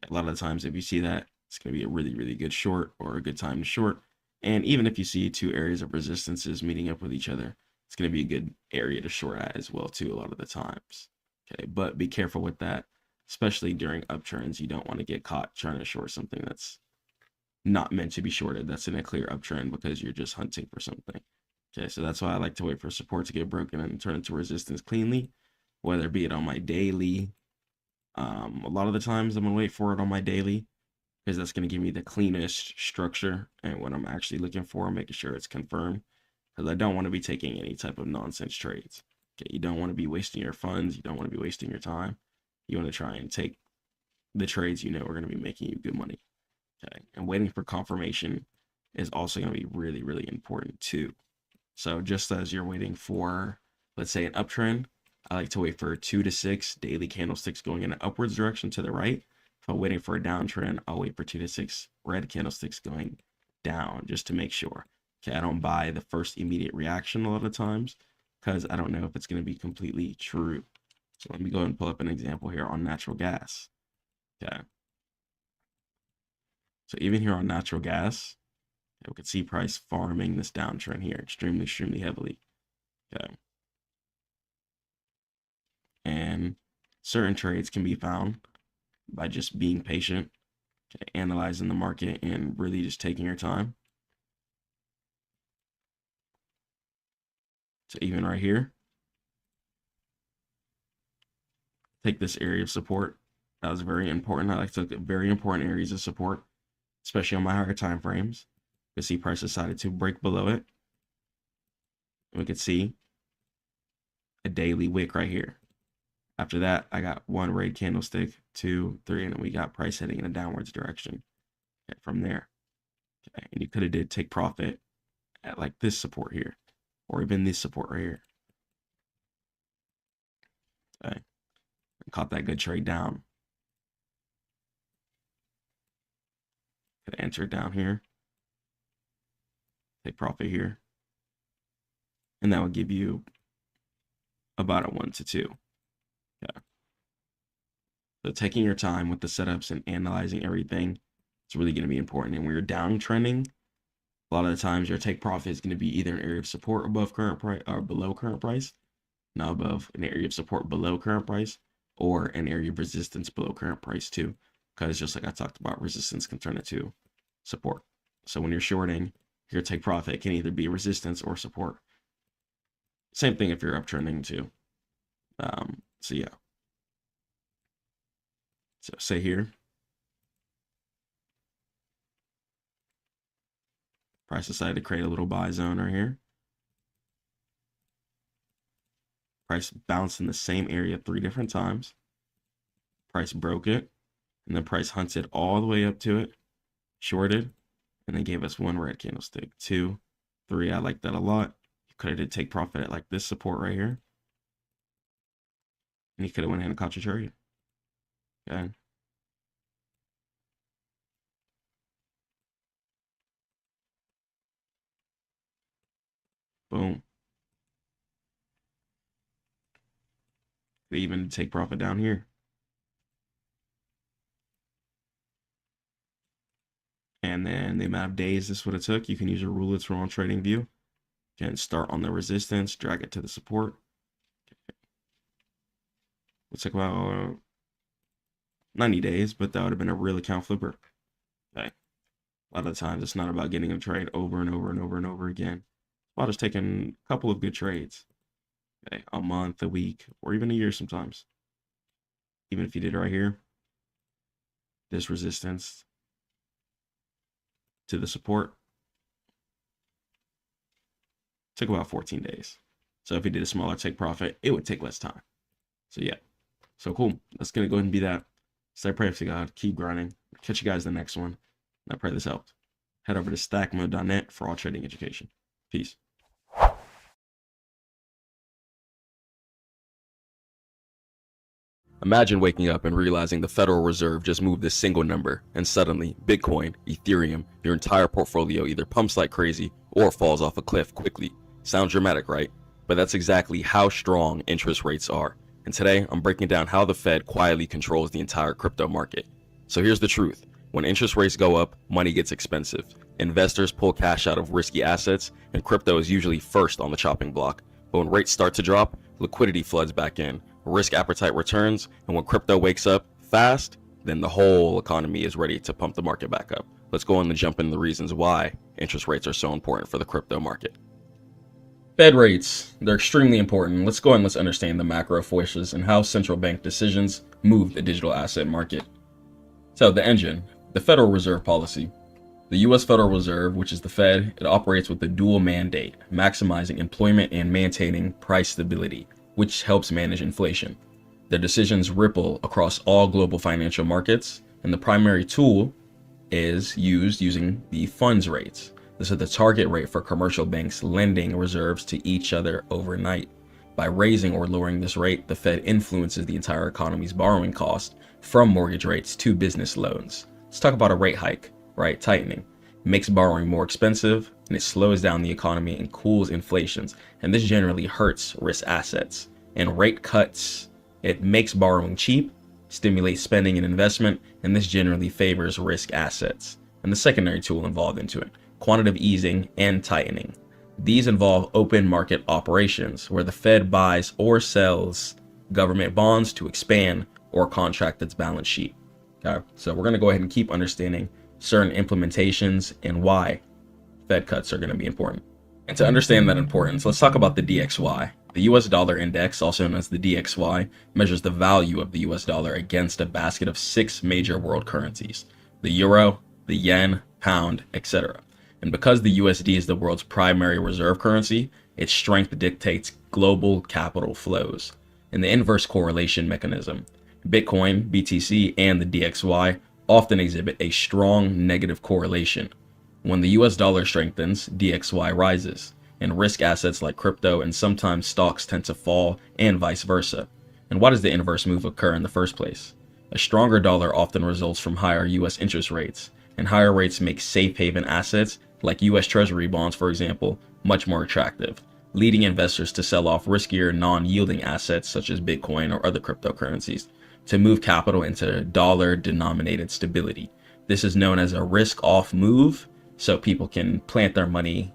A lot of the times, if you see that, it's going to be a really, really good short or a good time to short. And even if you see two areas of resistances meeting up with each other, it's going to be a good area to short at as well, too, a lot of the times. Okay, but be careful with that, especially during uptrends. You don't want to get caught trying to short something that's not meant to be shorted. That's in a clear uptrend because you're just hunting for something. Okay, so that's why I like to wait for support to get broken and turn into resistance cleanly, whether it be it on my daily. A lot of the times I'm gonna wait for it on my daily because that's gonna give me the cleanest structure and what I'm actually looking for, making sure it's confirmed, because I don't want to be taking any type of nonsense trades. Okay, you don't want to be wasting your funds. You don't want to be wasting your time. You want to try and take the trades you know are going to be making you good money. Okay, and waiting for confirmation is also going to be really, really important too. So just as you're waiting for, let's say, an uptrend, I like to wait for 2 to 6 daily candlesticks going in an upwards direction to the right. If I'm waiting for a downtrend, I'll wait for 2 to 6 red candlesticks going down just to make sure. Okay, I don't buy the first immediate reaction a lot of times because I don't know if it's going to be completely true. So let me go ahead and pull up an example here on natural gas. Okay. So even here on natural gas, we can see price farming this downtrend here extremely, extremely heavily. Okay. And certain trades can be found by just being patient, okay, analyzing the market, and really just taking your time. So even right here, take this area of support. That was very important. I like to look at very important areas of support, especially on my higher time frames. You can see price decided to break below it. And we could see a daily wick right here. After that, I got 1 red candlestick, 2, 3, and then we got price heading in a downwards direction. Okay, from there. Okay, and you could have did take profit at like this support here, or even this support right here. Okay. Caught that good trade down. Could enter it down here. Take profit here. And that will give you about a 1 to 2. Yeah. So taking your time with the setups and analyzing everything, it's really going to be important. And when you're downtrending, a lot of the times your take profit is going to be either an area of support above current price or below current price, not above, an area of support below current price, or an area of resistance below current price too. Because just like I talked about, resistance can turn into support. So when you're shorting, your take profit can either be resistance or support. Same thing if you're uptrending too. So yeah. So say here, price decided to create a little buy zone right here. Price bounced in the same area 3 different times. Price broke it, and then price hunted all the way up to it, shorted, and then gave us 1 red candlestick, 2, 3. I like that a lot. You could have did take profit at like this support right here, and you could have went ahead and caught your trade. Okay. Boom. Could even take profit down here. And then the amount of days this would have took, you can use your rulers from on trading view. You can start on the resistance, drag it to the support. It took about 90 days, but that would have been a real account flipper. Okay. A lot of the times it's not about getting a trade over and over and over and over again. It's about just taking a couple of good trades. Okay. A month, a week, or even a year sometimes. Even if you did right here, this resistance to the support took about 14 days. So if you did a smaller take profit, it would take less time. So yeah. So cool. That's going to go ahead and be that. Stay praying to God. Keep grinding. Catch you guys in the next one. And I pray this helped. Head over to stackmode.net for all trading education. Peace. Imagine waking up and realizing the Federal Reserve just moved this single number, and suddenly Bitcoin, Ethereum, your entire portfolio either pumps like crazy or falls off a cliff quickly. Sounds dramatic, right? But that's exactly how strong interest rates are. And today, I'm breaking down how the Fed quietly controls the entire crypto market. So here's the truth. When interest rates go up, money gets expensive. Investors pull cash out of risky assets, and crypto is usually first on the chopping block. But when rates start to drop, liquidity floods back in, risk appetite returns, and when crypto wakes up fast, then the whole economy is ready to pump the market back up. Let's go on and jump into the reasons why interest rates are so important for the crypto market. Fed rates, they're extremely important. Let's go and let's understand the macro forces and how central bank decisions move the digital asset market. So the engine, the Federal Reserve policy. The U.S. Federal Reserve, which is the Fed, it operates with a dual mandate, maximizing employment and maintaining price stability, which helps manage inflation. Their decisions ripple across all global financial markets, and the primary tool is used using the funds rates. This is the target rate for commercial banks lending reserves to each other overnight. By raising or lowering this rate, the Fed influences the entire economy's borrowing cost from mortgage rates to business loans. Let's talk about a rate hike, right? Tightening. It makes borrowing more expensive, and it slows down the economy and cools inflations, and this generally hurts risk assets. And rate cuts, it makes borrowing cheap, stimulates spending and investment, and this generally favors risk assets. And the secondary tool involved into it, quantitative easing and tightening. These involve open market operations where the Fed buys or sells government bonds to expand or contract its balance sheet. Okay, so we're going to go ahead and keep understanding certain implementations and why Fed cuts are going to be important. And to understand that importance, let's talk about the DXY. The US dollar index, also known as the DXY, measures the value of the US dollar against a basket of 6 major world currencies: the euro, the yen, pound, etc. And because the USD is the world's primary reserve currency, its strength dictates global capital flows. In the inverse correlation mechanism, Bitcoin, BTC, and the DXY often exhibit a strong negative correlation. When the US dollar strengthens, DXY rises, and risk assets like crypto and sometimes stocks tend to fall, and vice versa. And why does the inverse move occur in the first place? A stronger dollar often results from higher US interest rates, and higher rates make safe haven assets like US Treasury bonds, for example, much more attractive, leading investors to sell off riskier non-yielding assets such as Bitcoin or other cryptocurrencies to move capital into dollar-denominated stability. This is known as a risk-off move, so people can plant their money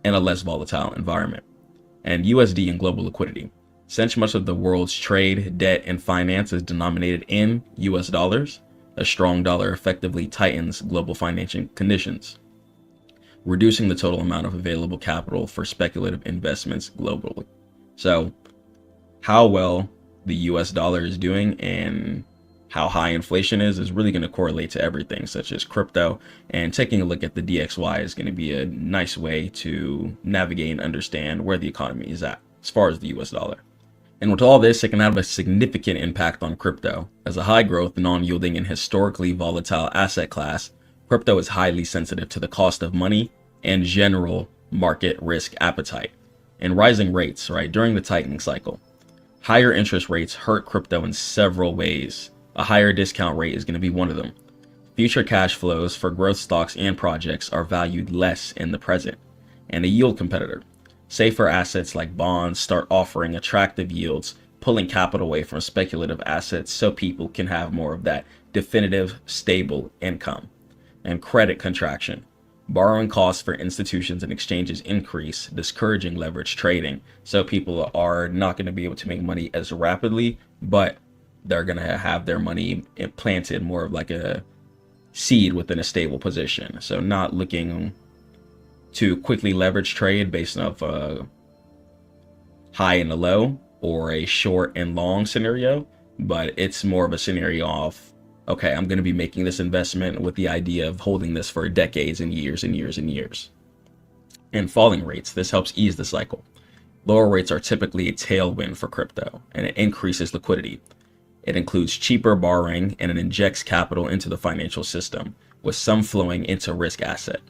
in a less volatile environment. And USD and global liquidity. Since much of the world's trade, debt, and finance is denominated in US dollars, a strong dollar effectively tightens global financial conditions, reducing the total amount of available capital for speculative investments globally. So, how well the US dollar is doing and how high inflation is really going to correlate to everything, such as crypto. And taking a look at the DXY is going to be a nice way to navigate and understand where the economy is at as far as the US dollar. And with all this, it can have a significant impact on crypto. As a high growth, non-yielding, and historically volatile asset class, crypto is highly sensitive to the cost of money and general market risk appetite. And rising rates, right, during the tightening cycle. Higher interest rates hurt crypto in several ways. A higher discount rate is going to be one of them. Future cash flows for growth stocks and projects are valued less in the present. And a yield competitor. Safer assets like bonds start offering attractive yields, pulling capital away from speculative assets so people can have more of that definitive, stable income. And credit contraction. Borrowing costs for institutions and exchanges increase, discouraging leverage trading. So people are not going to be able to make money as rapidly, but they're going to have their money implanted more of like a seed within a stable position. So not looking to quickly leverage trade based off a high and a low or a short and long scenario, but it's more of a scenario of, okay, I'm going to be making this investment with the idea of holding this for decades and years and years and years. And falling rates, this helps ease the cycle. Lower rates are typically a tailwind for crypto, and it increases liquidity. It includes cheaper borrowing and it injects capital into the financial system, with some flowing into risk asset.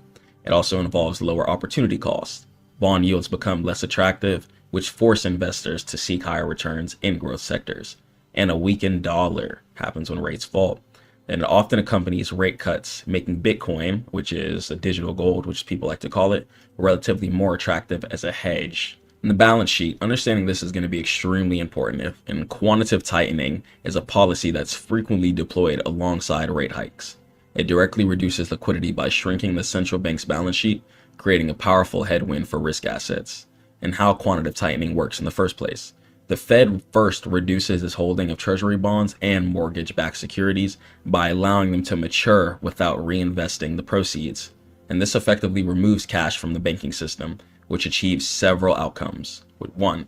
It also involves lower opportunity costs. Bond yields become less attractive, which force investors to seek higher returns in growth sectors. And a weakened dollar happens when rates fall. And it often accompanies rate cuts, making Bitcoin, which is a digital gold, which people like to call it, relatively more attractive as a hedge. In the balance sheet, understanding this is going to be extremely important, and quantitative tightening is a policy that's frequently deployed alongside rate hikes. It directly reduces liquidity by shrinking the central bank's balance sheet, creating a powerful headwind for risk assets. And how quantitative tightening works in the first place. The Fed first reduces its holding of treasury bonds and mortgage-backed securities by allowing them to mature without reinvesting the proceeds. And this effectively removes cash from the banking system, which achieves several outcomes. One,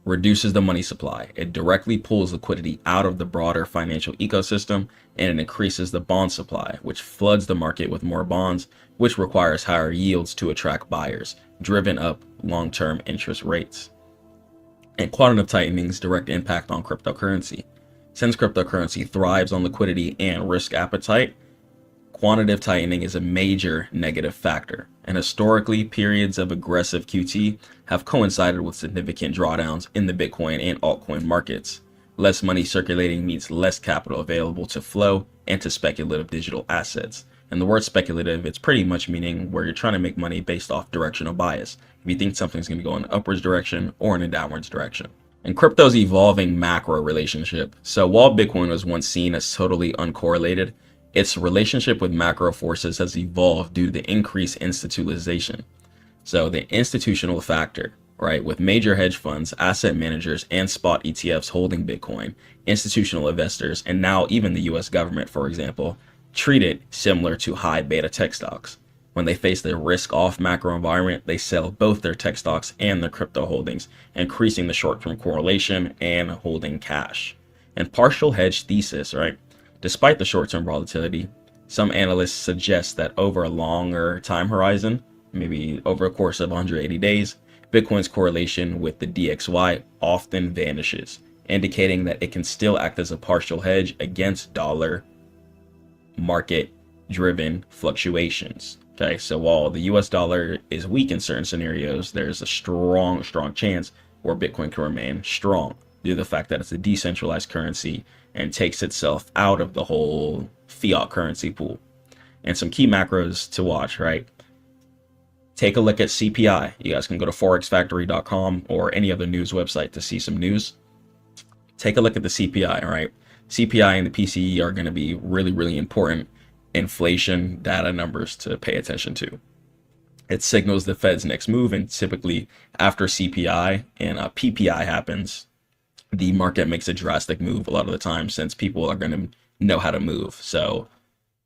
reduces the money supply. It directly pulls liquidity out of the broader financial ecosystem, and it increases the bond supply, which floods the market with more bonds, which requires higher yields to attract buyers, driven up long-term interest rates. And quantitative tightening's direct impact on cryptocurrency. Since cryptocurrency thrives on liquidity and risk appetite, quantitative tightening is a major negative factor. And historically, periods of aggressive QT have coincided with significant drawdowns in the Bitcoin and altcoin markets. Less money circulating means less capital available to flow into speculative digital assets. And the word speculative, it's pretty much meaning where you're trying to make money based off directional bias. If you think something's going to go in an upwards direction or in a downwards direction. And crypto's evolving macro relationship. So while Bitcoin was once seen as totally uncorrelated, its relationship with macro forces has evolved due to the increased institutionalization. So the institutional factor, right, with major hedge funds, asset managers, and spot ETFs holding Bitcoin, institutional investors, and now even the US government, for example, treat it similar to high beta tech stocks. When they face the risk-off macro environment, they sell both their tech stocks and their crypto holdings, increasing the short-term correlation and holding cash. And partial hedge thesis, right? Despite the short-term volatility, some analysts suggest that over a longer time horizon, maybe over a course of 180 days, Bitcoin's correlation with the DXY often vanishes, indicating that it can still act as a partial hedge against dollar market-driven fluctuations. Okay, so while the US dollar is weak in certain scenarios, there's a strong chance where Bitcoin can remain strong. due to the fact that it's a decentralized currency and takes itself out of the whole fiat currency pool. And some key macros to watch, right? Take a look at CPI. You guys can go to forexfactory.com or any other news website to see some news. Take a look at the CPI, all right? CPI and the PCE are going to be really, really important inflation data numbers to pay attention to. It signals the Fed's next move, and typically after CPI and PPI happens, the market makes a drastic move a lot of the time, since people are going to know how to move. So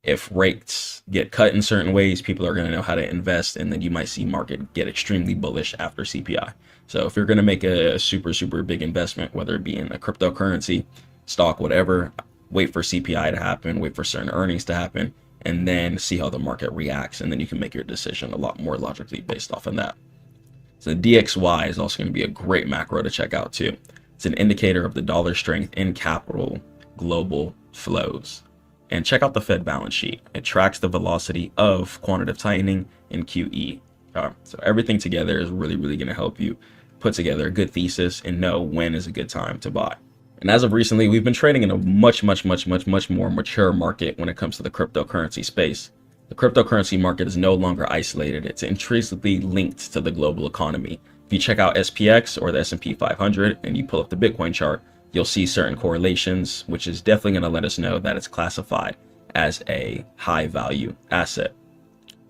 if rates get cut in certain ways, people are going to know how to invest, and then you might see market get extremely bullish after CPI. So if you're going to make a super, super big investment, whether it be in a cryptocurrency, stock, whatever, wait for CPI to happen, wait for certain earnings to happen, and then see how the market reacts, and then you can make your decision a lot more logically based off of that. So the DXY is also going to be a great macro to check out too. It's an indicator of the dollar strength in capital global flows. And check out the Fed balance sheet. It tracks the velocity of quantitative tightening and QE. So everything together is really, really going to help you put together a good thesis and know when is a good time to buy. And as of recently, we've been trading in a much more mature market when it comes to the cryptocurrency space. The cryptocurrency market is no longer isolated. It's intrinsically linked to the global economy. If you check out SPX or the S&P 500 and you pull up the Bitcoin chart, you'll see certain correlations, which is definitely going to let us know that it's classified as a high value asset.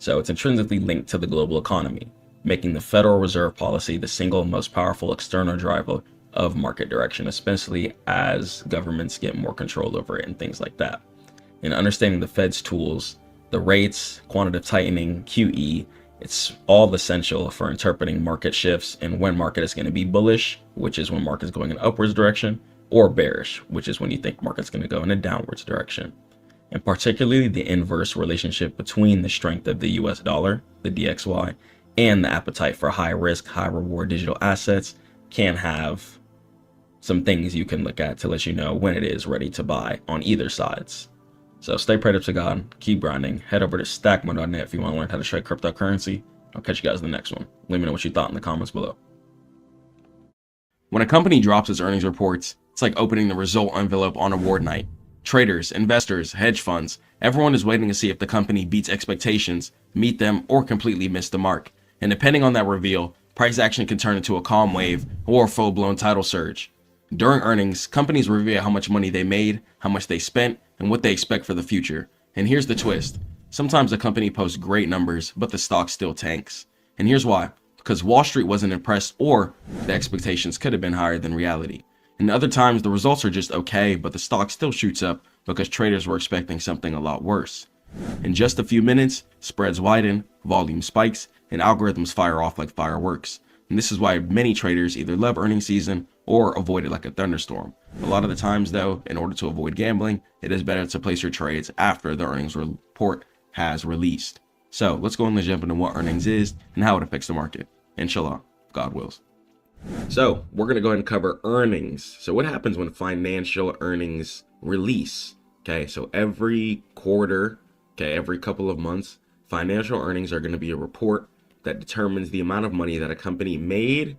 So it's intrinsically linked to the global economy, making the Federal Reserve policy the single most powerful external driver of market direction, especially as governments get more control over it and things like that. And understanding the Fed's tools, the rates, quantitative tightening, QE, it's all essential for interpreting market shifts and when market is going to be bullish, which is when market is going in upwards direction, or bearish, which is when you think market's going to go in a downwards direction. And particularly the inverse relationship between the strength of the US dollar, the DXY, and the appetite for high risk, high reward digital assets can have some things you can look at to let you know when it is ready to buy on either sides. So stay prayed up to God, keep grinding. Head over to Stackmode.net if you want to learn how to trade cryptocurrency. I'll catch you guys in the next one. Let me know what you thought in the comments below. When a company drops its earnings reports, it's like opening the result envelope on award night. Traders, investors, hedge funds, everyone is waiting to see if the company beats expectations, meet them, or completely miss the mark. And depending on that reveal, price action can turn into a calm wave or a full-blown tidal surge. During earnings, companies reveal how much money they made, how much they spent, and what they expect for the future. And here's the twist. Sometimes a company posts great numbers, but the stock still tanks. And here's why. Because Wall Street wasn't impressed, or the expectations could have been higher than reality. And other times the results are just okay, but the stock still shoots up because traders were expecting something a lot worse. In just a few minutes, spreads widen, volume spikes, and algorithms fire off like fireworks. And this is why many traders either love earnings season or avoid it like a thunderstorm. A lot of the times though, in order to avoid gambling, it is better to place your trades after the earnings report has released. So let's go and jump into what earnings is and how it affects the market. Inshallah, if God wills. So we're going to go ahead and cover earnings. So what happens when financial earnings release? Okay, so every quarter, okay, every couple of months, financial earnings are going to be a report that determines the amount of money that a company made,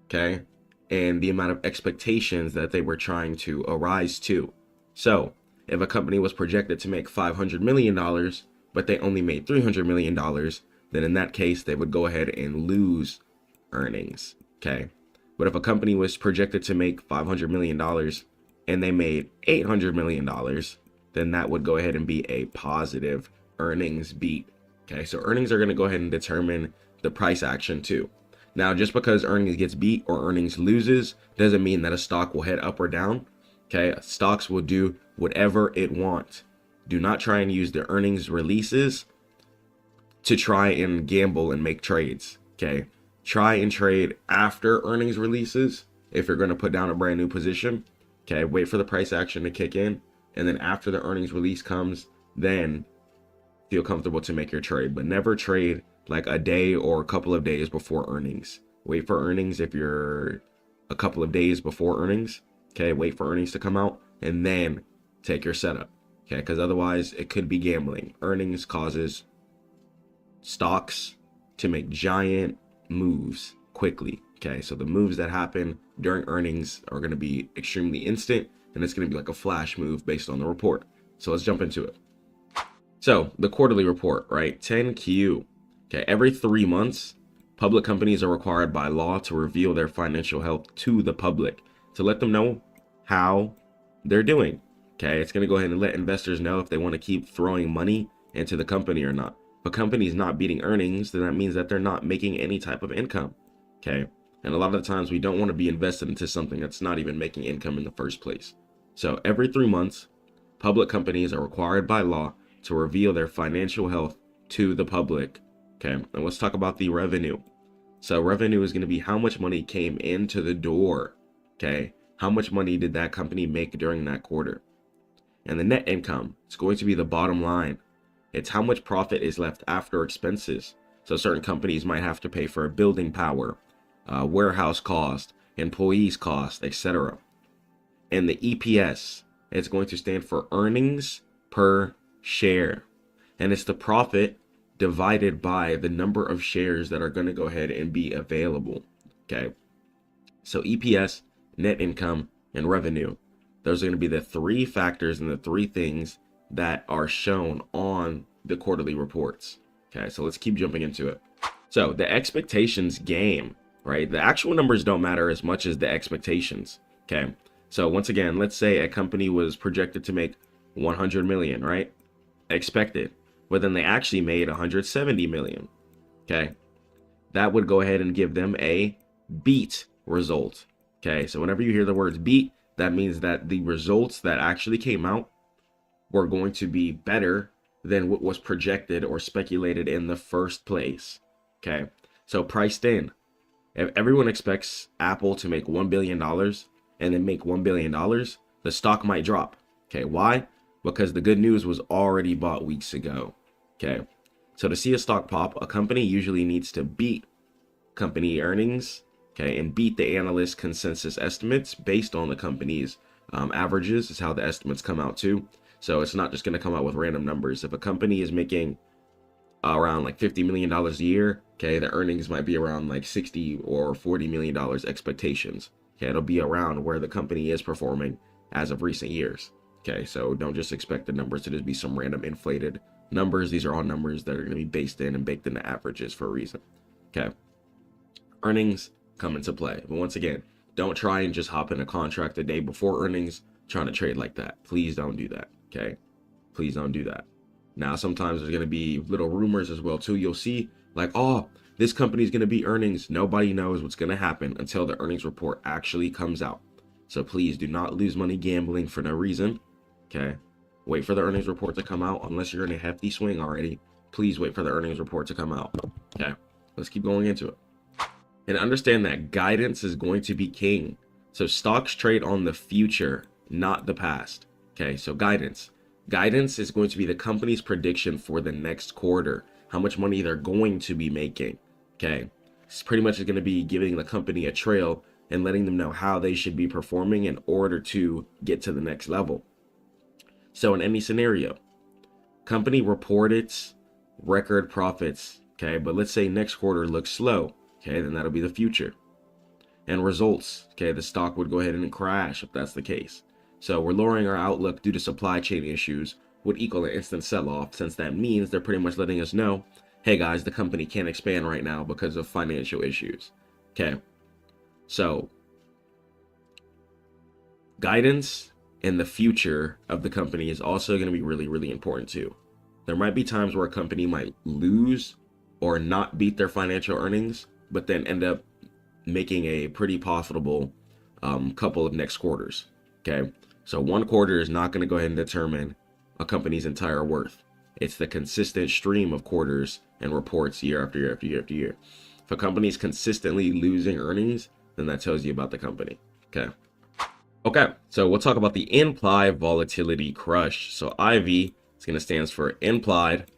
okay, and the amount of expectations that they were trying to arise to. So if a company was projected to make $500 million, but they only made $300 million, then in that case, they would go ahead and lose earnings. Okay. But if a company was projected to make $500 million and they made $800 million, then that would go ahead and be a positive earnings beat. Okay. So earnings are going to go ahead and determine the price action too. Now, just because earnings gets beat or earnings loses doesn't mean that a stock will head up or down. Okay. Stocks will do whatever it wants. Do not try and use the earnings releases to try and gamble and make trades. Okay. Try and trade after earnings releases if you're going to put down a brand new position. Okay, wait for the price action to kick in, and then after the earnings release comes, then feel comfortable to make your trade. But never trade like a day or a couple of days before earnings. Wait for earnings if you're a couple of days before earnings. Okay, wait for earnings to come out and then take your setup. Okay, because otherwise it could be gambling. Earnings causes stocks to make giant moves quickly. Okay, so the moves that happen during earnings are going to be extremely instant, and it's going to be like a flash move based on the report. So let's jump into it. So the quarterly report, right? 10Q. Okay, every 3 months, public companies are required by law to reveal their financial health to the public to let them know how they're doing. Okay, it's going to go ahead and let investors know if they want to keep throwing money into the company or not. If a company is not beating earnings, then that means that they're not making any type of income. Okay, and a lot of the times we don't want to be invested into something that's not even making income in the first place. So every 3 months, public companies are required by law to reveal their financial health to the public. Okay, and let's talk about the revenue. So revenue is going to be how much money came into the door. Okay, how much money did that company make during that quarter? And the net income is going to be the bottom line. It's how much profit is left after expenses. So certain companies might have to pay for building power, warehouse cost, employees cost, etc. And the EPS, it's going to stand for earnings per share. And it's the profit divided by the number of shares that are going to go ahead and be available. Okay. So EPS, net income, and revenue. Those are going to be the 3 factors and the 3 things that are shown on the quarterly reports. Okay, so let's keep jumping into it. So the expectations game, right? The actual numbers don't matter as much as the expectations. Okay, so once again, let's say a company was projected to make 100 million, right? Expected, but then they actually made 170 million. Okay, that would go ahead and give them a beat result. Okay, so whenever you hear the words beat, that means that the results that actually came out were going to be better than what was projected or speculated in the first place. Okay, so priced in. If everyone expects Apple to make $1 billion and then make $1 billion, the stock might drop. Okay, why? Because the good news was already bought weeks ago. Okay, so to see a stock pop, a company usually needs to beat company earnings, okay, and beat the analyst consensus estimates based on the company's averages is how the estimates come out too. So it's not just going to come out with random numbers. If a company is making around like $50 million a year, okay, the earnings might be around like $60 or $40 million expectations. Okay, it'll be around where the company is performing as of recent years. Okay, so don't just expect the numbers to just be some random inflated numbers. These are all numbers that are going to be based in and baked into averages for a reason. Okay, earnings come into play. But once again, don't try and just hop in a contract the day before earnings trying to trade like that. Please don't do that. Okay, please don't do that. Now, sometimes there's going to be little rumors as well too. You'll see like, oh, this company is going to be earnings. Nobody knows what's going to happen until the earnings report actually comes out. So please do not lose money gambling for no reason. Okay, wait for the earnings report to come out. Unless you're in a hefty swing already, please wait for the earnings report to come out. Okay, let's keep going into it. And understand that guidance is going to be king. So stocks trade on the future, not the past. Okay, so guidance. Guidance is going to be the company's prediction for the next quarter, how much money they're going to be making. Okay, it's pretty much going to be giving the company a trail and letting them know how they should be performing in order to get to the next level. So in any scenario, company reported record profits. Okay, but let's say next quarter looks slow. Okay, then that'll be the future. And results. Okay, the stock would go ahead and crash if that's the case. So we're lowering our outlook due to supply chain issues would equal an instant sell-off, since that means they're pretty much letting us know, hey guys, the company can't expand right now because of financial issues. Okay, so guidance in the future of the company is also going to be really, really important too. There might be times where a company might lose or not beat their financial earnings, but then end up making a pretty profitable couple of next quarters. Okay, so one quarter is not going to go ahead and determine a company's entire worth. It's the consistent stream of quarters and reports year after year after year after year. If a company is consistently losing earnings, then that tells you about the company. Okay, so we'll talk about the implied volatility crush. So IV is going to stand for implied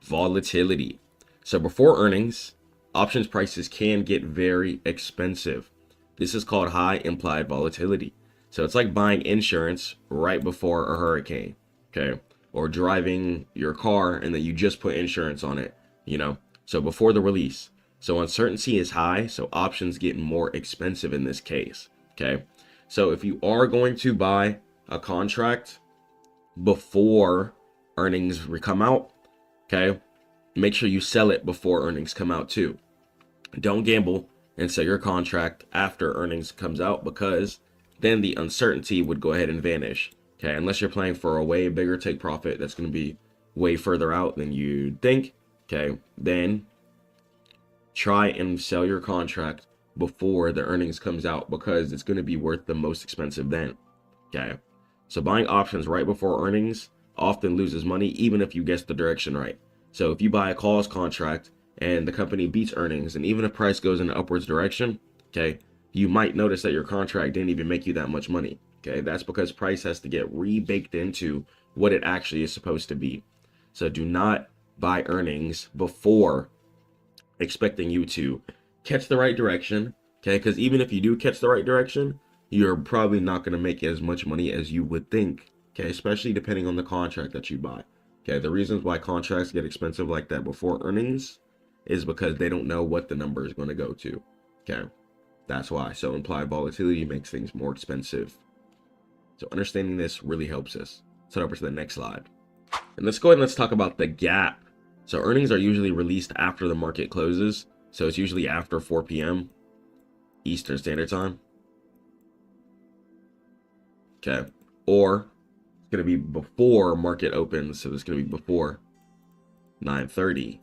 volatility. So before earnings, options prices can get very expensive. This is called high implied volatility. So it's like buying insurance right before a hurricane, okay? Or driving your car and then you just put insurance on it, you know? So before the release. So uncertainty is high, so options get more expensive in this case, okay? So if you are going to buy a contract before earnings come out, okay, make sure you sell it before earnings come out too. Don't gamble and sell your contract after earnings comes out, because then the uncertainty would go ahead and vanish, okay? Unless you're playing for a way bigger take profit that's going to be way further out than you think, okay? Then try and sell your contract before the earnings comes out, because it's going to be worth the most expensive then, okay? So buying options right before earnings often loses money, even if you guess the direction right. So if you buy a calls contract and the company beats earnings, and even if price goes in an upwards direction, okay, you might notice that your contract didn't even make you that much money, okay? That's because price has to get rebaked into what it actually is supposed to be. So do not buy earnings before expecting you to catch the right direction, okay? Because even if you do catch the right direction, you're probably not going to make as much money as you would think, okay? Especially depending on the contract that you buy, okay? The reasons why contracts get expensive like that before earnings is because they don't know what the number is going to go to, okay? That's why. So implied volatility makes things more expensive. So understanding this really helps us. Let's head over to the next slide. And let's go ahead and let's talk about the gap. So earnings are usually released after the market closes. So it's usually after 4 p.m. Eastern Standard Time. Okay. Or it's going to be before market opens. So it's going to be before 9:30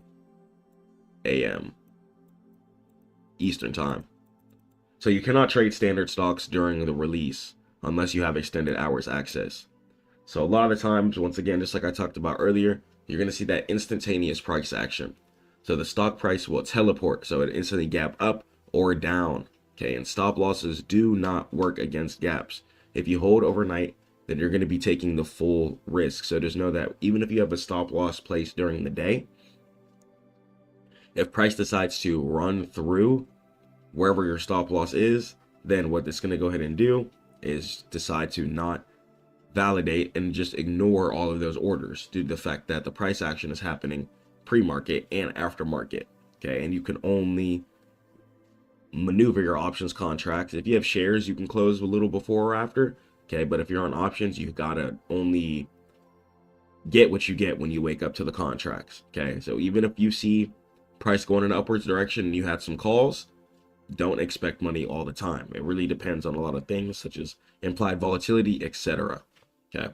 a.m. Eastern Time. So you cannot trade standard stocks during the release unless you have extended hours access. So a lot of the times, once again, just like I talked about earlier, you're going to see that instantaneous price action. So the stock price will teleport, so it instantly gap up or down. Okay, and stop losses do not work against gaps. If you hold overnight, then you're going to be taking the full risk. So just know that even if you have a stop loss placed during the day, if price decides to run through wherever your stop loss is, then what it's going to go ahead and do is decide to not validate and just ignore all of those orders due to the fact that the price action is happening pre-market and after market, okay? And you can only maneuver your options contracts. If you have shares, you can close a little before or after, okay? But if you're on options, you've got to only get what you get when you wake up to the contracts, okay? So even if you see price going in an upwards direction and you had some calls, don't expect money all the time. It really depends on a lot of things, such as implied volatility, etc. Okay,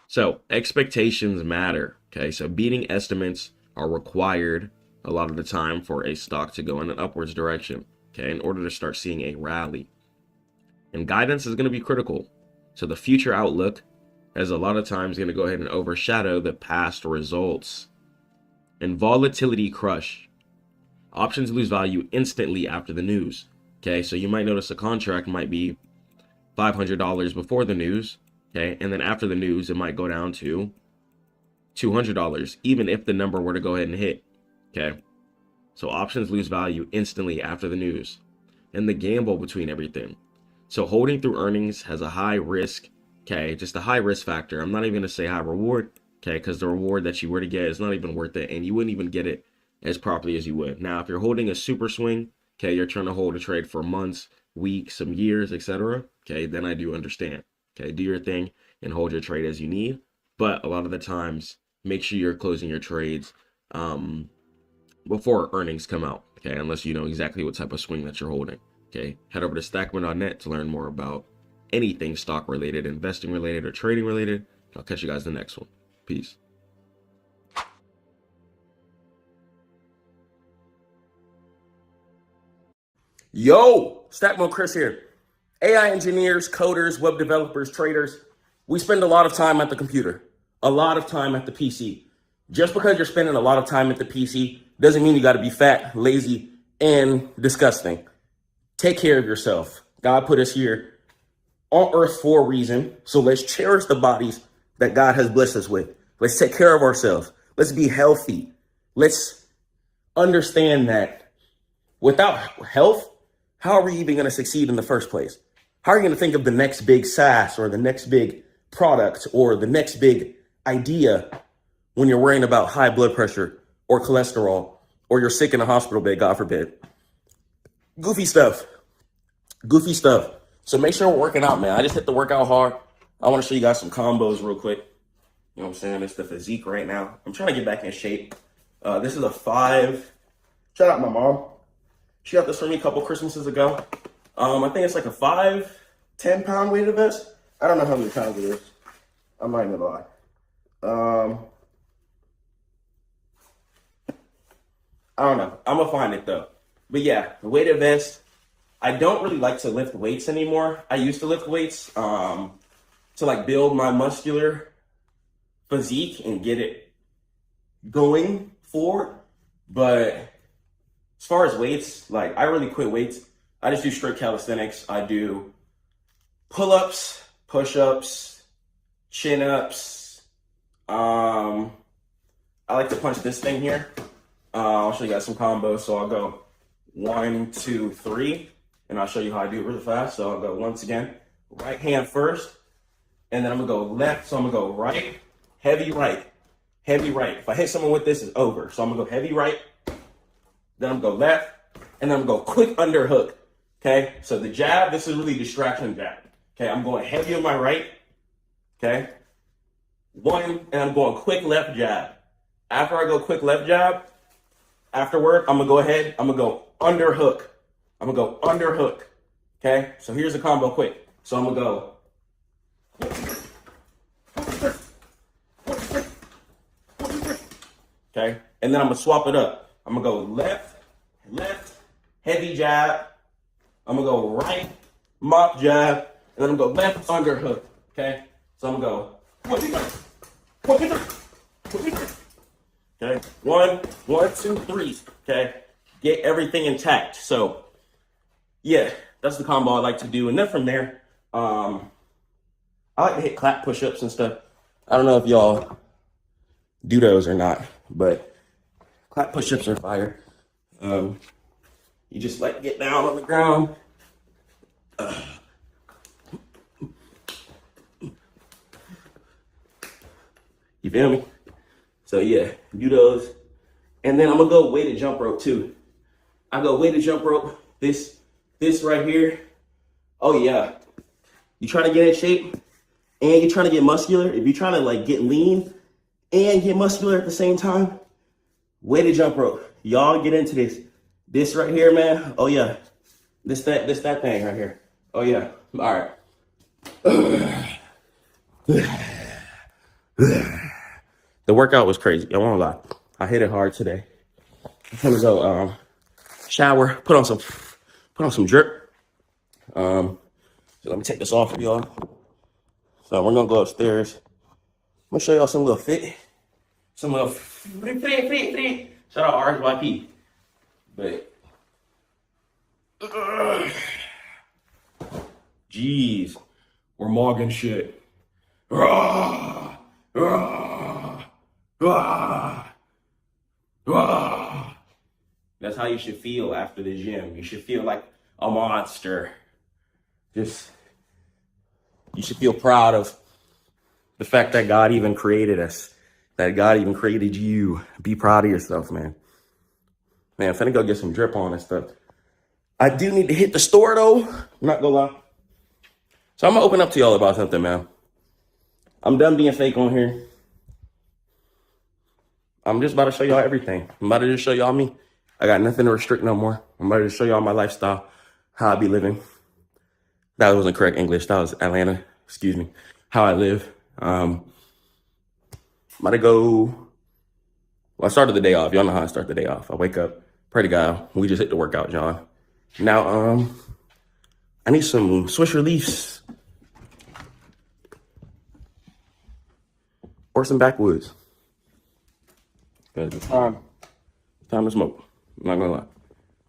so expectations matter. Okay, so beating estimates are required a lot of the time for a stock to go in an upwards direction, okay, in order to start seeing a rally. And guidance is going to be critical. So the future outlook is a lot of times going to go ahead and overshadow the past results. And volatility crush. Options lose value instantly after the news. Okay, so you might notice a contract might be $500 before the news. Okay, and then after the news, it might go down to $200, even if the number were to go ahead and hit. Okay, so options lose value instantly after the news, and the gamble between everything. So holding through earnings has a high risk. Okay, just a high risk factor. I'm not even gonna say high reward. Okay, because the reward that you were to get is not even worth it, and you wouldn't even get it as properly as you would. Now, if you're holding a super swing, okay, you're trying to hold a trade for months, weeks, some years, etc. Okay, then I do understand. Okay, do your thing and hold your trade as you need. But a lot of the times, make sure you're closing your trades before earnings come out. Okay, unless you know exactly what type of swing that you're holding. Okay, head over to Stackmode.net to learn more about anything stock related, investing related, or trading related. I'll catch you guys in the next one. Peace. Yo, Stackmode Chris here. AI engineers, coders, web developers, traders, we spend a lot of time at the computer, a lot of time at the PC. Just because you're spending a lot of time at the PC doesn't mean you got to be fat, lazy, and disgusting. Take care of yourself. God put us here on earth for a reason, so let's cherish the bodies that God has blessed us with. Let's take care of ourselves. Let's be healthy. Let's understand that without health, how are we even going to succeed in the first place? How are you going to think of the next big SaaS or the next big product or the next big idea when you're worrying about high blood pressure or cholesterol or you're sick in a hospital bed, God forbid. Goofy stuff. Goofy stuff. So make sure we're working out, man. I just hit the workout hard. I want to show you guys some combos real quick. You know what I'm saying? It's the physique right now. I'm trying to get back in shape. This is a 5. Shout out my mom. She got this for me a couple Christmases ago. I think it's like a 10 pound weighted vest. I don't know how many pounds it is. I'm not even gonna lie. I don't know. I'm gonna find it though. But yeah, the weighted vest. I don't really like to lift weights anymore. I used to lift weights to like build my muscular physique and get it going forward. But as far as weights, like I really quit weights. I just do straight calisthenics. I do pull-ups, push-ups, chin-ups. I like to punch this thing here. I'll show you guys some combos. So I'll go 1, 2, 3, and I'll show you how I do it really fast. So I'll go once again, right hand first, and then I'm gonna go left. So I'm gonna go right, heavy right, heavy right. If I hit someone with this, it's over. So I'm gonna go heavy right, then I'm gonna go left, and then I'm gonna go quick underhook. Okay, so the jab, this is really distraction jab. Okay, I'm going heavy on my right. Okay, 1, and I'm going quick left jab. After I go quick left jab, afterward, I'm gonna go ahead, I'm gonna go underhook. I'm gonna go underhook. Okay, so here's the combo quick. So I'm gonna go. Okay, and then I'm gonna swap it up. I'm gonna go left, left, heavy jab. I'm gonna go right, mop jab, and then I'm gonna go left underhook. Okay, so I'm gonna go. Okay, 1, 2, 3. Okay, get everything intact. So, yeah, that's the combo I like to do. And then from there, I like to hit clap push-ups and stuff. I don't know if y'all do those or not, but clap push-ups are fire. You just like get down on the ground. You feel me? So yeah, do those. And then I'm gonna go weighted jump rope too. I go weighted jump rope. This right here. Oh yeah. You trying to get in shape and you're trying to get muscular. If you're trying to like get lean and get muscular at the same time, weighted jump rope. Y'all get into this. This right here, man. Oh yeah. This that thing right here. Oh yeah. All right. The workout was crazy. I won't lie. I hit it hard today. I'm gonna go shower, put on some drip. So let me take this off for y'all. So we're gonna go upstairs. I'm gonna show y'all some little fit. Some little fit. Shout out RSYP. But jeez, we're mogging shit. Rah, rah, rah, rah. That's how you should feel after the gym. You should feel like a monster. You should feel proud of the fact that God even created us, that God even created you. Be proud of yourself, man. Man, I'm finna go get some drip on and stuff. I do need to hit the store though. I'm not gonna lie. So I'm gonna open up to y'all about something, man. I'm done being fake on here. I'm just about to show y'all everything. I'm about to just show y'all me. I got nothing to restrict no more. I'm about to show y'all my lifestyle, how I be living. That wasn't correct English. That was Atlanta. Excuse me. How I live. I'm about to go. Well, I started the day off. Y'all know how I start the day off. I wake up, pray to God. We just hit the workout, John. Now, I need some Swiss reliefs or some backwoods. Cause it's time to smoke. I'm not gonna lie.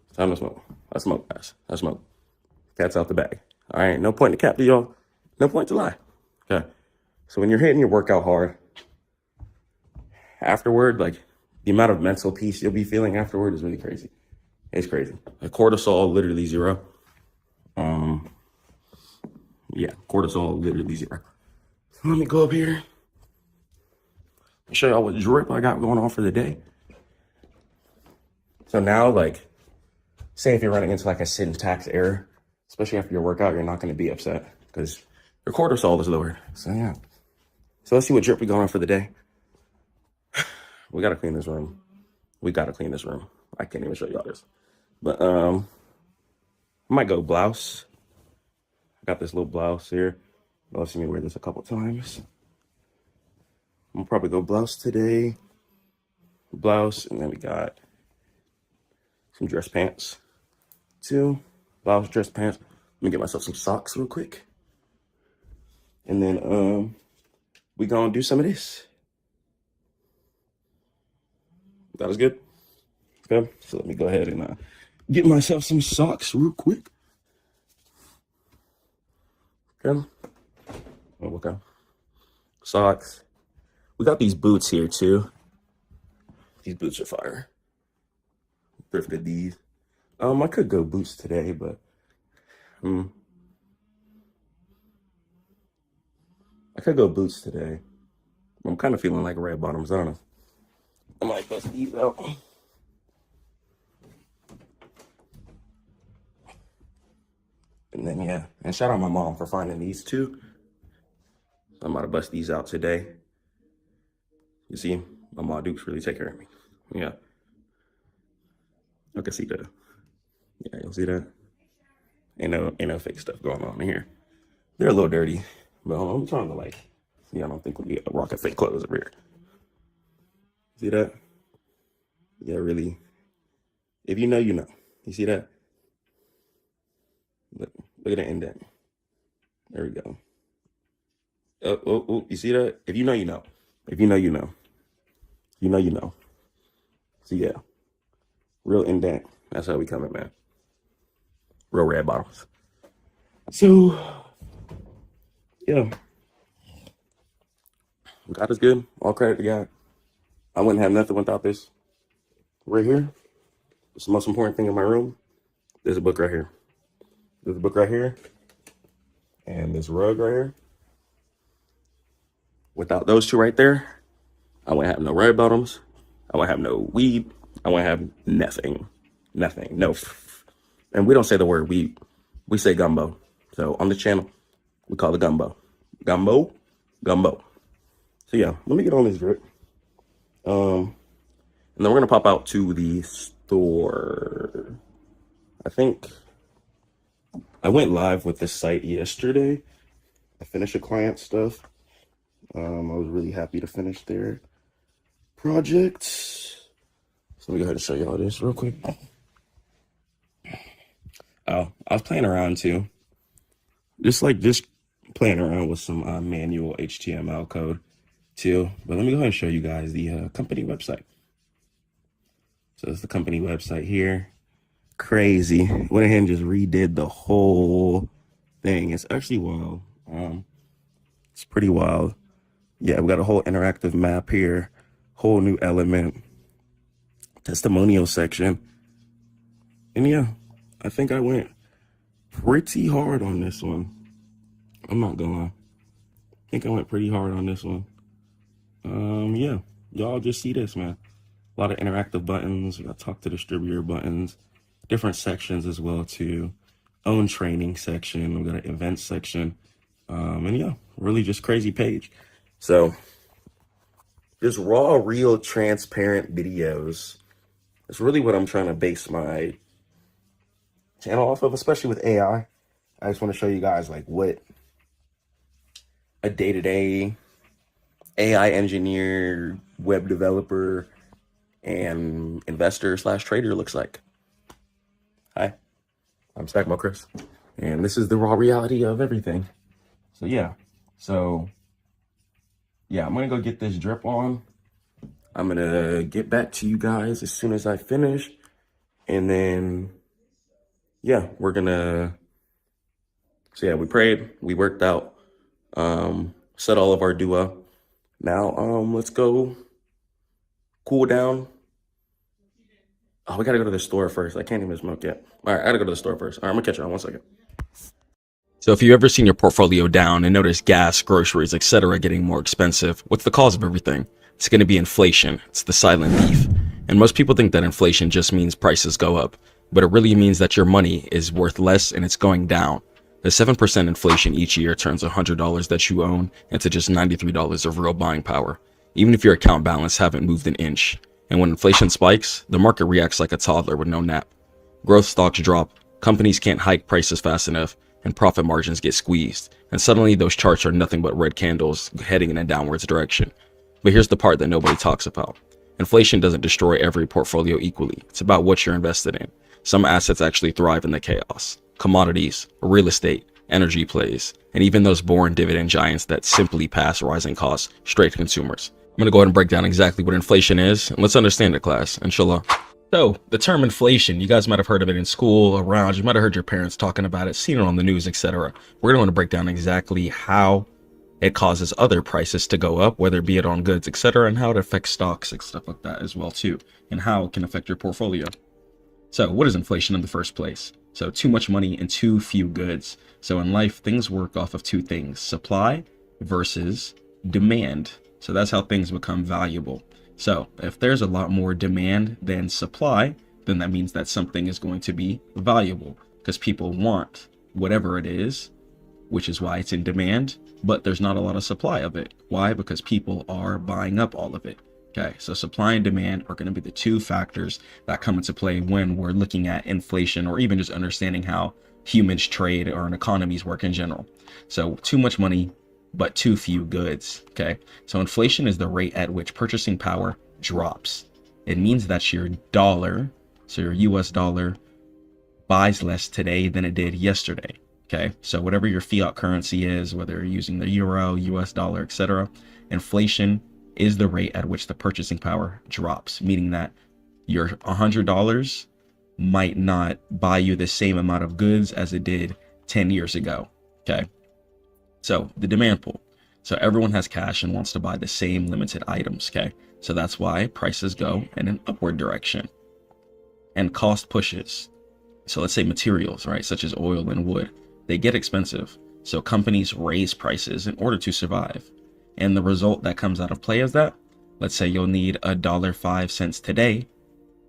It's time to smoke. I smoke, guys. I smoke. Cat's out the bag. All right. No point to cap to y'all. No point to lie. Okay. So when you're hitting your workout hard, afterward, like the amount of mental peace you'll be feeling afterward is really crazy. It's crazy. Like cortisol, literally 0. Yeah, cortisol, literally 0. So let me go up here. Show y'all what drip I got going on for the day. So now, like, say if you're running into like a syntax error, especially after your workout, you're not going to be upset because your cortisol is lowered. So yeah. So let's see what drip we got on for the day. We got to clean this room. We got to clean this room. I can't even show y'all this. But I might go blouse. I got this little blouse here. You'll see me wear this a couple times. I'm gonna probably go blouse today. Blouse, and then we got some dress pants. Two blouse, dress pants. Let me get myself some socks real quick. And then we gonna do some of this. That was good. Okay, so let me go ahead and get myself some socks real quick. Okay. Oh, okay. Socks. We got these boots here too. These boots are fire. Thrifted these. I could go boots today, but I could go boots today. I'm kind of feeling like red bottoms. I don't know. I might bust these out. And then yeah, and shout out my mom for finding these two. I'm about to bust these out today. You see, my mom Dukes really take care of me. Yeah. I can see that. Yeah, you'll see that. Ain't no fake stuff going on in here. They're a little dirty, but I'm trying to like, see, I don't think we get rocking fake clothes over here. See that? Yeah, really. If you know, you know. You see that? Look at the indent. There we go. Oh, you see that? If you know, you know. If you know, you know. You know, you know. So yeah. Real indent. That's how we coming, man. Real red bottoms. So yeah. God is good. All credit to God. I wouldn't have nothing without this. Right here. It's the most important thing in my room. There's a book right here. There's a book right here. And this rug right here. Without those two right there, I wouldn't have no red bottoms. I wouldn't have no weed. I wouldn't have nothing. Nothing. No. And we don't say the word weed. We say gumbo. So on the channel, we call it gumbo. Gumbo. Gumbo. So yeah, let me get on this drip. And then we're going to pop out to the store. I think I went live with this site yesterday. I finished a client stuff. I was really happy to finish their project. So let me go ahead and show y'all this real quick. Oh, I was playing around too. Just playing around with some manual HTML code too. But let me go ahead and show you guys the company website. So it's the company website here. Crazy. Went ahead and just redid the whole thing. It's actually wild. It's pretty wild. Yeah, we got a whole interactive map here, whole new element, testimonial section. And yeah, I think I went pretty hard on this one. I'm not gonna lie. I think I went pretty hard on this one. Yeah, y'all just see this, man. A lot of interactive buttons. We got talk to distributor buttons, different sections as well too. Own training section. We got an event section. And yeah, really just crazy page. So just raw, real, transparent videos. That's really what I'm trying to base my channel off of, especially with AI. I just want to show you guys like what a day-to-day AI engineer, web developer, and investor / trader looks like. Hi, I'm Stackmode Chris, and this is the raw reality of everything. So yeah, I'm gonna go get this drip on. I'm gonna get back to you guys as soon as I finish, and then yeah, we're gonna. So yeah, we prayed, we worked out, said all of our dua. Now let's go cool down. Oh, we gotta go to the store first. I can't even smoke yet. All right, I gotta go to the store first. All right, I'm gonna catch you on 1 second. So if you've ever seen your portfolio down and noticed gas, groceries, etc. getting more expensive, what's the cause of everything? It's going to be inflation. It's the silent thief. And most people think that inflation just means prices go up, but it really means that your money is worth less and it's going down. The 7% inflation each year turns $100 that you own into just $93 of real buying power, even if your account balance haven't moved an inch. And when inflation spikes, the market reacts like a toddler with no nap. Growth stocks drop, companies can't hike prices fast enough, and profit margins get squeezed. And suddenly those charts are nothing but red candles heading in a downwards direction. But here's the part that nobody talks about. Inflation doesn't destroy every portfolio equally. It's about what you're invested in. Some assets actually thrive in the chaos. Commodities, real estate, energy plays, and even those boring dividend giants that simply pass rising costs straight to consumers. I'm going to go ahead and break down exactly what inflation is, and let's understand it, class, inshallah. So, the term inflation, you guys might have heard of it in school, around, you might have heard your parents talking about it, seen it on the news, etc. We're going to want to break down exactly how it causes other prices to go up, whether it be it on goods, etc., and how it affects stocks and stuff like that as well too, and how it can affect your portfolio. So, what is inflation in the first place? So, too much money and too few goods. So, in life, things work off of two things: supply versus demand. So, that's how things become valuable. So, if there's a lot more demand than supply, then that means that something is going to be valuable because people want whatever it is, which is why it's in demand, but there's not a lot of supply of it. Why? Because people are buying up all of it. Okay, so supply and demand are going to be the two factors that come into play when we're looking at inflation, or even just understanding how humans trade or an economies work in general. So too much money, but too few goods. Okay, so inflation is the rate at which purchasing power drops. It means that your dollar, so your US dollar, buys less today than it did yesterday. Okay, so whatever your fiat currency is, whether you're using the euro, US dollar, etc., inflation is the rate at which the purchasing power drops, meaning that your $100 might not buy you the same amount of goods as it did 10 years ago. Okay, so the demand pool. So everyone has cash and wants to buy the same limited items. Okay, so that's why prices go in an upward direction and cost pushes. So let's say materials, right, such as oil and wood, they get expensive. So companies raise prices in order to survive. And the result that comes out of play is that, let's say you'll need $1.05 today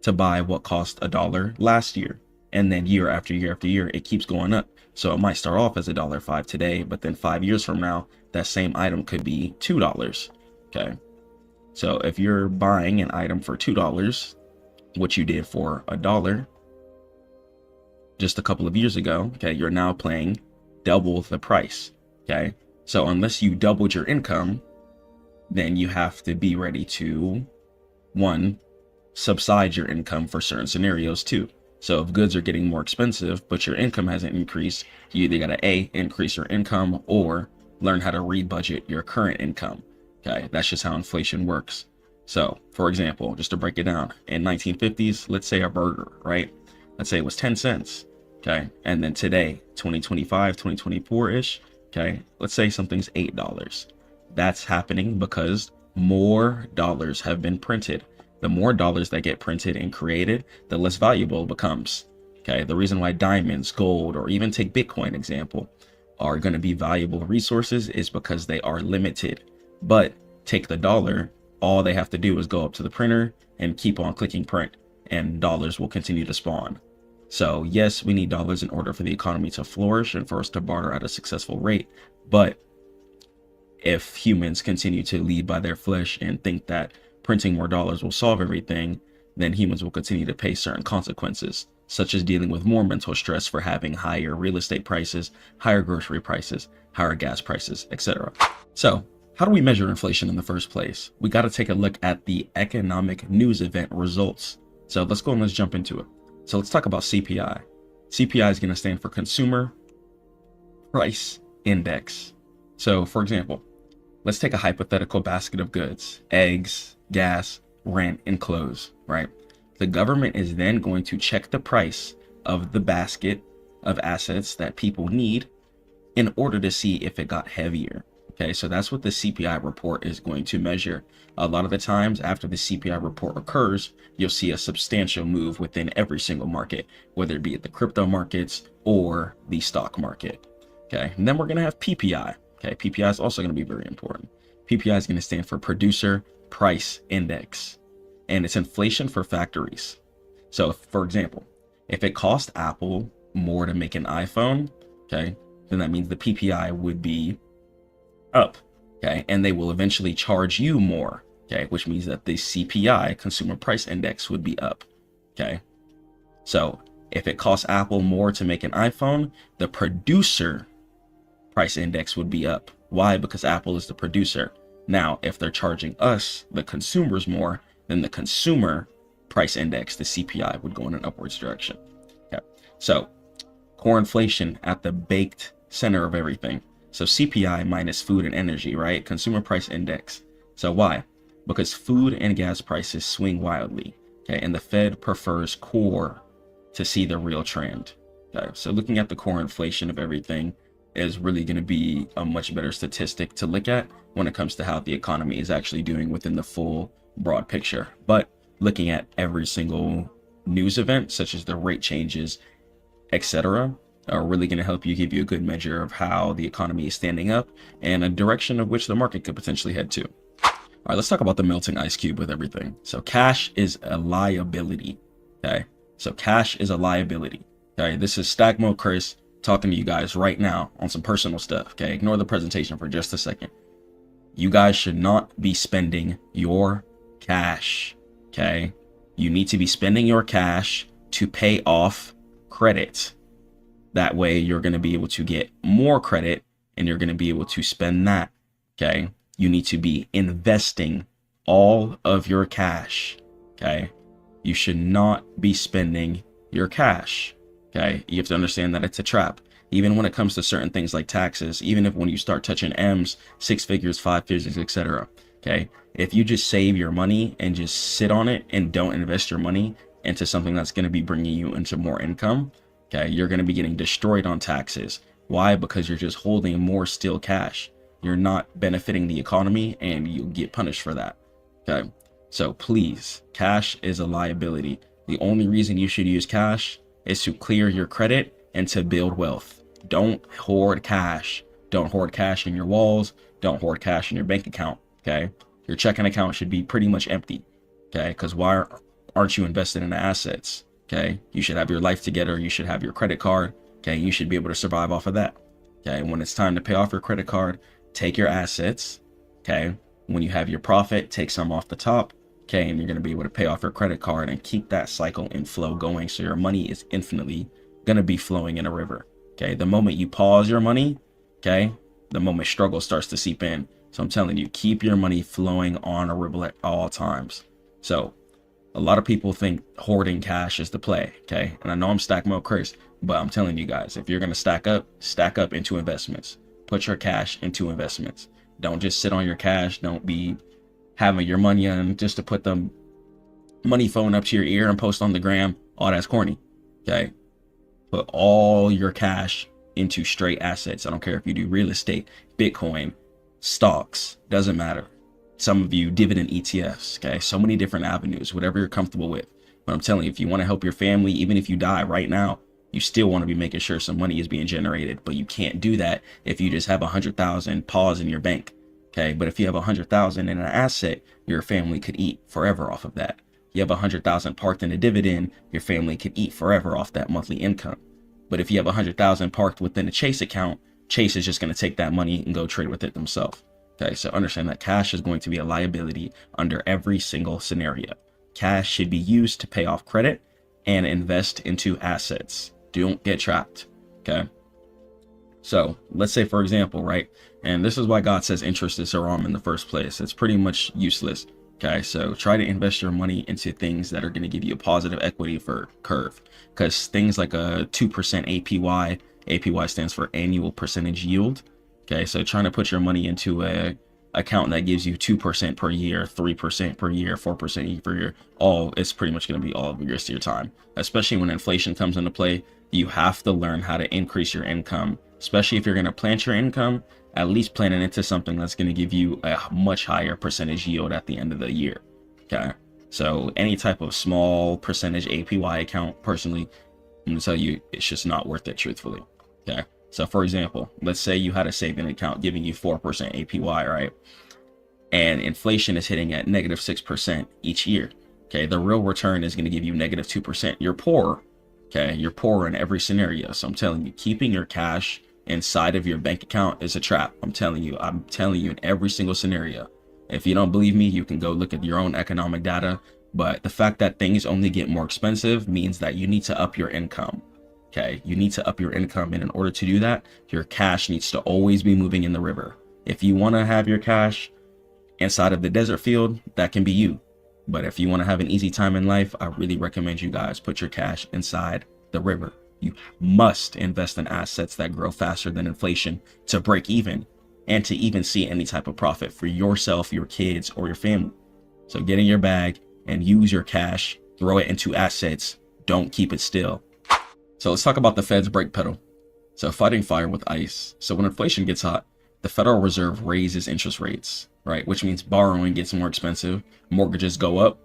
to buy what cost $1 last year. And then year after year after year, it keeps going up. So it might start off as $1.05 today, but then 5 years from now, that same item could be $2. Okay. So if you're buying an item for $2, what you did for $1 just a couple of years ago, okay, you're now paying double the price. Okay. So unless you doubled your income, then you have to be ready to, one, subside your income for certain scenarios too. So if goods are getting more expensive, but your income hasn't increased, you either got to A, increase your income, or learn how to rebudget your current income. Okay, that's just how inflation works. So for example, just to break it down, in 1950s, let's say a burger, right? Let's say it was 10 cents. Okay, and then today, 2025, 2024-ish, okay, let's say something's $8. That's happening because more dollars have been printed. The more dollars that get printed and created, the less valuable it becomes. Okay, the reason why diamonds, gold, or even take Bitcoin example, are going to be valuable resources is because they are limited. But take the dollar, all they have to do is go up to the printer and keep on clicking print, and dollars will continue to spawn. So yes, we need dollars in order for the economy to flourish and for us to barter at a successful rate. But if humans continue to lead by their flesh and think that printing more dollars will solve everything, then humans will continue to pay certain consequences, such as dealing with more mental stress for having higher real estate prices, higher grocery prices, higher gas prices, etc. So how do we measure inflation in the first place? We got to take a look at the economic news event results. So let's go and let's jump into it. So let's talk about CPI. CPI is going to stand for Consumer Price Index. So for example, let's take a hypothetical basket of goods: eggs, gas, rent, and clothes, right? The government is then going to check the price of the basket of assets that people need in order to see if it got heavier. Okay, so that's what the CPI report is going to measure. A lot of the times after the CPI report occurs, you'll see a substantial move within every single market, whether it be at the crypto markets or the stock market. Okay, and then we're going to have PPI. Okay, PPI is also going to be very important. PPI is going to stand for Producer Price Index. and it's inflation for factories. So for example, if it cost Apple more to make an iPhone, okay, then that means the PPI would be up, okay, and they will eventually charge you more, okay, which means that the CPI, Consumer Price Index, would be up, okay. So if it costs Apple more to make an iPhone, the producer price index would be up. Why? Because Apple is the producer. Now, if they're charging us, the consumers, more, then the consumer price index, the CPI, would go in an upwards direction. Okay. So core inflation at the baked center of everything. So CPI minus food and energy, right? Consumer price index. So why? Because food and gas prices swing wildly. Okay. And the Fed prefers core to see the real trend. Okay. So looking at the core inflation of everything is really going to be a much better statistic to look at when it comes to how the economy is actually doing within the full broad picture. But looking at every single news event, such as the rate changes, etc., are really going to help you give you a good measure of how the economy is standing up and a direction of which the market could potentially head to. All right, let's talk about the melting ice cube with everything. So cash is a liability. Okay, so cash is a liability. Okay, this is Stackmode Chris talking to you guys right now on some personal stuff. Okay, ignore the presentation for just a second. You guys should not be spending your cash. Okay, you need to be spending your cash to pay off credit. That way you're going to be able to get more credit and you're going to be able to spend that. Okay, you need to be investing all of your cash. Okay, you should not be spending your cash. Okay, you have to understand that it's a trap. Even when it comes to certain things like taxes, even if when you start touching M's, 6 figures, 5 figures, etc. Okay, if you just save your money and just sit on it and don't invest your money into something that's going to be bringing you into more income, okay, you're going to be getting destroyed on taxes. Why? Because you're just holding more still cash. You're not benefiting the economy and you'll get punished for that. Okay, so please, cash is a liability. The only reason you should use cash is to clear your credit and to build wealth. Don't hoard cash. Don't hoard cash in your walls. Don't hoard cash in your bank account. Okay, your checking account should be pretty much empty. Okay, because why aren't you invested in the assets? Okay, you should have your life together. You should have your credit card. Okay, you should be able to survive off of that. Okay, when it's time to pay off your credit card, take your assets. Okay, when you have your profit, take some off the top. Okay, and you're going to be able to pay off your credit card and keep that cycle and flow going, so your money is infinitely going to be flowing in a river. Okay, the moment you pause your money, okay, the moment struggle starts to seep in. So I'm telling you, keep your money flowing on a river at all times. So a lot of people think hoarding cash is the play. Okay, and I know I'm Stackmode Chris, but I'm telling you guys, if you're going to stack up into investments. Put your cash into investments. Don't just sit on your cash. Don't be having your money on just to put the money phone up to your ear and post on the gram. Oh, that's corny. Okay, put all your cash into straight assets. I don't care if you do real estate, Bitcoin, stocks, doesn't matter. Some of you dividend ETFs. Okay, so many different avenues, whatever you're comfortable with. But I'm telling you, if you want to help your family, even if you die right now, you still want to be making sure some money is being generated. But you can't do that if you just have 100,000 pause in your bank. Okay, but if you have 100,000 in an asset, your family could eat forever off of that. You have 100,000 parked in a dividend, your family could eat forever off that monthly income. But if you have 100,000 parked within a Chase account, Chase is just going to take that money and go trade with it themselves. Okay, so understand that cash is going to be a liability under every single scenario. Cash should be used to pay off credit and invest into assets. Don't get trapped. Okay. So let's say, for example, right, and this is why God says interest is haram in the first place. It's pretty much useless. Okay, so try to invest your money into things that are going to give you a positive equity for curve, because things like a 2% APY, APY stands for annual percentage yield. Okay, so trying to put your money into a account that gives you 2% per year, 3% per year, 4% per year, it's pretty much going to be all of the rest of your time. Especially when inflation comes into play, you have to learn how to increase your income. Especially if you're going to plant your income, at least plant it into something that's going to give you a much higher percentage yield at the end of the year. Okay, so any type of small percentage APY account, personally, I'm going to tell you, it's just not worth it, truthfully. Okay, so for example, let's say you had a saving account giving you 4% APY, right? And inflation is hitting at -6% each year. Okay, the real return is going to give you -2%. You're poor. Okay, you're poor in every scenario. So I'm telling you, keeping your cash inside of your bank account is a trap. I'm telling you in every single scenario. If you don't believe me, you can go look at your own economic data. But the fact that things only get more expensive means that you need to up your income. Okay, you need to up your income. And in order to do that, your cash needs to always be moving in the river. If you want to have your cash inside of the desert field, that can be you. But if you want to have an easy time in life, I really recommend you guys put your cash inside the river. You must invest in assets that grow faster than inflation to break even and to even see any type of profit for yourself, your kids, or your family. So get in your bag and use your cash, throw it into assets. Don't keep it still. So let's talk about the Fed's brake pedal. So fighting fire with ice. So when inflation gets hot, the Federal Reserve raises interest rates, right? Which means borrowing gets more expensive, mortgages go up,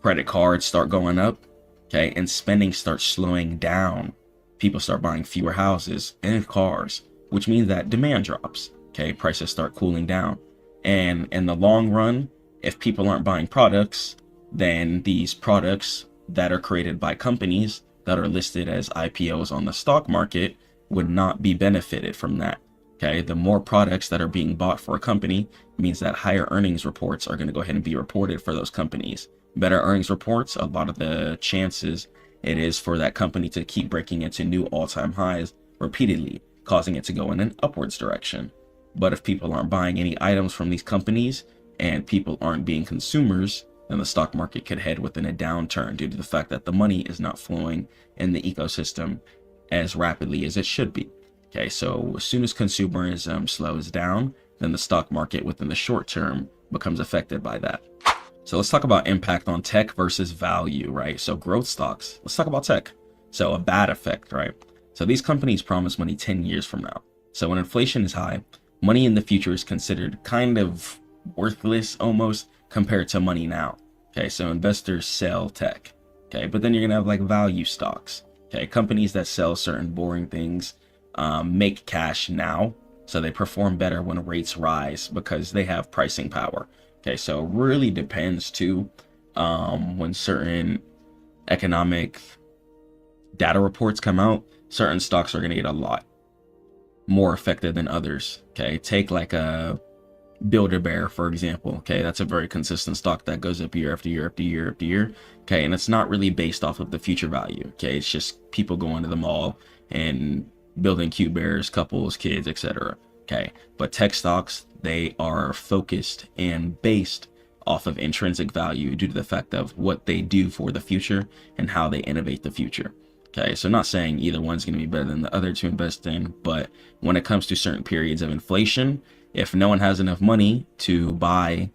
credit cards start going up, okay? And spending starts slowing down. People start buying fewer houses and cars, which means that demand drops, okay? Prices start cooling down. And in the long run, if people aren't buying products, then these products that are created by companies that are listed as IPOs on the stock market would not be benefited from that. Okay, the more products that are being bought for a company means that higher earnings reports are going to go ahead and be reported for those companies. Better earnings reports, a lot of the chances it is for that company to keep breaking into new all-time highs repeatedly, causing it to go in an upwards direction. But if people aren't buying any items from these companies and people aren't being consumers, then the stock market could head within a downturn due to the fact that the money is not flowing in the ecosystem as rapidly as it should be. Okay, so as soon as consumerism slows down, then the stock market within the short term becomes affected by that. So let's talk about impact on tech versus value, right? So growth stocks, let's talk about tech. So a bad effect, right? So these companies promise money 10 years from now. So when inflation is high, money in the future is considered kind of worthless almost compared to money now. Okay, so investors sell tech. Okay, but then you're gonna have like value stocks. Okay, companies that sell certain boring things make cash now, so they perform better when rates rise because they have pricing power. Okay, so it really depends too. When certain economic data reports come out, certain stocks are going to get a lot more affected than others. Okay, take like a Build-A-Bear, for example. Okay, that's a very consistent stock that goes up year after year after year after year. Okay, and it's not really based off of the future value. Okay, it's just people going to the mall and building cute bears, couples, kids, etc. Okay, but tech stocks, they are focused and based off of intrinsic value due to the fact of what they do for the future and how they innovate the future. Okay, so not saying either one's going to be better than the other to invest in, but when it comes to certain periods of inflation, if no one has enough money to buy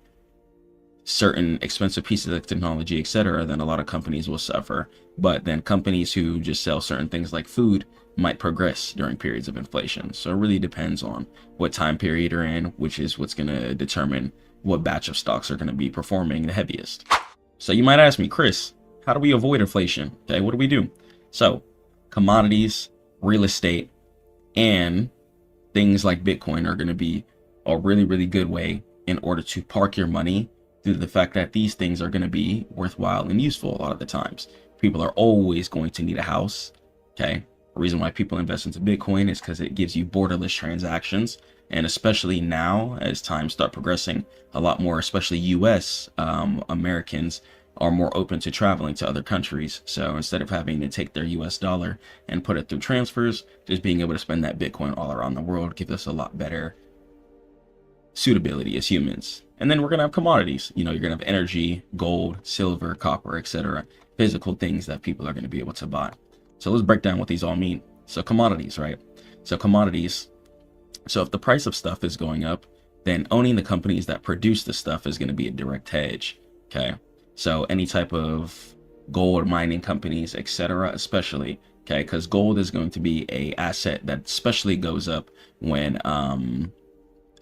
certain expensive pieces of technology, etc., then a lot of companies will suffer. But then companies who just sell certain things like food might progress during periods of inflation. So it really depends on what time period you're in, which is what's going to determine what batch of stocks are going to be performing the heaviest. So you might ask me, Chris, how do we avoid inflation? Okay, what do we do? So commodities, real estate, and things like Bitcoin are going to be a really, really good way in order to park your money due to the fact that these things are going to be worthwhile and useful a lot of the times. People are always going to need a house. Okay. The reason why people invest into Bitcoin is because it gives you borderless transactions. And especially now, as times start progressing a lot more, especially US Americans are more open to traveling to other countries. So instead of having to take their US dollar and put it through transfers, just being able to spend that Bitcoin all around the world gives us a lot better suitability as humans. And then we're going to have commodities. You know, you're going to have energy, gold, silver, copper, etc. Physical things that people are going to be able to buy. So let's break down what these all mean. So commodities, right? So commodities. So if the price of stuff is going up, then owning the companies that produce the stuff is going to be a direct hedge. Okay. So any type of gold mining companies, etc., especially, okay, because gold is going to be a asset that especially goes up when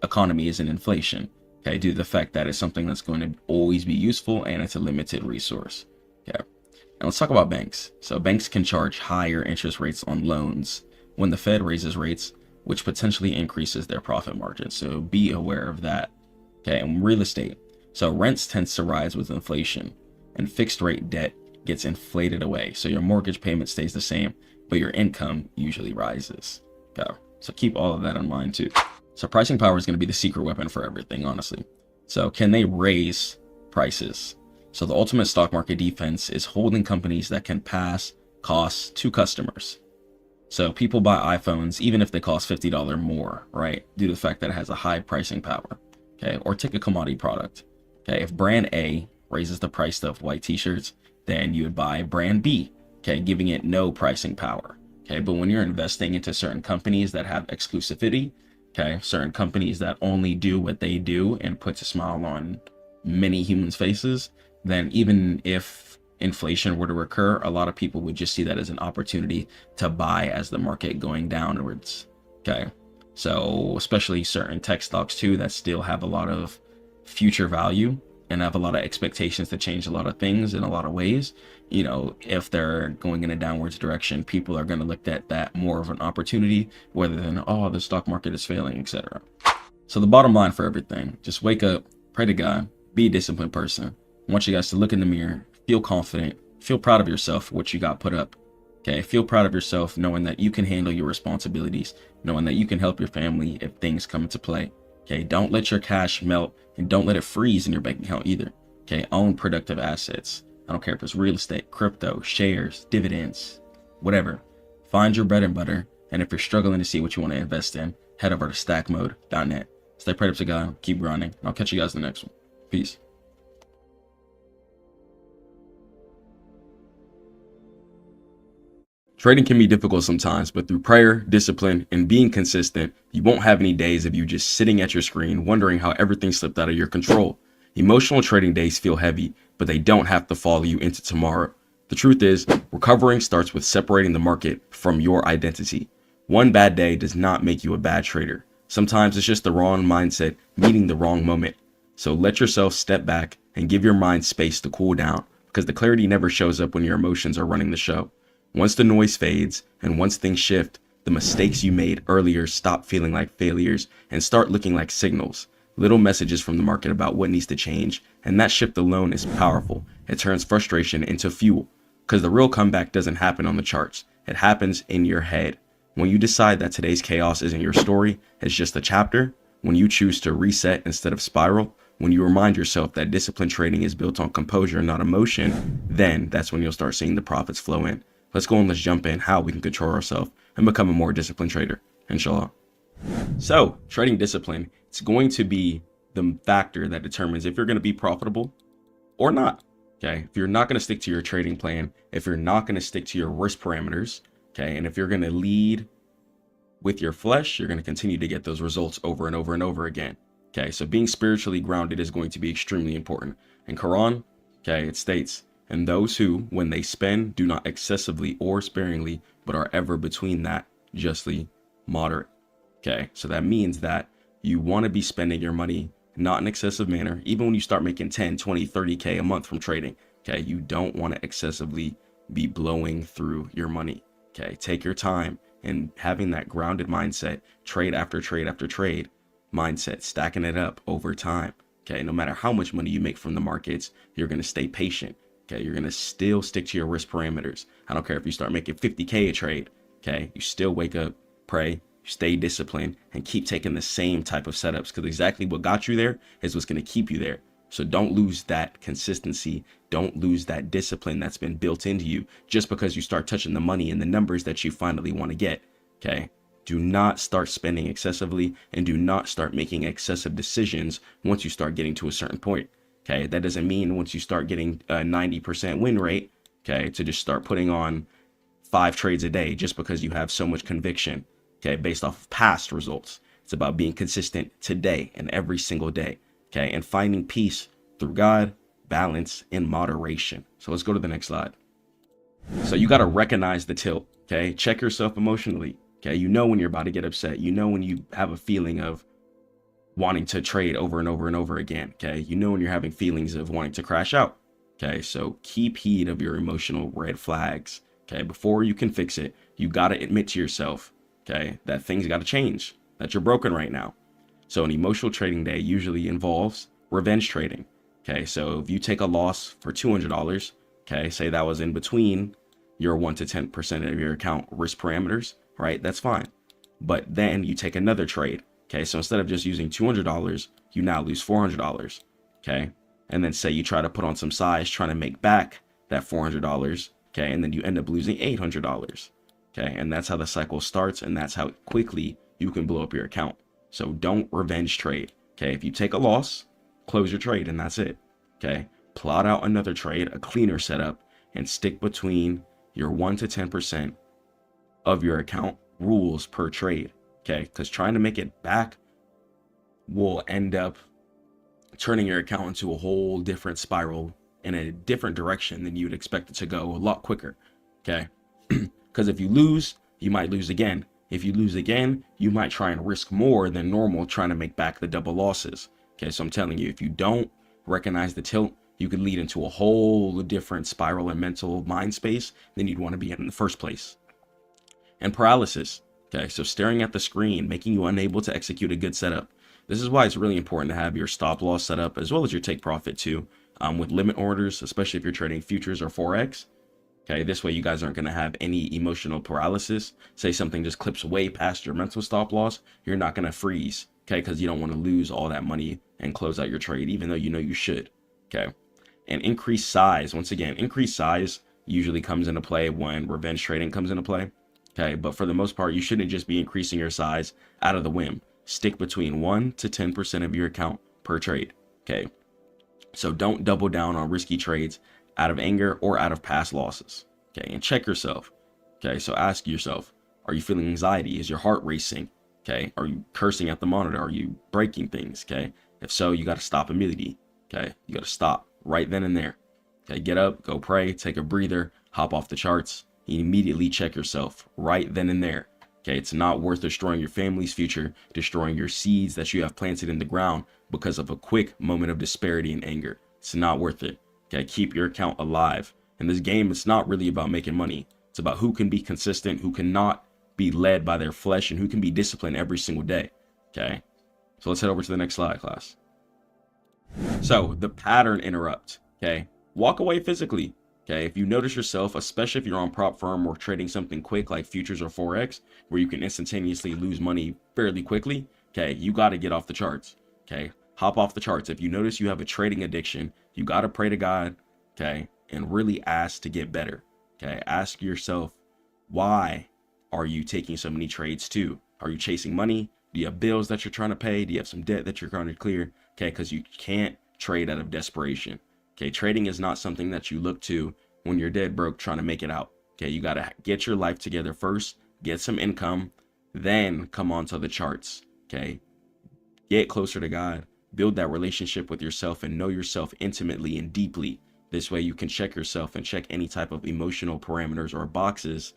economy is in inflation. Okay, due to the fact that it's something that's going to always be useful and it's a limited resource. Okay. And let's talk about banks. So banks can charge higher interest rates on loans when the Fed raises rates, which potentially increases their profit margin. So be aware of that. Okay, and real estate. So rents tends to rise with inflation. and fixed rate debt gets inflated away. So your mortgage payment stays the same, but your income usually rises. Okay. So keep all of that in mind too. So pricing power is going to be the secret weapon for everything, honestly. So can they raise prices? So the ultimate stock market defense is holding companies that can pass costs to customers. So people buy iPhones even if they cost $50 more, right? Due to the fact that it has a high pricing power. Okay. Or take a commodity product. Okay. If brand A raises the price of white t-shirts, then you would buy brand B, okay, giving it no pricing power. Okay. But when you're investing into certain companies that have exclusivity, okay, certain companies that only do what they do and puts a smile on many humans' faces, then even if inflation were to occur, a lot of people would just see that as an opportunity to buy as the market going downwards. Okay. So especially certain tech stocks too that still have a lot of future value and have a lot of expectations to change a lot of things in a lot of ways. You know, if they're going in a downwards direction, people are going to look at that more of an opportunity rather than, oh, the stock market is failing, etc. So the bottom line for everything, just wake up, pray to God, be a disciplined person. I want you guys to look in the mirror, feel confident, feel proud of yourself for what you got put up. Okay, feel proud of yourself knowing that you can handle your responsibilities, knowing that you can help your family if things come into play. Okay, don't let your cash melt and don't let it freeze in your bank account either. Okay, own productive assets. I don't care if it's real estate, crypto, shares, dividends, whatever. Find your bread and butter. And if you're struggling to see what you want to invest in, head over to stackmode.net. Stay prayed up to God, keep grinding. I'll catch you guys in the next one. Peace. Trading can be difficult sometimes, but through prayer, discipline, and being consistent, you won't have any days of you just sitting at your screen wondering how everything slipped out of your control. Emotional trading days feel heavy, but they don't have to follow you into tomorrow. The truth is, recovering starts with separating the market from your identity. One bad day does not make you a bad trader. Sometimes it's just the wrong mindset meeting the wrong moment. So let yourself step back and give your mind space to cool down, because the clarity never shows up when your emotions are running the show. Once the noise fades and once things shift, the mistakes you made earlier stop feeling like failures and start looking like signals, little messages from the market about what needs to change. And that shift alone is powerful. It turns frustration into fuel, because the real comeback doesn't happen on the charts. It happens in your head. When you decide that today's chaos isn't your story, it's just a chapter, when you choose to reset instead of spiral, when you remind yourself that disciplined trading is built on composure, not emotion, then that's when you'll start seeing the profits flow in. Let's go and let's jump in how we can control ourselves and become a more disciplined trader, inshallah. So trading discipline, it's going to be the factor that determines if you're going to be profitable or not. Okay. If you're not going to stick to your trading plan, if you're not going to stick to your risk parameters, okay. And if you're going to lead with your flesh, you're going to continue to get those results over and over and over again. Okay. So being spiritually grounded is going to be extremely important. In Quran, okay, it states, and those who, when they spend, do not excessively or sparingly, but are ever between that, justly moderate. Okay, so that means that you want to be spending your money not in excessive manner, even when you start making 10, 20, 30K a month from trading. Okay, you don't want to excessively be blowing through your money. Okay, take your time and having that grounded mindset, trade after trade after trade mindset, stacking it up over time. Okay, no matter how much money you make from the markets, you're going to stay patient. Okay, you're going to still stick to your risk parameters. I don't care if you start making 50K a trade. Okay, you still wake up, pray, stay disciplined, and keep taking the same type of setups, because exactly what got you there is what's going to keep you there. So don't lose that consistency. Don't lose that discipline that's been built into you just because you start touching the money and the numbers that you finally want to get. Okay, do not start spending excessively and do not start making excessive decisions once you start getting to a certain point. Okay, that doesn't mean once you start getting a 90% win rate, okay, to just start putting on 5 trades a day just because you have so much conviction, okay, based off of past results. It's about being consistent today and every single day, okay, and finding peace through God, balance, and moderation. So let's go to the next slide. So you got to recognize the tilt, okay? Check yourself emotionally, okay? You know when you're about to get upset. You know when you have a feeling of wanting to trade over and over and over again, okay? You know when you're having feelings of wanting to crash out, okay? So keep heed of your emotional red flags, okay? Before you can fix it, you got to admit to yourself, okay, that things got to change, that you're broken right now. So an emotional trading day usually involves revenge trading. Okay, so if you take a loss for $200, okay, say that was in between your 1 to 10% of your account risk parameters, right? That's fine. But then you take another trade. Okay, so instead of just using $200, you now lose $400. Okay, and then say you try to put on some size trying to make back that $400. Okay, and then you end up losing $800. Okay, and that's how the cycle starts, and that's how quickly you can blow up your account. So don't revenge trade. Okay, if you take a loss, close your trade, and that's it. Okay, plot out another trade, a cleaner setup, and stick between your 1 to 10% of your account rules per trade. Okay, because trying to make it back will end up turning your account into a whole different spiral in a different direction than you'd expect it to go, a lot quicker. Okay, because if you lose, you might lose again. If you lose again, you might try and risk more than normal trying to make back the double losses. Okay, so I'm telling you, if you don't recognize the tilt, you could lead into a whole different spiral and mental mind space than you'd want to be in the first place. And paralysis. Okay, so staring at the screen, making you unable to execute a good setup. This is why it's really important to have your stop loss set up as well as your take profit too, with limit orders, especially if you're trading futures or Forex. Okay, this way you guys aren't going to have any emotional paralysis. Say something just clips way past your mental stop loss, you're not going to freeze, okay, because you don't want to lose all that money and close out your trade, even though you know you should. Okay, and increased size. Once again, increased size usually comes into play when revenge trading comes into play. Okay, but for the most part, you shouldn't just be increasing your size out of the whim. Stick between 1 to 10% of your account per trade. Okay, so don't double down on risky trades out of anger or out of past losses. Okay, and check yourself. Okay, so ask yourself, are you feeling anxiety? Is your heart racing? Okay, are you cursing at the monitor? Are you breaking things? Okay, if so, you got to stop immediately. Okay, you got to stop right then and there. Okay, get up, go pray, take a breather, hop off the charts. Immediately check yourself right then and there. Okay, it's not worth destroying your family's future, destroying your seeds that you have planted in the ground because of a quick moment of disparity and anger. It's not worth it. Okay, keep your account alive. In this game, it's not really about making money. It's about who can be consistent, who cannot be led by their flesh, and who can be disciplined every single day. Okay, so let's head over to the next slide, class. So the pattern interrupt. Okay, walk away physically. Okay, if you notice yourself, especially if you're on prop firm or trading something quick like futures or Forex, where you can instantaneously lose money fairly quickly, okay, you got to get off the charts. Okay, hop off the charts. If you notice you have a trading addiction, you got to pray to God, okay, and really ask to get better. Okay, ask yourself, why are you taking so many trades too? Are you chasing money? Do you have bills that you're trying to pay? Do you have some debt that you're trying to clear? Okay, because you can't trade out of desperation. Okay, trading is not something that you look to when you're dead broke trying to make it out. Okay, you got to get your life together first, get some income, then come onto the charts. Okay, get closer to God, build that relationship with yourself and know yourself intimately and deeply. This way you can check yourself and check any type of emotional parameters or boxes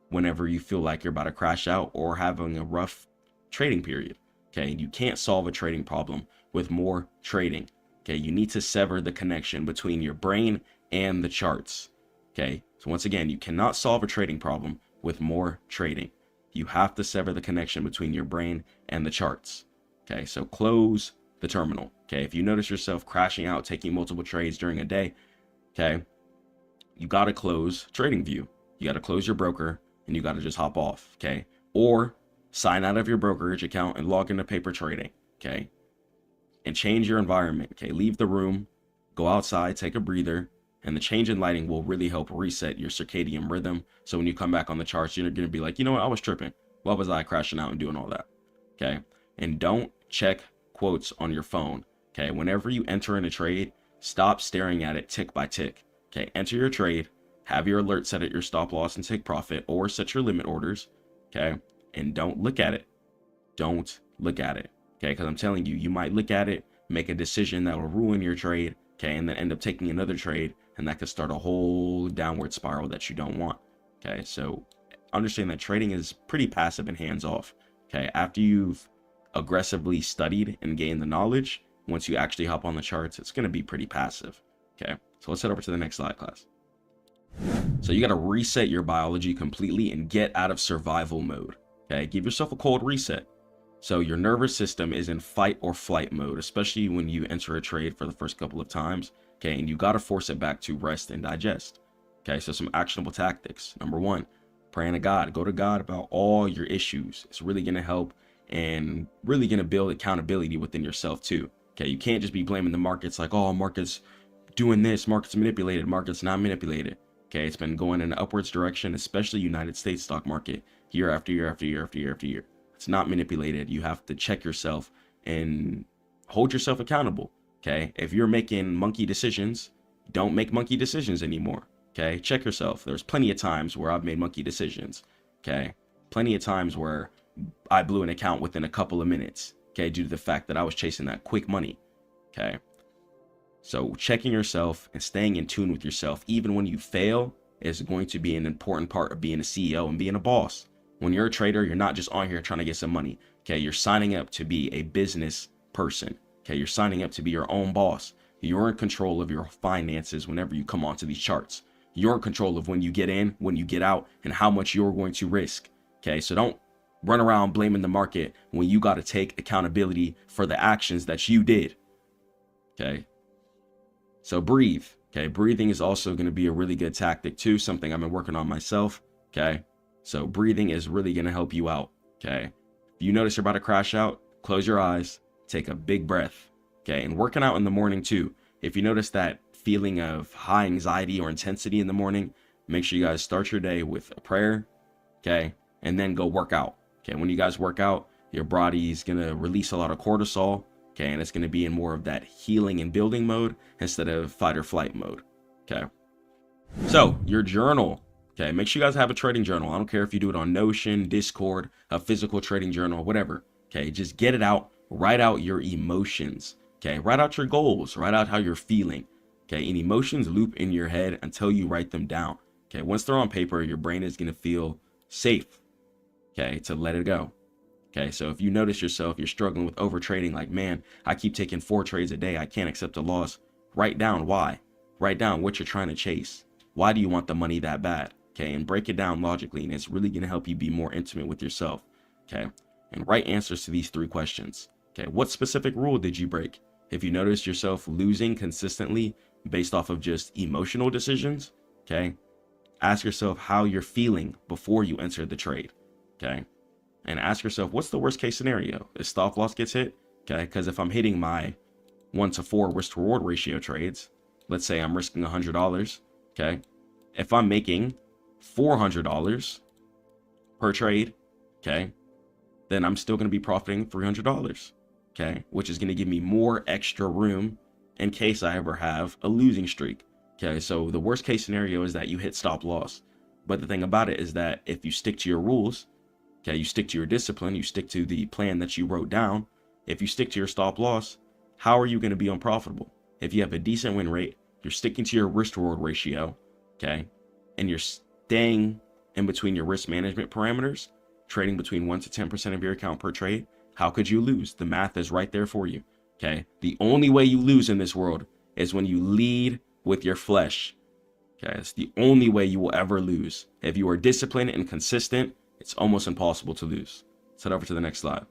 whenever you feel like you're about to crash out or having a rough trading period. Okay, you can't solve a trading problem with more trading. Okay, you need to sever the connection between your brain and the charts. Okay, so once again, you cannot solve a trading problem with more trading. You have to sever the connection between your brain and the charts. Okay, so close the terminal. Okay, if you notice yourself crashing out, taking multiple trades during a day, okay, you got to close TradingView. You got to close your broker and you got to just hop off. Okay, or sign out of your brokerage account and log into paper trading. Okay, and change your environment. Okay, leave the room, go outside, take a breather, and the change in lighting will really help reset your circadian rhythm. So when you come back on the charts, you're going to be like, you know what, I was tripping. Why was I crashing out and doing all that? Okay, and don't check quotes on your phone. Okay, whenever you enter in a trade, stop staring at it tick by tick. Okay, enter your trade, have your alert set at your stop loss and take profit, or set your limit orders. Okay, and don't look at it. Don't look at it. Okay, because I'm telling you, you might look at it, make a decision that will ruin your trade, okay, and then end up taking another trade, and that could start a whole downward spiral that you don't want. Okay, so understand that trading is pretty passive and hands-off. Okay, after you've aggressively studied and gained the knowledge, once you actually hop on the charts, it's going to be pretty passive. Okay, so let's head over to the next slide, class. So you got to reset your biology completely and get out of survival mode. Okay, give yourself a cold reset. So your nervous system is in fight or flight mode, especially when you enter a trade for the first couple of times. Okay, and you got to force it back to rest and digest. Okay, so some actionable tactics. Number one, praying to God. Go to God about all your issues. It's really going to help and really going to build accountability within yourself too. Okay, you can't just be blaming the markets like, oh, market's doing this, market's manipulated, market's not manipulated. Okay, it's been going in an upwards direction, especially United States stock market, year after year after year after year after year. It's not manipulated. You have to check yourself and hold yourself accountable. Okay, if you're making monkey decisions, don't make monkey decisions anymore. Okay, check yourself. There's plenty of times where I've made monkey decisions. Okay, plenty of times where I blew an account within a couple of minutes. Okay, due to the fact that I was chasing that quick money. Okay, so checking yourself and staying in tune with yourself, even when you fail, is going to be an important part of being a CEO and being a boss. When you're a trader, you're not just on here trying to get some money. Okay, you're signing up to be a business person. Okay, you're signing up to be your own boss. You're in control of your finances whenever you come onto these charts. You're in control of when you get in, when you get out, and how much you're going to risk. Okay, so don't run around blaming the market when you got to take accountability for the actions that you did. Okay, so breathe. Okay, breathing is also going to be a really good tactic too, something I've been working on myself. Okay, so breathing is really going to help you out. Okay, if you notice you're about to crash out, close your eyes, take a big breath. Okay, and working out in the morning too. If you notice that feeling of high anxiety or intensity in the morning, make sure you guys start your day with a prayer. Okay, and then go work out. Okay, when you guys work out, your body's going to release a lot of cortisol. Okay, and it's going to be in more of that healing and building mode instead of fight or flight mode. Okay, so your journal. Okay, make sure you guys have a trading journal. I don't care if you do it on Notion, Discord, a physical trading journal, whatever. Okay, just get it out. Write out your emotions. Okay, write out your goals. Write out how you're feeling. Okay, and emotions loop in your head until you write them down. Okay, once they're on paper, your brain is going to feel safe. Okay, to let it go. Okay, so if you notice yourself, you're struggling with over trading, like, man, I keep taking 4 trades a day. I can't accept a loss. Write down why. Write down what you're trying to chase. Why do you want the money that bad? Okay, and break it down logically, and it's really going to help you be more intimate with yourself. Okay, and write answers to these 3 questions. Okay, what specific rule did you break? If you notice yourself losing consistently based off of just emotional decisions, okay, ask yourself how you're feeling before you enter the trade. Okay, and ask yourself, what's the worst case scenario? If stop loss gets hit? Okay, because if I'm hitting my 1-to-4 risk to reward ratio trades, let's say I'm risking $100. Okay, if I'm making $400 per trade, okay, then I'm still going to be profiting $300. Okay, which is going to give me more extra room in case I ever have a losing streak. Okay, so the worst case scenario is that you hit stop loss. But the thing about it is that if you stick to your rules, okay, you stick to your discipline, you stick to the plan that you wrote down, if you stick to your stop loss, how are you going to be unprofitable? If you have a decent win rate, you're sticking to your risk to reward ratio, okay, and you're staying in between your risk management parameters, trading between 1 to 10% of your account per trade, how could you lose? The math is right there for you. Okay, the only way you lose in this world is when you lead with your flesh. Okay, it's the only way you will ever lose. If you are disciplined and consistent, it's almost impossible to lose. Let's head over to the next slide.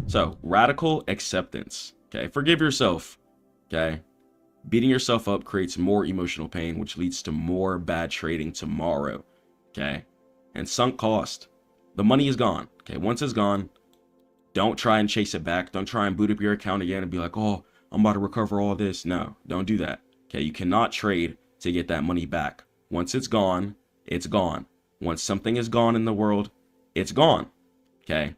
So, radical acceptance. Okay, forgive yourself. Okay, beating yourself up creates more emotional pain, which leads to more bad trading tomorrow. Okay, and sunk cost. The money is gone. Okay, once it's gone, don't try and chase it back. Don't try and boot up your account again and be like, oh, I'm about to recover all this. No, don't do that. Okay, you cannot trade to get that money back. Once it's gone, it's gone. Once something is gone in the world, it's gone. Okay,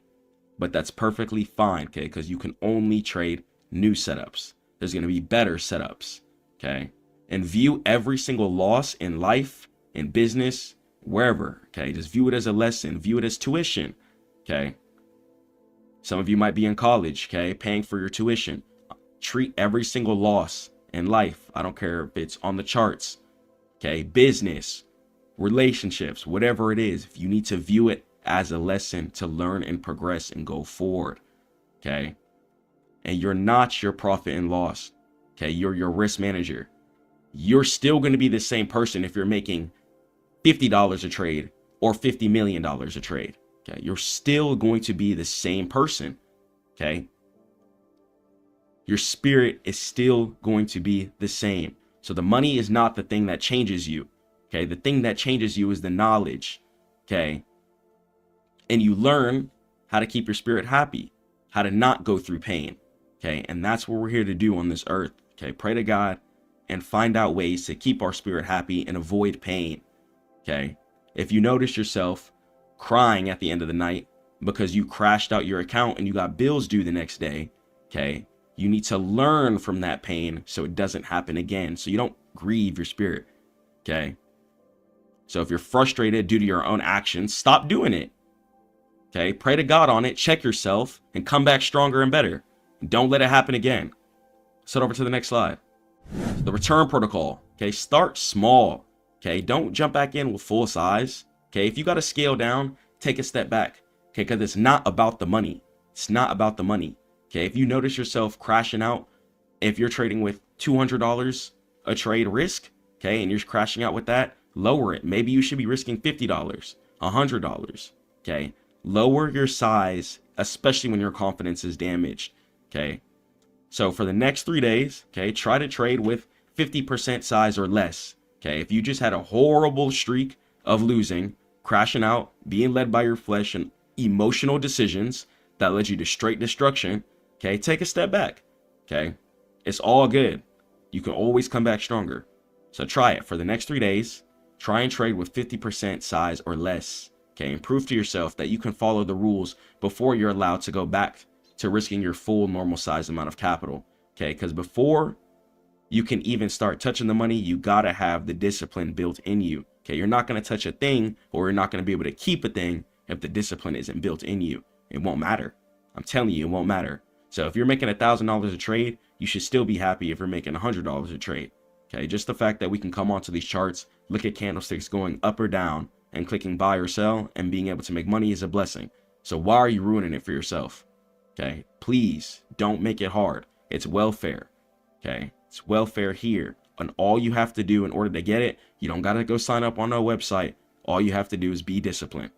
but that's perfectly fine. Okay, because you can only trade new setups. There's going to be better setups. Okay, and view every single loss in life, in business, wherever. Okay, just view it as a lesson. View it as tuition. Okay. Some of you might be in college, okay, paying for your tuition. Treat every single loss in life, I don't care if it's on the charts, okay, business, relationships, whatever it is, if you need to view it as a lesson to learn and progress and go forward, okay? And you're not your profit and loss, okay? You're your risk manager. You're still going to be the same person if you're making $50 a trade or $50 million a trade. Okay, you're still going to be the same person. Okay, your spirit is still going to be the same. So the money is not the thing that changes you. Okay, the thing that changes you is the knowledge. Okay, and you learn how to keep your spirit happy, how to not go through pain. Okay, and that's what we're here to do on this earth. Okay, pray to God and find out ways to keep our spirit happy and avoid pain. Okay, if you notice yourself crying at the end of the night because you crashed out your account and you got bills due the next day, okay, you need to learn from that pain so it doesn't happen again, so you don't grieve your spirit. Okay, so if you're frustrated due to your own actions, stop doing it. Okay, pray to God on it, check yourself, and come back stronger and better. Don't let it happen again. Let's head over to the next slide. The return protocol. Okay, start small. Okay, don't jump back in with full size. Okay, if you got to scale down, take a step back. Okay, because it's not about the money. It's not about the money. Okay, if you notice yourself crashing out, if you're trading with $200 a trade risk, okay, and you're crashing out with that, lower it. Maybe you should be risking $50, $100. Okay, lower your size, especially when your confidence is damaged. Okay, so for the next 3 days, okay, try to trade with 50% size or less. Okay, if you just had a horrible streak of losing, crashing out, being led by your flesh and emotional decisions that led you to straight destruction, okay, take a step back. Okay, it's all good. You can always come back stronger. So try it for the next 3 days. Try and trade with 50% size or less. Okay, and prove to yourself that you can follow the rules before you're allowed to go back to risking your full normal size amount of capital. Okay, because before you can even start touching the money, you gotta have the discipline built in you. Okay, you're not gonna touch a thing, or you're not gonna be able to keep a thing if the discipline isn't built in you. It won't matter. I'm telling you, it won't matter. So if you're making $1,000 a trade, you should still be happy if you're making $100 a trade. Okay, just the fact that we can come onto these charts, look at candlesticks going up or down, and clicking buy or sell and being able to make money is a blessing. So why are you ruining it for yourself? Okay, please don't make it hard. It's welfare. Okay, it's welfare here. And all you have to do in order to get it, you don't got to go sign up on no website. All you have to do is be disciplined.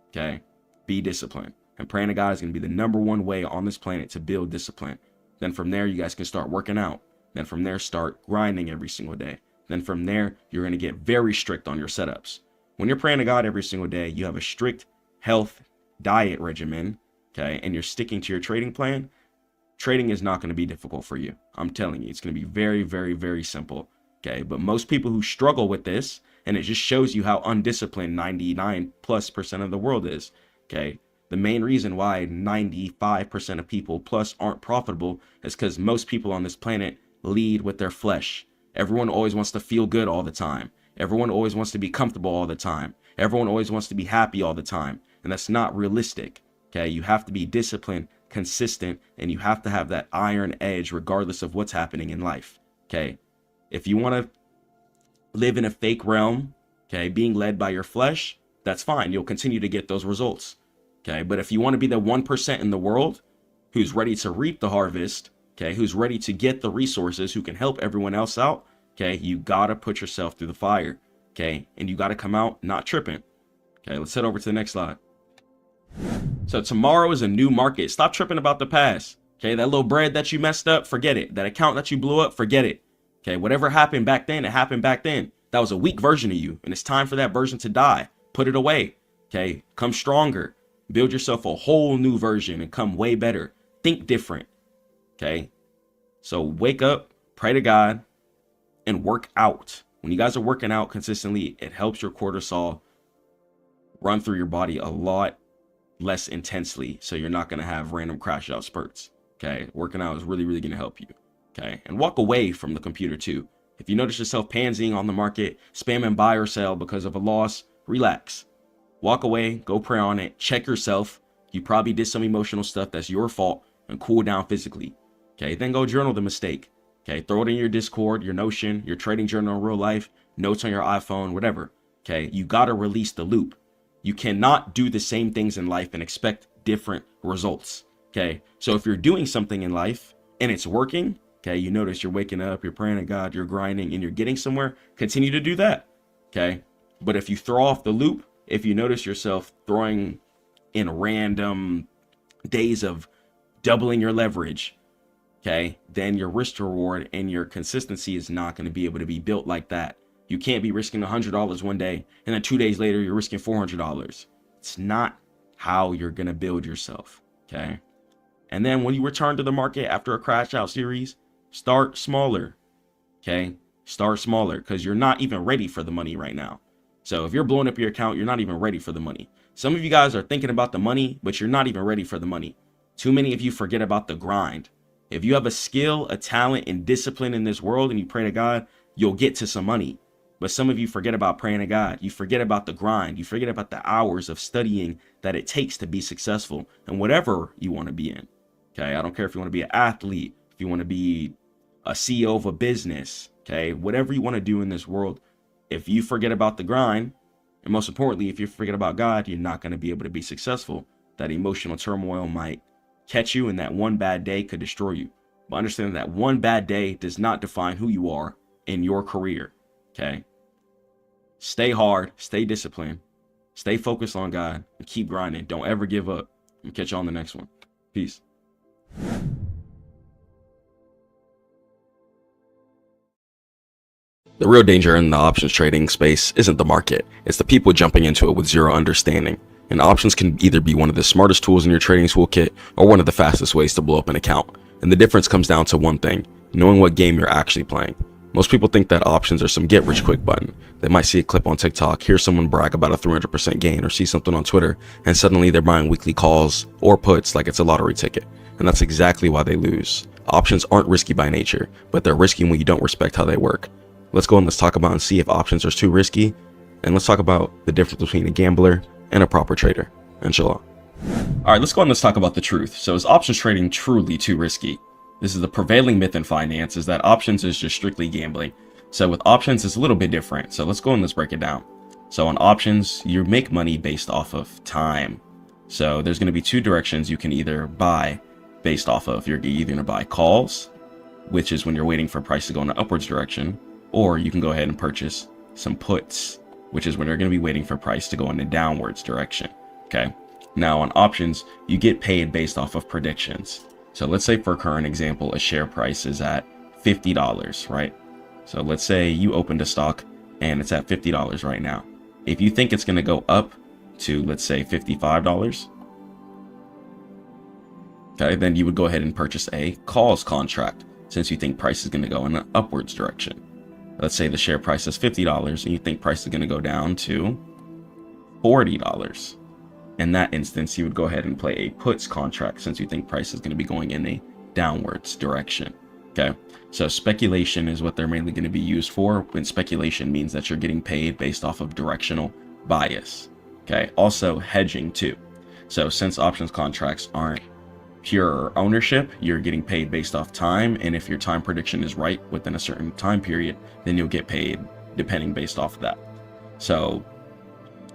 Okay, be disciplined. And praying to God is going to be the #1 way on this planet to build discipline. Then from there, you guys can start working out. Then from there, start grinding every single day. Then from there, you're going to get very strict on your setups. When you're praying to God every single day, you have a strict health diet regimen. Okay, and you're sticking to your trading plan, trading is not going to be difficult for you. I'm telling you, it's going to be very, very, very simple. Okay, but most people who struggle with this, and it just shows you how undisciplined 99+% of the world is. Okay, the main reason why 95% of people plus aren't profitable is because most people on this planet lead with their flesh. Everyone always wants to feel good all the time. Everyone always wants to be comfortable all the time. Everyone always wants to be happy all the time. And that's not realistic. Okay, you have to be disciplined, consistent, and you have to have that iron edge regardless of what's happening in life. Okay, if you want to live in a fake realm, okay, being led by your flesh, that's fine. You'll continue to get those results. Okay, but if you want to be the 1% in the world who's ready to reap the harvest, okay, who's ready to get the resources, who can help everyone else out, okay, you got to put yourself through the fire. Okay, and you got to come out not tripping. Okay, let's head over to the next slide. So tomorrow is a new market. Stop tripping about the past. Okay, that little bread that you messed up, forget it. That account that you blew up, forget it. Okay, whatever happened back then, it happened back then. That was a weak version of you, and it's time for that version to die. Put it away. Okay, come stronger. Build yourself a whole new version and come way better. Think different. Okay, so wake up, pray to God, and work out. When you guys are working out consistently, it helps your cortisol run through your body a lot less intensely, so you're not going to have random crash out spurts. Okay, working out is really, really going to help you. Okay, and walk away from the computer too. If you notice yourself pansying on the market, spamming buy or sell because of a loss, relax. Walk away, go pray on it, check yourself. You probably did some emotional stuff that's your fault, and cool down physically. Okay, then go journal the mistake. Okay, throw it in your Discord, your Notion, your trading journal in real life, notes on your iPhone, whatever. Okay, you got to release the loop. You cannot do the same things in life and expect different results. Okay, so if you're doing something in life and it's working, okay, you notice you're waking up, you're praying to God, you're grinding, and you're getting somewhere, continue to do that. Okay, but if you throw off the loop, if you notice yourself throwing in random days of doubling your leverage, okay, then your risk to reward and your consistency is not going to be able to be built like that. You can't be risking $100 one day and then 2 days later you're risking $400. It's not how you're going to build yourself, okay? And then when you return to the market after a crash out series, start smaller, okay? Start smaller, because you're not even ready for the money right now. So if you're blowing up your account, you're not even ready for the money. Some of you guys are thinking about the money, but you're not even ready for the money. Too many of you forget about the grind. If you have a skill, a talent, and discipline in this world and you pray to God, you'll get to some money. But some of you forget about praying to God. You forget about the grind. You forget about the hours of studying that it takes to be successful in whatever you want to be in. Okay, I don't care if you want to be an athlete, if you want to be a CEO of a business, okay, whatever you want to do in this world, if you forget about the grind, and most importantly, if you forget about God, you're not going to be able to be successful. That emotional turmoil might catch you, and that one bad day could destroy you. But understand that one bad day does not define who you are in your career, okay? Stay hard, stay disciplined, stay focused on God, and keep grinding. Don't ever give up. I'll catch you on the next one. Peace. The real danger in the options trading space isn't the market, it's the people jumping into it with zero understanding. And options can either be one of the smartest tools in your trading toolkit or one of the fastest ways to blow up an account. And the difference comes down to one thing: knowing what game you're actually playing. Most people think that options are some get rich quick button. They might see a clip on TikTok, hear someone brag about a 300% gain, or see something on Twitter, and suddenly they're buying weekly calls or puts like it's a lottery ticket. And that's exactly why they lose. Options aren't risky by nature, but they're risky when you don't respect how they work. Let's go and let's talk about and see if options are too risky, and let's talk about the difference between a gambler and a proper trader. Inshallah. All right, let's go and let's talk about the truth. So is options trading truly too risky? This is the prevailing myth in finance, is that options is just strictly gambling. So with options, it's a little bit different. So let's go and let's break it down. So on options, you make money based off of time. So there's going to be two directions you can either buy based off of. You're either going to buy calls, which is when you're waiting for price to go in an upwards direction, or you can go ahead and purchase some puts, which is when you're going to be waiting for price to go in a downwards direction. Okay. Now on options, you get paid based off of predictions. So let's say for current example, a share price is at $50, right? So let's say you opened a stock and it's at $50 right now. If you think it's going to go up to, let's say, $55, okay, then you would go ahead and purchase a calls contract since you think price is going to go in an upwards direction. Let's say the share price is $50 and you think price is going to go down to $40. In that instance, you would go ahead and play a puts contract since you think price is going to be going in a downwards direction. Okay, so speculation is what they're mainly going to be used for, when speculation means that you're getting paid based off of directional bias. Okay, also hedging too. So since options contracts aren't pure ownership, you're getting paid based off time, and if your time prediction is right within a certain time period, then you'll get paid depending based off of that. So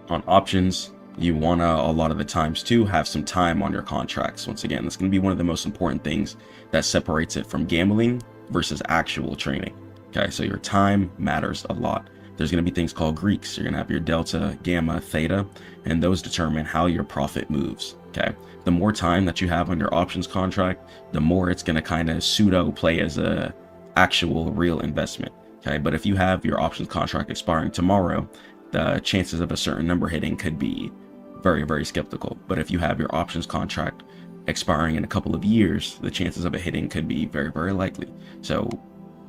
on options, you want to, a lot of the times too, have some time on your contracts. Once again, that's going to be one of the most important things that separates it from gambling versus actual trading. Okay, so your time matters a lot. There's going to be things called Greeks. You're going to have your delta, gamma, theta, and those determine how your profit moves. Okay, the more time that you have on your options contract, the more it's going to kind of pseudo play as a actual real investment. Okay, but if you have your options contract expiring tomorrow, the chances of a certain number hitting could be very, very skeptical. But if you have your options contract expiring in a couple of years, the chances of it hitting could be very, very likely. So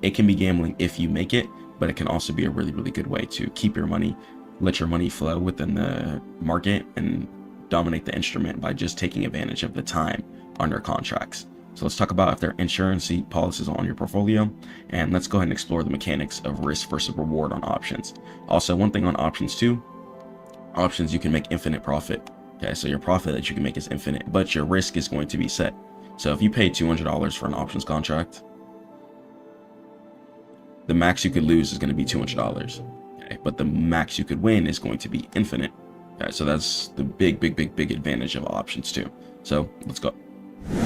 it can be gambling if you make it, but it can also be a really, really good way to keep your money, let your money flow within the market and dominate the instrument by just taking advantage of the time on your contracts. So let's talk about if there are insurance policies on your portfolio, and let's go ahead and explore the mechanics of risk versus reward on options. Also, one thing on options too, options you can make infinite profit. Okay, so your profit that you can make is infinite, but your risk is going to be set. So if you pay $200 for an options contract, the max you could lose is going to be $200. Okay, but the max you could win is going to be infinite. Okay, so that's the big advantage of options too. So let's go.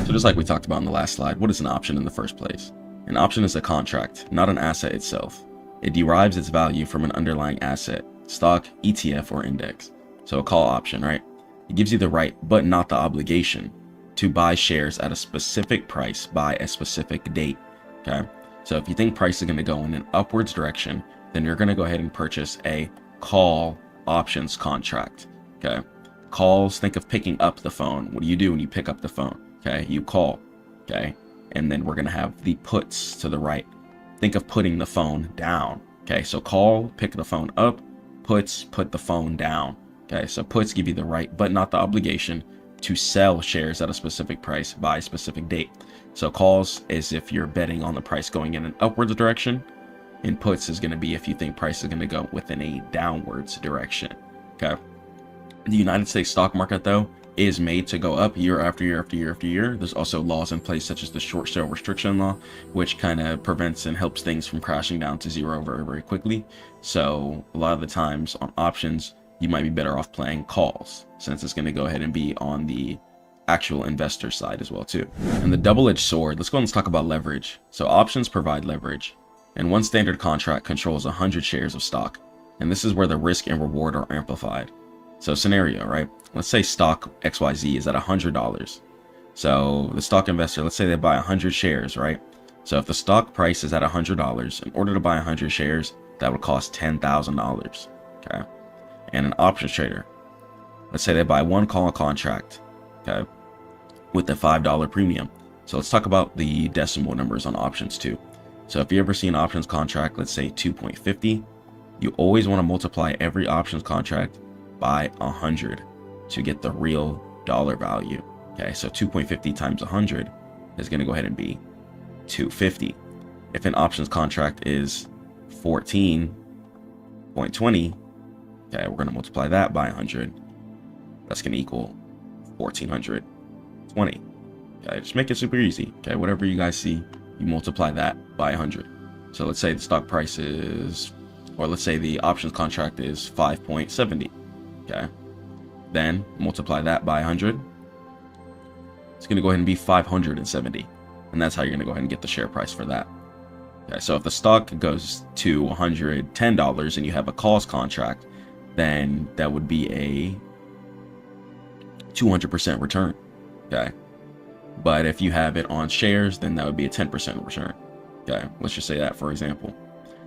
So just like we talked about in the last slide, what is an option in the first place? An option is a contract, not an asset itself. It derives its value from an underlying asset, stock, ETF, or index. So a call option, right? It gives you the right, but not the obligation, to buy shares at a specific price by a specific date. Okay. So if you think price is going to go in an upwards direction, then you're going to go ahead and purchase a call options contract. Okay. Calls, think of picking up the phone. What do you do when you pick up the phone? Okay. You call. Okay. And then we're going to have the puts to the right. Think of putting the phone down. Okay. So call, pick the phone up. Puts, put the phone down. Okay. So puts give you the right, but not the obligation, to sell shares at a specific price by a specific date. So calls is if you're betting on the price going in an upwards direction, and puts is going to be if you think price is going to go within a downwards direction. Okay. The United States stock market, though, is made to go up year after year after year after year. There's also laws in place such as the short sale restriction law, which kind of prevents and helps things from crashing down to zero very, very quickly. So a lot of the times on options, you might be better off playing calls, since it's going to go ahead and be on the actual investor side as well too. And the double-edged sword, let's go and talk about leverage. So options provide leverage, and one standard contract controls 100 shares of stock. And this is where the risk and reward are amplified. So scenario, right? Let's say stock XYZ is at $100. So the stock investor, let's say they buy 100 shares, right? So if the stock price is at $100, in order to buy 100 shares, that would cost $10,000. Okay. And an options trader, let's say they buy one call contract, okay, with the $5 premium. So let's talk about the decimal numbers on options too. So if you ever see an options contract, let's say 2.50, you always want to multiply every options contract by 100 to get the real dollar value. Okay, so 2.50 times 100 is going to go ahead and be 250. If an options contract is 14.20, okay, we're going to multiply that by 100. That's going to equal 1420. Okay, just make it super easy. Okay, whatever you guys see, you multiply that by 100. So let's say the stock price is, or let's say the options contract is 5.70. Okay, then multiply that by 100. It's going to go ahead and be 570. And that's how you're going to go ahead and get the share price for that. Okay, so if the stock goes to $110 and you have a calls contract, then that would be a 200% return. Okay. But if you have it on shares, then that would be a 10% return. Okay. Let's just say that, for example.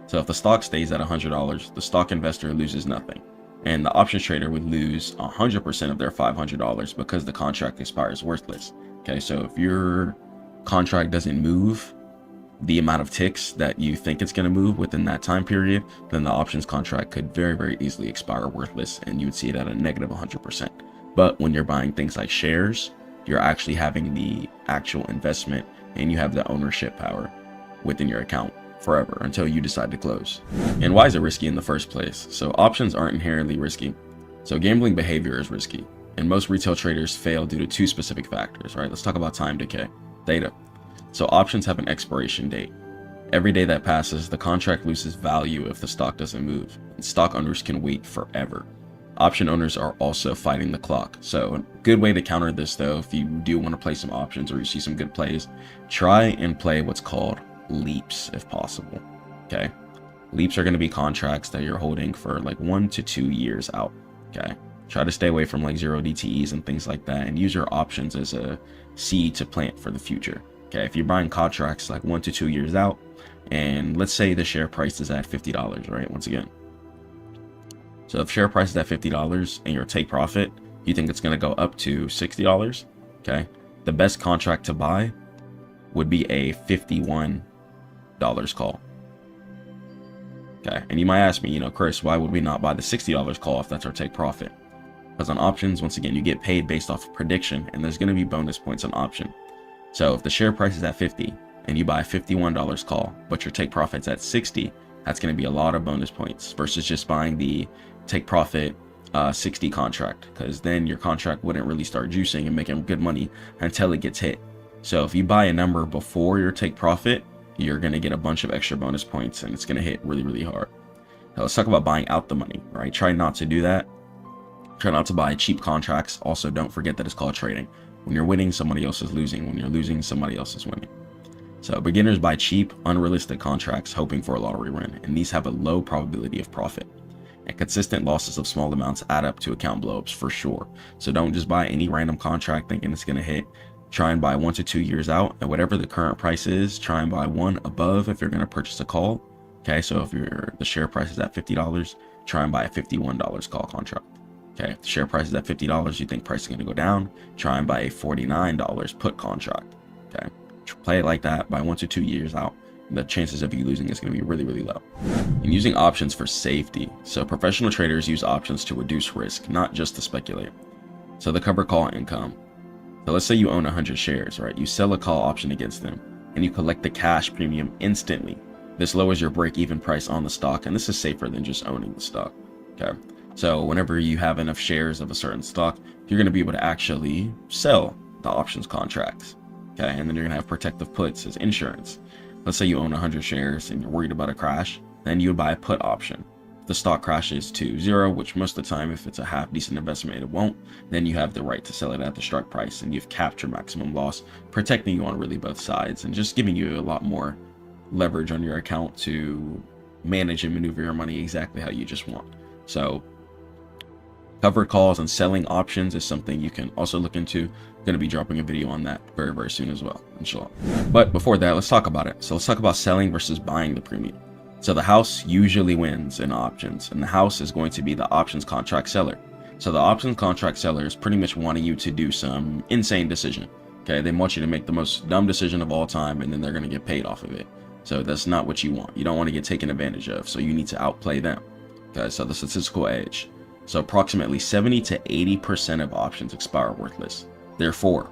So if the stock stays at $100, the stock investor loses nothing. And the options trader would lose 100% of their $500 because the contract expires worthless. Okay. So if your contract doesn't move the amount of ticks that you think it's going to move within that time period, then the options contract could very, very easily expire worthless, and you would see it at a negative 100%. But when you're buying things like shares, you're actually having the actual investment, and you have the ownership power within your account forever until you decide to close. And why is it risky in the first place? So options aren't inherently risky. So gambling behavior is risky, and most retail traders fail due to two specific factors, right? Let's talk about time decay, theta. So options have an expiration date. Every day that passes, the contract loses value if the stock doesn't move, and stock owners can wait forever. Option owners are also fighting the clock. So a good way to counter this, though, if you do want to play some options or you see some good plays, try and play what's called leaps if possible. Okay. Leaps are going to be contracts that you're holding for like 1 to 2 years out. Okay. Try to stay away from like 0 DTEs and things like that, and use your options as a seed to plant for the future. Okay, if you're buying contracts like 1 to 2 years out, and let's say the share price is at $50, right? Once again. So if share price is at $50 and your take profit, you think it's going to go up to $60, okay? The best contract to buy would be a $51 call. Okay, and you might ask me, Chris, why would we not buy the $60 call if that's our take profit? Because on options, once again, you get paid based off of prediction, and there's going to be bonus points on option. So if the share price is at 50 and you buy a $51 call, but your take profit's at 60, that's going to be a lot of bonus points versus just buying the take profit 60 contract, because then your contract wouldn't really start juicing and making good money until it gets hit. So if you buy a number before your take profit, you're going to get a bunch of extra bonus points, and it's going to hit really, really hard. Now let's talk about buying out the money, right? Try not to do that. Try not to buy cheap contracts. Also, don't forget that it's called trading. When you're winning, somebody else is losing. When you're losing, somebody else is winning. So beginners buy cheap, unrealistic contracts hoping for a lottery win, and these have a low probability of profit. And consistent losses of small amounts add up to account blowups for sure. So don't just buy any random contract thinking it's going to hit. Try and buy 1 to 2 years out, and whatever the current price is, try and buy one above if you're going to purchase a call. Okay, so if the share price is at $50, try and buy a $51 call contract. Okay, if the share price is at $50, you think price is going to go down, try and buy a $49 put contract. Okay, play it like that, buy 1 to 2 years out. The chances of you losing is going to be really, really low. And using options for safety. So professional traders use options to reduce risk, not just to speculate. So the cover call income. So let's say you own 100 shares, right? You sell a call option against them and you collect the cash premium instantly. This lowers your break-even price on the stock, and this is safer than just owning the stock. Okay, so whenever you have enough shares of a certain stock, you're going to be able to actually sell the options contracts. Okay, and then you're going to have protective puts as insurance. Let's say you own 100 shares and you're worried about a crash, then you would buy a put option. If the stock crashes to 0, which most of the time, if it's a half decent investment, it won't, then you have the right to sell it at the strike price, and you've capped your maximum loss, protecting you on really both sides and just giving you a lot more leverage on your account to manage and maneuver your money exactly how you just want. So covered calls and selling options is something you can also look into. I'm going to be dropping a video on that very, very soon as well, inshallah. But before that, let's talk about it. So let's talk about selling versus buying the premium. So the house usually wins in options, and the house is going to be the options contract seller. So the options contract seller is pretty much wanting you to do some insane decision. Okay, they want you to make the most dumb decision of all time, and then they're going to get paid off of it. So that's not what you want. You don't want to get taken advantage of, so you need to outplay them. Okay, so the statistical edge. So approximately 70 to 80% of options expire worthless. Therefore,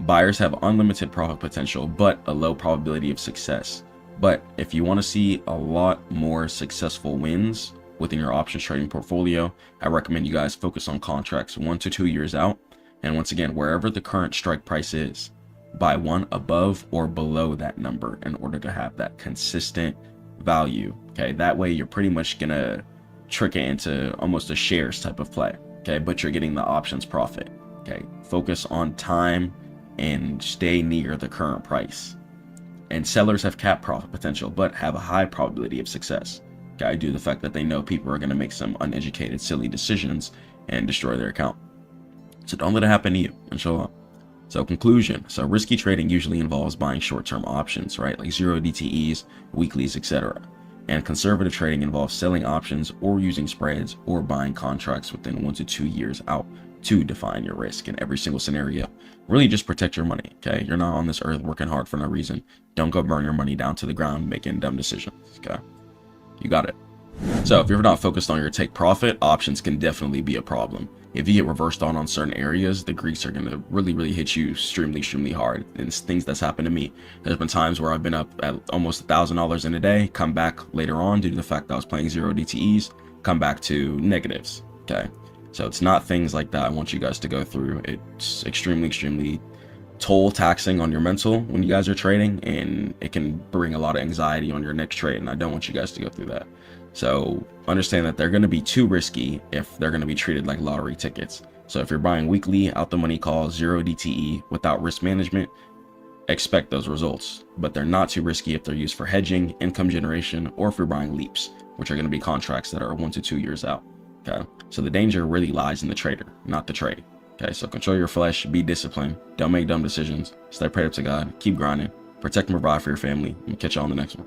buyers have unlimited profit potential, but a low probability of success. But if you want to see a lot more successful wins within your options trading portfolio, I recommend you guys focus on contracts 1 to 2 years out. And once again, wherever the current strike price is, buy one above or below that number in order to have that consistent value. Okay, that way you're pretty much gonna trick it into almost a shares type of play. Okay, but you're getting the options profit. Okay, focus on time and stay near the current price. And sellers have capped profit potential, but have a high probability of success. Okay, due to the fact that they know people are going to make some uneducated, silly decisions and destroy their account. So don't let it happen to you, inshallah. So conclusion. So risky trading usually involves buying short-term options, right? Like 0 DTEs, weeklies, etc. And conservative trading involves selling options or using spreads or buying contracts within 1 to 2 years out to define your risk in every single scenario. Really just protect your money, okay? You're not on this earth working hard for no reason. Don't go burn your money down to the ground making dumb decisions, okay? You got it. So if you're not focused on your take profit, options can definitely be a problem. If you get reversed on certain areas, the Greeks are going to really hit you extremely hard. And it's things that's happened to me. There's been times where I've been up at almost $1,000 in a day, come back later on due to the fact that I was playing 0 DTEs, come back to negatives, okay? So it's not things like that I want you guys to go through. It's extremely toll taxing on your mental when you guys are trading, and it can bring a lot of anxiety on your next trade, and I don't want you guys to go through that. So understand that they're going to be too risky if they're going to be treated like lottery tickets. So if you're buying weekly out the money calls, 0 DTE without risk management, expect those results. But they're not too risky if they're used for hedging, income generation, or if you're buying leaps, which are going to be contracts that are 1 to 2 years out. Okay, so the danger really lies in the trader, not the trade. Okay, so control your flesh, be disciplined, don't make dumb decisions, stay prayed up to God, keep grinding, protect and provide for your family, and catch you on the next one.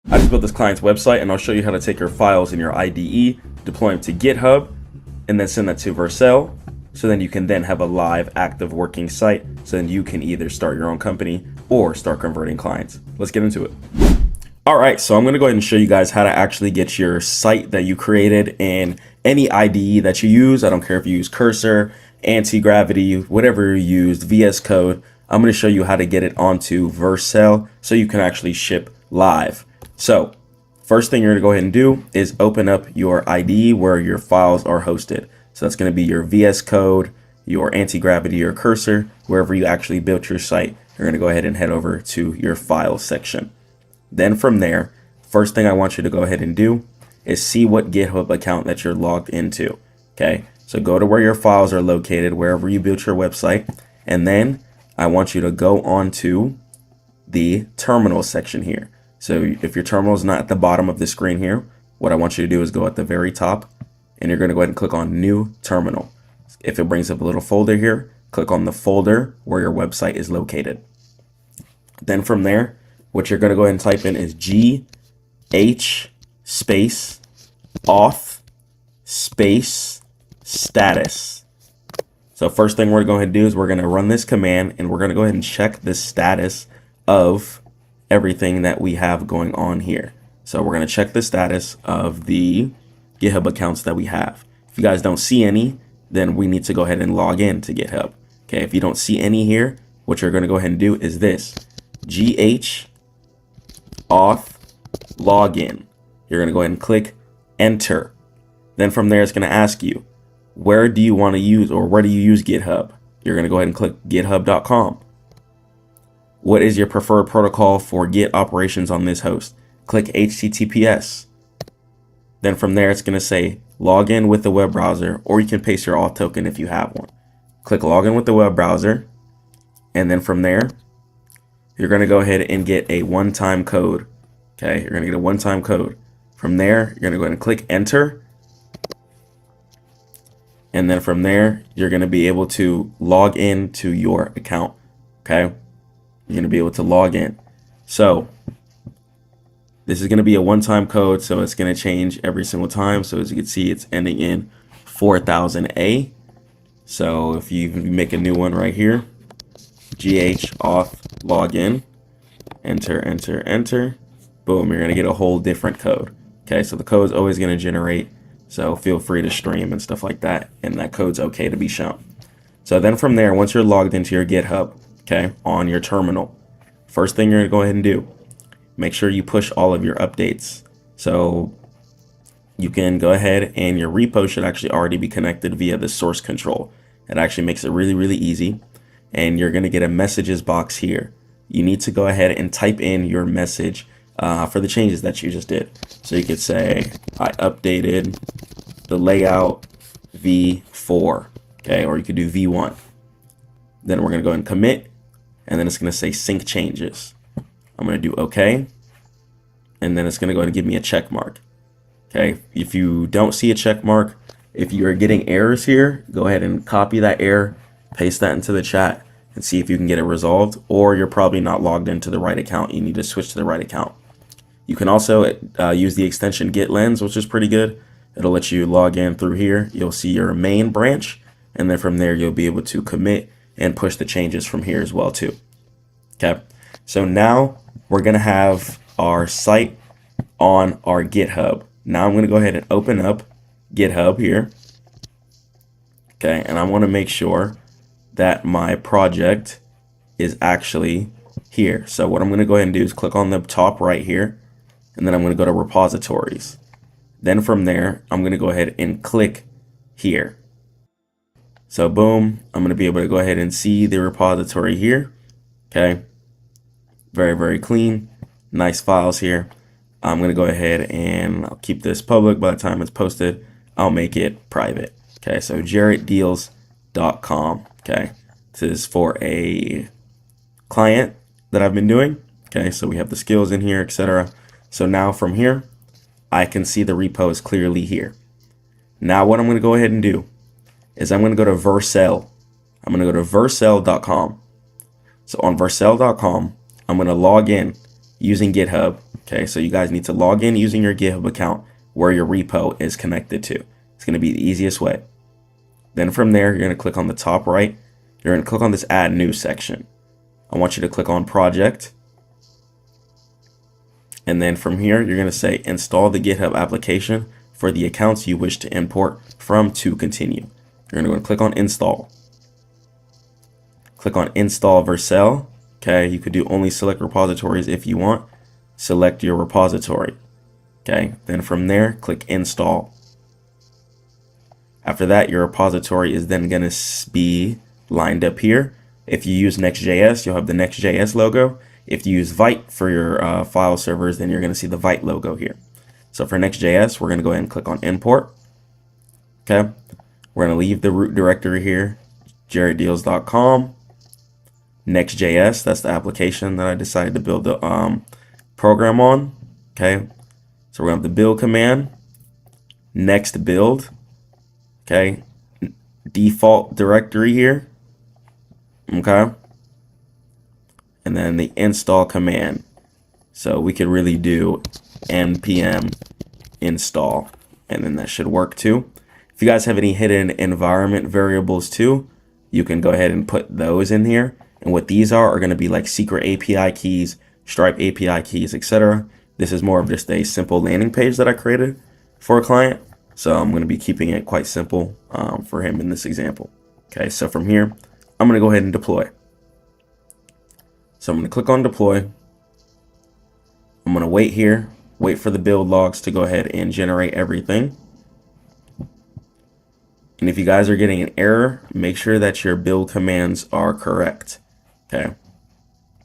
I just built this client's website, and I'll show you how to take your files in your IDE, deploy them to GitHub, and then send that to Vercel. So then you can then have a live, active, working site. So then you can either start your own company or start converting clients. Let's get into it. All right, so I'm going to go ahead and show you guys how to actually get your site that you created in any IDE that you use. I don't care if you use Cursor, Anti-Gravity, whatever you used, VS Code. I'm going to show you how to get it onto Vercel so you can actually ship live. So first thing you're going to go ahead and do is open up your IDE where your files are hosted. So that's going to be your VS Code, your Anti-Gravity, or Cursor, wherever you actually built your site. You're going to go ahead and head over to your file section. Then from there, first thing I want you to go ahead and do is see what GitHub account that you're logged into. Okay, so go to where your files are located, wherever you built your website, and then I want you to go on to the terminal section here. So if your terminal is not at the bottom of the screen here, what I want you to do is go at the very top, and you're going to go ahead and click on New Terminal. If it brings up a little folder here, click on the folder where your website is located. Then from there, what you're going to go ahead and type in is GH space auth space status. So first thing we're going to go ahead and do is we're going to run this command, and we're going to go ahead and check the status of everything that we have going on here. So we're going to check the status of the GitHub accounts that we have. If you guys don't see any, then we need to go ahead and log in to GitHub. Okay, if you don't see any here, what you're going to go ahead and do is this: GH auth login. You're going to go ahead and click enter. Then from there, it's going to ask you, where do you want to use, or where do you use GitHub? You're going to go ahead and click github.com. What is your preferred protocol for Git operations on this host? Click HTTPS. Then from there, it's going to say log in with the web browser, or you can paste your auth token if you have one. Click login with the web browser. And then from there, you're going to go ahead and get a one-time code. Okay, you're going to get a one-time code. From there, you're going to go ahead and click enter. And then from there, you're going to be able to log in to your account. Okay, you're going to be able to log in. So this is going to be a one-time code, so it's going to change every single time. So as you can see, it's ending in 4000A. So if you make a new one right here, GH auth login, enter, enter, enter, boom, you're going to get a whole different code. Okay, so the code is always going to generate, so feel free to stream and stuff like that, and that code's okay to be shown. So then from there, once you're logged into your GitHub, okay, on your terminal, first thing you're going to go ahead and do, make sure you push all of your updates. So you can go ahead, and your repo should actually already be connected via the source control. It actually makes it really, really easy. And you're going to get a messages box here. You need to go ahead and type in your message for the changes that you just did. So you could say, I updated the layout V4, okay, or you could do V1. Then we're going to go ahead and commit, and then it's going to say sync changes. I'm going to do OK, and then it's going to go ahead and give me a check mark. Okay, if you don't see a check mark, if you are getting errors here, go ahead and copy that error, paste that into the chat, and see if you can get it resolved, or you're probably not logged into the right account. You need to switch to the right account. You can also use the extension Git Lens, which is pretty good. It'll let you log in through here. You'll see your main branch, and then from there, you'll be able to commit and push the changes from here as well too. Okay, so now we're gonna have our site on our GitHub. Now I'm gonna go ahead and open up GitHub here. Okay, and I wanna make sure that my project is actually here. So what I'm going to go ahead and do is click on the top right here, and then I'm going to go to repositories. Then from there, I'm going to go ahead and click here. So boom, I'm going to be able to go ahead and see the repository here. Okay, very, very clean, nice files here. I'm going to go ahead and I'll keep this public. By the time it's posted, I'll make it private. Okay, so jarrettdeals.com. Okay, this is for a client that I've been doing. Okay, so we have the skills in here, etc. So now from here, I can see the repo is clearly here. Now what I'm going to go ahead and do is I'm going to go to Vercel. I'm going to go to vercel.com. So on vercel.com, I'm going to log in using GitHub. Okay, so you guys need to log in using your GitHub account where your repo is connected to. It's going to be the easiest way. Then from there, you're going to click on the top right. You're going to click on this Add New section. I want you to click on Project. And then from here, you're going to say Install the GitHub application for the accounts you wish to import from to continue. You're going to click on Install. Click on Install Vercel. Okay, you could do only select repositories if you want. Select your repository. Okay, then from there, click Install. After that, your repository is then going to be lined up here. If you use Next.js, you'll have the Next.js logo. If you use Vite for your file servers, then you're going to see the Vite logo here. So for Next.js, we're going to go ahead and click on Import. Okay, we're going to leave the root directory here, jarrettdeals.com. Next.js, that's the application that I decided to build the program on. Okay, so we're gonna have the build command, next build, okay, default directory here, okay, and then the install command. So we could really do npm install, and then that should work too. If you guys have any hidden environment variables too, you can go ahead and put those in here. And what these are going to be like secret API keys, Stripe API keys, etc. This is more of just a simple landing page that I created for a client. So I'm going to be keeping it quite simple for him in this example. Okay, so from here, I'm going to go ahead and deploy. So I'm going to click on deploy. I'm going to wait here, wait for the build logs to go ahead and generate everything. And if you guys are getting an error, make sure that your build commands are correct. Okay.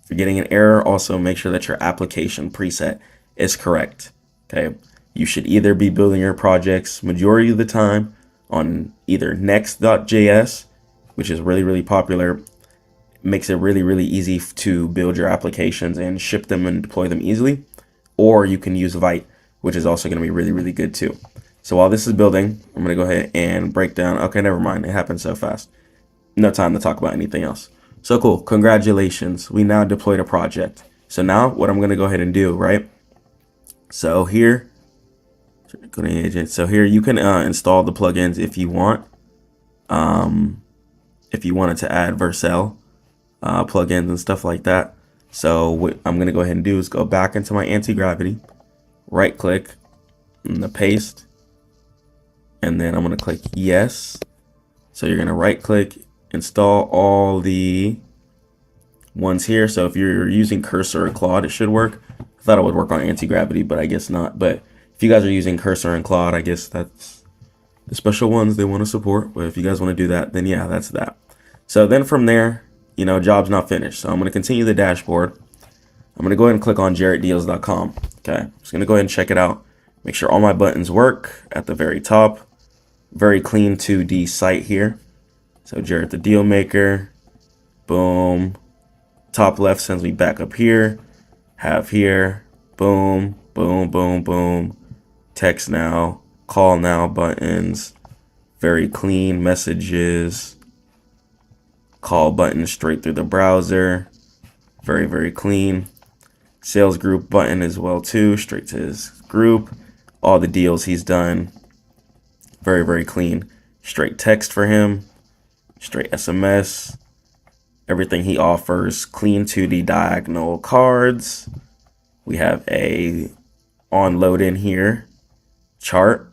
If you're getting an error, also make sure that your application preset is correct. Okay. You should either be building your projects majority of the time on either next.js, which is really, really popular. Makes it really, really easy to build your applications and ship them and deploy them easily. Or you can use Vite, which is also going to be really, really good too. So while this is building, I'm going to go ahead and break down. Okay, never mind. It happened so fast. No time to talk about anything else. So cool. Congratulations. We now deployed a project. So now what I'm going to go ahead and do, right? So here, you can install the plugins if you want. If you wanted to add Vercel plugins and stuff like that. So what I'm going to go ahead and do is go back into my anti-gravity, right click, and the paste. And then I'm going to click yes. So you're going to right click, install all the ones here. So if you're using Cursor or Claude, it should work. I thought it would work on anti-gravity, but I guess not. But if you guys are using Cursor and Claude, I guess that's the special ones they want to support. But if you guys want to do that, then yeah, that's that. So then from there, job's not finished. So I'm going to continue the dashboard. I'm going to go ahead and click on jarrettdeals.com. Okay, I'm just going to go ahead and check it out. Make sure all my buttons work at the very top. Very clean 2D site here. So Jarrett the Deal Maker. Boom. Top left sends me back up here. Have here. Boom. Boom, boom, boom. Text now. Call now buttons. Very clean messages. Call button straight through the browser. Very, very clean. Sales group button as well too. Straight to his group. All the deals he's done. Very, very clean. Straight text for him. Straight SMS. Everything he offers. Clean 2D diagonal cards. We have a on load in here chart.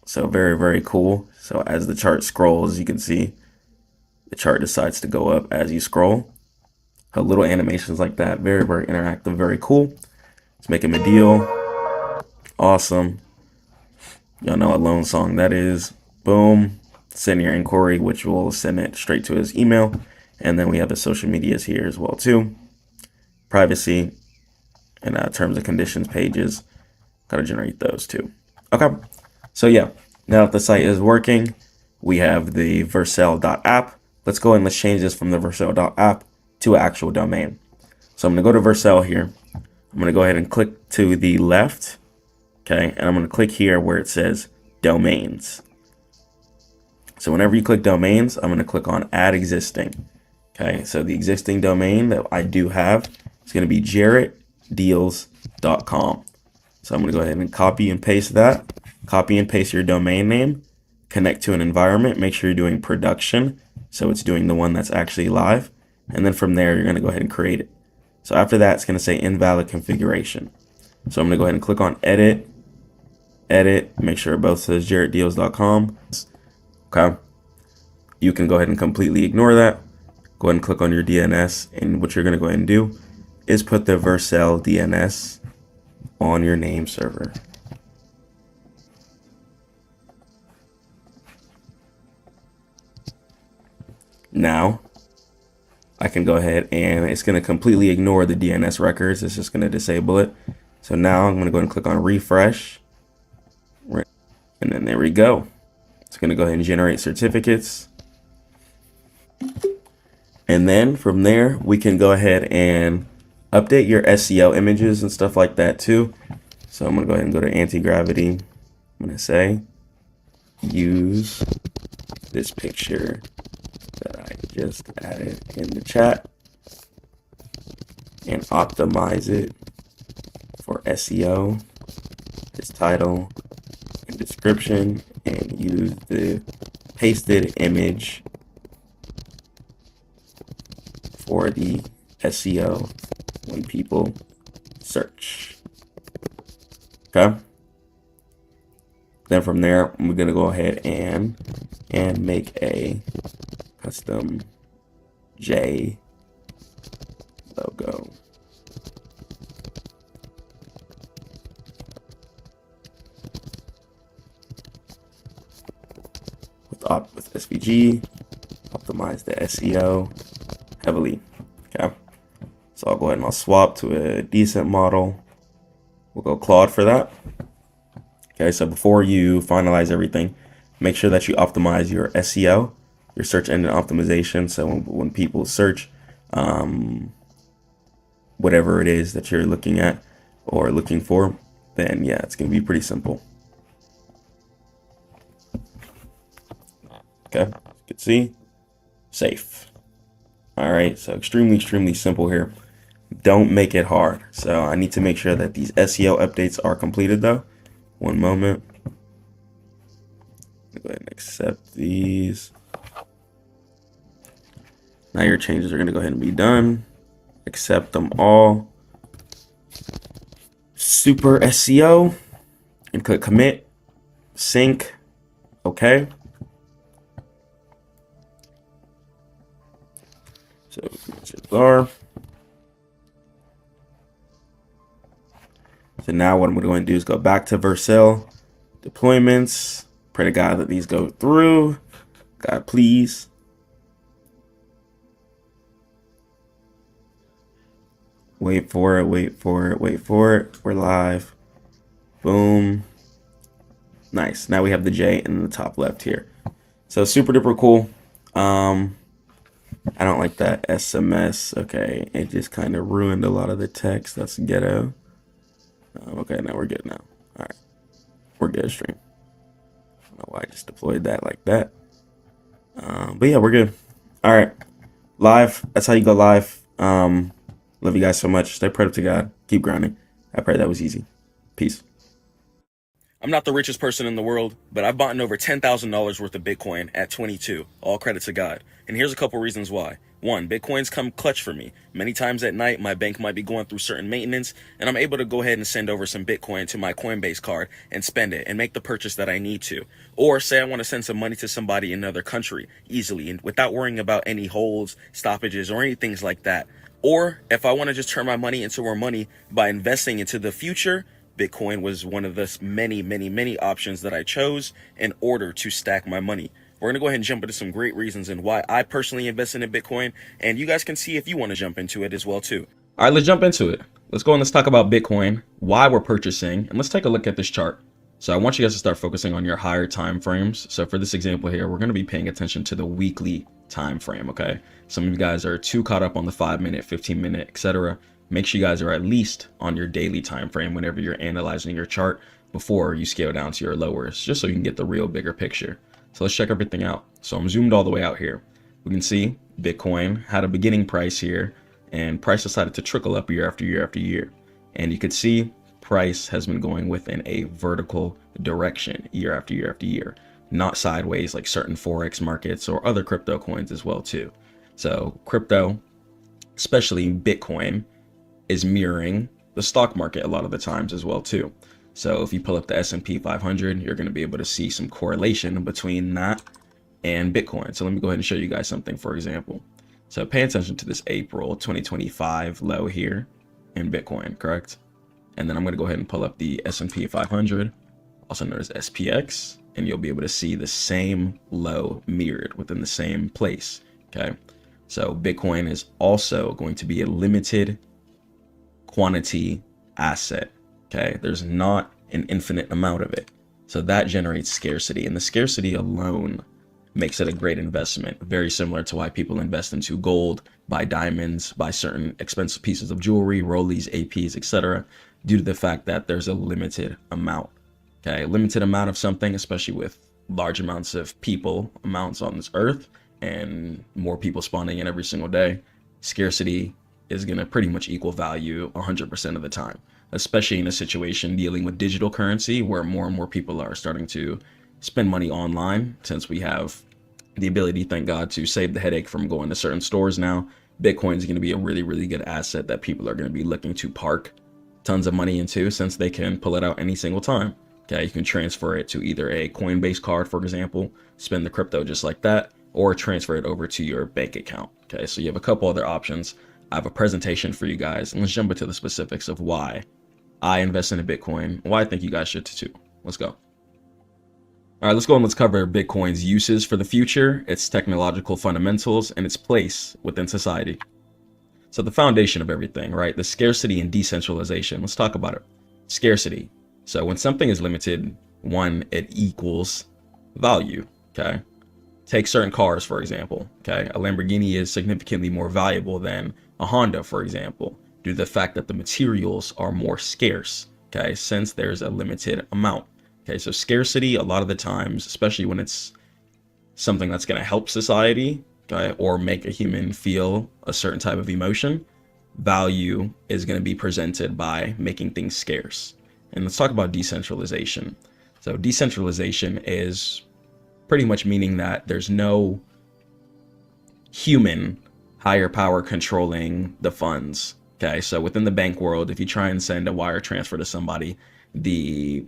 So very, very cool. So as the chart scrolls, you can see the chart decides to go up as you scroll. A little animations like that. Very, very interactive. Very cool. Let's make him a deal. Awesome. Y'all know what loan song that is. Boom. Send your inquiry, which will send it straight to his email. And then we have the social medias here as well too. Privacy and terms and conditions pages. Gotta generate those too. Okay. So yeah, now that the site is working, we have the Vercel.app. Let's go and let's change this from the Vercel.app to an actual domain. So I'm going to go to Vercel here. I'm going to go ahead and click to the left. Okay. And I'm going to click here where it says domains. So whenever you click domains, I'm going to click on add existing. Okay. So the existing domain that I do have is going to be jarrettdeals.com. So I'm going to go ahead and copy and paste that. Copy and paste your domain name. Connect to an environment. Make sure you're doing production. So it's doing the one that's actually live. And then from there, you're going to go ahead and create it. So after that, it's going to say invalid configuration. So I'm going to go ahead and click on edit. Edit. Make sure it both says jarrettdeals.com. Okay. You can go ahead and completely ignore that. Go ahead and click on your DNS. And what you're going to go ahead and do is put the Vercel DNS on your name server. Now, I can go ahead and it's going to completely ignore the DNS records. It's just going to disable it. So now I'm going to go ahead and click on refresh. And then there we go. It's going to go ahead and generate certificates. And then from there, we can go ahead and update your SEO images and stuff like that too. So I'm gonna go ahead and go to anti-gravity. I'm gonna say, use this picture that I just added in the chat and optimize it for SEO, this title and description, and use the pasted image for the SEO when people search. Okay. Then from there, we're gonna go ahead and make a custom J logo. With SVG, optimize the SEO heavily. Okay. So I'll go ahead and I'll swap to a decent model. We'll go Claude for that. Okay, so before you finalize everything, make sure that you optimize your SEO, your search engine optimization. So when people search whatever it is that you're looking at or looking for, then yeah, it's going to be pretty simple. Okay, you can see, safe. All right, so extremely simple here. Don't make it hard. So I need to make sure that these SEO updates are completed though. One moment. Go ahead and accept these. Now your changes are going to go ahead and be done. Accept them all. Super SEO and click commit, sync. Okay. So now what I'm going to do is go back to Vercel deployments. Pray to God that these go through. God, please. Wait for it. We're live. Boom. Nice. Now we have the J in the top left here. So super duper cool. I don't like that SMS. Okay, it just kind of ruined a lot of the text. That's ghetto. Okay, now we're good now. All right, we're good, stream. I don't know why I just deployed that like that. But yeah, we're good. All right, live. That's how you go live. Love you guys so much. Stay prayed up to God. Keep grinding. I pray that was easy. Peace. I'm not the richest person in the world, but I've bought over $10,000 worth of Bitcoin at 22. All credit to God. And here's a couple reasons why. One, Bitcoins come clutch for me. Many times at night, my bank might be going through certain maintenance, and I'm able to go ahead and send over some Bitcoin to my Coinbase card and spend it and make the purchase that I need to. Or say I want to send some money to somebody in another country easily and without worrying about any holds, stoppages, or anything like that. Or if I want to just turn my money into more money by investing into the future, Bitcoin was one of the many options that I chose in order to stack my money. We're going to go ahead and jump into some great reasons and why I personally invested in Bitcoin, and you guys can see if you want to jump into it as well too. All right, let's jump into it. Let's go and let's talk about Bitcoin, why we're purchasing, and let's take a look at this chart. So I want you guys to start focusing on your higher time frames. So for this example here, we're going to be paying attention to the weekly time frame, okay? Some of you guys are too caught up on the 5-minute, 15-minute, etc. Make sure you guys are at least on your daily time frame whenever you're analyzing your chart before you scale down to your lowers, just so you can get the real bigger picture. So let's check everything out. So I'm zoomed all the way out here. We can see Bitcoin had a beginning price here, and price decided to trickle up year after year after year. And you could see price has been going within a vertical direction year after year after year, not sideways like certain Forex markets or other crypto coins as well too. So crypto, especially Bitcoin, is mirroring the stock market a lot of the times as well too. So if you pull up the S&P 500, you're going to be able to see some correlation between that and Bitcoin. So let me go ahead and show you guys something, for example. So pay attention to this April 2025 low here in Bitcoin, correct? And then I'm going to go ahead and pull up the S&P 500, also known as SPX, and you'll be able to see the same low mirrored within the same place, okay? So Bitcoin is also going to be a limited quantity asset, okay? There's not an infinite amount of it. So that generates scarcity, and the scarcity alone makes it a great investment. Very similar to why people invest into gold, buy diamonds, buy certain expensive pieces of jewelry, rollies, APs, etc., due to the fact that there's a limited amount. Okay, limited amount of something, especially with large amounts of people, amounts on this earth, and more people spawning in every single day. Scarcity is going to pretty much equal value 100% of the time, especially in a situation dealing with digital currency where more and more people are starting to spend money online. Since we have the ability, thank God, to save the headache from going to certain stores now, Bitcoin is going to be a really, really good asset that people are going to be looking to park tons of money into, since they can pull it out any single time. Okay, you can transfer it to either a Coinbase card, for example, spend the crypto just like that, or transfer it over to your bank account. Okay, so you have a couple other options. I have a presentation for you guys, and let's jump into the specifics of why I invest in a Bitcoin, why I think you guys should too. Let's go. All right, let's go and let's cover Bitcoin's uses for the future, its technological fundamentals, and its place within society. So the foundation of everything, right? The scarcity and decentralization. Let's talk about it. Scarcity. So when something is limited, one, it equals value, okay? Take certain cars, for example, okay? A Lamborghini is significantly more valuable than a Honda, for example, due to the fact that the materials are more scarce, okay? Since there's a limited amount, okay? So scarcity, a lot of the times, especially when it's something that's going to help society, okay, or make a human feel a certain type of emotion, value is going to be presented by making things scarce. And let's talk about decentralization. So decentralization is pretty much meaning that there's no human higher power controlling the funds. Okay, so within the bank world, if you try and send a wire transfer to somebody, the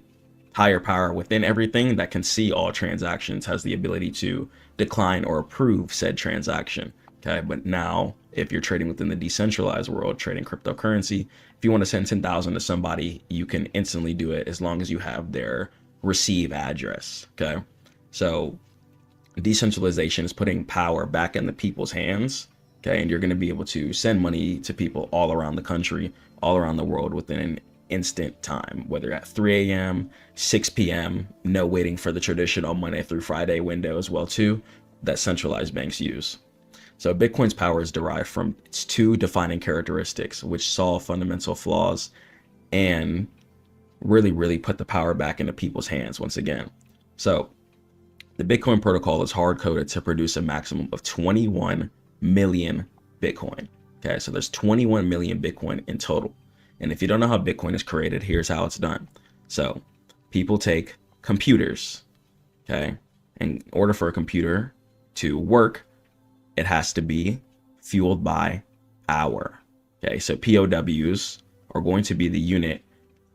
higher power within everything that can see all transactions has the ability to decline or approve said transaction. Okay, but now if you're trading within the decentralized world, trading cryptocurrency, if you want to send 10,000 to somebody, you can instantly do it as long as you have their receive address. Okay, so decentralization is putting power back in the people's hands. Okay, and you're going to be able to send money to people all around the country, all around the world within an instant time, whether at 3 a.m., 6 p.m., no waiting for the traditional Monday through Friday window as well too, that centralized banks use. So Bitcoin's power is derived from its two defining characteristics, which solve fundamental flaws and really put the power back into people's hands once again. So the Bitcoin protocol is hard-coded to produce a maximum of 21 million Bitcoin. Okay, so there's 21 million Bitcoin in total. And if you don't know how Bitcoin is created, here's how it's done. So people take computers, okay? In order for a computer to work, it has to be fueled by power. Okay, so POWs are going to be the unit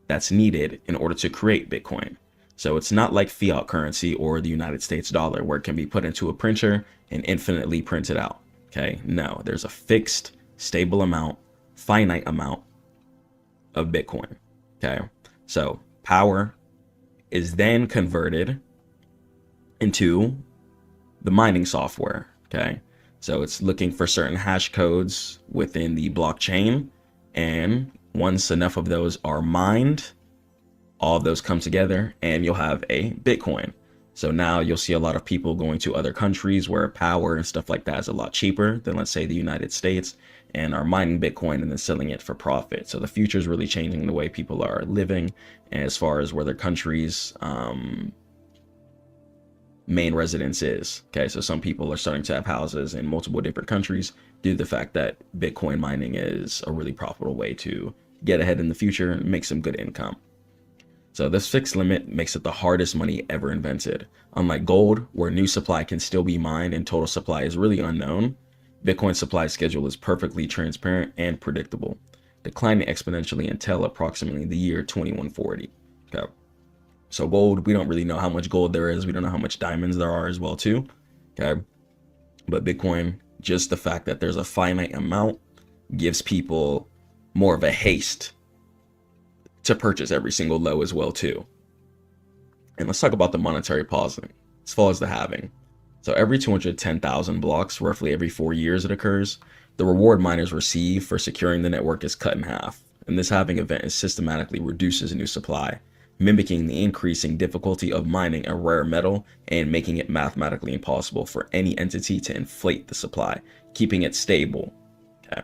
that's needed in order to create Bitcoin. So it's not like fiat currency or the United States dollar where it can be put into a printer and infinitely printed out. Okay, no, there's a fixed, stable amount, finite amount of Bitcoin. Okay, so power is then converted into the mining software. Okay, so it's looking for certain hash codes within the blockchain, and once enough of those are mined, all of those come together and you'll have a Bitcoin. So now you'll see a lot of people going to other countries where power and stuff like that is a lot cheaper than, let's say, the United States, and are mining Bitcoin and then selling it for profit. So the future is really changing the way people are living as far as where their country's main residence is. Okay, so some people are starting to have houses in multiple different countries due to the fact that Bitcoin mining is a really profitable way to get ahead in the future and make some good income. So this fixed limit makes it the hardest money ever invented. Unlike gold, where new supply can still be mined and total supply is really unknown, Bitcoin's supply schedule is perfectly transparent and predictable, declining exponentially until approximately the year 2140. Okay. So gold, we don't really know how much gold there is. We don't know how much diamonds there are as well too. Okay. But Bitcoin, just the fact that there's a finite amount gives people more of a haste to purchase every single low as well too. And let's talk about the monetary pausing as far as the halving. So every 210,000 blocks, roughly every 4 years it occurs, the reward miners receive for securing the network is cut in half. And this halving event is systematically reduces new supply mimicking the increasing difficulty of mining a rare metal and making it mathematically impossible for any entity to inflate the supply, keeping it stable. Okay.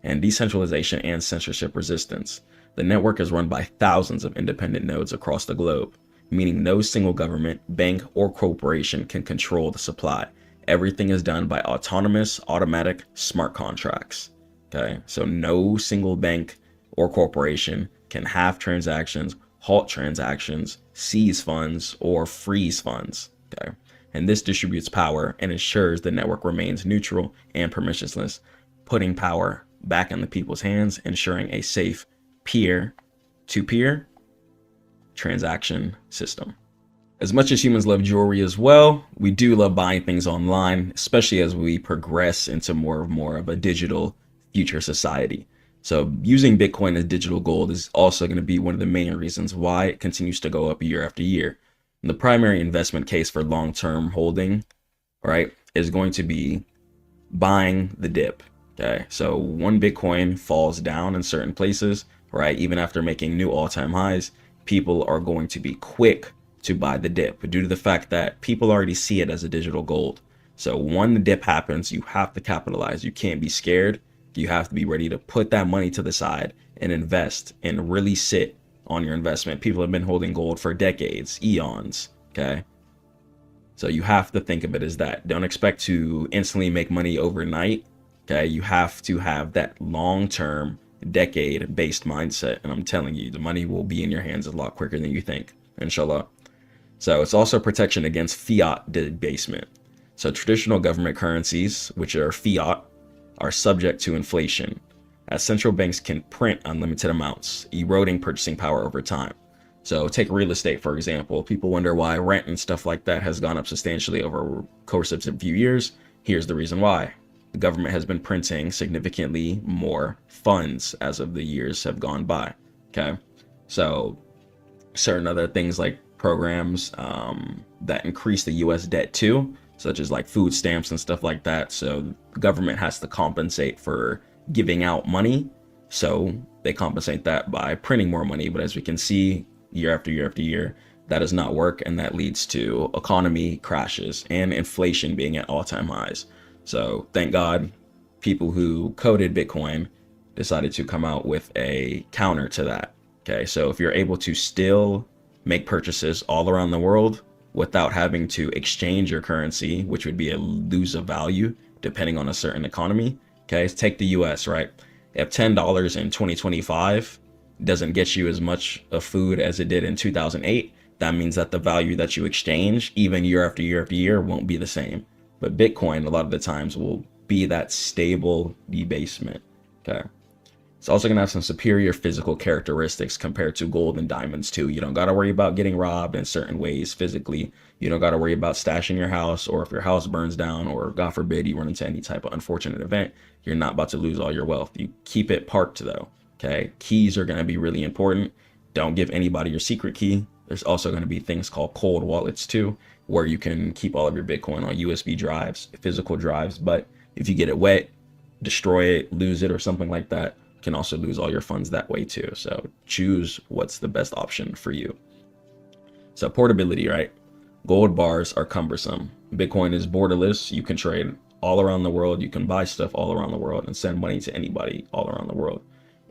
And decentralization and censorship resistance. The network is run by thousands of independent nodes across the globe, meaning no single government, bank, or corporation can control the supply. Everything is done by autonomous, automatic, smart contracts. Okay, so no single bank or corporation can halve transactions, halt transactions, seize funds, or freeze funds. Okay, and this distributes power and ensures the network remains neutral and permissionless, putting power back in the people's hands, ensuring a safe peer-to-peer transaction system. As much as humans love jewelry as well, we do love buying things online, especially as we progress into more of a digital future society. So using Bitcoin as digital gold is also going to be one of the main reasons why it continues to go up year after year. And the primary investment case for long-term holding, right, is going to be buying the dip. Okay, so one Bitcoin falls down in certain places, right, even after making new all-time highs, people are going to be quick to buy the dip due to the fact that people already see it as a digital gold. So when the dip happens, you have to capitalize. You can't be scared. You have to be ready to put that money to the side and invest and really sit on your investment. People have been holding gold for decades, eons. Okay. So you have to think of it as that. Don't expect to instantly make money overnight. Okay. You have to have that long-term, decade-based mindset. And I'm telling you, the money will be in your hands a lot quicker than you think, inshallah. So it's also protection against fiat debasement. So traditional government currencies, which are fiat, are subject to inflation, as central banks can print unlimited amounts, eroding purchasing power over time. So take real estate, for example. People wonder why rent and stuff like that has gone up substantially over the course of a few years. Here's the reason why. The government has been printing significantly more funds as of the years have gone by. Okay. So certain other things like programs that increase the US debt too, such as like food stamps and stuff like that. So the government has to compensate for giving out money. So they compensate that by printing more money. But as we can see, year after year after year, that does not work. And that leads to economy crashes and inflation being at all-time highs. So thank God people who coded Bitcoin decided to come out with a counter to that. Okay, so if you're able to still make purchases all around the world without having to exchange your currency, which would be a lose of value depending on a certain economy. Okay, let's take the US, right? If $10 in 2025 doesn't get you as much of food as it did in 2008, that means that the value that you exchange, even year after year after year, won't be the same. But Bitcoin, a lot of the times, will be that stable debasement. Okay. It's also going to have some superior physical characteristics compared to gold and diamonds too. You don't got to worry about getting robbed in certain ways physically. You don't got to worry about stashing your house, or if your house burns down, or God forbid you run into any type of unfortunate event, you're not about to lose all your wealth. You keep it parked though. Okay. Keys are going to be really important. Don't give anybody your secret key. There's also going to be things called cold wallets too, where you can keep all of your Bitcoin on USB drives, physical drives. But if you get it wet, destroy it, lose it, or something like that, you can also lose all your funds that way too. So choose what's the best option for you. So portability, right? Gold bars are cumbersome. Bitcoin is borderless. You can trade all around the world. You can buy stuff all around the world and send money to anybody all around the world.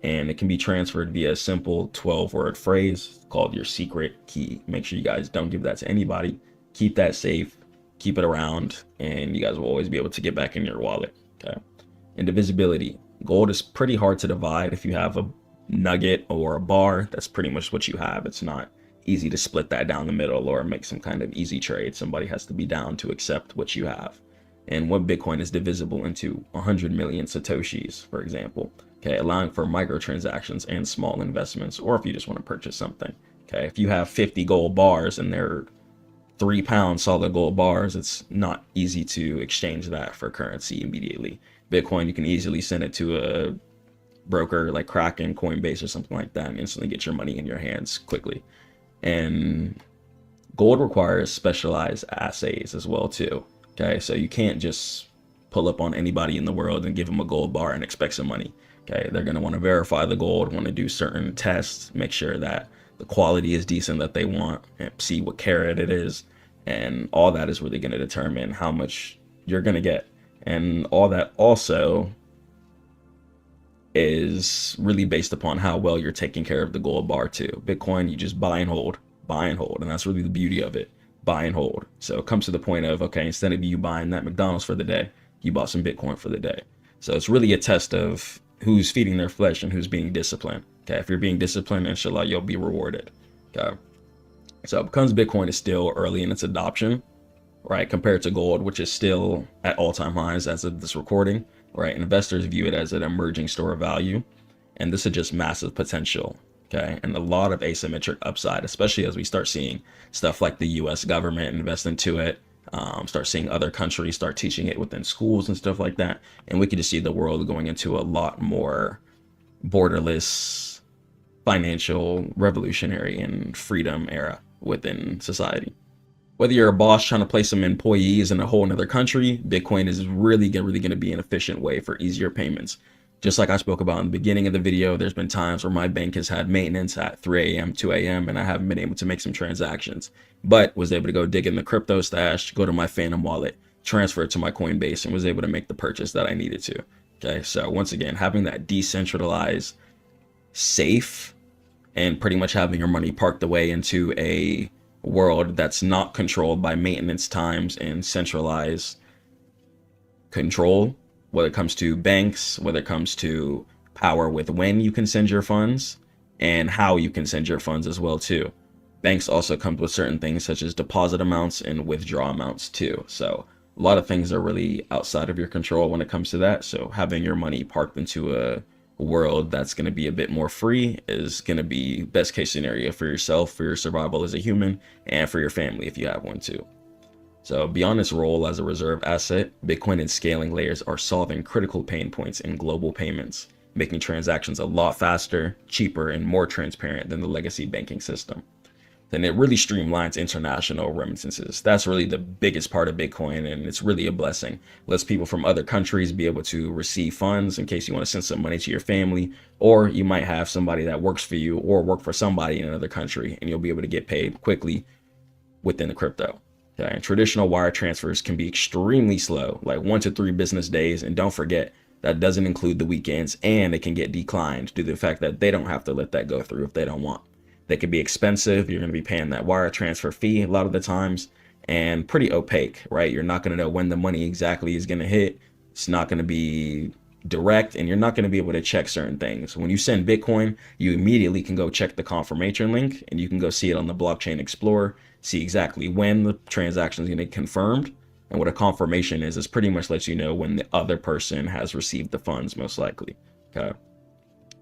And it can be transferred via a simple 12-word phrase called your secret key. Make sure you guys don't give that to anybody. Keep that safe, keep it around, and you guys will always be able to get back in your wallet. Okay. Indivisibility. Gold is pretty hard to divide. If you have a nugget or a bar, that's pretty much what you have. It's not easy to split that down the middle or make some kind of easy trade. Somebody has to be down to accept what you have. And one Bitcoin is divisible into 100 million Satoshis, for example. Okay, allowing for microtransactions and small investments, or if you just want to purchase something. Okay, if you have 50 gold bars and they're 3 pound solid gold bars, it's not easy to exchange that for currency immediately. Bitcoin, you can easily send it to a broker like Kraken, Coinbase, or something like that, and instantly get your money in your hands quickly. And gold requires specialized assays as well too. Okay, so you can't just pull up on anybody in the world and give them a gold bar and expect some money. Okay, they're going to want to verify the gold, want to do certain tests, make sure that the quality is decent that they want, and see what carat it is, and all that is really going to determine how much you're going to get. And all that also is really based upon how well you're taking care of the gold bar too. Bitcoin, you just buy and hold, and that's really the beauty of it. Buy and hold. So it comes to the point of, okay, instead of you buying that McDonald's for the day, you bought some Bitcoin for the day. So it's really a test of who's feeding their flesh and who's being disciplined. Okay, if you're being disciplined, inshallah, you'll be rewarded. Okay, so because Bitcoin is still early in its adoption, right, compared to gold, which is still at all-time highs as of this recording, right, investors view it as an emerging store of value, and this is just massive potential. Okay, and a lot of asymmetric upside, especially as we start seeing stuff like the US government invest into it, start seeing other countries start teaching it within schools and stuff like that. And we could just see the world going into a lot more borderless, financial, revolutionary, and freedom era within society. Whether you're a boss trying to place some employees in a whole another country, Bitcoin is really going to be an efficient way for easier payments. Just like I spoke about in the beginning of the video, there's been times where my bank has had maintenance at 3 a.m., 2 a.m., and I haven't been able to make some transactions, but was able to go dig in the crypto stash, go to my Phantom wallet, transfer it to my Coinbase, and was able to make the purchase that I needed to. Okay, so once again, having that decentralized, safe, and pretty much having your money parked away into a world that's not controlled by maintenance times and centralized control, whether it comes to banks, whether it comes to power with when you can send your funds and how you can send your funds as well too. Banks also come with certain things such as deposit amounts and withdrawal amounts too. So a lot of things are really outside of your control when it comes to that. So having your money parked into a world that's going to be a bit more free is going to be best case scenario for yourself, for your survival as a human, and for your family if you have one too. So beyond its role as a reserve asset, Bitcoin and scaling layers are solving critical pain points in global payments, making transactions a lot faster, cheaper, and more transparent than the legacy banking system. Then it really streamlines international remittances. That's really the biggest part of Bitcoin, and it's really a blessing. It lets people from other countries be able to receive funds in case you want to send some money to your family, or you might have somebody that works for you or work for somebody in another country, and you'll be able to get paid quickly within the crypto. Okay. And traditional wire transfers can be extremely slow, like 1 to 3 business days. And don't forget, that doesn't include the weekends, and it can get declined due to the fact that they don't have to let that go through if they don't want. They could be expensive. You're going to be paying that wire transfer fee a lot of the times, and pretty opaque, right? You're not going to know when the money exactly is going to hit. It's not going to be direct, and you're not going to be able to check certain things. When you send Bitcoin, you immediately can go check the confirmation link, and you can go see it on the blockchain explorer, see exactly when the transaction is going to get confirmed. And what a confirmation is pretty much lets you know when the other person has received the funds, most likely. Okay.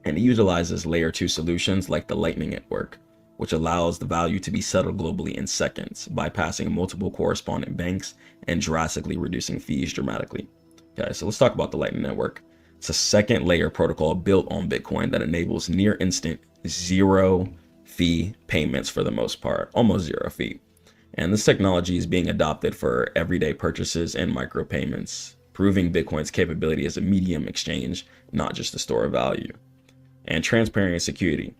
And it utilizes layer 2 solutions like the Lightning Network, which allows the value to be settled globally in seconds, bypassing multiple correspondent banks and drastically reducing fees dramatically. Okay, so let's talk about the Lightning Network. It's a second layer protocol built on Bitcoin that enables near instant zero fee payments for the most part, almost zero fee. And this technology is being adopted for everyday purchases and micropayments, proving Bitcoin's capability as a medium exchange, not just a store of value. And transparency and security.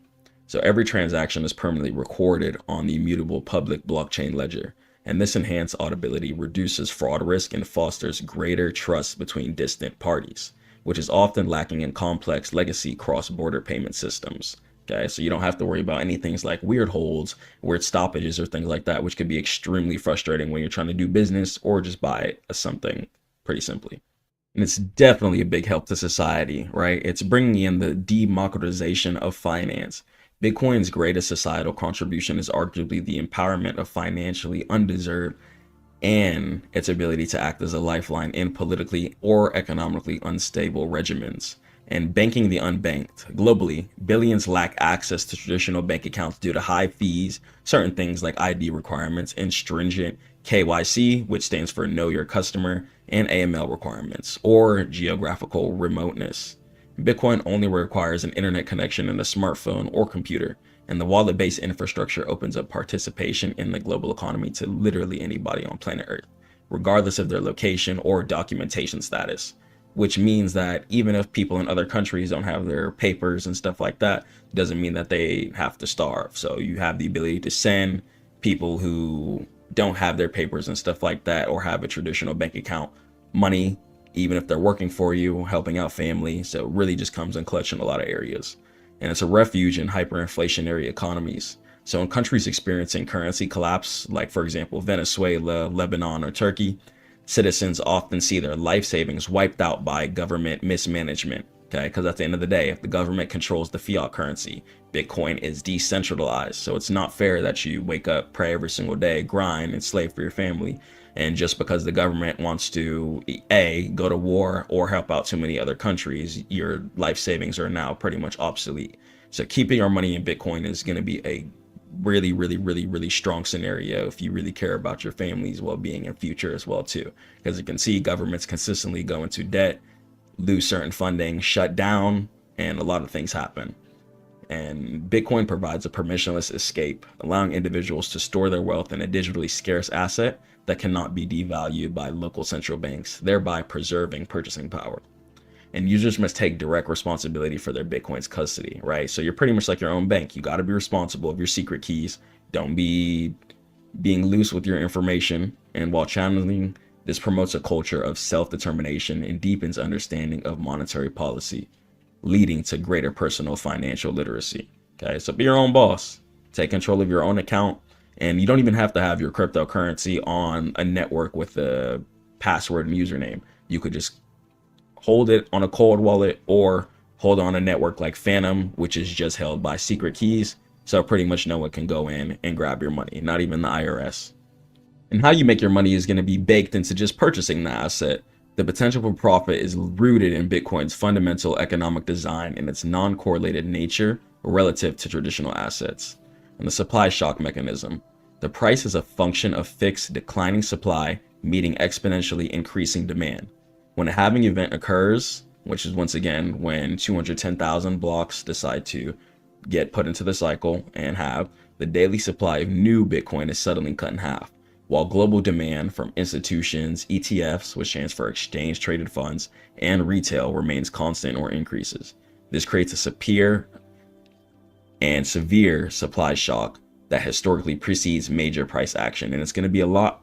So every transaction is permanently recorded on the immutable public blockchain ledger. And this enhanced auditability reduces fraud risk and fosters greater trust between distant parties, which is often lacking in complex legacy cross-border payment systems. Okay, so you don't have to worry about any things like weird holds, weird stoppages, or things like that, which can be extremely frustrating when you're trying to do business or just buy something pretty simply. And it's definitely a big help to society, right? It's bringing in the democratization of finance. Bitcoin's greatest societal contribution is arguably the empowerment of financially undeserved and its ability to act as a lifeline in politically or economically unstable regimens. And banking the unbanked. Globally, billions lack access to traditional bank accounts due to high fees, certain things like ID requirements, and stringent KYC, which stands for Know Your Customer, and AML requirements, or geographical remoteness. Bitcoin only requires an internet connection and a smartphone or computer, and the wallet-based infrastructure opens up participation in the global economy to literally anybody on planet Earth, regardless of their location or documentation status. which means that even if people in other countries don't have their papers and stuff like that, doesn't mean that they have to starve. So you have the ability to send people who don't have their papers and stuff like that, or have a traditional bank account, money, even if they're working for you, helping out family. So it really just comes in clutch in a lot of areas. And it's a refuge in hyperinflationary economies. So in countries experiencing currency collapse, like for example, Venezuela, Lebanon, or Turkey, citizens often see their life savings wiped out by government mismanagement. Okay, because at the end of the day, if the government controls the fiat currency, Bitcoin is decentralized. So it's not fair that you wake up, pray every single day, grind, and slave for your family. And just because the government wants to go to war or help out too many other countries, your life savings are now pretty much obsolete. So keeping our money in Bitcoin is going to be a really, really, really, really strong scenario if you really care about your family's well-being and future as well too. Because you can see governments consistently go into debt, lose certain funding, shut down, and a lot of things happen. And Bitcoin provides a permissionless escape, allowing individuals to store their wealth in a digitally scarce asset that cannot be devalued by local central banks, thereby preserving purchasing power. And users must take direct responsibility for their Bitcoin's custody, right? So you're pretty much like your own bank. You got to be responsible of your secret keys. Don't be being loose with your information. And while channeling, this promotes a culture of self-determination and deepens understanding of monetary policy, leading to greater personal financial literacy. Okay, so be your own boss. Take control of your own account. And you don't even have to have your cryptocurrency on a network with a password and username. You could just hold it on a cold wallet or hold on a network like Phantom, which is just held by secret keys. So pretty much no one can go in and grab your money, not even the IRS. And how you make your money is going to be baked into just purchasing the asset. The potential for profit is rooted in Bitcoin's fundamental economic design and its non-correlated nature relative to traditional assets. And the supply shock mechanism. The price is a function of fixed declining supply meeting exponentially increasing demand. When a halving event occurs, which is once again when 210,000 blocks decide to get put into the cycle and halve, the daily supply of new Bitcoin is suddenly cut in half, while global demand from institutions, ETFs, which stands for exchange traded funds, and retail remains constant or increases. This creates a severe supply shock that historically precedes major price action, and it's going to be a lot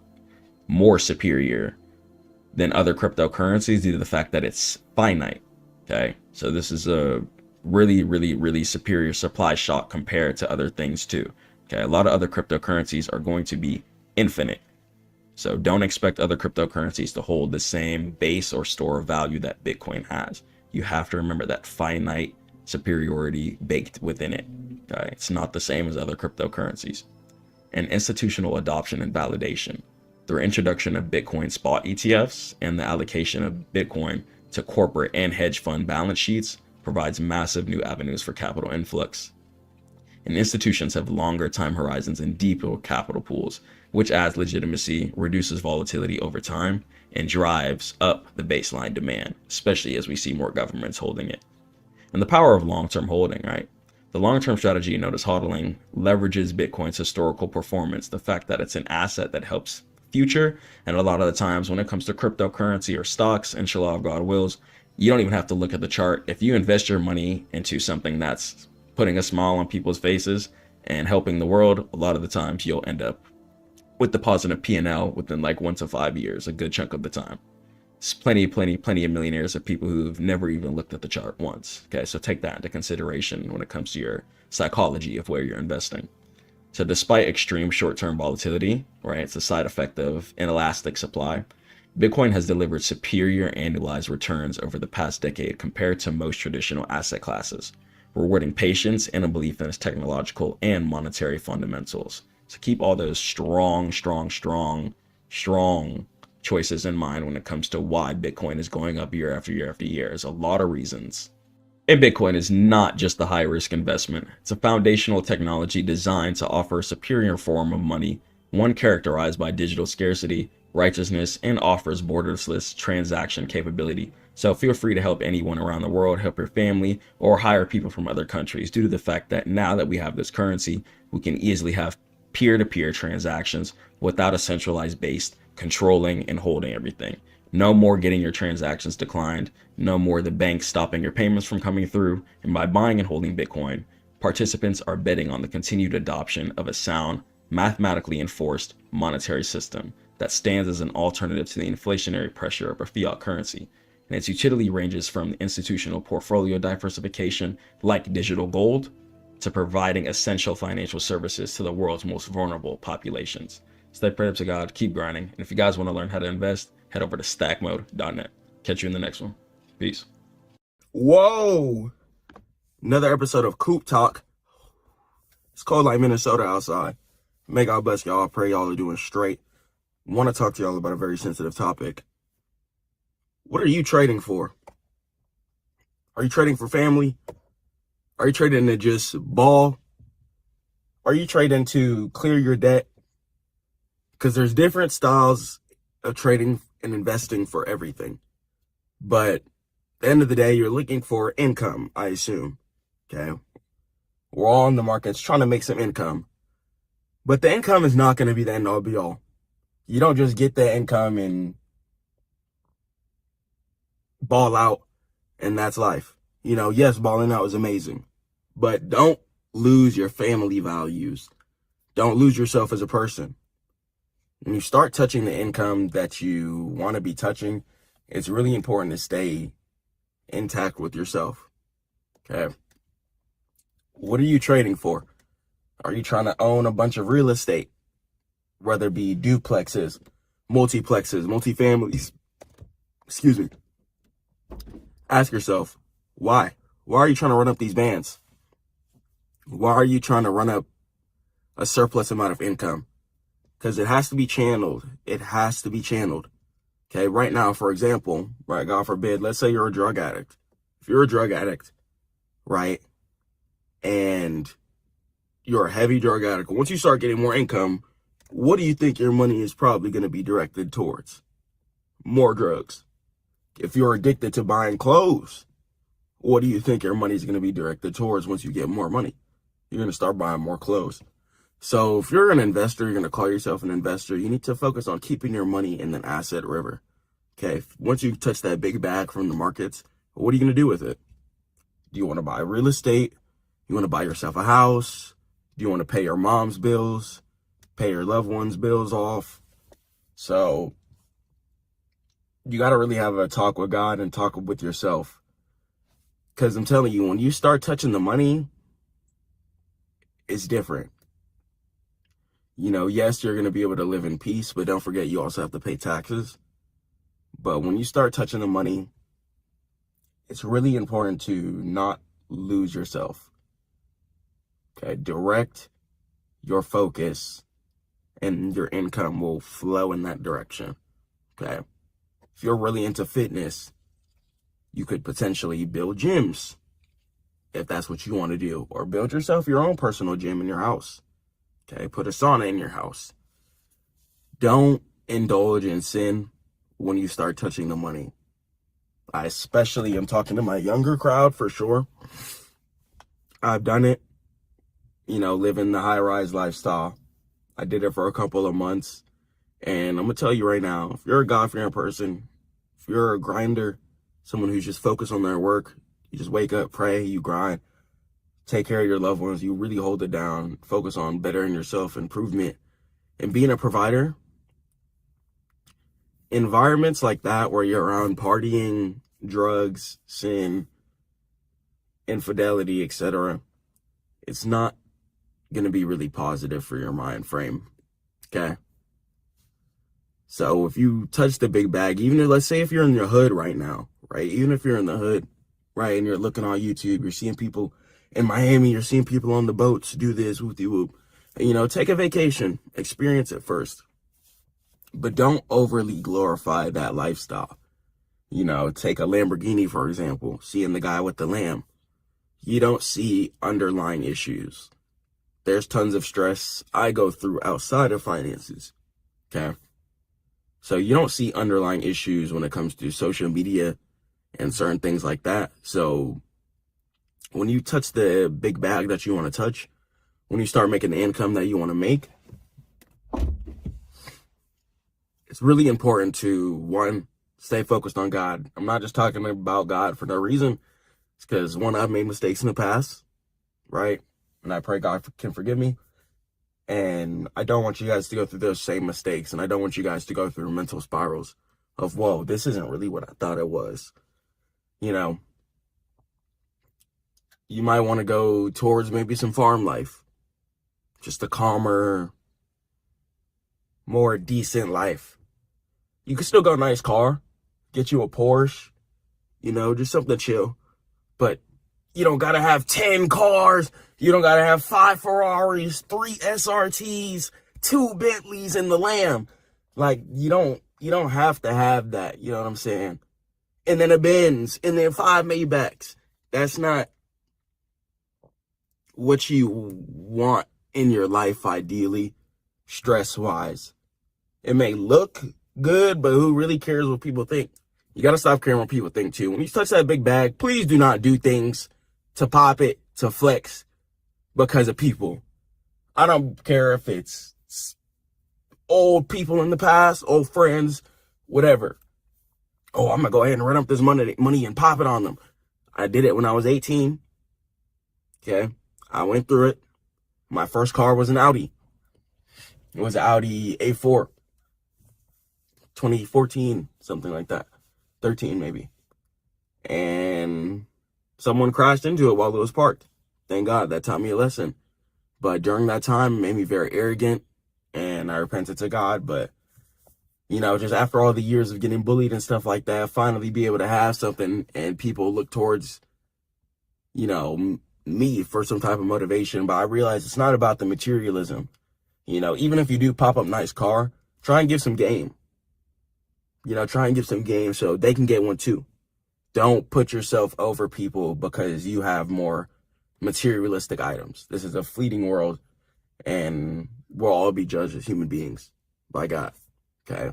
more superior than other cryptocurrencies due to the fact that it's finite. Okay, so this is a really, really, really superior supply shock compared to other things too. Okay, a lot of other cryptocurrencies are going to be infinite, so don't expect other cryptocurrencies to hold the same base or store of value that Bitcoin has. You have to remember that finite superiority baked within it. Okay, it's not the same as other cryptocurrencies. And institutional adoption and validation. Through introduction of Bitcoin spot ETFs and the allocation of Bitcoin to corporate and hedge fund balance sheets provides massive new avenues for capital influx. And institutions have longer time horizons and deeper capital pools, which adds legitimacy, reduces volatility over time, and drives up the baseline demand, especially as we see more governments holding it. And the power of long-term holding, right? The long-term strategy known as hodling leverages Bitcoin's historical performance, the fact that it's an asset that helps future. And a lot of the times when it comes to cryptocurrency or stocks, inshallah, God wills, you don't even have to look at the chart. If you invest your money into something that's putting a smile on people's faces and helping the world, a lot of the times you'll end up with the positive P&L within like 1 to 5 years, a good chunk of the time. It's plenty of millionaires of people who've never even looked at the chart once. Okay, so take that into consideration when it comes to your psychology of where you're investing. So despite extreme short-term volatility, right, it's a side effect of inelastic supply, Bitcoin has delivered superior annualized returns over the past decade compared to most traditional asset classes, rewarding patience and a belief in its technological and monetary fundamentals. So keep all those strong choices in mind when it comes to why Bitcoin is going up year after year after year. There's a lot of reasons. And Bitcoin is not just a high-risk investment. It's a foundational technology designed to offer a superior form of money, one characterized by digital scarcity, righteousness, and offers borderless transaction capability. So feel free to help anyone around the world, help your family, or hire people from other countries due to the fact that now that we have this currency, we can easily have peer-to-peer transactions without a centralized base controlling and holding everything. No more getting your transactions declined. No more the bank stopping your payments from coming through. And by buying and holding Bitcoin, participants are betting on the continued adoption of a sound, mathematically enforced monetary system that stands as an alternative to the inflationary pressure of a fiat currency. And its utility ranges from institutional portfolio diversification, like digital gold, to providing essential financial services to the world's most vulnerable populations. Stay prayed up to God, keep grinding, and if you guys want to learn how to invest, head over to stackmode.net. Catch you in the next one. Peace. Whoa! Another episode of Coop Talk. It's cold like Minnesota outside. May God bless y'all. I pray y'all are doing straight. Want to talk to y'all about a very sensitive topic. What are you trading for? Are you trading for family? Are you trading to just ball? Are you trading to clear your debt? Because there's different styles of trading and investing for everything. But at the end of the day, you're looking for income, I assume. Okay? We're all in the markets trying to make some income. But the income is not going to be the end all be all. You don't just get the income and ball out and that's life. You know, yes, balling out is amazing. But don't lose your family values. Don't lose yourself as a person. When you start touching the income that you want to be touching, it's really important to stay intact with yourself. Okay? What are you trading for? Are you trying to own a bunch of real estate? Whether it be duplexes, multiplexes, multifamilies. Excuse me. Ask yourself, why? Why are you trying to run up these bands? Why are you trying to run up a surplus amount of income? Because it has to be channeled. It has to be channeled. Okay, right now, for example, right, God forbid, let's say you're a drug addict. If you're a drug addict, right, and you're a heavy drug addict, once you start getting more income, what do you think your money is probably going to be directed towards? More drugs. If you're addicted to buying clothes, what do you think your money is going to be directed towards once you get more money? You're going to start buying more clothes. So if you're an investor, you're going to call yourself an investor, you need to focus on keeping your money in an asset river. Okay, once you touch that big bag from the markets, what are you going to do with it? Do you want to buy real estate? You want to buy yourself a house? Do you want to pay your mom's bills? Pay your loved ones' bills off? So you got to really have a talk with God and talk with yourself. Because I'm telling you, when you start touching the money, it's different. You know, yes, you're going to be able to live in peace, but don't forget you also have to pay taxes. But when you start touching the money, it's really important to not lose yourself. Okay, direct your focus and your income will flow in that direction. Okay, if you're really into fitness, you could potentially build gyms if that's what you want to do, or build yourself your own personal gym in your house. Okay, put a sauna in your house. Don't indulge in sin when you start touching the money. I especially am talking to my younger crowd for sure. I've done it, you know, living the high-rise lifestyle. I did it for a couple of months. And I'm going to tell you right now, if you're a God-fearing person, if you're a grinder, someone who's just focused on their work, you just wake up, pray, you grind, take care of your loved ones, you really hold it down, focus on bettering yourself, improvement, and being a provider. Environments like that where you're around partying, drugs, sin, infidelity, etc., it's not going to be really positive for your mind frame. Okay? So if you touch the big bag, even if, let's say if you're in your hood right now, right? Even if you're in the hood, right, and you're looking on YouTube, you're seeing people in Miami, you're seeing people on the boats do this, whoop-de-whoop. And, you know, take a vacation, experience it first. But don't overly glorify that lifestyle. You know, take a Lamborghini, for example, seeing the guy with the lamb. You don't see underlying issues. There's tons of stress I go through outside of finances. Okay? So you don't see underlying issues when it comes to social media and certain things like that. So when you touch the big bag that you want to touch, when you start making the income that you want to make, it's really important to, one, stay focused on God. I'm not just talking about God for no reason. It's because, one, I've made mistakes in the past, right? And I pray God can forgive me. And I don't want you guys to go through those same mistakes. And I don't want you guys to go through mental spirals of, whoa, this isn't really what I thought it was. You know, you might want to go towards maybe some farm life. Just a calmer, more decent life. You can still go nice car, get you a Porsche, you know, just something chill. But you don't gotta have 10 cars. You don't gotta have 5 Ferraris, 3 SRTs, 2 Bentleys, and the Lamb. Like, you don't have to have that. You know what I'm saying? And then a Benz, and then 5 Maybachs. That's not what you want in your life, ideally, stress-wise. It may look good, but who really cares what people think? You gotta stop caring what people think, too. When you touch that big bag, please do not do things to pop it, to flex, because of people. I don't care if it's old people in the past, old friends, whatever. Oh, I'm gonna go ahead and run up this money and pop it on them. I did it when I was 18. Okay, I went through it. My first car was an Audi. It was an Audi A4. 2014, something like that. 13 maybe. And someone crashed into it while it was parked. Thank God, that taught me a lesson. But during that time, it made me very arrogant, and I repented to God. But, you know, just after all the years of getting bullied and stuff like that, finally be able to have something and people look towards, you know, me for some type of motivation. But I realized it's not about the materialism. You know, even if you do pop up nice car, try and give some game. You know, try and give some game so they can get one too. Don't put yourself over people because you have more materialistic items. This is a fleeting world, and we'll all be judged as human beings by God. Okay?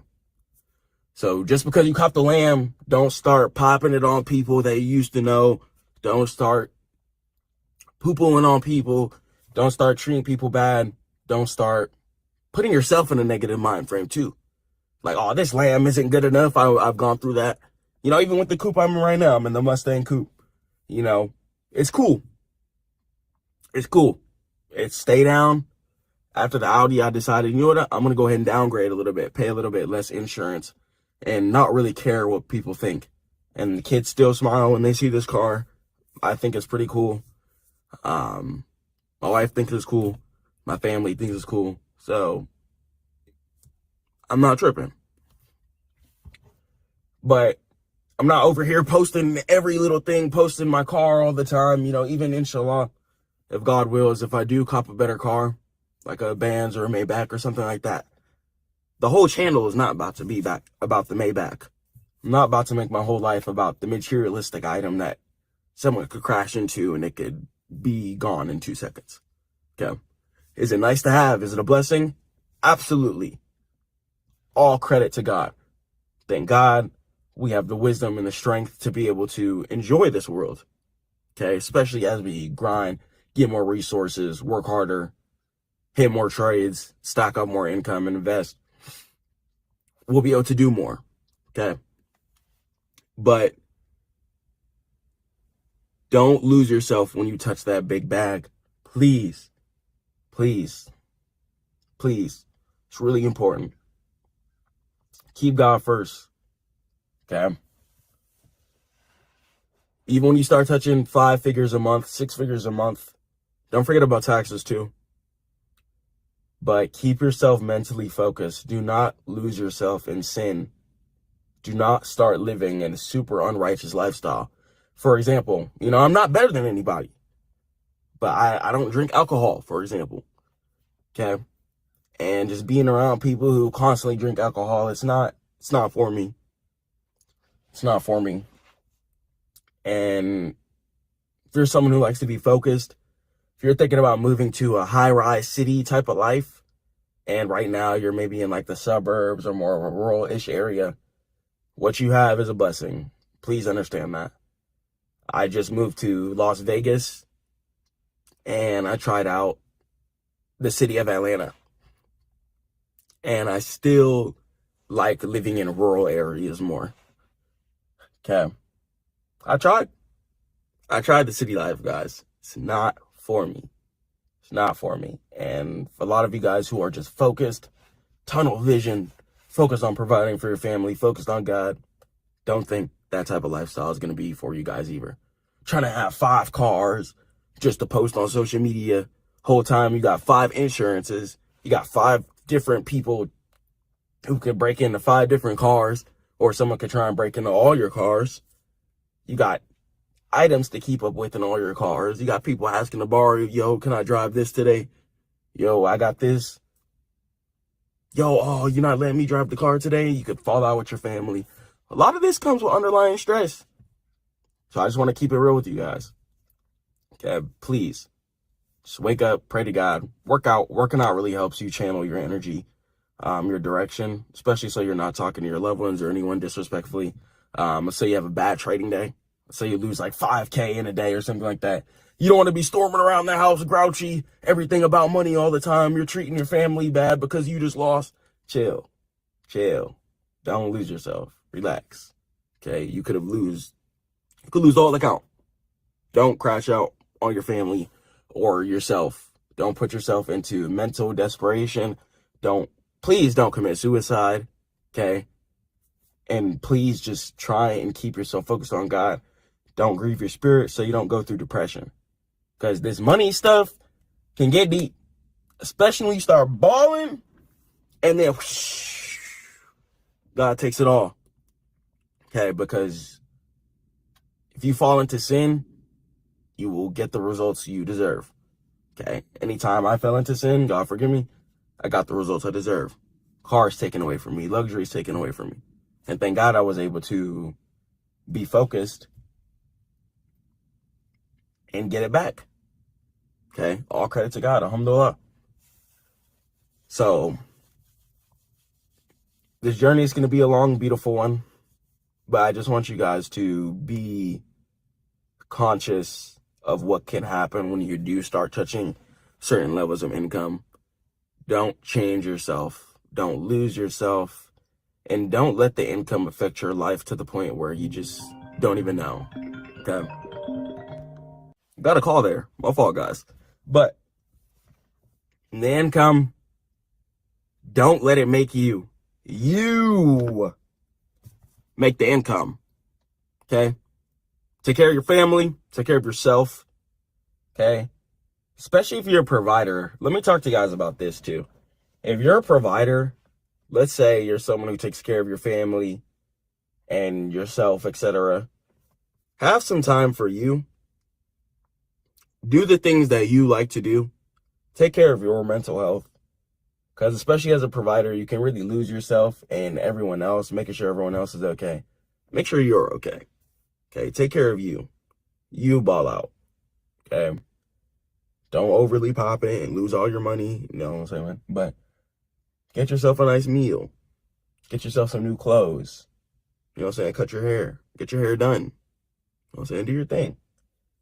So just because you cop the Lamb, don't start popping it on people that you used to know. Don't start poo-pooing on people. Don't start treating people bad. Don't start putting yourself in a negative mind frame too. Like, oh, this Lamb isn't good enough. I've gone through that. You know, even with the coupe I'm in right now, I'm in the Mustang coupe. You know, it's cool. It's cool. It's stay down. After the Audi, I decided, you know what? I'm going to go ahead and downgrade a little bit, pay a little bit less insurance, and not really care what people think. And the kids still smile when they see this car. I think it's pretty cool. My wife thinks it's cool. My family thinks it's cool. So I'm not tripping. But I'm not over here posting every little thing, posting my car all the time. You know, even inshallah, if God wills, if I do cop a better car, like a Benz or a Maybach or something like that, the whole channel is not about to be back about the Maybach. I'm not about to make my whole life about the materialistic item that someone could crash into and it could be gone in 2 seconds. Okay. Is it nice to have? Is it a blessing? Absolutely. All credit to God. Thank God we have the wisdom and the strength to be able to enjoy this world. Okay. Especially as we grind, get more resources, work harder, hit more trades, stack up more income, and invest. We'll be able to do more. Okay. But don't lose yourself when you touch that big bag. Please. Please. Please. It's really important. Keep God first. Okay. Even when you start touching 5 figures a month, 6 figures a month, don't forget about taxes too. But keep yourself mentally focused. Do not lose yourself in sin. Do not start living in a super unrighteous lifestyle. For example, you know, I'm not better than anybody, but I don't drink alcohol, for example. Okay. And just being around people who constantly drink alcohol, it's not for me. It's not for me. And if you're someone who likes to be focused, if you're thinking about moving to a high-rise city type of life, and right now you're maybe in like the suburbs or more of a rural-ish area, what you have is a blessing. Please understand that. I just moved to Las Vegas, and I tried out the city of Atlanta. And I still like living in rural areas more. Okay. I tried the city life, guys. It's not for me. It's not for me. And for a lot of you guys who are just focused, tunnel vision, focused on providing for your family, focused on God, don't think that type of lifestyle is going to be for you guys either. Trying to have 5 cars just to post on social media. Whole time you got 5 insurances. You got 5 different people who could break into 5 different cars, or someone could try and break into all your cars. You got items to keep up with in all your cars. You got people asking to borrow, yo, can I drive this today? Yo, I got this. Yo, oh, you're not letting me drive the car today? You could fall out with your family. A lot of this comes with underlying stress. So I just want to keep it real with you guys. Okay, please. Just wake up, pray to God, work out. Working out really helps you channel your energy, your direction, especially so you're not talking to your loved ones or anyone disrespectfully. Let's say you have a bad trading day. Let's say you lose like 5K in a day or something like that. You don't want to be storming around the house grouchy, everything about money all the time. You're treating your family bad because you just lost. Chill. Don't lose yourself. Relax. Okay, you could lose all the count. Don't crash out on your family or yourself. Don't put yourself into mental desperation. Please don't commit suicide. Okay. And please just try and keep yourself focused on God. Don't grieve your spirit so you don't go through depression. Because this money stuff can get deep. Especially when you start balling and then whoosh, God takes it all. Okay, because if you fall into sin, you will get the results you deserve. Okay, anytime I fell into sin, God forgive me, I got the results I deserve. Cars taken away from me, luxuries taken away from me. And thank God I was able to be focused and get it back. Okay, all credit to God, alhamdulillah. So, this journey is going to be a long, beautiful one. But I just want you guys to be conscious of what can happen when you do start touching certain levels of income. Don't change yourself. Don't lose yourself. And don't let the income affect your life to the point where you just don't even know. Okay? Got a call there. My fault, guys. But the income, don't let it make you. You make the income. Okay? Take care of your family. Take care of yourself. Okay? Especially if you're a provider. Let me talk to you guys about this too. If you're a provider, let's say you're someone who takes care of your family and yourself, etc. Have some time for you. Do the things that you like to do. Take care of your mental health. Because especially as a provider, you can really lose yourself and everyone else, making sure everyone else is okay. Make sure you're okay. Okay, take care of you. You ball out. Okay? Don't overly pop it and lose all your money. You know what I'm saying? But get yourself a nice meal. Get yourself some new clothes. You know what I'm saying? Cut your hair. Get your hair done. You know what I'm saying? Do your thing.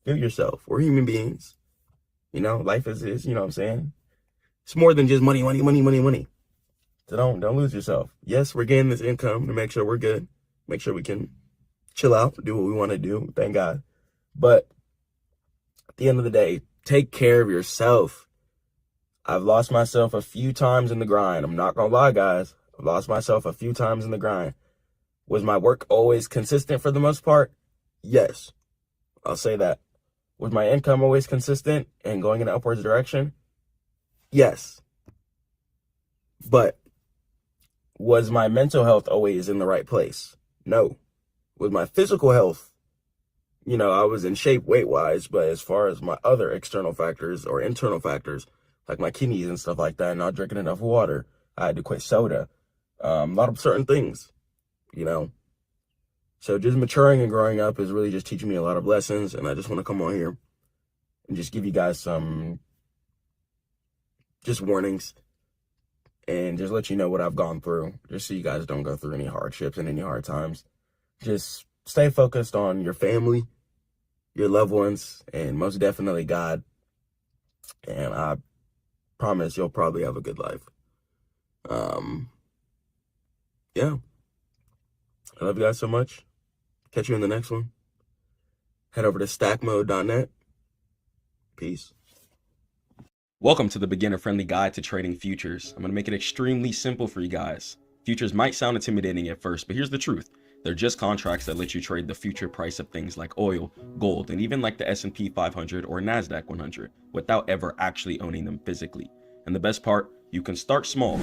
Do yourself. We're human beings. You know, life is, you know what I'm saying? It's more than just money. So don't lose yourself. Yes, we're getting this income to make sure we're good. Make sure we can chill out, do what we want to do. Thank God. But at the end of the day, take care of yourself. I've lost myself a few times in the grind. I'm not going to lie, guys. I've lost myself a few times in the grind. Was my work always consistent for the most part? Yes. I'll say that. Was my income always consistent and going in an upwards direction? Yes. But was my mental health always in the right place? No. Was my physical health, you know, I was in shape weight-wise, but as far as my other external factors or internal factors, like my kidneys and stuff like that, not drinking enough water, I had to quit soda, a lot of certain things, you know. So just maturing and growing up is really just teaching me a lot of lessons, and I just want to come on here and just give you guys some just warnings and just let you know what I've gone through, just so you guys don't go through any hardships and any hard times. Just stay focused on your family, your loved ones, and most definitely God. And I promise you'll probably have a good life. Yeah. I love you guys so much. Catch you in the next one. Head over to stackmode.net. Peace. Welcome to the beginner-friendly guide to trading futures. I'm going to make it extremely simple for you guys. Futures might sound intimidating at first, but here's the truth. They're just contracts that let you trade the future price of things like oil, gold, and even like the S&P 500 or NASDAQ 100 without ever actually owning them physically. And the best part, you can start small,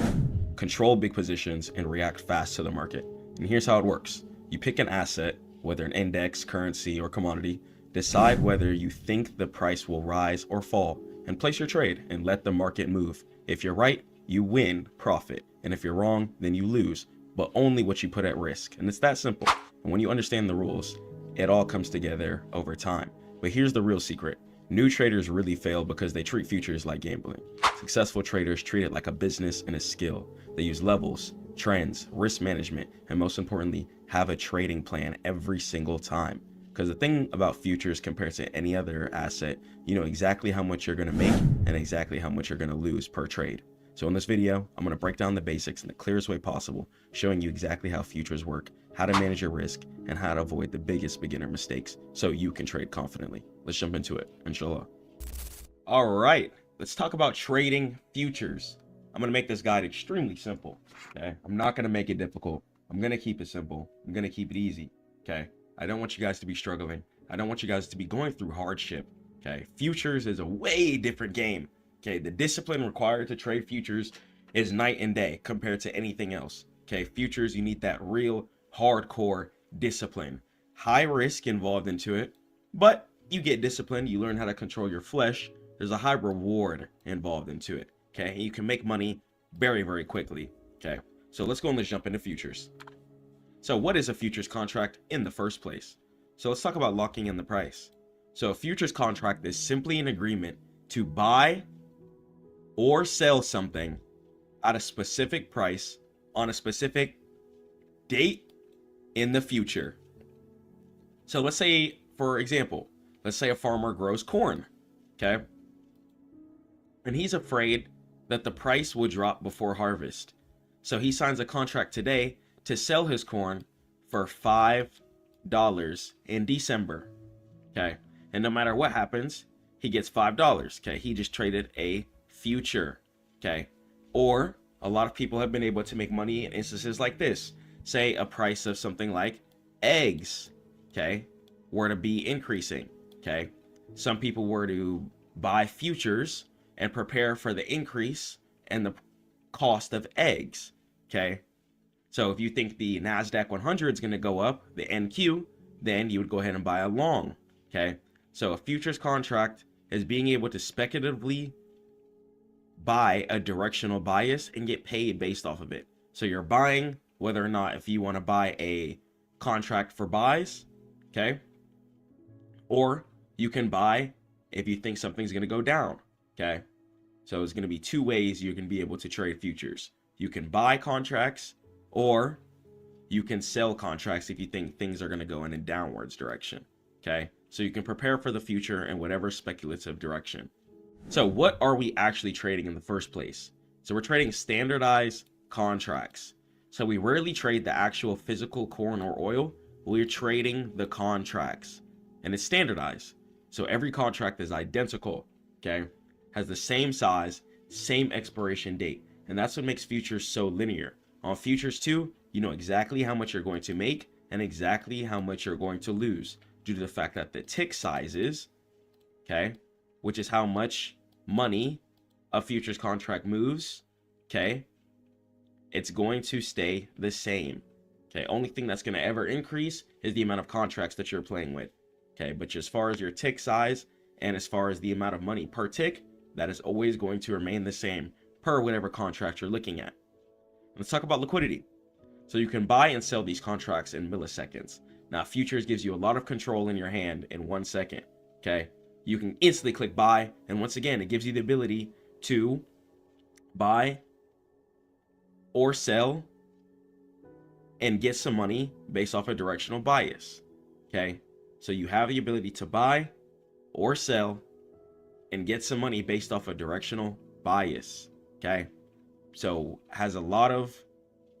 control big positions, and react fast to the market. And here's how it works. You pick an asset, whether an index, currency, or commodity, decide whether you think the price will rise or fall, and place your trade and let the market move. If you're right, you win, profit. And if you're wrong, then you lose, but only what you put at risk. And it's that simple. And when you understand the rules, it all comes together over time. But here's the real secret. New traders really fail because they treat futures like gambling. Successful traders treat it like a business and a skill. They use levels, trends, risk management, and most importantly, have a trading plan every single time. Because the thing about futures compared to any other asset, you know exactly how much you're going to make and exactly how much you're going to lose per trade. So in this video, I'm going to break down the basics in the clearest way possible, showing you exactly how futures work, how to manage your risk, and how to avoid the biggest beginner mistakes so you can trade confidently. Let's jump into it, inshallah. All right, let's talk about trading futures. I'm going to make this guide extremely simple, okay? I'm not going to make it difficult. I'm going to keep it simple. I'm going to keep it easy, okay? I don't want you guys to be struggling. I don't want you guys to be going through hardship, okay? Futures is a way different game, okay? The discipline required to trade futures is night and day compared to anything else, okay? Futures, you need that real hardcore discipline. High risk involved into it, but you get disciplined. You learn how to control your flesh. There's a high reward involved into it, okay? And you can make money very, very quickly, okay? So let's go and let's jump into futures. So what is a futures contract in the first place? So let's talk about locking in the price. So a futures contract is simply an agreement to buy or sell something at a specific price on a specific date in the future. So let's say, for example, let's say a farmer grows corn, okay? And he's afraid that the price will drop before harvest. So he signs a contract today to sell his corn for $5 in December, okay? And no matter what happens, he gets $5, okay? He just traded a future, okay? Or a lot of people have been able to make money in instances like this. Say a price of something like eggs, okay, were to be increasing, okay? Some people were to buy futures and prepare for the increase and the cost of eggs, okay? So if you think the NASDAQ 100 is going to go up, the NQ, then you would go ahead and buy a long, okay? So a futures contract is being able to speculatively buy a directional bias and get paid based off of it. So you're buying whether or not if you want to buy a contract for buys, okay? Or you can buy if you think something's going to go down, okay? So it's going to be two ways you can be able to trade futures. You can buy contracts, or you can sell contracts if you think things are going to go in a downwards direction, okay? So you can prepare for the future in whatever speculative direction. So what are we actually trading in the first place? So we're trading standardized contracts. So we rarely trade the actual physical corn or oil. We're trading the contracts, and it's standardized. So every contract is identical, okay? Has the same size, same expiration date. And that's what makes futures so linear. On futures too, you know exactly how much you're going to make and exactly how much you're going to lose due to the fact that the tick sizes, okay, which is how much money a futures contract moves, okay, it's going to stay the same. Okay, only thing that's going to ever increase is the amount of contracts that you're playing with. Okay, but as far as your tick size and as far as the amount of money per tick, that is always going to remain the same per whatever contract you're looking at. Let's talk about liquidity. So you can buy and sell these contracts in milliseconds. Now, futures gives you a lot of control in your hand in 1 second. Okay, you can instantly click buy, and once again, it gives you the ability to buy or sell and get some money based off a directional bias. Okay, so you have the ability to buy or sell and get some money based off a directional bias. Okay, so has a lot of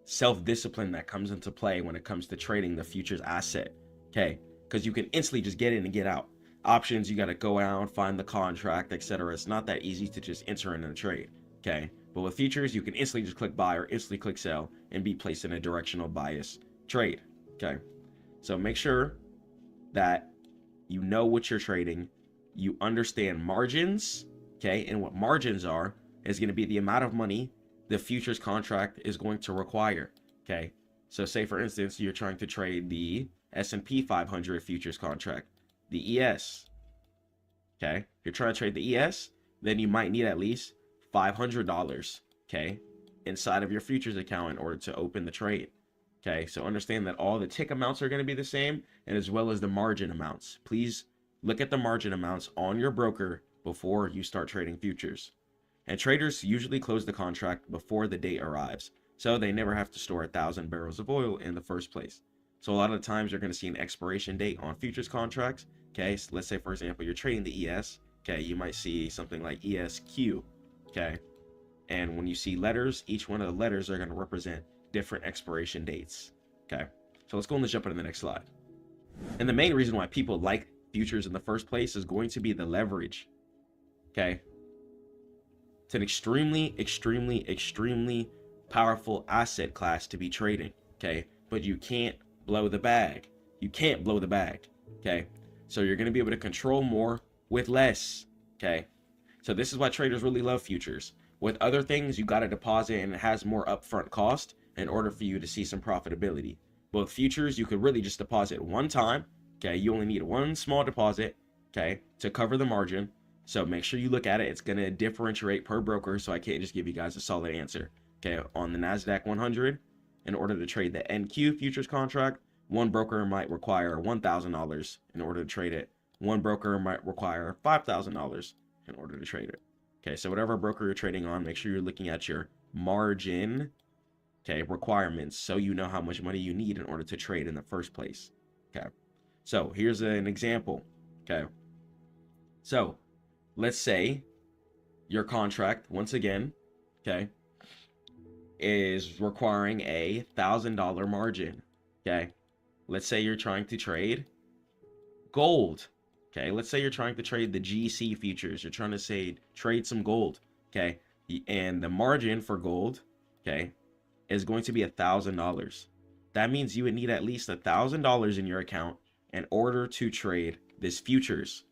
self-discipline that comes into play when it comes to trading the futures asset. okay? Because you can instantly just get in and get out. Options, you got to go out, find the contract, etc. It's not that easy to just enter in a trade, okay? But with futures, you can instantly just click buy or instantly click sell and be placed in a directional bias trade, okay? So make sure that you know what you're trading, you understand margins, okay? And what margins are is going to be the amount of money the futures contract is going to require, okay? So say for instance, you're trying to trade the S&P 500 futures contract, the ES, okay? If you're trying to trade the ES, then you might need at least $500, okay, inside of your futures account in order to open the trade. Okay, so understand that all the tick amounts are going to be the same, and as well as the margin amounts. Please look at the margin amounts on your broker before you start trading futures. And traders usually close the contract before the date arrives, so they never have to store 1,000 barrels of oil in the first place. So a lot of the times you're going to see an expiration date on futures contracts. Okay, so let's say for example you're trading the ES. Okay, you might see something like ESQ. Okay, and when you see letters, each one of the letters are going to represent different expiration dates. Okay, so let's go and jump into the next slide. And the main reason why people like futures in the first place is going to be the leverage. Okay, it's an extremely powerful asset class to be trading. Okay, but you can't blow the bag. You can't blow the bag. Okay, so you're going to be able to control more with less. Okay, so this is why traders really love futures. With other things, you got to deposit and it has more upfront cost in order for you to see some profitability. Both futures, you could really just deposit one time. Okay, you only need one small deposit, okay, to cover the margin. So make sure you look at it. It's going to differentiate per broker, so I can't just give you guys a solid answer. Okay, on the NASDAQ 100, in order to trade the NQ futures contract, one broker might require $1,000 in order to trade it. One broker might require $5,000 in order to trade it. Okay, so whatever broker you're trading on, make sure you're looking at your margin, okay, requirements, so you know how much money you need in order to trade in the first place. Okay, so here's an example. Okay, so let's say your contract, once again, okay, is requiring a $1,000 margin. Okay, let's say you're trying to trade gold. Okay, let's say you're trying to trade the GC futures. You're trying to trade some gold. Okay, and the margin for gold, okay, is going to be $1,000. That means you would need at least $1,000 in your account in order to trade this futures.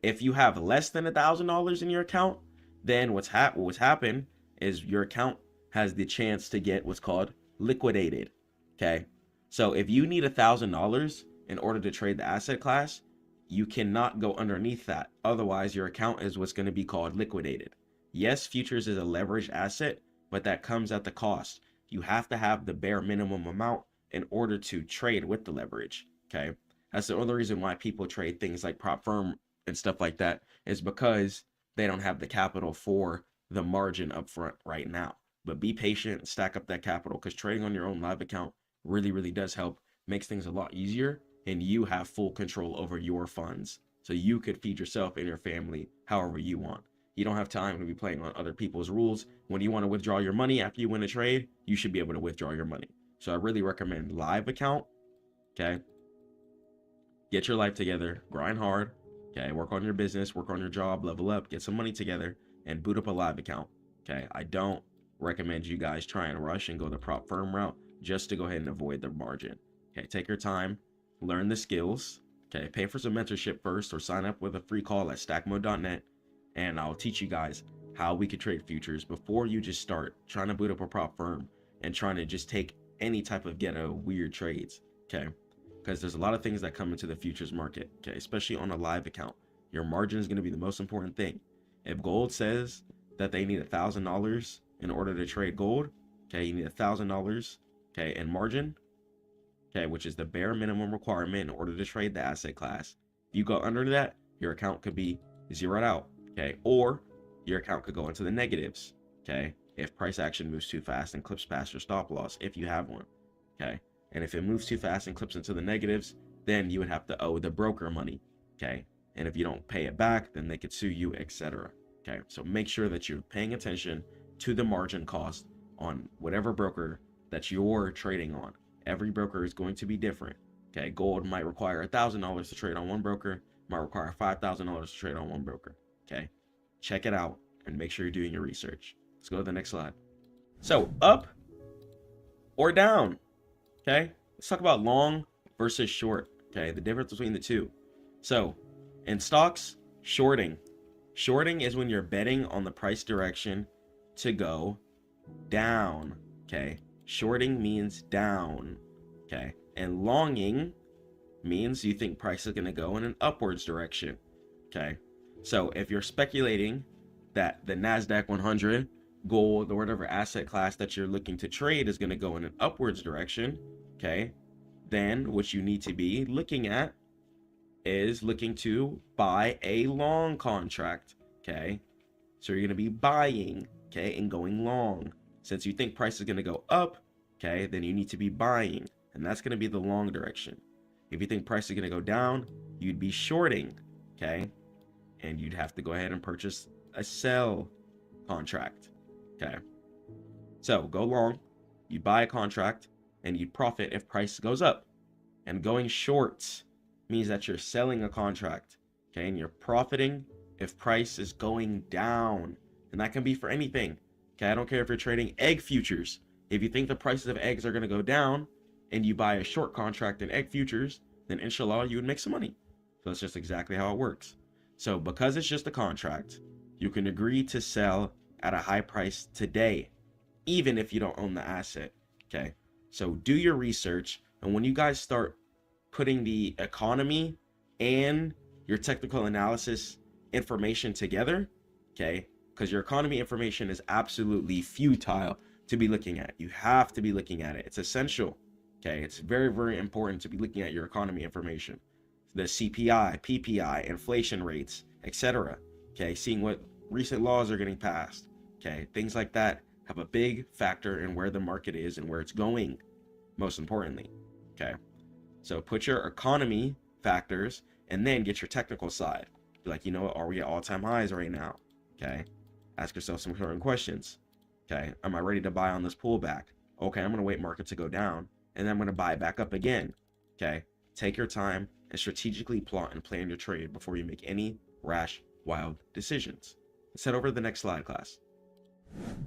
If you have less than $1,000 in your account, then what's happened is your account has the chance to get what's called liquidated. Okay, so if you need $1,000 in order to trade the asset class, you cannot go underneath that. Otherwise, your account is what's going to be called liquidated. Yes, futures is a leveraged asset, but that comes at the cost. You have to have the bare minimum amount in order to trade with the leverage. Okay, that's the only reason why people trade things like prop firm and stuff like that, is because they don't have the capital for the margin up front right now. But be patient and stack up that capital, because trading on your own live account really does help, makes things a lot easier, and you have full control over your funds. So you could feed yourself and your family however you want. You don't have time to be playing on other people's rules. When you want to withdraw your money after you win a trade, you should be able to withdraw your money. So I really recommend live account. Okay, get your life together, grind hard. Okay, work on your business, work on your job, level up, get some money together, and boot up a live account. Okay, I don't recommend you guys try and rush and go the prop firm route just to go ahead and avoid the margin. Okay, take your time, learn the skills. Okay, pay for some mentorship first, or sign up with a free call at stackmode.net, and I'll teach you guys how we could trade futures before you just start trying to boot up a prop firm and trying to just take any type of ghetto weird trades. Okay, because there's a lot of things that come into the futures market. Okay, especially on a live account, your margin is going to be the most important thing. If gold says that they need $1,000 in order to trade gold, okay, you need $1,000, okay, in margin, okay, which is the bare minimum requirement in order to trade the asset class. If you go under that, your account could be zeroed out, okay, or your account could go into the negatives, okay, if price action moves too fast and clips past your stop loss, if you have one, okay, and if it moves too fast and clips into the negatives, then you would have to owe the broker money, okay, and if you don't pay it back, then they could sue you, etc. Okay, so make sure that you're paying attention to the margin cost on whatever broker that you're trading on. Every broker is going to be different. Okay, gold might require $1,000 to trade on one broker, might require $5,000 to trade on one broker. Okay, check it out and make sure you're doing your research. Let's go to the next slide. So up or down. Okay, let's talk about long versus short. Okay, the difference between the two. So in stocks, shorting is when you're betting on the price direction to go down. Okay, shorting means down. Okay, and longing means you think price is going to go in an upwards direction. Okay, so if you're speculating that the NASDAQ 100, gold, or whatever asset class that you're looking to trade is going to go in an upwards direction, okay, then what you need to be looking at is looking to buy a long contract. Okay, so you're going to be buying, okay, and going long. Since you think price is going to go up, okay, then you need to be buying, and that's going to be the long direction. If you think price is going to go down, you'd be shorting, okay, and you'd have to go ahead and purchase a sell contract. Okay, so go long, you buy a contract, and you profit if price goes up. And going short means that you're selling a contract, okay, and you're profiting if price is going down. And that can be for anything. Okay, I don't care if you're trading egg futures. If you think the prices of eggs are going to go down and you buy a short contract in egg futures, then inshallah, you would make some money. So that's just exactly how it works. So because it's just a contract, you can agree to sell at a high price today, even if you don't own the asset. Okay, so do your research, and when you guys start putting the economy and your technical analysis information together, okay, because your economy information is absolutely futile to be looking at. You have to be looking at it. It's essential. Okay, it's very, very important to be looking at your economy information, the CPI, PPI, inflation rates, etc. Okay, seeing what recent laws are getting passed. Okay, things like that have a big factor in where the market is and where it's going, most importantly. Okay, so put your economy factors and then get your technical side. Be like, you know what, are we at all-time highs right now? Okay, ask yourself some certain questions. Okay, am I ready to buy on this pullback? Okay, I'm going to wait market to go down, and then I'm going to buy it back up again. Okay, take your time and strategically plot and plan your trade before you make any rash, wild decisions. Let's head over to the next slide, class.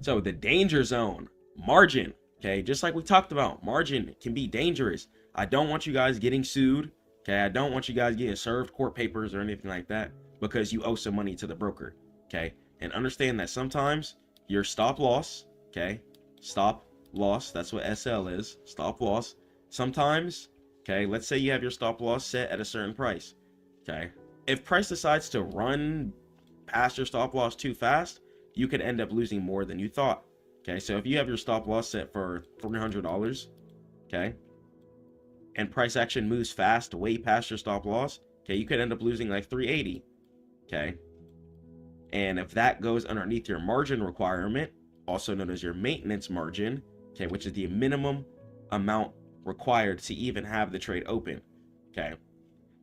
So the danger zone, margin. Okay, just like we talked about, margin can be dangerous. I don't want you guys getting sued. Okay, I don't want you guys getting served court papers or anything like that because you owe some money to the broker. Okay, and understand that sometimes your stop loss, okay, stop loss, that's what SL is, stop loss. Sometimes, okay, let's say you have your stop loss set at a certain price. Okay, if price decides to run past your stop loss too fast, you could end up losing more than you thought. Okay, so if you have your stop loss set for $300, okay, and price action moves fast way past your stop loss, okay, you could end up losing like $380. Okay, and if that goes underneath your margin requirement, also known as your maintenance margin, okay, which is the minimum amount required to even have the trade open. Okay,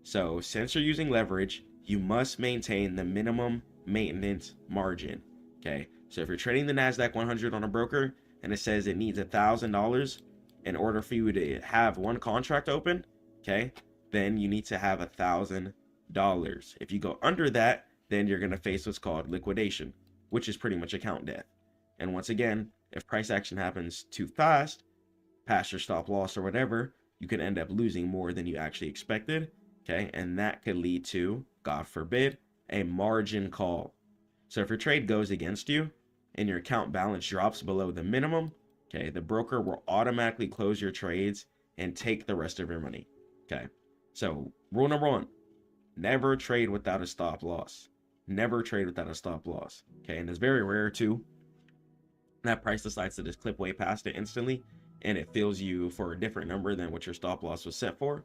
so since you're using leverage, you must maintain the minimum maintenance margin. Okay, so if you're trading the NASDAQ 100 on a broker and it says it needs $1,000 in order for you to have one contract open, okay, then you need to have $1,000. If you go under that, then you're going to face what's called liquidation, which is pretty much account death. And once again, if price action happens too fast, past your stop loss or whatever, you could end up losing more than you actually expected. Okay, and that could lead to, God forbid, a margin call. So if your trade goes against you and your account balance drops below the minimum, okay, the broker will automatically close your trades and take the rest of your money. Okay, so rule number one, never trade without a stop loss. Never trade without a stop loss. Okay, and it's very rare too that price decides to just clip way past it instantly and it fills you for a different number than what your stop loss was set for.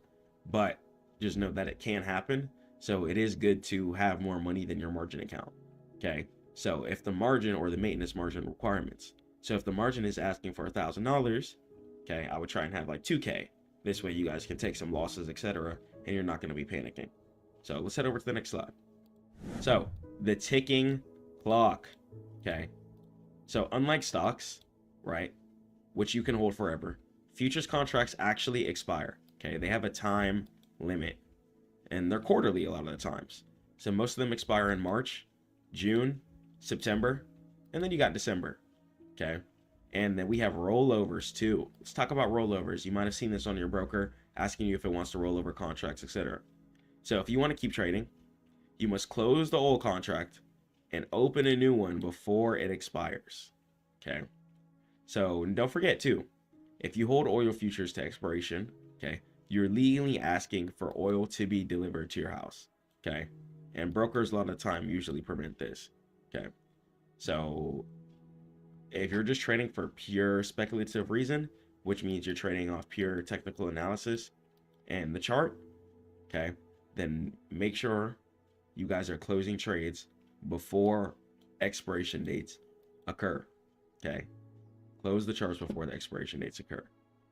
But just know that it can happen. So it is good to have more money than your margin account. Okay, so if the margin or the maintenance margin requirements, so if the margin is asking for $1,000, okay, I would try and have like 2K. This way you guys can take some losses, etc., and you're not going to be panicking. So let's head over to the next slide. So the ticking clock. Okay, so unlike stocks, right, which you can hold forever, futures contracts actually expire. Okay, they have a time limit, and they're quarterly a lot of the times. So most of them expire in March, June, September, and then you got December. Okay, and then we have rollovers too. Let's talk about rollovers. You might have seen this on your broker asking you if it wants to roll over contracts, etc. So if you want to keep trading, you must close the old contract and open a new one before it expires. Okay, so don't forget too, if you hold oil futures to expiration, okay, you're legally asking for oil to be delivered to your house. Okay, and brokers a lot of the time usually prevent this. Okay, so if you're just trading for pure speculative reason, which means you're trading off pure technical analysis and the chart, okay, then make sure you guys are closing trades before expiration dates occur. Okay, close the charts before the expiration dates occur.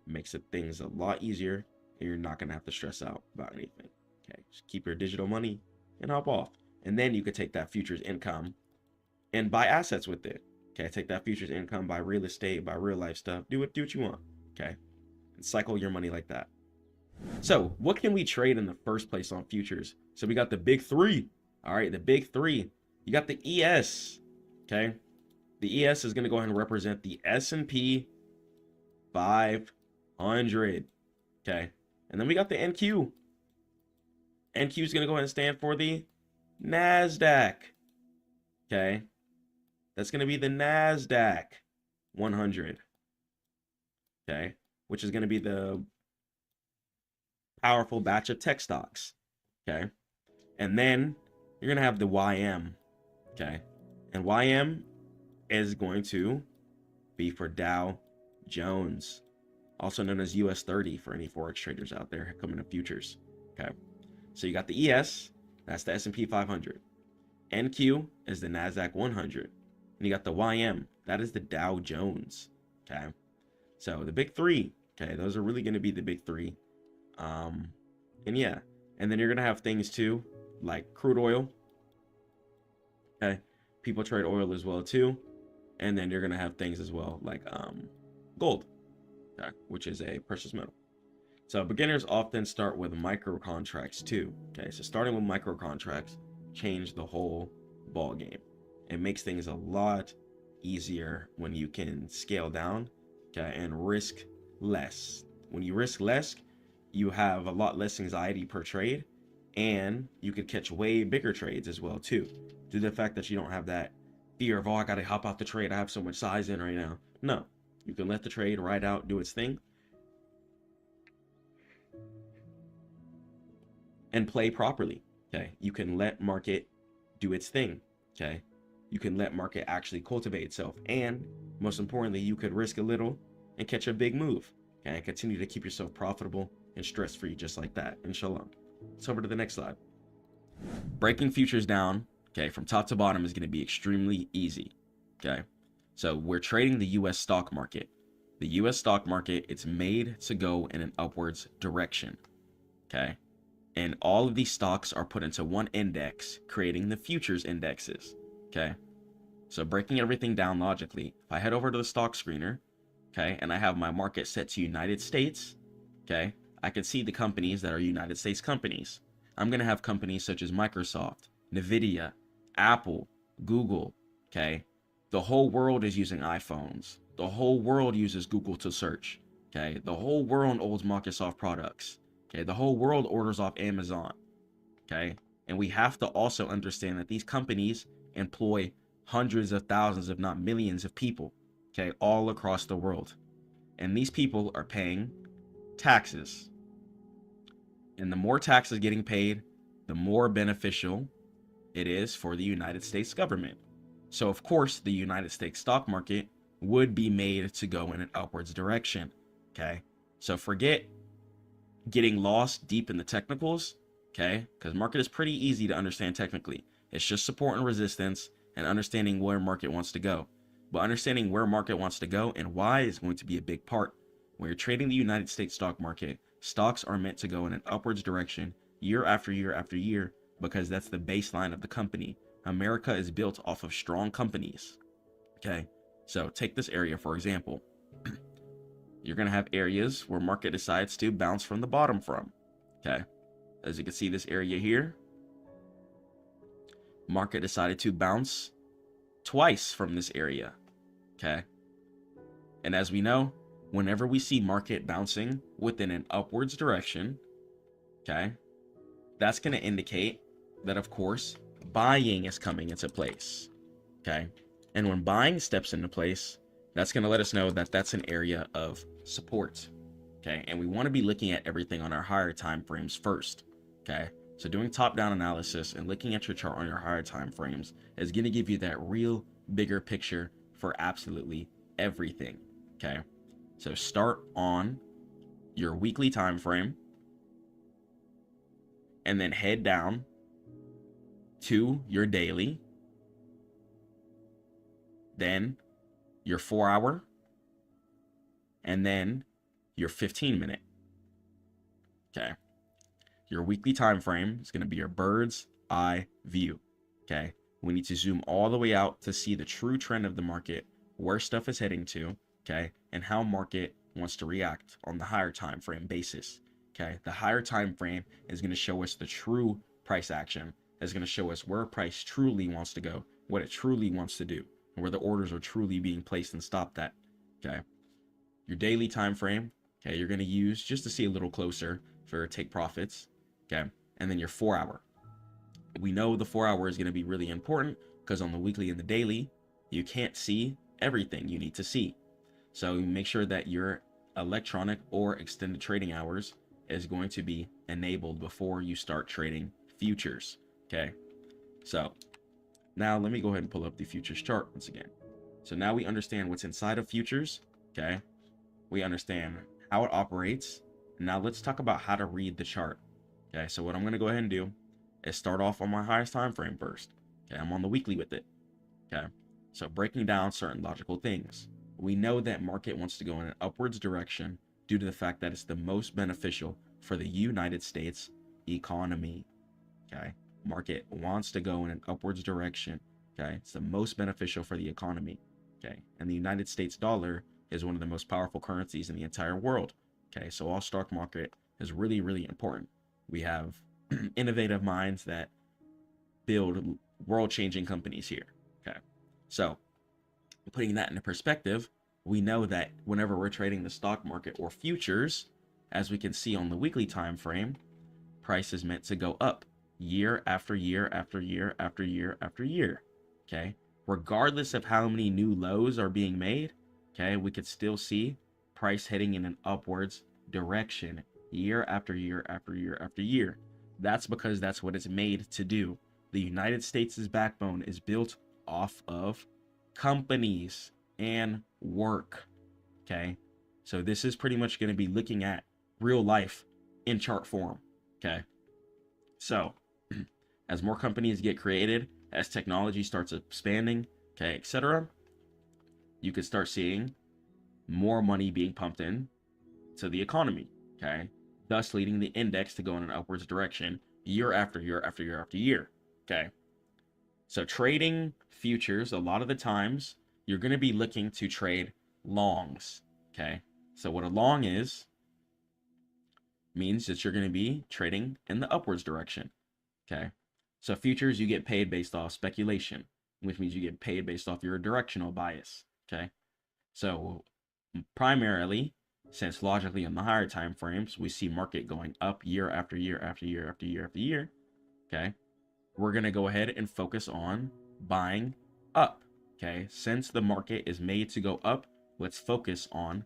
Makes it things a lot easier, and you're not gonna have to stress out about anything. Okay, just keep your digital money and hop off, and then you could take that futures income and buy assets with it. Okay, take that futures income, buy real estate, buy real life stuff. Do what you want. Okay, and cycle your money like that. So what can we trade in the first place on futures? So we got the big three. All right, the big three. You got the ES. Okay, the ES is going to go ahead and represent the S&P 500. Okay, and then we got the NQ. NQ is going to go ahead and stand for the NASDAQ. Okay, that's going to be the NASDAQ 100. Okay, which is going to be the powerful batch of tech stocks. Okay, and then you're going to have the YM. Okay, and YM is going to be for Dow Jones, also known as US 30 for any forex traders out there coming to futures. Okay, so you got the ES, that's the S&P 500. NQ is the NASDAQ 100. And you got the YM, that is the Dow Jones. Okay, so the big three. Okay, those are really going to be the big three. And yeah, and then you're going to have things too, like crude oil. Okay, people trade oil as well too. And then you're going to have things as well like gold, okay, which is a precious metal. So beginners often start with micro contracts too. Okay, so starting with micro contracts change the whole ball game. It makes things a lot easier when you can scale down, okay, and risk less. When you risk less, you have a lot less anxiety per trade, and you could catch way bigger trades as well too, due to the fact that you don't have that fear of, oh, I gotta hop out the trade, I have so much size in right now. No, you can let the trade ride out, do its thing, and play properly. Okay, you can let market do its thing. Okay, you can let market actually cultivate itself, and most importantly, you could risk a little and catch a big move. Okay, and continue to keep yourself profitable and stress free, just like that, inshallah. Let's over to the next slide. Breaking futures down, okay, from top to bottom is going to be extremely easy. Okay, so we're trading the US stock market. The US stock market, it's made to go in an upwards direction. Okay, and all of these stocks are put into one index, creating the futures indexes. Okay, so breaking everything down logically, if I head over to the stock screener, okay, and I have my market set to United States, okay, I can see the companies that are United States companies. I'm going to have companies such as Microsoft, Nvidia, Apple, Google. Okay, the whole world is using iPhones. The whole world uses Google to search. Okay, the whole world owns Microsoft products. Okay, the whole world orders off Amazon. Okay, and we have to also understand that these companies employ hundreds of thousands, if not millions of people, okay, all across the world. And these people are paying taxes. And the more taxes getting paid, the more beneficial it is for the United States government. So of course, the United States stock market would be made to go in an upwards direction. Okay, so forget getting lost deep in the technicals, okay, because market is pretty easy to understand technically. It's just support and resistance and understanding where market wants to go. But understanding where market wants to go and why is going to be a big part. When you're trading the United States stock market, stocks are meant to go in an upwards direction year after year after year, because that's the baseline of the company. America is built off of strong companies. Okay, so take this area for example. you're going to have areas where market decides to bounce from the bottom from. Okay. As you can see, this area here, market decided to bounce twice from this area. Okay. And as we know, whenever we see market bouncing within an upwards direction, okay, that's going to indicate that, of course, buying is coming into place. Okay. And when buying steps into place, that's going to let us know that that's an area of support. Okay. And we want to be looking at everything on our higher time frames first. Okay. So doing top-down analysis and looking at your chart on your higher time frames is going to give you that real bigger picture for absolutely everything. Okay. So start on your weekly time frame and then head down to your daily, then your 4-hour, and then your 15-minute. Okay. Your weekly time frame is going to be your bird's eye view. Okay. We need to zoom all the way out to see the true trend of the market, where stuff is heading to, okay, and how market wants to react on the higher time frame basis. Okay. The higher time frame is going to show us the true price action. It's going to show us where price truly wants to go, what it truly wants to do, and where the orders are truly being placed and stopped at. Okay. Your daily time frame, okay, you're going to use just to see a little closer for take profits. Okay. And then your 4-hour. We know the 4-hour is going to be really important because on the weekly and the daily, you can't see everything you need to see. So make sure that your electronic or extended trading hours is going to be enabled before you start trading futures. Okay. So now let me go ahead and pull up the futures chart once again. So now we understand what's inside of futures. Okay. We understand how it operates. Now let's talk about how to read the chart. Okay. So what I'm going to go ahead and do is start off on my highest time frame first. Okay. I'm on the weekly with it. Okay. So breaking down certain logical things. We know that market wants to go in an upwards direction due to the fact that it's the most beneficial for the United States economy. Okay. Market wants to go in an upwards direction. Okay. It's the most beneficial for the economy. Okay. And the United States dollar is one of the most powerful currencies in the entire world. Okay. So our stock market is really, really important. We have innovative minds that build world-changing companies here. Okay. So putting that into perspective, we know that whenever we're trading the stock market or futures, as we can see on the weekly time frame, price is meant to go up year after year after year after year after year. Okay. Regardless of how many new lows are being made, okay, we could still see price heading in an upwards direction year after year after year after year. That's because that's what it's made to do. The United States' backbone is built off of companies and work. Okay. So this is pretty much going to be looking at real life in chart form. Okay. So as more companies get created, as technology starts expanding, okay, etc., you could start seeing more money being pumped in to the economy. Okay. Thus leading the index to go in an upwards direction year after year after year after year. Okay. So trading futures, a lot of the times you're going to be looking to trade longs. Okay. So what a long is means that you're going to be trading in the upwards direction. Okay. So futures, you get paid based off speculation, which means you get paid based off your directional bias. Okay. So primarily, since logically on the higher time frames, we see market going up year after year after year after year after year. Okay. We're going to go ahead and focus on buying up. Okay. Since the market is made to go up, let's focus on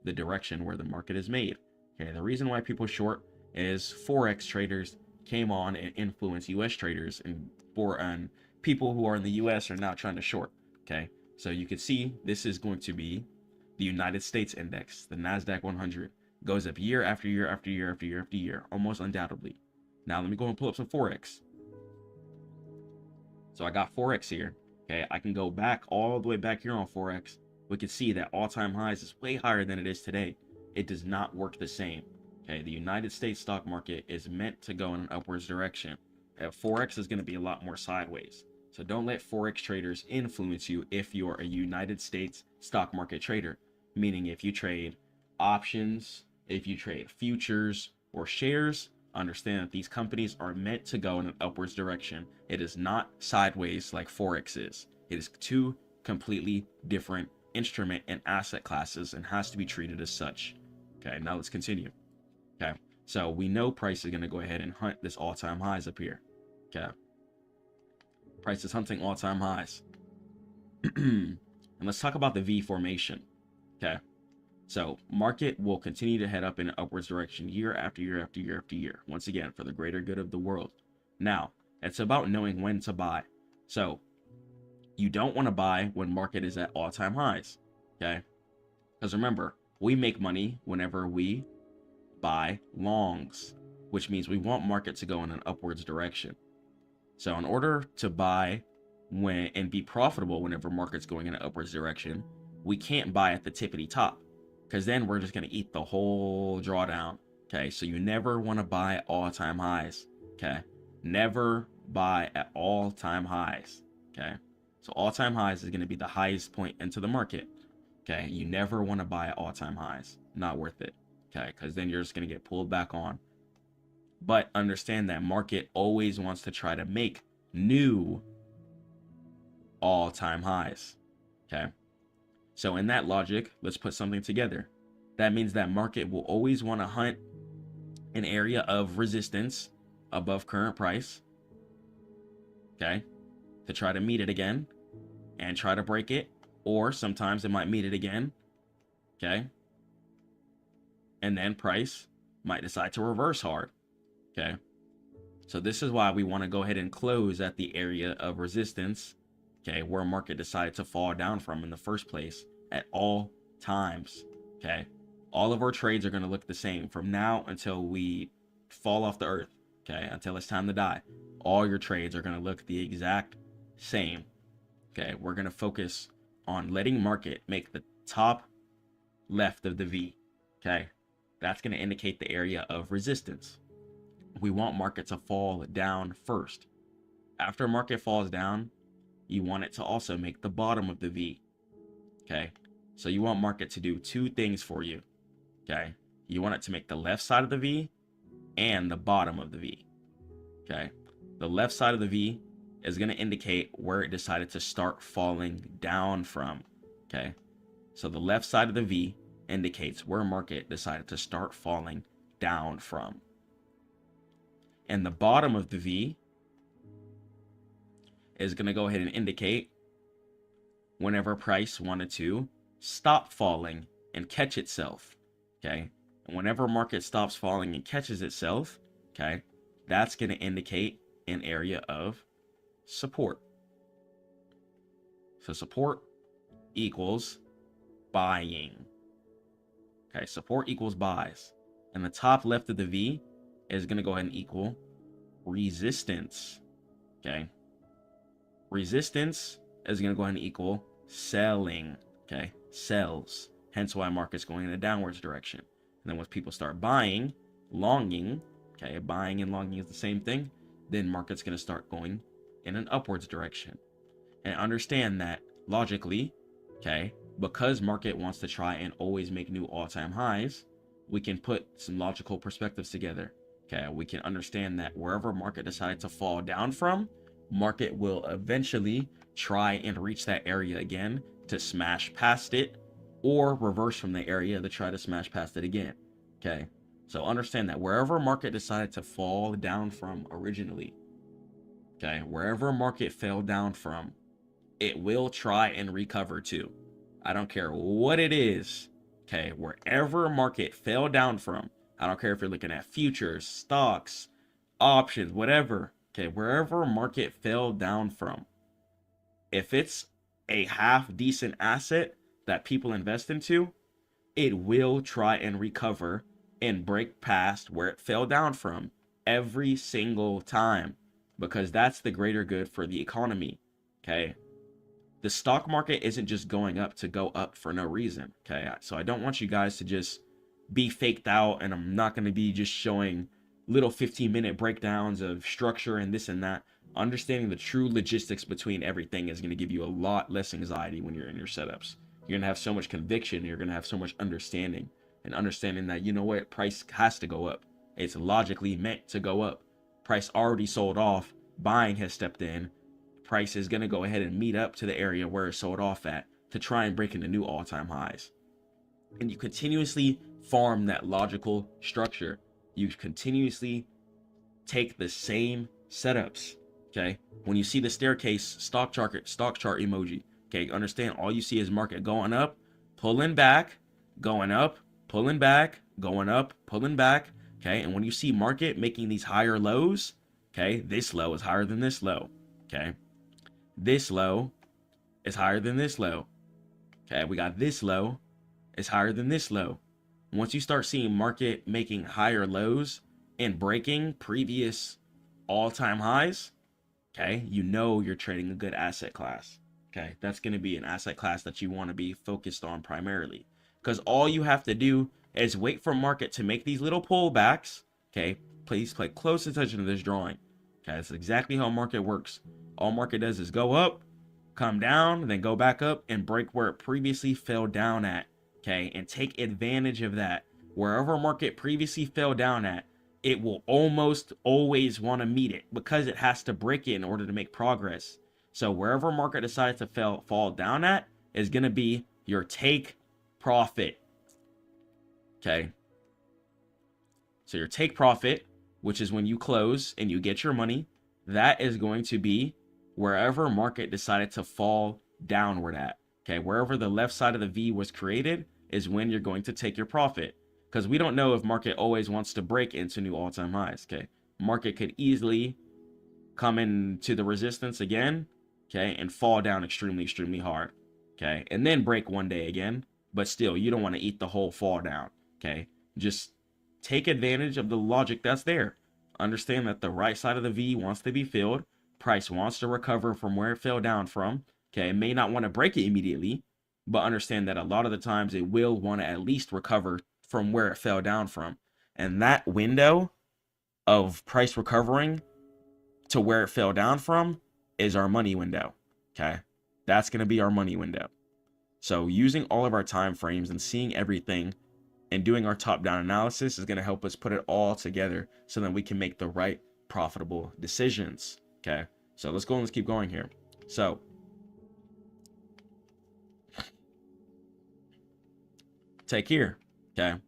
the direction where the market is made. Okay. The reason why people short is Forex traders came on and influenced US traders, and people who are in the US are now trying to short. Okay. So you can see this is going to be the United States index, the NASDAQ 100, goes up year after year after year after year after year, almost undoubtedly. Now let me go and pull up some Forex. So I got Forex here. Okay, I can go back all the way back here on Forex. We can see that all-time highs is way higher than it is today. It does not work the same. Okay, the United States stock market is meant to go in an upwards direction. Forex is going to be a lot more sideways. So don't let Forex traders influence you if you're a United States stock market trader. Meaning if you trade options, if you trade futures or shares, understand that these companies are meant to go in an upwards direction. It is not sideways like Forex is. It is two completely different instrument and asset classes and has to be treated as such. Okay, now let's continue. Okay, so we know price is going to go ahead and hunt this all-time highs up here. Okay, price is hunting all-time highs. And let's talk about the V formation. Okay, so market will continue to head up in an upwards direction year after year after year after year. Once again, for the greater good of the world. Now, it's about knowing when to buy. So you don't want to buy when market is at all-time highs. Okay, because remember, we make money whenever we buy longs, which means we want market to go in an upwards direction. So in order to buy when and be profitable whenever market's going in an upwards direction, we can't buy at the tippity top, because then we're just going to eat the whole drawdown. Okay, so you never want to buy at all-time highs. Okay, never buy at all-time highs. Okay, so all-time highs is going to be the highest point into the market. Okay, you never want to buy at all-time highs. Not worth it. Okay, because then you're just going to get pulled back on. But understand that market always wants to try to make new all-time highs. Okay, so in that logic, let's put something together. That means that market will always want to hunt an area of resistance above current price. Okay, to try to meet it again and try to break it, or sometimes it might meet it again. Okay, and then price might decide to reverse hard. Okay, so this is why we want to go ahead and close at the area of resistance, okay, where market decided to fall down from in the first place at all times. Okay, all of our trades are going to look the same from now until we fall off the earth. Okay, until it's time to die, all your trades are going to look the exact same. Okay, we're going to focus on letting market make the top left of the V. Okay, that's going to indicate the area of resistance. We want market to fall down first. After market falls down, you want it to also make the bottom of the V. Okay, so you want market to do two things for you. Okay, you want it to make the left side of the V and the bottom of the V. Okay, the left side of the V is going to indicate where it decided to start falling down from. Okay, so the left side of the V indicates where market decided to start falling down from. And the bottom of the V is going to go ahead and indicate whenever price wanted to stop falling and catch itself. Okay, and whenever market stops falling and catches itself, okay, that's going to indicate an area of support. So support equals buying. Okay, support equals buys. And the top left of the V is going to go ahead and equal resistance. Okay, resistance is going to go ahead and equal selling. Okay, sells. Hence why market's going in a downwards direction. And then once people start buying, longing, okay, buying and longing is the same thing, then market's going to start going in an upwards direction. And understand that logically, okay, because market wants to try and always make new all-time highs, we can put some logical perspectives together. Okay, we can understand that wherever market decides to fall down from, market will eventually try and reach that area again to smash past it, or reverse from the area to try to smash past it again. Okay, so understand that wherever market decided to fall down from originally, okay, wherever market fell down from, it will try and recover to. I don't care what it is. Okay, wherever market fell down from, I don't care if you're looking at futures, stocks, options, whatever. Okay, wherever market fell down from, if it's a half decent asset that people invest into, it will try and recover and break past where it fell down from every single time, because that's the greater good for the economy. Okay, the stock market isn't just going up to go up for no reason. Okay, so I don't want you guys to just be faked out, and I'm not going to be just showing little 15-minute breakdowns of structure and this and that. Understanding the true logistics between everything is going to give you a lot less anxiety when you're in your setups. You're going to have so much conviction, you're going to have so much understanding and understanding that, you know what, price has to go up. It's logically meant to go up. Price already sold off, buying has stepped in. Price is going to go ahead and meet up to the area where it sold off at to try and break into new all-time highs. And you continuously farm that logical structure. You continuously take the same setups. Okay, when you see the staircase stock chart emoji, okay, understand all you see is market going up, pulling back, going up, pulling back, going up, pulling back. Okay, and when you see market making these higher lows, okay, this low is higher than this low. Okay, this low is higher than this low. Okay, we got this low is higher than this low. Once you start seeing market making higher lows and breaking previous all-time highs, okay, you know you're trading a good asset class. Okay, that's going to be an asset class that you want to be focused on primarily, because all you have to do is wait for market to make these little pullbacks. Okay, please pay close attention to this drawing. Okay, that's exactly how market works. All market does is go up, come down, then go back up and break where it previously fell down at. Okay, and take advantage of that. Wherever market previously fell down at, it will almost always want to meet it because it has to break it in order to make progress. So wherever market decides to fall down at is going to be your take profit. Okay. So your take profit, which is when you close and you get your money, that is going to be wherever market decided to fall downward at. Okay, wherever the left side of the V was created is when you're going to take your profit. Because we don't know if market always wants to break into new all-time highs. Okay, market could easily come into the resistance again, okay, and fall down extremely hard, okay, and then break one day again. But still, you don't want to eat the whole fall down. Okay, just take advantage of the logic that's there. Understand that the right side of the V wants to be filled. Price wants to recover from where it fell down from. Okay, it may not want to break it immediately, but understand that a lot of the times it will want to at least recover from where it fell down from. And that window of price recovering to where it fell down from is our money window. Okay, that's going to be our money window. So using all of our time frames and seeing everything and doing our top-down analysis is going to help us put it all together so that we can make the right profitable decisions. Okay, so let's go and let's keep going here. So take here, okay,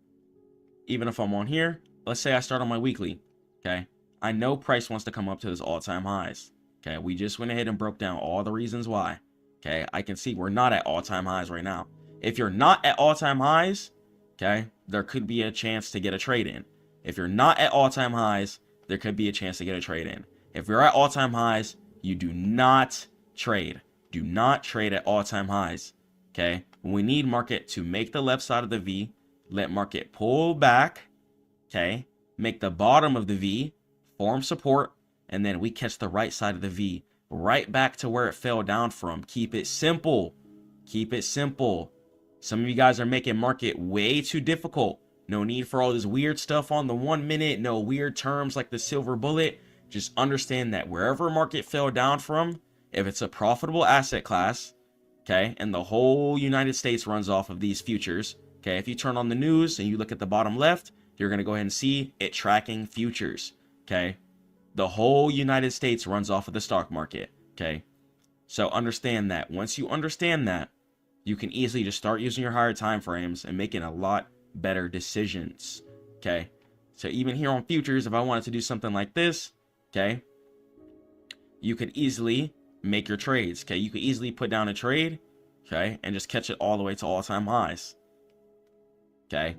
even if I'm on here, let's say I start on my weekly, okay, I know price wants to come up to this all-time highs. Okay, we just went ahead and broke down all the reasons why. Okay, I can see we're not at all-time highs right now. If you're not at all-time highs, okay, there could be a chance to get a trade in. If you're not at all-time highs, there could be a chance to get a trade in. If you're at all-time highs, you do not trade. Do not trade at all-time highs. Okay, we need market to make the left side of the V, let market pull back, okay, make the bottom of the V, form support, and then we catch the right side of the V right back to where it fell down from. Keep it simple. Keep it simple. Some of you guys are making market way too difficult. No need for all this weird stuff on the 1 minute. No weird terms like the silver bullet. Just understand that wherever market fell down from, if it's a profitable asset class, okay, and the whole United States runs off of these futures, okay, if you turn on the news and you look at the bottom left, you're going to go ahead and see it tracking futures, okay. The whole United States runs off of the stock market, okay. So understand that. Once you understand that, you can easily just start using your higher time frames and making a lot better decisions, okay. So even here on futures, if I wanted to do something like this, okay, you could easily make your trades, okay. You could easily put down a trade, okay, and just catch it all the way to all-time highs, okay,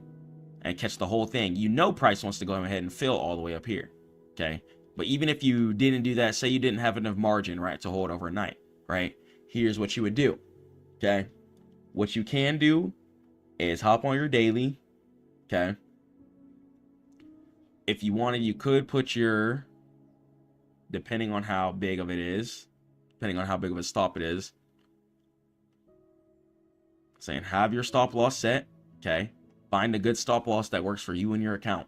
and catch the whole thing. You know price wants to go ahead and fill all the way up here, okay. But even if you didn't do that, say you didn't have enough margin, right, to hold overnight, right, here's what you would do, okay. What you can do is hop on your daily, okay. If you wanted, you could put your, depending on how big of it is, depending on how big of a stop it is, saying have your stop loss set, okay. Find a good stop loss that works for you and your account,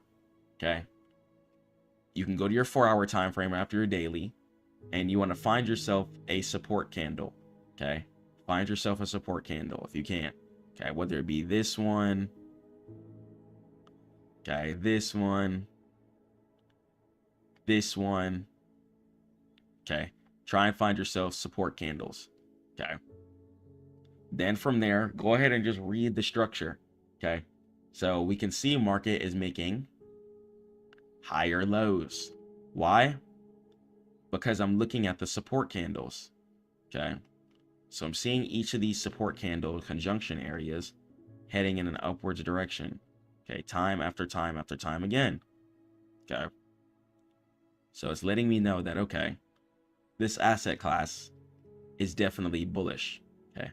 okay. You can go to your 4-hour time frame after your daily, and you want to find yourself a support candle, okay. Find yourself a support candle if you can, okay. Whether it be this one, Okay, this one. Okay, try and find yourself support candles. Okay, then from there, go ahead and just read the structure. Okay, so we can see market is making higher lows. Why? Because I'm looking at the support candles. Okay, so I'm seeing each of these support candle conjunction areas heading in an upwards direction. Okay, time after time after time again. Okay, so it's letting me know that, okay, this asset class is definitely bullish. Okay,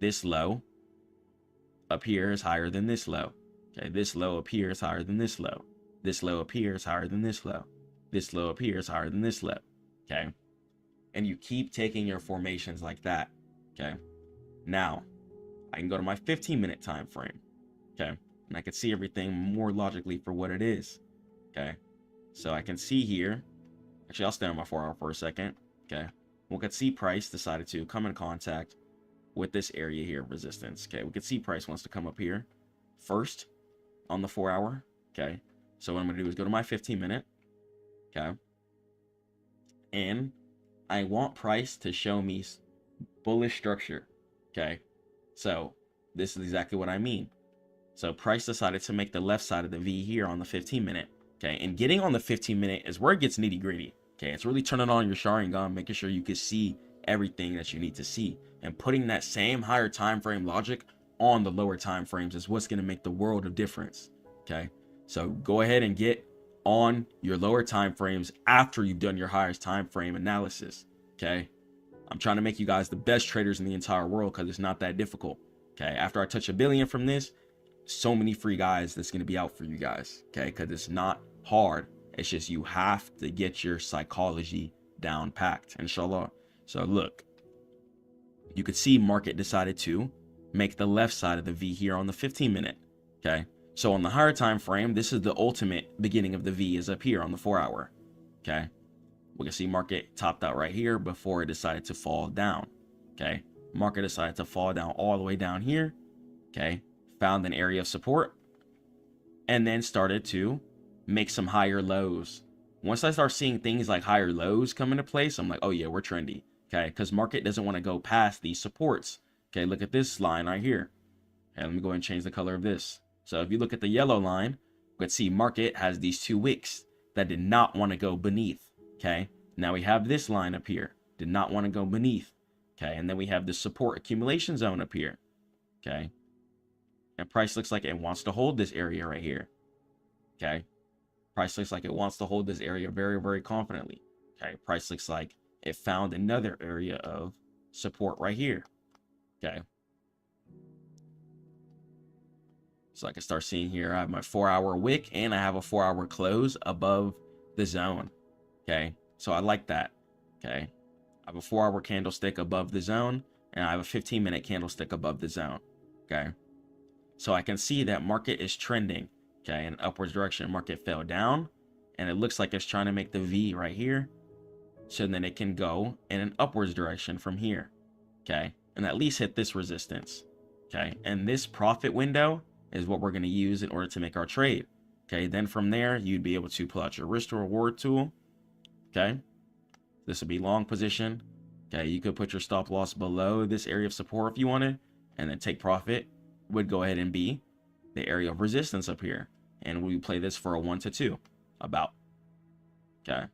this low up here is higher than this low. Okay, this low up here is higher than this low. This low up here is higher than this low. This low up here is higher than this low. Okay, and you keep taking your formations like that. Okay, now I can go to my 15-minute time frame. Okay, and I can see everything more logically for what it is. Okay, so I can see here. Actually, I'll stay on my 4 hour for a second. Okay, we could see price decided to come in contact with this area here of resistance. Okay, we could see price wants to come up here first on the 4 hour. Okay, so what I'm gonna do is go to my 15-minute. Okay, and I want price to show me bullish structure. Okay, so this is exactly what I mean. So price decided to make the left side of the V here on the 15-minute. Okay, and getting on the 15-minute is where it gets nitty gritty. Okay, it's really turning on your Sharingan, making sure you can see everything that you need to see, and putting that same higher time frame logic on the lower time frames is what's going to make the world of difference. Okay, so go ahead and get on your lower time frames after you've done your highest time frame analysis. Okay, I'm trying to make you guys the best traders in the entire world because it's not that difficult. Okay, after I touch $1 billion from this, so many free guys that's going to be out for you guys. Okay, because it's not hard. It's just you have to get your psychology down packed, inshallah. So look, you could see market decided to make the left side of the V here on the 15-minute. Okay, so on the higher time frame, this is the ultimate beginning of the V is up here on the 4 hour. Okay, we can see market topped out right here before it decided to fall down. Okay, market decided to fall down all the way down here. Okay, found an area of support and then started to make some higher lows. Once I start seeing things like higher lows come into place, I'm like, oh yeah, we're trendy. Okay, because market doesn't want to go past these supports. Okay, look at this line right here. Okay, let me go ahead and change the color of this. So if you look at the yellow line, you can see market has these 2 wicks that did not want to go beneath. Okay, now we have this line up here, did not want to go beneath. Okay, and then we have the support accumulation zone up here. Okay, and price looks like it wants to hold this area right here. Okay, price looks like it wants to hold this area very, very confidently. Okay, price looks like it found another area of support right here. Okay, so I can start seeing here I have my 4 hour wick and I have a 4 hour close above the zone. Okay, so I like that. Okay, I have a 4 hour candlestick above the zone and I have a 15-minute candlestick above the zone. Okay, so I can see that market is trending, okay, in an upwards direction. Market fell down and it looks like it's trying to make the V right here, so then it can go in an upwards direction from here. Okay, and at least hit this resistance. Okay, and this profit window is what we're going to use in order to make our trade. Okay, then from there you'd be able to pull out your risk to reward tool. Okay, this would be long position. Okay, you could put your stop loss below this area of support if you wanted, and then take profit would go ahead and be the area of resistance up here, and we play this for a 1 to 2 about. Okay,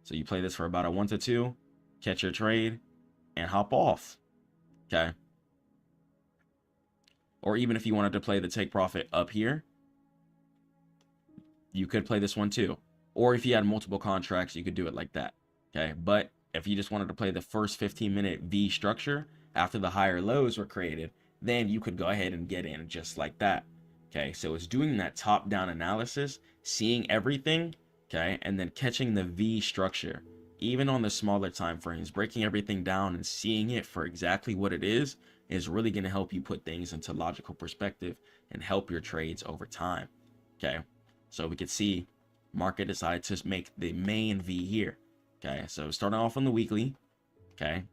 so you play this for about a 1 to 2, catch your trade and hop off. Okay, or even if you wanted to play the take profit up here, you could play this one too. Or if you had multiple contracts, you could do it like that. Okay, but if you just wanted to play the first 15-minute V structure after the higher lows were created, then you could go ahead and get in just like that. Okay, so it's doing that top-down analysis, seeing everything, okay, and then catching the V structure, even on the smaller time frames, breaking everything down and seeing it for exactly what it is really going to help you put things into logical perspective and help your trades over time. Okay, so we could see market decided to make the main V here. Okay, so starting off on the weekly, okay,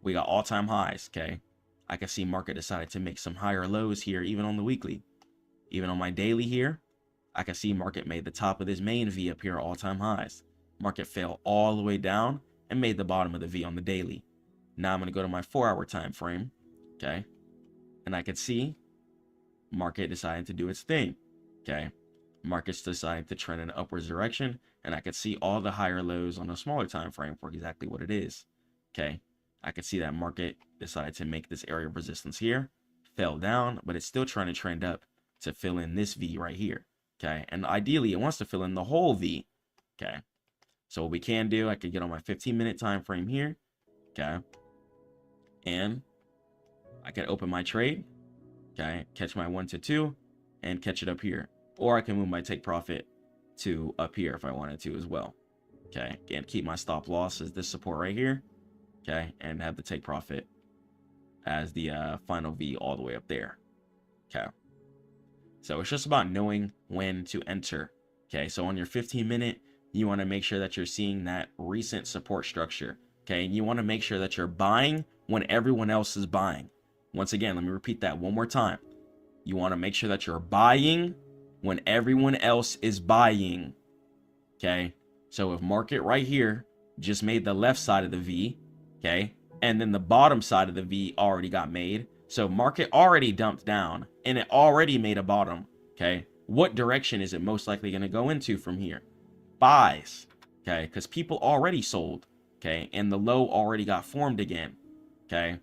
we got all-time highs. Okay, I can see market decided to make some higher lows here, even on the weekly. Even on my daily here, I can see market made the top of this main V up here at all-time highs. Market fell all the way down and made the bottom of the V on the daily. Now I'm going to go to my 4-hour time frame, okay? And I can see market decided to do its thing, okay? Market's decided to trend in an upwards direction, and I could see all the higher lows on a smaller time frame for exactly what it is, okay? I could see that market decided to make this area of resistance here, fell down, but it's still trying to trend up to fill in this V right here, okay? And ideally, it wants to fill in the whole V, okay? So what we can do, I could get on my 15-minute time frame here, okay? And I can open my trade, okay? Catch my 1 to 2 and catch it up here. Or I can move my take profit to up here if I wanted to as well, okay? And keep my stop loss as this support right here, okay? And have the take profit as the final V all the way up there, okay? So it's just about knowing when to enter, okay? So on your 15-minute, you want to make sure that you're seeing that recent support structure, okay? And you want to make sure that you're buying when everyone else is buying. Once again, let me repeat that one more time. You want to make sure that you're buying when everyone else is buying, okay? So if market right here just made the left side of the V, okay? And then the bottom side of the V already got made. So market already dumped down and it already made a bottom, okay? What direction is it most likely going to go into from here? Buys, okay? Because people already sold, okay? And the low already got formed again, okay?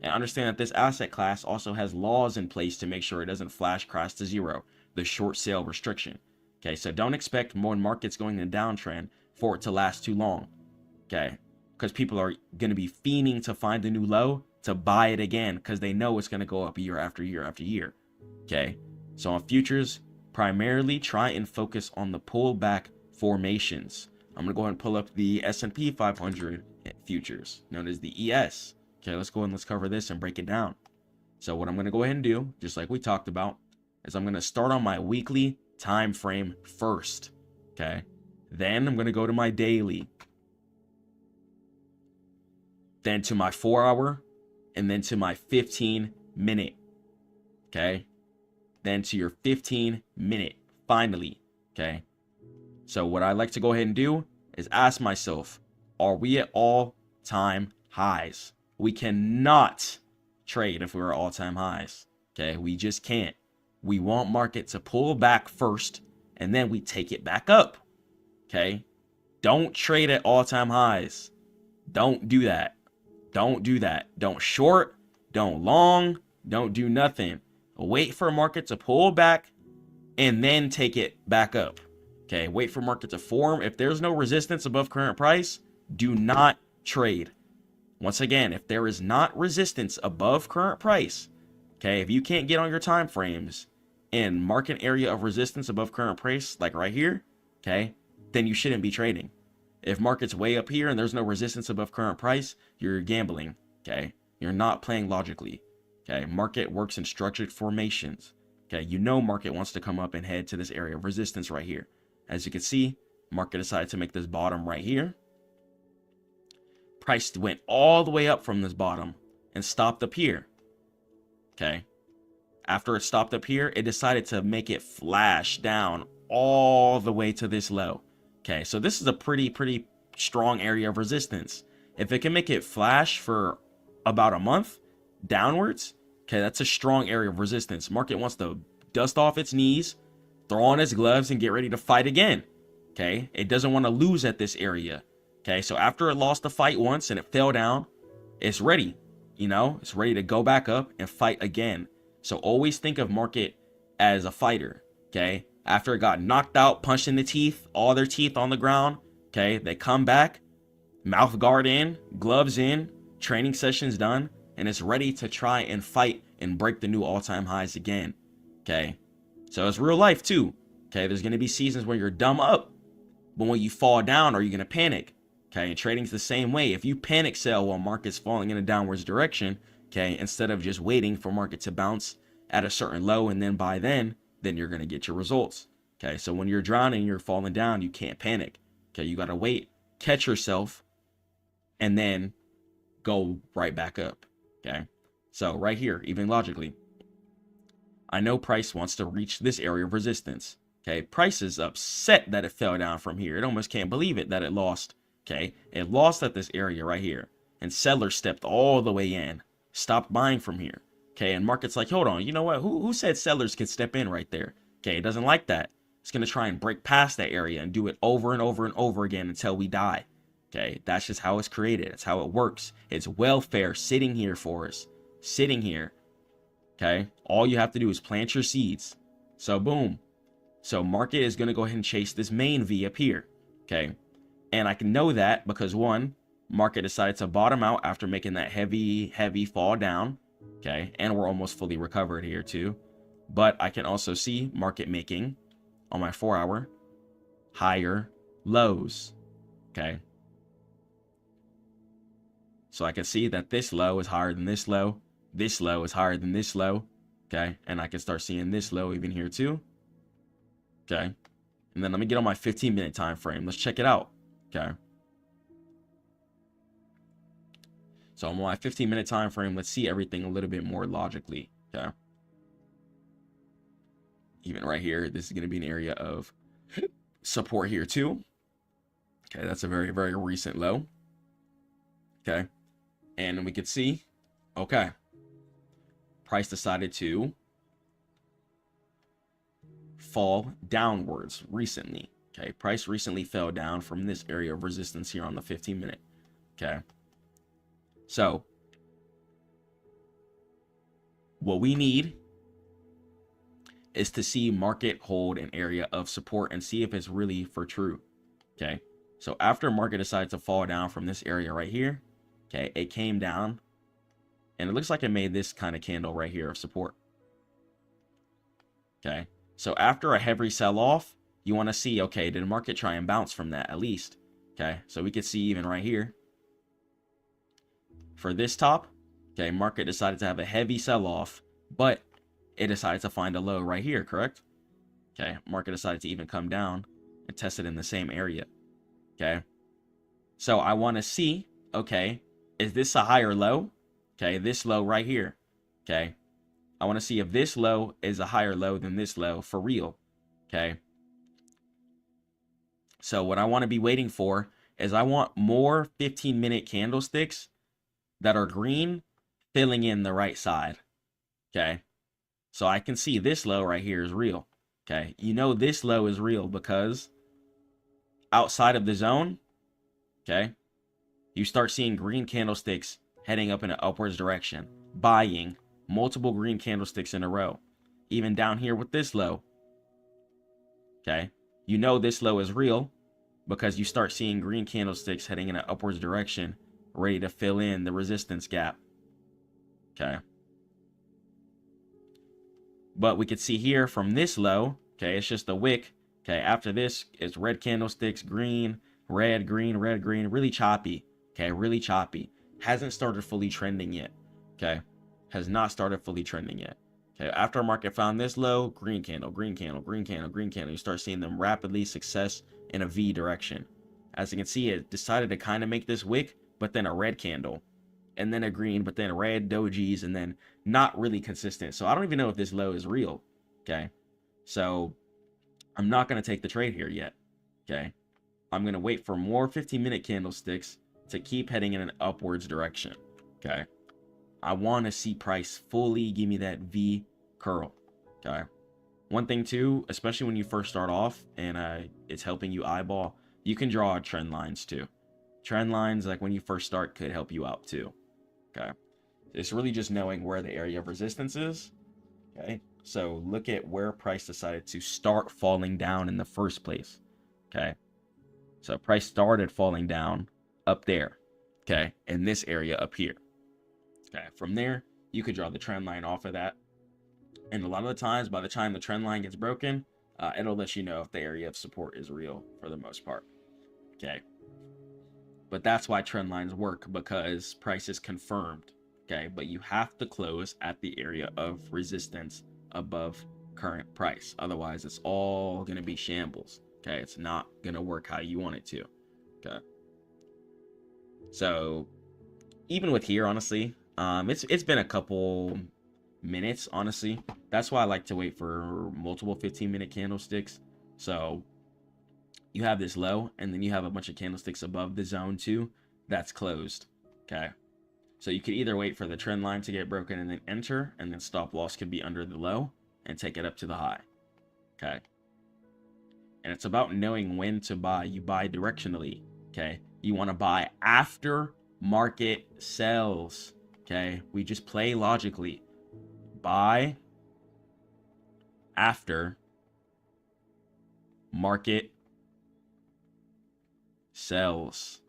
And understand that this asset class also has laws in place to make sure it doesn't flash crash to zero, the short sale restriction, okay? So don't expect when market's going in a downtrend for it to last too long, okay? Because people are going to be fiending to find a new low to buy it again because they know it's going to go up year after year after year, okay? So on futures, primarily try and focus on the pullback formations. I'm going to go ahead and pull up the S&P 500 futures, known as the ES. Okay, let's go ahead and let's cover this and break it down. So what I'm going to go ahead and do, just like we talked about, is I'm going to start on my weekly time frame first, okay? Then I'm going to go to my daily, then to my 4-hour, and then to my 15-minute, okay? Then to your 15-minute, finally, okay? So what I like to go ahead and do is ask myself, are we at all-time highs? We cannot trade if we're at all-time highs, okay? We just can't. We want market to pull back first, and then we take it back up, okay? Don't trade at all-time highs. Don't do that. Don't do that. Don't short, don't long, don't do nothing. Wait for market to pull back, and then take it back up, okay? Wait for market to form. If there's no resistance above current price, do not trade. Once again, if there is not resistance above current price, okay, if you can't get on your time frames in market area of resistance above current price, like right here, okay, then you shouldn't be trading. If market's way up here and there's no resistance above current price, you're gambling, okay? You're not playing logically, okay? Market works in structured formations, okay? You know market wants to come up and head to this area of resistance right here. As you can see, market decided to make this bottom right here. Price went all the way up from this bottom and stopped up here, okay? After it stopped up here, it decided to make it flash down all the way to this low, okay? So this is a pretty strong area of resistance. If it can make it flash for about a month downwards, okay, that's a strong area of resistance. Market wants to dust off its knees, throw on its gloves, and get ready to fight again, okay? It doesn't want to lose at this area. Okay, so after it lost the fight once and it fell down, it's ready, you know, it's ready to go back up and fight again. So always think of market as a fighter, okay? After it got knocked out, punched in the teeth, all their teeth on the ground, okay? They come back, mouth guard in, gloves in, training sessions done, and it's ready to try and fight and break the new all-time highs again, okay? So it's real life too, okay? There's going to be seasons where you're dumb up, but when you fall down, are you going to panic? Okay, and trading's the same way. If you panic sell while market's falling in a downwards direction, okay, instead of just waiting for market to bounce at a certain low and then buy then you're going to get your results. Okay, so when you're drowning, you're falling down, you can't panic. Okay, you got to wait, catch yourself, and then go right back up. Okay, so right here, even logically, I know price wants to reach this area of resistance. Okay, price is upset that it fell down from here. It almost can't believe it that it lost. Okay, it lost at this area right here. And sellers stepped all the way in, stopped buying from here. Okay, and market's like, hold on, you know what? Who said sellers could step in right there? Okay, it doesn't like that. It's going to try and break past that area and do it over and over and over again until we die. Okay, that's just how it's created. It's how it works. It's welfare sitting here for us. Sitting here. Okay, all you have to do is plant your seeds. So boom. So market is going to go ahead and chase this main V up here. Okay, and I can know that because one, market decided to bottom out after making that heavy fall down. Okay, and we're almost fully recovered here too. But I can also see market making on my 4-hour higher lows. Okay, so I can see that this low is higher than this low. This low is higher than this low. Okay, and I can start seeing this low even here too. Okay, and then let me get on my 15-minute time frame. Let's check it out. Okay, so I'm on my 15-minute time frame. Let's see everything a little bit more logically. Okay, even right here, this is going to be an area of support here too. Okay, that's a very, very recent low. Okay, and we could see, okay, price decided to fall downwards recently. Okay, price recently fell down from this area of resistance here on the 15-minute. Okay, so what we need is to see market hold an area of support and see if it's really for true. Okay, so after market decided to fall down from this area right here, okay, it came down and it looks like it made this kind of candle right here of support. Okay, so after a heavy sell-off, you want to see, okay, did the market try and bounce from that at least? Okay, so we could see even right here for this top, okay, market decided to have a heavy sell-off, but it decided to find a low right here, correct? Okay, market decided to even come down and test it in the same area. Okay, so I want to see, okay, is this a higher low? Okay, this low right here. Okay, I want to see if this low is a higher low than this low for real. Okay, so what I want to be waiting for is I want more 15-minute candlesticks that are green filling in the right side. Okay, so I can see this low right here is real. Okay, you know this low is real because outside of the zone, okay, you start seeing green candlesticks heading up in an upwards direction, buying multiple green candlesticks in a row. Even down here with this low, okay, you know this low is real because you start seeing green candlesticks heading in an upwards direction, ready to fill in the resistance gap. Okay, but we could see here from this low, okay, it's just a wick. Okay, after this, it's red candlesticks, green, red, green, red, green, really choppy. Okay, really choppy. Hasn't started fully trending yet. Okay, has not started fully trending yet. Okay, after market found this low, green candle, green candle, green candle, green candle, you start seeing them rapidly success in a V direction. As you can see, it decided to kind of make this wick, but then a red candle, and then a green, but then red dojis, and then not really consistent. So I don't even know if this low is real. Okay, so I'm not going to take the trade here yet. Okay, I'm going to wait for more 15-minute candlesticks to keep heading in an upwards direction. Okay, I want to see price fully give me that V curl. Okay, one thing too, especially when you first start off and it's helping you eyeball, you can draw trend lines too. Trend lines, like when you first start, could help you out too. Okay, it's really just knowing where the area of resistance is. Okay, so look at where price decided to start falling down in the first place. Okay, so price started falling down up there. Okay, in this area up here. Okay, from there, you could draw the trend line off of that. And a lot of the times, by the time the trend line gets broken, it'll let you know if the area of support is real for the most part. Okay, but that's why trend lines work, because price is confirmed. Okay, but you have to close at the area of resistance above current price. Otherwise, it's all going to be shambles. Okay, it's not going to work how you want it to. Okay, so even with here, honestly, it's been a couple minutes, honestly. That's why I like to wait for multiple 15-minute candlesticks. So you have this low, and then you have a bunch of candlesticks above the zone 2 that's closed. Okay. So you could either wait for the trend line to get broken and then enter, and then stop loss could be under the low and take it up to the high. Okay. And it's about knowing when to buy. You buy directionally. Okay. You want to buy after market sells. Okay. We just play logically. Buy after market sells.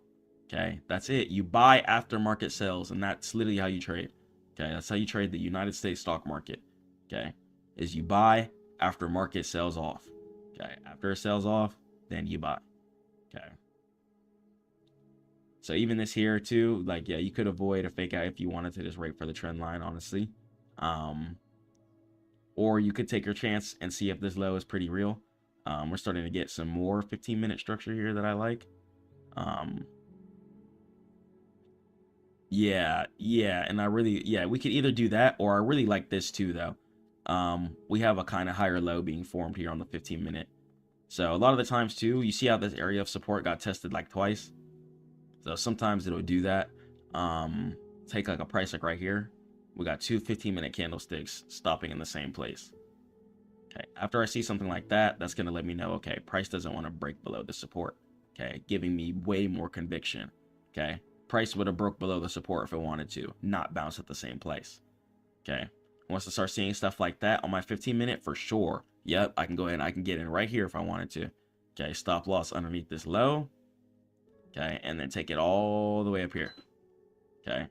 Okay, that's it. You buy after market sells, and that's literally how you trade. Okay, that's how you trade the United States stock market. Okay, is you buy after market sells off. Okay, after it sells off, then you buy. Okay. So even this here too, like, yeah, you could avoid a fake out if you wanted to just wait for the trend line, honestly. Or you could take your chance and see if this low is pretty real. We're starting to get some more 15-minute structure here that I like. Yeah, and I really, we could either do that, or I really like this too, though. We have a kind of higher low being formed here on the 15-minute. So a lot of the times too, you see how this area of support got tested like twice. So sometimes it'll do that. Take like a price like right here. We got two 15-minute candlesticks stopping in the same place. Okay, after I see something like that, that's gonna let me know, okay, price doesn't want to break below the support. Okay, giving me way more conviction. Okay. Price would have broke below the support if it wanted to, not bounce at the same place. Okay. Once I start seeing stuff like that on my 15-minute, for sure. Yep, I can go ahead and I can get in right here if I wanted to. Okay, stop loss underneath this low. Okay, and then take it all the way up here. Okay.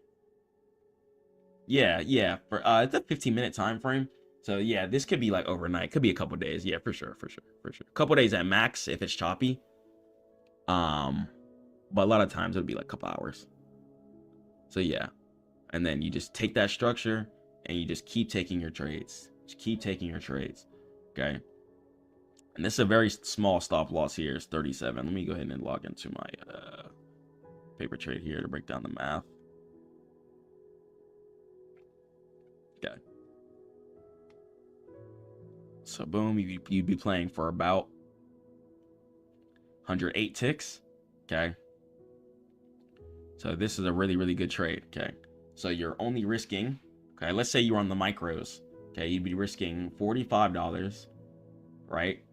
Yeah. For it's a 15-minute time frame. So yeah, this could be like overnight. Could be a couple days. Yeah, for sure. A couple days at max if it's choppy. But a lot of times it'll be like a couple hours. So yeah. And then you just take that structure and you just keep taking your trades. Just keep taking your trades. Okay. And this is a very small stop loss here. It's 37. Let me go ahead and log into my paper trade here to break down the math. Okay. So boom, you'd be playing for about 108 ticks. Okay. So this is a really, really good trade. Okay. So you're only risking, okay, let's say you're on the micros. Okay, you'd be risking $45, right,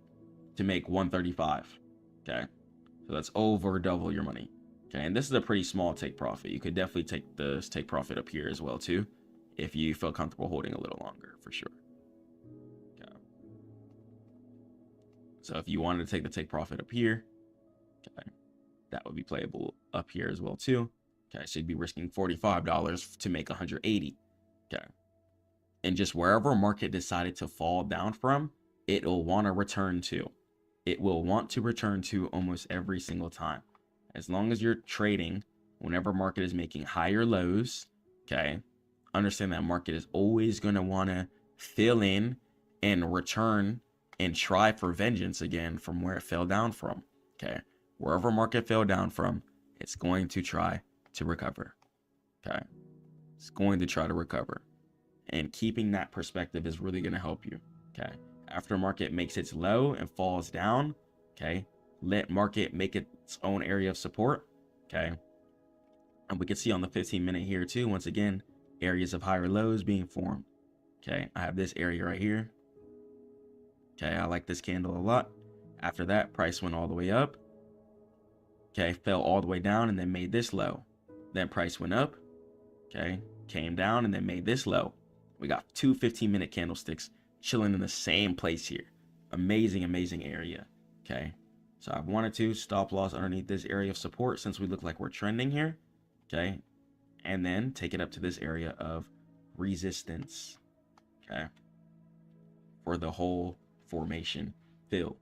to make 135. Okay. So that's over double your money. Okay, and this is a pretty small take profit. You could definitely take this take profit up here as well too, if you feel comfortable holding a little longer, for sure. Okay. So if you wanted to take the take profit up here, okay, that would be playable up here as well too. Okay, so you'd be risking $45 to make 180. Okay. And just wherever market decided to fall down from, it'll want to return to. It will want to return to almost every single time. As long as you're trading, whenever market is making higher lows, okay, understand that market is always going to want to fill in and return and try for vengeance again from where it fell down from. Okay. Wherever market fell down from, it's going to try to recover. Okay. It's going to try to recover. And keeping that perspective is really going to help you. Okay. After market makes its low and falls down, okay, let market make its own area of support. Okay. And we can see on the 15-minute here too, once again, areas of higher lows being formed. Okay. I have this area right here. Okay. I like this candle a lot. After that, price went all the way up. Okay. Fell all the way down and then made this low. Then price went up. Okay. Came down and then made this low. We got two 15-minute candlesticks chilling in the same place here. Amazing, amazing area. Okay. So I wanted to stop loss underneath this area of support since we look like we're trending here. Okay. And then take it up to this area of resistance. Okay. For the whole formation fill.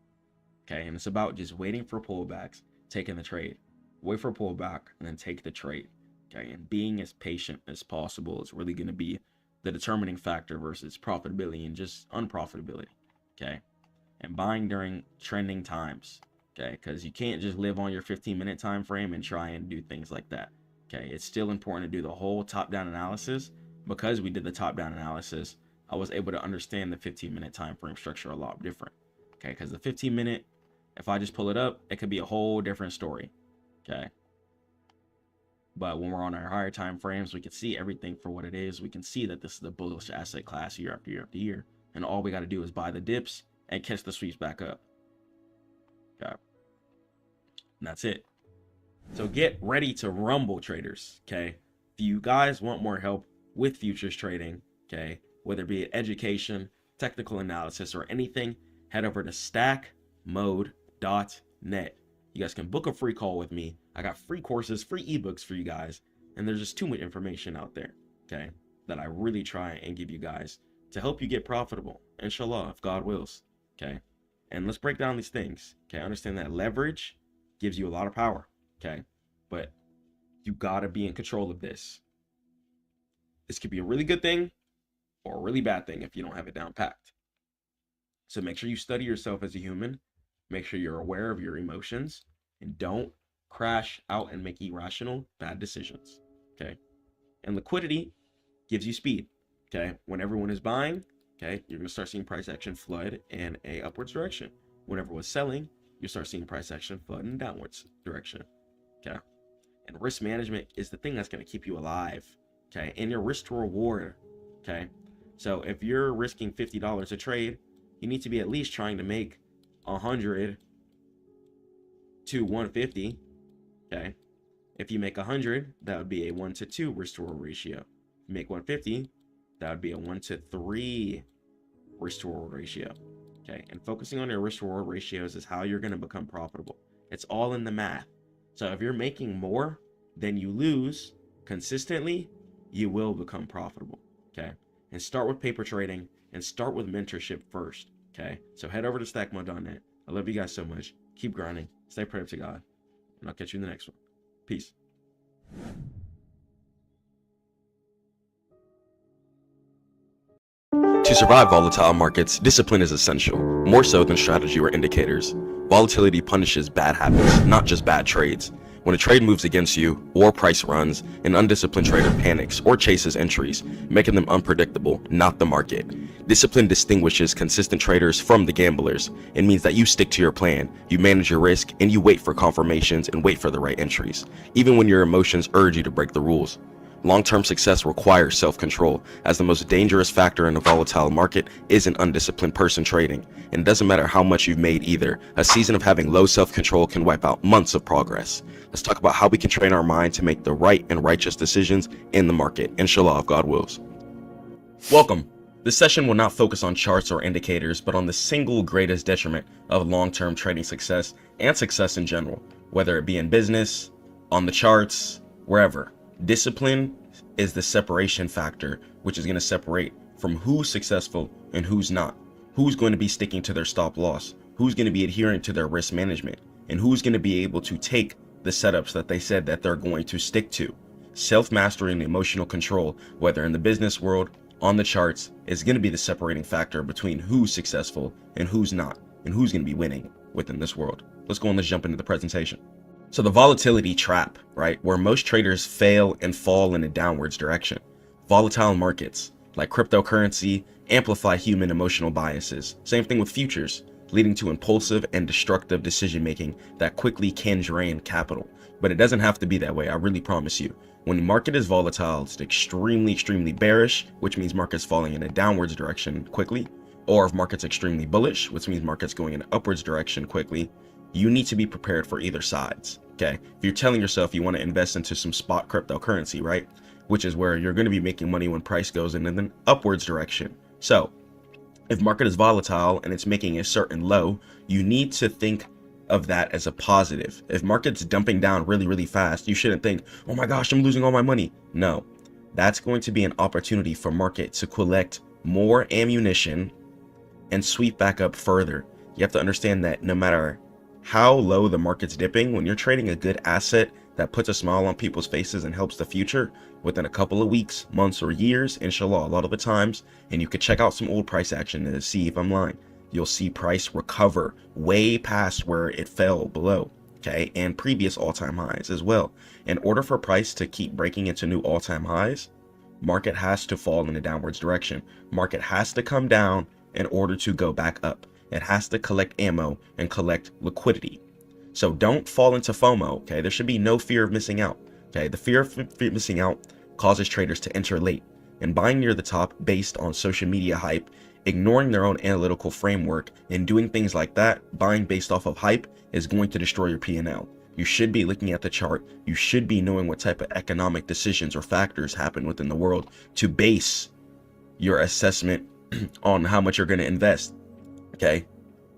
Okay. And it's about just waiting for pullbacks, taking the trade. Wait for a pullback and then take the trade. Okay. And being as patient as possible is really going to be the determining factor versus profitability and just unprofitability. Okay. And buying during trending times. Okay. Because you can't just live on your 15-minute time frame and try and do things like that. Okay. It's still important to do the whole top-down analysis. Because we did the top-down analysis, I was able to understand the 15-minute time frame structure a lot different. Okay. Because the 15-minute If I just pull it up, it could be a whole different story. Okay. But when we're on our higher time frames, we can see everything for what it is. We can see that this is the bullish asset class year after year after year. And all we got to do is buy the dips and catch the sweeps back up. Okay. And that's it. So get ready to rumble, traders. Okay. If you guys want more help with futures trading, okay, whether it be education, technical analysis, or anything, head over to stackmode.net. You guys can book a free call with me. I got free courses, free ebooks for you guys, and there's just too much information out there, okay, that I really try and give you guys to help you get profitable, inshallah, if God wills, okay? And let's break down these things, okay? Understand that leverage gives you a lot of power, okay? But you gotta be in control of this. This could be a really good thing or a really bad thing if you don't have it down packed. So make sure you study yourself as a human. Make sure you're aware of your emotions and don't crash out and make irrational bad decisions, okay? And liquidity gives you speed, okay? When everyone is buying, okay, you're gonna start seeing price action flood in a upwards direction. When everyone's selling, you start seeing price action flood in a downwards direction, okay? And risk management is the thing that's gonna keep you alive, okay? And your risk to reward, okay? So if you're risking $50 a trade, you need to be at least trying to make 100 to 150, okay? If you make 100, that would be a 1 to 2 risk to reward ratio. If you make 150, that would be a 1 to 3 risk to reward ratio, okay? And focusing on your risk to reward ratios is how you're going to become profitable. It's all in the math. So if you're making more than you lose consistently, you will become profitable, okay? And start with paper trading and start with mentorship first, okay? So head over to stackmode.net. I love you guys so much. Keep grinding. Stay prayed to God. And I'll catch you in the next one. Peace. To survive volatile markets, discipline is essential, more so than strategy or indicators. Volatility punishes bad habits, not just bad trades. When a trade moves against you, or price runs, an undisciplined trader panics or chases entries, making them unpredictable, not the market. Discipline distinguishes consistent traders from the gamblers. It means that you stick to your plan, you manage your risk, and you wait for confirmations and wait for the right entries, even when your emotions urge you to break the rules. Long-term success requires self-control, as the most dangerous factor in a volatile market is an undisciplined person trading. And it doesn't matter how much you've made either. A season of having low self-control can wipe out months of progress. Let's talk about how we can train our mind to make the right and righteous decisions in the market, inshallah, if God wills. Welcome. This session will not focus on charts or indicators, but on the single greatest detriment of long-term trading success and success in general, whether it be in business, on the charts, wherever. Discipline is the separation factor, which is going to separate from who's successful and who's not, who's going to be sticking to their stop loss, who's going to be adhering to their risk management, and who's going to be able to take the setups that they said that they're going to stick to. Self-mastery and emotional control, whether in the business world, on the charts, is going to be the separating factor between who's successful and who's not, and who's going to be winning within this world. Let's go and let's jump into the presentation. So the volatility trap, right, where most traders fail and fall in a downwards direction. Volatile markets, like cryptocurrency, amplify human emotional biases. Same thing with futures, leading to impulsive and destructive decision-making that quickly can drain capital. But it doesn't have to be that way, I really promise you. When the market is volatile, it's extremely bearish, which means markets falling in a downwards direction quickly. Or if market's extremely bullish, which means markets going in an upwards direction quickly, you need to be prepared for either sides, okay? If you're telling yourself you want to invest into some spot cryptocurrency, right? Which is where you're going to be making money when price goes in an upwards direction. So if market is volatile and it's making a certain low, you need to think of that as a positive. If market's dumping down really fast, you shouldn't think, oh my gosh, I'm losing all my money. No, that's going to be an opportunity for market to collect more ammunition and sweep back up further. You have to understand that no matter how low the market's dipping, when you're trading a good asset that puts a smile on people's faces and helps the future, within a couple of weeks, months, or years, inshallah, a lot of the times, and you could check out some old price action to see if I'm lying, you'll see price recover way past where it fell below, okay, and previous all-time highs as well. In order for price to keep breaking into new all-time highs, market has to fall in a downwards direction. Market has to come down in order to go back up. It has to collect ammo and collect liquidity. So don't fall into FOMO, okay? There should be no fear of missing out, okay? The fear of missing out causes traders to enter late and buying near the top based on social media hype, ignoring their own analytical framework, and doing things like that. Buying based off of hype is going to destroy your P&L. You should be looking at the chart. You should be knowing what type of economic decisions or factors happen within the world to base your assessment on how much you're going to invest, okay?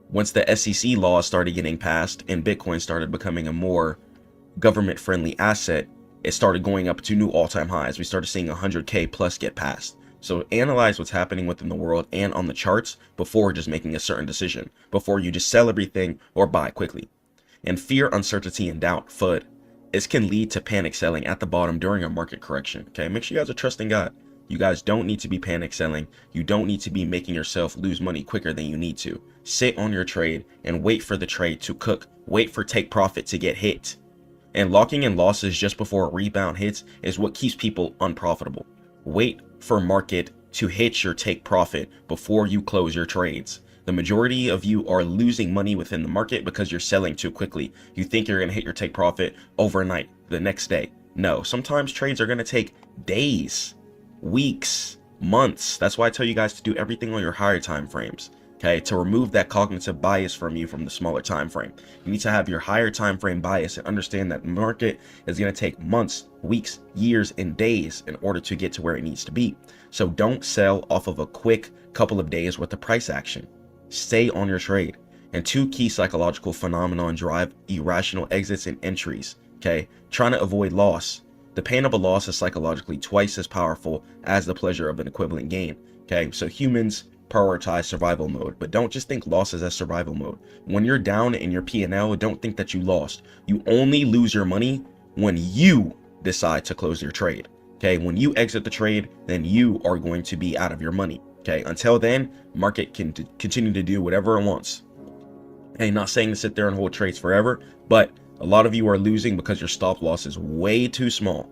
Once the SEC laws started getting passed and Bitcoin started becoming a more government-friendly asset, it started going up to new all-time highs. We started seeing 100K plus get passed. So analyze what's happening within the world and on the charts before just making a certain decision, before you just sell everything or buy quickly. And fear, uncertainty, and doubt, FUD. This can lead to panic selling at the bottom during a market correction, okay? Make sure you guys are trusting God. You guys don't need to be panic selling. You don't need to be making yourself lose money quicker than you need to. Sit on your trade and wait for the trade to cook. Wait for take profit to get hit. And locking in losses just before a rebound hits is what keeps people unprofitable. Wait for market to hit your take profit before you close your trades. The majority of you are losing money within the market because you're selling too quickly. You think you're going to hit your take profit overnight, the next day. No, sometimes trades are going to take days, weeks, months. That's why I tell you guys to do everything on your higher time frames. Okay, to remove that cognitive bias from you from the smaller time frame. You need to have your higher time frame bias and understand that the market is going to take months, weeks, years, and days in order to get to where it needs to be. So don't sell off of a quick couple of days worth of price action. Stay on your trade. And two key psychological phenomena drive irrational exits and entries. Okay, trying to avoid loss. The pain of a loss is psychologically twice as powerful as the pleasure of an equivalent gain. Okay, so humans prioritize survival mode, but don't just think losses as survival mode. When you're down in your P&L, don't think that you lost. You only lose your money when you decide to close your trade. Okay, when you exit the trade, then you are going to be out of your money. Okay, until then, market can continue to do whatever it wants. Hey, not saying to sit there and hold trades forever, but a lot of you are losing because your stop loss is way too small.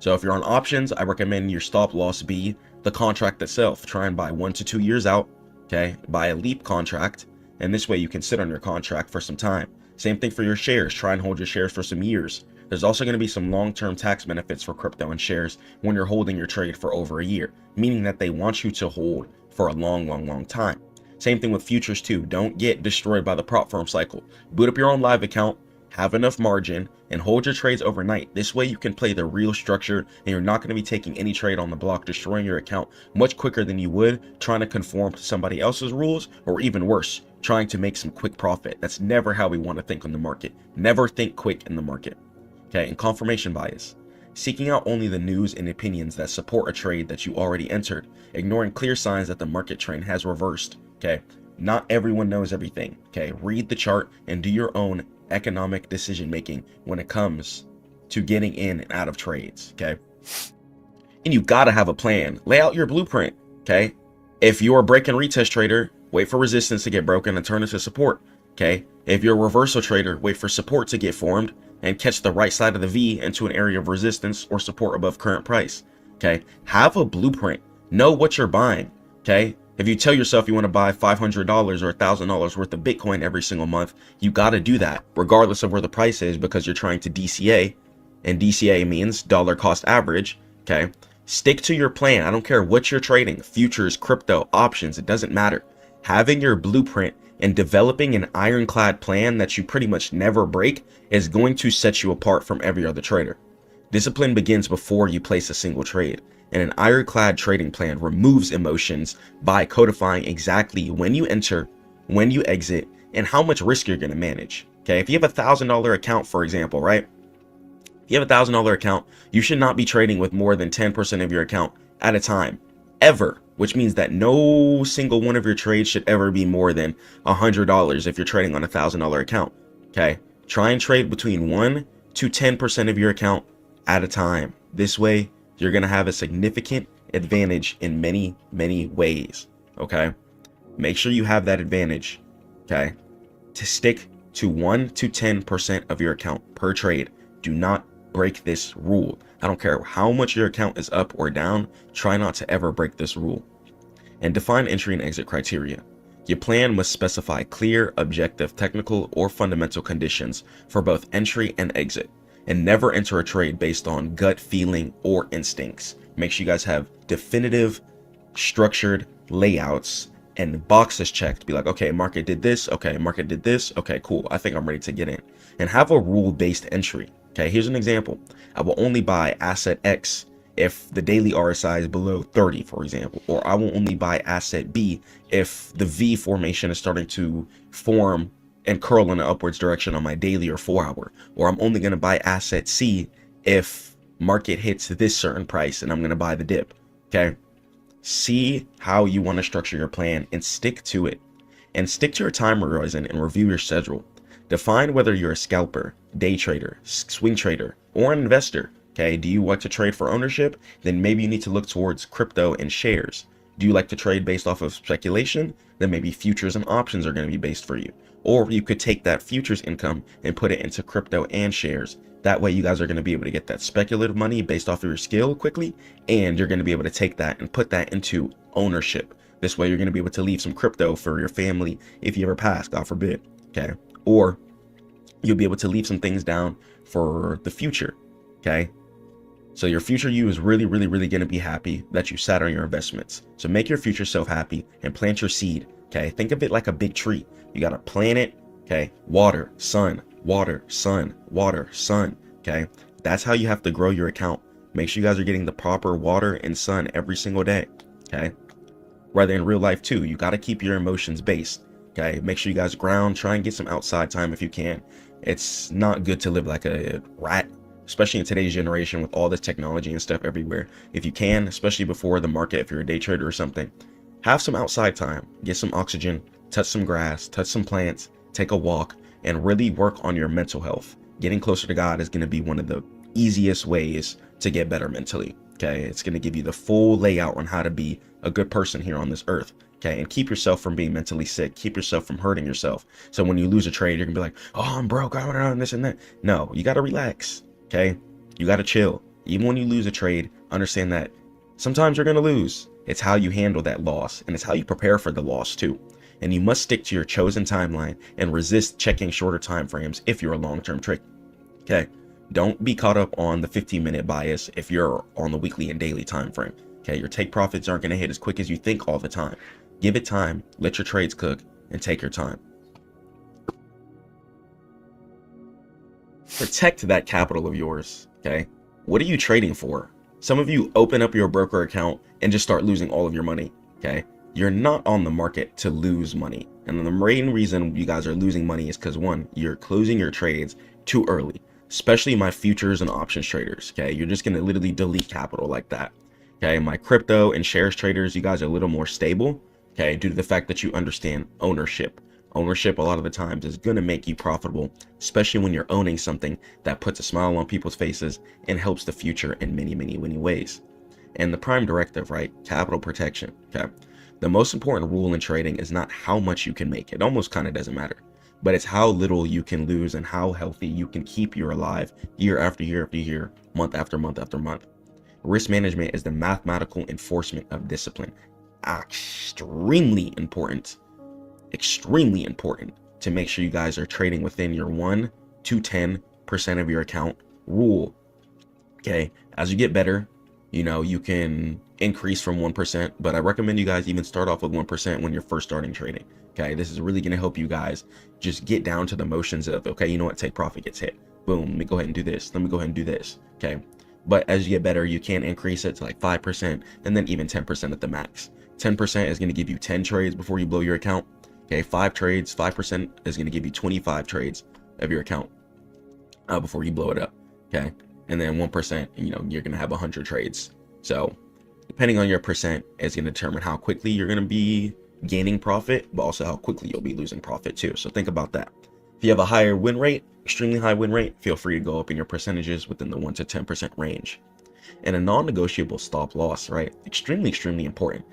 So if you're on options, I recommend your stop loss be the contract itself. Try and buy 1 to 2 years out, okay? Buy a leap contract, and this way you can sit on your contract for some time. Same thing for your shares. Try and hold your shares for some years. There's also going to be some long-term tax benefits for crypto and shares when you're holding your trade for over a year, meaning that they want you to hold for a long time. Same thing with futures too. Don't get destroyed by the prop firm cycle. Boot up your own live account, have enough margin, and hold your trades overnight. This way you can play the real structure, and you're not going to be taking any trade on the block, destroying your account much quicker than you would trying to conform to somebody else's rules, or even worse, trying to make some quick profit. That's never how we want to think on the market. Never think quick in the market. Okay, and confirmation bias. Seeking out only the news and opinions that support a trade that you already entered, ignoring clear signs that the market trend has reversed. Okay, not everyone knows everything. Okay, read the chart and do your own economic decision making when it comes to getting in and out of trades. Okay, and you gotta have a plan. Lay out your blueprint. Okay, if you're a break and retest trader, wait for resistance to get broken and turn into support. Okay, if you're a reversal trader, wait for support to get formed and catch the right side of the V into an area of resistance or support above current price. Okay, have a blueprint. Know what you're buying. Okay, if you tell yourself you want to buy $500 or $1,000 worth of Bitcoin every single month, you got to do that regardless of where the price is, because you're trying to DCA, and DCA means dollar cost average. Okay, stick to your plan. I don't care what you're trading, futures, crypto, options, it doesn't matter. Having your blueprint and developing an ironclad plan that you pretty much never break is going to set you apart from every other trader. Discipline begins before you place a single trade, and an ironclad trading plan removes emotions by codifying exactly when you enter, when you exit, and how much risk you're going to manage. Okay, if you have $1,000 account, for example, right? If you have $1,000 account, you should not be trading with more than 10% of your account at a time, ever. Which means that no single one of your trades should ever be more than $100 if you're trading on $1,000 account. Okay, try and trade between 1 to 10% of your account at a time. This way, you're gonna have a significant advantage in many ways. Okay, make sure you have that advantage. Okay, to stick to 1 to 10% of your account per trade. Do not break this rule. I don't care how much your account is up or down, try not to ever break this rule. And define entry and exit criteria. Your plan must specify clear, objective, technical, or fundamental conditions for both entry and exit, and never enter a trade based on gut feeling or instincts. Make sure you guys have definitive, structured layouts and boxes checked. Be like, okay, market did this. Okay, market did this. Okay, cool. I think I'm ready to get in. And have a rule-based entry. Okay, here's an example. I will only buy asset X if the daily RSI is below 30, for example. Or I will only buy asset B if the V formation is starting to form and curl in an upwards direction on my daily or 4-hour. Or I'm only going to buy asset C if market hits this certain price and I'm going to buy the dip. Okay. See how you want to structure your plan and stick to it. And stick to your time horizon and review your schedule. Define whether you're a scalper, day trader, swing trader, or an investor. Okay, do you like to trade for ownership? Then maybe you need to look towards crypto and shares. Do you like to trade based off of speculation? Then maybe futures and options are going to be based for you. Or you could take that futures income and put it into crypto and shares. That way you guys are going to be able to get that speculative money based off of your skill quickly, and you're going to be able to take that and put that into ownership. This way you're going to be able to leave some crypto for your family if you ever pass, God forbid. Okay, or you'll be able to leave some things down for the future. Okay, so your future you is really going to be happy that you sat on your investments. So make your future self happy and plant your seed. Okay, think of it like a big tree. You got to plant it. Okay, water, sun, water, sun, water, sun. Okay, that's how you have to grow your account. Make sure you guys are getting the proper water and sun every single day. Okay, rather in real life too, you got to keep your emotions based. Okay, make sure you guys ground, try and get some outside time if you can. It's not good to live like a rat, especially in today's generation with all this technology and stuff everywhere. If you can, especially before the market, if you're a day trader or something, have some outside time, get some oxygen, touch some grass, touch some plants, take a walk, and really work on your mental health. Getting closer to God is going to be one of the easiest ways to get better mentally. Okay, it's going to give you the full layout on how to be a good person here on this earth. Okay, and keep yourself from being mentally sick. Keep yourself from hurting yourself. So when you lose a trade, you're gonna be like, oh, I'm broke, I don't know, this and that. No, you gotta relax. Okay, you gotta chill. Even when you lose a trade, understand that sometimes you're gonna lose. It's how you handle that loss, and it's how you prepare for the loss too. And you must stick to your chosen timeline and resist checking shorter time frames if you're a long-term trader. Okay, don't be caught up on the 15-minute bias if you're on the weekly and daily time frame. Okay, your take profits aren't gonna hit as quick as you think all the time. Give it time, let your trades cook, and take your time. Protect that capital of yours, okay? What are you trading for? Some of you open up your broker account and just start losing all of your money, okay? You're not on the market to lose money. And the main reason you guys are losing money is because, one, you're closing your trades too early, especially my futures and options traders, okay? You're just gonna literally delete capital like that, okay? My crypto and shares traders, you guys are a little more stable. Okay, due to the fact that you understand ownership. Ownership a lot of the times is going to make you profitable, especially when you're owning something that puts a smile on people's faces and helps the future in many ways. And the prime directive, right? Capital protection. Okay. The most important rule in trading is not how much you can make. It almost kind of doesn't matter, but it's how little you can lose and how healthy you can keep you alive year after year after year, month after month after month. Risk management is the mathematical enforcement of discipline. Extremely important to make sure you guys are trading within your 1 to 10% of your account rule. Okay, as you get better, you know, you can increase from 1%, but I recommend you guys even start off with 1% when you're first starting trading. Okay, this is really going to help you guys just get down to the motions of, okay, you know what, take profit gets hit, boom, let me go ahead and do this, let me go ahead and do this. Okay, but as you get better, you can increase it to like 5% and then even 10% at the max. 10% is going to give you 10 trades before you blow your account. Okay, 5 trades, 5% is going to give you 25 trades of your account before you blow it up. Okay, and then 1%, you know, you're going to have 100 trades. So depending on your percent, it's going to determine how quickly you're going to be gaining profit, but also how quickly you'll be losing profit too. So think about that. If you have a higher win rate, extremely high win rate, feel free to go up in your percentages within the 1 to 10% range. And a non-negotiable stop loss, right? Extremely important.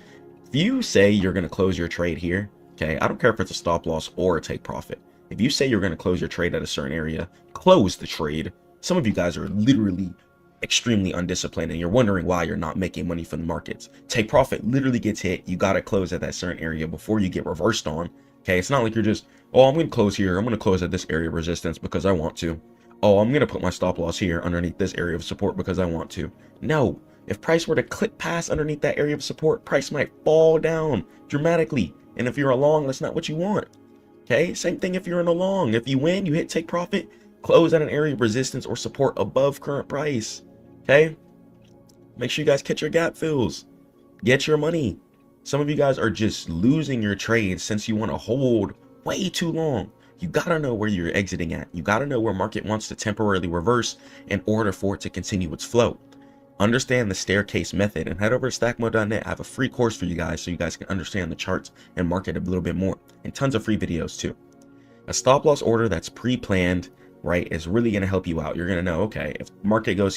If you say you're going to close your trade here, okay, I don't care if it's a stop loss or a take profit. If you say you're going to close your trade at a certain area, close the trade. Some of you guys are literally extremely undisciplined and you're wondering why you're not making money from the markets. Take profit literally gets hit. You got to close at that certain area before you get reversed on. Okay, it's not like you're just, oh, I'm going to close here. I'm going to close at this area of resistance because I want to. Oh, I'm going to put my stop loss here underneath this area of support because I want to. No, if price were to clip past underneath that area of support, price might fall down dramatically. And if you're a long, that's not what you want. Okay, same thing if you're in a long. If you win, you hit take profit, close at an area of resistance or support above current price. Okay, make sure you guys catch your gap fills. Get your money. Some of you guys are just losing your trades since you want to hold way too long. You got to know where you're exiting at. You got to know where market wants to temporarily reverse in order for it to continue its flow. Understand the staircase method and head over to stackmode.net. I have a free course for you guys so you guys can understand the charts and market a little bit more, and tons of free videos too. A stop loss order that's pre-planned, right, is really going to help you out. You're going to know, okay, if market goes